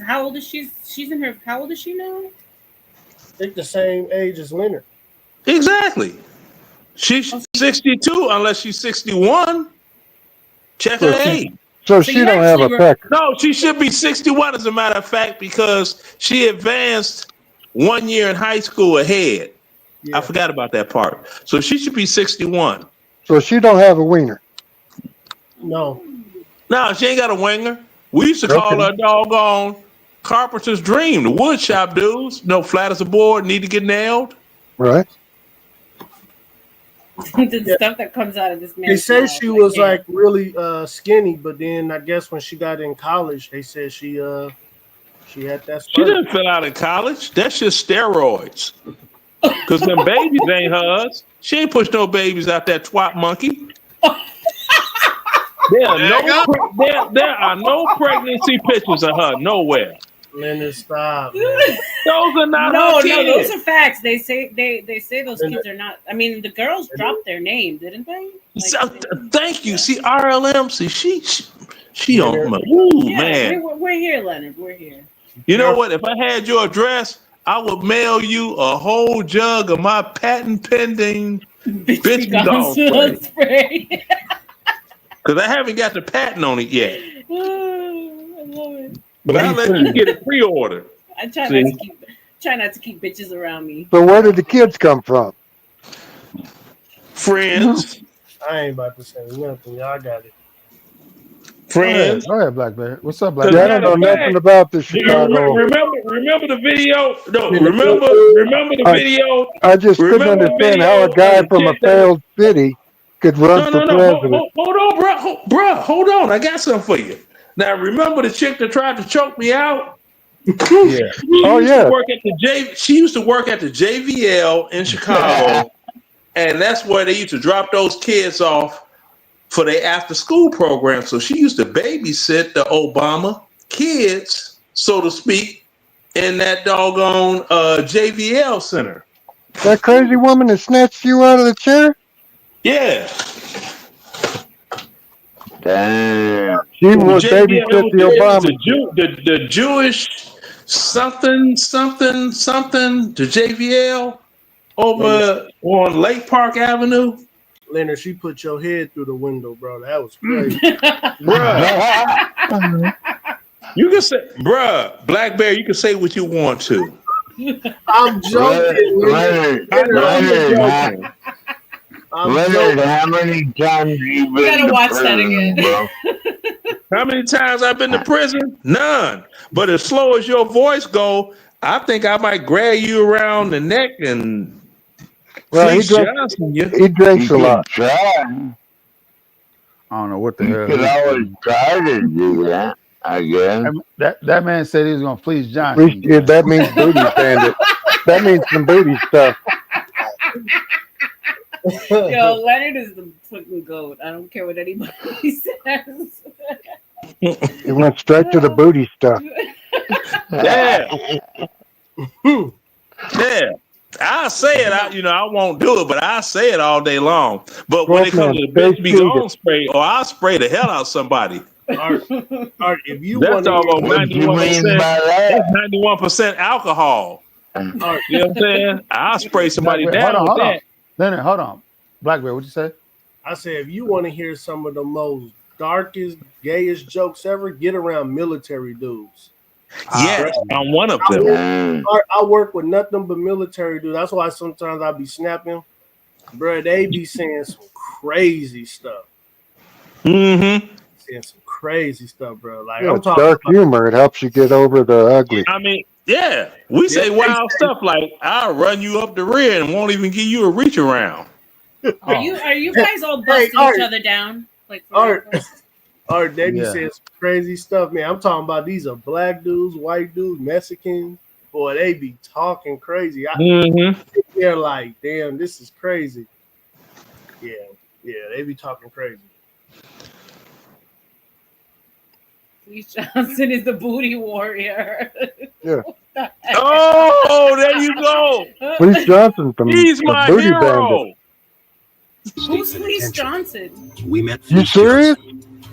S13: How old is she? She's in her. How old is she now?
S5: I think the same age as Leonard.
S7: Exactly. She's 62 unless she's 61. Check her age.
S4: So she don't have a pecker.
S7: No, she should be 61 as a matter of fact because she advanced 1 year in high school ahead. Yeah. I forgot about that part. So she should be 61.
S4: So she don't have a wiener.
S5: No,
S7: she ain't got a winger. We used to call her doggone carpenter's dream, the wood shop dudes. Flat as a board, need to get nailed.
S4: Right.
S13: The stuff that comes out of this man.
S5: They say she was like really skinny, but then I guess when she got in college, they said she had that.
S7: She didn't fill out in college. That's just steroids. Because them babies ain't hers. She ain't pushed no babies out that twat monkey. There are no pregnancy pictures of her nowhere.
S5: Leonard, stop.
S7: Those are not her kids.
S13: No, those are facts. They say those kids are not. I mean, the girls dropped their name, didn't they?
S7: Thank you. See, RLM. See, she on. Man.
S13: We're here, Leonard. We're here.
S7: You know what? If I had your address, I would mail you a whole jug of my patent pending Bitch be gone spray. Because I haven't got the patent on it yet.
S13: I love it.
S7: But I'll let you get it pre-order.
S13: I try not to keep bitches around me.
S4: So where did the kids come from?
S7: Friends.
S5: I ain't about to say nothing. Y'all got it.
S7: Friends.
S2: Go ahead, Blackberry. What's up,
S4: Yeah, I
S2: Blackberry?
S4: don't know nothing about the Chicago.
S7: Remember the video? No, remember the video?
S4: I just couldn't
S7: Remember the
S4: understand
S7: video
S4: how a
S7: of
S4: guy
S7: the
S4: from a
S7: chick that
S4: failed city could run for
S7: No.
S4: president.
S7: Hold on, bro. Hold on. I got something for you. Now, remember the chick that tried to choke me out?
S2: Yeah.
S7: She used to work at the JVL in Chicago, and that's where they used to drop those kids off for their after-school program. So she used to babysit the Obama kids, so to speak, in that doggone JVL center.
S4: That crazy woman that snatched you out of the chair?
S7: Yeah.
S21: Damn.
S4: She would babysit the Obama.
S7: The Jewish something, the JVL over on Lake Park Avenue.
S5: Leonard, she put your head through the window, bro. That was crazy.
S7: Bruh. You can say, bruh, Blackberry, you can say what you want to.
S5: I'm joking.
S21: Leonard, how many times you been
S13: gotta
S21: to
S13: watch that
S21: prison,
S13: again.
S21: bro?
S7: How many times I've been to prison? None. But as slow as your voice go, I think I might grab you around the neck and Fleece Johnson you.
S4: He drinks a lot.
S21: Try.
S2: I don't know what the
S21: You
S2: hell.
S21: could always try to do that, I guess.
S2: That man said he was gonna fleece Johnson.
S4: That means booty bandit. That means some booty stuff.
S13: Yo, Leonard is the fucking goat. I don't care what anybody says.
S4: He went straight to the booty stuff.
S7: Yeah. Yeah. I'll say it. I won't do it, but I say it all day long. But when it comes to the bitch be gone spray, or I'll spray the hell out somebody.
S5: Art, if you
S7: That's
S5: want to
S7: all
S5: hear,
S7: 91%. That's 91% alcohol. You know what I'm saying? I'll spray somebody down with that.
S2: Leonard, hold on. Blackberry, what'd you say?
S5: I said, if you want to hear some of the most darkest, gayest jokes ever, get around military dudes.
S7: Yes, I'm one of them.
S5: I work with nothing but military dudes. That's why sometimes I be snapping. Bro, they be saying some crazy stuff.
S7: Mm-hmm.
S5: Saying some crazy stuff, bro. Like
S4: Yeah,
S5: I'm
S4: it's
S5: talking
S4: dark
S5: about,
S4: humor. It helps you get over the ugly.
S7: I mean, yeah, we say wild stuff like I'll run you up the rear and won't even give you a reach around.
S13: Are you guys all busting each other down? Like
S5: Art, they be
S2: Yeah.
S5: saying some crazy stuff, man. I'm talking about these are black dudes, white dudes, Mexicans. Boy, they be talking crazy. They're like, damn, this is crazy. Yeah, they be talking crazy.
S13: Fleece Johnson is the booty warrior.
S4: Yeah.
S7: Oh, there you go.
S4: Fleece Johnson from
S7: He's
S4: the
S7: my
S4: Booty
S7: hero.
S4: Bandit.
S13: Who's Fleece Johnson?
S11: We met
S4: You serious?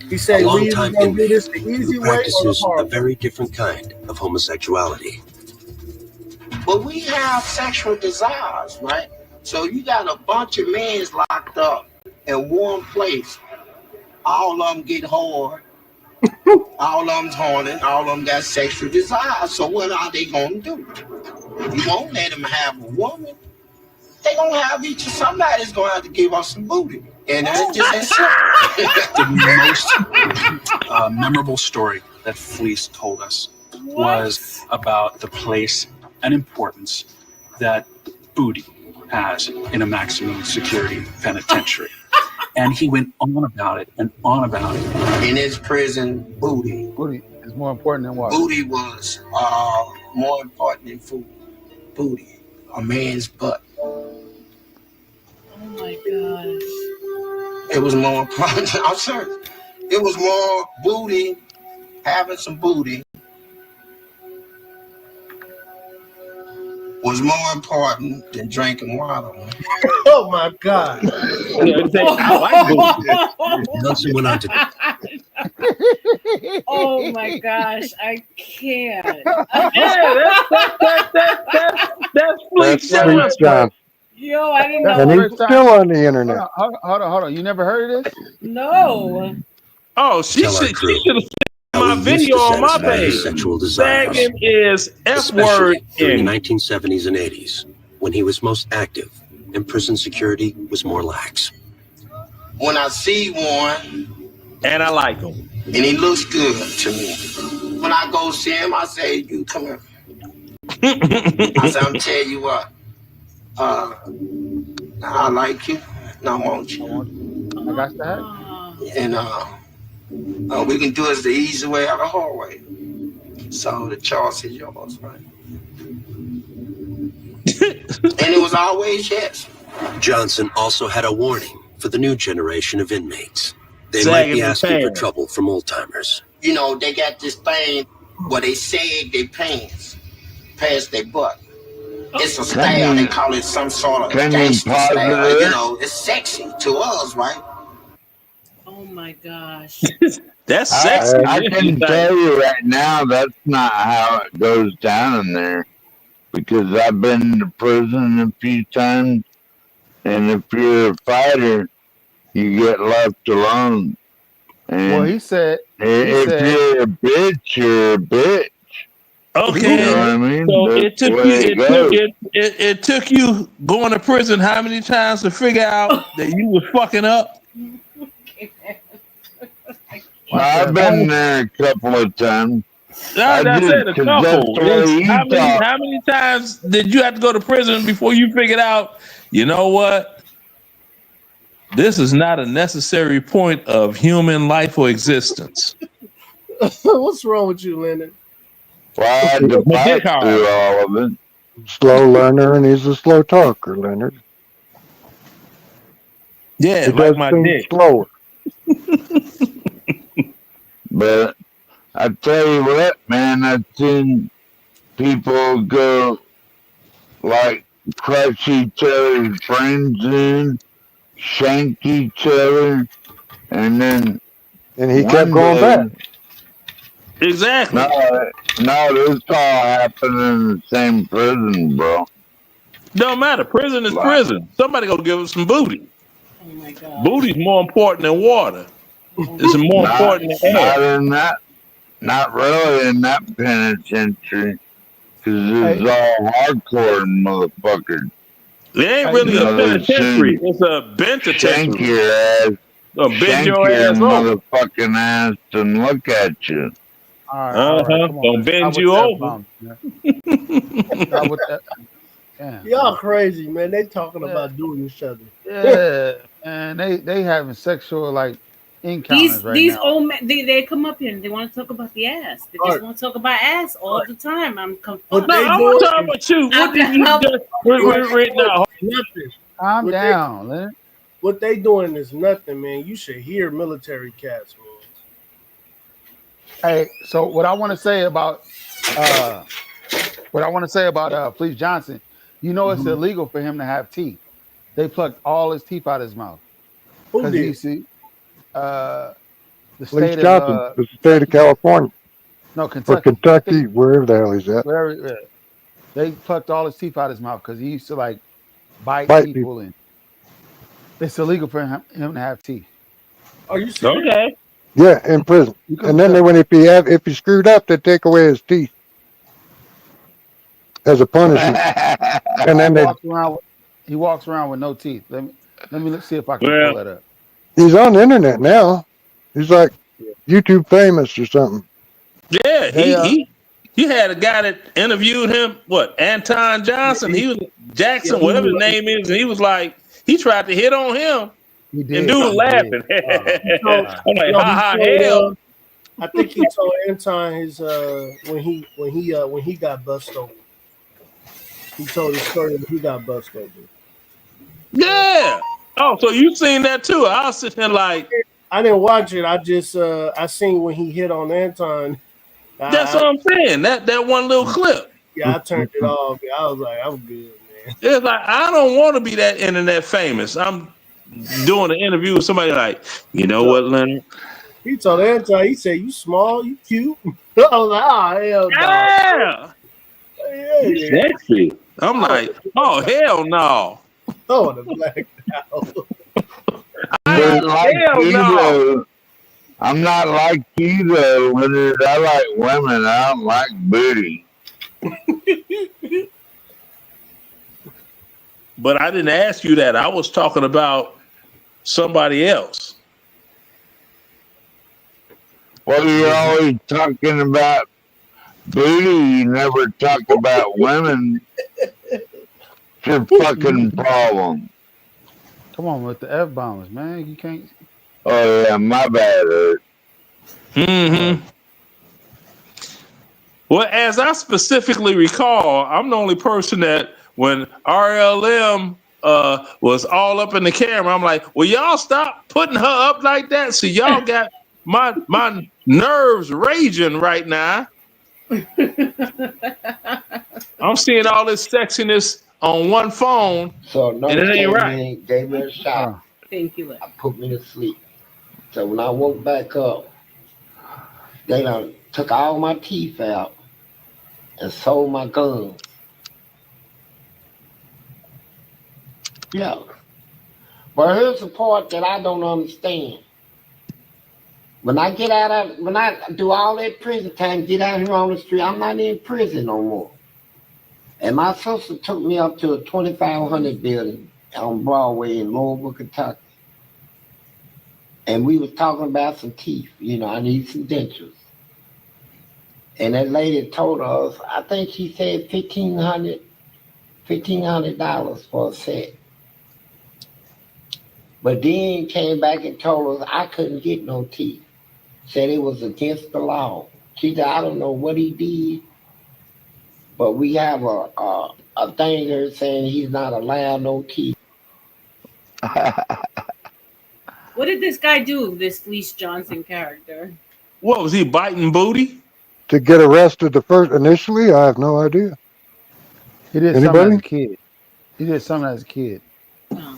S5: He said,
S11: a
S5: we
S11: long-time
S5: gonna do this
S11: inmate
S5: the easy
S11: who
S5: way or the
S11: practices a
S5: hard way.
S11: very different kind of homosexuality.
S22: But we have sexual desires, right? So you got a bunch of men locked up in one place. All of them get hard. All of them's horny. All of them got sexual desires. So what are they going to do? You won't let them have a woman. They going to have each. Somebody's going to have to give us some booty. And it's just that simple.
S11: The most memorable story that Fleece told us was about the place and importance that booty has in a maximum security penitentiary. And he went on about it and on about it.
S22: In his prison, booty.
S2: Booty is more important than what?
S22: Booty was more important than food. Booty, a man's butt.
S13: Oh my gosh.
S22: It was more important. I'm serious. It was more booty, having some booty was more important than drinking water.
S5: Oh my God.
S11: Nelson went on to.
S13: Oh my gosh, I can't.
S7: That's Fleece Johnson.
S13: Yo, I didn't
S2: That's
S4: And
S2: the
S13: know.
S4: he's
S2: first time.
S4: still on the
S2: Hold
S4: internet.
S2: on, hold on. You never heard of this?
S13: No.
S7: Oh, she
S18: Tell our
S7: should
S18: crew
S7: have seen
S18: how
S7: my
S18: he used
S7: video
S18: to
S7: on my
S18: satisfy his
S7: page.
S18: sexual desires,
S7: Sagging is F word
S18: especially during the
S7: in
S18: 1970s and 80s, when he was most active and prison security was more lax.
S22: When I see one
S7: and I like him.
S22: and he looks good to me, when I go see him, I say, "You come here." I say, "I'm tell you what, I like you, and I want
S2: I
S22: you,
S2: want you. I got that.
S22: and we can do it the easy way or the hard way. So the choice is yours, right?" And it was always yes.
S18: Johnson also had a warning for the new generation of inmates. They might
S7: Sagging
S18: be
S7: his
S18: asking for
S7: pants.
S18: trouble from old timers.
S22: You know, they got this thing where they sag their pants past their butt. It's a style. They call it some sort of
S21: Can you
S22: gangster
S21: pause
S22: style.
S21: it
S22: You
S21: there?
S22: know, it's sexy to us, right?
S13: Oh my gosh.
S7: That's sexy.
S21: I can tell you right now, that's not how it goes down in there. Because I've been to prison a few times, and if you're a fighter, you get left alone.
S2: Well,
S21: And
S2: he said.
S21: if you're a bitch, you're a bitch.
S7: Okay.
S21: You know what I mean?
S7: So
S21: That's
S7: it
S21: the
S7: took
S21: way
S7: you
S21: it goes.
S7: it took you going to prison how many times to figure out that you was fucking up?
S21: I've been there a couple of times.
S7: I said a
S21: Cause that's
S7: couple.
S21: the way you talk.
S7: How many times did you have to go to prison before you figured out, you know what? This is not a necessary point of human life or existence.
S5: What's wrong with you, Leonard?
S21: Well, I had to
S7: My
S21: fight
S7: dick hard.
S21: through all of it.
S4: Slow learner, and he's a slow talker, Leonard.
S7: Yeah,
S4: He
S7: like
S4: does
S7: my
S4: things
S7: dick.
S4: slower.
S21: But I tell you what, man, I've seen people go like crush each other's brains in, shank each other, and then
S4: And he kept
S21: one
S4: going back.
S21: day,
S7: Exactly.
S21: no, this all happened in the same prison, bro.
S7: Don't matter. Prison is
S21: Like,
S7: prison. Somebody gonna give us some booty.
S13: Oh my god.
S7: Booty's more important than water. It's more important than air.
S21: not in that, not really in that penitentiary, because it's all hardcore motherfuckers.
S7: It ain't
S21: You
S7: really a
S21: know, they
S7: penitentiary.
S21: soon
S7: It's a
S21: shank
S7: penitentiary.
S21: your ass,
S7: Bend
S21: shank
S7: your
S21: your
S7: ass over.
S21: motherfucking ass, and look at you.
S2: All right. Come on.
S7: Don't
S2: Man.
S7: bend
S2: Stop with
S7: you
S2: the
S7: over.
S2: F-bombs, man. Stop with that. Damn.
S5: Y'all crazy, man. They talking about doing each other.
S2: Yeah, and they having sexual like encounters right
S13: These
S2: now.
S13: old men, they come up here and they want to talk about the ass. They just want to talk about ass all the time. I'm confused.
S7: No, I want to talk about you. What did you just wait now?
S5: Nothing.
S2: Calm
S5: What
S2: down, Leonard.
S5: What they doing is nothing, man. You should hear military cats, man.
S2: Hey, so what I want to say about Fleece Johnson, you know, it's illegal for him to have teeth. They plucked all his teeth out of his mouth.
S5: Who did?
S2: You see, the
S4: Fleece
S2: state
S4: Johnson,
S2: of
S4: the state of California.
S2: no
S4: Or
S2: Kentucky,
S4: Kentucky, wherever the hell he's at.
S2: wherever they plucked all his teeth out of his mouth because he used to like bite
S4: Bite
S2: people, and it's illegal for him to have teeth.
S5: Are you serious?
S7: Okay.
S4: Yeah, in prison. And then if he screwed up, they take away his teeth as a punishment. And then
S2: he walks around with no teeth. Let me see if I can
S7: Well,
S2: pull that up.
S4: he's on the internet now. He's like YouTube famous or something.
S7: Yeah, he had a guy that interviewed him. What, Anton Johnson? He was Jackson, whatever his name is, and he was like, he tried to hit on him.
S2: He did.
S7: And dude laughing. I'm like, ha ha, hell.
S5: I think he told Anton his when he got bust open. He told his story when he got bust open.
S7: Yeah. Oh, so you seen that too? I was sitting there like,
S5: I didn't watch it. I just I seen when he hit on Anton.
S7: That's what I'm saying. That one little clip.
S5: Yeah, I turned it off. I was like, I'm good, man.
S7: It's like, I don't want to be that internet famous. I'm doing an interview with somebody like, you know what, Leonard?
S5: He told Anton, he said, "You small, you cute." I was like, "Oh hell no!"
S7: Yeah, sexy. I'm like, oh hell no.
S5: Oh, the black out.
S21: I'm not like
S7: Hell
S21: you
S7: no.
S21: though. I'm not like you though, Leonard. I like women. I don't like booty.
S7: But I didn't ask you that. I was talking about somebody else.
S21: Well, you're always talking about booty. You never talk about women. It's your fucking problem.
S2: Come on with the F bombs, man. You can't.
S21: Oh yeah, my bad.
S7: Mm-hmm. Well, as I specifically recall, I'm the only person that when RLM was all up in the camera, I'm like, well, y'all stop putting her up like that. So y'all got my nerves raging right now. I'm seeing all this sexiness on one phone,
S22: So
S7: and
S22: nurse
S7: it ain't
S22: came
S7: right.
S22: in, gave me a shot.
S13: Thank you.
S22: I put me to sleep. So when I woke back up, they done took all my teeth out and sold my gums. Yeah. But here's the part that I don't understand. When I do all that prison time, get out here on the street, I'm not in prison no more. And my sister took me up to a 2500 building on Broadway in Louisville, Kentucky. And we was talking about some teeth. I need some dentures. And that lady told us, I think she said $1,500 for a set. But then came back and told us I couldn't get no teeth. Said it was against the law. She said, I don't know what he did, but we have a thing here saying he's not allowed no teeth.
S13: What did this guy do? This Fleece Johnson character.
S7: What was he biting booty?
S4: To get arrested initially, I have no idea.
S2: He did something as
S4: Anybody?
S2: a kid. He did something as a kid,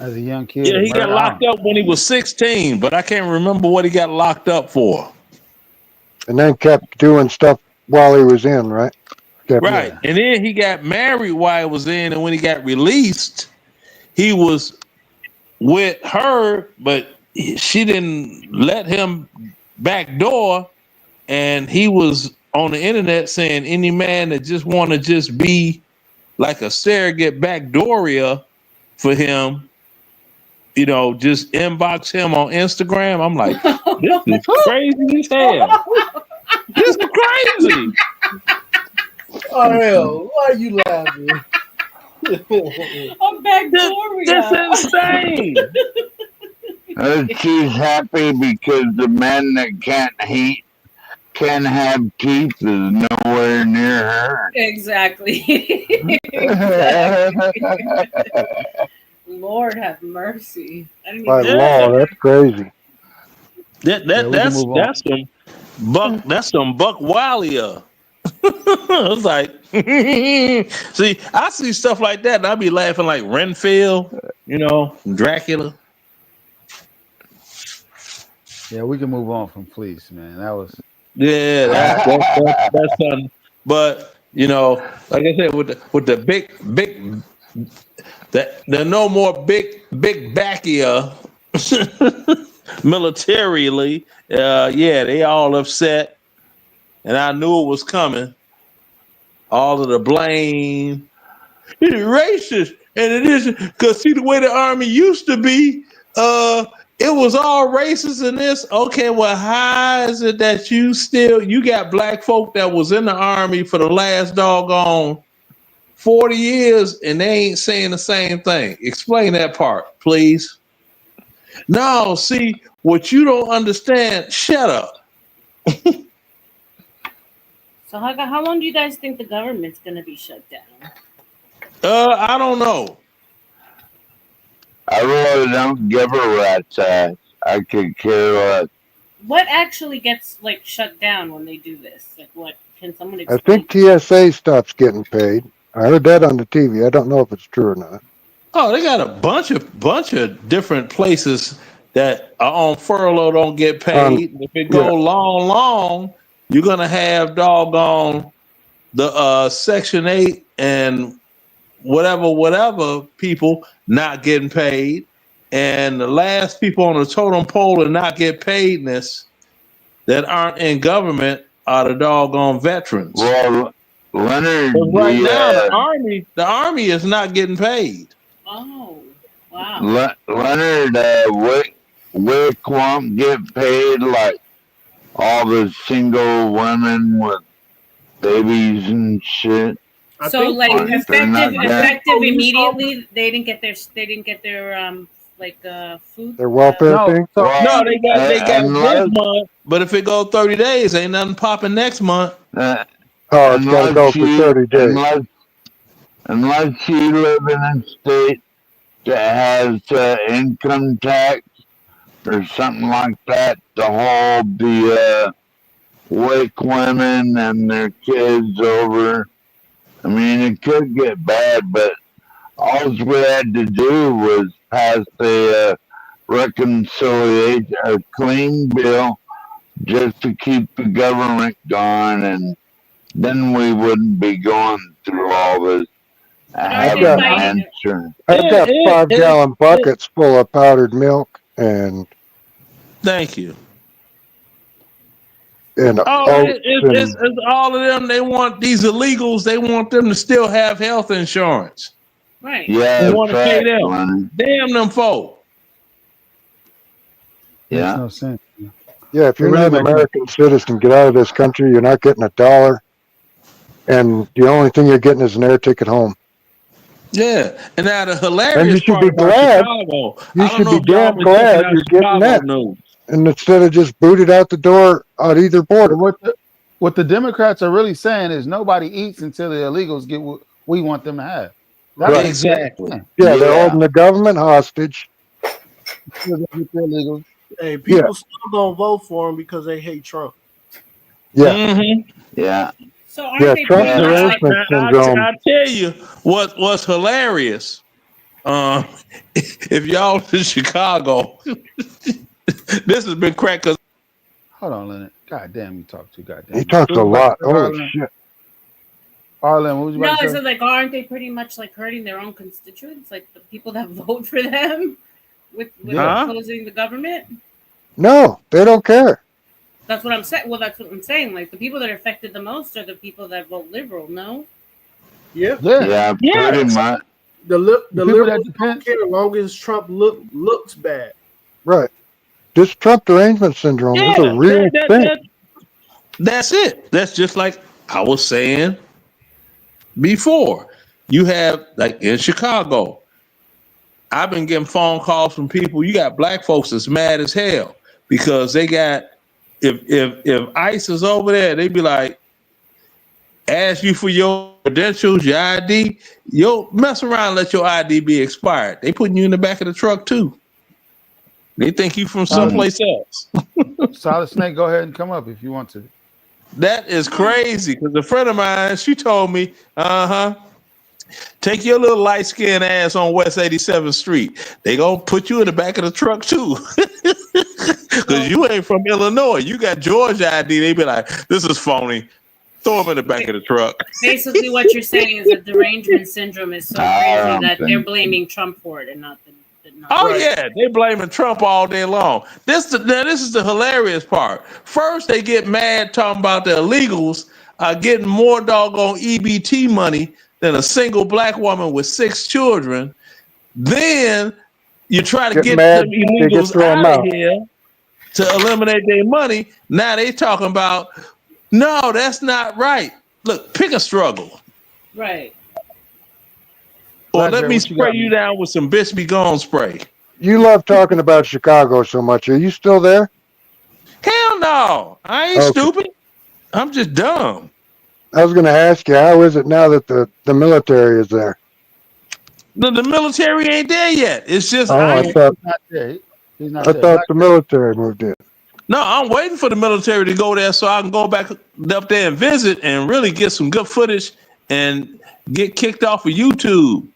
S2: as a young kid.
S7: Yeah,
S2: A
S7: he got
S2: murder.
S7: locked up when he was 16, but I can't remember what he got locked up for.
S4: And then kept doing stuff while he was in, right?
S7: Right. And then he got married while he was in, and when he got released, he was with her, but she didn't let him backdoor, and he was on the internet saying any man that just want to just be like a surrogate backdooria for him, just inbox him on Instagram. I'm like, this is crazy as hell. This is crazy.
S5: Oh hell, why are you laughing?
S13: I'm Backdooria.
S7: That's insane.
S21: She's happy because the man that can have teeth is nowhere near her.
S13: Exactly. Lord have mercy. I didn't
S4: By
S13: even
S4: law, that's crazy.
S7: That's some Buck Wilder. I was like, see, I see stuff like that, and I be laughing like Renfield, Dracula.
S2: Yeah, we can move on from Fleece, man. That was
S7: that's something. But like I said, with the big there are no more big backia militarily. They all upset, and I knew it was coming. All of the blame. It's racist, and it isn't because see the way the army used to be. It was all racist in this. Okay, well, how is it that you got black folk that was in the army for the last doggone 40 years and they ain't saying the same thing? Explain that part, please. No, see, what you don't understand, shut up.
S13: So how long do you guys think the government's gonna be shut down?
S7: I don't know.
S21: I really don't give a rat's ass. I could care less.
S13: What actually gets shut down when they do this? What can someone
S4: I
S13: explain?
S4: think TSA stuff's getting paid. I heard that on the TV. I don't know if it's true or not.
S7: Oh, they got a bunch of different places that are on furlough don't get paid. If it go long, you're gonna have doggone the Section 8 and whatever people not getting paid. And the last people on the totem pole to not get paidness that aren't in government are the doggone veterans.
S21: Well, Leonard,
S7: But right now the army is not getting paid.
S13: Oh, wow.
S21: Leonard, Wick won't get paid like all the single women with babies and shit.
S13: So like
S21: They're not
S13: effective immediately. They didn't get their like food.
S4: Their welfare thing.
S7: No, they got this
S21: unless,
S7: month, but if it go 30 days, ain't nothing popping next month.
S4: Oh, it's got to go for 30 days.
S21: Unless you live in a state that has income tax or something like that to hold the WIC women and their kids over. I mean, it could get bad, but all we had to do was pass a reconciliation, a clean bill, just to keep the government going, and then we wouldn't be going through all this.
S4: I've got 5-gallon buckets full of powdered milk and.
S7: Thank you.
S4: And
S7: it's all of them. They want these illegals. They want them to still have health insurance.
S13: Right.
S21: Yeah,
S7: They want to pay them.
S21: Money.
S7: Damn them folk.
S21: Yeah.
S2: Makes no sense.
S4: Yeah, if you're not an American citizen, get out of this country. You're not getting $1, and the only thing you're getting is an air ticket home.
S7: Yeah, and now the hilarious
S4: And you should
S7: part
S4: be
S7: about
S4: glad.
S7: Chicago,
S4: You should be damn glad you're getting that.
S7: News.
S4: And instead of just booted out the door on either border.
S2: What the Democrats are really saying is nobody eats until the illegals get what we want them to have. That's
S4: Right.
S7: Exactly.
S4: Yeah, they're holding the government hostage.
S5: Hey, people still gonna vote for him because they hate Trump.
S4: Yeah.
S7: Mm-hmm.
S21: Yeah.
S13: So aren't they
S4: Trump
S13: pretty much like
S4: derangement syndrome.
S7: I'll tell you what's hilarious. If y'all in Chicago, this has been cracked.
S2: Hold on, Leonard. God damn, you talk too goddamn.
S4: He talks a lot. Holy shit.
S2: Arlen, what was you
S13: no,
S2: about to
S13: is
S2: say?
S13: it like aren't they pretty much like hurting their own constituents, like the people that vote for them, with opposing the government?
S4: No, they don't care.
S13: That's what I'm saying. Well, that's what I'm saying. Like the people that are affected the most are the people that vote liberal. No.
S5: Yeah.
S21: Yeah, pretty much.
S5: The
S2: people
S5: liberals don't care as long as Trump looks bad.
S4: Right. This Trump derangement syndrome is a real thing.
S7: That's it. That's just like I was saying before. You have, like in Chicago, I've been getting phone calls from people. You got black folks that's mad as hell because they got, if ICE is over there, they be like, ask you for your credentials, your ID. You'll mess around and let your ID be expired. They putting you in the back of the truck too. They think you from someplace else.
S2: Solid Snake, go ahead and come up if you want to.
S7: That is crazy because a friend of mine, she told me, take your little light skinned ass on West 87th Street. They gonna put you in the back of the truck too. Because you ain't from Illinois. You got Georgia ID. They be like, this is phony. Throw them in the back of the truck.
S13: Basically, what you're saying is that derangement syndrome is so crazy that they're blaming Trump for it and not the.
S7: Yeah, they blaming Trump all day long. This is the hilarious part. First, they get mad talking about the illegals are getting more doggone EBT money than a single black woman with 6 children. Then you try to get them illegals out of here to eliminate their money. Now they talking about, no, that's not right. Look, pick a struggle.
S13: Right.
S7: Or let me spray you down with some Bisbee Gone spray.
S4: You love talking about Chicago so much. Are you still there?
S7: Hell no. I ain't stupid. I'm just dumb.
S4: I was going to ask you, how is it now that the military is there?
S7: The military ain't there yet. It's just
S4: I thought
S2: the
S4: military moved in.
S7: No, I'm waiting for the military to go there so I can go back up there and visit and really get some good footage and get kicked off of YouTube.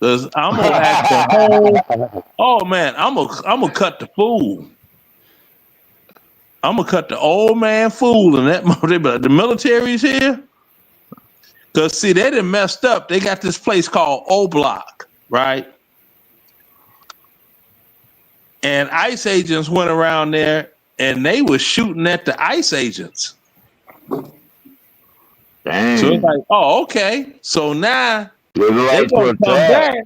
S7: Cause I'm gonna act the whole. Oh man, I'm gonna cut the fool. I'm gonna cut the old man fool, and that the military's here. Because see, they done messed up. They got this place called O Block, right? And ICE agents went around there and they were shooting at the ICE agents.
S21: Dang.
S7: So it's like, oh, okay. So now
S21: Good
S7: they
S21: luck
S7: gonna
S21: with
S7: come
S21: that.
S7: back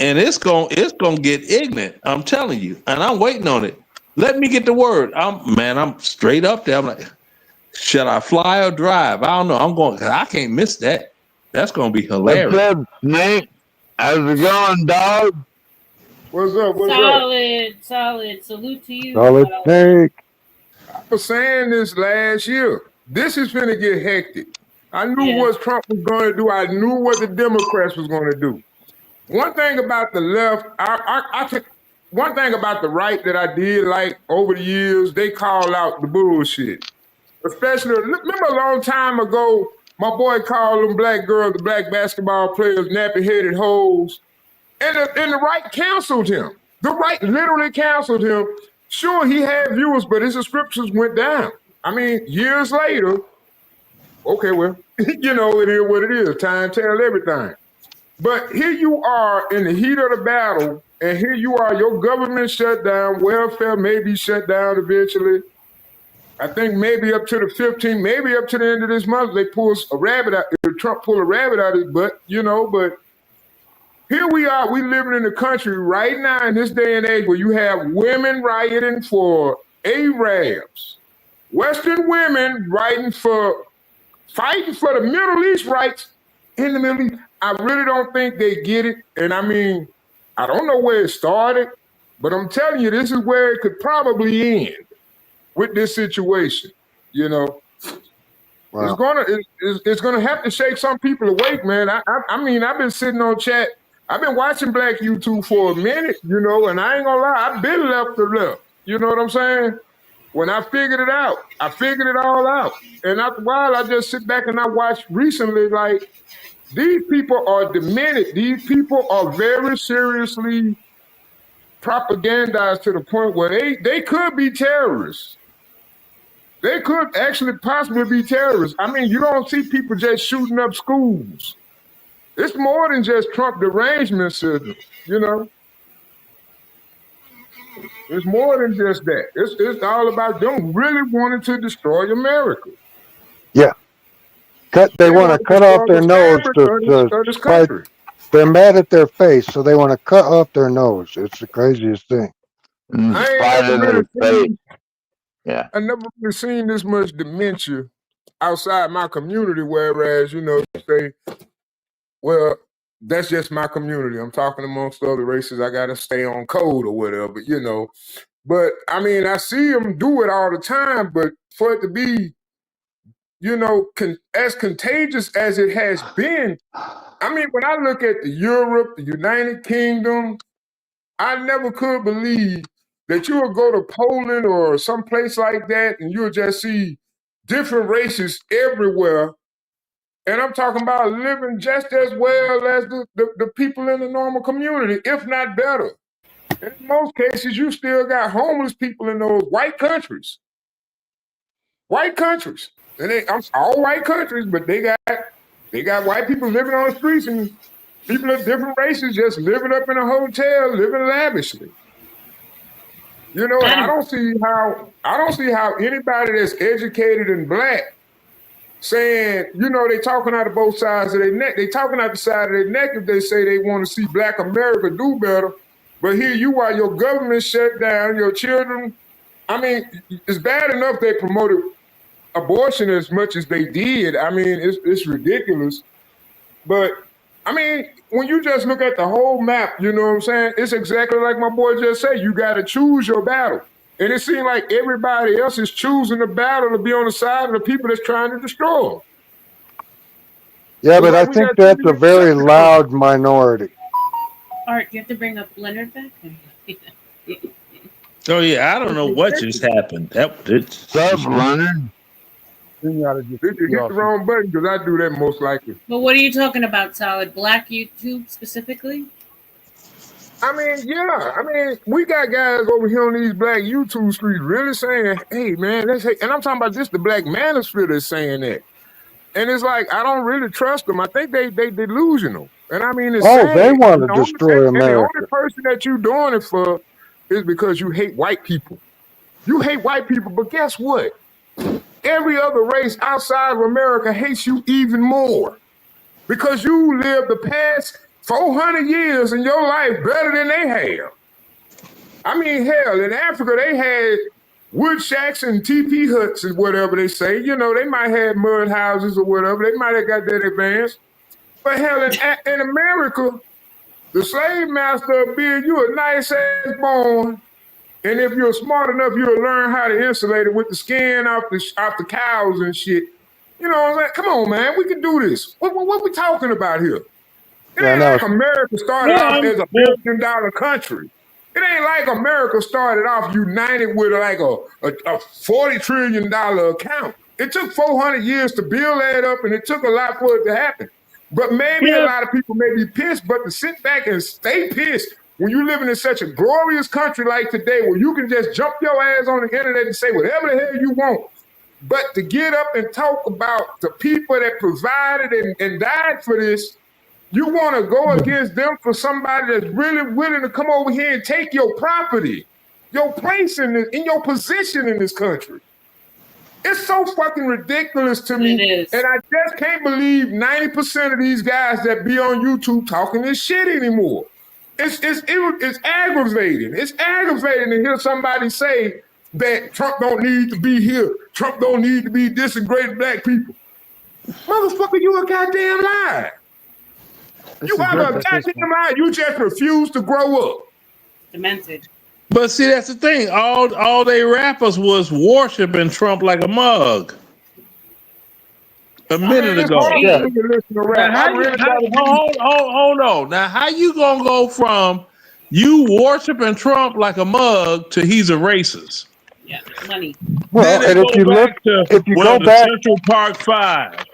S7: and it's gonna get ignorant. I'm telling you. And I'm waiting on it. Let me get the word. I'm straight up there. I'm like, should I fly or drive? I don't know. I'm going, cause I can't miss that. That's gonna be hilarious.
S21: What's up, Snake? How's it going, dog?
S10: What's up? What's up?
S13: Solid, solid. Salute to you.
S4: Solid snake.
S10: I was saying this last year. This is finna get hectic. I knew what Trump was going to do. I knew what the Democrats was going to do. One thing about the left, one thing about the right that I did like over the years, they call out the bullshit. Especially, remember a long time ago, my boy called them black girls, the black basketball players, nappy-headed hoes. And the right canceled him. The right literally canceled him. Sure, he had viewers, but his subscriptions went down. I mean, years later, okay, well, you know, it is what it is. Time tells everything. But here you are in the heat of the battle, and here you are, your government shut down, welfare may be shut down eventually. I think maybe up to the 15th, maybe up to the end of this month, they pull a rabbit out, Trump pull a rabbit out of his butt, you know, but here we are, we living in a country right now in this day and age where you have women rioting for Arabs, Western women fighting for the Middle East rights in the Middle East. I really don't think they get it. And I mean, I don't know where it started, but I'm telling you, this is where it could probably end with this situation. You know,
S4: Wow.
S10: it's gonna have to shake some people awake, man. I mean, I've been sitting on chat. I've been watching Black YouTube for a minute, you know, and I ain't gonna lie, I've been left to left. You know what I'm saying? When I figured it out, I figured it all out. And after a while, I just sit back and I watch recently, like, these people are demented. These people are very seriously propagandized to the point where they could be terrorists. They could actually possibly be terrorists. I mean, you don't see people just shooting up schools. It's more than just Trump derangement syndrome, you know? It's more than just that. It's all about them really wanting to destroy America.
S4: Yeah. They want to cut off their nose to
S10: this
S4: spite.
S10: country.
S4: They're mad at their face, so they want to cut off their nose. It's the craziest thing.
S10: I ain't never really seen,
S21: yeah.
S10: I never really seen this much dementia outside my community, whereas, you know, say, well, that's just my community. I'm talking amongst other races. I got to stay on code or whatever, you know. But, I mean, I see them do it all the time, but for it to be, you know, as contagious as it has been, I mean, when I look at Europe, the United Kingdom, I never could believe that you would go to Poland or some place like that and you'll just see different races everywhere. And I'm talking about living just as well as the people in the normal community, if not better. And in most cases, you still got homeless people in those white countries. White countries. And I'm all white countries, but they got white people living on the streets and people of different races just living up in a hotel, living lavishly. You know, and I don't see how anybody that's educated and black saying, you know, they talking out of both sides of their neck. They talking out the side of their neck if they say they want to see Black America do better. But here you are, your government shut down, your children. I mean, it's bad enough they promoted abortion as much as they did. I mean, it's ridiculous. But I mean, when you just look at the whole map, you know what I'm saying? It's exactly like my boy just said. You got to choose your battle. And it seems like everybody else is choosing the battle to be on the side of the people that's trying to destroy them.
S4: Yeah, but I think that's a very loud minority.
S13: Art, you have to bring up Leonard back.
S7: Oh yeah, I don't know what just happened. What's
S21: up, Leonard?
S10: Did you hit the wrong button? Because I do that most likely.
S13: But what are you talking about, Solid? Black YouTube specifically?
S10: I mean, yeah. I mean, we got guys over here on these black YouTube streets really saying, hey, man, let's hate. And I'm talking about just the black manosphere that's saying that. And it's like I don't really trust them. I think they delusional. And I mean it's
S4: Oh, they
S10: sad.
S4: want
S10: And
S4: to destroy
S10: the only
S4: America.
S10: person that you doing it for is because you hate white people. You hate white people, but guess what? Every other race outside of America hates you even more. Because you lived the past 400 years in your life better than they have. I mean, hell, in Africa, they had wood shacks and teepee huts and whatever they say. You know, they might have mud houses or whatever. They might have got that advanced. But hell, in America, the slave master will build you a nice ass barn. And if you're smart enough, you'll learn how to insulate it with the skin off the cows and shit. You know what I'm saying? Come on, man. We can do this. What we talking about here? It
S4: Yeah,
S10: ain't
S4: no.
S10: like America started off as a $1 billion country. It ain't like America started off united with like a $40 trillion account. It took 400 years to build that up, and it took a lot for it to happen. But maybe a lot of people may be pissed, but to sit back and stay pissed when you're living in such a glorious country like today where you can just jump your ass on the internet and say whatever the hell you want. But to get up and talk about the people that provided and died for this, you want to go against them for somebody that's really willing to come over here and take your property, your place in your position in this country. It's so fucking ridiculous to me.
S13: It is.
S10: And I just can't believe 90% of these guys that be on YouTube talking this shit anymore. It's aggravating. It's aggravating to hear somebody say that Trump don't need to be here. Trump don't need to be disintegrating black people. Motherfucker, you a goddamn lie. You are a goddamn lie. You just refuse to grow up.
S13: Demented.
S7: But see, that's the thing. All they rappers was worshiping Trump like a mug. A minute ago. Hold on. Now, how you gonna go from you worshiping Trump like a mug to he's a racist?
S13: Yeah, money.
S4: Well, and if you look, if you go back,
S7: Central Park 5.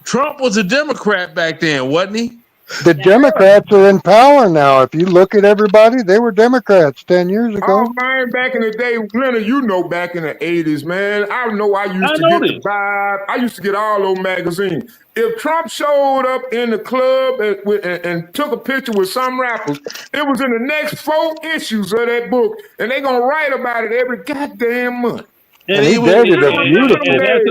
S7: Trump was a Democrat back then, wasn't he?
S4: the Democrats are in power now. If you look at everybody, they were Democrats 10 years ago.
S10: Oh man, back in the day, Leonard, you know, back in the 80s, man. I know I used to get the vibe. I used to get all those magazines. If Trump showed up in the club and took a picture with some rappers, it was in the next 4 issues of that book, and they gonna write about it every goddamn month.
S4: And he dated a beautiful.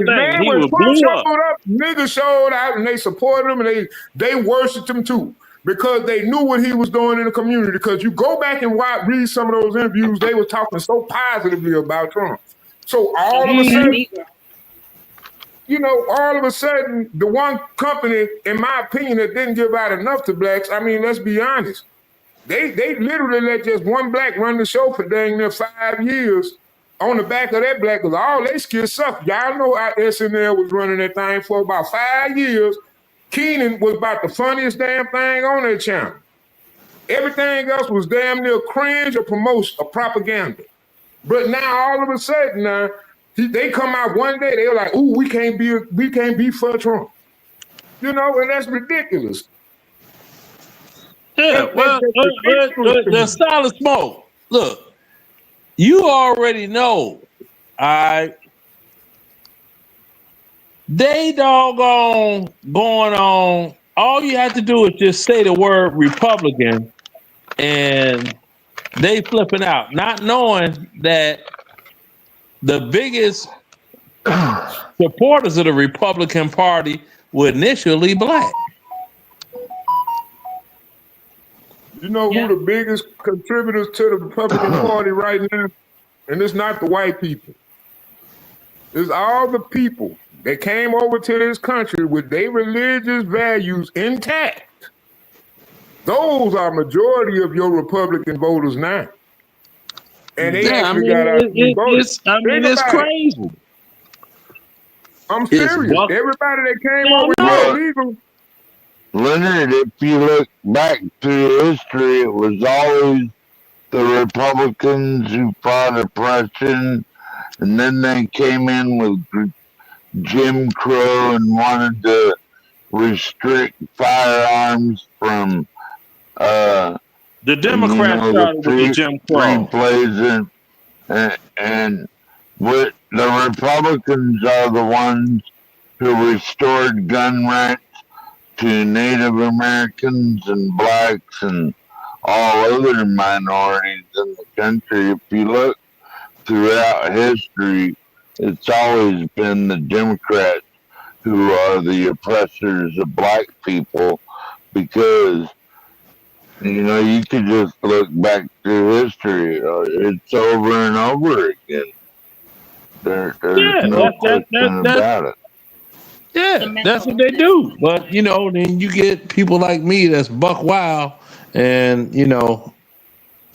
S10: Man, when Trump showed up, niggas showed out and they supported him and they worshiped him too. Because they knew what he was doing in the community. Because you go back and read some of those interviews, they were talking so positively about Trump. So all of a sudden, you know, all of a sudden, the one company, in my opinion, that didn't give out enough to blacks, I mean, let's be honest. They literally let just one black run the show for dang near 5 years on the back of that black, because all they skills suck. Y'all know how SNL was running that thing for about 5 years. Keenan was about the funniest damn thing on that channel. Everything else was damn near cringe or promotion or propaganda. But now all of a sudden, they come out one day, they're like, "Ooh, we can't be for Trump," you know, and that's ridiculous.
S7: Yeah, the Solid Smoke. Look, you already know, all right. They doggone going on. All you have to do is just say the word Republican, and they flipping out, not knowing that the biggest supporters of the Republican Party were initially black.
S10: You know who the biggest contributors to the Republican Party right now? And it's not the white people. It's all the people that came over to this country with their religious values intact. Those are majority of your Republican voters now. And they actually got out and voted.
S7: It's crazy.
S10: I'm serious. Everybody that came over here illegal.
S21: Leonard, if you look back through history, it was always the Republicans who fought oppression, and then they came in with Jim Crow and wanted to restrict firearms from
S7: the Democrats started with the Jim Crow.
S21: Plays and what the Republicans are the ones who restored gun rights to Native Americans and blacks and all other minorities in the country. If you look throughout history, it's always been the Democrats who are the oppressors of black people because you could just look back through history. It's over and over again. There's
S7: Yeah,
S21: no question about it.
S7: Yeah, that's what they do. But then you get people like me that's buck wild, and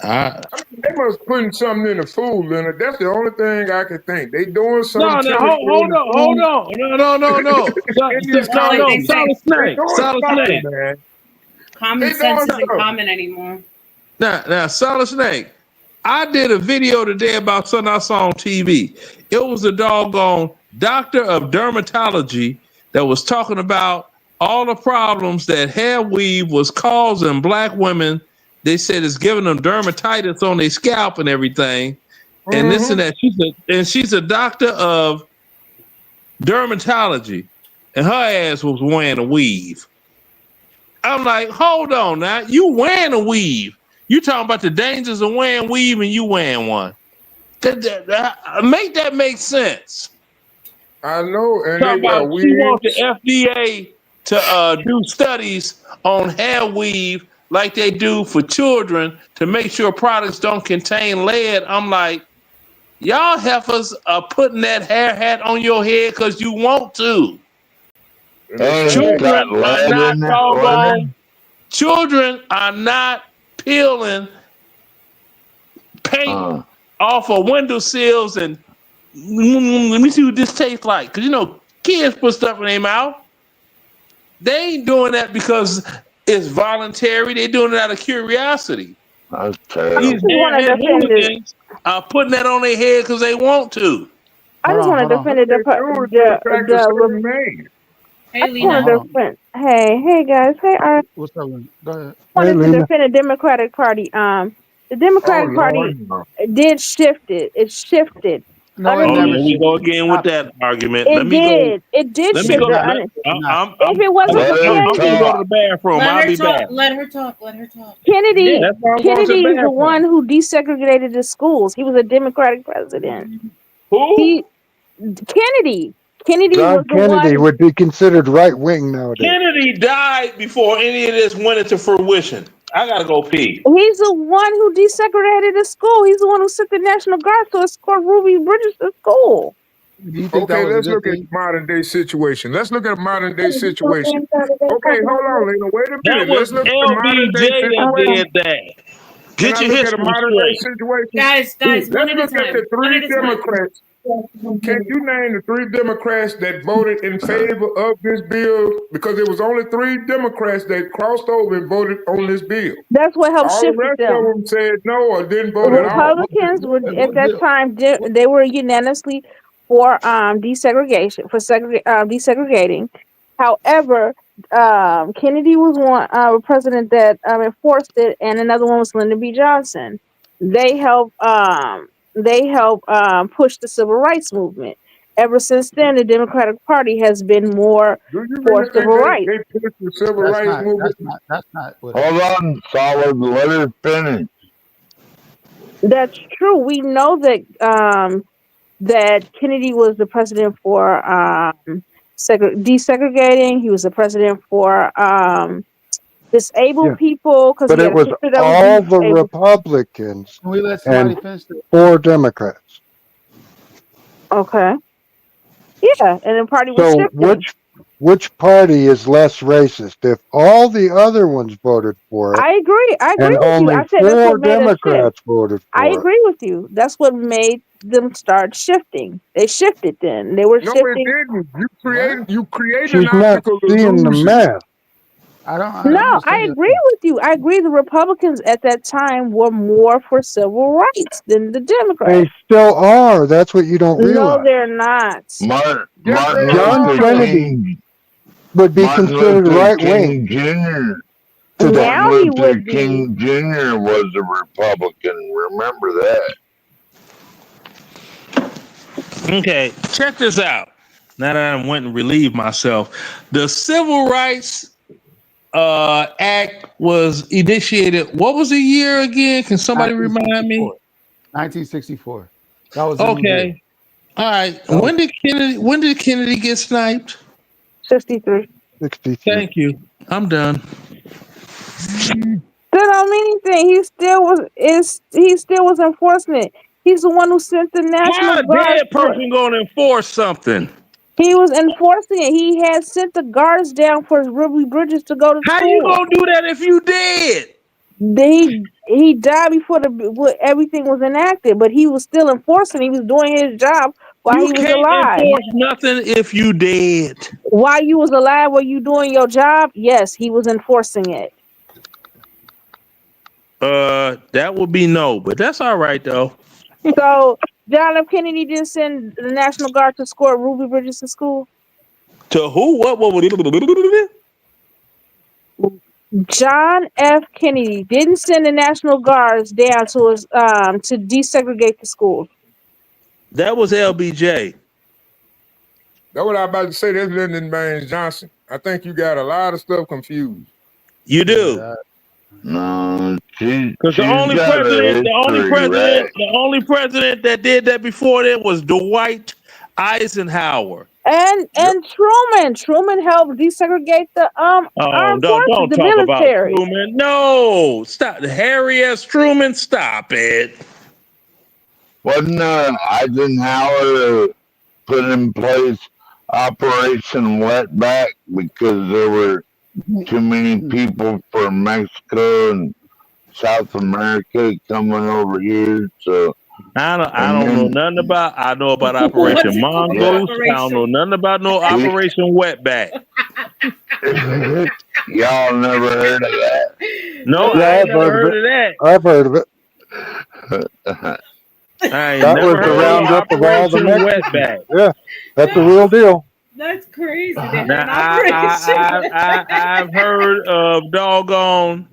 S7: I
S10: They must putting something in the food, Leonard. That's the only thing I can think. They doing something
S7: no,
S10: chemical in
S7: hold
S10: the
S7: on,
S10: food.
S7: no,
S10: in these
S13: Like
S10: colleges.
S13: they say,
S10: They doing
S7: solid
S10: something,
S7: snake.
S10: man.
S13: common
S10: They
S13: sense
S10: doing
S13: isn't
S10: something.
S13: common anymore.
S7: Now, solid snake. I did a video today about something I saw on TV. It was a doggone doctor of dermatology that was talking about all the problems that hair weave was causing black women. They said it's giving them dermatitis on their scalp and everything, and this and that. She's a doctor of dermatology, and her ass was wearing a weave. I'm like, hold on now, you wearing a weave. You talking about the dangers of wearing weave and you wearing one. Make that make sense.
S10: I know, and they
S7: Talking
S10: wear
S7: about she wants
S10: wigs.
S7: the FDA to do studies on hair weave like they do for children to make sure products don't contain lead. I'm like, y'all heifers are putting that hair hat on your head because you want to.
S21: It's got
S7: Children are
S21: lead
S7: not
S21: in it,
S7: doggone.
S21: lead.
S7: Children are not peeling paint off of windowsills and let me see what this tastes like. Because kids put stuff in their mouth. They ain't doing that because it's voluntary. They're doing it out of curiosity.
S21: That's
S9: I
S7: These
S9: just
S21: terrible.
S9: want to
S7: airhead
S9: defend it.
S7: hooligans are putting that on their head because they want to.
S9: I just want to defend it.
S10: They do it for the fact that so made.
S9: I
S13: Hey,
S9: just want
S13: Lena.
S9: to defend. Hey guys. Hey,
S2: What's up, Lynn? Go ahead.
S4: Hey,
S9: wanted to
S4: Lena.
S9: defend the Democratic Party. The
S10: Oh
S9: Democratic Party
S10: Lord, no.
S9: did shift it. It shifted.
S2: No, it
S7: Oh,
S2: never
S7: here we go
S2: shifted.
S7: again with
S2: Stop
S7: that
S2: it.
S7: argument.
S9: It did. It did
S7: Let me
S2: It did
S9: shift
S7: go.
S9: it.
S2: not. It did not.
S9: If it wasn't for
S21: Let
S7: I'm gonna
S9: Kennedy,
S7: go to
S21: her
S7: the bathroom.
S13: Let
S7: I'll
S13: her
S7: be
S13: talk.
S7: back.
S13: Let her talk. Let her talk.
S7: Yeah,
S9: Kennedy,
S7: that's why I'm going to the
S9: Kennedy is the one
S7: bathroom.
S9: who desegregated the schools. He was a Democratic president.
S7: Who?
S9: Kennedy. Kennedy was
S4: John
S9: the
S4: Kennedy
S9: one.
S4: would be considered right wing nowadays.
S7: Kennedy died before any of this went into fruition. I gotta go pee.
S9: He's the one who desegregated the school. He's the one who sent the National Guard to escort Ruby Bridges to school.
S2: Do you think that
S10: Okay,
S2: was a
S10: let's
S2: good
S10: look at
S2: thing?
S10: modern day situation. Let's look at modern day situation. Okay, hold on, Lena. Wait a
S7: That
S10: minute.
S7: was
S10: Let's look at the modern day
S7: LBJ that
S10: situation.
S7: did that.
S10: Can
S7: Get
S10: I
S7: your
S10: look at a
S7: history
S10: modern day
S7: straight.
S10: situation?
S13: Guys, one
S10: Let's
S13: at a
S10: look at the
S13: time. One
S10: three
S13: at a time.
S10: Democrats. Can you name the three Democrats that voted in favor of this bill? Because it was only three Democrats that crossed over and voted on this bill.
S9: That's what helped
S10: All the
S9: shift
S10: rest
S9: them.
S10: of them said no or didn't vote at all.
S9: Republicans were at that time they were unanimously for desegregation desegregating. However, Kennedy was one president that enforced it, and another one was Lyndon B. Johnson. They helped push the civil rights movement. Ever since then, the Democratic Party has been more
S10: Do you
S9: for
S10: really think
S9: civil rights.
S10: they pushed the civil
S2: That's
S10: rights
S2: not.
S10: movement?
S2: That's not what
S21: Hold
S2: happened.
S21: on, solid. Let her finish.
S9: That's true. We know that Kennedy was the president for desegregating. He was the president for disabled
S4: Yeah,
S9: people because
S4: but
S9: he
S4: it
S9: had a
S4: was
S9: sister that was
S4: all the
S9: disabled.
S4: Republicans
S2: Can we let
S4: and
S2: somebody finish it?
S4: 4 Democrats.
S9: Okay, yeah, and the party was
S4: So
S9: shifting.
S4: which party is less racist? If all the other ones voted for it
S9: I agree. I agree
S4: and
S9: with you.
S4: only
S9: I said that's
S4: 4
S9: what made us shift.
S4: Democrats voted
S9: I
S4: for it.
S9: agree with you. That's what made them start shifting. They shifted then. They were
S10: No, it
S9: shifting.
S10: didn't.
S2: What?
S10: You create an
S4: She's not
S10: optical
S4: seeing the
S10: illusion.
S4: math.
S2: I
S9: No,
S2: don't
S9: I
S2: understand
S9: agree with you. I agree the Republicans at that time were more for civil rights than the Democrats.
S4: They still are. That's what you don't
S9: No,
S4: realize.
S9: they're not.
S10: Yes,
S21: Martin
S10: they
S4: John
S10: are.
S21: Luther
S4: Kennedy
S21: King.
S4: would be
S21: Martin
S4: considered
S21: Luther
S4: right wing
S21: King Jr.
S4: today.
S9: Now
S21: Martin
S9: he
S21: Luther
S9: would be.
S21: King Jr. was a Republican. Remember that.
S7: Okay, check this out. Now that I went and relieved myself, the Civil Rights Act was initiated. What was the year again? Can somebody remind me?
S2: 1964. That was a new deal.
S7: Okay. All right. When did Kennedy get sniped?
S9: 63.
S4: 63.
S7: Thank you. I'm done.
S9: That don't mean anything. He still was enforcing it. He's the one who sent the
S7: How
S9: National
S7: a
S9: Guard
S7: dead person gonna enforce something?
S9: He was enforcing it. He had sent the guards down for Ruby Bridges to go to
S7: How you
S9: school.
S7: gonna do that if you dead?
S9: He died before everything was enacted, but he was still enforcing. He was doing his job while
S7: You
S9: he was
S7: can't
S9: alive.
S7: enforce nothing if you dead.
S9: While you was alive, were you doing your job? Yes, he was enforcing it.
S7: That would be no, but that's all right though.
S9: So John F. Kennedy didn't send the National Guard to escort Ruby Bridges to school.
S7: To who? What?
S9: John F. Kennedy didn't send the National Guards down to desegregate the schools.
S7: That was LBJ.
S10: That's what I was about to say. That's Lyndon Baines Johnson. I think you got a lot of stuff confused.
S7: You do.
S21: No,
S7: Because the only
S21: got a history, right?
S7: president that did that before then was Dwight Eisenhower.
S9: And Truman helped desegregate the armed forces,
S7: Don't
S9: the
S7: talk
S9: military.
S7: about Truman. No, stop. Harry S. Truman, stop it.
S21: Wasn't Eisenhower put in place Operation Wetback because there were too many people from Mexico and South America coming over here? So
S7: I don't know nothing about. I know about Operation Mongoose. I don't know nothing about no Operation Wetback.
S21: Y'all never heard of that?
S7: No, I ain't never heard of that.
S4: I've heard of it.
S7: I ain't
S4: That
S7: never
S4: was the
S7: heard of
S4: roundup of all the
S7: Operation
S4: Mexicans.
S7: Wetback.
S4: Yeah, that's the real deal.
S13: That's crazy. They had
S7: Now,
S13: an operation.
S7: I've heard of doggone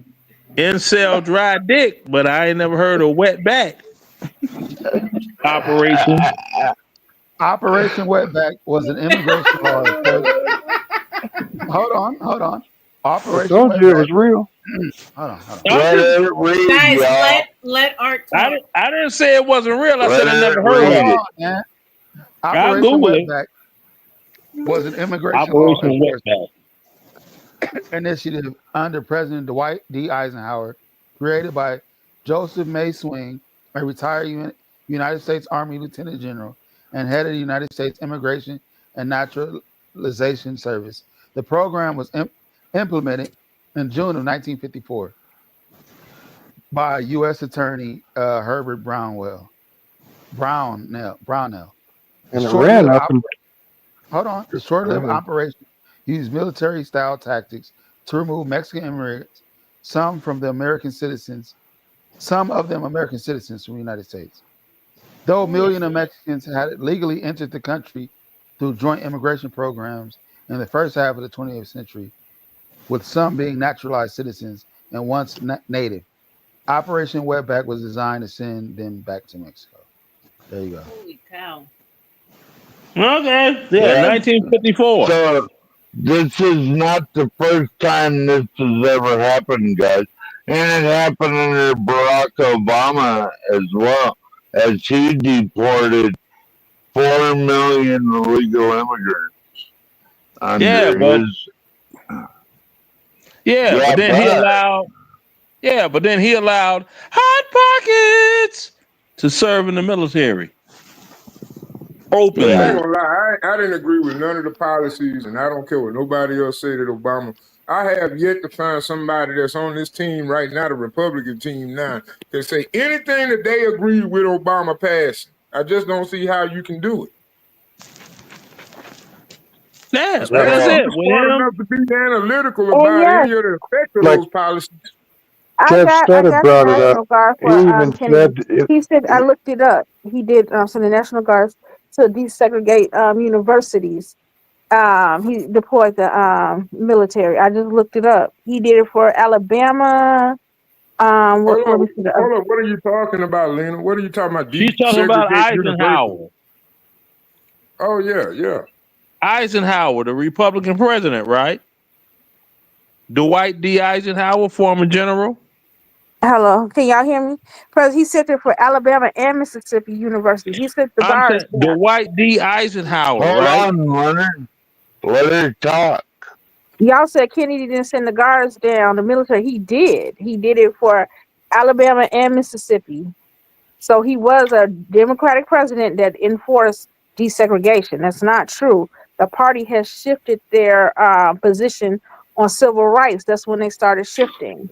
S7: incel dry dick, but I ain't never heard of wetback operation.
S2: Operation Wetback was an immigration law at first. Hold on.
S4: I
S2: Operation
S4: told you it
S2: Wetback.
S4: was real.
S2: Hold on.
S13: Guys, let Art talk.
S7: I didn't say it wasn't real. I said I never heard
S2: Hold
S7: of it.
S2: on, man.
S7: I'll
S2: Operation
S7: Google it.
S2: Wetback was an immigration law
S7: Operation Wetback
S2: initiative under President Dwight D. Eisenhower, created by Joseph May Swing, a retired United States Army Lieutenant General and head of the United States Immigration and Naturalization Service. The program was implemented in June of 1954 by U.S. Attorney Herbert Brownell.
S4: And it ran up and
S2: The short-lived operation used military-style tactics to remove Mexican immigrants, some of them American citizens from the United States. Though millions of Mexicans had legally entered the country through joint immigration programs in the first half of the 20th century, with some being naturalized citizens and once native. Operation Wetback was designed to send them back to Mexico. There you go.
S13: Holy cow.
S7: Okay. Yeah, 1954.
S21: So this is not the first time this has ever happened, guys. And it happened under Barack Obama as well, as he deported 4 million illegal immigrants under his.
S7: But then he allowed hot pockets to serve in the military. Openly.
S10: I ain't gonna lie, I didn't agree with none of the policies, and I don't care what nobody else said at Obama. I have yet to find somebody that's on this team right now, the Republican team now, that say anything that they agree with Obama passing. I just don't see how you can do it.
S7: Yeah,
S10: that's
S7: it.
S10: Smart enough to be analytical about any of the effect of those policies.
S4: Jeff Stutter brought it up.
S9: National Guard
S4: He
S9: for
S4: even
S9: Kennedy.
S4: said
S9: He said, I looked it up. He did send the National Guards to desegregate universities. He deployed the military. I just looked it up. He did it for Alabama.
S10: Hold on. What are you talking about, Lena? What are you talking about?
S7: She's talking about Eisenhower.
S10: Oh, yeah.
S7: Eisenhower, the Republican president, right? Dwight D. Eisenhower, former general.
S9: Hello, can y'all hear me? Because he sent it for Alabama and Mississippi University. He sent the
S7: I'm
S9: guards
S7: saying
S9: down.
S7: Dwight D. Eisenhower,
S21: Hold
S7: right?
S21: on, Leonard. Let her talk.
S9: Y'all said Kennedy didn't send the guards down, the military. He did. He did it for Alabama and Mississippi. So he was a Democratic president that enforced desegregation. That's not true. The party has shifted their position on civil rights. That's when they started shifting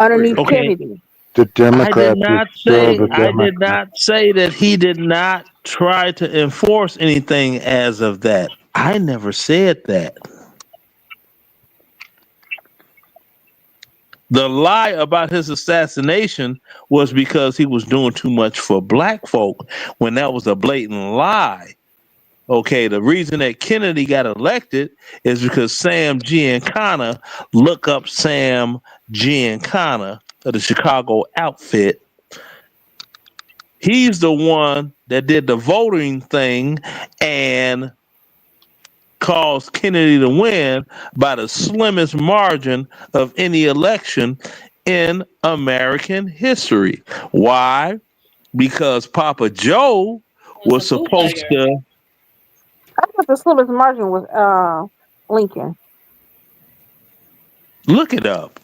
S9: underneath
S7: Okay.
S9: Kennedy.
S4: The
S7: I did
S4: Democrats are
S7: not
S4: still
S7: say
S4: the Democrats.
S7: that he did not try to enforce anything as of that. I never said that. The lie about his assassination was because he was doing too much for black folk, when that was a blatant lie. Okay, the reason that Kennedy got elected is because Sam Giancana, look up Sam Giancana of the Chicago outfit. He's the one that did the voting thing and caused Kennedy to win by the slimmest margin of any election in American history. Why? Because Papa Joe was supposed to
S9: I thought the slimmest margin was Lincoln.
S7: look it up.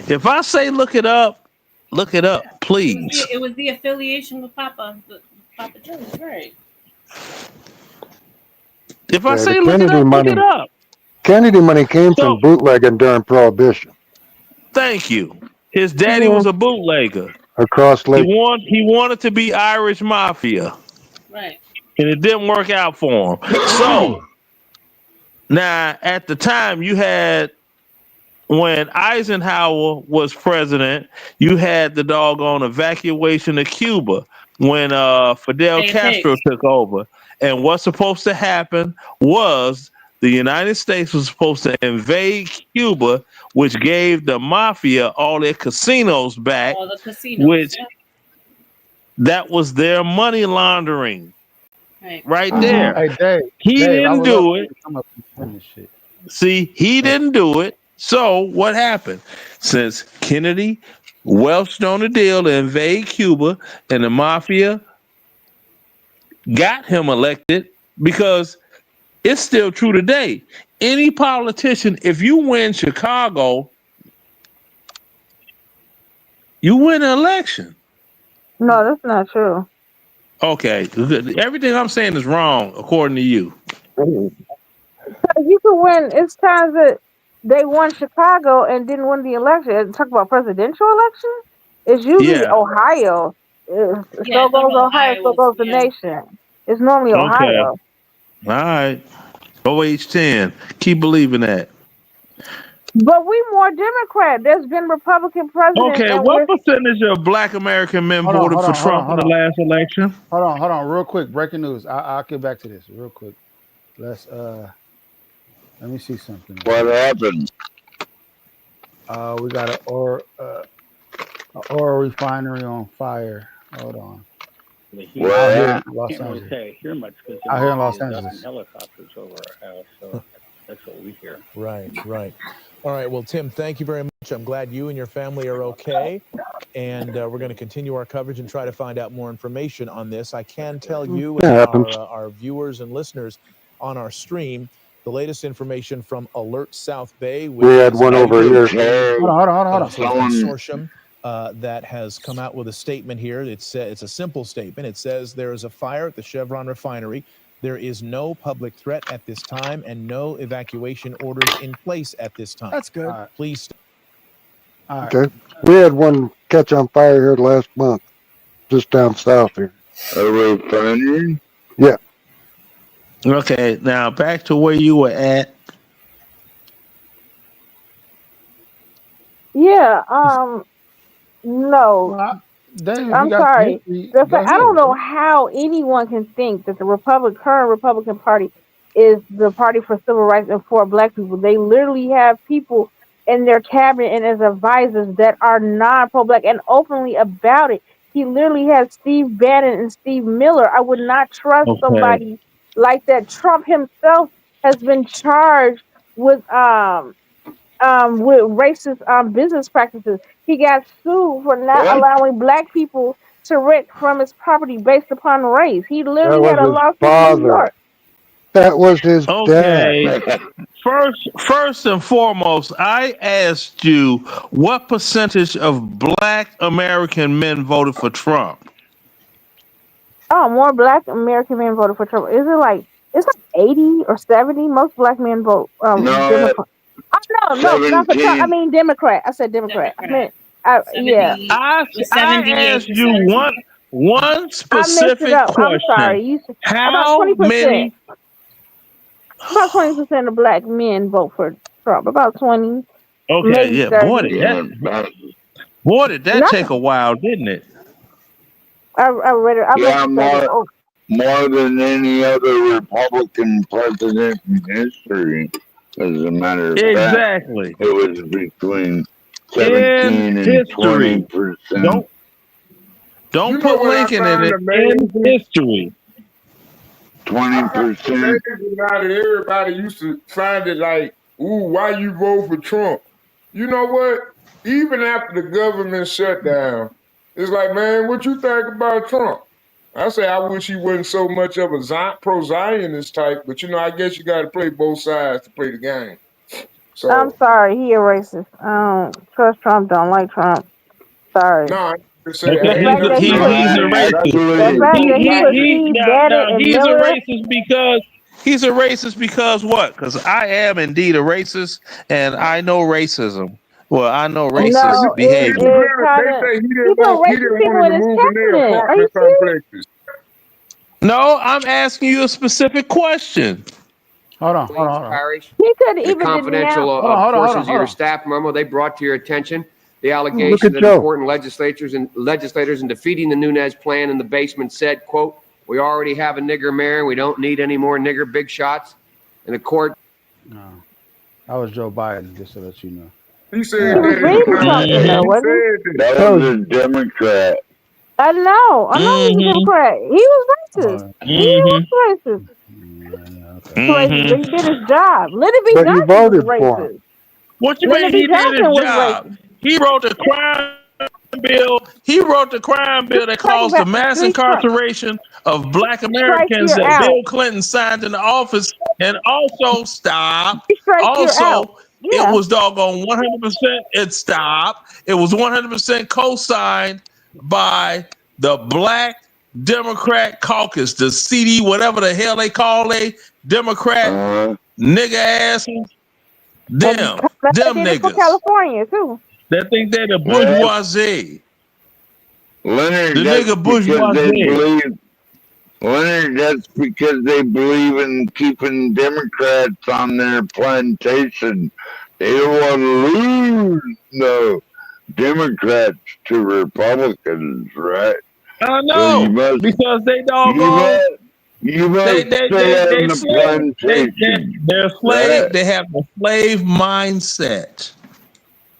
S7: If I say look it up, please.
S13: It was the affiliation with Papa Joe's, right?
S7: If I
S4: Yeah, the
S7: say look it
S4: Kennedy
S7: up, look it
S4: money.
S7: up.
S4: Kennedy money came
S7: So
S4: from bootlegging during Prohibition
S7: thank you. His daddy
S9: Yeah.
S7: was a bootlegger.
S4: across
S7: He
S4: Lake.
S7: wanted to be Irish mafia,
S13: Right.
S7: and it didn't work out for him. So now, at the time, you had when Eisenhower was president, you had the doggone evacuation of Cuba when Fidel
S13: Hey,
S7: Castro
S13: pigs.
S7: took over. And what's supposed to happen was the United States was supposed to invade Cuba, which gave the mafia all their casinos back,
S13: All the casinos.
S7: which
S13: Yeah.
S7: that was their money laundering
S13: Right.
S7: right there.
S2: Hey, Dave,
S7: He
S2: Dave, I
S7: didn't
S2: would love
S7: do
S2: for
S7: it.
S2: you to come up and defend this shit.
S7: See, he
S2: Hey,
S7: didn't do it. So what happened? Since Kennedy welched on the deal to invade Cuba and the mafia got him elected, because it's still true today. Any politician, if you win Chicago, you win an election.
S9: No, that's not true.
S7: Okay, everything I'm saying is wrong according to you.
S9: You can win. It's times that they won Chicago and didn't win the election. Talk about presidential election. It's usually
S7: Yeah.
S9: Ohio.
S13: Yeah,
S9: So
S13: it's
S9: goes
S13: about
S9: Ohio. So
S13: Iowa's.
S9: goes the
S13: Yeah.
S9: nation. It's normally
S7: Okay.
S9: Ohio.
S7: All right. OH10. Keep believing that.
S9: But we more Democrat. There's been Republican presidents,
S7: Okay,
S9: and
S7: what
S9: we're
S7: percentage of black American men
S2: hold on,
S7: voted
S2: hold
S7: for
S2: on, hold on,
S7: Trump in
S2: hold
S7: the
S2: on,
S7: last election?
S2: hold on, real quick. Breaking news. I'll get back to this real quick. Let's let me see something
S21: What
S2: here.
S21: happened?
S2: We got a oil refinery on fire. Hold on.
S21: What
S2: Out here in
S21: happened?
S2: Los
S15: Can't really
S2: Angeles.
S15: say I hear much because
S2: Out here in
S15: everybody
S2: Los
S15: is up in
S2: Angeles.
S15: helicopters over our house, so that's what we hear.
S19: Right, right. All right. Well, Tim, thank you very much. I'm glad you and your family are okay. And we're going to continue our coverage and try to find out more information on this. I can tell you
S4: It
S19: and
S4: happens.
S19: our viewers and listeners on our stream the latest information from Alert South Bay,
S4: We
S19: which
S4: had
S19: is
S4: one
S21: I
S4: over
S19: a
S21: just
S4: here.
S21: heard
S19: sort of
S21: someone.
S19: consortium that has come out with a statement here. It's a simple statement. It says there is a fire at the Chevron refinery. There is no public threat at this time and no evacuation orders in place at this time.
S23: That's good.
S2: All right.
S19: Please.
S2: All right.
S4: Okay. We had one catch on fire here last month, just down south here.
S21: A refinery?
S4: Yeah.
S7: Okay, now back to where you were at.
S9: yeah. No,
S2: Well, Dave, if you
S9: I'm
S2: got the
S9: sorry.
S2: history,
S9: The
S2: go
S9: fact, I don't
S2: ahead,
S9: know
S2: bro.
S9: how anyone can think that the current Republican Party is the party for civil rights and for black people. They literally have people in their cabinet and as advisors that are non pro black and openly about it. He literally has Steve Bannon and Steve Miller. I would not trust
S7: Okay.
S9: somebody like that Trump himself has been charged with racist business practices. He got sued for not
S4: What?
S9: allowing black people to rent from his property based upon race. He
S4: That
S9: literally
S4: was
S9: had a
S4: his
S9: lawsuit in New
S4: father.
S9: York.
S4: That was his dad.
S7: Okay. First and foremost, I asked you what percentage of Black American men voted for Trump.
S9: Oh, more black American men voted for Trump. Is it like it's like 80 or 70? Most black men vote
S21: No,
S9: Democrat. Oh no, not for Trump. I
S21: 17.
S9: mean Democrat. I said Democrat. I
S13: Democrat.
S9: meant yeah.
S13: 70 was
S7: I asked you
S13: 78%.
S7: one
S9: I messed it
S7: specific
S9: up. I'm
S7: question.
S9: sorry. You said about
S7: How
S9: 20%.
S7: many?
S9: About 20% of black men vote for Trump. About 20,
S7: Okay,
S9: maybe
S7: yeah,
S9: 30.
S21: Yeah,
S7: did that
S9: Not.
S7: take a while, didn't it?
S9: I read it. I meant
S21: yeah,
S9: to say that. Oh,
S21: more than any other Republican president in history. As a matter of fact,
S7: Exactly.
S21: it was between
S7: In
S21: 17 and
S7: history.
S21: 20%.
S10: You
S7: Don't
S10: know
S7: put
S10: what I
S7: Lincoln in
S10: find
S7: it. In
S10: amazing?
S7: history.
S10: I find
S21: 20%.
S10: amazing now that everybody used to find it like, ooh, why you vote for Trump? You know what? Even after the government shut down, it's like, man, what you think about Trump? I say I wish he wasn't so much of a pro-Zionist type, but I guess you got to play both sides to play the game.
S9: I'm
S10: So,
S9: sorry. He a racist. I don't trust Trump. Don't like Trump. Sorry.
S10: no, I just say
S7: Okay,
S9: The
S10: ain't
S9: fact that
S10: nothing
S9: he
S21: No,
S9: put
S7: he's a
S9: Steve,
S7: racist.
S9: the
S21: actually,
S9: fact that he put Steve Bannon and
S7: He's a
S9: Miller.
S7: racist because what? Because I am indeed a racist, and I know racism. Well, I know
S10: Steve
S7: racist
S9: No,
S7: behavior.
S9: it
S10: Leonard,
S9: kind
S10: they
S9: of
S10: say
S9: he put
S10: he
S9: racist
S10: didn't
S9: people
S10: want
S9: in
S10: to
S9: his
S10: move in their
S9: cabinet. Are you
S10: apartment
S9: serious?
S10: complexes.
S7: No, I'm asking you a specific question.
S2: Hold on.
S3: Parish,
S9: He could
S3: the
S9: even
S3: confidential
S9: denounce.
S3: portions of your staff memo they brought to your attention, the
S4: Look
S3: allegation
S4: at
S3: that
S4: Joe.
S3: important legislators in defeating the Nunes plan in the basement said, quote, we already have a nigger mayor and we don't need any more nigger big shots. And the court.
S2: No, that was Joe Biden. Just to let you know.
S10: He said
S9: He was
S10: that in the
S9: reading something
S10: conversation.
S9: though,
S10: He
S9: wasn't
S10: said that.
S21: that
S2: Told
S21: was
S2: you.
S21: a Democrat.
S9: I know he was a Democrat. He was racist.
S2: Oh,
S9: He was racist.
S2: yeah, okay.
S9: He was racist, but he did his job. Lyndon B.
S4: But you
S9: Johnson was
S4: voted for him.
S9: racist.
S7: What you
S9: Lyndon
S7: mean
S9: B.
S7: he did his
S9: Johnson was
S7: job?
S9: racist.
S7: He wrote the crime bill. He wrote the crime bill that
S9: Take it
S7: caused the
S9: back.
S7: mass incarceration of Black
S9: Strike
S7: Americans
S9: year
S7: that
S9: out.
S7: Bill Clinton signed into office, and also
S9: Strike year out.
S7: it
S9: Yeah.
S7: was doggone 100%. It stopped. It was 100% co-signed by the Black Democrat Caucus, the CD, whatever the hell they call they Democrat nigga asses. Them
S9: They did it for
S7: niggas
S9: California too.
S7: that think they're the
S21: Well,
S7: bourgeoisie.
S21: Leonard,
S7: The
S21: that's
S7: nigga
S21: because they
S7: bourgeoisie.
S21: believe. Leonard, that's because they believe in keeping Democrats on their plantation. They don't want to lose no Democrats to Republicans, right?
S7: I
S21: So you
S7: know
S21: must,
S7: because they
S21: you
S7: doggone
S21: must, you must stay on the
S7: slave.
S21: plantation,
S7: They're slave.
S21: right?
S7: They have the slave mindset.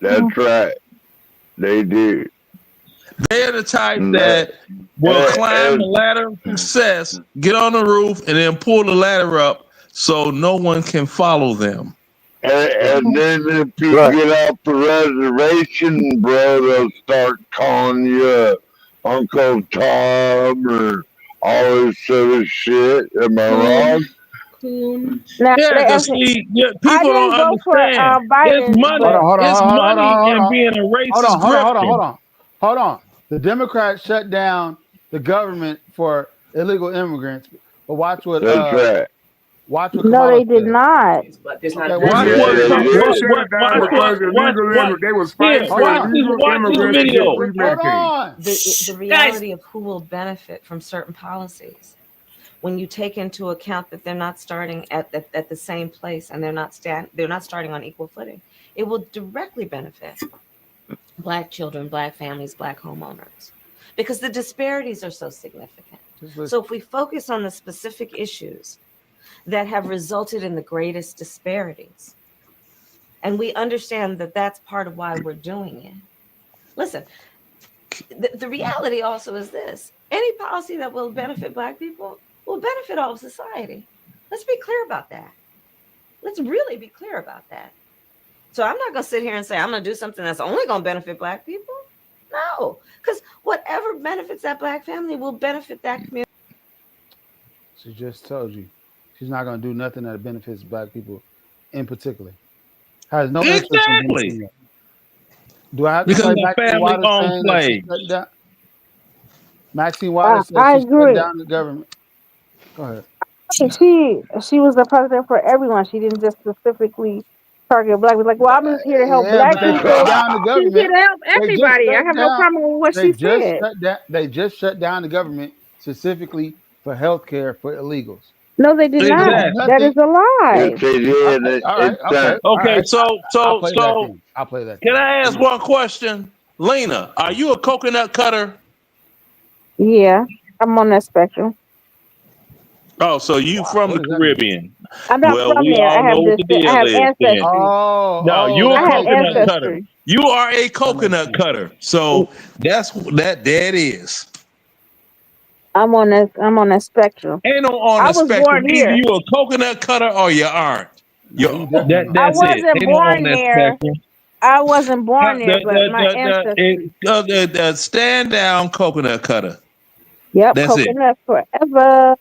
S21: That's right. They do.
S7: They're the type
S21: And
S7: that will climb the
S21: and,
S7: ladder of success, get on the roof, and then pull the ladder up so no one can follow them.
S21: and then if you
S4: Right.
S21: get off the reservation, bro, they'll start calling you Uncle Tom or all this other shit. Am I wrong?
S13: Coon.
S9: Now
S7: Yeah,
S9: they
S7: because
S9: actually, I
S7: people don't
S9: didn't vote for
S7: understand. It's
S9: Biden,
S7: money.
S9: but
S7: It's money in being a racist grifter.
S2: Hold on. The Democrats shut down the government for illegal immigrants. But watch what
S21: That's right.
S9: no,
S2: Kamala
S9: they did
S2: said.
S9: not.
S2: Okay,
S7: Watch
S10: They
S7: what
S10: shut
S7: what
S10: it down because they was fighting for illegal
S7: watch this
S10: immigrants to get
S7: video.
S10: free
S2: Hold
S10: Medicaid.
S2: on.
S8: The reality of who will benefit from certain policies, when you take into account that they're not starting at the same place and they're not starting on equal footing, it will directly benefit Black children, Black families, Black homeowners, because the disparities are so significant. So if we focus on the specific issues that have resulted in the greatest disparities, and we understand that that's part of why we're doing it. Listen, the reality also is this: any policy that will benefit Black people will benefit all of society. Let's be clear about that. Let's really be clear about that. So I'm not going to sit here and say I'm going to do something that's only going to benefit Black people. No, because whatever benefits that Black family will benefit that community.
S2: She just told you she's not going to do nothing that benefits Black people in particular. Has no interest in
S7: Exactly.
S2: benefiting it. Do I have to
S7: Because
S2: play
S7: my
S2: Maxine
S7: family
S2: Waters
S7: owns
S2: saying that she
S7: slaves.
S2: shut down? Maxine Waters said
S9: I
S2: she shut
S9: agree.
S2: down the government. Go ahead.
S9: She was the president for everyone. She didn't just specifically target Black people. Like, well, I'm just here to help
S2: Yeah,
S9: Black
S2: but they shut
S9: people.
S2: down the
S9: She's here
S2: government.
S9: to help
S2: They just
S9: everybody. I
S2: shut
S9: have no
S2: down.
S9: problem with what
S2: They
S9: she
S2: just
S9: said.
S2: shut down. They just shut down the government specifically for health care for illegals.
S9: No, they did
S2: They didn't do
S9: not.
S7: Exactly.
S9: That is
S2: nothing.
S9: a lie.
S21: Yes, they did.
S2: All right.
S21: It's
S2: Okay. All
S7: Okay,
S2: right. I'll
S7: so
S2: play that then. I'll play that.
S7: can
S2: Then.
S7: I ask one question? Lena, are you a coconut cutter?
S9: Yeah, I'm on that spectrum.
S7: Oh, so you from
S2: What
S7: the
S2: does that mean?
S7: Caribbean?
S9: I'm not
S7: Well,
S9: from
S7: we
S9: there.
S7: all know what the
S9: I
S7: deal
S9: have
S7: is then.
S9: ancestry.
S7: No, you're a
S9: I
S2: That
S9: have
S2: makes
S7: coconut
S2: sense.
S7: cutter.
S9: ancestry.
S7: You are a
S2: That makes
S7: coconut
S2: sense.
S7: cutter. So that it is.
S9: I'm on that spectrum.
S7: Ain't no on
S9: I
S7: the
S9: was
S7: spectrum.
S9: born
S7: Either
S9: here.
S7: you a coconut cutter or you aren't.
S2: No, you definitely not.
S9: I
S7: That's it.
S9: wasn't
S7: Ain't no on
S9: born
S7: that
S9: there.
S7: spectrum.
S9: I wasn't born there, but my ancestry.
S7: The stand down coconut cutter.
S9: Yep,
S7: That's it.
S9: coconut forever.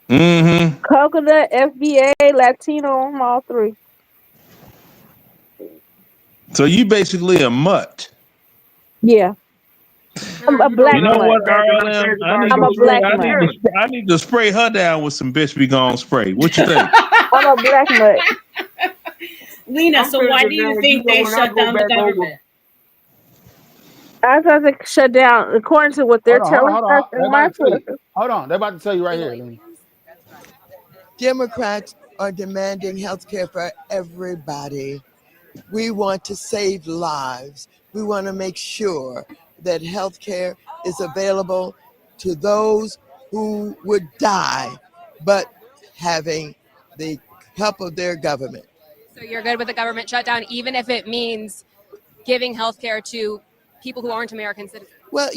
S7: Mm-hmm.
S9: Coconut, FBA, Latino, I'm all three.
S7: So you basically a mutt.
S9: Yeah, I'm a
S10: You
S9: black
S7: You know
S10: know,
S9: mutt.
S7: what,
S10: back in my
S7: RLM?
S10: days, everybody
S9: I'm a
S10: go look
S9: black
S10: at
S9: mutt.
S7: I need to spray her down with some bitch be gone spray. What you think?
S9: I'm a black mutt.
S13: Lena,
S10: I'm
S13: so why
S10: thinking
S13: do you
S10: now,
S13: think they
S10: when I
S13: shut
S10: go
S13: down the
S10: back over,
S13: government?
S9: I thought they shut down according to what they're telling
S2: Hold
S9: us
S2: on. They
S9: and
S2: about
S9: my
S2: to tell you.
S9: sources.
S2: Hold on. They about to tell you right here, Lena.
S6: Democrats are demanding health care for everybody. We want to save lives. We want to make sure that health care is available to those who would die, but having the help of their government.
S14: So you're good with the government shutdown, even if it means giving health care to people who aren't American citizens?
S6: Well,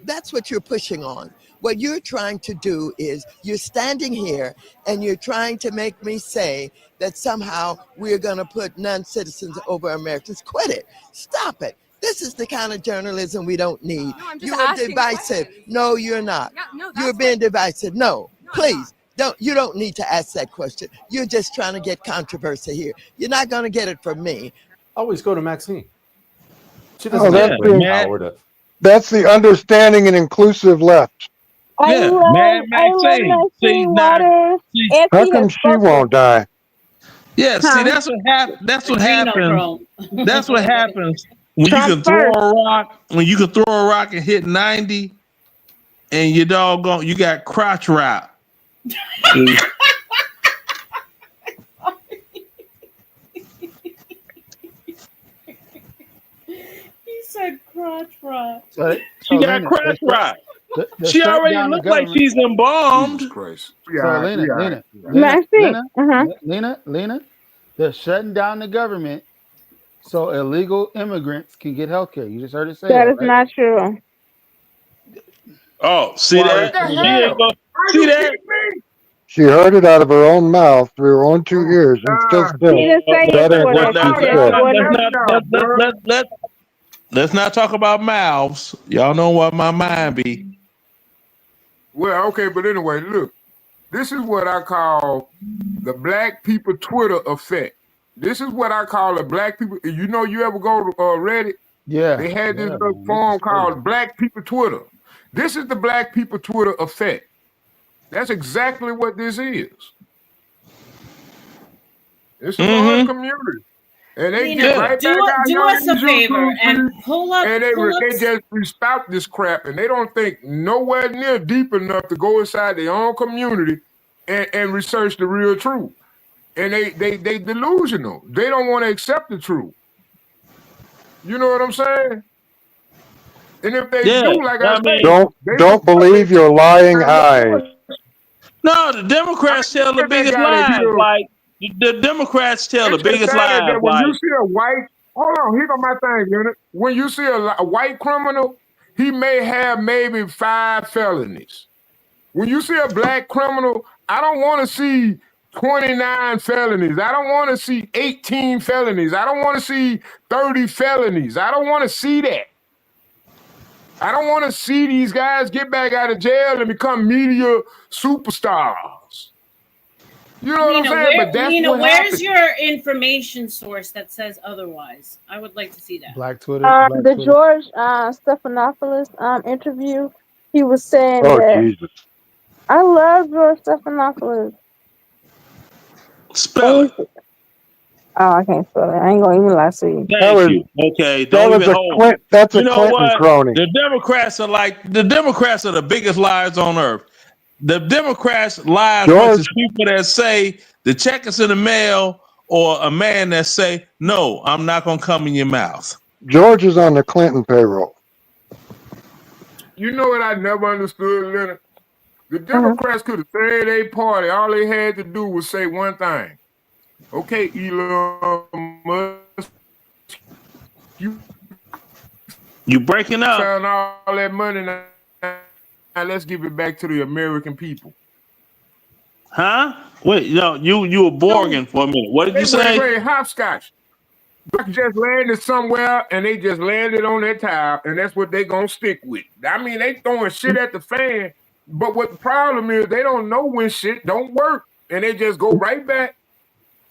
S6: that's what you're pushing on. What you're trying to do is you're standing here and you're trying to make me say that somehow we're going to put non-citizens over Americans. Quit it. Stop it. This is the kind of journalism we don't need.
S14: No, I'm just
S6: You are
S14: asking
S6: divisive.
S14: questions.
S6: No, you're not.
S14: Yeah, no,
S6: You're
S14: that's
S6: being divisive. No, please. You don't need to ask that question. You're just trying to get controversy here. You're not going to get it from me.
S23: Always go to Maxine. She
S4: Oh,
S23: doesn't have
S4: that's
S23: the
S4: the
S23: power to.
S4: that's the understanding and inclusive left.
S9: I love
S7: Maxine. See
S9: Maxine
S7: now,
S9: Waters.
S7: see,
S9: And
S4: How
S9: she has
S4: come she
S9: spoken.
S4: won't die?
S7: yeah, see,
S9: Huh?
S7: that's what happens.
S13: Adrenochrome.
S7: That's what happens when you
S9: Trump
S7: can throw
S9: first.
S7: a rock, and hit 90 and you got crotch rot. See?
S13: He said crotch rot.
S2: So
S7: She got
S2: Lena,
S7: crotch rot.
S2: they
S7: She
S2: shut
S7: already
S2: down the
S7: looked like
S2: government.
S7: she's embalmed.
S10: Jesus Christ.
S2: So
S10: Yeah, yeah.
S9: Maxine.
S2: Lena, they're shutting down the government so illegal immigrants can get health care. You just heard it say
S9: That
S2: that,
S9: is
S2: right?
S9: not true.
S7: Oh, see
S10: What
S7: that?
S10: the
S7: She ain't
S10: hell?
S7: go.
S10: Are
S7: See
S10: you
S7: that?
S10: kidding me?
S4: She heard it out of her own mouth through her own 2 ears and still
S9: She
S4: said
S9: didn't say it
S4: that ain't
S9: for
S4: what
S9: that.
S4: she
S9: She said
S4: said.
S9: for
S7: Let's not talk about mouths. Y'all know what my mind be.
S10: Well, okay, but anyway, look, this is what I call the black people Twitter effect. This is what I call the black people. You know, you ever go to Reddit?
S2: Yeah.
S10: They had this little
S2: Man, this is
S10: forum
S2: crazy.
S10: called Black People Twitter. This is the black people Twitter effect. That's exactly what this is. It's a large community. And they
S13: Lena,
S10: get right back out
S13: do
S10: here on
S13: us a
S10: these
S13: favor
S10: YouTube
S13: and
S10: feeds,
S13: pull up.
S10: and they just respout this crap, and they don't think nowhere near deep enough to go inside their own community and research the real truth. And they delusional. They don't want to accept the truth. You know what I'm saying? And if they
S7: Yeah,
S10: do, like I
S7: I
S10: say,
S7: mean,
S4: Don't believe your lying eyes.
S7: no, the Democrats tell the
S10: that
S7: biggest
S10: guy to
S7: lies.
S10: hear.
S7: Like the Democrats tell the
S10: It's just
S7: biggest
S10: sad
S7: lies.
S10: that when
S7: Like
S10: you see a white, hold on, here go my thing, unit. When you see a white criminal, he may have maybe 5 felonies. When you see a black criminal, I don't want to see 29 felonies. I don't want to see 18 felonies. I don't want to see 30 felonies. I don't want to see that. I don't want to see these guys get back out of jail and become media superstars. You know what I'm saying? But that's what
S13: where's
S10: happens.
S13: your information source that says otherwise? I would like to see that.
S2: Black Twitter.
S9: The George Stephanopoulos interview, he was saying
S4: Oh,
S9: that
S4: Jesus.
S9: I love George Stephanopoulos.
S7: Spell it.
S9: Oh, I can't spell it. I ain't gonna even lie to you.
S7: Thank you. Okay, don't even hold it.
S4: That's
S7: You
S4: a
S7: know
S4: Clinton
S7: what?
S4: crony.
S7: The Democrats are the biggest liars on earth. The Democrats lie as much as people that say the check is in the mail or a man that say, no, I'm not gonna come in your mouth.
S4: George is on the Clinton payroll.
S10: You know what I never understood, Leonard? The Democrats could have said a party. All they had to do was say one thing. Okay, Elon Musk,
S7: you breaking up.
S10: Found all that money now. Now let's give it back to the American people.
S7: Huh? Wait, no, you were Borging for a minute. What did you
S10: They
S7: say?
S10: played hopscotch. Buck just landed somewhere and they just landed on that tile, and that's what they gonna stick with. I mean, they throwing shit at the fan, but what the problem is, they don't know when shit don't work, and they just go right back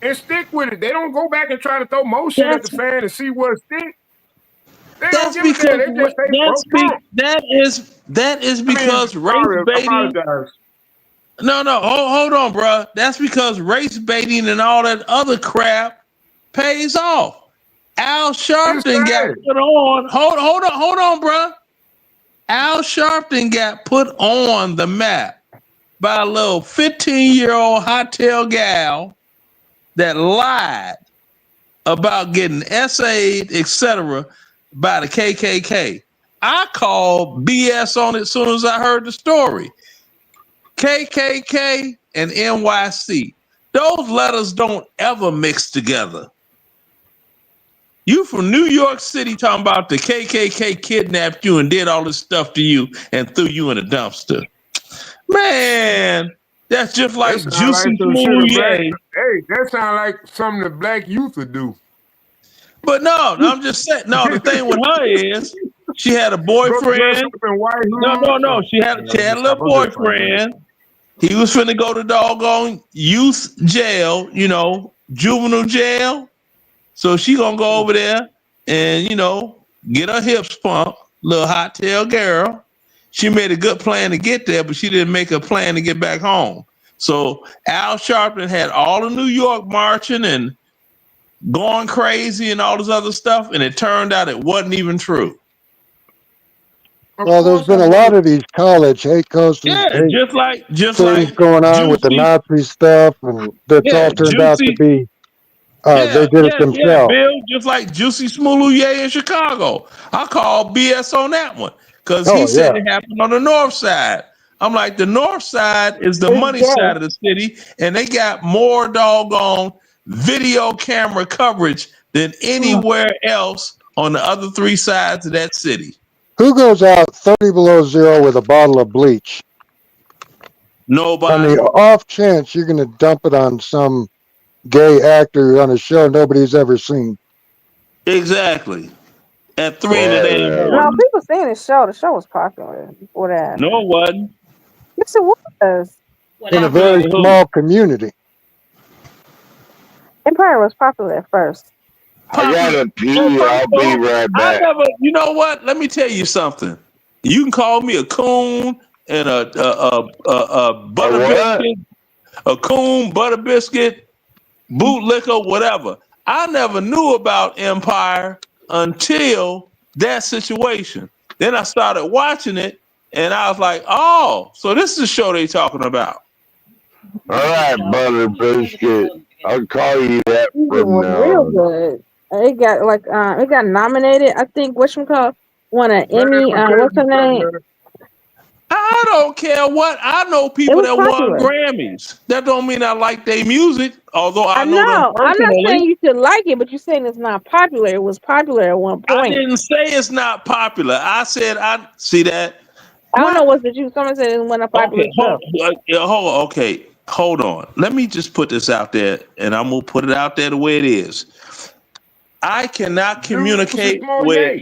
S10: and stick with it. They don't go back and try to throw more shit at the fan and see what sticks. They don't give a damn. They just say
S7: that is because race
S10: sorry,
S7: baiting.
S10: apologize.
S7: No, hold on, bro. That's because race baiting and all that other crap pays off. Al Sharpton got put on. Hold on, bro. Al Sharpton got put on the map by a little 15-year-old hotel gal that lied about getting SA'd, etc., by the KKK. I called BS on it as soon as I heard the story. KKK and NYC. Those letters don't ever mix together. You from New York City talking about the KKK kidnapped you and did all this stuff to you and threw you in a dumpster. Man, that's just like Juicy Smooth.
S10: Hey, that sounds like something that black youth would do.
S7: But no, I'm just saying. No, the thing with her is she had a boyfriend. No. She had a little boyfriend. He was finna go to doggone youth jail, juvenile jail. So she gonna go over there and, get her hips pumped, little hot tail girl. She made a good plan to get there, but she didn't make a plan to get back home. So Al Sharpton had all of New York marching and going crazy and all this other stuff, and it turned out it wasn't even true.
S4: Well, there's been a lot of these college hate coaches,
S7: just
S4: things
S7: like
S4: going on with the Nazi stuff, and that's all turned out to be they did it themselves.
S7: Yeah, Bill, just like Juicy Smoothie in Chicago. I called BS on that one because he said it happened on the north side. I'm like, the north side is the money side of the city, and they got more doggone video camera coverage than anywhere else on the other three sides of that city.
S4: Who goes out 30 below zero with a bottle of bleach?
S7: Nobody.
S4: On the off chance you're going to dump it on some gay actor on a show nobody's ever seen.
S7: Exactly. At 3 in the damn morning.
S9: No, people seen the show. The show was popular before that.
S7: No, it wasn't.
S9: Yes, it was.
S4: In a very small community.
S9: Empire was popular at first.
S21: I gotta pee. I'll be right back.
S7: You know what? Let me tell you something. You can call me a coon and a butter biscuit, a coon, butter biscuit, bootlicker, whatever. I never knew about Empire until that situation. Then I started watching it, and I was like, "Oh, so this is the show they talking about."
S21: All right, butter biscuit. I'll call you that from now
S9: Real
S21: on.
S9: good. It got nominated. I think whatchamacallit won an Emmy. What's her name?
S7: I don't care what. I know people that won Grammys. That don't mean I like their music, although I know them personally.
S9: I'm not saying you should like it, but you're saying it's not popular. It was popular at one point.
S7: I didn't say it's not popular. I said I see that.
S9: I don't
S7: What?
S9: know what's the truth. Someone said it went a popular
S7: Okay,
S9: show.
S7: hold on. Okay, hold on. Let me just put this out there, and I'm gonna put it out there the way it is. I cannot communicate with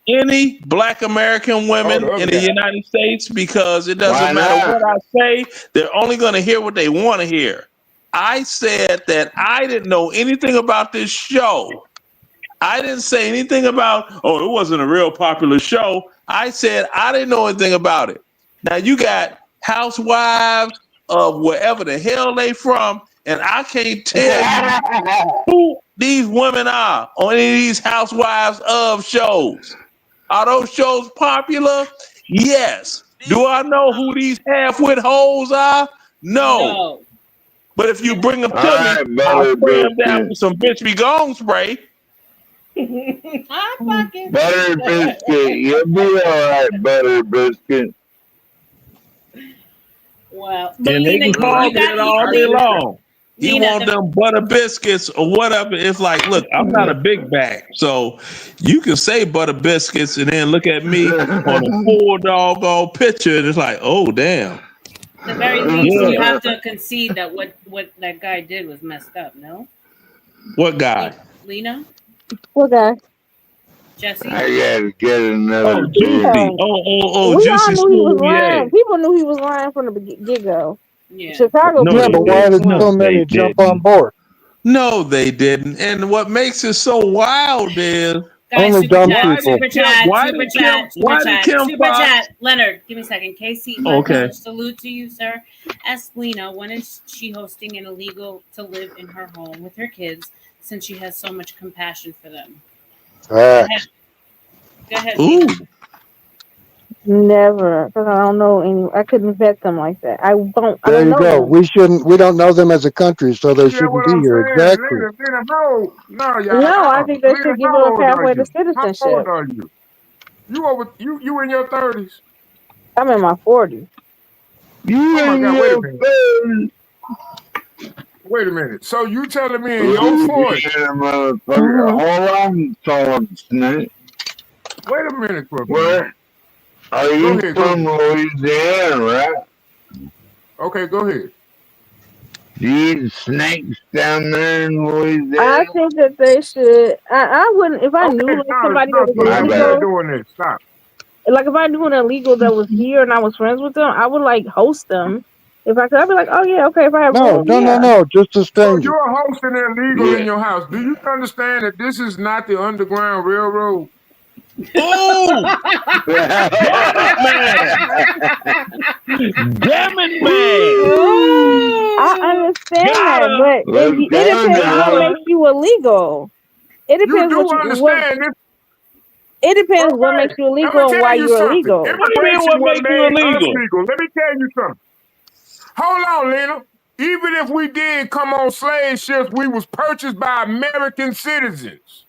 S7: any Black American women
S10: the other
S7: in the
S10: guy.
S7: United States because it
S21: Why
S7: doesn't matter
S21: not?
S7: what I say; they're only going to hear what they want to hear. I said that I didn't know anything about this show. I didn't say anything about, oh, it wasn't a real popular show. I said I didn't know anything about it. Now you got housewives of wherever the hell they from, and I can't tell you who these women are on any of these housewives of shows. Are those shows popular? Yes. Do I know who these half-wit hoes are? No.
S13: No.
S7: But if you bring them
S21: All
S7: to me,
S21: right,
S7: I'll
S21: butter
S7: spray them down
S21: biscuit.
S7: with some bitch be gone spray.
S13: Hot pocket.
S21: Butter biscuit. You'll be all right, butter biscuit.
S13: Well, but
S7: And they
S13: Lena,
S7: can call
S13: you
S7: me
S13: got
S7: that all day long. He
S13: Lena,
S7: want them butter biscuits or whatever. It's like, look, I'm not a big bag. So you can say butter biscuits and then look at me on a full doggone picture and it's like, oh, damn.
S13: the very least,
S7: Yeah.
S13: you have to concede that what that guy did was messed up. No,
S7: What guy?
S13: Lena,
S9: What guy?
S13: Jesse.
S21: I gotta get another
S7: Oh,
S21: beer.
S7: Juicy. Oh,
S9: We all
S7: Juicy
S9: knew he was
S7: Smoothie.
S9: lying. People knew he was lying from the get go.
S13: Yeah.
S9: Chicago
S7: No,
S4: Yeah,
S7: they
S4: but
S9: people
S4: why
S7: didn't.
S4: did
S9: knew.
S7: No,
S4: so
S7: they
S4: many jump on
S7: didn't.
S4: board?
S7: No, they didn't. And what makes it so wild is
S13: Guys,
S4: Only
S13: super
S4: dumb
S13: chat,
S4: people.
S13: super chat,
S7: why
S13: super
S7: did Kim
S13: chat, super chat, super
S7: Fox?
S13: chat. Leonard, give me a second. Casey
S7: Okay.
S13: Michael, salute to you, sir. Ask Lena, when is she hosting an illegal to live in her home with her kids since she has so much compassion for them? Go ahead, Go ahead
S7: Ooh.
S13: Lena.
S9: Never, because I don't know any. I couldn't vet them like that. I don't. I
S4: There
S9: don't
S4: you
S9: know
S4: go.
S9: them.
S4: We don't know them as a country, so they
S10: See that
S4: shouldn't
S10: what
S4: be
S10: I'm
S4: here.
S10: saying?
S4: Exactly.
S10: Lena, no, y'all.
S9: No, I think they
S10: Lena,
S9: should give them
S10: how
S9: a
S10: old are
S9: pathway to
S10: you? How old
S9: citizenship.
S10: are you? You in your 30s?
S9: I'm in my 40s.
S21: You
S10: Oh my
S21: in
S10: God! Wait a
S21: your
S10: minute.
S21: face.
S10: Wait a minute. So you telling me in your
S21: Louisiana
S10: 40s?
S21: motherfucker. Hold on, Tom Snake.
S10: Wait a minute for me.
S21: Where are
S10: Go
S21: you
S10: ahead.
S21: from? Louisiana, right?
S10: Okay, go ahead.
S21: Do you eat snakes down there in
S9: I
S21: Louisiana?
S9: think that they should. I wouldn't if I knew
S10: Okay,
S9: like
S10: no,
S9: somebody that was
S10: stop.
S21: My
S10: We not
S21: bad.
S9: illegal.
S10: doing this. Stop.
S9: Like if I knew an illegal that was here and I was friends with them, I would like host them. If I could, I'd be like, oh yeah, okay. If I have room, yeah.
S4: Just a
S10: So
S4: stranger.
S10: you're hosting illegal in
S21: Yeah.
S10: your house. Do you understand that this is not the Underground Railroad?
S7: Oh, damn it, man. Damn it, man.
S9: I understand
S7: Got
S9: that,
S7: her.
S9: but
S21: Let's
S9: it
S21: go
S9: depends on what
S21: now.
S9: makes you illegal. It
S10: You
S9: depends
S10: do
S9: what.
S10: understand this.
S9: It depends what
S10: Okay,
S9: makes you
S10: I'm going
S9: illegal
S10: to
S9: and
S10: tell
S9: why
S10: you
S9: you're
S10: something.
S9: illegal.
S7: What do you mean
S10: Immigration
S7: what
S10: what
S7: make you
S10: made us
S7: illegal?
S10: legal. Let me tell you something. Hold on, Lena. Even if we did come on slave ships, we was purchased by American citizens.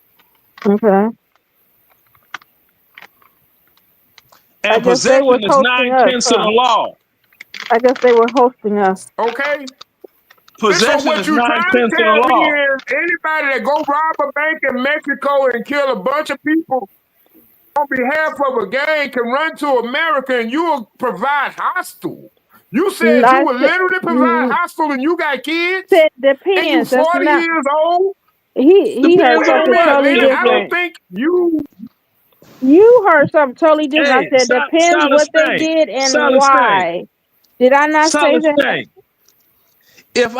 S9: Okay. I
S7: And
S9: guess they
S7: possession
S9: was
S7: is
S9: hosting us,
S7: 9/10 of
S9: huh?
S7: the law.
S9: I guess they were hosting us.
S10: Okay? So
S7: Possession
S10: what
S7: is
S10: you trying
S7: 9/10
S10: to
S7: of the
S10: tell me
S7: law.
S10: is anybody that go rob a bank in Mexico and kill a bunch of people on behalf of a gang can run to America and you will provide hostile. You said you
S9: I
S10: would literally provide
S9: said,
S10: hostile and you got kids?
S9: said
S10: And you
S9: depends. That's
S10: 40
S9: not.
S10: years old?
S9: He heard
S7: Depends
S10: Wait a
S7: on
S9: something
S10: minute,
S7: what?
S9: totally
S10: Lena. I don't
S9: different.
S10: think you...
S9: You heard something totally different. I
S7: Hey,
S9: said depends
S7: solid
S9: what they
S7: snake.
S9: did and
S7: Solid snake.
S9: why. Did I not say
S7: Solid
S9: that?
S7: snake. If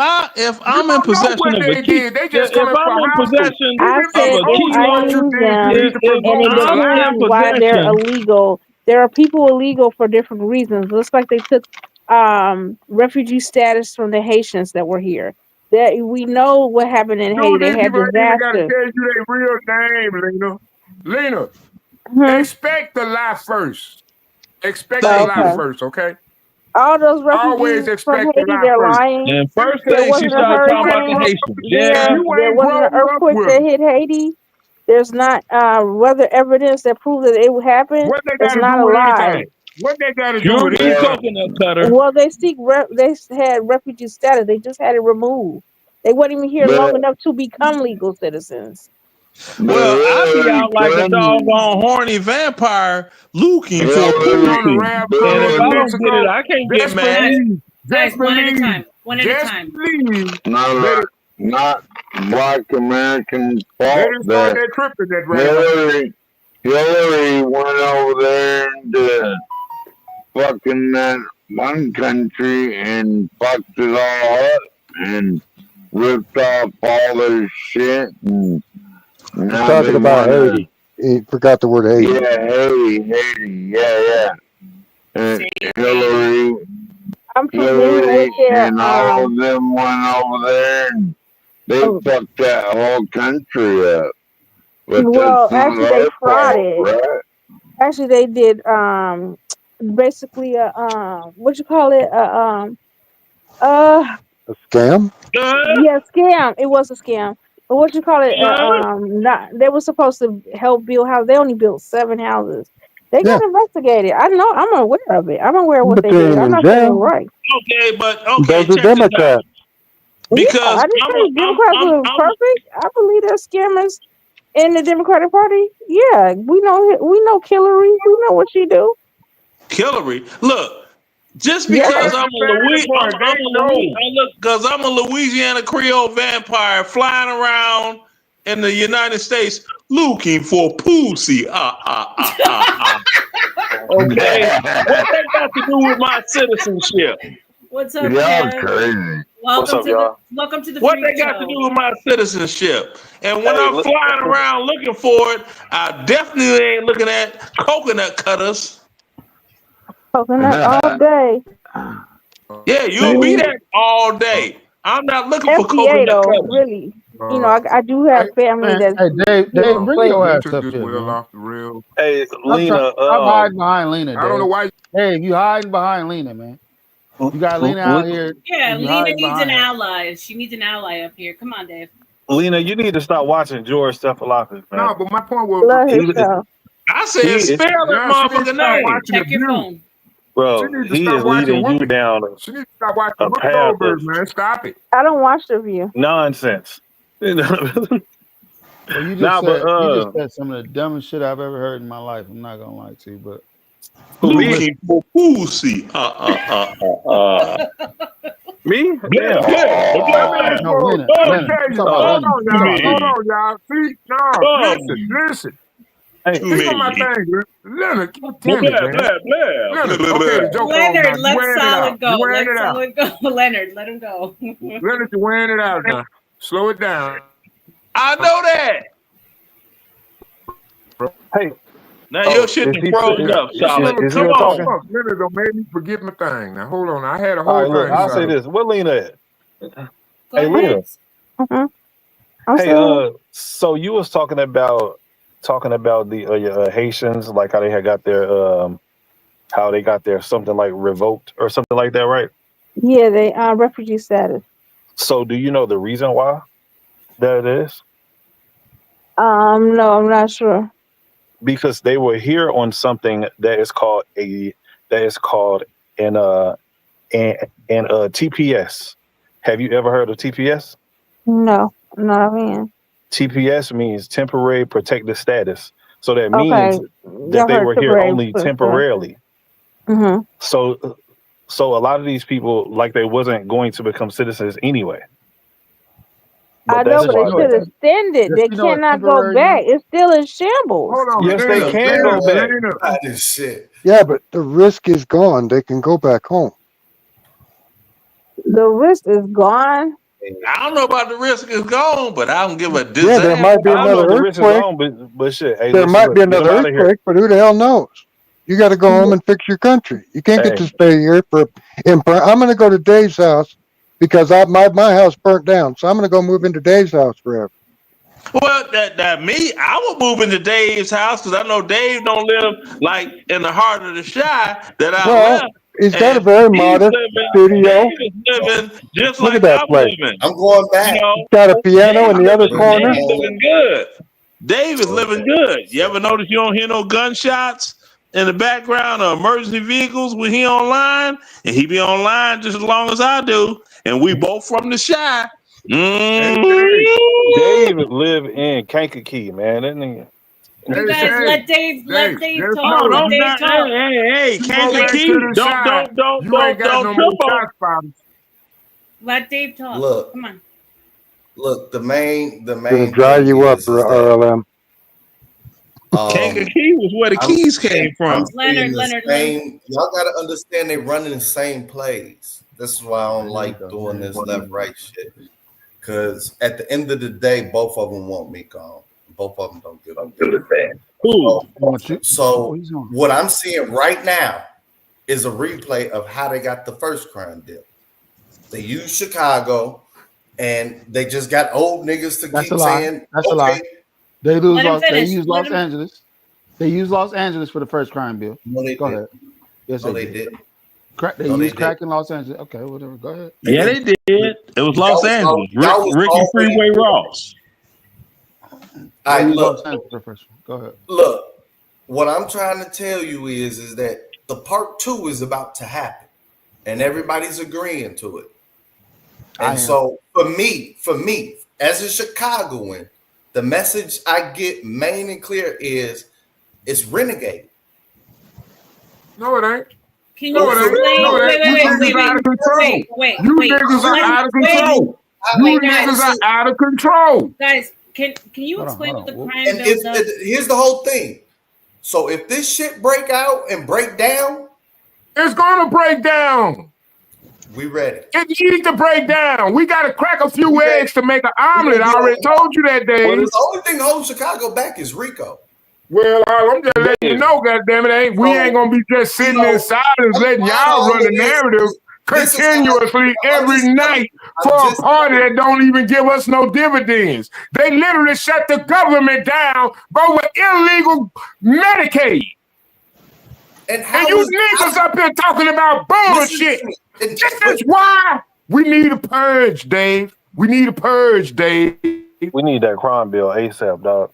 S10: You
S7: I'm in
S10: don't know
S7: possession
S10: what
S7: of a
S10: they
S7: key,
S10: did. They just
S7: if
S10: coming for
S7: I'm in
S10: hostile.
S7: possession
S9: I
S10: Even if
S7: of
S10: they
S9: said
S7: a
S9: if
S10: told you
S7: key,
S9: I
S10: what you
S9: knew
S10: did, you
S9: them,
S10: need to
S7: if
S9: and it
S10: provoke to
S7: I'm
S10: lie.
S7: in
S9: depends why they're
S7: possession,
S9: illegal. There are people illegal for different reasons. Looks like they took refugee status from the Haitians that were here. That we know what happened in Haiti.
S10: Dude,
S9: They
S10: these
S9: had
S10: people ain't even got to
S9: disasters.
S10: tell you their real name, Lena. Lena,
S9: Hmm.
S10: expect to lie first. Expect to
S7: thank
S10: lie
S9: Okay.
S7: you.
S10: first, okay?
S9: All those
S10: Always
S9: refugees from
S10: expect to
S9: Haiti,
S10: lie
S9: they're
S10: first.
S9: lying.
S7: And first
S9: There
S7: thing she
S9: wasn't a
S7: started talking about the
S9: hurricane
S7: Haitians.
S10: If
S7: Yeah.
S9: there.
S10: you
S9: There
S10: ain't
S9: wasn't an
S10: grown up
S9: earthquake
S10: with
S9: that
S10: them,
S9: hit Haiti. There's not weather evidence that proves that it would happen.
S10: what they got
S9: That's
S10: to do
S9: not a
S10: with
S9: lie.
S10: anything? What they got to do
S7: Sure
S10: with
S7: be
S10: anything?
S7: coconut cutter.
S9: Well, they had refugee status. They just had it removed. They weren't even here long
S21: But
S9: enough to become legal citizens.
S7: Well, I be
S21: Hillary
S7: out like a
S21: Clinton,
S7: doggone horny vampire looking for
S10: Sitting
S21: Hillary
S10: on the
S7: pussy.
S10: raft
S7: And if
S10: somewhere in
S7: I
S21: Clinton,
S7: don't get it,
S10: Mexico.
S7: I can't get
S10: Just
S7: mad.
S10: believe.
S13: Guys,
S10: Just
S13: one at a
S10: believe.
S13: time. One at a
S10: Just
S13: time.
S10: believe. Let
S21: not
S10: it.
S21: not Black Americans'
S10: Let
S21: fault
S10: it start
S21: that
S10: that trip in that raft.
S21: Hillary went over there and fucking that one country and fucked it all up and ripped off all their shit, and
S4: He's
S21: now
S4: talking
S21: they
S4: about
S21: want to,
S4: Haiti. He forgot the word Haiti.
S21: yeah, Haiti, yeah. And Hillary,
S9: I'm familiar with
S21: Hillary
S9: their
S21: and all of them went over there and they
S9: oh,
S21: fucked that whole country up. But that's
S9: well,
S21: not
S9: actually they
S21: our fault,
S9: frauded.
S21: right?
S9: Actually they did basically what you call it? Uh
S4: A scam?
S9: yeah, scam. It was a scam. But what you call it? Not they were supposed to help build houses. They only built 7 houses. They
S4: Yeah.
S9: got investigated. I know. I'm aware of it. I'm aware of what
S4: But
S9: they
S4: they
S9: did.
S4: ain't
S9: I'm
S4: in
S9: not saying
S4: jail.
S9: right.
S7: Okay, but
S4: Those are
S7: check this out.
S4: Democrats.
S9: Yeah,
S7: Because
S9: I didn't say Democrats were
S7: I'm
S9: perfect. I believe there's scammers in the Democratic Party. Yeah, we know Hillary. We know what she do.
S7: Hillary. Look, just
S9: Yeah.
S7: because
S10: That's
S7: I'm
S10: the
S7: a
S10: sad
S7: Louis,
S10: part. They know.
S7: because I'm a Louisiana Creole vampire flying around in the United States looking for pussy. Okay, what that got to do with my citizenship?
S13: What's up,
S21: Y'all
S13: Kev?
S21: crazy.
S23: What's up, y'all?
S13: Welcome to the
S7: What
S13: freak
S7: they got to
S13: show.
S7: do with my citizenship? And when
S23: Hey,
S7: I'm
S23: look,
S7: flying around looking for it, I definitely ain't looking at coconut cutters.
S9: Coconut all day.
S7: Yeah, you'll be
S9: See,
S7: there all day. I'm not looking for
S9: FBA
S7: coconut
S9: though,
S7: cutters.
S9: really. You know, I do have family
S2: Man,
S9: that's
S2: hey Dave, bring
S9: but
S2: your
S10: They
S2: ass
S10: took
S2: up
S10: this
S2: here,
S10: well
S2: man.
S10: off the rail.
S23: hey,
S2: Stop
S23: Lena.
S2: hiding behind Lena,
S10: I don't know
S2: Dave.
S10: why.
S2: Dave, you hiding behind Lena, man. You got Lena out here.
S13: Yeah,
S2: You
S13: Lena
S2: hiding
S13: needs an
S2: behind her.
S13: ally. She needs an ally up here. Come on, Dave.
S23: Lena, you need to stop watching George Stephanopoulos, man.
S10: No, but my point was,
S9: love his
S23: He,
S9: show.
S7: I said
S23: he,
S7: spell that
S10: yeah, she needs to
S7: motherfucker
S10: stop
S7: name.
S10: watching
S13: Check your
S10: Abuse.
S13: phone.
S10: She
S23: bro,
S10: needs to
S23: he
S10: stop
S23: is
S10: watching
S23: leading you
S10: Whoopi.
S23: down
S10: She needs to stop watching
S23: a
S10: Whoopi
S23: path
S10: Goldberg,
S23: of
S10: man. Stop it.
S9: I don't watch the View.
S23: nonsense.
S2: Well, you just
S23: Nah, but
S2: said some of the dumbest shit I've ever heard in my life. I'm not gonna lie to you, but
S23: who,
S2: I'm
S23: me?
S2: listening.
S7: Looking for pussy.
S23: Me?
S7: Blah,
S23: Damn.
S7: blah,
S10: Let me
S7: blah.
S10: ask
S2: No,
S10: you.
S2: Lena.
S10: Let me
S2: I'm
S7: Come,
S10: tell
S2: talking
S10: you.
S2: about
S10: Hold
S2: Lena.
S7: come
S10: on,
S7: to
S2: I'm talking
S10: y'all.
S2: about Lena.
S10: Hold
S7: me.
S10: on, y'all. See, no,
S7: Come
S10: listen.
S23: Hey,
S7: to
S10: Here go my
S7: me.
S10: thing, Leonard. God
S7: Blah,
S10: damn it,
S7: blah,
S10: man.
S7: blah, blah. Blah,
S10: Leonard.
S7: blah,
S10: Okay,
S7: blah.
S10: the joke on now.
S13: Leonard,
S10: You
S13: let
S10: wearing it out.
S13: Solid
S10: You
S13: go.
S10: wearing
S13: Let
S10: it out.
S13: Solid go. Leonard, let him go.
S10: Leonard, you wearing it out now. Slow it down.
S7: I know that.
S23: hey.
S7: Now your
S23: Oh,
S7: shit
S23: is
S7: done
S23: he?
S7: froze up,
S10: This
S7: solid.
S10: mother
S23: Is he
S7: Come
S23: still
S7: on.
S23: talking?
S10: fuck. Leonard don't make me forget my thing. Now hold on. I had a
S23: All
S10: whole
S23: right, look,
S10: thing
S23: I'll say
S10: set up.
S23: this. Where Lena at?
S13: Go
S23: Hey,
S13: ahead.
S23: Lena.
S9: Mm-hmm. I'm
S23: Hey,
S9: saying,
S23: so you was talking about the Haitians, like how they had got their how they got their something like revoked or something like that, right?
S9: yeah, they refugee status.
S23: So do you know the reason why that is?
S9: No, I'm not sure.
S23: Because they were here on something that is called an TPS. Have you ever heard of TPS?
S9: No, not in.
S23: TPS means temporary protected status. So that
S9: Okay,
S23: means that
S9: y'all
S23: they
S9: heard
S23: were here
S9: temporary
S23: only
S9: status.
S23: temporarily.
S9: Mm-hmm.
S23: So a lot of these people, like, they wasn't going to become citizens anyway.
S9: I
S23: But
S9: know,
S23: that's
S2: Does
S9: but
S2: she
S9: they
S23: why
S2: know it?
S9: should
S23: that.
S9: extend it.
S2: Does
S9: They
S2: she know it's
S9: cannot go
S2: temporary now?
S9: back. It's still in shambles.
S10: Hold on,
S23: Yes, they
S10: Lena.
S23: can
S10: Lena.
S23: go back.
S10: Lena.
S1: God, this shit.
S4: Yeah, but the risk is gone. They can go back home.
S9: The risk is gone.
S7: I don't know about the risk is gone, but I don't give a
S4: Yeah, there
S7: disaster.
S4: might be
S23: I don't know
S4: another
S23: if the risk is
S4: earthquake.
S23: gone, but shit. Hey,
S4: There
S23: listen,
S4: might be
S23: look, get
S4: another
S23: them out of here.
S4: earthquake, but who the hell knows? You got to go home and fix your country. You can't get
S23: Hey,
S4: to stay here for. I'm going to go to Dave's house because my house burnt down, so I'm going to go move into Dave's house forever.
S7: Well, that me, I would move into Dave's house because I know Dave don't live like in the heart of the shy that I
S4: Well,
S7: left,
S4: he's got a
S7: and
S4: very modest studio.
S7: Dave is living just
S4: Look at
S7: like
S4: that
S7: I'm
S4: place.
S7: living.
S1: I'm going
S7: You
S1: back.
S7: know,
S4: He's got a piano in the other
S7: Dave
S4: corner.
S7: is living good. Dave is
S1: Okay.
S7: living good. You ever notice you don't hear no gunshots in the background or emergency vehicles when he online? And he be online just as long as I do. And we both from the shy.
S23: Dave live in Kankakee, man. That nigga.
S13: You guys let Dave
S10: just
S13: talk.
S10: know
S13: Let
S10: you
S13: Dave talk.
S7: Hey,
S10: you go back to the side, you ain't got no more shot spotters.
S13: Let Dave talk.
S1: Look.
S13: Come on.
S1: Look, the main
S4: Gonna dry
S1: thing
S4: you up,
S1: is that
S4: RLM.
S7: Kankakee was where the keys came from.
S13: Leonard.
S1: Y'all gotta understand they running the same plays. This is why I don't like doing this left-right shit. Because at the end of the day, both of them want me gone. Both of them don't give a damn. So what I'm seeing right now is a replay of how they got the first crime deal. They used Chicago, and they just got old niggas to
S2: That's
S1: keep
S2: a lie.
S1: saying,
S2: That's a lie. They
S13: Let him
S2: They
S13: finish.
S2: use
S13: Let
S2: Los
S13: him-
S2: Angeles. They used Los Angeles for the first crime bill.
S1: No, they
S2: Go
S1: did.
S2: ahead. Yes,
S1: No,
S2: they
S1: they
S2: did.
S1: didn't.
S2: They
S1: No, they
S2: used crack
S1: didn't.
S2: in Los Angeles. Okay, whatever. Go ahead.
S7: Yeah, they did. It was Los Angeles.
S1: y'all was
S7: Ricky
S1: already
S7: Freeway
S1: doing it.
S7: Ross.
S1: All
S2: They
S1: right,
S2: used
S1: look.
S2: Los Angeles for the first one. Go ahead.
S1: Look, what I'm trying to tell you is that the part 2 is about to happen, and everybody's agreeing to it. And so for me, as a Chicagoan, the message I get main and clear is it's renegade.
S10: No, it ain't.
S13: Can
S10: No,
S13: you
S10: it ain't.
S13: explain?
S10: No, it ain't. You niggas out of control. You niggas are out of control. You niggas are out of control.
S13: Guys, can you
S1: Hold on,
S13: explain
S1: hold
S13: what the
S1: on.
S13: crime
S1: And
S13: bill does?
S1: here's the whole thing. So if this shit break out and break down,
S10: it's gonna break down.
S1: We ready.
S10: It needs to break down. We gotta crack a few eggs to make an omelet. I already told you that,
S1: Well,
S10: Dave.
S1: the only thing holding Chicago back is Rico.
S10: Well, I'm just letting you know, goddammit, we ain't gonna be just sitting in silence letting y'all run the narrative continuously every night for a party that don't even give us no dividends. They literally shut the government down over illegal Medicaid.
S1: And
S10: you niggas up here talking about bullshit. This is why we need a purge, Dave. We need a purge, Dave.
S23: We need that crime bill ASAP, dog.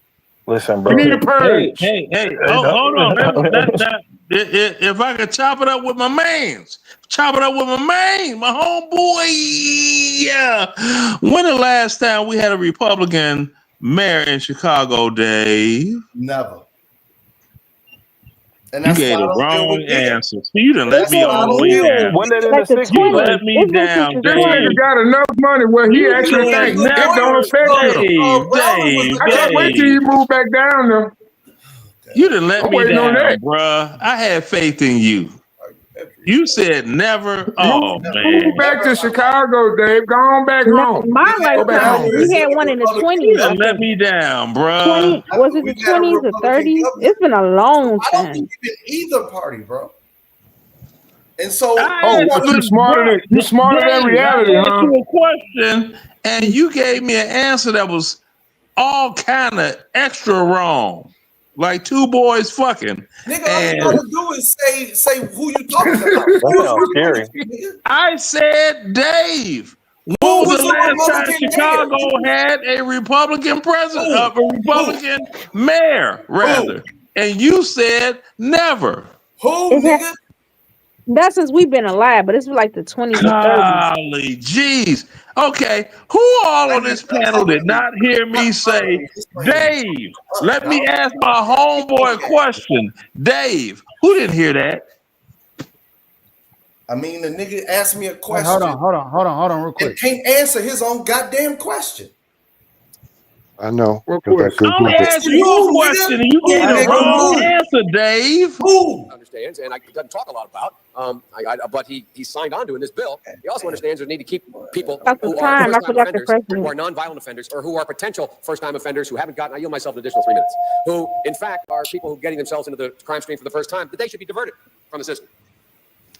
S23: Listen, bro.
S10: We need a purge.
S7: Hey, hold on. If I could chop it up with my mans, my homeboy. Yeah. When the last time we had a Republican mayor in Chicago, Dave?
S1: Never. And
S7: You
S1: that's
S7: gave
S1: why I
S7: the
S1: don't deal
S7: wrong
S1: with it.
S7: answer. So you done let
S1: That's
S7: me
S1: why I
S7: all the
S1: don't
S7: way
S1: deal
S7: down.
S1: with it.
S9: Like the
S7: You
S9: 20s.
S7: let me
S9: It's been
S7: down,
S9: since the
S10: This nigga
S9: 20s.
S10: got enough money where he actually
S7: said
S10: thinks it don't affect him. I can't wait till you move back down there.
S7: You done let
S10: I'm
S7: me
S10: waiting on
S7: down,
S10: that.
S7: bruh. I had faith in you. You said never. Oh, man.
S10: Move back to Chicago, Dave. Go on back
S9: Not
S10: home.
S9: in my
S10: Go back
S9: lifetime.
S10: home.
S9: We had one in the 20s, I
S7: You let
S9: think.
S7: me down,
S9: 20,
S7: bruh.
S9: was it the 20s or 30s? It's been a long
S1: I don't
S9: time.
S1: believe in either party, bro. And so,
S10: but you smarter than reality,
S7: I asked
S10: huh?
S7: you a question, and you gave me an answer that was all kind of extra wrong. Like two boys fucking.
S1: nigga, all you gotta do is say who you talking about.
S23: That sounds scary.
S7: I said Dave. When
S1: Who
S7: was
S1: was
S7: the
S1: a
S7: last time
S1: Republican
S7: Chicago had a Republican president, a Republican mayor, rather? And you said never.
S1: Who,
S9: It
S1: nigga?
S9: That's since we've been alive, but it's like the 20s or 30s.
S7: Golly, jeez. Okay, who all on this panel did not hear me say, Dave, let me ask my homeboy a question. Dave, who didn't hear that?
S1: I mean, the nigga asked me a
S2: Hey,
S1: question
S2: hold on, real
S1: and
S2: quick.
S1: can't answer his own goddamn question.
S4: I know.
S10: What
S4: 'cause I
S10: question?
S4: Googled
S7: I
S4: it.
S7: asked you a question and you gave the wrong answer, Dave.
S1: Who
S3: understands, and I doesn't talk a lot about, but he signed on to in this bill. He also understands the need to keep people
S9: At the
S3: who are
S9: time, I
S3: first-time
S9: forgot the
S3: offenders,
S9: president.
S3: who are non-violent offenders, or who are potential first-time offenders who haven't gotten. I yield myself an additional 3 minutes. Who, in fact, are people who are getting themselves into the crime stream for the first time. That they should be diverted from the system.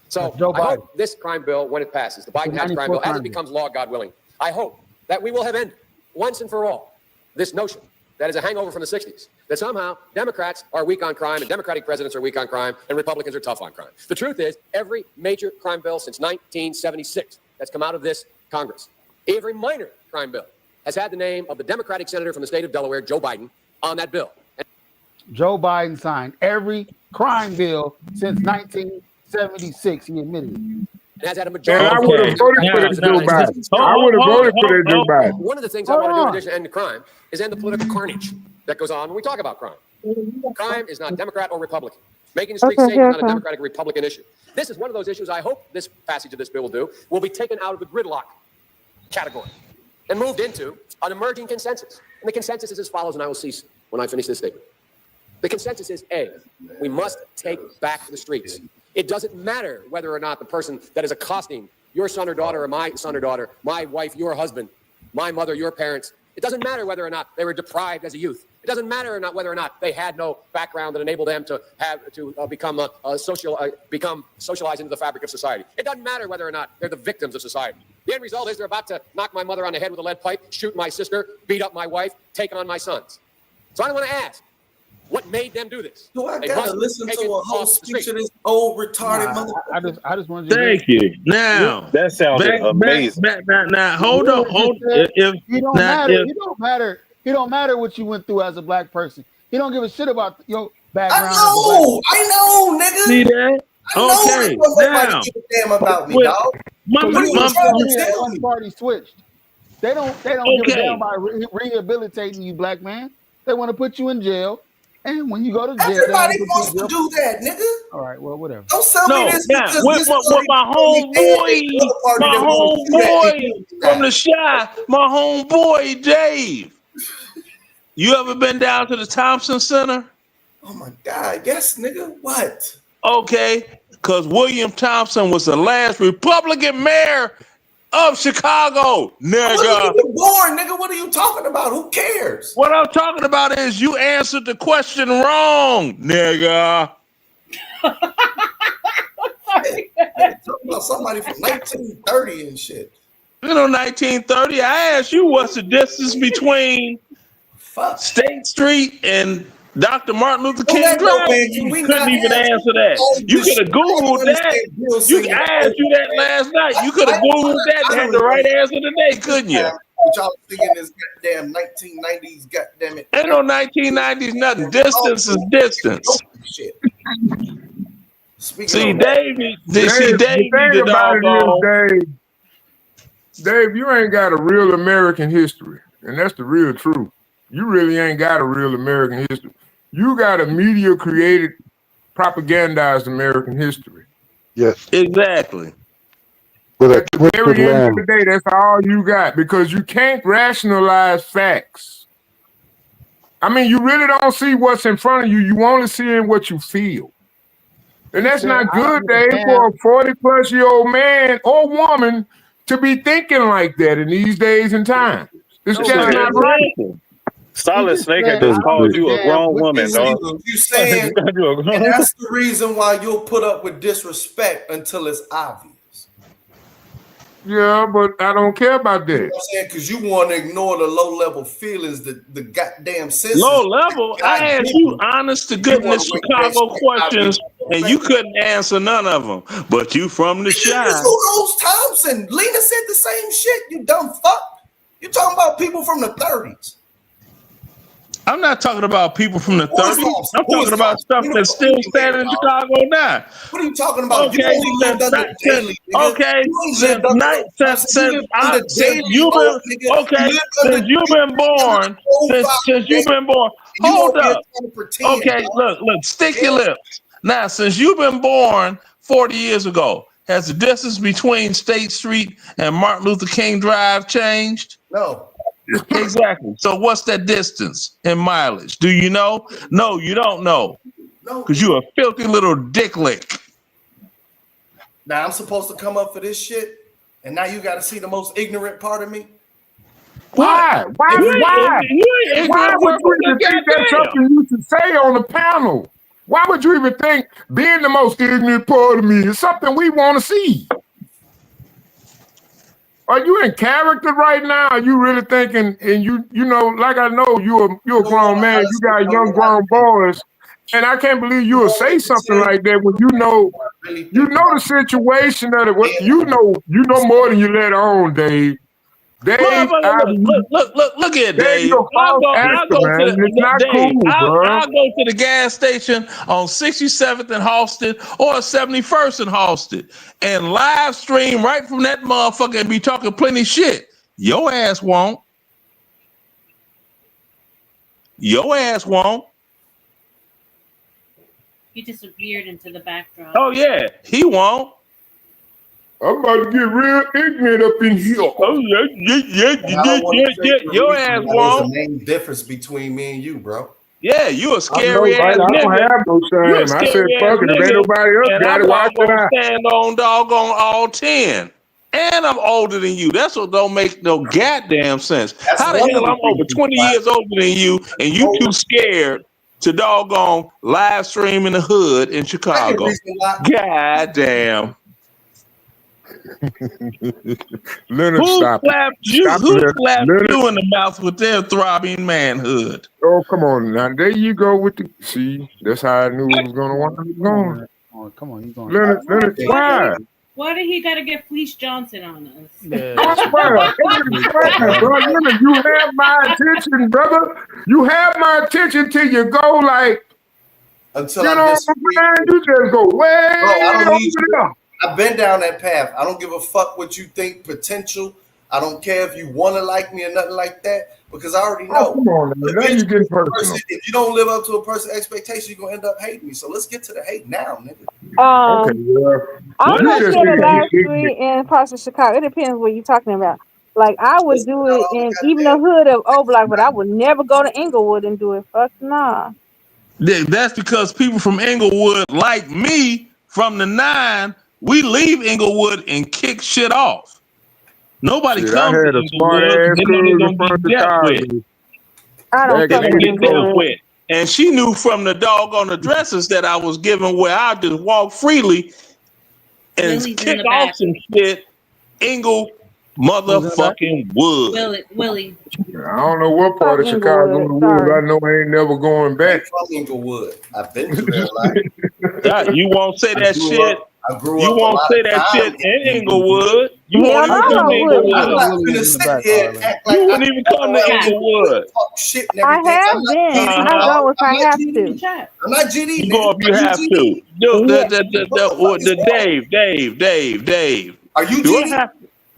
S3: So I hope this crime bill, when it passes, the Biden-Hatch crime bill, as it becomes law, God willing, I hope that we will have ended once and for all this notion that is a hangover from the 60s, that somehow Democrats are weak on crime and Democratic presidents are weak on crime and Republicans are tough on crime. The truth is, every major crime bill since 1976 that's come out of this Congress, every minor crime bill has had the name of the Democratic senator from the state of Delaware, Joe Biden, on that bill.
S2: Joe Biden signed every crime bill since 1976. He admitted it.
S3: and has had a majority.
S10: And I would have voted for that Joe Biden. I would have voted for that Joe Biden.
S3: One of the things I want to do in addition to end crime is end the political carnage that goes on when we talk about crime. Crime is not Democrat or Republican. Making the streets safe is not a Democratic or Republican issue. This is one of those issues I hope this passage of this bill will be taken out of the gridlock category and moved into an emerging consensus. And the consensus is as follows, and I will cease when I finish this statement. The consensus is A, we must take back the streets. It doesn't matter whether or not the person that is accosting your son or daughter or my son or daughter, my wife, your husband, my mother, your parents, it doesn't matter whether or not they were deprived as a youth. It doesn't matter or not whether or not they had no background that enabled them to become socialized into the fabric of society. It doesn't matter whether or not they're the victims of society. The end result is they're about to knock my mother on the head with a lead pipe, shoot my sister, beat up my wife, take on my sons. So I want to ask, what made them do this?
S1: Do I
S3: They
S1: gotta
S3: must
S1: listen
S3: take
S1: to
S3: it
S1: a whole
S3: off the
S1: speech
S3: street.
S1: of this old retarded motherfucker?
S2: I just wanted you to
S7: Thank you. Now
S23: that sounded amazing.
S7: Now, hold on.
S2: It don't matter. It don't matter what you went through as a black person. He don't give a shit about your background.
S1: I know, nigga.
S7: See that?
S1: I know
S7: Okay.
S1: nobody
S7: Now,
S1: give a damn about me, dog. What are you trying to tell me?
S2: Party switched. They don't give a damn about rehabilitating you, black man. They want to put you in jail, and when you go to jail,
S1: Everybody wants to do that, nigga.
S2: All right, well, whatever.
S1: Don't sell me this because
S7: with my homeboy from the Chi, my homeboy Dave. You ever been down to the Thompson Center?
S1: Oh my God, yes, nigga. What?
S7: Okay, because William Thompson was the last Republican mayor of Chicago, nigga.
S1: I wasn't even born, nigga. What are you talking about? Who cares?
S7: What I'm talking about is you answered the question wrong, nigga.
S1: Talking about somebody from 1930 and shit.
S7: You know, 1930. I asked you what's the distance between State Street and Dr. Martin Luther King Drive. You couldn't even answer that. You could have Googled that. I asked you that last night. You could have Googled that and had the right answer today, couldn't you?
S1: What y'all thinking is goddamn 1990s, goddamn it.
S7: Ain't no 1990s nothing. Distance is distance.
S1: Shit.
S7: See, Davey,
S10: Dave, you ain't got a real American history, and that's the real truth. You really ain't got a real American history. You got a media-created, propagandized American history.
S4: Yes.
S7: Exactly.
S10: At the very end of the day, that's all you got, because you can't rationalize facts. I mean, you really don't see what's in front of you. You only see what you feel. And that's not good, Dave, for a 40-plus-year-old man or woman to be thinking like that in these days and times. It's just not right.
S23: Solid Snake had just called you a grown woman, dog.
S1: You saying, and that's the reason why you'll put up with disrespect until it's obvious.
S10: Yeah, but I don't care about that.
S1: You know what I'm saying? Because you want to ignore the low-level feelings, the goddamn sense.
S7: Low level? I asked you honest to goodness Chicago questions, and you couldn't answer none of them. But you from the Chi.
S1: Rose Thompson. Lena said the same shit, you dumb fuck. You're talking about people from the 30s.
S7: I'm not talking about people from the 30s. I'm talking about stuff that's still standing in Chicago now.
S1: What are you talking about?
S7: Okay, since you've been born, hold up. Okay, look, stick your lips. Now, since you've been born 40 years ago, has the distance between State Street and Martin Luther King Drive changed?
S1: No.
S7: Exactly. So what's that distance in mileage? Do you know? No, you don't know.
S1: No.
S7: Because you're a filthy little dick lick.
S1: Now I'm supposed to come up for this shit, and now you got to see the most ignorant part of me?
S10: Why? Why would you even think that's something you should say on the panel? Why would you even think being the most ignorant part of me is something we want to see? Are you in character right now? Are you really thinking, and you know, like I know you're a grown man, you got young grown boys, and I can't believe you would say something like that when you know the situation of it. You know more than you let on, Dave. Dave,
S7: Look here,
S10: Dave,
S7: Dave.
S10: you're a false actor, man. It's not
S7: Dave,
S10: cool, bro.
S7: I'll go to the gas station on 67th and Halsted or 71st and Halsted and live stream right from that motherfucker and be talking plenty shit. Your ass won't. Your ass won't.
S13: He disappeared into the backdrop.
S7: Oh yeah, he won't.
S10: I'm about to get real ignorant up in here.
S7: Oh yeah. Your ass
S1: There's a
S7: won't.
S1: main difference between me and you, bro.
S7: Yeah, you a
S10: I
S7: scary
S10: know,
S7: ass
S10: right? I
S7: nigga.
S10: don't have no
S7: You a
S10: shame. I said,
S7: scary ass
S10: fuck it. If ain't
S7: nigga,
S10: nobody else
S7: and
S10: got
S7: I'm
S10: it, why should
S7: gonna
S10: I?
S7: stand on doggone all 10. And I'm older than you. That's what don't make no goddamn sense.
S1: That's
S7: How the
S1: one of
S7: hell
S1: the
S7: I'm over
S1: reasons
S7: 20
S1: why.
S7: years older than you, and you too scared to doggone live stream in the hood in
S1: Second
S7: Chicago?
S1: reason why.
S7: God damn.
S10: Leonard,
S7: Who
S10: stop it.
S7: slapped you?
S10: Stop
S7: Who
S10: it,
S7: slapped
S10: Leonard.
S7: you in the mouth with their throbbing manhood?
S10: Oh, come on now. There you go with the. See, that's how I knew it was going to wind up going.
S2: Come on, you going?
S10: Leonard, why?
S13: Why did he got to get Fleece Johnson on us?
S2: Yeah.
S10: Bro, Leonard, you have my attention, brother. You have my attention till you go like,
S1: Until
S10: you
S1: I
S10: know,
S1: disagree.
S10: man, you just go way
S1: Bro, I don't
S10: over
S1: need you.
S10: there.
S1: I've been down that path. I don't give a fuck what you think potential. I don't care if you want to like me or nothing like that because I already know.
S10: Oh, come on, man. Now you getting personal.
S1: If you don't live up to a person's expectation, you're gonna end up hating me. So let's get to the hate now, nigga.
S10: Okay, yeah.
S9: I'm not
S10: just
S9: scared of
S10: said
S9: live
S10: you
S9: stream in parts of Chicago. It depends what you're talking about. Like I would do it
S1: all
S9: in even the hood of O Block, but I would never go to Inglewood and do it. Fuck nah.
S7: That's because people from Inglewood, like me from the 9, we leave Inglewood and kick shit off. Nobody
S10: Shit, I
S7: comes to
S10: had a smart
S7: Inglewood
S10: ass
S7: because they know
S10: cousin
S7: they're gonna
S10: from
S7: get dealt with.
S10: Chicago.
S9: I don't
S7: They're
S9: fuck
S7: gonna
S9: with
S7: get dealt
S9: Inglewood.
S7: with. And she knew from the doggone addresses that I was given where I just walk freely and
S13: Lily's in
S7: kick
S13: the
S7: off
S13: back.
S7: some shit. Ingle motherfucking Wood.
S13: Willie.
S10: I don't know what part of
S9: Fuck
S10: Chicago
S9: Inglewood,
S10: it was.
S9: sorry.
S10: I know I ain't never going back.
S1: From Inglewood. I've been through there a lot.
S7: You won't say that shit.
S1: I grew
S7: You
S1: up a
S7: won't
S1: lot
S7: say
S1: of
S7: that
S1: time
S7: shit in Inglewood. You
S9: Hell
S7: won't
S9: no,
S7: even
S9: I
S7: come to
S9: know Willie.
S1: I'm
S7: Inglewood.
S1: not gonna sit here and act like
S7: You wouldn't even come to Inglewood.
S1: talk shit and
S9: I
S1: everything.
S9: have been. I go if I have to.
S1: I'm not GD.
S7: You go if you have to. Dave.
S1: Are you
S7: Do I
S1: GD?
S7: have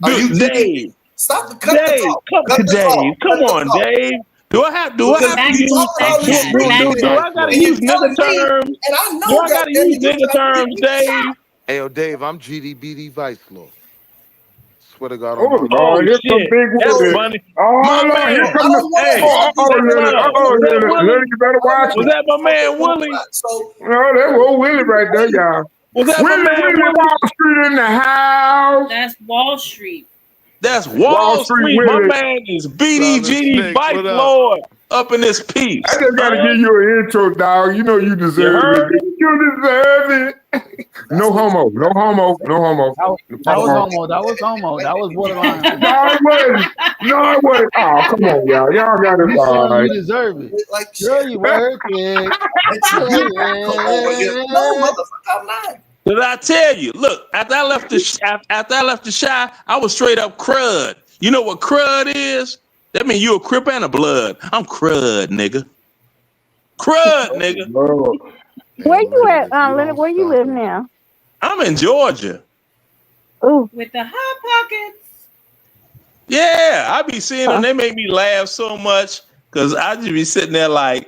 S1: Are you GD?
S7: Dave?
S1: Stop the cut the talk.
S7: Come
S1: Cut the
S7: Dave.
S1: talk.
S7: Come
S1: Cut the
S7: on,
S1: talk.
S7: Dave. Do I have to
S1: Because you
S7: use
S1: talking all this shit,
S7: do I gotta
S1: and
S7: use
S1: you're telling
S7: nigga
S1: me,
S7: terms?
S1: and I know
S7: Do I
S1: that
S7: gotta use
S1: you're
S7: nigga
S1: trying to
S7: terms,
S1: get me shot.
S7: Dave?
S12: Hey, yo, Dave, I'm GDBD Vice Lord. Swear to God on
S10: Oh,
S12: my
S10: Lord, here come
S7: Shit.
S10: Big
S7: That's
S10: Willie.
S7: funny.
S10: Oh,
S7: My
S10: Lord,
S7: man.
S10: here come the.
S7: Hey,
S10: Leonard. Leonard, you better watch
S7: was
S10: it.
S7: that my man Willie?
S1: So
S10: No, that was Willie right there, y'all.
S7: Was that my man
S10: Willie
S7: Willie?
S10: Wall Street in the house.
S13: That's Wall Street.
S7: That's Wall Street. My man is BDGD Vice Lord up in this piece.
S10: I just gotta give you an intro, dog. You know you deserve
S7: heard
S10: it. You deserve it. No homo. No homo. No homo.
S2: That was homo. That was homo. That was borderline.
S10: No, it wasn't. No, it wasn't. Oh, come on, y'all. Y'all got it all
S2: You
S10: right.
S2: deserve it.
S1: like
S2: Girl, you work it.
S1: no, motherfucker, I'm not.
S7: Did I tell you? Look, after I left the shy, I was straight up crud. You know what crud is? That means you a Crip and a Blood. I'm crud, nigga. Crud, nigga.
S9: Where you at, Leonard? Where you live now?
S7: I'm in Georgia.
S9: Ooh.
S13: With the hot pockets.
S7: Yeah, I be seeing them. They make me laugh so much because I just be sitting there like,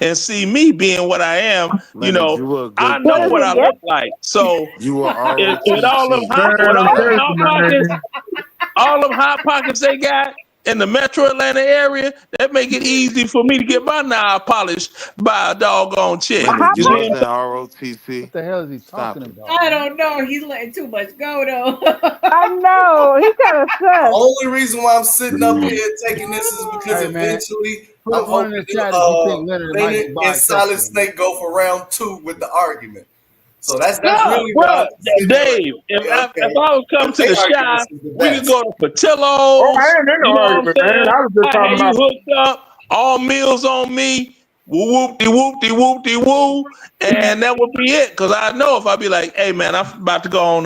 S7: and see me being what I am. You know, I know what I look like. So
S12: you are
S7: with all them hot pockets they got in the Metro Atlanta area, that make it easy for me to get my knob polished by a doggone chick.
S12: You
S7: see?
S12: that ROTC?
S2: What the hell is he talking about?
S13: I don't know. He's letting too much go though.
S9: I know. He kind of
S1: The
S9: sucks.
S1: only reason why I'm sitting up here taking this is because
S2: Hey, man.
S1: eventually
S2: Put
S1: I'm
S2: one in
S1: hoping
S2: the chat if you think Leonard might
S1: Leonard
S2: be
S1: and Silent
S2: bisexual.
S1: Snake go for round 2 with the argument. So that's
S7: No,
S1: really
S7: bro,
S1: why
S7: Dave, if I was come to the shop, we could go to Patillo's.
S10: Oh, I ain't in no
S7: you know what I'm
S10: argument, man.
S7: saying?
S10: I was just
S7: I
S10: talking
S7: had you
S10: about.
S7: hooked up, all meals on me, whoop-de-whoop-de-whoop-de-woo, and that would be it. Because I know if I be like, hey, man, I'm about to go on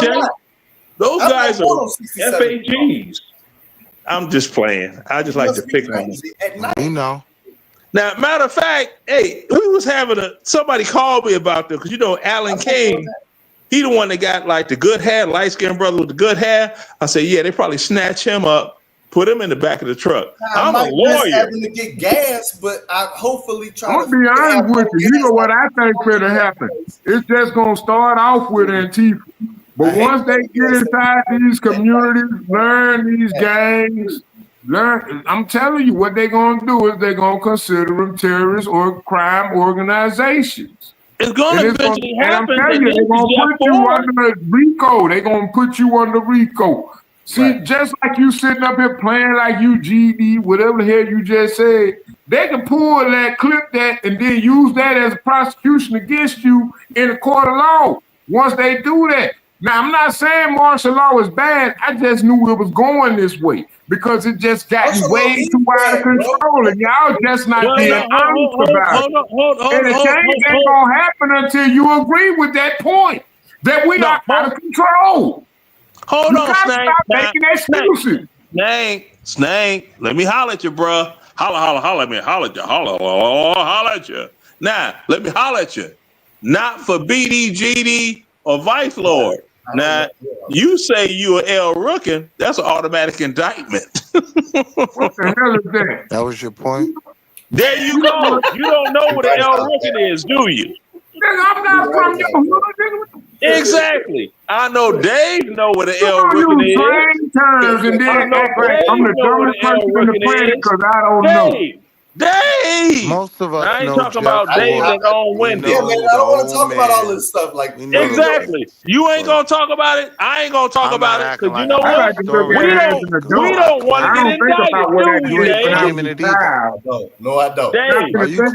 S7: TJ. Those guys are FAGs. I'm just playing. I just like to pick on them.
S1: At night.
S12: You know.
S7: Now, matter of fact, hey, we was having somebody called me about this because Alan King, he the one that got like the good hair, light skinned brother with the good hair. I said, yeah, they probably snatch him up, put him in the back of the truck. I'm a lawyer.
S1: Having to get gas, but I hopefully try
S10: I'm
S1: to
S10: gonna be honest with you. You know what I think could happen? It's just gonna start off with Antifa. But once they get inside these communities, learn these gangs, I'm telling you, what they're gonna do is they're gonna consider them terrorist or crime organizations.
S7: It's gonna eventually happen.
S10: And I'm telling you, they're gonna put you under RICO. They're gonna put you under RICO. See, just like you sitting up here playing like you GD, whatever the hell you just said, they can pull that, clip that, and then use that as a prosecution against you in a court of law. Once they do that. Now, I'm not saying martial law is bad. I just knew it was going this way because it just got way too out of control, and y'all just not being honest about it. And the change ain't gonna happen until you agree with that point that we are out of control.
S7: Hold on, Snake.
S10: Stop making excuses.
S7: Snake, let me holler at you, bro. Holler at me. Holler at you. Now, let me holler at you. Not for BD, GD, or Vice Lord. Now, you say you are El Rookin', that's an automatic indictment.
S10: What the hell is that?
S12: That was your point?
S7: There you go. You don't know what an El Rookin' is, do you?
S10: I'm not from your hood.
S7: Exactly. I know Dave know what an El Rookin' is.
S10: Terms and then act like I'm the dumbest person in the planet because I don't know.
S7: Dave!
S12: Most of us
S7: I ain't
S12: know
S7: talking
S12: Jeff
S7: about Dave
S12: Ford.
S7: and own Wendy.
S1: Yeah, man, I don't want to talk about all this stuff. Like,
S7: exactly. You ain't gonna talk about it. I ain't gonna talk about it because you know what? We don't want to get indicted, do we, Dave?
S1: No, I don't.
S7: Dave,
S12: Are you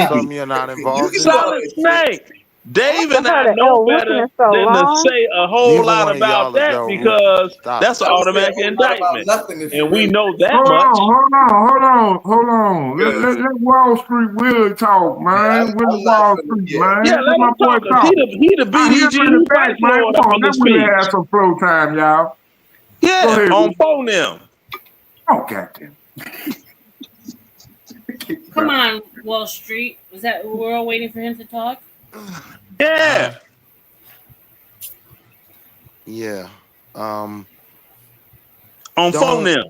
S12: something you're not involved in?
S7: Solid Snake. Dave and I know better than to say a whole lot about that because that's an automatic indictment. And we know that much.
S10: Hold on. Let Wall Street Willie talk, man. Willie Wall Street, man.
S7: Yeah, let him talk. He the BDG Vice Lord up on this
S10: Let
S7: speech.
S10: have some flow time, y'all.
S7: Yeah, on phone them.
S10: Oh, goddamn.
S13: Come on, Wall Street. Was that we're all waiting for him to talk?
S7: Yeah.
S12: Yeah.
S7: On phone them.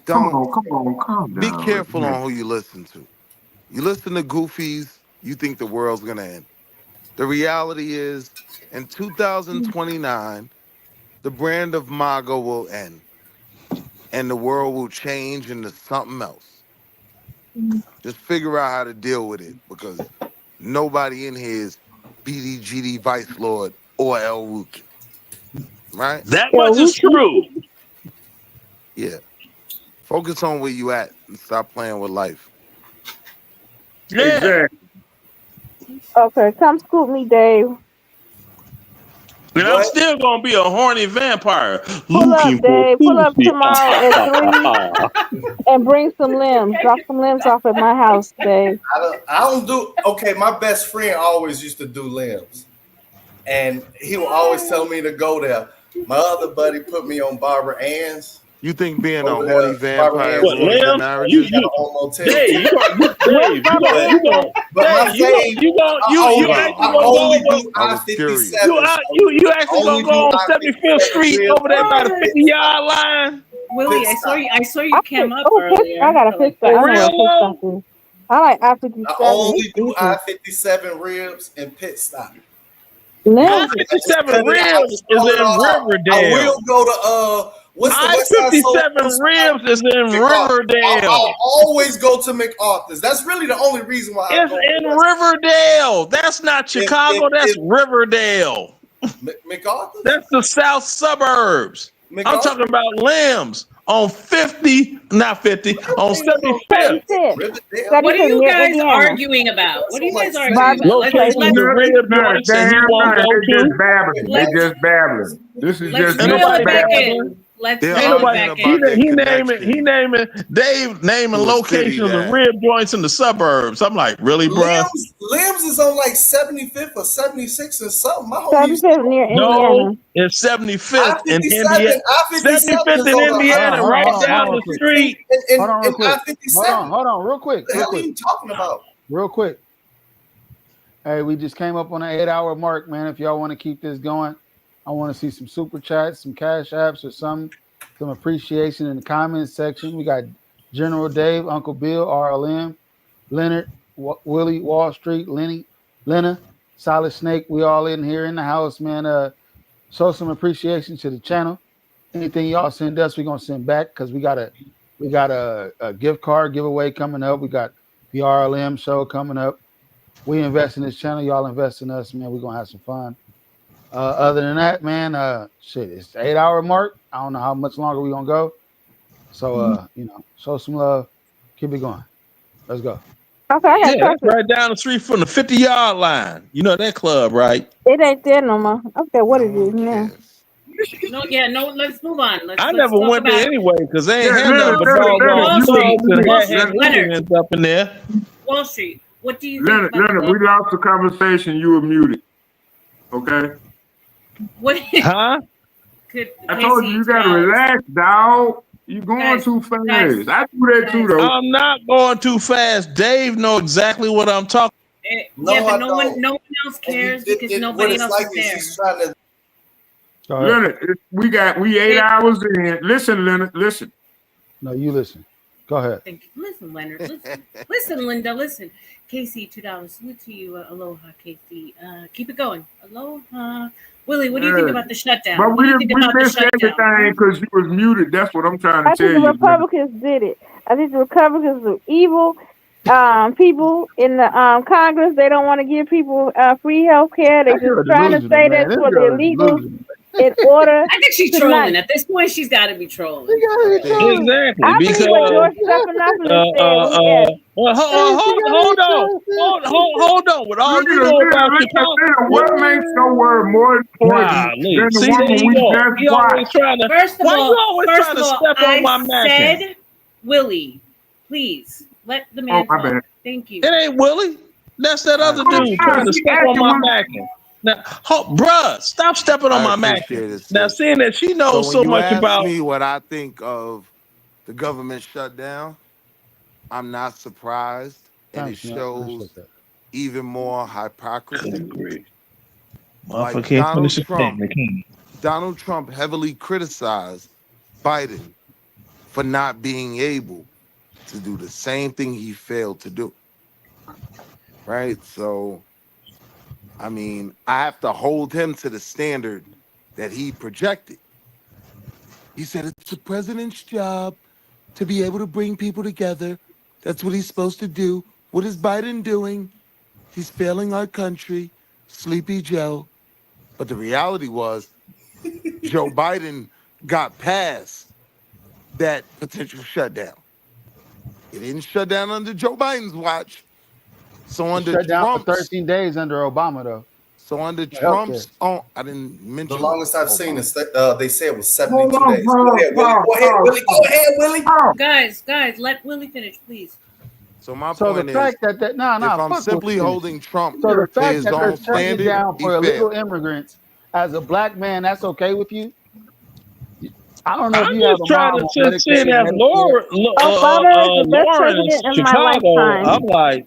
S10: Come on, calm down.
S12: Be careful on who you listen to. You listen to goofies, you think the world's gonna end. The reality is, in 2029, the brand of MAGA will end, and the world will change into something else. Just figure out how to deal with it, because nobody in here is BDGD Vice Lord or El Rookin'. Right?
S7: That much is true.
S12: Yeah. Focus on where you at and stop playing with life.
S7: Yeah.
S10: Exactly.
S9: Okay, come scoop me, Dave.
S7: And I'm still gonna be a horny vampire.
S9: Pull up, Dave. Pull up tomorrow at 3 and bring some limbs. Drop some limbs off at my house, Dave.
S1: I don't do. Okay, my best friend always used to do limbs, and he would always tell me to go there. My other buddy put me on Barbara Ann's.
S12: You think being a horny vampire ruins your marriage?
S7: You actually gonna go on 75th Street over there by the 50-yard line?
S13: Willie, I saw you came up earlier.
S9: I gotta fix that. I like I-57.
S1: I only do I-57 ribs and pit stop.
S7: I-57 ribs is in Riverdale.
S1: I will go to what's the
S7: I-57 ribs is in Riverdale.
S1: I'll always go to MacArthur's. That's really the only reason why.
S7: It's in Riverdale. That's not Chicago. That's Riverdale.
S1: MacArthur?
S7: That's the south suburbs. I'm talking about limbs on 50, not 50, on 75th.
S13: What are you guys arguing about? What are you guys arguing about?
S10: They just babbling. This is just
S13: Let's reel it back in. let's
S12: They're
S13: get
S7: Ain't
S13: it
S7: nobody.
S13: back
S12: arguing
S7: He,
S12: about their
S13: in.
S7: he naming. He
S12: connection
S7: naming. Dave naming
S12: to a city
S7: locations of
S12: that
S7: rib joints in the suburbs. I'm like, really, bruh?
S1: Limbs is on like 75th or 76th or something. My homie used to
S9: 75th near
S7: No,
S9: Indiana.
S7: it's 75th in Indiana.
S1: I-57. I-57
S7: 75th
S1: is
S7: in
S1: on the
S7: Indiana,
S2: Hold
S7: right
S2: on,
S7: down
S2: real
S7: the
S2: quick.
S7: street.
S2: Hold on, real
S1: in
S2: quick.
S1: I-57.
S2: Hold on, real quick.
S1: What the hell are you talking about?
S2: Real quick. Hey, we just came up on the 8-hour mark, man. If y'all want to keep this going, I want to see some super chats, some cash apps, or some appreciation in the comments section. We got General Dave, Uncle Bill, RLM, Leonard, Willie, Wall Street, Lena, Solid Snake. We all in here in the house, man. Show some appreciation to the channel. Anything y'all send us, we're gonna send back because we got a gift card giveaway coming up. We got the RLM show coming up. We invest in this channel, y'all invest in us, man. We're gonna have some fun. Other than that, man, it's the 8-hour mark. I don't know how much longer we're gonna go. So show some love, keep it going. Let's go.
S9: Okay, I
S7: Yeah,
S9: got
S7: that's
S9: chocolate.
S7: right down the street from the 50-yard line. You know that club, right?
S9: It ain't there no more. Okay, what it is now?
S13: No, let's move on. Let's
S7: I never
S13: talk
S7: went there
S13: about
S7: anyway because they ain't
S10: Yeah,
S7: had nothing but
S10: Leonard,
S7: doggone
S13: Wall
S10: you were
S13: Street.
S7: thugs and
S10: muted.
S13: Wall
S7: had
S13: Street. Leonard,
S7: hooligans up in there.
S13: Wall Street. What do you think about
S10: Leonard, we lost the conversation. You were muted. Okay.
S13: what?
S7: Huh?
S10: I told you gotta relax, dog. You going too fast. I do that too, though.
S7: I'm not going too fast. Dave know exactly what I'm talking.
S13: Yeah, but no one else cares because
S1: what
S13: nobody
S1: it's
S13: else
S1: like
S13: is
S1: is
S13: there.
S1: he's trying to.
S10: Leonard, we 8 hours in. Listen, Leonard, listen.
S2: No, you listen. Go ahead.
S13: Thank you. Listen, Leonard. Listen, Linda. Listen. Casey, $2. Salute to you. Aloha, Casey. Keep it going. Aloha. Willie, what do you think about the shutdown?
S10: But
S13: What do you think about the
S10: missed
S13: shutdown?
S10: everything because you was muted. That's what I'm trying to
S9: I
S10: tell
S9: think the
S10: you.
S9: Republicans did it. I think the Republicans are evil people in the Congress. They don't want to give people free health care. They just trying to say that's for the illegals in order
S13: I think she's
S9: to
S13: trolling.
S9: not.
S13: At this point, she's got to be trolling.
S7: Exactly,
S9: I believe what George
S7: because
S9: Stephanopoulos said. Yes.
S7: well, hold on. With all you know about Chicago,
S10: What makes your word more important than the
S7: See, there
S10: woman
S7: you
S10: we
S7: go.
S10: just
S7: He always
S10: watched?
S7: trying to.
S13: First of
S7: Why
S13: all,
S7: you always trying to step on my
S13: I
S7: mackin'?
S13: said, Willie, please let the man
S10: my
S13: talk.
S10: bad.
S13: Thank you.
S7: It ain't Willie. That's that other
S10: Oh,
S7: dude
S10: God,
S7: trying to
S10: she
S7: step on
S10: acting
S7: my
S10: with-
S7: mackin'. Now, bruh, stop stepping on
S12: I
S7: my
S12: appreciate
S7: mackin'.
S12: it,
S7: Now,
S12: sis.
S7: seeing that she
S12: So
S7: knows
S12: when
S7: so
S12: you
S7: much
S12: ask
S7: about.
S12: me what I think of the government shutdown, I'm not surprised, and it
S2: Thanks, man. I
S12: shows
S2: appreciate that.
S12: even more hypocrisy. Like
S7: Motherfucker can't finish a statement.
S12: Donald Trump heavily criticized Biden for not being able to do the same thing he failed to do. Right? So, I mean, I have to hold him to the standard that he projected. He said it's the president's job to be able to bring people together. That's what he's supposed to do. What is Biden doing? He's failing our country. Sleepy Joe. But the reality was, Joe Biden got past that potential shutdown. It didn't shut down under Joe Biden's watch. So
S2: It
S12: under
S2: shut down for
S12: Trump's,
S2: 13 days under Obama, though.
S12: Trump's, I didn't mention
S1: The longest I've seen is they say it was
S10: Hold
S1: 72
S10: on,
S1: days. Go ahead, Willie. Go ahead, Willie. Go ahead, Willie.
S13: Guys, let Willie finish, please.
S12: So my
S2: So
S12: point
S2: the
S12: is,
S2: fact that
S12: if I'm
S2: fuck
S12: simply
S2: Willie
S12: holding Trump
S2: so the
S12: to
S2: fact
S12: his
S2: that they're
S12: own
S2: shutting it
S12: standard,
S2: down
S12: he
S2: for illegal
S12: failed.
S2: immigrants as a black man, that's okay with you? I don't know
S7: I'm
S2: if you have
S7: just
S2: a
S7: trying
S2: mom
S7: to
S2: on
S7: see
S2: Medicaid,
S7: that
S2: Medicare.
S9: Obama is the best
S7: Lawrence,
S9: president in my
S7: Chicago.
S9: lifetime.
S7: I'm like,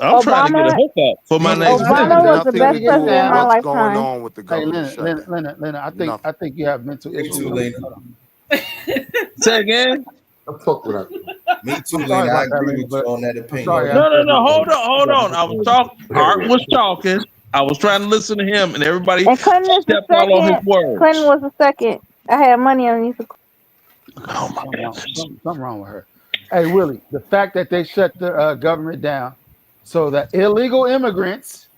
S7: I'm trying to get a
S9: Obama
S7: hookup for my
S12: These
S7: next
S12: things have
S9: Obama
S7: visit.
S9: was the
S12: nothing to
S9: best
S12: do
S9: president
S12: with
S9: in my
S12: what's going
S9: lifetime.
S12: on with the
S2: Hey,
S12: government shutdown.
S2: Leonard, I
S12: Nothing.
S2: think you have mental
S1: Me
S2: issues.
S1: too, Lena.
S2: Hold on.
S7: Say again.
S10: Fuck with that.
S1: Me too,
S2: I'm sorry
S1: Lena. I
S2: about that,
S1: agree
S2: Lena,
S1: with
S2: but
S1: you on that
S2: I'm
S1: opinion.
S2: sorry.
S7: No. Hold on. I was talking. Art was talking. I was trying to listen to him, and everybody
S9: And Clinton is the
S7: stepped all on his
S9: second.
S7: words.
S9: Clinton was the second. I had money underneath the.
S7: Oh my goodness.
S2: Something wrong with her. Hey, Willie, the fact that they shut the government down so that illegal immigrants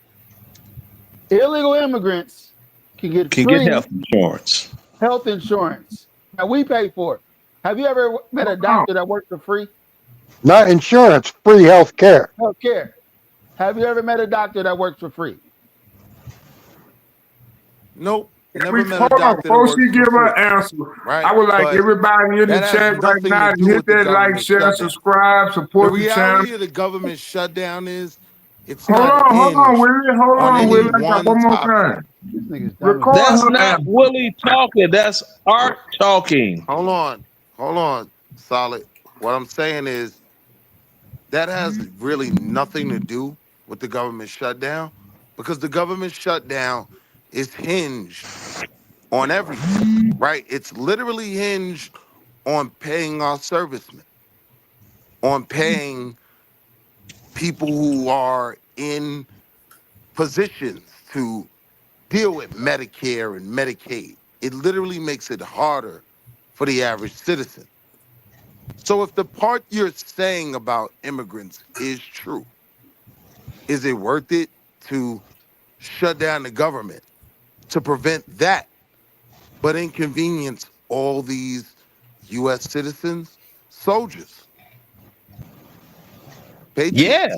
S2: can get free
S7: health insurance.
S2: health insurance. Now we pay for it. Have you ever met a doctor that works for free?
S4: Not insurance, free health care.
S2: Health care. Have you ever met a doctor that works for free?
S12: Nope. Never met a
S10: Hold on,
S12: doctor that
S10: before
S12: works
S10: she
S12: for
S10: give her
S12: free,
S10: answer,
S12: right?
S10: I would like
S12: But
S10: everybody in the
S12: that has
S10: chat right
S12: nothing
S10: now
S12: to
S10: to
S12: do
S10: hit
S12: with the
S10: that like,
S12: government
S10: share,
S12: shutdown.
S10: subscribe,
S12: The
S10: support the channel.
S12: reality of the government shutdown is it's
S10: Hold
S12: not
S10: on,
S12: hinged
S10: Willie. Hold
S12: on
S10: on,
S12: any
S10: Willie. I got
S12: one
S10: one more
S12: topic.
S10: thing.
S2: This nigga's dumb as
S10: Record
S7: That's
S10: her
S7: not
S10: answer.
S7: Willie talking. That's Art talking.
S12: Hold on, Solid. What I'm saying is that has really nothing to do with the government shutdown because the government shutdown is hinged on everything, right? It's literally hinged on paying our servicemen, on paying people who are in positions to deal with Medicare and Medicaid. It literally makes it harder for the average citizen. So if the part you're saying about immigrants is true, is it worth it to shut down the government to prevent that, but inconvenience all these U.S. citizens, soldiers,
S7: Yeah.
S12: patriots?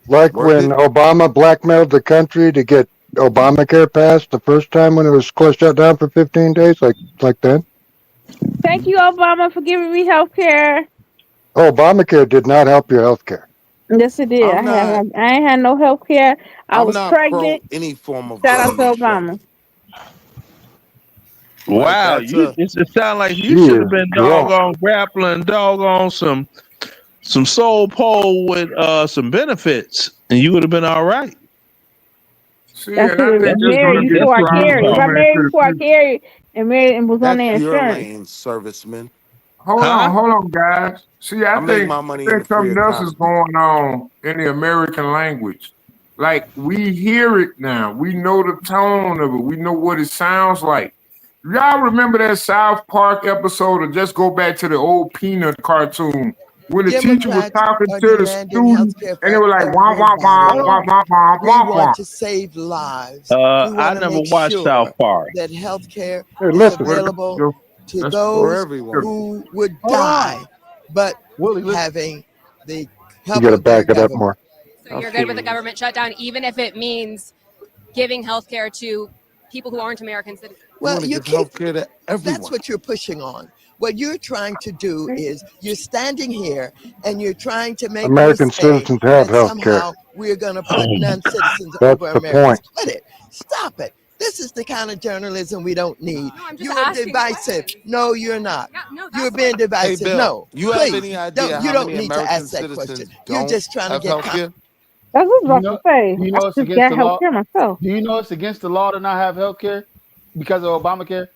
S4: Like
S12: Worth
S4: when
S12: it?
S4: Obama blackmailed the country to get Obamacare passed the first time when it was shut down for 15 days, like then.
S9: Thank you, Obama, for giving me health care.
S4: Obamacare did not help your health care.
S9: Yes, it did.
S12: I'm not
S9: I ain't had no health care. I
S12: I'm
S9: was
S12: not pro
S9: pregnant.
S12: any form of
S9: Shout out to
S12: government
S9: Obama.
S12: shutdown, right?
S7: Wow,
S12: That's a
S7: it sounds like
S4: She
S7: you should have
S4: is
S7: been
S4: drunk.
S7: doggone grappling, doggone some soul pole with some benefits, and you would have been all right.
S10: See,
S9: I
S10: and
S9: should
S10: I
S9: have
S10: think
S9: been
S10: it's
S7: That's
S10: going to
S9: married
S10: get
S7: that's
S9: before I
S7: what you
S10: stronger
S9: carried. If I
S7: thought.
S10: coming
S9: married
S10: into the
S9: before I
S10: future.
S9: carried and married and was on
S12: that's
S9: their
S12: your
S9: insurance.
S12: lane, servicemen.
S7: Huh?
S10: Hold on, guys. See,
S12: I make my
S10: I
S12: money in
S10: think
S12: the free
S10: something else is
S12: economy.
S10: going on in the American language. Like we hear it now. We know the tone of it. We know what it sounds like. Y'all remember that South Park episode, or just go back to the old Peanut cartoon when the teacher was
S6: Democrats
S10: talking
S6: are
S10: to the
S6: demanding health
S10: student
S6: care
S10: and they
S6: for
S10: were like, wah, wah, wah,
S6: everybody.
S10: wah, wah, wah,
S6: We
S10: wah, wah.
S6: want to save lives. We
S7: I
S6: want to
S7: never
S6: make
S7: watched South
S6: sure
S7: Park.
S6: that health care
S4: Hey,
S6: is
S4: listen.
S6: available to
S10: That's
S12: For
S6: those
S12: everyone.
S6: who would
S2: Hold on,
S6: die, but
S2: Willie. Listen.
S6: having the
S4: You
S6: help
S4: got to
S6: of their
S4: back it up
S6: government.
S4: more.
S14: So you're good with the government shutdown, even if it means giving health care to people who aren't American citizens?
S12: We
S6: Well,
S12: want to
S6: you
S12: give
S6: keep,
S12: health care to
S6: that's
S12: everyone.
S6: what you're pushing on. What you're trying to do is you're standing here and you're trying to make me
S4: American
S6: say
S4: citizens have
S6: that
S4: health care.
S6: somehow we're going to put non-citizens
S4: That's
S6: over
S4: the
S6: Americans.
S4: point.
S6: Quit it. Stop it. This is the kind of journalism we don't need.
S14: No, I'm just
S6: You are
S14: asking
S6: divisive.
S14: questions.
S6: No, you're not.
S14: Yeah, no, that's
S6: You're
S14: what
S6: being
S12: Hey,
S6: divisive.
S12: Bill,
S6: No,
S12: you have
S6: please
S12: any idea
S6: don't. You
S12: how
S6: don't
S12: many
S6: need to
S12: American
S6: ask that question.
S12: citizens
S6: You're
S12: don't
S6: just trying to
S12: have
S6: get.
S12: health care?
S9: That's what I was about to say.
S2: Do you
S9: I
S2: know it's
S9: just
S2: against
S9: got
S2: the
S9: health
S2: law?
S9: care myself.
S2: Do you know it's against the law to not have health care because of Obamacare?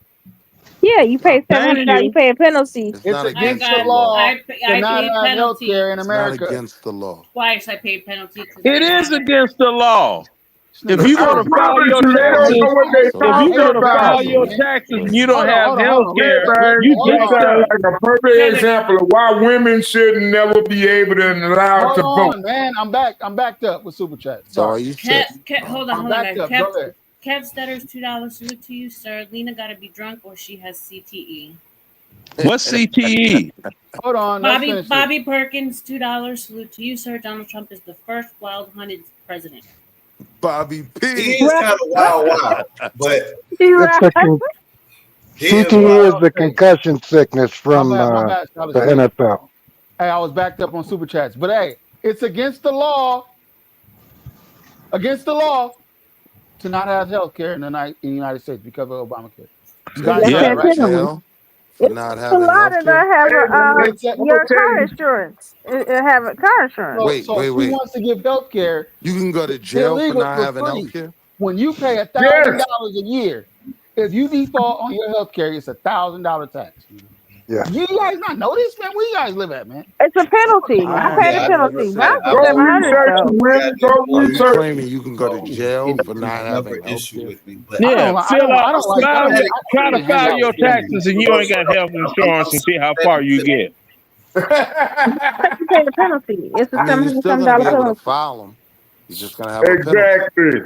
S9: Yeah, you
S12: It's not.
S9: pay
S7: Shame
S9: $700. You
S7: you.
S9: pay a penalty.
S12: It's
S2: It's
S12: not
S13: I
S2: against
S12: against
S2: the
S12: the
S13: got
S12: law.
S2: law to
S13: I
S2: not
S13: paid
S2: have health
S13: penalty
S2: care in
S12: It's not
S2: America.
S12: against the law.
S13: twice. I paid penalty because I
S7: It
S13: didn't
S7: is
S13: have it.
S7: against the law.
S2: This
S7: If
S2: nigga's
S7: you're
S10: I
S7: gonna
S2: crazy.
S7: file
S10: promise
S7: your
S10: you, they don't
S7: taxes,
S10: know what they
S7: if you're
S10: talking
S7: gonna
S10: about.
S7: file
S12: So
S7: your
S12: wait,
S7: taxes and
S12: wait.
S7: you don't have health
S10: Yeah,
S7: care,
S10: man.
S7: you
S10: That
S2: Hold
S7: jacked
S2: on.
S10: sounds
S7: up.
S10: like a perfect
S13: Kevin,
S10: example of why women should never be able to and allowed
S2: Hold
S10: to vote.
S2: on, man. I'm back. I'm backed up with super chat.
S12: So
S2: Sorry.
S12: are you set?
S13: Hold
S2: I'm
S13: on,
S2: backed
S13: guys.
S2: up. Go ahead.
S13: Kev Stetter's $2. Salute to you, sir. Lena got to be drunk or she has CTE.
S7: What's CTE?
S2: Hold on. Let's finish this.
S13: Bobby Perkins, $2. Salute to you, sir. Donald Trump is the first wild-hunted president.
S12: Bobby
S1: He
S12: P.
S1: is kind of wild, but
S4: It's a
S1: he is
S4: CTE is
S1: wild.
S4: the concussion sickness from
S2: My bad, Scholar
S4: the
S2: Steve.
S4: NFL.
S2: Hey, I was backed up on super chats. But hey, it's against the law to not have health care in the United States because of Obamacare. You
S12: So
S2: guys
S12: you
S2: know
S12: go
S2: that,
S12: to
S2: right?
S12: jail for
S9: It's
S12: not
S9: a
S12: having
S9: lot
S12: health
S9: of
S12: care?
S9: that have
S10: I'm gonna
S9: your
S10: tell
S9: car
S10: you,
S9: insurance. Have a car insurance.
S12: Wait,
S2: So if
S12: wait,
S2: she
S12: wait.
S2: wants to give health care,
S12: You can go to
S2: it's
S12: jail for
S2: illegal
S12: not
S2: for
S12: having health
S2: free.
S12: care?
S2: When you pay $1,000
S10: yes,
S2: a year, if you default on your health care, it's $1,000 tax.
S4: Yeah.
S2: You guys not know this, man? Where you guys live at, man?
S9: It's a penalty. I paid a
S1: I never
S9: penalty. Mine
S1: said I
S9: was
S10: go
S1: wasn't
S9: $700
S10: research
S1: wrong.
S10: it,
S9: though.
S1: He
S10: Willie.
S1: got that
S10: Go
S12: Are
S1: bull
S12: you
S10: research.
S12: claiming you can go to
S1: so
S12: jail
S1: he
S12: for
S1: he
S12: not
S1: never
S12: having health
S1: issue
S12: care?
S1: with me. But
S7: Yeah,
S1: I
S7: fill out,
S1: I
S7: file,
S1: had a
S7: try to
S2: didn't hang
S7: file
S2: out
S7: your
S2: with Kenny.
S7: taxes, and you ain't got health insurance, and see how far you get.
S9: You pay the penalty. It's a
S12: I mean, you're
S9: $700
S12: still going to
S9: some
S12: be able to
S9: penalty.
S12: file them. You're just going to have a penalty.
S10: Exactly.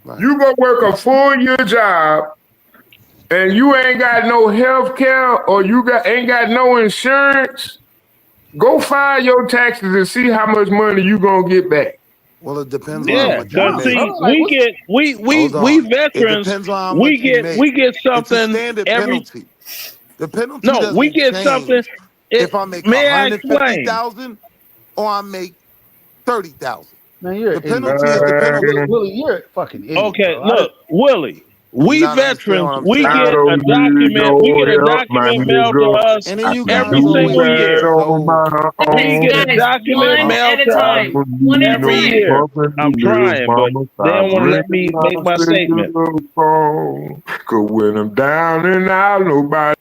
S12: Right.
S10: You go work a full year job and you ain't got no health care or ain't got no insurance. Go file your taxes and see how much money you gonna get back.
S12: Well, it depends on how
S7: Yeah,
S12: much you
S7: because
S12: make.
S7: see, we
S12: Hold on. It
S7: veterans,
S12: depends on how much you make.
S7: we get
S12: It's a
S7: something
S12: standard
S7: every.
S12: penalty. The penalty
S7: No, we
S12: doesn't
S7: get something.
S12: change if I make
S7: May I explain?
S12: 150,000 or I make 30,000.
S2: Man, you're
S12: The
S2: an idiot.
S12: penalty is the penalty.
S2: Willie, you're a fucking idiot,
S7: Okay,
S2: bro.
S7: look, Willie,
S12: You
S7: we
S12: not understand
S7: veterans,
S12: what I'm
S7: we
S12: saying?
S7: get a document. We get a document mailed to us
S12: And then you
S7: every
S12: guys
S7: single
S12: always
S7: year. We get a
S13: Guys,
S7: document
S13: one
S7: mailed
S13: at a
S7: to us
S13: time. One at a
S7: every
S13: time.
S7: year. I'm trying, but they don't want to let me make my statement.
S10: Cause when I'm down and out, nobody.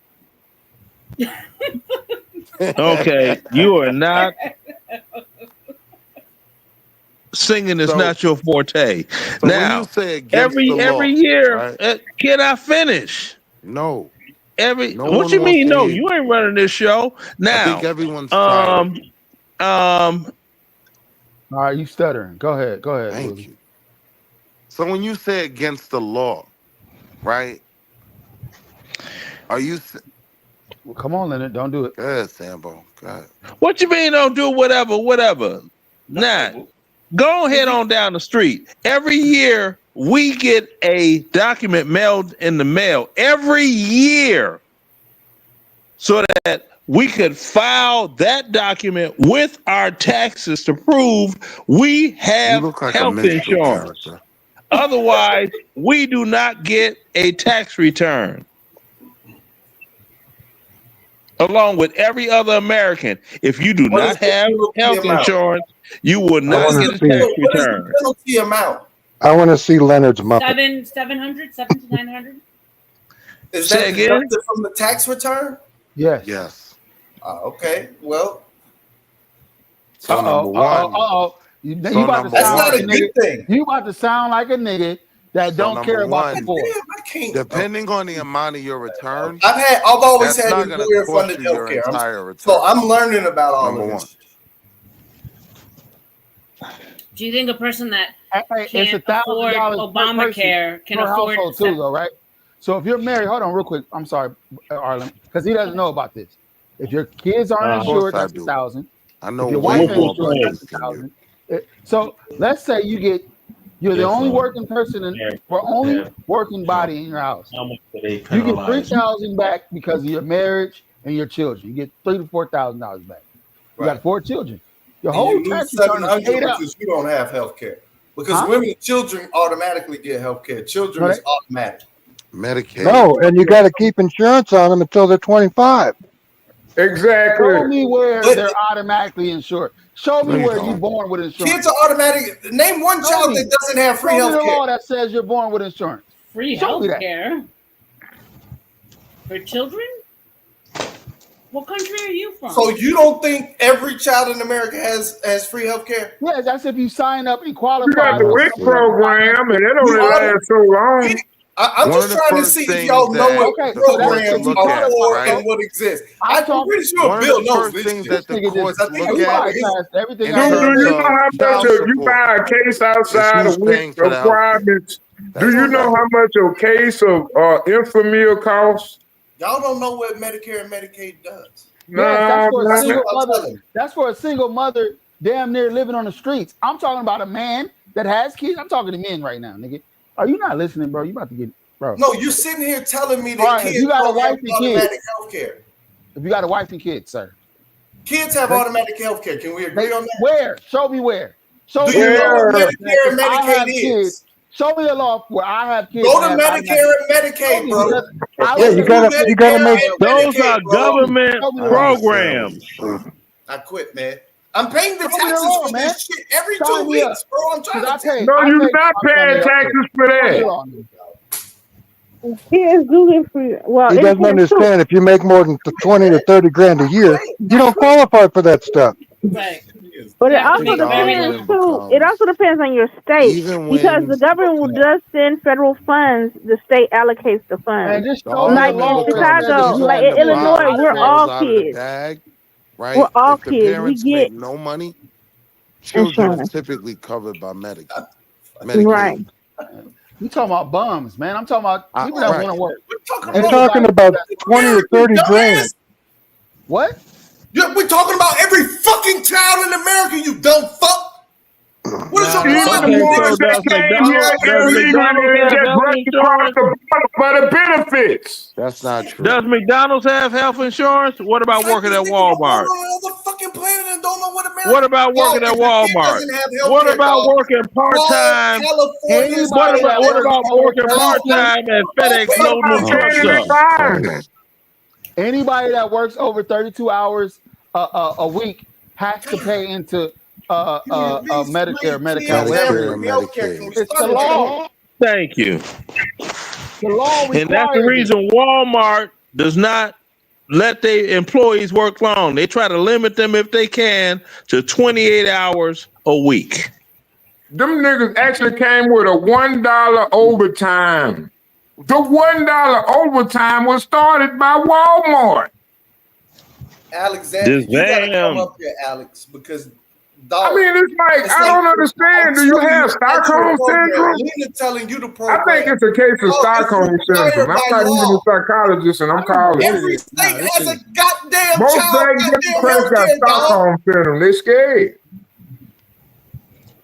S7: Okay, you are not singing is
S12: So-
S7: not your forte.
S12: So when
S7: Now,
S12: you say against the law,
S7: every year,
S12: right?
S7: can I finish?
S12: No. No
S7: What
S12: one
S7: you
S12: wants
S7: mean?
S12: to
S7: No,
S12: hear.
S7: you ain't running this show.
S12: I think
S7: Now,
S12: everyone's tired.
S2: All right, you stuttering. Go ahead.
S12: Thank
S2: Willie.
S12: you. So when you say against the law, right? Are you?
S2: Well, come on, Leonard. Don't do it.
S12: Go ahead, Sambo. Go ahead.
S7: what you mean don't do whatever? Nah, go ahead on down the street. Every year we get a document mailed in the mail every year so that we could file that document with our taxes to prove we
S12: You
S7: have
S12: look like a
S7: health
S12: minstrel
S7: insurance.
S12: character.
S7: Otherwise, we do not get a tax return. Along with every other American, if you do
S1: What is
S7: not
S1: the
S7: have
S1: penalty
S7: health
S1: amount?
S7: insurance, you will
S12: I
S7: not
S12: wanna
S7: get a
S12: see
S7: tax
S12: it.
S1: What is the
S7: return.
S1: penalty amount?
S4: I want to see Leonard's Muppet.
S13: 700, 7 to 900.
S1: Is
S7: Say
S1: that
S7: again?
S1: deducted from the tax return?
S2: Yes.
S12: Yes.
S1: Okay. Well,
S12: So number one.
S2: You
S12: So
S2: about to
S12: number
S2: sound like a
S12: one.
S2: nigga.
S1: thing.
S2: You about to sound like a nigga that
S12: So
S2: don't care
S12: number
S2: about the
S12: one.
S2: poor.
S1: I can't.
S12: Depending on the amount of your return,
S1: I've always
S12: that's
S1: had
S12: not going to
S1: employer-funded
S12: cost you your
S1: healthcare.
S12: entire return.
S1: So I'm learning about all
S12: Number
S1: of
S12: one.
S1: this.
S13: Do you think a person that
S2: It's
S13: can't afford
S2: $1,000 per
S13: Obamacare
S2: person,
S13: can
S2: per
S13: afford
S2: household too, though, right? So if you're married, hold on real quick. I'm sorry, Arlen, because he doesn't know about this. If your kids aren't
S12: Of course
S2: insured,
S12: I
S2: that's
S12: do.
S2: $1,000.
S12: I know
S2: If your
S12: way
S2: wife ain't
S12: more
S2: insured,
S12: about
S2: that's
S12: this than you.
S2: $1,000. So let's say you're the only working person only working body in your house. You get $3,000 back because of your marriage and your children. You get $3,000 to $4,000 back. You got 4 children. Your
S1: And
S2: whole
S1: you lose
S2: tax return is
S1: 700
S2: paid up.
S1: because you don't have health care. Because
S2: Huh?
S1: women, children automatically get health care. Children
S2: No,
S1: is automatic.
S12: Medicaid.
S4: No, and you got to keep insurance on them until they're 25.
S10: Exactly.
S2: Show me where they're automatically insured. Show me
S12: No, you
S2: where you're
S12: don't.
S2: born with insurance.
S1: Kids are automatic. Name one
S2: Show
S1: child
S2: me.
S1: that doesn't have free
S2: Show me
S1: health
S2: the
S1: care.
S2: law that says you're born with insurance.
S13: Free
S2: Show me
S13: health
S2: that.
S13: care for children? What country are you from?
S1: So you don't think every child in America has free health care?
S2: Yeah, that's if you sign up and qualify.
S10: You got the WIC program, and it only lasts so long.
S1: I'm
S12: One
S1: just
S12: of the
S1: trying to
S12: first
S1: see if
S12: things
S1: y'all know
S12: that
S1: what
S12: the courts
S1: programs
S12: look
S1: are
S12: at,
S1: for
S12: right?
S1: and what exists.
S2: I'm
S1: I'm pretty sure
S12: One of
S1: Bill
S12: the
S1: knows
S12: first
S1: this
S12: things
S1: shit.
S12: that the
S2: Nigga
S12: courts
S2: just-
S12: look
S2: he
S12: at
S2: bypassed everything
S12: in
S2: I
S10: Do
S2: heard.
S12: terms
S10: you know
S12: of
S10: how much
S12: child
S10: of you
S12: support
S10: buy a case
S12: is
S10: outside
S12: who's
S10: of WIC
S12: paying for the health care.
S10: requirements? Do
S12: That's
S10: you
S12: the
S10: know
S12: fact.
S10: how much a case of Infamil costs?
S1: Y'all don't know what Medicare and Medicaid does.
S2: Yes, that's for a
S10: Nah,
S2: single
S1: I'm
S2: mother.
S1: telling you.
S2: That's for a single mother damn near living on the streets. I'm talking about a man that has kids. I'm talking to men right now, nigga. Are you not listening, bro? You about to get, bro.
S1: No, you're sitting here telling me that
S2: All right, if
S1: kids
S2: you got a
S1: don't have
S2: wife and
S1: automatic
S2: kids,
S1: health care.
S2: if you got a wife and kids, sir.
S1: Kids have automatic health care. Can we agree on that?
S2: Where? Show me where. Show
S1: Do
S2: me
S1: you
S2: the
S1: know
S2: law
S1: what
S10: Where?
S2: that
S1: Medicare and
S2: if I have
S1: Medicaid
S2: kids,
S1: is?
S2: show me the law where I have kids.
S1: Go
S2: that
S1: to
S2: have
S1: Medicare and
S2: Show
S1: Medicaid,
S2: me,
S1: bro.
S2: because I
S4: Yeah,
S2: look
S4: you
S2: at
S4: gotta
S2: Medicare
S4: make.
S1: and
S7: Those
S1: Medicaid,
S7: are
S1: bro.
S7: government
S2: Show me the
S12: All
S2: law.
S12: right,
S7: programs.
S1: I quit, man. I'm paying the
S2: Show me the
S1: taxes
S2: law,
S1: for
S2: man.
S1: this shit every
S2: Sign
S1: 2
S2: me up.
S1: weeks, bro. I'm trying
S2: Because
S1: to tell you.
S10: No,
S2: I
S10: you're
S2: pay
S10: not
S2: my
S10: paying
S2: family health care.
S10: taxes for
S2: Show me the
S10: that.
S2: law.
S9: Kids do get free. Well,
S4: He
S9: it
S4: doesn't
S9: depends too.
S4: understand if you make more than 20 to 30 grand a year, you don't qualify for that stuff.
S13: Right.
S9: But
S13: You
S9: it
S13: have to
S9: also
S13: make
S12: The
S13: very
S9: depends
S13: little.
S9: too. It also depends on your state
S12: even
S9: because the
S12: when
S9: government does send federal funds. The state allocates the
S2: Man,
S9: funds.
S2: just
S12: the
S2: show me the
S9: Like
S12: argument
S2: law
S9: in
S2: where it says
S12: becomes,
S2: if
S9: Chicago,
S2: you
S12: even
S9: like
S2: have
S12: when
S9: in
S12: the
S2: kids,
S12: bottom
S9: Illinois, we're
S2: automatic.
S9: all
S12: falls out of the
S9: kids.
S12: bag,
S9: We're
S12: right?
S9: all
S12: If the
S9: kids. We
S12: parents
S9: get
S12: make no money, children is
S9: insurance.
S12: typically covered by Medicaid.
S9: Right.
S2: You talking about bums, man. I'm talking about people that
S12: Right.
S2: want to work.
S4: You're talking about 20 to 30 grand.
S2: What?
S1: We're talking about every fucking child in America, you dumb fuck. What is your
S10: Even
S1: problem?
S10: the
S7: Okay, so
S10: ones that
S7: does
S10: came here illegally
S7: McDonald's
S10: and
S7: have
S10: just
S7: health
S10: rushed across
S7: insurance?
S10: the border for the benefits.
S12: That's not true.
S7: Does McDonald's have health insurance? What about working at Walmart?
S1: On another fucking planet and don't know what America.
S7: What about working at
S1: If your kid
S7: Walmart?
S1: doesn't have health
S7: What
S1: care,
S7: about working part time?
S1: California's
S7: What about working
S1: No,
S7: part time at FedEx loading them trucks up?
S2: Anybody that works over 32 hours a week has to pay into Medicare, Medi-Cal, whatever it is.
S12: Medicaid.
S2: It's the law.
S7: Thank you.
S2: The law
S7: And that's the
S2: requires it.
S7: reason Walmart does not let their employees work long. They try to limit them if they can to 28 hours a week.
S10: Them niggas actually came with a $1 overtime. The $1 overtime was started by Walmart.
S1: Alexander, you gotta come
S7: Damn.
S1: up here, Alex, because dog.
S10: I mean, it's like, I don't understand. Do you have Stockholm syndrome?
S1: Lena telling you the
S10: I
S1: program.
S10: think it's a case of Stockholm syndrome. I'm not even a psychologist, and I'm calling
S1: Every
S10: it.
S1: state has a goddamn
S10: Most
S1: child
S10: black
S1: goddamn
S10: Democrats got
S1: healthcare, dog.
S10: Stockholm syndrome. They're scared.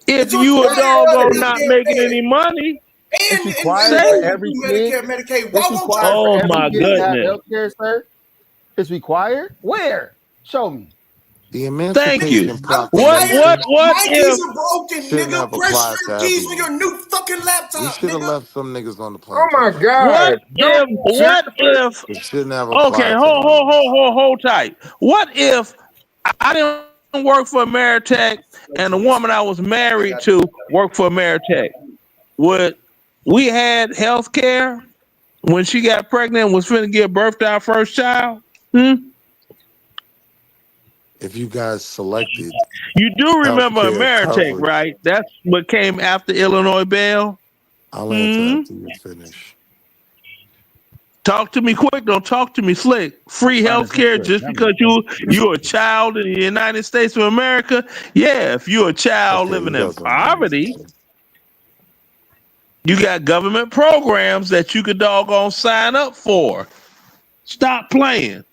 S7: If you a doggone not making any money,
S2: It's required for every kid.
S1: Medicare, Medicaid.
S2: It's required
S7: Oh,
S2: for every
S7: my
S2: kid to have
S7: goodness.
S2: health care, sir. It's required? Where? Show me.
S12: The
S7: Thank you.
S12: Emancipation Proclamation
S7: What
S1: Nikes
S7: if
S1: are broken,
S12: shouldn't
S1: nigga.
S12: have
S1: Press
S12: applied
S1: your
S12: to
S1: keys on
S12: everyone.
S1: your new fucking
S12: We
S1: laptop,
S12: should have
S1: nigga.
S12: left some niggas on the
S10: Oh
S12: plantation.
S10: my God.
S7: what if
S12: It shouldn't have
S7: okay,
S12: applied to
S7: hold tight. What if I didn't work for Ameritech and the woman I was married to worked for Ameritech? Would we had health care when she got pregnant and was finna give birth to our first child?
S12: If you guys selected
S7: You do remember
S12: healthcare
S7: Ameritech,
S12: coverage,
S7: right? That's what came after Illinois Bail.
S12: I'll answer after you finish.
S7: Talk to me quick, don't talk to me slick. Free health care just because you're a child in the United States of America. Yeah, if you're a child
S12: Okay,
S7: living
S12: you
S7: in
S12: got some
S7: poverty, you got government programs that you could doggone sign up for. Stop playing.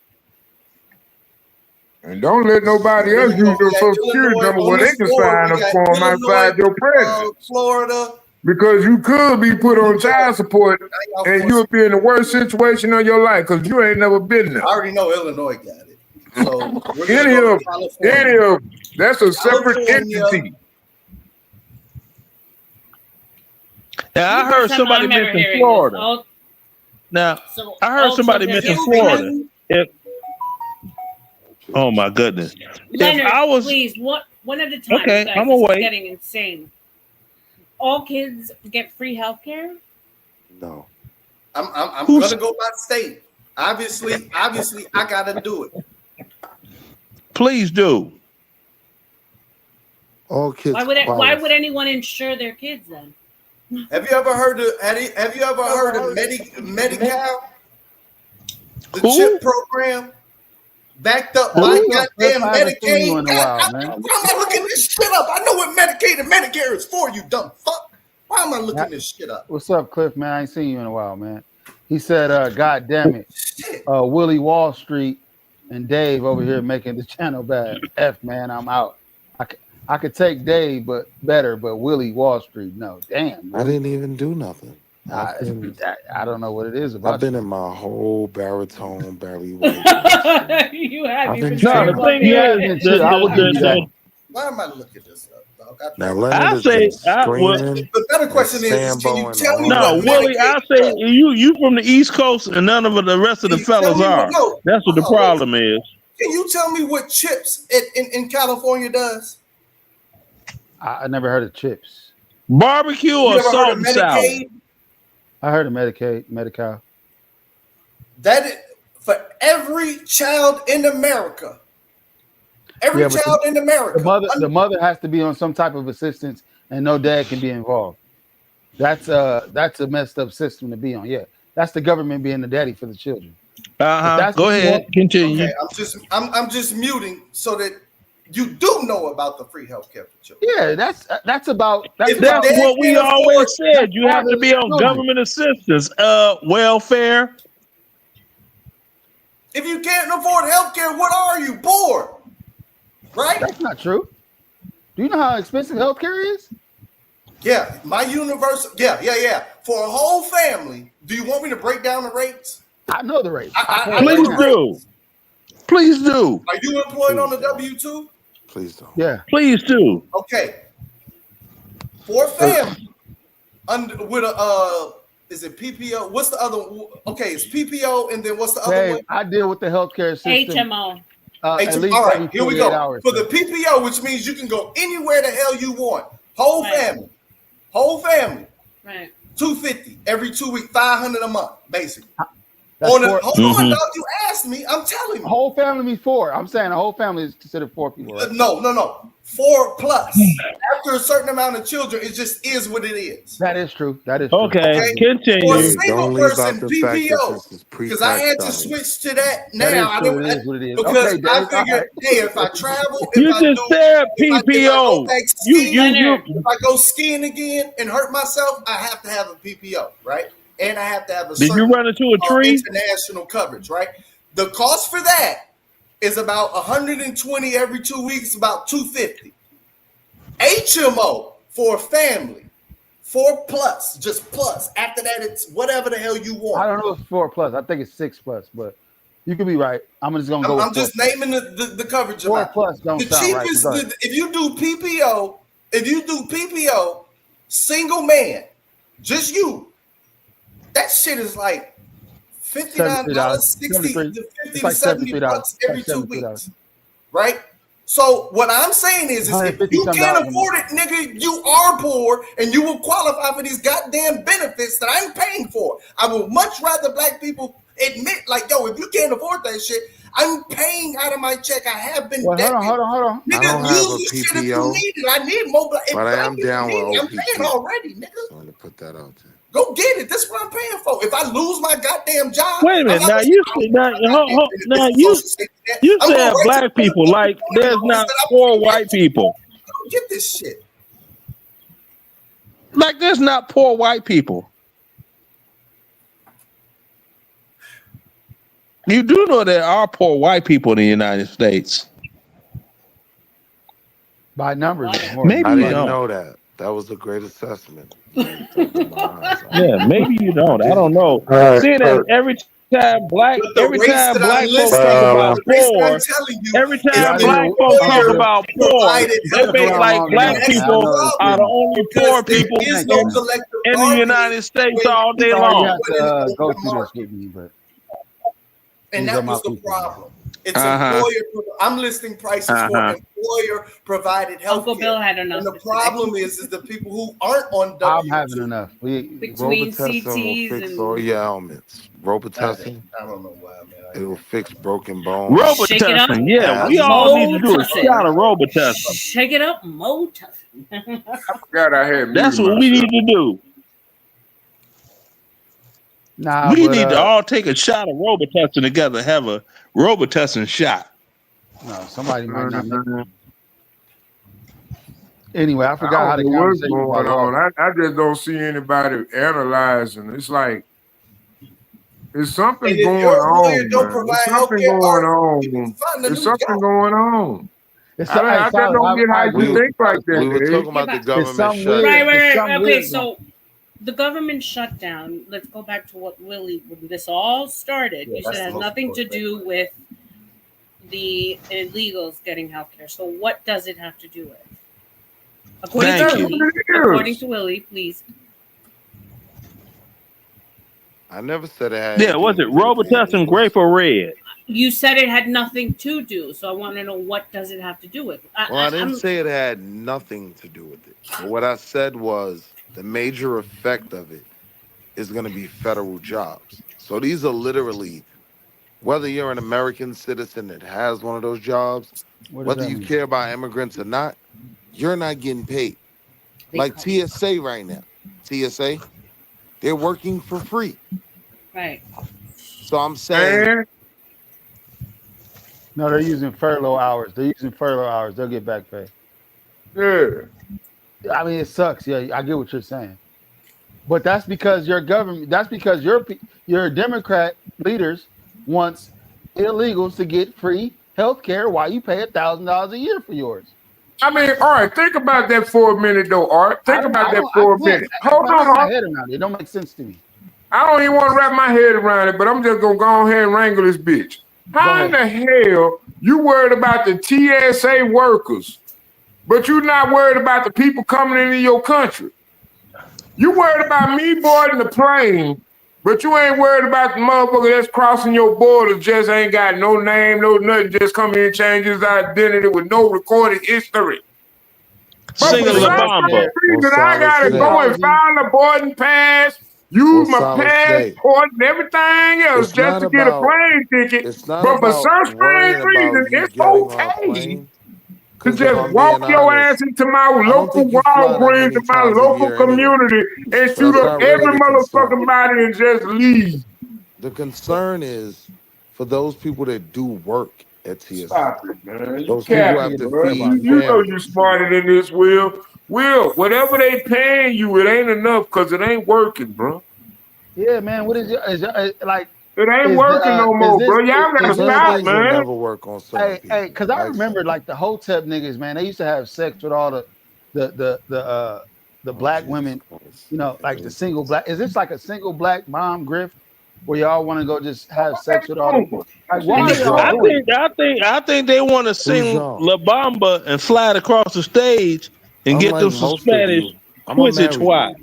S10: And don't let nobody else use your social security number where they can sign up for them outside your presence.
S1: Florida.
S10: Because you could be put on child support and you'll be in the worst situation of your life because you ain't never been there.
S1: I already know Illinois got it. So we're gonna
S10: Any
S1: go
S10: of
S1: to California.
S10: any of that's a separate
S1: California.
S10: entity.
S7: Now I heard somebody mention Florida. Now I heard somebody mention Florida. Oh my goodness!
S13: Leonard,
S7: if I was
S13: please, one at a time.
S7: Okay,
S13: you guys,
S7: I'm
S13: this
S7: away.
S13: is getting insane. All kids get free health care?
S12: No.
S1: I'm gonna go by state. Obviously, I gotta do it.
S7: Please do.
S12: All kids.
S13: Why would anyone insure their kids then?
S1: Have you ever heard of Medi-Cal? The chip program? Backed up by goddamn Medicaid. Why am I looking this shit up? I know what Medicaid and Medicare is for, you dumb fuck. Why am I looking this shit up?
S2: What's up, Cliff, man? I ain't seen you in a while, man. He said, God damn it. Willie Wall Street and Dave over here making the channel bad. Man, I'm out. I could take Dave, but Willie Wall Street, no. Damn.
S12: I didn't even do nothing.
S2: I don't know what it is about.
S12: I've been in my whole baritone, Barry White.
S13: You have.
S12: I've been
S7: No, the thing is,
S1: why am I looking this up, dog?
S12: Now Leonard is screaming.
S1: The better question is, can you tell me
S7: no,
S1: what
S7: Willie,
S1: Medicaid
S7: I say you from the East Coast and none of the rest of the fellas are. That's what the problem is.
S1: Can you tell me what chips in California does?
S2: I never heard of chips.
S7: Barbecue or salt and sour?
S2: I heard of Medicaid, Medi-Cal.
S1: That is for every child in America. Every child in America.
S2: The mother has to be on some type of assistance, and no dad can be involved. That's a messed up system to be on. Yeah, that's the government being the daddy for the children.
S7: Go ahead, continue.
S1: Okay, I'm just muting so that you do know about the free healthcare for children.
S2: Yeah, that's about
S7: what we always said. You have to be on government assistance, welfare.
S1: If you can't afford healthcare, what are you, poor? Right?
S2: That's not true. Do you know how expensive healthcare is?
S1: Yeah, my universal. Yeah. For a whole family, do you want me to break down the rates?
S2: I know the rates.
S1: I
S7: Please
S1: know the
S7: do.
S1: rates.
S7: Please do.
S1: Are you employed on the W-2?
S12: Please don't.
S2: Yeah.
S7: Please do.
S1: Okay. For a family, with a is it PPO? What's the other one? Okay, it's PPO, and then what's the other one?
S2: I deal with the healthcare system.
S13: HMO.
S2: At least
S1: all right,
S2: every
S1: here we
S2: 48
S1: go.
S2: hours.
S1: For the PPO, which means you can go anywhere the hell you want. Whole family.
S13: Right.
S1: $250 every 2 weeks, $500 a month, basically.
S2: Hold
S1: on, dog. You asked me. I'm telling you.
S2: Whole family means 4. I'm saying a whole family is considered 4 people, right?
S1: No. 4 plus. After a certain amount of children, it just is what it is.
S2: That is true.
S7: Okay, continue.
S1: For a single
S12: Don't leave out
S1: person
S12: the fact that
S1: PPO,
S12: this is
S1: because I had to
S12: pre-tax
S1: switch to that now.
S2: That is
S1: I
S2: true.
S1: don't,
S2: It is what it is.
S1: because
S2: Okay,
S1: I
S2: Dave,
S1: figured, hey, if I travel,
S7: You just said
S1: if I go
S7: PPO.
S1: back skiing,
S7: You.
S1: if I go skiing again and hurt myself, I have to have a PPO, right? And I have to have a
S7: Did you run into a tree?
S1: international coverage, right? The cost for that is about $120 every 2 weeks, about $250. HMO for a family, 4 plus, just plus. After that, it's whatever the hell you want.
S2: I don't know if it's 4 plus. I think it's 6 plus, but you could be right. I'm just gonna go.
S1: I'm just naming the coverage
S2: 4
S1: amount.
S2: plus don't
S1: The
S2: sound right.
S1: cheapest, if you do PPO, single man, just you, that shit is like $59, $60 to $50 to $70 every 2 weeks, right? So what I'm saying is if you can't afford it, nigga, you are poor and you will qualify for these goddamn benefits that I'm paying for. I would much rather black people admit, like, yo, if you can't afford that shit, I'm paying out of my check. I have been.
S2: Well, hold on.
S1: Nigga,
S12: I don't have a
S1: use this shit if you
S12: PPO,
S1: need it. I need more. If
S12: but I
S1: black
S12: am
S1: people
S12: down
S1: need it,
S12: with
S1: I'm
S12: OPT.
S1: paying already, nigga.
S12: Just wanted to put that out there.
S1: Go get it. This is what I'm paying for. If I lose my goddamn job,
S7: Wait a minute. Now you said black people like there's not poor white people.
S1: Get this shit.
S7: Like there's not poor white people. You do know there are poor white people in the United States.
S2: By numbers,
S7: maybe
S12: I
S7: you
S12: didn't
S7: don't.
S12: know that. That was a great assessment.
S7: Yeah, maybe you don't. I don't know. Seeing that every time black folks talk about poor, every time black folks talk about poor, they make like black people are the only poor people in the United States all day long.
S2: You have to go through this with me, but
S1: and
S2: these
S1: that
S2: are my
S1: was the
S2: people.
S1: problem. It's employer. I'm listing prices for employer provided health care.
S13: Uncle Bill had enough.
S1: And the problem is the people who aren't on W2.
S2: I'm having enough.
S13: Between CTs
S12: will fix all your ailments. Robitussin.
S1: I don't know why, man.
S12: It will fix broken bones.
S7: Robitussin, yeah. We all need to do a shot of Robitussin.
S13: Shake it up, Motussin.
S10: God, I had.
S7: That's what we need to do.
S2: Nah,
S7: we need to all take a shot of Robitussin together, have a Robitussin shot.
S2: No, somebody might not make it. Anyway, I forgot how the
S10: what's
S2: conversation
S10: going
S2: was.
S10: on. I just don't see anybody analyzing. It's like there's something going on. There's something going on. There's something going on. I just don't get how you think like that.
S12: We were talking about the government shutdown.
S13: Right. Okay, so the government shutdown. Let's go back to what when this all started. You said it has nothing to do with the illegals getting healthcare. So what does it have to do with? According to Willie, please.
S12: I never said it had.
S7: Yeah, was it Robitussin grape or red?
S13: You said it had nothing to do, so I want to know what does it have to do with?
S12: I didn't say it had nothing to do with it. But what I said was the major effect of it is going to be federal jobs. So these are literally, whether you're an American citizen that has one of those jobs, whether you care about immigrants or not, you're not getting paid. Like TSA right now. TSA, they're working for free.
S13: Right.
S12: So I'm saying.
S2: No, they're using furlough hours. They'll get back pay.
S10: Yeah.
S2: I mean, it sucks. Yeah, I get what you're saying. But that's because your government, that's because your Democrat leaders wants illegals to get free health care while you pay $1,000 a year for yours.
S10: I mean, all right, think about that for a minute, though, Art. Think about that for a minute. Hold
S2: wrap my
S10: on.
S2: head around it. It don't make sense to me.
S10: I don't even want to wrap my head around it, but I'm just going to go ahead and wrangle this bitch. How in the hell you worried about the TSA workers, but you not worried about the people coming into your country? You worried about me boarding the plane, but you ain't worried about the motherfucker that's crossing your border, just ain't got no name, no nothing, just come in and change his identity with no recorded history. But for some reason, I gotta go and file a boarding pass, use my passport and everything else just to get a plane ticket. But for some strange reason, it's okay to just walk your ass into my local Walgreens in my local community and shoot up every motherfucking body and just leave.
S12: The concern is for those people that do work at TSA.
S10: Stop it, man. You
S12: Those people
S10: capping,
S12: have to
S10: bro.
S12: feed
S10: You know
S12: families.
S10: you smarter than this, Will. Will, whatever they paying you, it ain't enough because it ain't working, bro.
S2: Yeah, man. What is it? Like
S10: it ain't working no more, bro. Y'all gotta stop, man.
S12: Never work on certain people.
S2: Hey, because I remember like the Hotep niggas, man. They used to have sex with all the black women. You know, like the single black. Is this like a single black mom grift where y'all want to go just have sex with all the? Like, why are y'all doing it?
S7: I think they want to sing La Bamba and fly it across the stage and get them some Spanish pussy twat.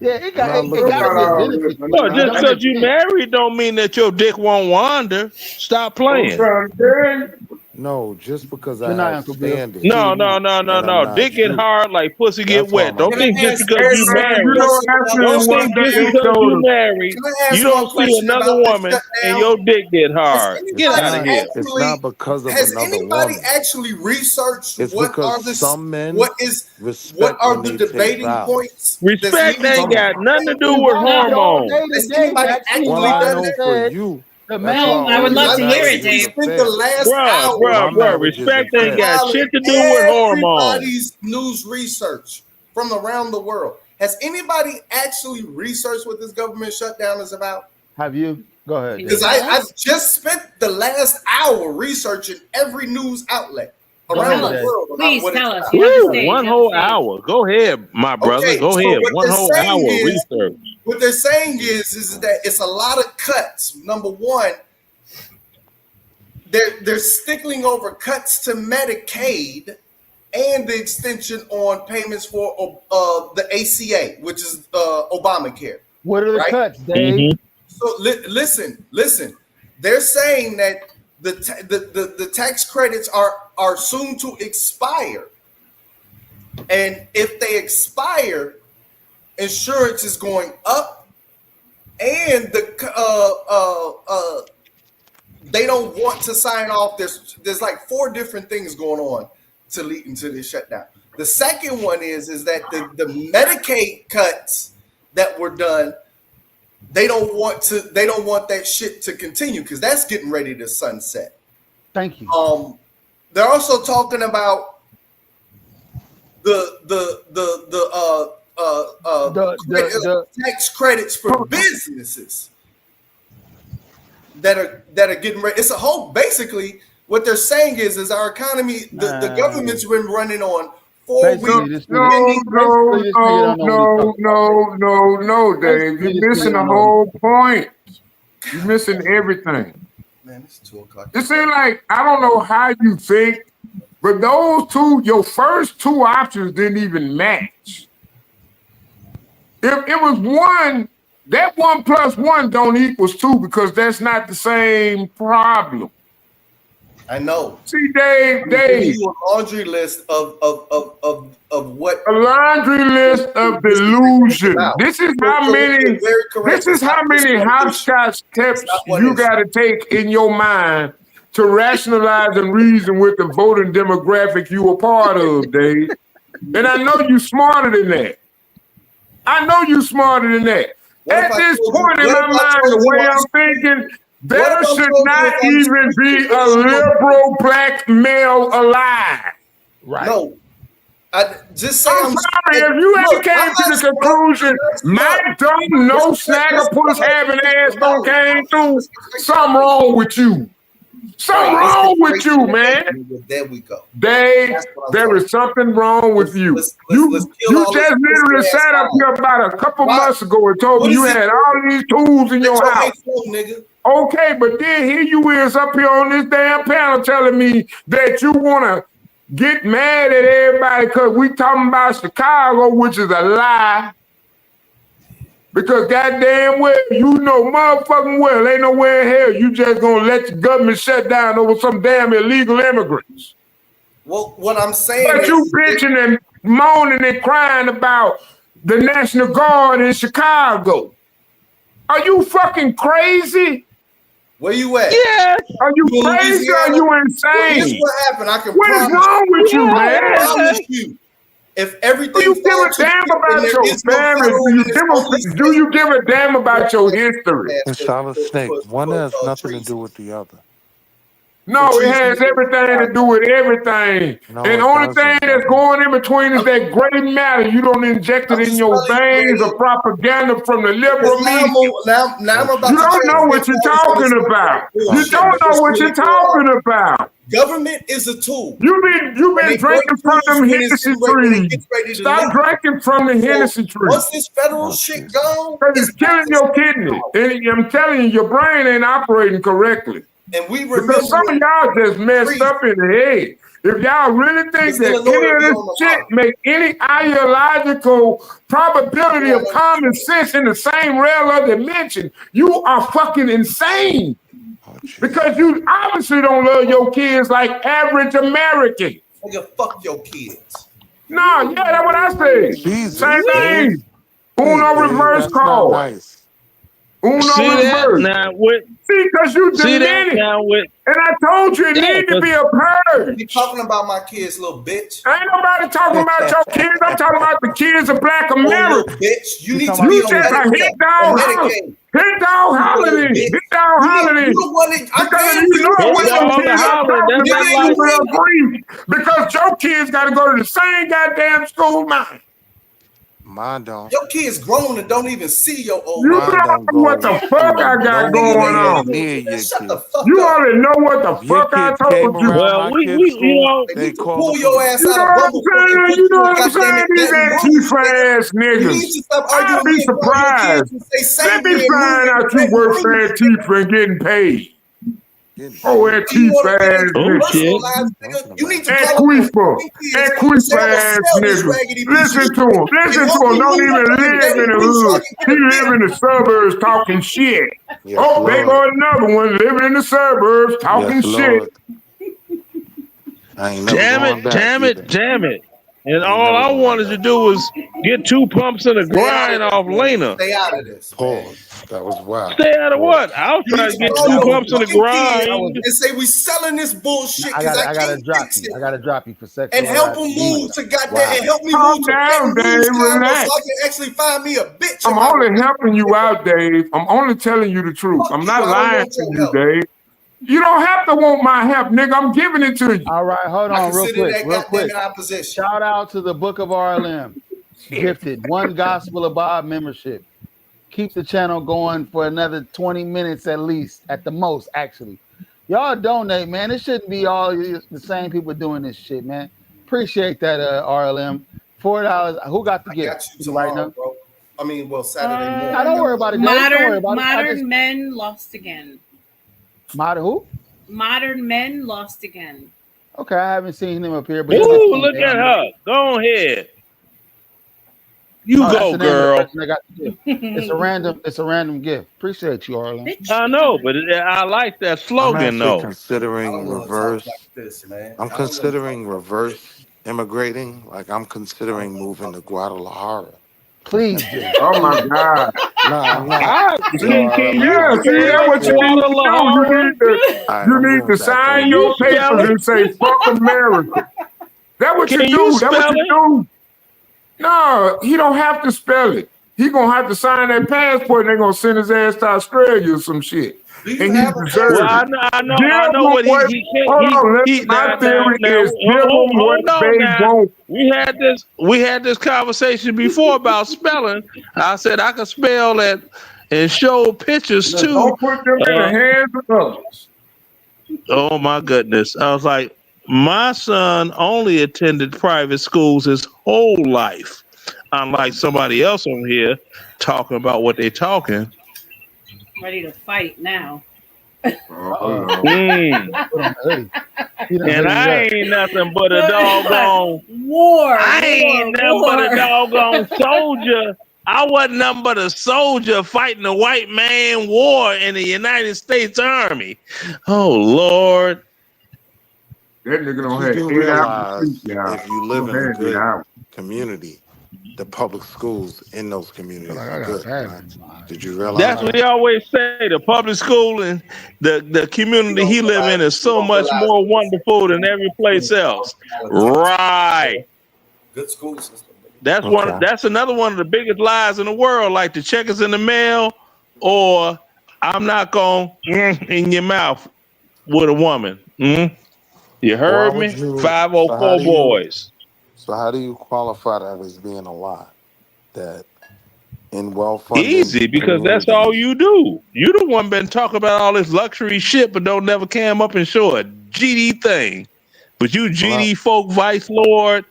S2: Yeah, it got to be a benefit.
S7: No, just because you married don't mean that your dick won't wander. Stop playing.
S12: No, just because I have standards.
S7: No. Dick get hard like pussy get wet. Don't think just because you married. Don't think just because you married, you don't see another woman and your dick get hard. Get out of here.
S12: It's not because of
S1: Has
S12: another
S1: anybody
S12: woman.
S1: actually researched
S12: It's
S1: what
S12: because
S1: are the
S12: some men
S1: what are
S12: when
S1: the
S12: they take
S1: debating
S12: vows.
S1: points?
S7: Respect ain't got nothing to do with hormones.
S1: Has anybody actually done that?
S12: For you.
S13: I would love to hear it, Dave.
S1: Spent the last hour.
S7: Bruh, respect ain't got shit to do with hormones.
S1: Everybody's news research from around the world. Has anybody actually researched what this government shutdown is about?
S2: Have you? Go ahead.
S1: Because I just spent the last hour researching every news outlet around the world.
S13: Please tell us.
S7: One whole hour. Go ahead, my brother.
S1: Okay,
S7: Go
S1: so
S7: ahead.
S1: what
S7: One
S1: they're
S7: whole
S1: saying
S7: hour
S1: is-
S7: research.
S1: What they're saying is that it's a lot of cuts. Number one, they're stickling over cuts to Medicaid and the extension on payments for the ACA, which is Obamacare.
S2: What are the cuts, Dave?
S1: So listen. They're saying that the tax credits are soon to expire, and if they expire, insurance is going up, and they don't want to sign off. There's like 4 different things going on to lead into this shutdown. The second one is that the Medicaid cuts that were done, they don't want that shit to continue because that's getting ready to sunset.
S2: Thank you.
S1: They're also talking about the tax credits for businesses that are getting ready. It's a whole. Basically, what they're saying is our economy. The government's been running on 4 weeks.
S10: No, Dave. You're missing the whole point. You're missing everything.
S1: Man, it's 2:00.
S10: It seems like I don't know how you think, but your first 2 options didn't even match. If it was 1, that 1 plus 1 don't equals 2 because that's not the same problem.
S1: I know.
S10: See, Dave.
S1: You a laundry list of what
S10: a laundry list of delusion. This is how many. This is how many hopscotch steps you got to take in your mind to rationalize and reason with the voting demographic you a part of, Dave. And I know you smarter than that. At this point in my mind, the way I'm thinking, there should not even be a liberal black male alive.
S1: Right. No. Just say
S10: I'm sorry, if you ever came to the conclusion my dumb no snagger puss having ass don't came through, something wrong with you. Something wrong with you, man.
S1: There we go.
S10: Dave, there is something wrong with you.
S1: Let's
S10: You
S1: kill all
S10: just
S1: this
S10: literally
S1: pussy-ass
S10: sat up
S1: time.
S10: here about a couple months ago and told
S1: What
S10: me you
S1: is it?
S10: had all these tools in your
S1: Let
S10: house.
S1: hate flow, nigga.
S10: Okay, but then here you is up here on this damn panel telling me that you want to get mad at everybody because we talking about Chicago, which is a lie. Because goddamn well, you know motherfucking well, ain't nowhere in hell you just gonna let the government shut down over some damn illegal immigrants.
S1: Well, what I'm saying
S10: But
S1: is,
S10: you bitching and moaning and crying about the National Guard in Chicago. Are you fucking crazy?
S1: where you at?
S7: Yeah.
S10: Are you
S1: in
S10: crazy or are
S1: Louisiana?
S10: you
S1: Well, this
S10: insane?
S1: what happened. I can
S10: What is
S1: promise
S10: wrong with you, man?
S1: I promise you. If
S10: Do
S1: everything
S10: you give
S1: falls
S10: a
S1: to
S10: damn
S1: shit, then
S10: about
S1: there
S10: your
S1: is no
S10: family?
S1: federal and it's only state.
S10: Do you give a damn about your history?
S16: And Solid Snake, one has nothing to do with the other.
S10: No, it has everything to do with everything.
S16: No,
S10: And the
S16: it
S10: only thing
S16: doesn't,
S10: that's
S16: brother.
S10: going in between is that gray matter. You don't inject it in your veins or propaganda from the liberal media.
S1: Now I'm about
S10: You
S1: to
S10: don't know what
S1: transmit
S10: you're
S1: all this
S10: talking
S1: other
S10: about. You
S1: bullshit.
S10: don't know
S1: What's
S10: what you're
S1: really going on?
S10: talking about.
S1: Government is a tool.
S10: You've
S1: And
S10: been
S1: they break
S10: drinking from
S1: tools
S10: them
S1: when it's
S10: Hennessy
S1: when it
S10: trees.
S1: gets ready to
S10: Stop
S1: leak.
S10: drinking from the Hennessy trees.
S1: Once this federal shit gone,
S10: Because it's killing your kidney. And I'm telling you, your brain ain't operating correctly.
S1: and we
S10: Because
S1: remember
S10: some of y'all just messed up in the head. If y'all really think
S1: Miss
S10: that
S1: Illinois
S10: any
S1: will
S10: of
S1: be
S10: this
S1: on the
S10: shit make any ideological probability of common sense in the same realm of dimension, you are fucking insane. Because you obviously don't love your kids like average Americans.
S1: nigga, fuck your kids.
S10: No, yeah, that's what I say.
S16: Jesus,
S10: Same
S16: Dave.
S10: thing. Uno
S16: Dave,
S10: reverse
S16: that's not
S10: call.
S16: nice.
S10: Uno
S7: See that
S10: reverse.
S7: now with
S10: See, because you
S7: see that
S10: diminished.
S7: now with
S10: And I told you it
S7: yeah,
S10: need to be a purge.
S1: You talking about my kids, little bitch?
S10: Ain't nobody talking about your kids. I'm talking about the kids of Black
S1: Oh, little
S10: America.
S1: bitch, you need to
S10: You
S1: be on
S10: just a hit dog holler.
S1: Medicaid.
S10: Hit dog hollering. Hit dog hollering.
S1: You the one that I'm
S10: Because
S1: paying
S10: you
S1: for you
S10: know
S1: to
S10: when
S1: be
S10: your
S1: on
S10: kids are
S7: hollering,
S10: talking
S7: that's
S10: about
S7: not
S10: you
S7: like-
S10: will agree. Because your kids got to go to the same goddamn school mine.
S16: Mine don't.
S1: Your kids grown and don't even see your old
S10: You
S1: man.
S16: Mine don't
S10: know what
S16: go
S10: the fuck I got going
S16: nowhere
S10: on.
S16: near your
S1: Shut the
S16: kids.
S1: fuck
S10: You
S1: up.
S10: already know what the
S16: If your
S10: fuck I
S16: kids came
S10: told you.
S16: around
S7: well
S16: my
S7: we
S16: kids'
S7: you
S16: school,
S7: know
S16: they call
S1: Pull
S16: the
S1: your
S16: police.
S1: ass
S10: You
S1: out
S10: know
S1: of
S10: what I'm
S1: Bumblefoot and
S10: saying?
S1: put
S10: You
S1: you
S10: know
S1: in
S10: what I'm
S1: goddamn
S10: saying?
S1: it,
S10: These
S1: Baton Rouge,
S10: Antifa ass
S1: nigga. You need
S10: niggas.
S1: to stop
S10: I'd
S1: arguing
S10: be
S1: me and call your
S10: surprised.
S1: kids and say
S10: Let
S1: save
S10: me
S1: me and move
S10: find
S1: into
S10: out you
S1: Baton
S10: work for
S1: Rouge.
S10: Antifa and getting paid. Oh,
S1: You
S10: Antifa
S1: want to get
S10: ass
S1: into
S7: Oh,
S10: niggas.
S1: personal
S7: shit.
S1: lives, nigga? You need to call up your
S10: Antifa.
S1: fucking kids and say
S10: Antifa
S1: I'm gonna
S10: ass
S1: sell this
S10: niggas.
S1: raggedy piece of
S10: Listen
S1: shit
S10: to him.
S1: and
S10: Listen to
S1: help
S10: him.
S1: me
S10: Don't
S1: move
S10: even
S1: up in
S10: live in
S1: Baton
S10: the
S1: Rouge so I
S10: hood.
S1: can
S10: He
S1: get a
S10: live in the suburbs talking shit.
S16: Yes,
S10: Oh, they
S16: Lord.
S10: go another one living in the suburbs talking
S16: Yes,
S10: shit.
S16: Lord. I ain't never going back either.
S7: Damn it. And
S16: I ain't
S7: all
S16: never
S7: I
S16: going
S7: wanted to
S16: back.
S7: do was get 2 pumps and a
S1: Stay out of
S7: grind
S1: this,
S7: off
S1: man.
S7: Lena.
S1: Stay out of this, man.
S16: Pause. That was wild.
S7: Stay out of
S16: Pause.
S7: what? I was
S1: You
S7: trying
S1: need
S7: to
S1: to
S7: get
S1: call
S7: 2
S1: your
S7: pumps and a
S1: fucking kids
S7: grind.
S1: and say we selling this bullshit
S2: I
S1: because I
S2: gotta
S1: can't
S2: drop
S1: fix
S2: you.
S1: it.
S2: I gotta drop you for sexual
S1: And help them
S2: harassment.
S1: move to goddamn
S16: Wow.
S1: and help me
S10: Calm
S1: move to
S10: down,
S1: Baton Rouge,
S10: Dave.
S1: Chicago,
S10: Relax.
S1: so I can actually find me a bitch.
S10: I'm
S1: in my
S10: only
S1: life.
S10: helping you out, Dave. I'm only telling you the truth.
S1: Fuck
S10: I'm
S1: you.
S10: not
S1: I don't
S10: lying
S1: want
S10: to
S1: your
S10: you,
S1: help.
S10: Dave. You don't have to want my help, nigga. I'm giving it to you.
S2: All right, hold
S1: I
S2: on, real
S1: consider
S2: quick,
S1: that
S2: real
S1: goddamn
S2: quick.
S1: in opposition.
S2: Shout out to the Book of RLM. Gifted one Gospel of Bob membership. Keep the channel going for another 20 minutes at least, at the most, actually. Y'all donate, man. It shouldn't be all the same people doing this shit, man. Appreciate that, RLM. $4. Who got the
S1: I
S2: gift?
S1: got you
S2: Right
S1: tomorrow,
S2: now.
S1: bro. I mean, well, Saturday morning.
S2: Nah, don't worry about it, Dave. Don't worry about it.
S13: Modern men lost again.
S2: Modern who?
S13: Modern men lost again.
S2: Okay, I haven't seen him up here, but
S7: Ooh, look at her. Go ahead. You
S2: that's
S7: go,
S2: the name of the
S7: girl.
S2: person that got the gift. It's a random gift. Appreciate you, Arlen.
S7: I know, but I like that
S16: I'm
S7: slogan,
S16: actually
S7: though.
S1: I
S16: considering
S1: don't want to
S16: reverse.
S1: talk like this, man.
S16: I'm
S1: I don't want to talk
S16: considering
S1: like
S16: reverse immigrating. Like I'm considering moving to Guadalajara.
S2: Please do.
S10: Oh my God.
S16: Nah, I'm not.
S7: Can you
S10: Yeah, see, that's
S7: spell
S10: what you need to do.
S7: Guadalajara?
S16: I'm
S10: You need
S16: going
S10: to
S16: back
S10: sign
S16: on
S7: Can you
S10: your
S16: mute.
S7: spell
S10: papers
S7: it?
S10: and say fuck America. That's what you
S7: Can you
S10: do. That's what
S7: spell
S10: you
S7: it?
S10: do. No, he don't have to spell it. He gonna have to sign that passport and they're gonna send his ass to Australia or some shit.
S1: Do you
S10: And he
S1: have a
S10: deserves
S7: Well,
S10: it.
S7: I know,
S10: Give them
S7: but
S10: what,
S7: he can't.
S10: hold on, my
S7: Now,
S10: theory is give them what
S7: hold on
S10: they
S7: now.
S10: want.
S7: We had this conversation before about spelling. I said I could spell that and show pictures too.
S10: Don't put them in the hands of others.
S7: Oh my goodness. I was like, my son only attended private schools his whole life. Unlike somebody else on here talking about what they talking.
S13: Ready to fight now.
S7: Mm.
S2: Put on the hoodie. He done
S7: And
S2: hoodied
S7: I
S2: up.
S7: ain't nothing but a doggone
S13: war.
S7: ain't nothing but a doggone soldier. I wasn't nothing but a soldier fighting a white man war in the United States Army. Oh Lord.
S10: That nigga
S12: But
S10: don't
S12: you
S10: have
S12: do
S10: 8 hours of sleep,
S12: realize
S10: y'all.
S12: if you
S10: He
S12: live
S10: don't
S12: in a
S10: have 8
S12: good
S10: hours.
S12: community, the public schools in those
S2: Feel
S12: communities
S2: like
S12: are
S2: I got
S12: good,
S2: tabs
S12: right?
S2: in my eyes.
S12: Did you realize
S7: That's what
S12: that?
S7: they always say. The public school and the
S1: You
S7: community
S1: don't
S7: he live in
S1: realize,
S7: is
S1: you
S7: so
S1: don't
S7: much
S1: realize
S7: more
S1: the difference
S7: wonderful than every place
S1: between
S7: else.
S1: politics
S7: Right.
S1: and good school system.
S7: That's
S12: Okay.
S7: that's another one of the biggest lies in the world. Like the check is in the mail, or I'm not gonna in your mouth with a woman. You
S12: Why
S7: heard
S12: would
S7: me?
S12: you? So how
S7: 504
S12: do you?
S7: boys.
S12: So how do you qualify that as being a lie? That in well-funded
S7: Easy, because that's all
S12: communities,
S7: you do. You the one been talking about all this luxury shit, but don't never came up and show a GD thing. But you
S12: well,
S7: GD folk vice lord.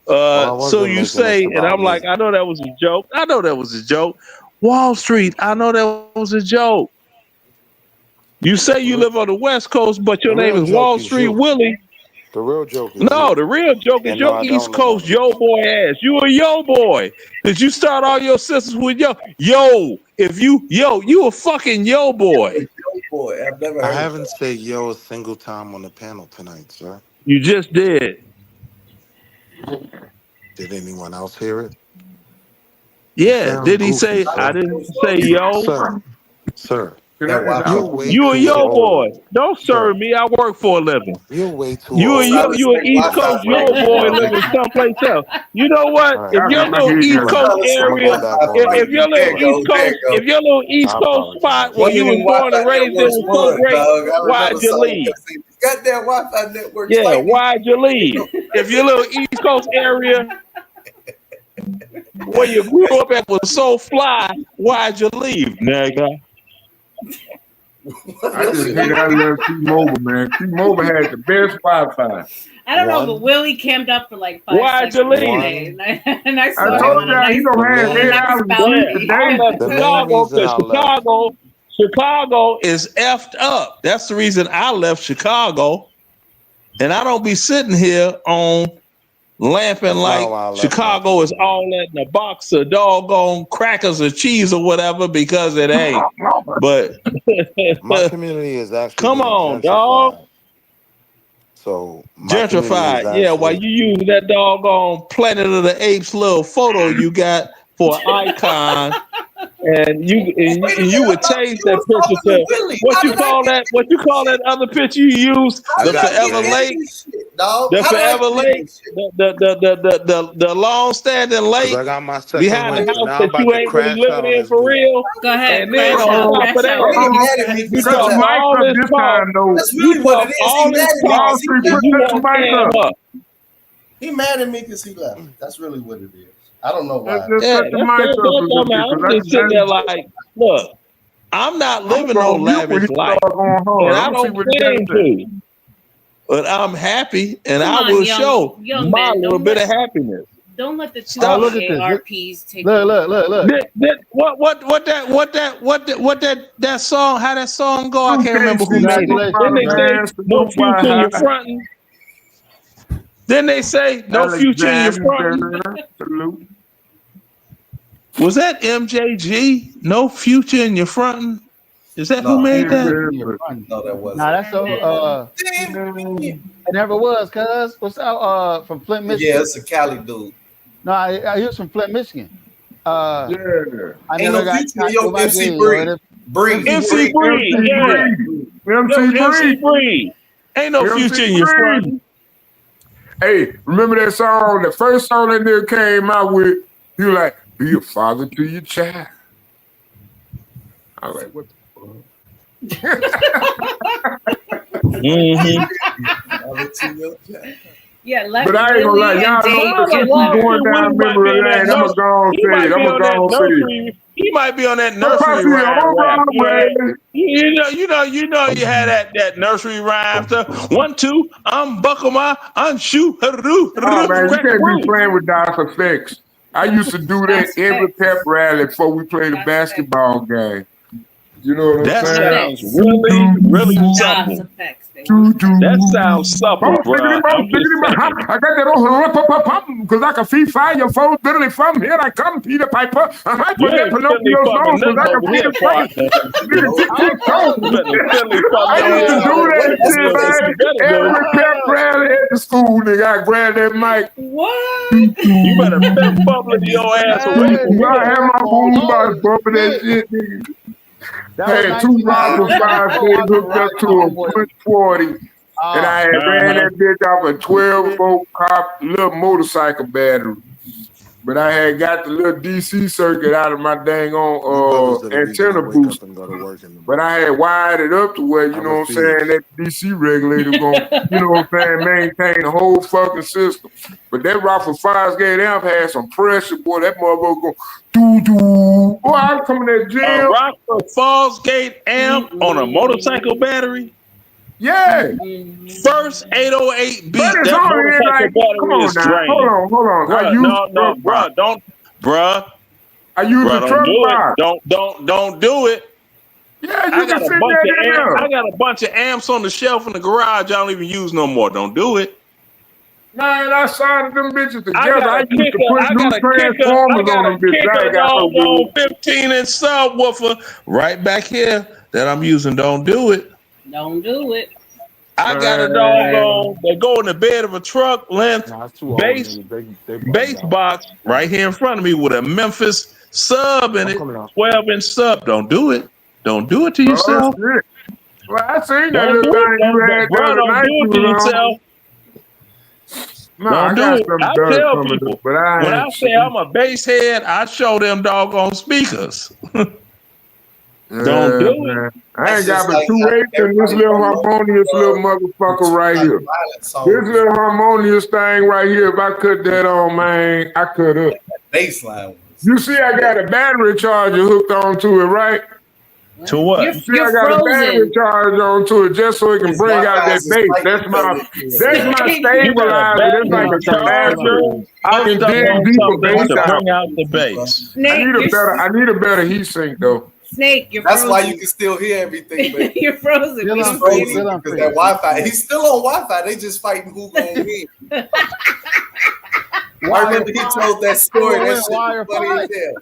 S12: I
S7: So
S12: wasn't
S7: you
S12: making this
S7: say, and
S12: about
S7: I'm like,
S12: me.
S7: I know that was a joke. I know that was a joke. Wall Street, I know that was a joke. You say
S12: The
S7: you
S12: re-
S7: live on the West Coast, but
S12: the
S7: your name
S12: real
S7: is
S12: joke
S7: Wall
S12: is
S7: Street
S12: you.
S7: Willie.
S12: The real joke is
S7: No,
S12: you.
S7: the real joke is
S12: And no,
S7: your
S12: I
S7: East
S12: don't live on
S7: Coast
S12: the
S7: yo
S12: West
S7: boy
S12: Coast.
S7: ass. You a yo boy. Did you start all your sisters with yo? If you a fucking yo boy.
S1: Boy, I've never
S12: I
S1: heard
S12: haven't
S1: that.
S12: said yo a single time on the panel tonight, sir.
S7: You just did.
S12: Did anyone else hear it? You
S7: Yeah.
S12: sound
S7: Did he
S12: goofy,
S7: say I
S12: sir.
S7: didn't say yo?
S12: Sir,
S10: Can
S1: That
S10: I ask
S1: Wi-Fi
S10: you a
S12: you're
S10: question?
S12: way
S7: You a
S12: too
S7: yo boy.
S12: old.
S7: Don't
S12: Sir,
S7: serve me. I work for a living.
S12: you're way too
S7: You a
S1: That's
S12: old
S1: how
S7: yo,
S1: let's
S7: you an
S1: make
S7: East
S1: Wi-Fi
S7: Coast
S12: to
S7: yo
S1: work.
S12: know
S7: boy
S12: about
S7: living
S12: me.
S7: someplace else. You know what?
S12: All right.
S7: If
S10: I
S7: your
S10: got my
S7: little
S10: head
S7: East
S1: That's
S10: done.
S7: Coast
S1: how let's
S12: I'm
S1: make
S12: gonna go
S7: area,
S12: back
S1: Wi-Fi
S12: on
S1: work.
S7: if
S12: mute.
S7: your
S1: There
S7: little
S1: you
S7: East
S1: go. There
S7: Coast,
S1: you go.
S7: East
S12: I
S7: Coast spot
S12: apologize.
S7: where
S1: One of
S7: you
S1: them
S7: was born
S1: Wi-Fi
S7: and raised in
S1: networks
S7: was so
S1: won,
S7: great,
S1: dog. I remember
S7: why'd you
S1: something
S7: leave?
S1: kept saying, these goddamn Wi-Fi networks
S7: Yeah,
S1: fight each
S7: why'd you leave? If your little East Coast area where you grew up at was so fly, why'd you leave, nigga?
S10: I just hate I love T-Mobile, man. T-Mobile had the best Wi-Fi.
S13: I don't know, but
S12: One,
S13: Willie cammed up for like 5
S7: Why'd you
S13: seconds
S7: leave?
S13: today,
S12: one,
S13: and I
S10: I
S13: saw him
S10: told
S13: on a
S12: one.
S10: y'all he
S13: nice
S10: don't
S12: The
S10: have 8
S12: main,
S13: nice
S10: hours of
S7: Yeah,
S10: sleep
S13: Bounty.
S7: I
S10: today.
S7: left
S12: the main
S7: Chicago
S12: reason
S7: because
S12: I left.
S7: Chicago is effed up. That's the reason I left Chicago. And I don't be sitting here on lamping
S12: That's not
S7: like
S12: why I left my
S7: Chicago is
S12: community.
S7: all that in a box of doggone crackers or cheese or whatever, because it ain't. But
S12: My community is actually
S7: come
S12: being
S7: on, dog.
S12: gentrified. So my community is
S7: Gentrified. Yeah, while
S12: actually
S7: you use that doggone Planet of the Apes little photo you got for an icon, and
S1: Wait a
S7: and
S1: minute,
S7: you
S1: I
S7: would
S1: thought
S7: change
S1: you
S7: that
S1: was
S7: picture
S1: talking to
S7: to
S1: Willie.
S7: what
S1: How
S7: you
S1: did I
S7: call
S1: get
S7: that?
S1: in
S7: What you
S1: this
S7: call
S1: shit?
S7: that other picture you used?
S1: How
S7: The
S1: did I
S7: Forever
S1: get in
S7: Lake,
S1: this shit, dog?
S7: the
S1: How did I
S7: Forever
S1: get in
S7: Lake,
S1: this shit?
S7: the long standing
S12: because I
S7: lake
S12: got my second
S7: behind the
S12: wife and
S7: house
S12: now I'm
S7: that
S12: about
S7: you
S12: to
S7: ain't really
S12: crash out
S7: living
S12: on
S7: in
S12: this
S7: for
S12: goofy.
S7: real.
S13: Go ahead,
S7: And then
S13: crash
S7: on
S13: out,
S7: top of
S13: crash out.
S7: that,
S13: We
S1: He
S13: can
S1: mad at
S13: hear
S1: me
S13: it.
S7: you
S1: because he
S10: Cut the
S7: talk
S1: left.
S10: mic
S7: all
S10: up
S7: this
S10: this
S7: talk.
S10: time, though.
S1: That's
S7: You
S1: really what
S7: talk
S1: it is. He
S7: all this
S1: mad at me
S7: talk,
S10: Wall
S1: because he
S10: Street,
S7: and
S10: put
S1: left.
S7: you
S10: cut the
S7: won't
S10: mic
S7: cam
S10: up.
S7: up.
S1: He mad at me because he left. That's really what it is. I don't know
S10: Let's
S1: why.
S10: just
S7: Yeah,
S10: cut the
S7: that's
S10: mic
S7: that,
S10: up a
S7: that
S10: little
S7: dumb man.
S10: bit because
S7: I'm just sitting there like, look, I'm not
S10: I'm gonna
S7: living
S10: go
S7: no
S10: on mute when
S7: lavish
S10: he
S7: life,
S10: start going
S7: and
S10: hard. I'm
S7: I
S10: gonna see
S7: don't
S10: what he got to
S7: claim
S10: say.
S7: to, but I'm happy, and
S13: Come
S7: I
S13: on,
S7: will show
S13: young
S7: my
S13: man.
S7: little bit of happiness.
S13: Don't let the
S2: Oh,
S7: Stop.
S2: look at this.
S13: AARPs take
S2: Look,
S13: over.
S2: look, look, look.
S7: That song, how that song go? I can't remember who
S10: UKC,
S7: made it.
S10: salute by
S7: Then
S2: Congratulations,
S10: the
S7: they
S2: man.
S7: say
S10: man,
S7: no
S10: salute by
S7: future in your
S10: high.
S7: fronting. Then they say no future in your fronting.
S10: Alexander, salute.
S7: Was that MJG? No future in your fronting. Is that who
S1: No,
S7: made
S10: Yeah,
S7: that?
S2: In your front.
S1: no, that
S2: Nah,
S1: wasn't.
S2: that's so.
S1: Damn.
S2: It never was, cuz. What's out? From Flint,
S1: Yeah,
S2: Michigan.
S1: it's a Cali dude.
S2: No, he was from Flint, Michigan.
S10: yeah.
S2: I
S1: Ain't
S2: never
S1: no
S2: got
S1: future in
S2: caught
S1: your
S2: with my
S1: MC
S2: J, or
S1: Bree. Bree.
S7: MC
S1: Bree.
S7: Breed,
S10: MC
S7: yeah.
S10: Breed.
S7: No
S10: MC
S7: MC
S10: Breed.
S7: Breed. Ain't no
S10: MC
S7: future in your
S10: Breed.
S7: fronting.
S10: Hey, remember that song? The first song that nigga came out with, he was like, be a father to your child. I was like, what the fuck?
S7: Mm-hmm.
S1: Father to your child.
S13: Yeah, let
S10: But I ain't gonna lie,
S13: Willie and
S10: y'all know
S13: Dave
S10: that
S13: get
S10: since we going
S13: married.
S10: down
S7: Willie might be
S10: memory
S7: on that
S10: lane, I'ma
S7: nursery.
S10: go on
S7: He
S10: say
S7: might
S10: it.
S7: be
S10: I'ma
S7: on
S10: go
S7: that
S10: on say it.
S7: nursery. He might be on that
S10: What
S7: nursery
S10: about the
S7: rhyme
S10: old
S7: rap.
S10: time way?
S7: You know. You had that nursery rhyme stuff. 1, 2, unbuckle my unshoe,
S10: Oh man, you
S7: crack a
S10: can't be
S7: brew.
S10: playing with DOS effects. I used to do that
S13: That's
S10: every
S13: facts.
S10: pep rally before we played a
S13: That's facts.
S10: basketball game. You know what I'm
S7: That
S13: Some
S10: saying?
S7: sounds
S13: effects.
S7: really, really
S13: Some DOS
S7: supple.
S13: effects, baby.
S7: That sounds supple,
S10: Bum,
S7: bruh.
S10: diggity, bum,
S7: I'm just
S10: diggity, bum,
S7: saying.
S10: I got that old because I can feel fire your foes bitterly from here. I come, Peter Piper. I might
S7: You
S10: forget
S7: ain't fiddly
S10: Pinocchio's
S7: from
S10: nose because
S7: enough
S10: I can
S7: over
S10: feel
S7: here,
S10: the fucking
S7: partner. Fiddly from
S10: I used to
S7: nowhere.
S10: do that
S7: That's
S10: shit,
S7: what
S10: man.
S7: you better do.
S10: Every pep rally at the school, nigga. I grabbed that mic.
S13: What?
S7: You better fist fumbling your ass away from
S10: I
S7: here.
S10: had my boombox bumping that shit, nigga.
S2: That was
S10: Had 2 rifle 5
S2: 1994. I
S10: days
S2: was
S10: hooked up
S2: riding
S10: to
S2: my
S10: a
S2: homeboy.
S10: punch 40. And I had ran
S7: Uh-huh.
S10: that bitch off a 12-volt cop little motorcycle battery. But I had got the little DC circuit out of my dang on antenna booster. But I had wired it up to where, you know what I'm saying, that DC regulator going, you know what I'm saying, maintain the whole fucking system. But that Rifle 5 gate amp had some pressure, boy. That motherfucker go doo-doo. Boy, I'm coming at
S7: A
S10: jail.
S7: Rockford Falls Gate amp on a motorcycle battery?
S10: Yeah.
S7: First 808
S10: But
S7: beat,
S10: it's
S7: that
S10: only in
S7: motorcycle
S10: like, come
S7: battery
S10: on
S7: is
S10: now.
S7: drained.
S10: Hold on. I
S7: Bruh,
S10: use
S7: no,
S10: truck box.
S7: bruh.
S10: I use a
S7: Don't
S10: truck
S7: do it.
S10: box.
S7: Don't do it.
S10: Yeah,
S7: I
S10: you can
S7: got a
S10: fit
S7: bunch
S10: that
S7: of
S10: in there.
S7: I got a bunch of amps on the shelf in the garage I don't even use no more. Don't do it.
S10: Man, I soldered them bitches
S7: I
S10: together.
S7: got
S10: I
S7: a
S10: used to put new transformers on them bitches. I got no
S7: doggone 15-inch subwoofer right back here that I'm using. Don't do it.
S13: Don't do it.
S7: I got a doggone they go in the bed of a truck length bass box right here in front of me with a Memphis sub in it, 12-inch sub. Don't do it. Don't do it to yourself.
S10: Oh, shit. Well, I seen that
S7: Don't
S10: little
S7: do it.
S10: thing you had the other
S7: Don't
S10: night
S7: do
S10: you
S7: it to
S10: was on.
S7: yourself.
S10: No,
S7: Don't
S10: I
S7: do
S10: got
S7: it.
S10: something
S7: I
S10: done
S7: tell
S10: coming
S7: people
S10: up, but I
S7: when I
S10: ain't
S7: say I'm a bass head, I show them doggone speakers. Don't do it.
S10: man. I
S1: That's
S10: ain't got
S1: just
S10: but
S1: like
S10: 2
S1: having
S10: weights and this
S1: everybody
S10: little
S1: from
S10: harmonious little motherfucker right here. This little harmonious thing right here, if I cut that on, man, I cut up.
S1: Baseline.
S10: You see I got a battery charger hooked onto it, right?
S7: To what?
S10: You see I got a battery charger onto it just so it can bring out that bass. That's my
S7: You got a
S10: stabilizer. That's like
S7: battery
S10: a
S7: charger
S10: capacitor. I can
S7: hooked up
S10: dig
S7: on
S10: deeper
S7: something
S10: bass
S7: to
S10: out.
S7: bring out the bass.
S13: Snake,
S10: I need a better heat sink though.
S13: Snake, you're
S1: That's why
S13: frozen.
S1: you can still hear everything, but
S13: You're frozen.
S1: He's
S13: We don't
S1: frozen
S13: see anything.
S1: because that Wi-Fi. He's still on Wi-Fi. They just fighting who gonna win. I remember he told that story. That shit was funny as hell.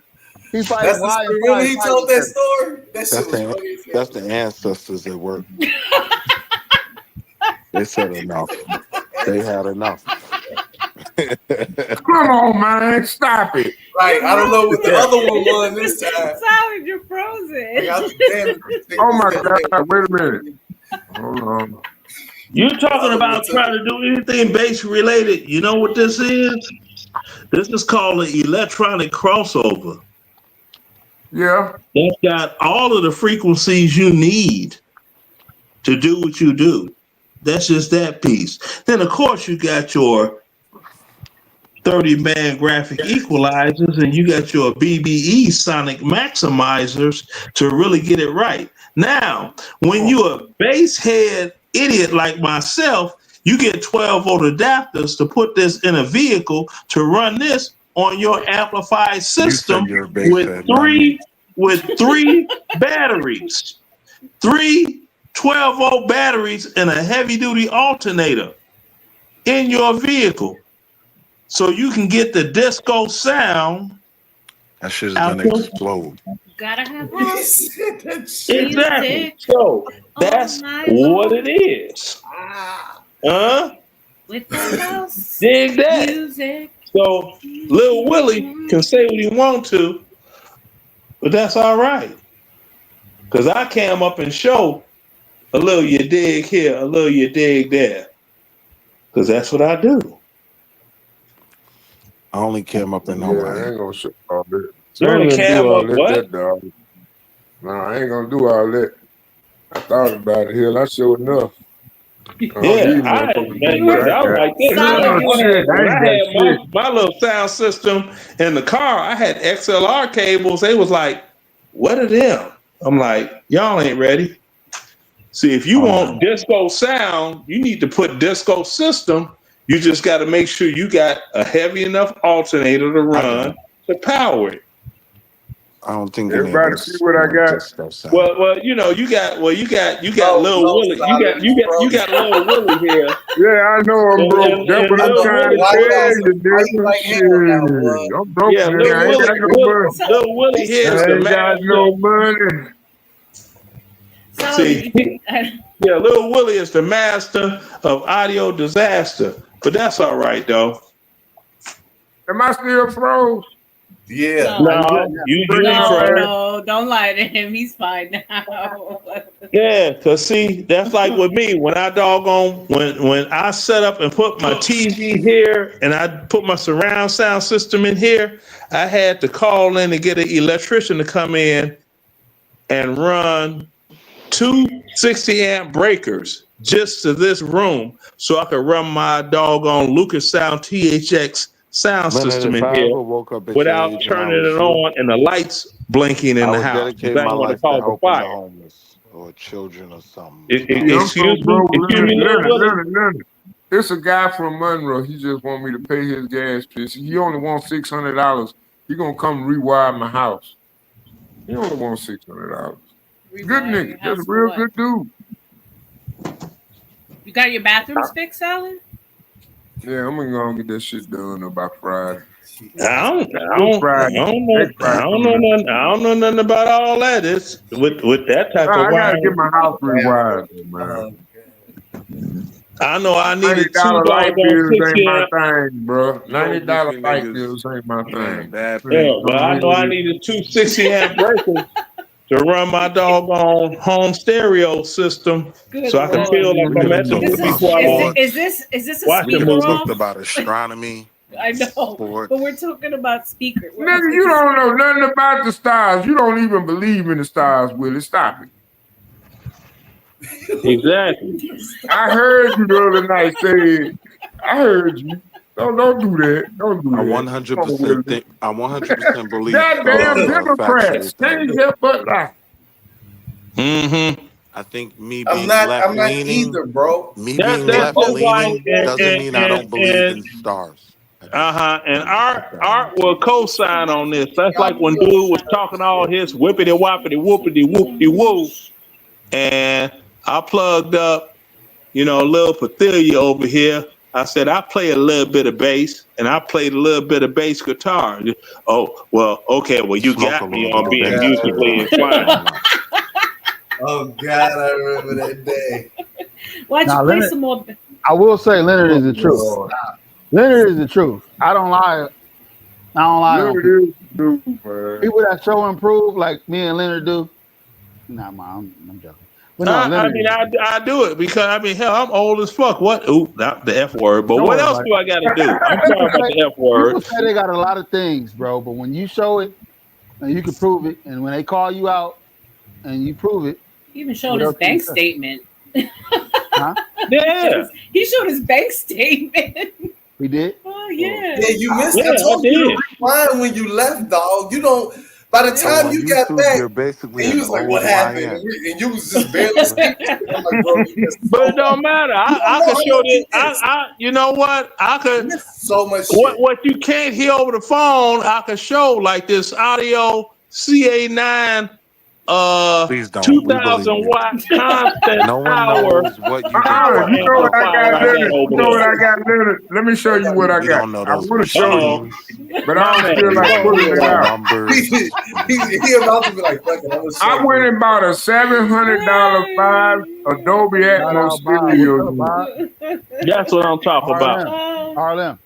S2: He's
S1: That's
S2: fighting
S1: the
S2: wire.
S1: story. Remember he told that story? That shit
S16: That's
S1: was funny as hell.
S16: that's the ancestors at work. They said enough. They had enough.
S10: Come on, man, stop it.
S1: Right. I don't know what the other one was this time.
S13: Solid, you're frozen.
S10: Oh my God! Wait a minute. Hold on.
S7: You talking about trying to do anything bass related? You know what this is? This is called an electronic crossover.
S10: Yeah.
S7: That's got all of the frequencies you need to do what you do. That's just that piece. Then of course you got your 30-band graphic equalizers and you got your BBE sonic maximizers to really get it right. Now, when you're a bass head idiot like myself, you get 12-volt adapters to put this in a vehicle to run this on your amplified system with three batteries. 3 12-volt batteries and a heavy-duty alternator in your vehicle. So you can get the disco sound.
S16: That shit is gonna explode.
S13: Gotta have house.
S7: Exactly. So that's what it is.
S13: With the house.
S7: Dig that.
S13: Music.
S7: So Lil Willie can say what he want to, but that's all right. Because I came up and show a little you dig here, a little you dig there. Because that's what I do.
S16: I only came up in no
S10: I ain't gonna show all that.
S7: You
S10: I
S7: only
S10: ain't gonna
S7: came
S10: do all
S7: up
S10: that,
S7: what?
S10: that dog. No, I ain't gonna do all that. I thought about it. Hell, I sure enough.
S7: Yeah, I was like this. When I had my little sound system in the car, I had XLR cables. They was like, what are them? I'm like, y'all ain't ready. See, if you want disco sound, you need to put disco system. You just got to make sure you got a heavy enough alternator to run to power it.
S16: I don't think
S10: everybody see what I got.
S7: Well, you know, you got Lil Willie. You got Lil Willie here.
S10: Yeah, I know I'm broke. That's what I'm trying to tell you, nigga. Shit. I'm broke,
S7: Yeah,
S10: nigga. I ain't got no money.
S7: Lil Willie here is
S10: I
S7: the
S10: ain't got no money.
S7: See, yeah, Lil Willie is the master of audio disaster. But that's all right, though.
S10: Am I still froze?
S1: Yeah.
S13: No, don't lie to him. He's fine now.
S7: Yeah, cause see, that's like with me when I when I set up and put my TV here and I put my surround sound system in here, I had to call in and get an electrician to come in and run 2 60-amp breakers just to this room so I could run my doggone Lucas Sound THX sound
S16: Leonard,
S7: system
S16: if
S7: in
S16: I
S7: here
S16: ever woke up at
S7: without
S16: your age and I
S7: turning it
S16: was you,
S7: on and the lights blinking in
S16: I
S7: the
S16: would
S7: house.
S16: dedicate
S7: I
S16: my
S7: ain't want to
S16: life to
S7: cause a
S16: helping the
S7: fire.
S16: homeless or children or something.
S10: I'm so broke,
S7: Lil Willie.
S10: Leonard. It's a guy from Monroe. He just want me to pay his gas fee. He only wants $600. He gonna come rewire my house. He only wants $600. Good nigga. That's a real good dude.
S13: You got your bathrooms fixed, Alan?
S10: Yeah, I'm gonna go and get that shit done by Friday.
S7: I don't know nothing about all that. It's with that type of
S10: I gotta get
S7: wiring.
S10: my house rewired, man.
S7: I know I needed two
S10: $90 light
S7: doggone
S10: bills ain't my
S7: 60-amp.
S10: thing, bro. $90 light bills ain't my thing.
S7: Yeah, but I know I needed 2 60-amp breakers to run my doggone home stereo system, so I can feel like I'm at the movie before I go
S13: Is this a
S7: watch the
S13: speaker
S7: movie.
S13: off?
S16: About astronomy.
S13: I know, but we're talking about speaker.
S10: Nigga, you don't know nothing about the stars. You don't even believe in the stars, Willie. Stop it.
S7: Exactly.
S10: I heard you the other night say, I heard you. Don't do that. Don't do that.
S16: I 100% think. I 100% believe
S10: Goddamn
S16: stars are a factual
S10: Democrats.
S16: thing.
S10: Change that but lie.
S7: Mm-hmm.
S16: I think me
S1: I'm
S16: being
S1: not
S16: left leaning,
S1: either, bro.
S16: me being left leaning doesn't mean I don't believe in stars.
S7: And Art will co-sign on this. That's like when dude was talking all his whippity whoppity whoopity whoopity woo, and I plugged up, Lil Pathelia over here. I said I play a little bit of bass, and I played a little bit of bass guitar. Oh, well, okay, well you got me on being musically inclined.
S1: Oh God, I remember that day.
S13: Why'd you play some more?
S2: I will say Leonard is the truth. Leonard is the truth. I don't lie.
S10: Leonard is the truth, man.
S2: People that show and prove like me and Leonard do. Nah, man, I'm joking. But no,
S7: I do it because hell, I'm old as fuck. What? Ooh, not the F word. But what else do I got to do? I'm sorry about the F word.
S2: People say they got a lot of things, bro. But when you show it and you can prove it, and when they call you out and you prove it,
S13: He even showed his bank statement.
S2: Huh?
S7: Yeah.
S13: He showed his bank statement.
S2: We did.
S13: Oh yeah.
S1: Yeah, you missed. I told you to rewind when you left, dog. You don't. By the time you got back,
S16: you're basically
S1: and you was like, "What happened?" And you was just barely speaking. I'm like, bro, you missed
S7: But it don't matter. I could show this. You know what? I could
S1: so much.
S7: What you can't hear over the phone, I could show like this audio CA9. 2,000 watt constant
S16: No one
S7: power.
S16: knows what you
S10: You know what I got, Leonard? You know what I got, Leonard? Let me show you what I got. I want to show you, but I don't feel like pulling it out.
S1: He about to be like, "Fuck it, I'm gonna show
S10: I went and bought a $700 5 Adobe Atmos stereo.
S7: That's what I'm talking about.
S2: Harlem.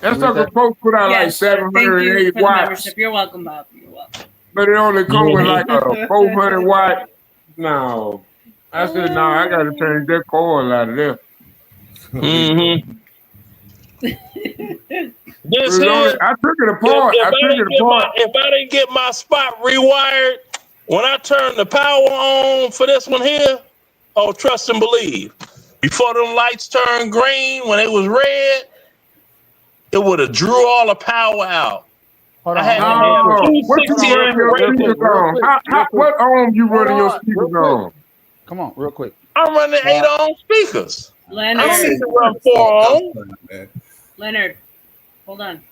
S10: That's like a post put out like 708 watts.
S13: You're welcome, Bob. You're welcome.
S10: But it only comes with like a 400 watt. No. I said, no, I got to change that coil out of there.
S7: Mm-hmm.
S10: I took it apart.
S7: If I didn't get my spot rewired, when I turn the power on for this one here, trust and believe. before them lights turned green, when it was red, it would have drew all the power out.
S2: Hold
S7: I
S2: on,
S7: had
S2: hold
S7: to
S2: on, real
S7: have
S2: quick.
S10: No, what you
S7: 260
S2: Hold on, real
S10: running
S7: amp
S2: quick,
S10: your
S2: real
S10: speakers
S2: quick,
S7: radiators.
S2: real
S10: on?
S2: quick, real quick.
S10: What ohm you
S2: Hold
S10: running your
S2: on, real
S10: speakers
S2: quick.
S10: on?
S2: Come on, real quick.
S7: I'm running 8 ohm speakers. I don't need
S13: Leonard,
S7: to run 4 ohm.
S13: Leonard, hold on.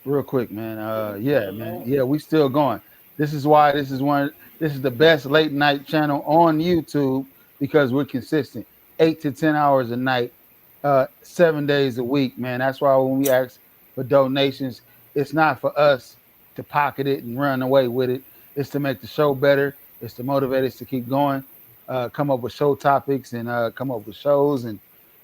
S2: Real quick, man. Yeah, man. Yeah, we still going. This is why this is the best late night channel on YouTube because we're consistent. 8 to 10 hours a night, 7 days a week, man. That's why when we ask for donations, it's not for us to pocket it and run away with it. It's to make the show better. It's to motivate us to keep going, come up with show topics and come up with shows and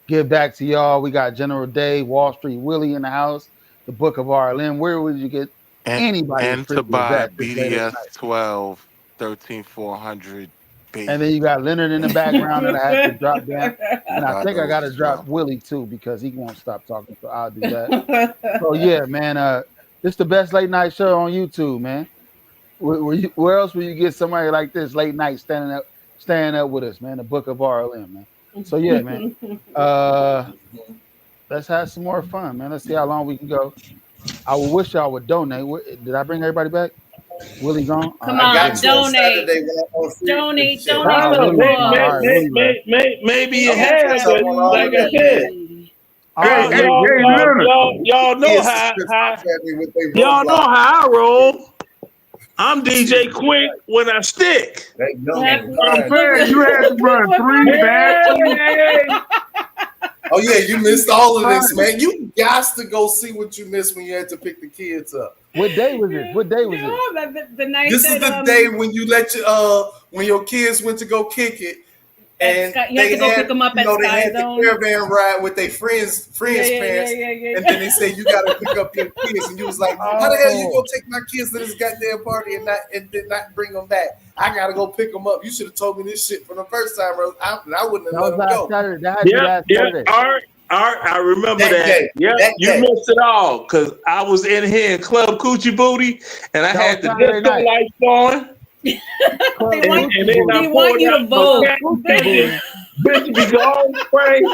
S2: give back to y'all. We got General Dave, Wall Street Willie in the house. The Book of RLM. Where would you get anybody as
S12: And to
S2: freaky as
S12: buy
S2: that this late at
S12: BDS
S2: night?
S12: 12 13400
S2: And then you
S12: base.
S2: got Leonard in the background that I had to drop down.
S12: You
S2: And I
S12: buy
S2: think I
S12: those
S2: got to
S12: as
S2: drop
S12: well.
S2: Willie too because he won't stop talking. So I'll do that. So yeah, man. This the best late night show on YouTube, man. Where else will you get somebody like this late night standing up with us, man? The Book of RLM, man. So yeah, man. Let's have some more fun, man. Let's see how long we can go. I wish y'all would donate. Did I bring everybody back? Willie gone?
S13: Come
S2: All right,
S13: on,
S2: Willie gone.
S13: donate.
S1: Saturday when I'm on free
S13: Donate,
S1: shit.
S13: donate
S2: Oh,
S13: for the
S2: Willie gone. All
S13: cause.
S2: right, Willie left.
S7: Maybe you
S1: I'm gonna
S7: have,
S1: catch up
S7: but
S1: on all
S7: like
S1: of
S7: I
S1: that,
S7: said,
S1: man.
S2: All
S10: Hey,
S2: right,
S10: hey,
S2: Willie.
S10: hey, Leonard.
S7: y'all know
S1: Kids
S7: how
S1: just at me with their
S7: y'all know
S1: Roblox.
S7: how I roll. I'm DJ Quick when I stick.
S1: That young
S13: Heck,
S1: and
S10: I'm
S1: crying.
S10: saying you had to run 3 batteries.
S1: Oh yeah, you missed all of this, man. You got to go see what you missed when you had to pick the kids up.
S2: What day was this? What day was this?
S13: No, the night
S1: This
S13: that,
S1: is the day when you let your when your kids went to go kick it, and
S13: you had to go pick them up at
S1: they
S13: Sky
S1: had
S13: Zone.
S1: the caravan ride with their friends' parents, and then they said you got to pick up your kids, and you was like, how the hell you gonna take my kids to this goddamn party and did not bring them back? I gotta go pick them up. You should have told me this shit from the first time, bro. I wouldn't have let
S2: That was
S1: them
S2: last
S1: go.
S2: Saturday. That had to be last Saturday.
S7: Art, I remember
S1: That
S7: that.
S1: day.
S7: Yeah,
S1: That
S7: you
S1: day.
S7: missed it all because I was in here in Club Coochie Booty and I
S2: That
S7: had
S2: was
S7: the
S2: Saturday
S7: disco
S2: night.
S7: lights on.
S13: They want,
S7: And then I
S13: they
S7: poured
S13: want you
S7: out
S13: to
S7: my
S13: vote.
S7: Captain Bitch be gone crazy.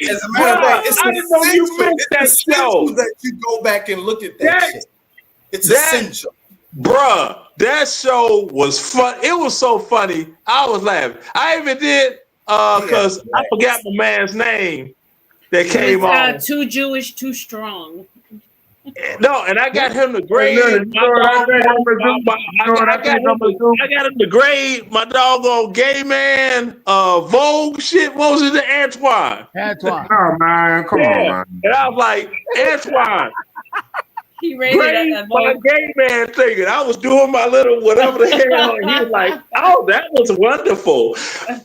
S1: As a matter of fact, it's
S7: I didn't know you
S1: essential.
S7: missed that
S1: It's essential
S7: show.
S1: that you go back and look at that shit. It's essential.
S7: Bruh, that show was fun. It was so funny. I was laughing. I even did because I forgot the man's name that
S13: It
S7: came on.
S13: was too Jewish, too strong.
S7: No, and I got him to
S10: Hey,
S7: grade
S10: Leonard, you
S7: my
S10: know what I think I'm
S7: doggone.
S10: gonna do? You know what I think I'm gonna do?
S7: I got him to grade my doggone gay man Vogue shit. What was it, the Antoine?
S2: Antoine.
S10: No, man, come on, man.
S7: And I was like, Antoine,
S13: He rated
S7: grade
S13: it.
S7: my gay man thing. And I was doing my little whatever the hell. And he was like, oh, that was wonderful.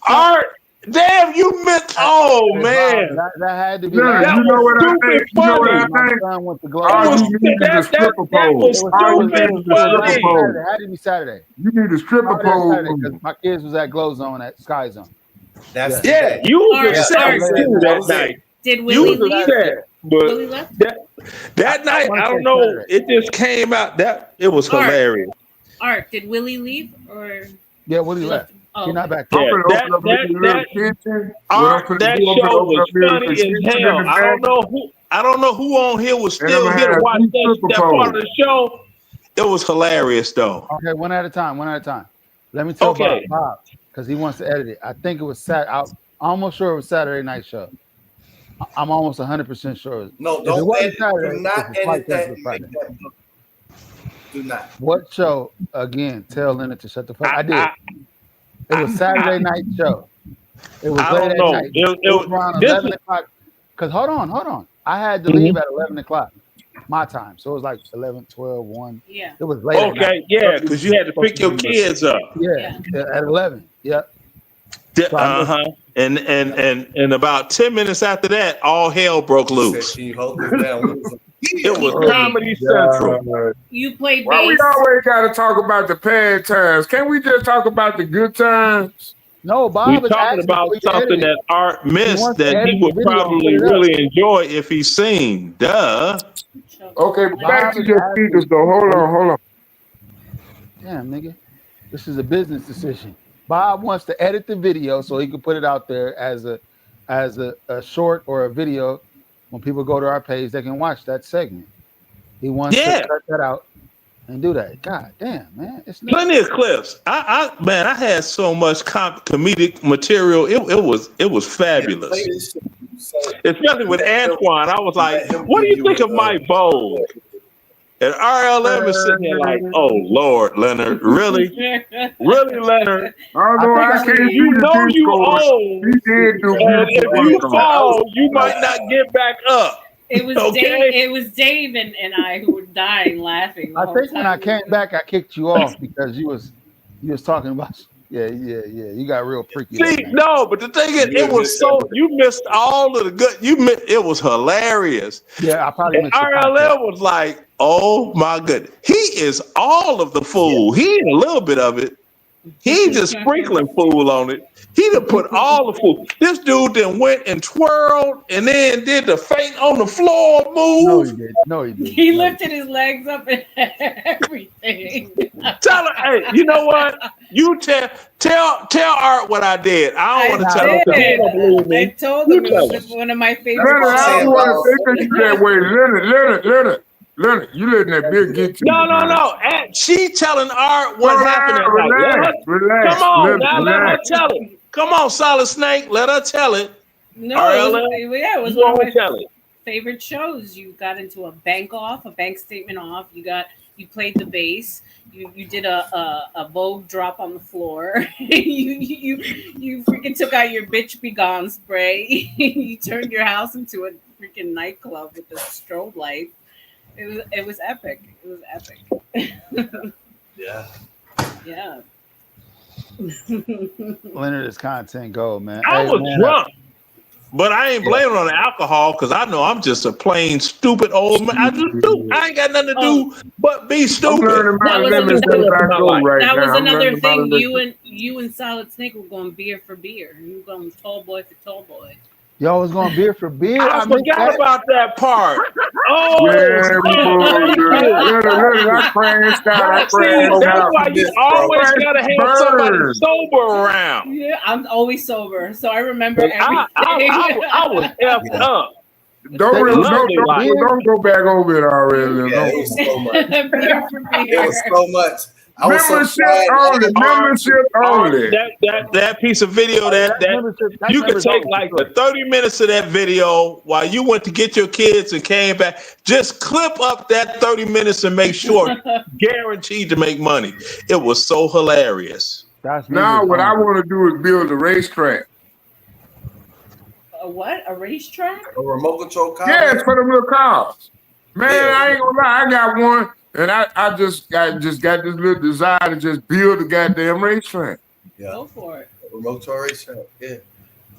S7: Art, damn, you missed. Oh, man.
S2: That had to be
S10: Leonard,
S2: last
S10: you know what I
S7: stupid
S10: think? You know what I
S2: My
S10: think?
S2: son went to Glow
S10: All
S2: Zone.
S10: you need is a stripper
S7: that
S10: pole.
S7: was
S10: All you
S7: stupid
S10: need is a stripper
S7: funny.
S10: pole.
S2: It had to be Saturday.
S10: You need a stripper pole.
S2: Because my kids was at Glow Zone at Sky Zone.
S1: That's
S7: Yeah, you was
S13: Art,
S7: upset
S13: Art.
S7: too that night.
S13: Did
S7: You
S13: Willie
S7: was
S13: leave?
S7: upset,
S13: Willie
S7: but
S13: left?
S7: that night,
S2: wanna
S7: I don't
S2: say
S7: know.
S2: Saturday.
S7: It just came out that it was
S13: Art.
S7: hilarious.
S13: Art, did Willie leave or?
S2: Yeah, Willie left.
S13: Oh,
S2: He's not back
S10: I'm
S2: there.
S10: gonna open up me a little kitchen. What I'm
S7: Art,
S10: gonna
S7: that
S10: do, I'm gonna
S7: show
S10: open
S7: was
S10: up me a
S7: funny
S10: little
S7: as
S10: kitchen in
S7: hell.
S10: the back.
S7: I don't know who on here was
S10: And
S7: still
S10: I'ma
S7: here to
S10: have
S7: watch
S10: 2
S7: that
S10: stripper
S7: part of
S10: poles.
S7: the show. It was hilarious though.
S2: Okay, one at a time. Let me tell
S7: Okay.
S2: Bob, because he wants to edit it. I think it was I'm almost sure it was Saturday night show. I'm almost 100% sure.
S1: No,
S2: If it
S1: don't
S2: wasn't
S1: edit.
S2: Saturday,
S1: Do not
S2: it's a Fight
S1: edit that.
S2: Festival Friday.
S1: Do not.
S2: What show? Again, tell Leonard to shut the fuck. I did. It was Saturday night show. It was
S7: I
S2: late
S7: don't
S2: at
S7: know.
S2: night. It was around 11 o'clock. Because hold on. I had to leave at 11 o'clock my time. So it was like 11, 12, 1.
S13: Yeah.
S2: It was late at night.
S7: Okay, yeah, because you had to pick your kids up.
S2: Yeah, at 11. Yep.
S7: And about 10 minutes after that, all hell broke loose.
S1: Can you hold this down?
S7: It was
S10: Oh,
S7: Comedy Central.
S10: God.
S13: You play
S10: Why we
S13: bass.
S10: always gotta talk about the bad times? Can't we just talk about the good times?
S2: No, Bob
S7: We're
S2: is
S7: talking
S2: asking
S7: about
S2: for you to
S7: something
S2: edit it.
S7: that Art
S2: He
S7: missed
S2: wants to
S7: that
S2: edit
S7: he
S2: the
S7: would
S2: video and
S7: probably
S2: put it up.
S7: really enjoy if he seen. Duh.
S10: Okay, back
S2: Bob
S10: to
S2: is
S10: your
S2: asking.
S10: speakers though. Hold on.
S2: Damn, nigga. This is a business decision. Bob wants to edit the video so he can put it out there as a short or a video. When people go to our page, they can watch that segment. He wants to cut that out and do that. God damn, man. It's
S7: plenty of clips. I had so much comedic material. It was fabulous. Especially with Antoine. I was like, what do you think of my Vogue? And RLM is sitting there like, oh Lord, Leonard, really? Really, Leonard?
S10: Although I can't
S7: you know you old.
S10: He did do
S7: And if
S10: beautiful
S7: you
S10: work on it.
S7: fall, you might not get back up.
S13: It was
S7: Okay.
S13: Dave. It was Dave and I who were dying laughing. The
S2: I
S13: whole
S2: think when I
S13: time.
S2: came back, I kicked you off because you was talking about you got real freaky.
S7: See, no, but the thing is, it was so you missed all of the good. It was hilarious.
S2: Yeah, I probably missed
S7: RLL was like, oh my goodness, he is all of the fool. He ain't a little bit of it. He ain't just sprinkling fool on it. He done put all the fool. This dude then went and twirled and then did the faint on the floor move.
S2: No, he did. No, he did.
S13: He lifted his legs up and everything.
S7: Tell her, hey, you know what? You tell Art what I did. I don't want to tell him because he don't believe me.
S13: I told him it was one of my favorite.
S10: Leonard, I don't want to think of you that way. Leonard, you letting that beer get to you.
S7: No. And she telling Art what happened that night.
S10: Relax.
S7: Come on, let her tell it. Come on, Solid Snake, let her tell it.
S13: No,
S7: RLL,
S13: it was
S7: you
S13: one of
S7: won't tell
S13: my
S7: it.
S13: favorite shows. You got into a bank statement off. You played the bass. You did a Vogue drop on the floor. you freaking took out your bitch be gone spray. You turned your house into a freaking nightclub with the strobe light. It was epic. It was epic.
S1: Yeah.
S13: Yeah.
S2: Leonard is content gold, man.
S7: I was drunk, but I ain't blaming on the alcohol because I know I'm just a plain stupid old man. I ain't got nothing to do but be stupid.
S13: That was another thing. You and Solid Snake were going beer for beer. You were going tall boy for tall boy.
S2: Y'all was going beer for beer.
S7: I forgot about that part. Oh,
S10: I crashed out.
S7: That's why you always gotta have somebody sober around.
S13: Yeah, I'm always sober, so I remember everything.
S7: I was effed up.
S10: Don't go back over it already.
S1: Yeah, it was so much.
S13: Beer for beer.
S1: It was so much.
S10: Membership only.
S7: That piece of video that you could take like the 30 minutes of that video while you went to get your kids and came back. Just clip up that 30 minutes and make sure guaranteed to make money. It was so hilarious.
S10: Now what I want to do is build a racetrack.
S13: A what? A racetrack?
S1: A remote control car?
S10: Yeah, it's for the little cars. Man, I ain't gonna lie, I got one. And I just got this little desire to just build a goddamn racetrack.
S1: Yeah.
S13: Go for it.
S1: A remote control racetrack. Yeah.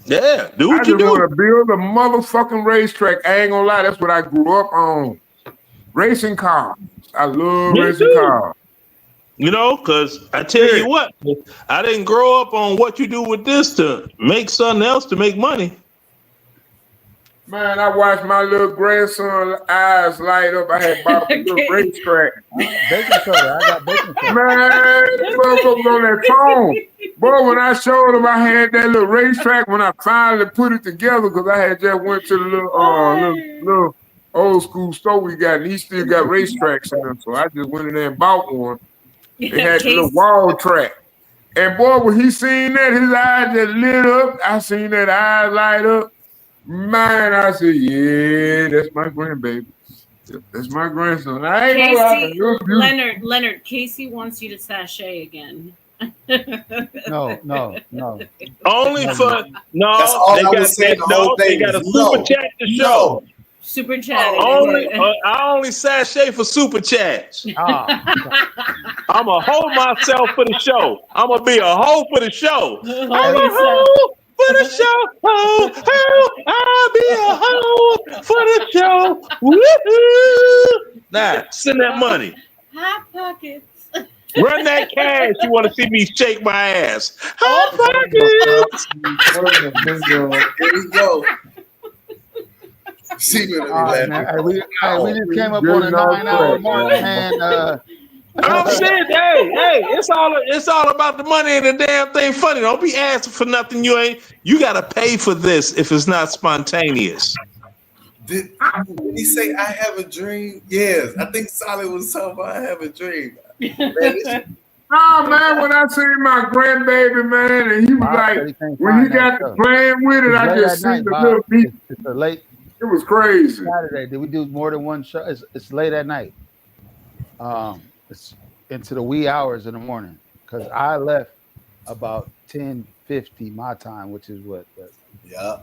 S7: Yeah, do what
S10: you
S7: you
S10: do. I just want
S7: do.
S10: to build a motherfucking racetrack. I ain't gonna lie, that's what I grew up on. Racing cars. I love racing cars.
S7: You know, because I tell you what, I didn't grow up on what you do with this to make something else to make money.
S10: Man, I watched my little grandson's eyes light up. I had bought a little racetrack.
S2: Bacon soda. I got bacon soda.
S10: Man, motherfuckers on that phone. Boy, when I showed him I had that little racetrack, when I finally put it together, because I had just went to the little old school store we got, and he still got racetracks in them. So I just went in there and bought one. It had the little wall track. And boy, when he seen that, his eyes just lit up. I seen that eyes light up. Man, I said, yeah, that's my grandbaby. That's my grandson. I ain't
S13: Casey, Leonard, Casey wants you to sashay again.
S2: No.
S7: Only for
S1: That's all I was saying the whole
S7: they
S1: thing
S7: got a
S1: was
S7: super chat to show.
S13: Super chat.
S7: I only sashay for super chats. I'm a hoe myself for the show. I'm gonna be a hoe for the show. I'm a hoe for the show. I'll be a hoe for the show. Woo-hoo. Nah, send that money.
S13: Hot pockets.
S7: Run that cash. You want to see me shake my ass? Hot pockets.
S1: Here we go.
S2: We just came up on a 9-hour mark, man.
S7: I'm saying, hey, it's all about the money and the damn thing funny. Don't be asking for nothing you gotta pay for this if it's not spontaneous.
S1: Did he say I have a dream? Yes, I think Solid was talking about I have a dream. Man,
S10: Oh man, when I seen my grandbaby, man, and he was
S2: Bob
S10: like,
S2: said he can't
S10: when he
S2: find that
S10: got to
S2: stuff.
S10: playing with it,
S2: It's
S10: I
S2: late
S10: just
S2: at
S10: seen
S2: night,
S10: the
S2: Bob.
S10: little beat.
S2: It's a late.
S10: It was crazy.
S2: Saturday. Did we do more than one show? It's late at night. It's into the wee hours in the morning because I left about 10:50 my time, which is what.
S1: Yeah.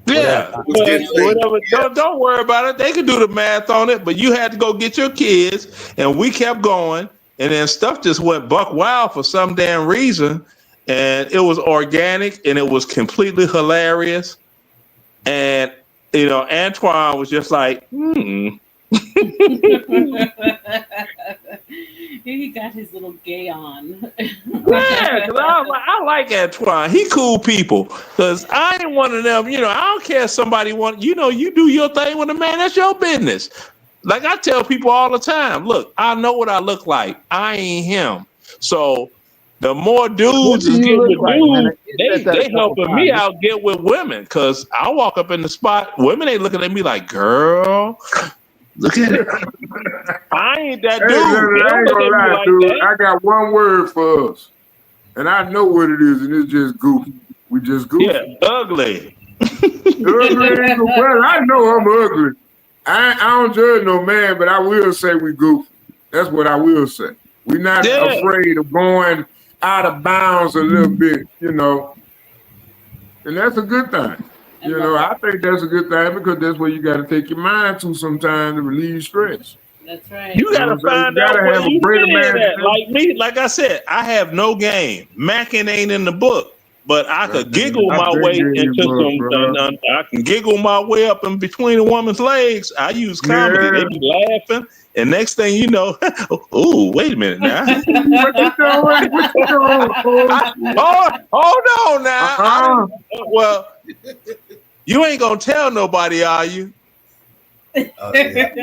S7: Yeah, whatever. Don't worry about it. They can do the math on it, but you had to go get your kids, and we kept going, and then stuff just went buck wild for some damn reason, and it was organic and it was completely hilarious, and Antoine was just like,
S13: He got his little gay on.
S7: Yeah, because I like Antoine. He cool people. Because I ain't one of them. I don't care if somebody you do your thing with a man. That's your business. Like I tell people all the time, look, I know what I look like. I ain't him. So the more dudes is getting with dudes, they helping me out get with women. Because I walk up in the spot, women ain't looking at me like, girl, look at it. I ain't that dude.
S10: Hey, Leonard, I ain't gonna lie,
S7: like
S10: dude.
S7: that.
S10: I got one word for us, and I know what it is, and it's just goofy. We just goofy.
S7: Yeah, ugly.
S10: Ugly ain't no well, I know I'm ugly. I don't judge no man, but I will say we goofy. That's what I will say. We're not afraid of going out of bounds a little bit, and that's a good thing. I think that's a good thing because that's where you got to take your mind to sometimes to relieve stress.
S13: That's right.
S7: You gotta find out where you fit in at. Like me, like I said, I have no game. Mackin ain't in the book, but I could giggle my way into some. I can giggle my way up in between a woman's legs. I use comedy. They be laughing, and next thing you know, ooh, wait a minute now. Hold on now. Well, you ain't gonna tell nobody, are you?
S10: I'm gonna tell you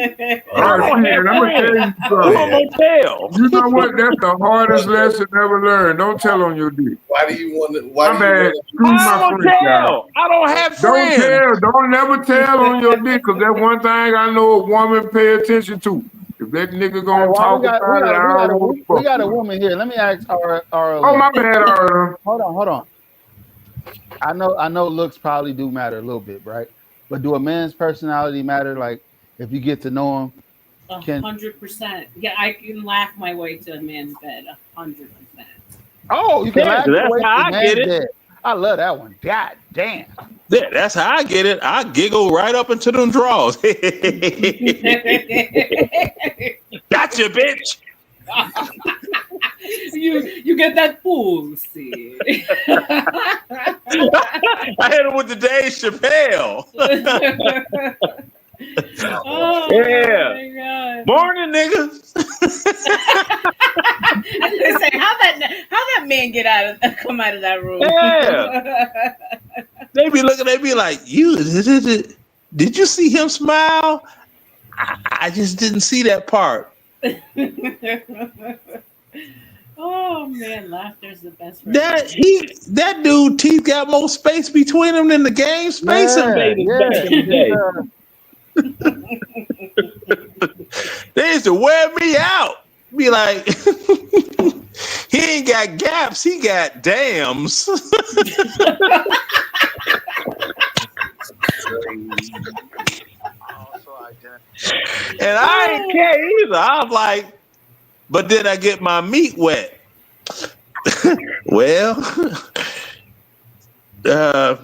S10: something. You know what? That's the hardest lesson ever learned. Don't tell on your dick.
S1: Why do you want to?
S10: My bad. Excuse my French, y'all.
S7: I don't have friends.
S10: Don't tell. Don't never tell on your dick, because that's one thing I know a woman pay attention to. If that nigga gonna talk about it, I don't want to fuck.
S2: We got a woman here. Let me ask our
S10: Oh, my bad,
S2: Hold on. I know looks probably do matter a little bit, right? But do a man's personality matter? Like if you get to know him,
S13: 100%. Yeah, I can laugh my way to a man's bed. 100%.
S2: Oh, you can laugh your way to
S7: how
S2: a
S7: I
S2: man's
S7: get it.
S2: bed. I love that one. God damn.
S7: Yeah, that's how I get it. I giggle right up into them drawers. Gotcha, bitch.
S13: You get that pussy.
S7: I hit him with the Dave Chappelle.
S13: Oh,
S7: yeah.
S13: my God.
S7: Morning, niggas.
S13: I was gonna say, how that man come out of that room?
S7: Yeah. They be looking at me like, did you see him smile? I just didn't see that part.
S13: Oh man, laughter's the best.
S7: That dude teeth got more space between them than the game Space Invaders back in the day. They used to wear me out. Be like, he ain't got gaps, he got dams. And I ain't care either. I was like, but did I get my meat wet? Well, yeah.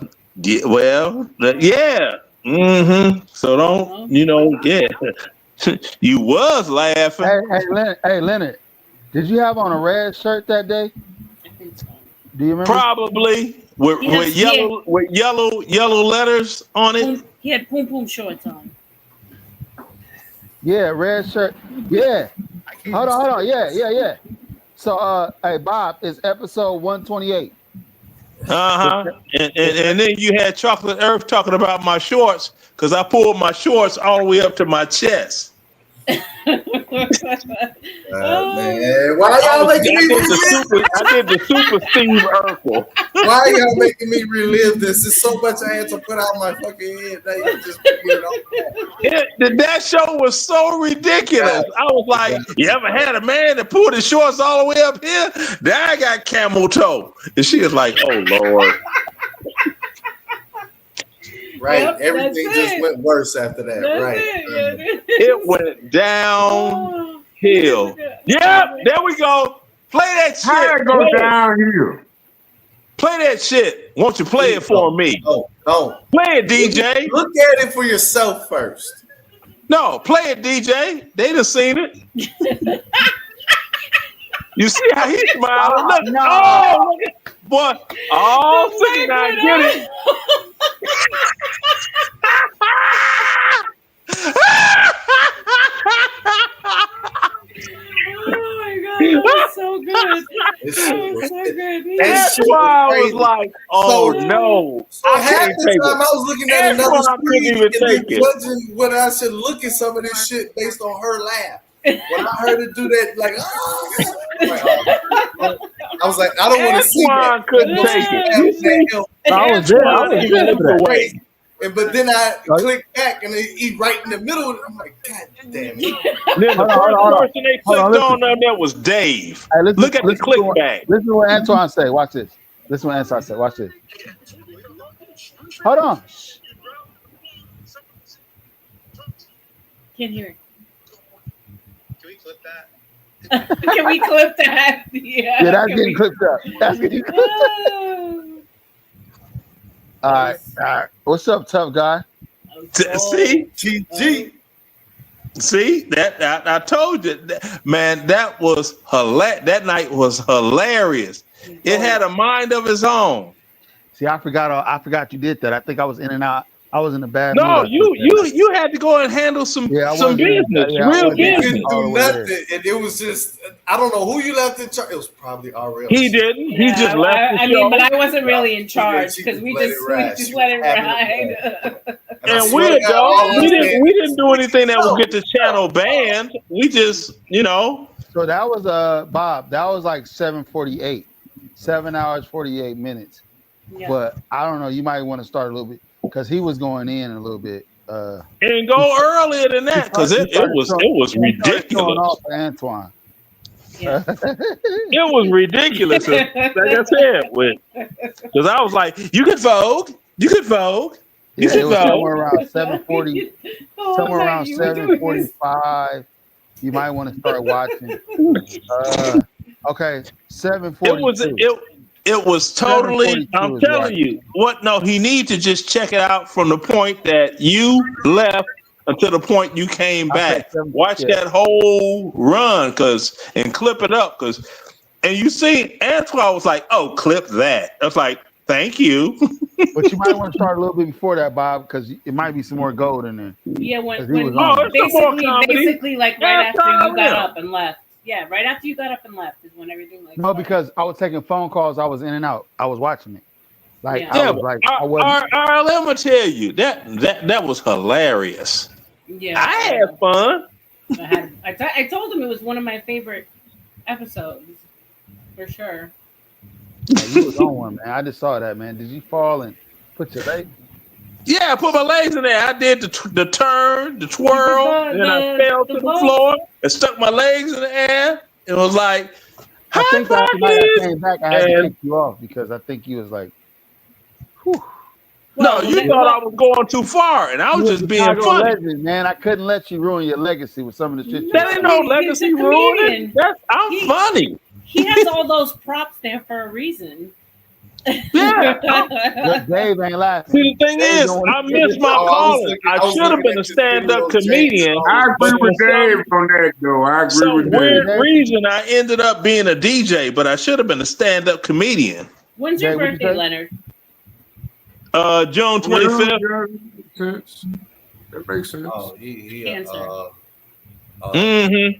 S7: Mm-hmm. So don't, yeah. You was laughing.
S2: Hey, Leonard, did you have on a red shirt that day? Do you remember?
S7: Probably with yellow letters on it.
S13: He had poom poom shorts on.
S2: Yeah, red shirt. Yeah. Hold on. Yeah. So, hey, Bob, it's episode 128.
S7: And then you had Chocolate Earth talking about my shorts because I pulled my shorts all the way up to my chest.
S1: Man, why y'all making me relive?
S7: I did the super Steve Urkel.
S1: Why y'all making me relive this? There's so much I had to put out my fucking head. Now you just get it off.
S7: That show was so ridiculous. I was like, you ever had a man that pulled his shorts all the way up here? Now I got camel toe. And she was like, oh, Lord.
S1: Right.
S13: Yep,
S1: Everything
S13: that's
S1: just
S13: it.
S1: went worse after that.
S13: That's
S1: right.
S7: It went downhill. Yep, there we go. Play that shit.
S10: How it go
S7: Play it.
S10: downhill?
S7: Play that shit. Won't you play it for me?
S1: Don't.
S7: Play it, DJ.
S1: Look at it for yourself first.
S7: No, play it, DJ. They done seen it. You see how he smiling? Look,
S1: No.
S7: oh, look at, boy. Oh, see, now I get it.
S13: Oh my god, that was so good. That was so good.
S7: That's why I was like, oh no.
S1: So
S7: I
S1: half
S7: can't
S1: the
S7: take
S1: time
S7: it.
S1: I was looking at
S7: That's
S1: another
S7: why I couldn't
S1: screen
S7: even
S1: and then
S7: take it.
S1: judging whether I should look at some of this shit based on her laugh. When I heard her do that, like, I was like, I don't want to see that.
S7: Antoine couldn't take it. You see?
S2: I was there. I was there for that.
S7: Away.
S1: But then I clicked back and he right in the middle. And I'm like, God damn it.
S7: Then the first person they clicked on there was Dave.
S2: Hey, listen,
S7: Look at the
S2: listen
S7: click
S2: to what-
S7: back.
S2: Listen to what Antoine say. Watch this. Listen to what Antoine say. Watch this. Hold on.
S13: Can't hear it. Can we clip that? Yeah.
S2: Yeah, that's
S13: Can
S2: getting
S13: we-
S2: clipped up. That's getting clipped up. All right. All right. What's up, tough guy?
S7: See?
S1: GG.
S7: See? That I told you, man, that was hilarious. That night was hilarious. It had a mind of its own.
S2: See, I forgot you did that. I think I was in and out. I was in a bad
S7: No,
S2: mood.
S7: you had to go and handle some
S2: wasn't-
S7: business,
S2: yeah, I
S7: real
S2: wasn't-
S1: He
S7: business.
S1: couldn't
S2: all the
S1: do
S2: way
S1: nothing.
S2: there.
S1: And it was just, I don't know who you left in charge. It was probably RL.
S7: He didn't. He just left the
S13: I
S7: show.
S13: mean, but I wasn't really in charge
S1: She
S13: because we
S1: let
S13: just
S1: it ride.
S13: just
S1: She
S13: let it
S1: was having
S13: ride.
S7: And we didn't do anything that would get the channel banned. We just,
S2: So that was Bob. That was like 7:48, 7 hours 48 minutes.
S13: Yeah.
S2: But I don't know. You might want to start a little bit because he was going in a little bit.
S7: And go earlier than that because it was ridiculous.
S2: Off for Antoine.
S13: Yeah.
S7: It was ridiculous. Like I said, because I was like, you could Vogue, you could Vogue, you
S2: Yeah,
S7: could
S2: it was
S7: Vogue.
S2: somewhere around 7:40, somewhere around
S13: you were doing
S2: 7:45. You might want to start watching. Okay, 7:42.
S7: It was totally.
S2: 7:42
S7: I'm
S2: is
S7: telling
S2: right.
S7: you, what? No, he need to just check it out from the point that you left until the point you came back. Watch that whole run, and clip it up, and you see, Antoine was like, "Oh, clip that." I was like, "Thank you."
S2: But you might want to start a little bit before that, Bob, because it might be some more gold in there.
S13: Yeah,
S2: 'Cause
S13: when
S2: he was on it.
S13: basically like right
S7: Yeah,
S13: after you got
S7: yeah.
S13: up and left. Yeah, right after you got up and left is when everything like.
S2: No, because I was taking phone calls. I was in and out. I was watching it. Like
S13: Yeah.
S2: I was like, I wasn't.
S7: RLM will tell you that was hilarious.
S13: Yeah,
S7: I had fun.
S13: I told him it was one of my favorite episodes, for sure.
S2: Yeah, you was on one, man. I just saw that, man. Did you fall and put your leg?
S7: Yeah, I put my legs in there. I did the turn, the twirl, and then I fell to the floor and stuck my legs in the air. It was like,
S2: I think after night I came back, I had to
S7: And-
S2: kick you off because I think you was like,
S7: no, you thought I was going too far, and I was just being
S2: Chicago
S7: funny.
S2: legend, man. I couldn't let you ruin your legacy with some of the shit. you
S7: That ain't no legacy ruining. I'm funny.
S13: He has all those props there for a reason.
S7: Yeah.
S2: But Dave ain't laughing.
S7: See, the thing is, I missed my calling. I should have been a stand-up comedian.
S10: I agree
S7: but
S10: with
S7: for
S10: Dave on that, though. I agree
S7: some
S10: with
S7: weird
S10: Dave.
S7: reason, I ended up being a DJ, but I should have been a stand-up comedian.
S13: When's your
S2: Dave, what'd you
S13: birthday,
S2: say?
S13: Leonard?
S7: June 25th.
S10: That makes sense.
S1: Oh, he
S13: Cancer.
S7: And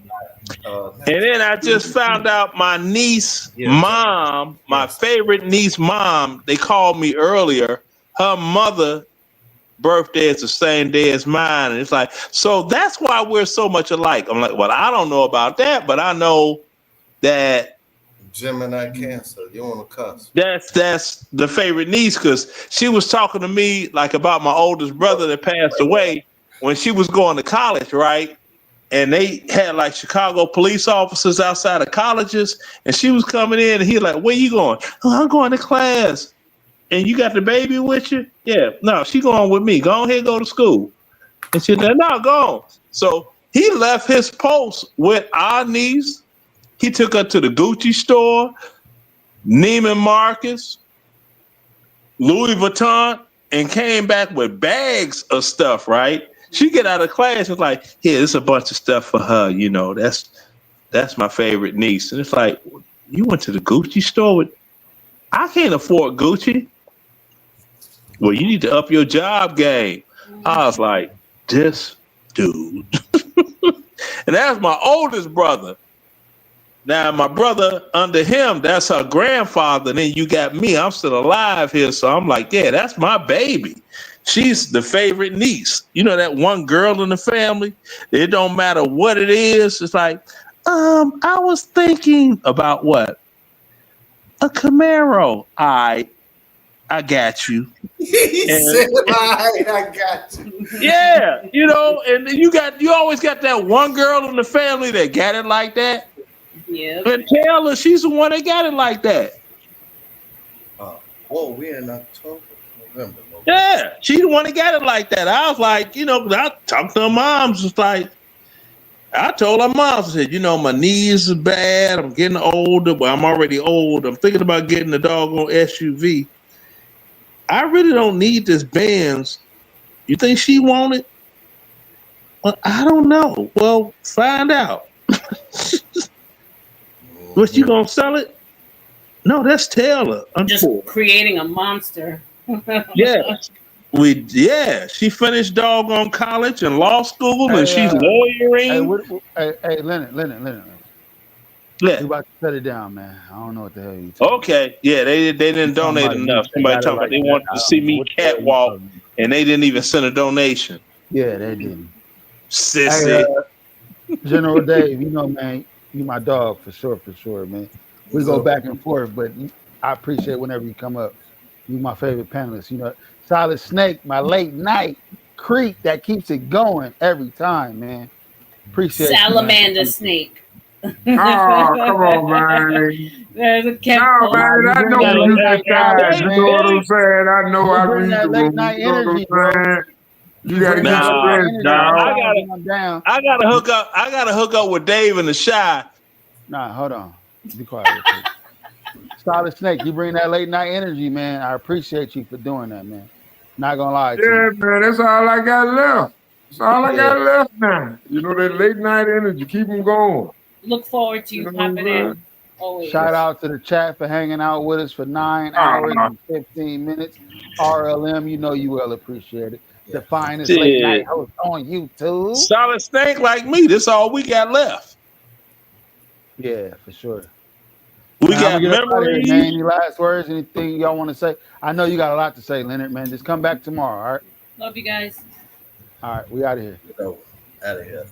S7: then I just found out my niece, my favorite niece, mom, they called me earlier. Her mother birthday is the same day as mine. And it's like, so that's why we're so much alike. I'm like, well, I don't know about that, but I know that
S1: Gemini Cancer, you on the cusp.
S7: that's the favorite niece, because she was talking to me like about my oldest brother that passed away when she was going to college, right? And they had like Chicago police officers outside of colleges, and she was coming in, and he like, where you going? Oh, I'm going to class. And you got the baby with you? Yeah, no, she going with me. Go ahead, go to school. And she said, no, go on. So he left his post with our niece. He took her to the Gucci store, Neiman Marcus, Louis Vuitton, and came back with bags of stuff, right? She get out of class, it's like, here, there's a bunch of stuff for her, you know, that's my favorite niece. And it's like, you went to the Gucci store with, I can't afford Gucci. Well, you need to up your job game. I was like, this dude. And that's my oldest brother. Now, my brother under him, that's her grandfather. And then you got me. I'm still alive here. So I'm like, yeah, that's my baby. She's the favorite niece. You know, that one girl in the family. It don't matter what it is. It's like, I was thinking about what? A Camaro. I got you.
S1: He said, I got you.
S7: Yeah, you know, and you always got that one girl in the family that got it like that.
S13: Yeah.
S7: But Taylor, she's the one that got it like that.
S1: Whoa, we're in October, November.
S7: Yeah, she's the one that got it like that. I was like, you know, I talked to her moms, just like, I told her mom, I said, you know, my knees are bad. I'm getting older. Well, I'm already old. I'm thinking about getting a doggone SUV. I really don't need this Benz. You think she want it? Well, I don't know. Well, find out. What, you gonna sell it? No, that's Taylor.
S13: Just creating a monster.
S7: She finished doggone college and law school, and she's lawyering.
S2: Hey, Leonard.
S7: Yeah.
S2: You about to shut it down, man. I don't know what the hell you talking
S7: Okay. Yeah, they didn't donate enough. Somebody talking about they wanted to see me catwalk, and they didn't even send a donation.
S2: Yeah, they didn't.
S7: Sissy.
S2: Hey, General Dave, you know, man, you my dog for sure, man. We go back and forth, but I appreciate whenever you come up. You my favorite panelist. You know, Solid Snake, my late night creep that keeps it going every time, man. Appreciate
S13: Salamander snake.
S10: Oh, come on, man.
S13: There's a cat.
S10: No, man, I know you got guys. You know what I'm saying? I know I read the room. You know what I'm saying? You gotta get your
S7: down. I gotta hook up with Dave and the Shy.
S2: Nah, hold on. Be quiet. Solid Snake, you bring that late night energy, man. I appreciate you for doing that, man. Not gonna lie to you.
S10: Yeah, man, that's all I got left. That's all I got left now. You know, that late night energy, keep them going.
S13: Look forward to you popping in. Always.
S2: Shout out to the chat for hanging out with us for 9 hours and 15 minutes. RLM, you know you well appreciate it. The finest late night host on YouTube.
S7: Solid Snake like me. That's all we got left.
S2: Yeah, for sure.
S7: We got memories.
S2: Man, any last words? Anything y'all want to say? I know you got a lot to say, Leonard, man. Just come back tomorrow, all right?
S13: Love you guys.
S2: All right, we out of here.
S1: Out of here.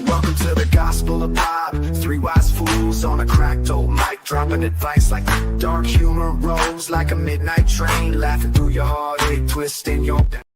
S11: Welcome to the gospel of pop. Three wise fools on a cracked old mic, dropping advice like dark humor rolls like a midnight train, laughing through your heartache, twisting your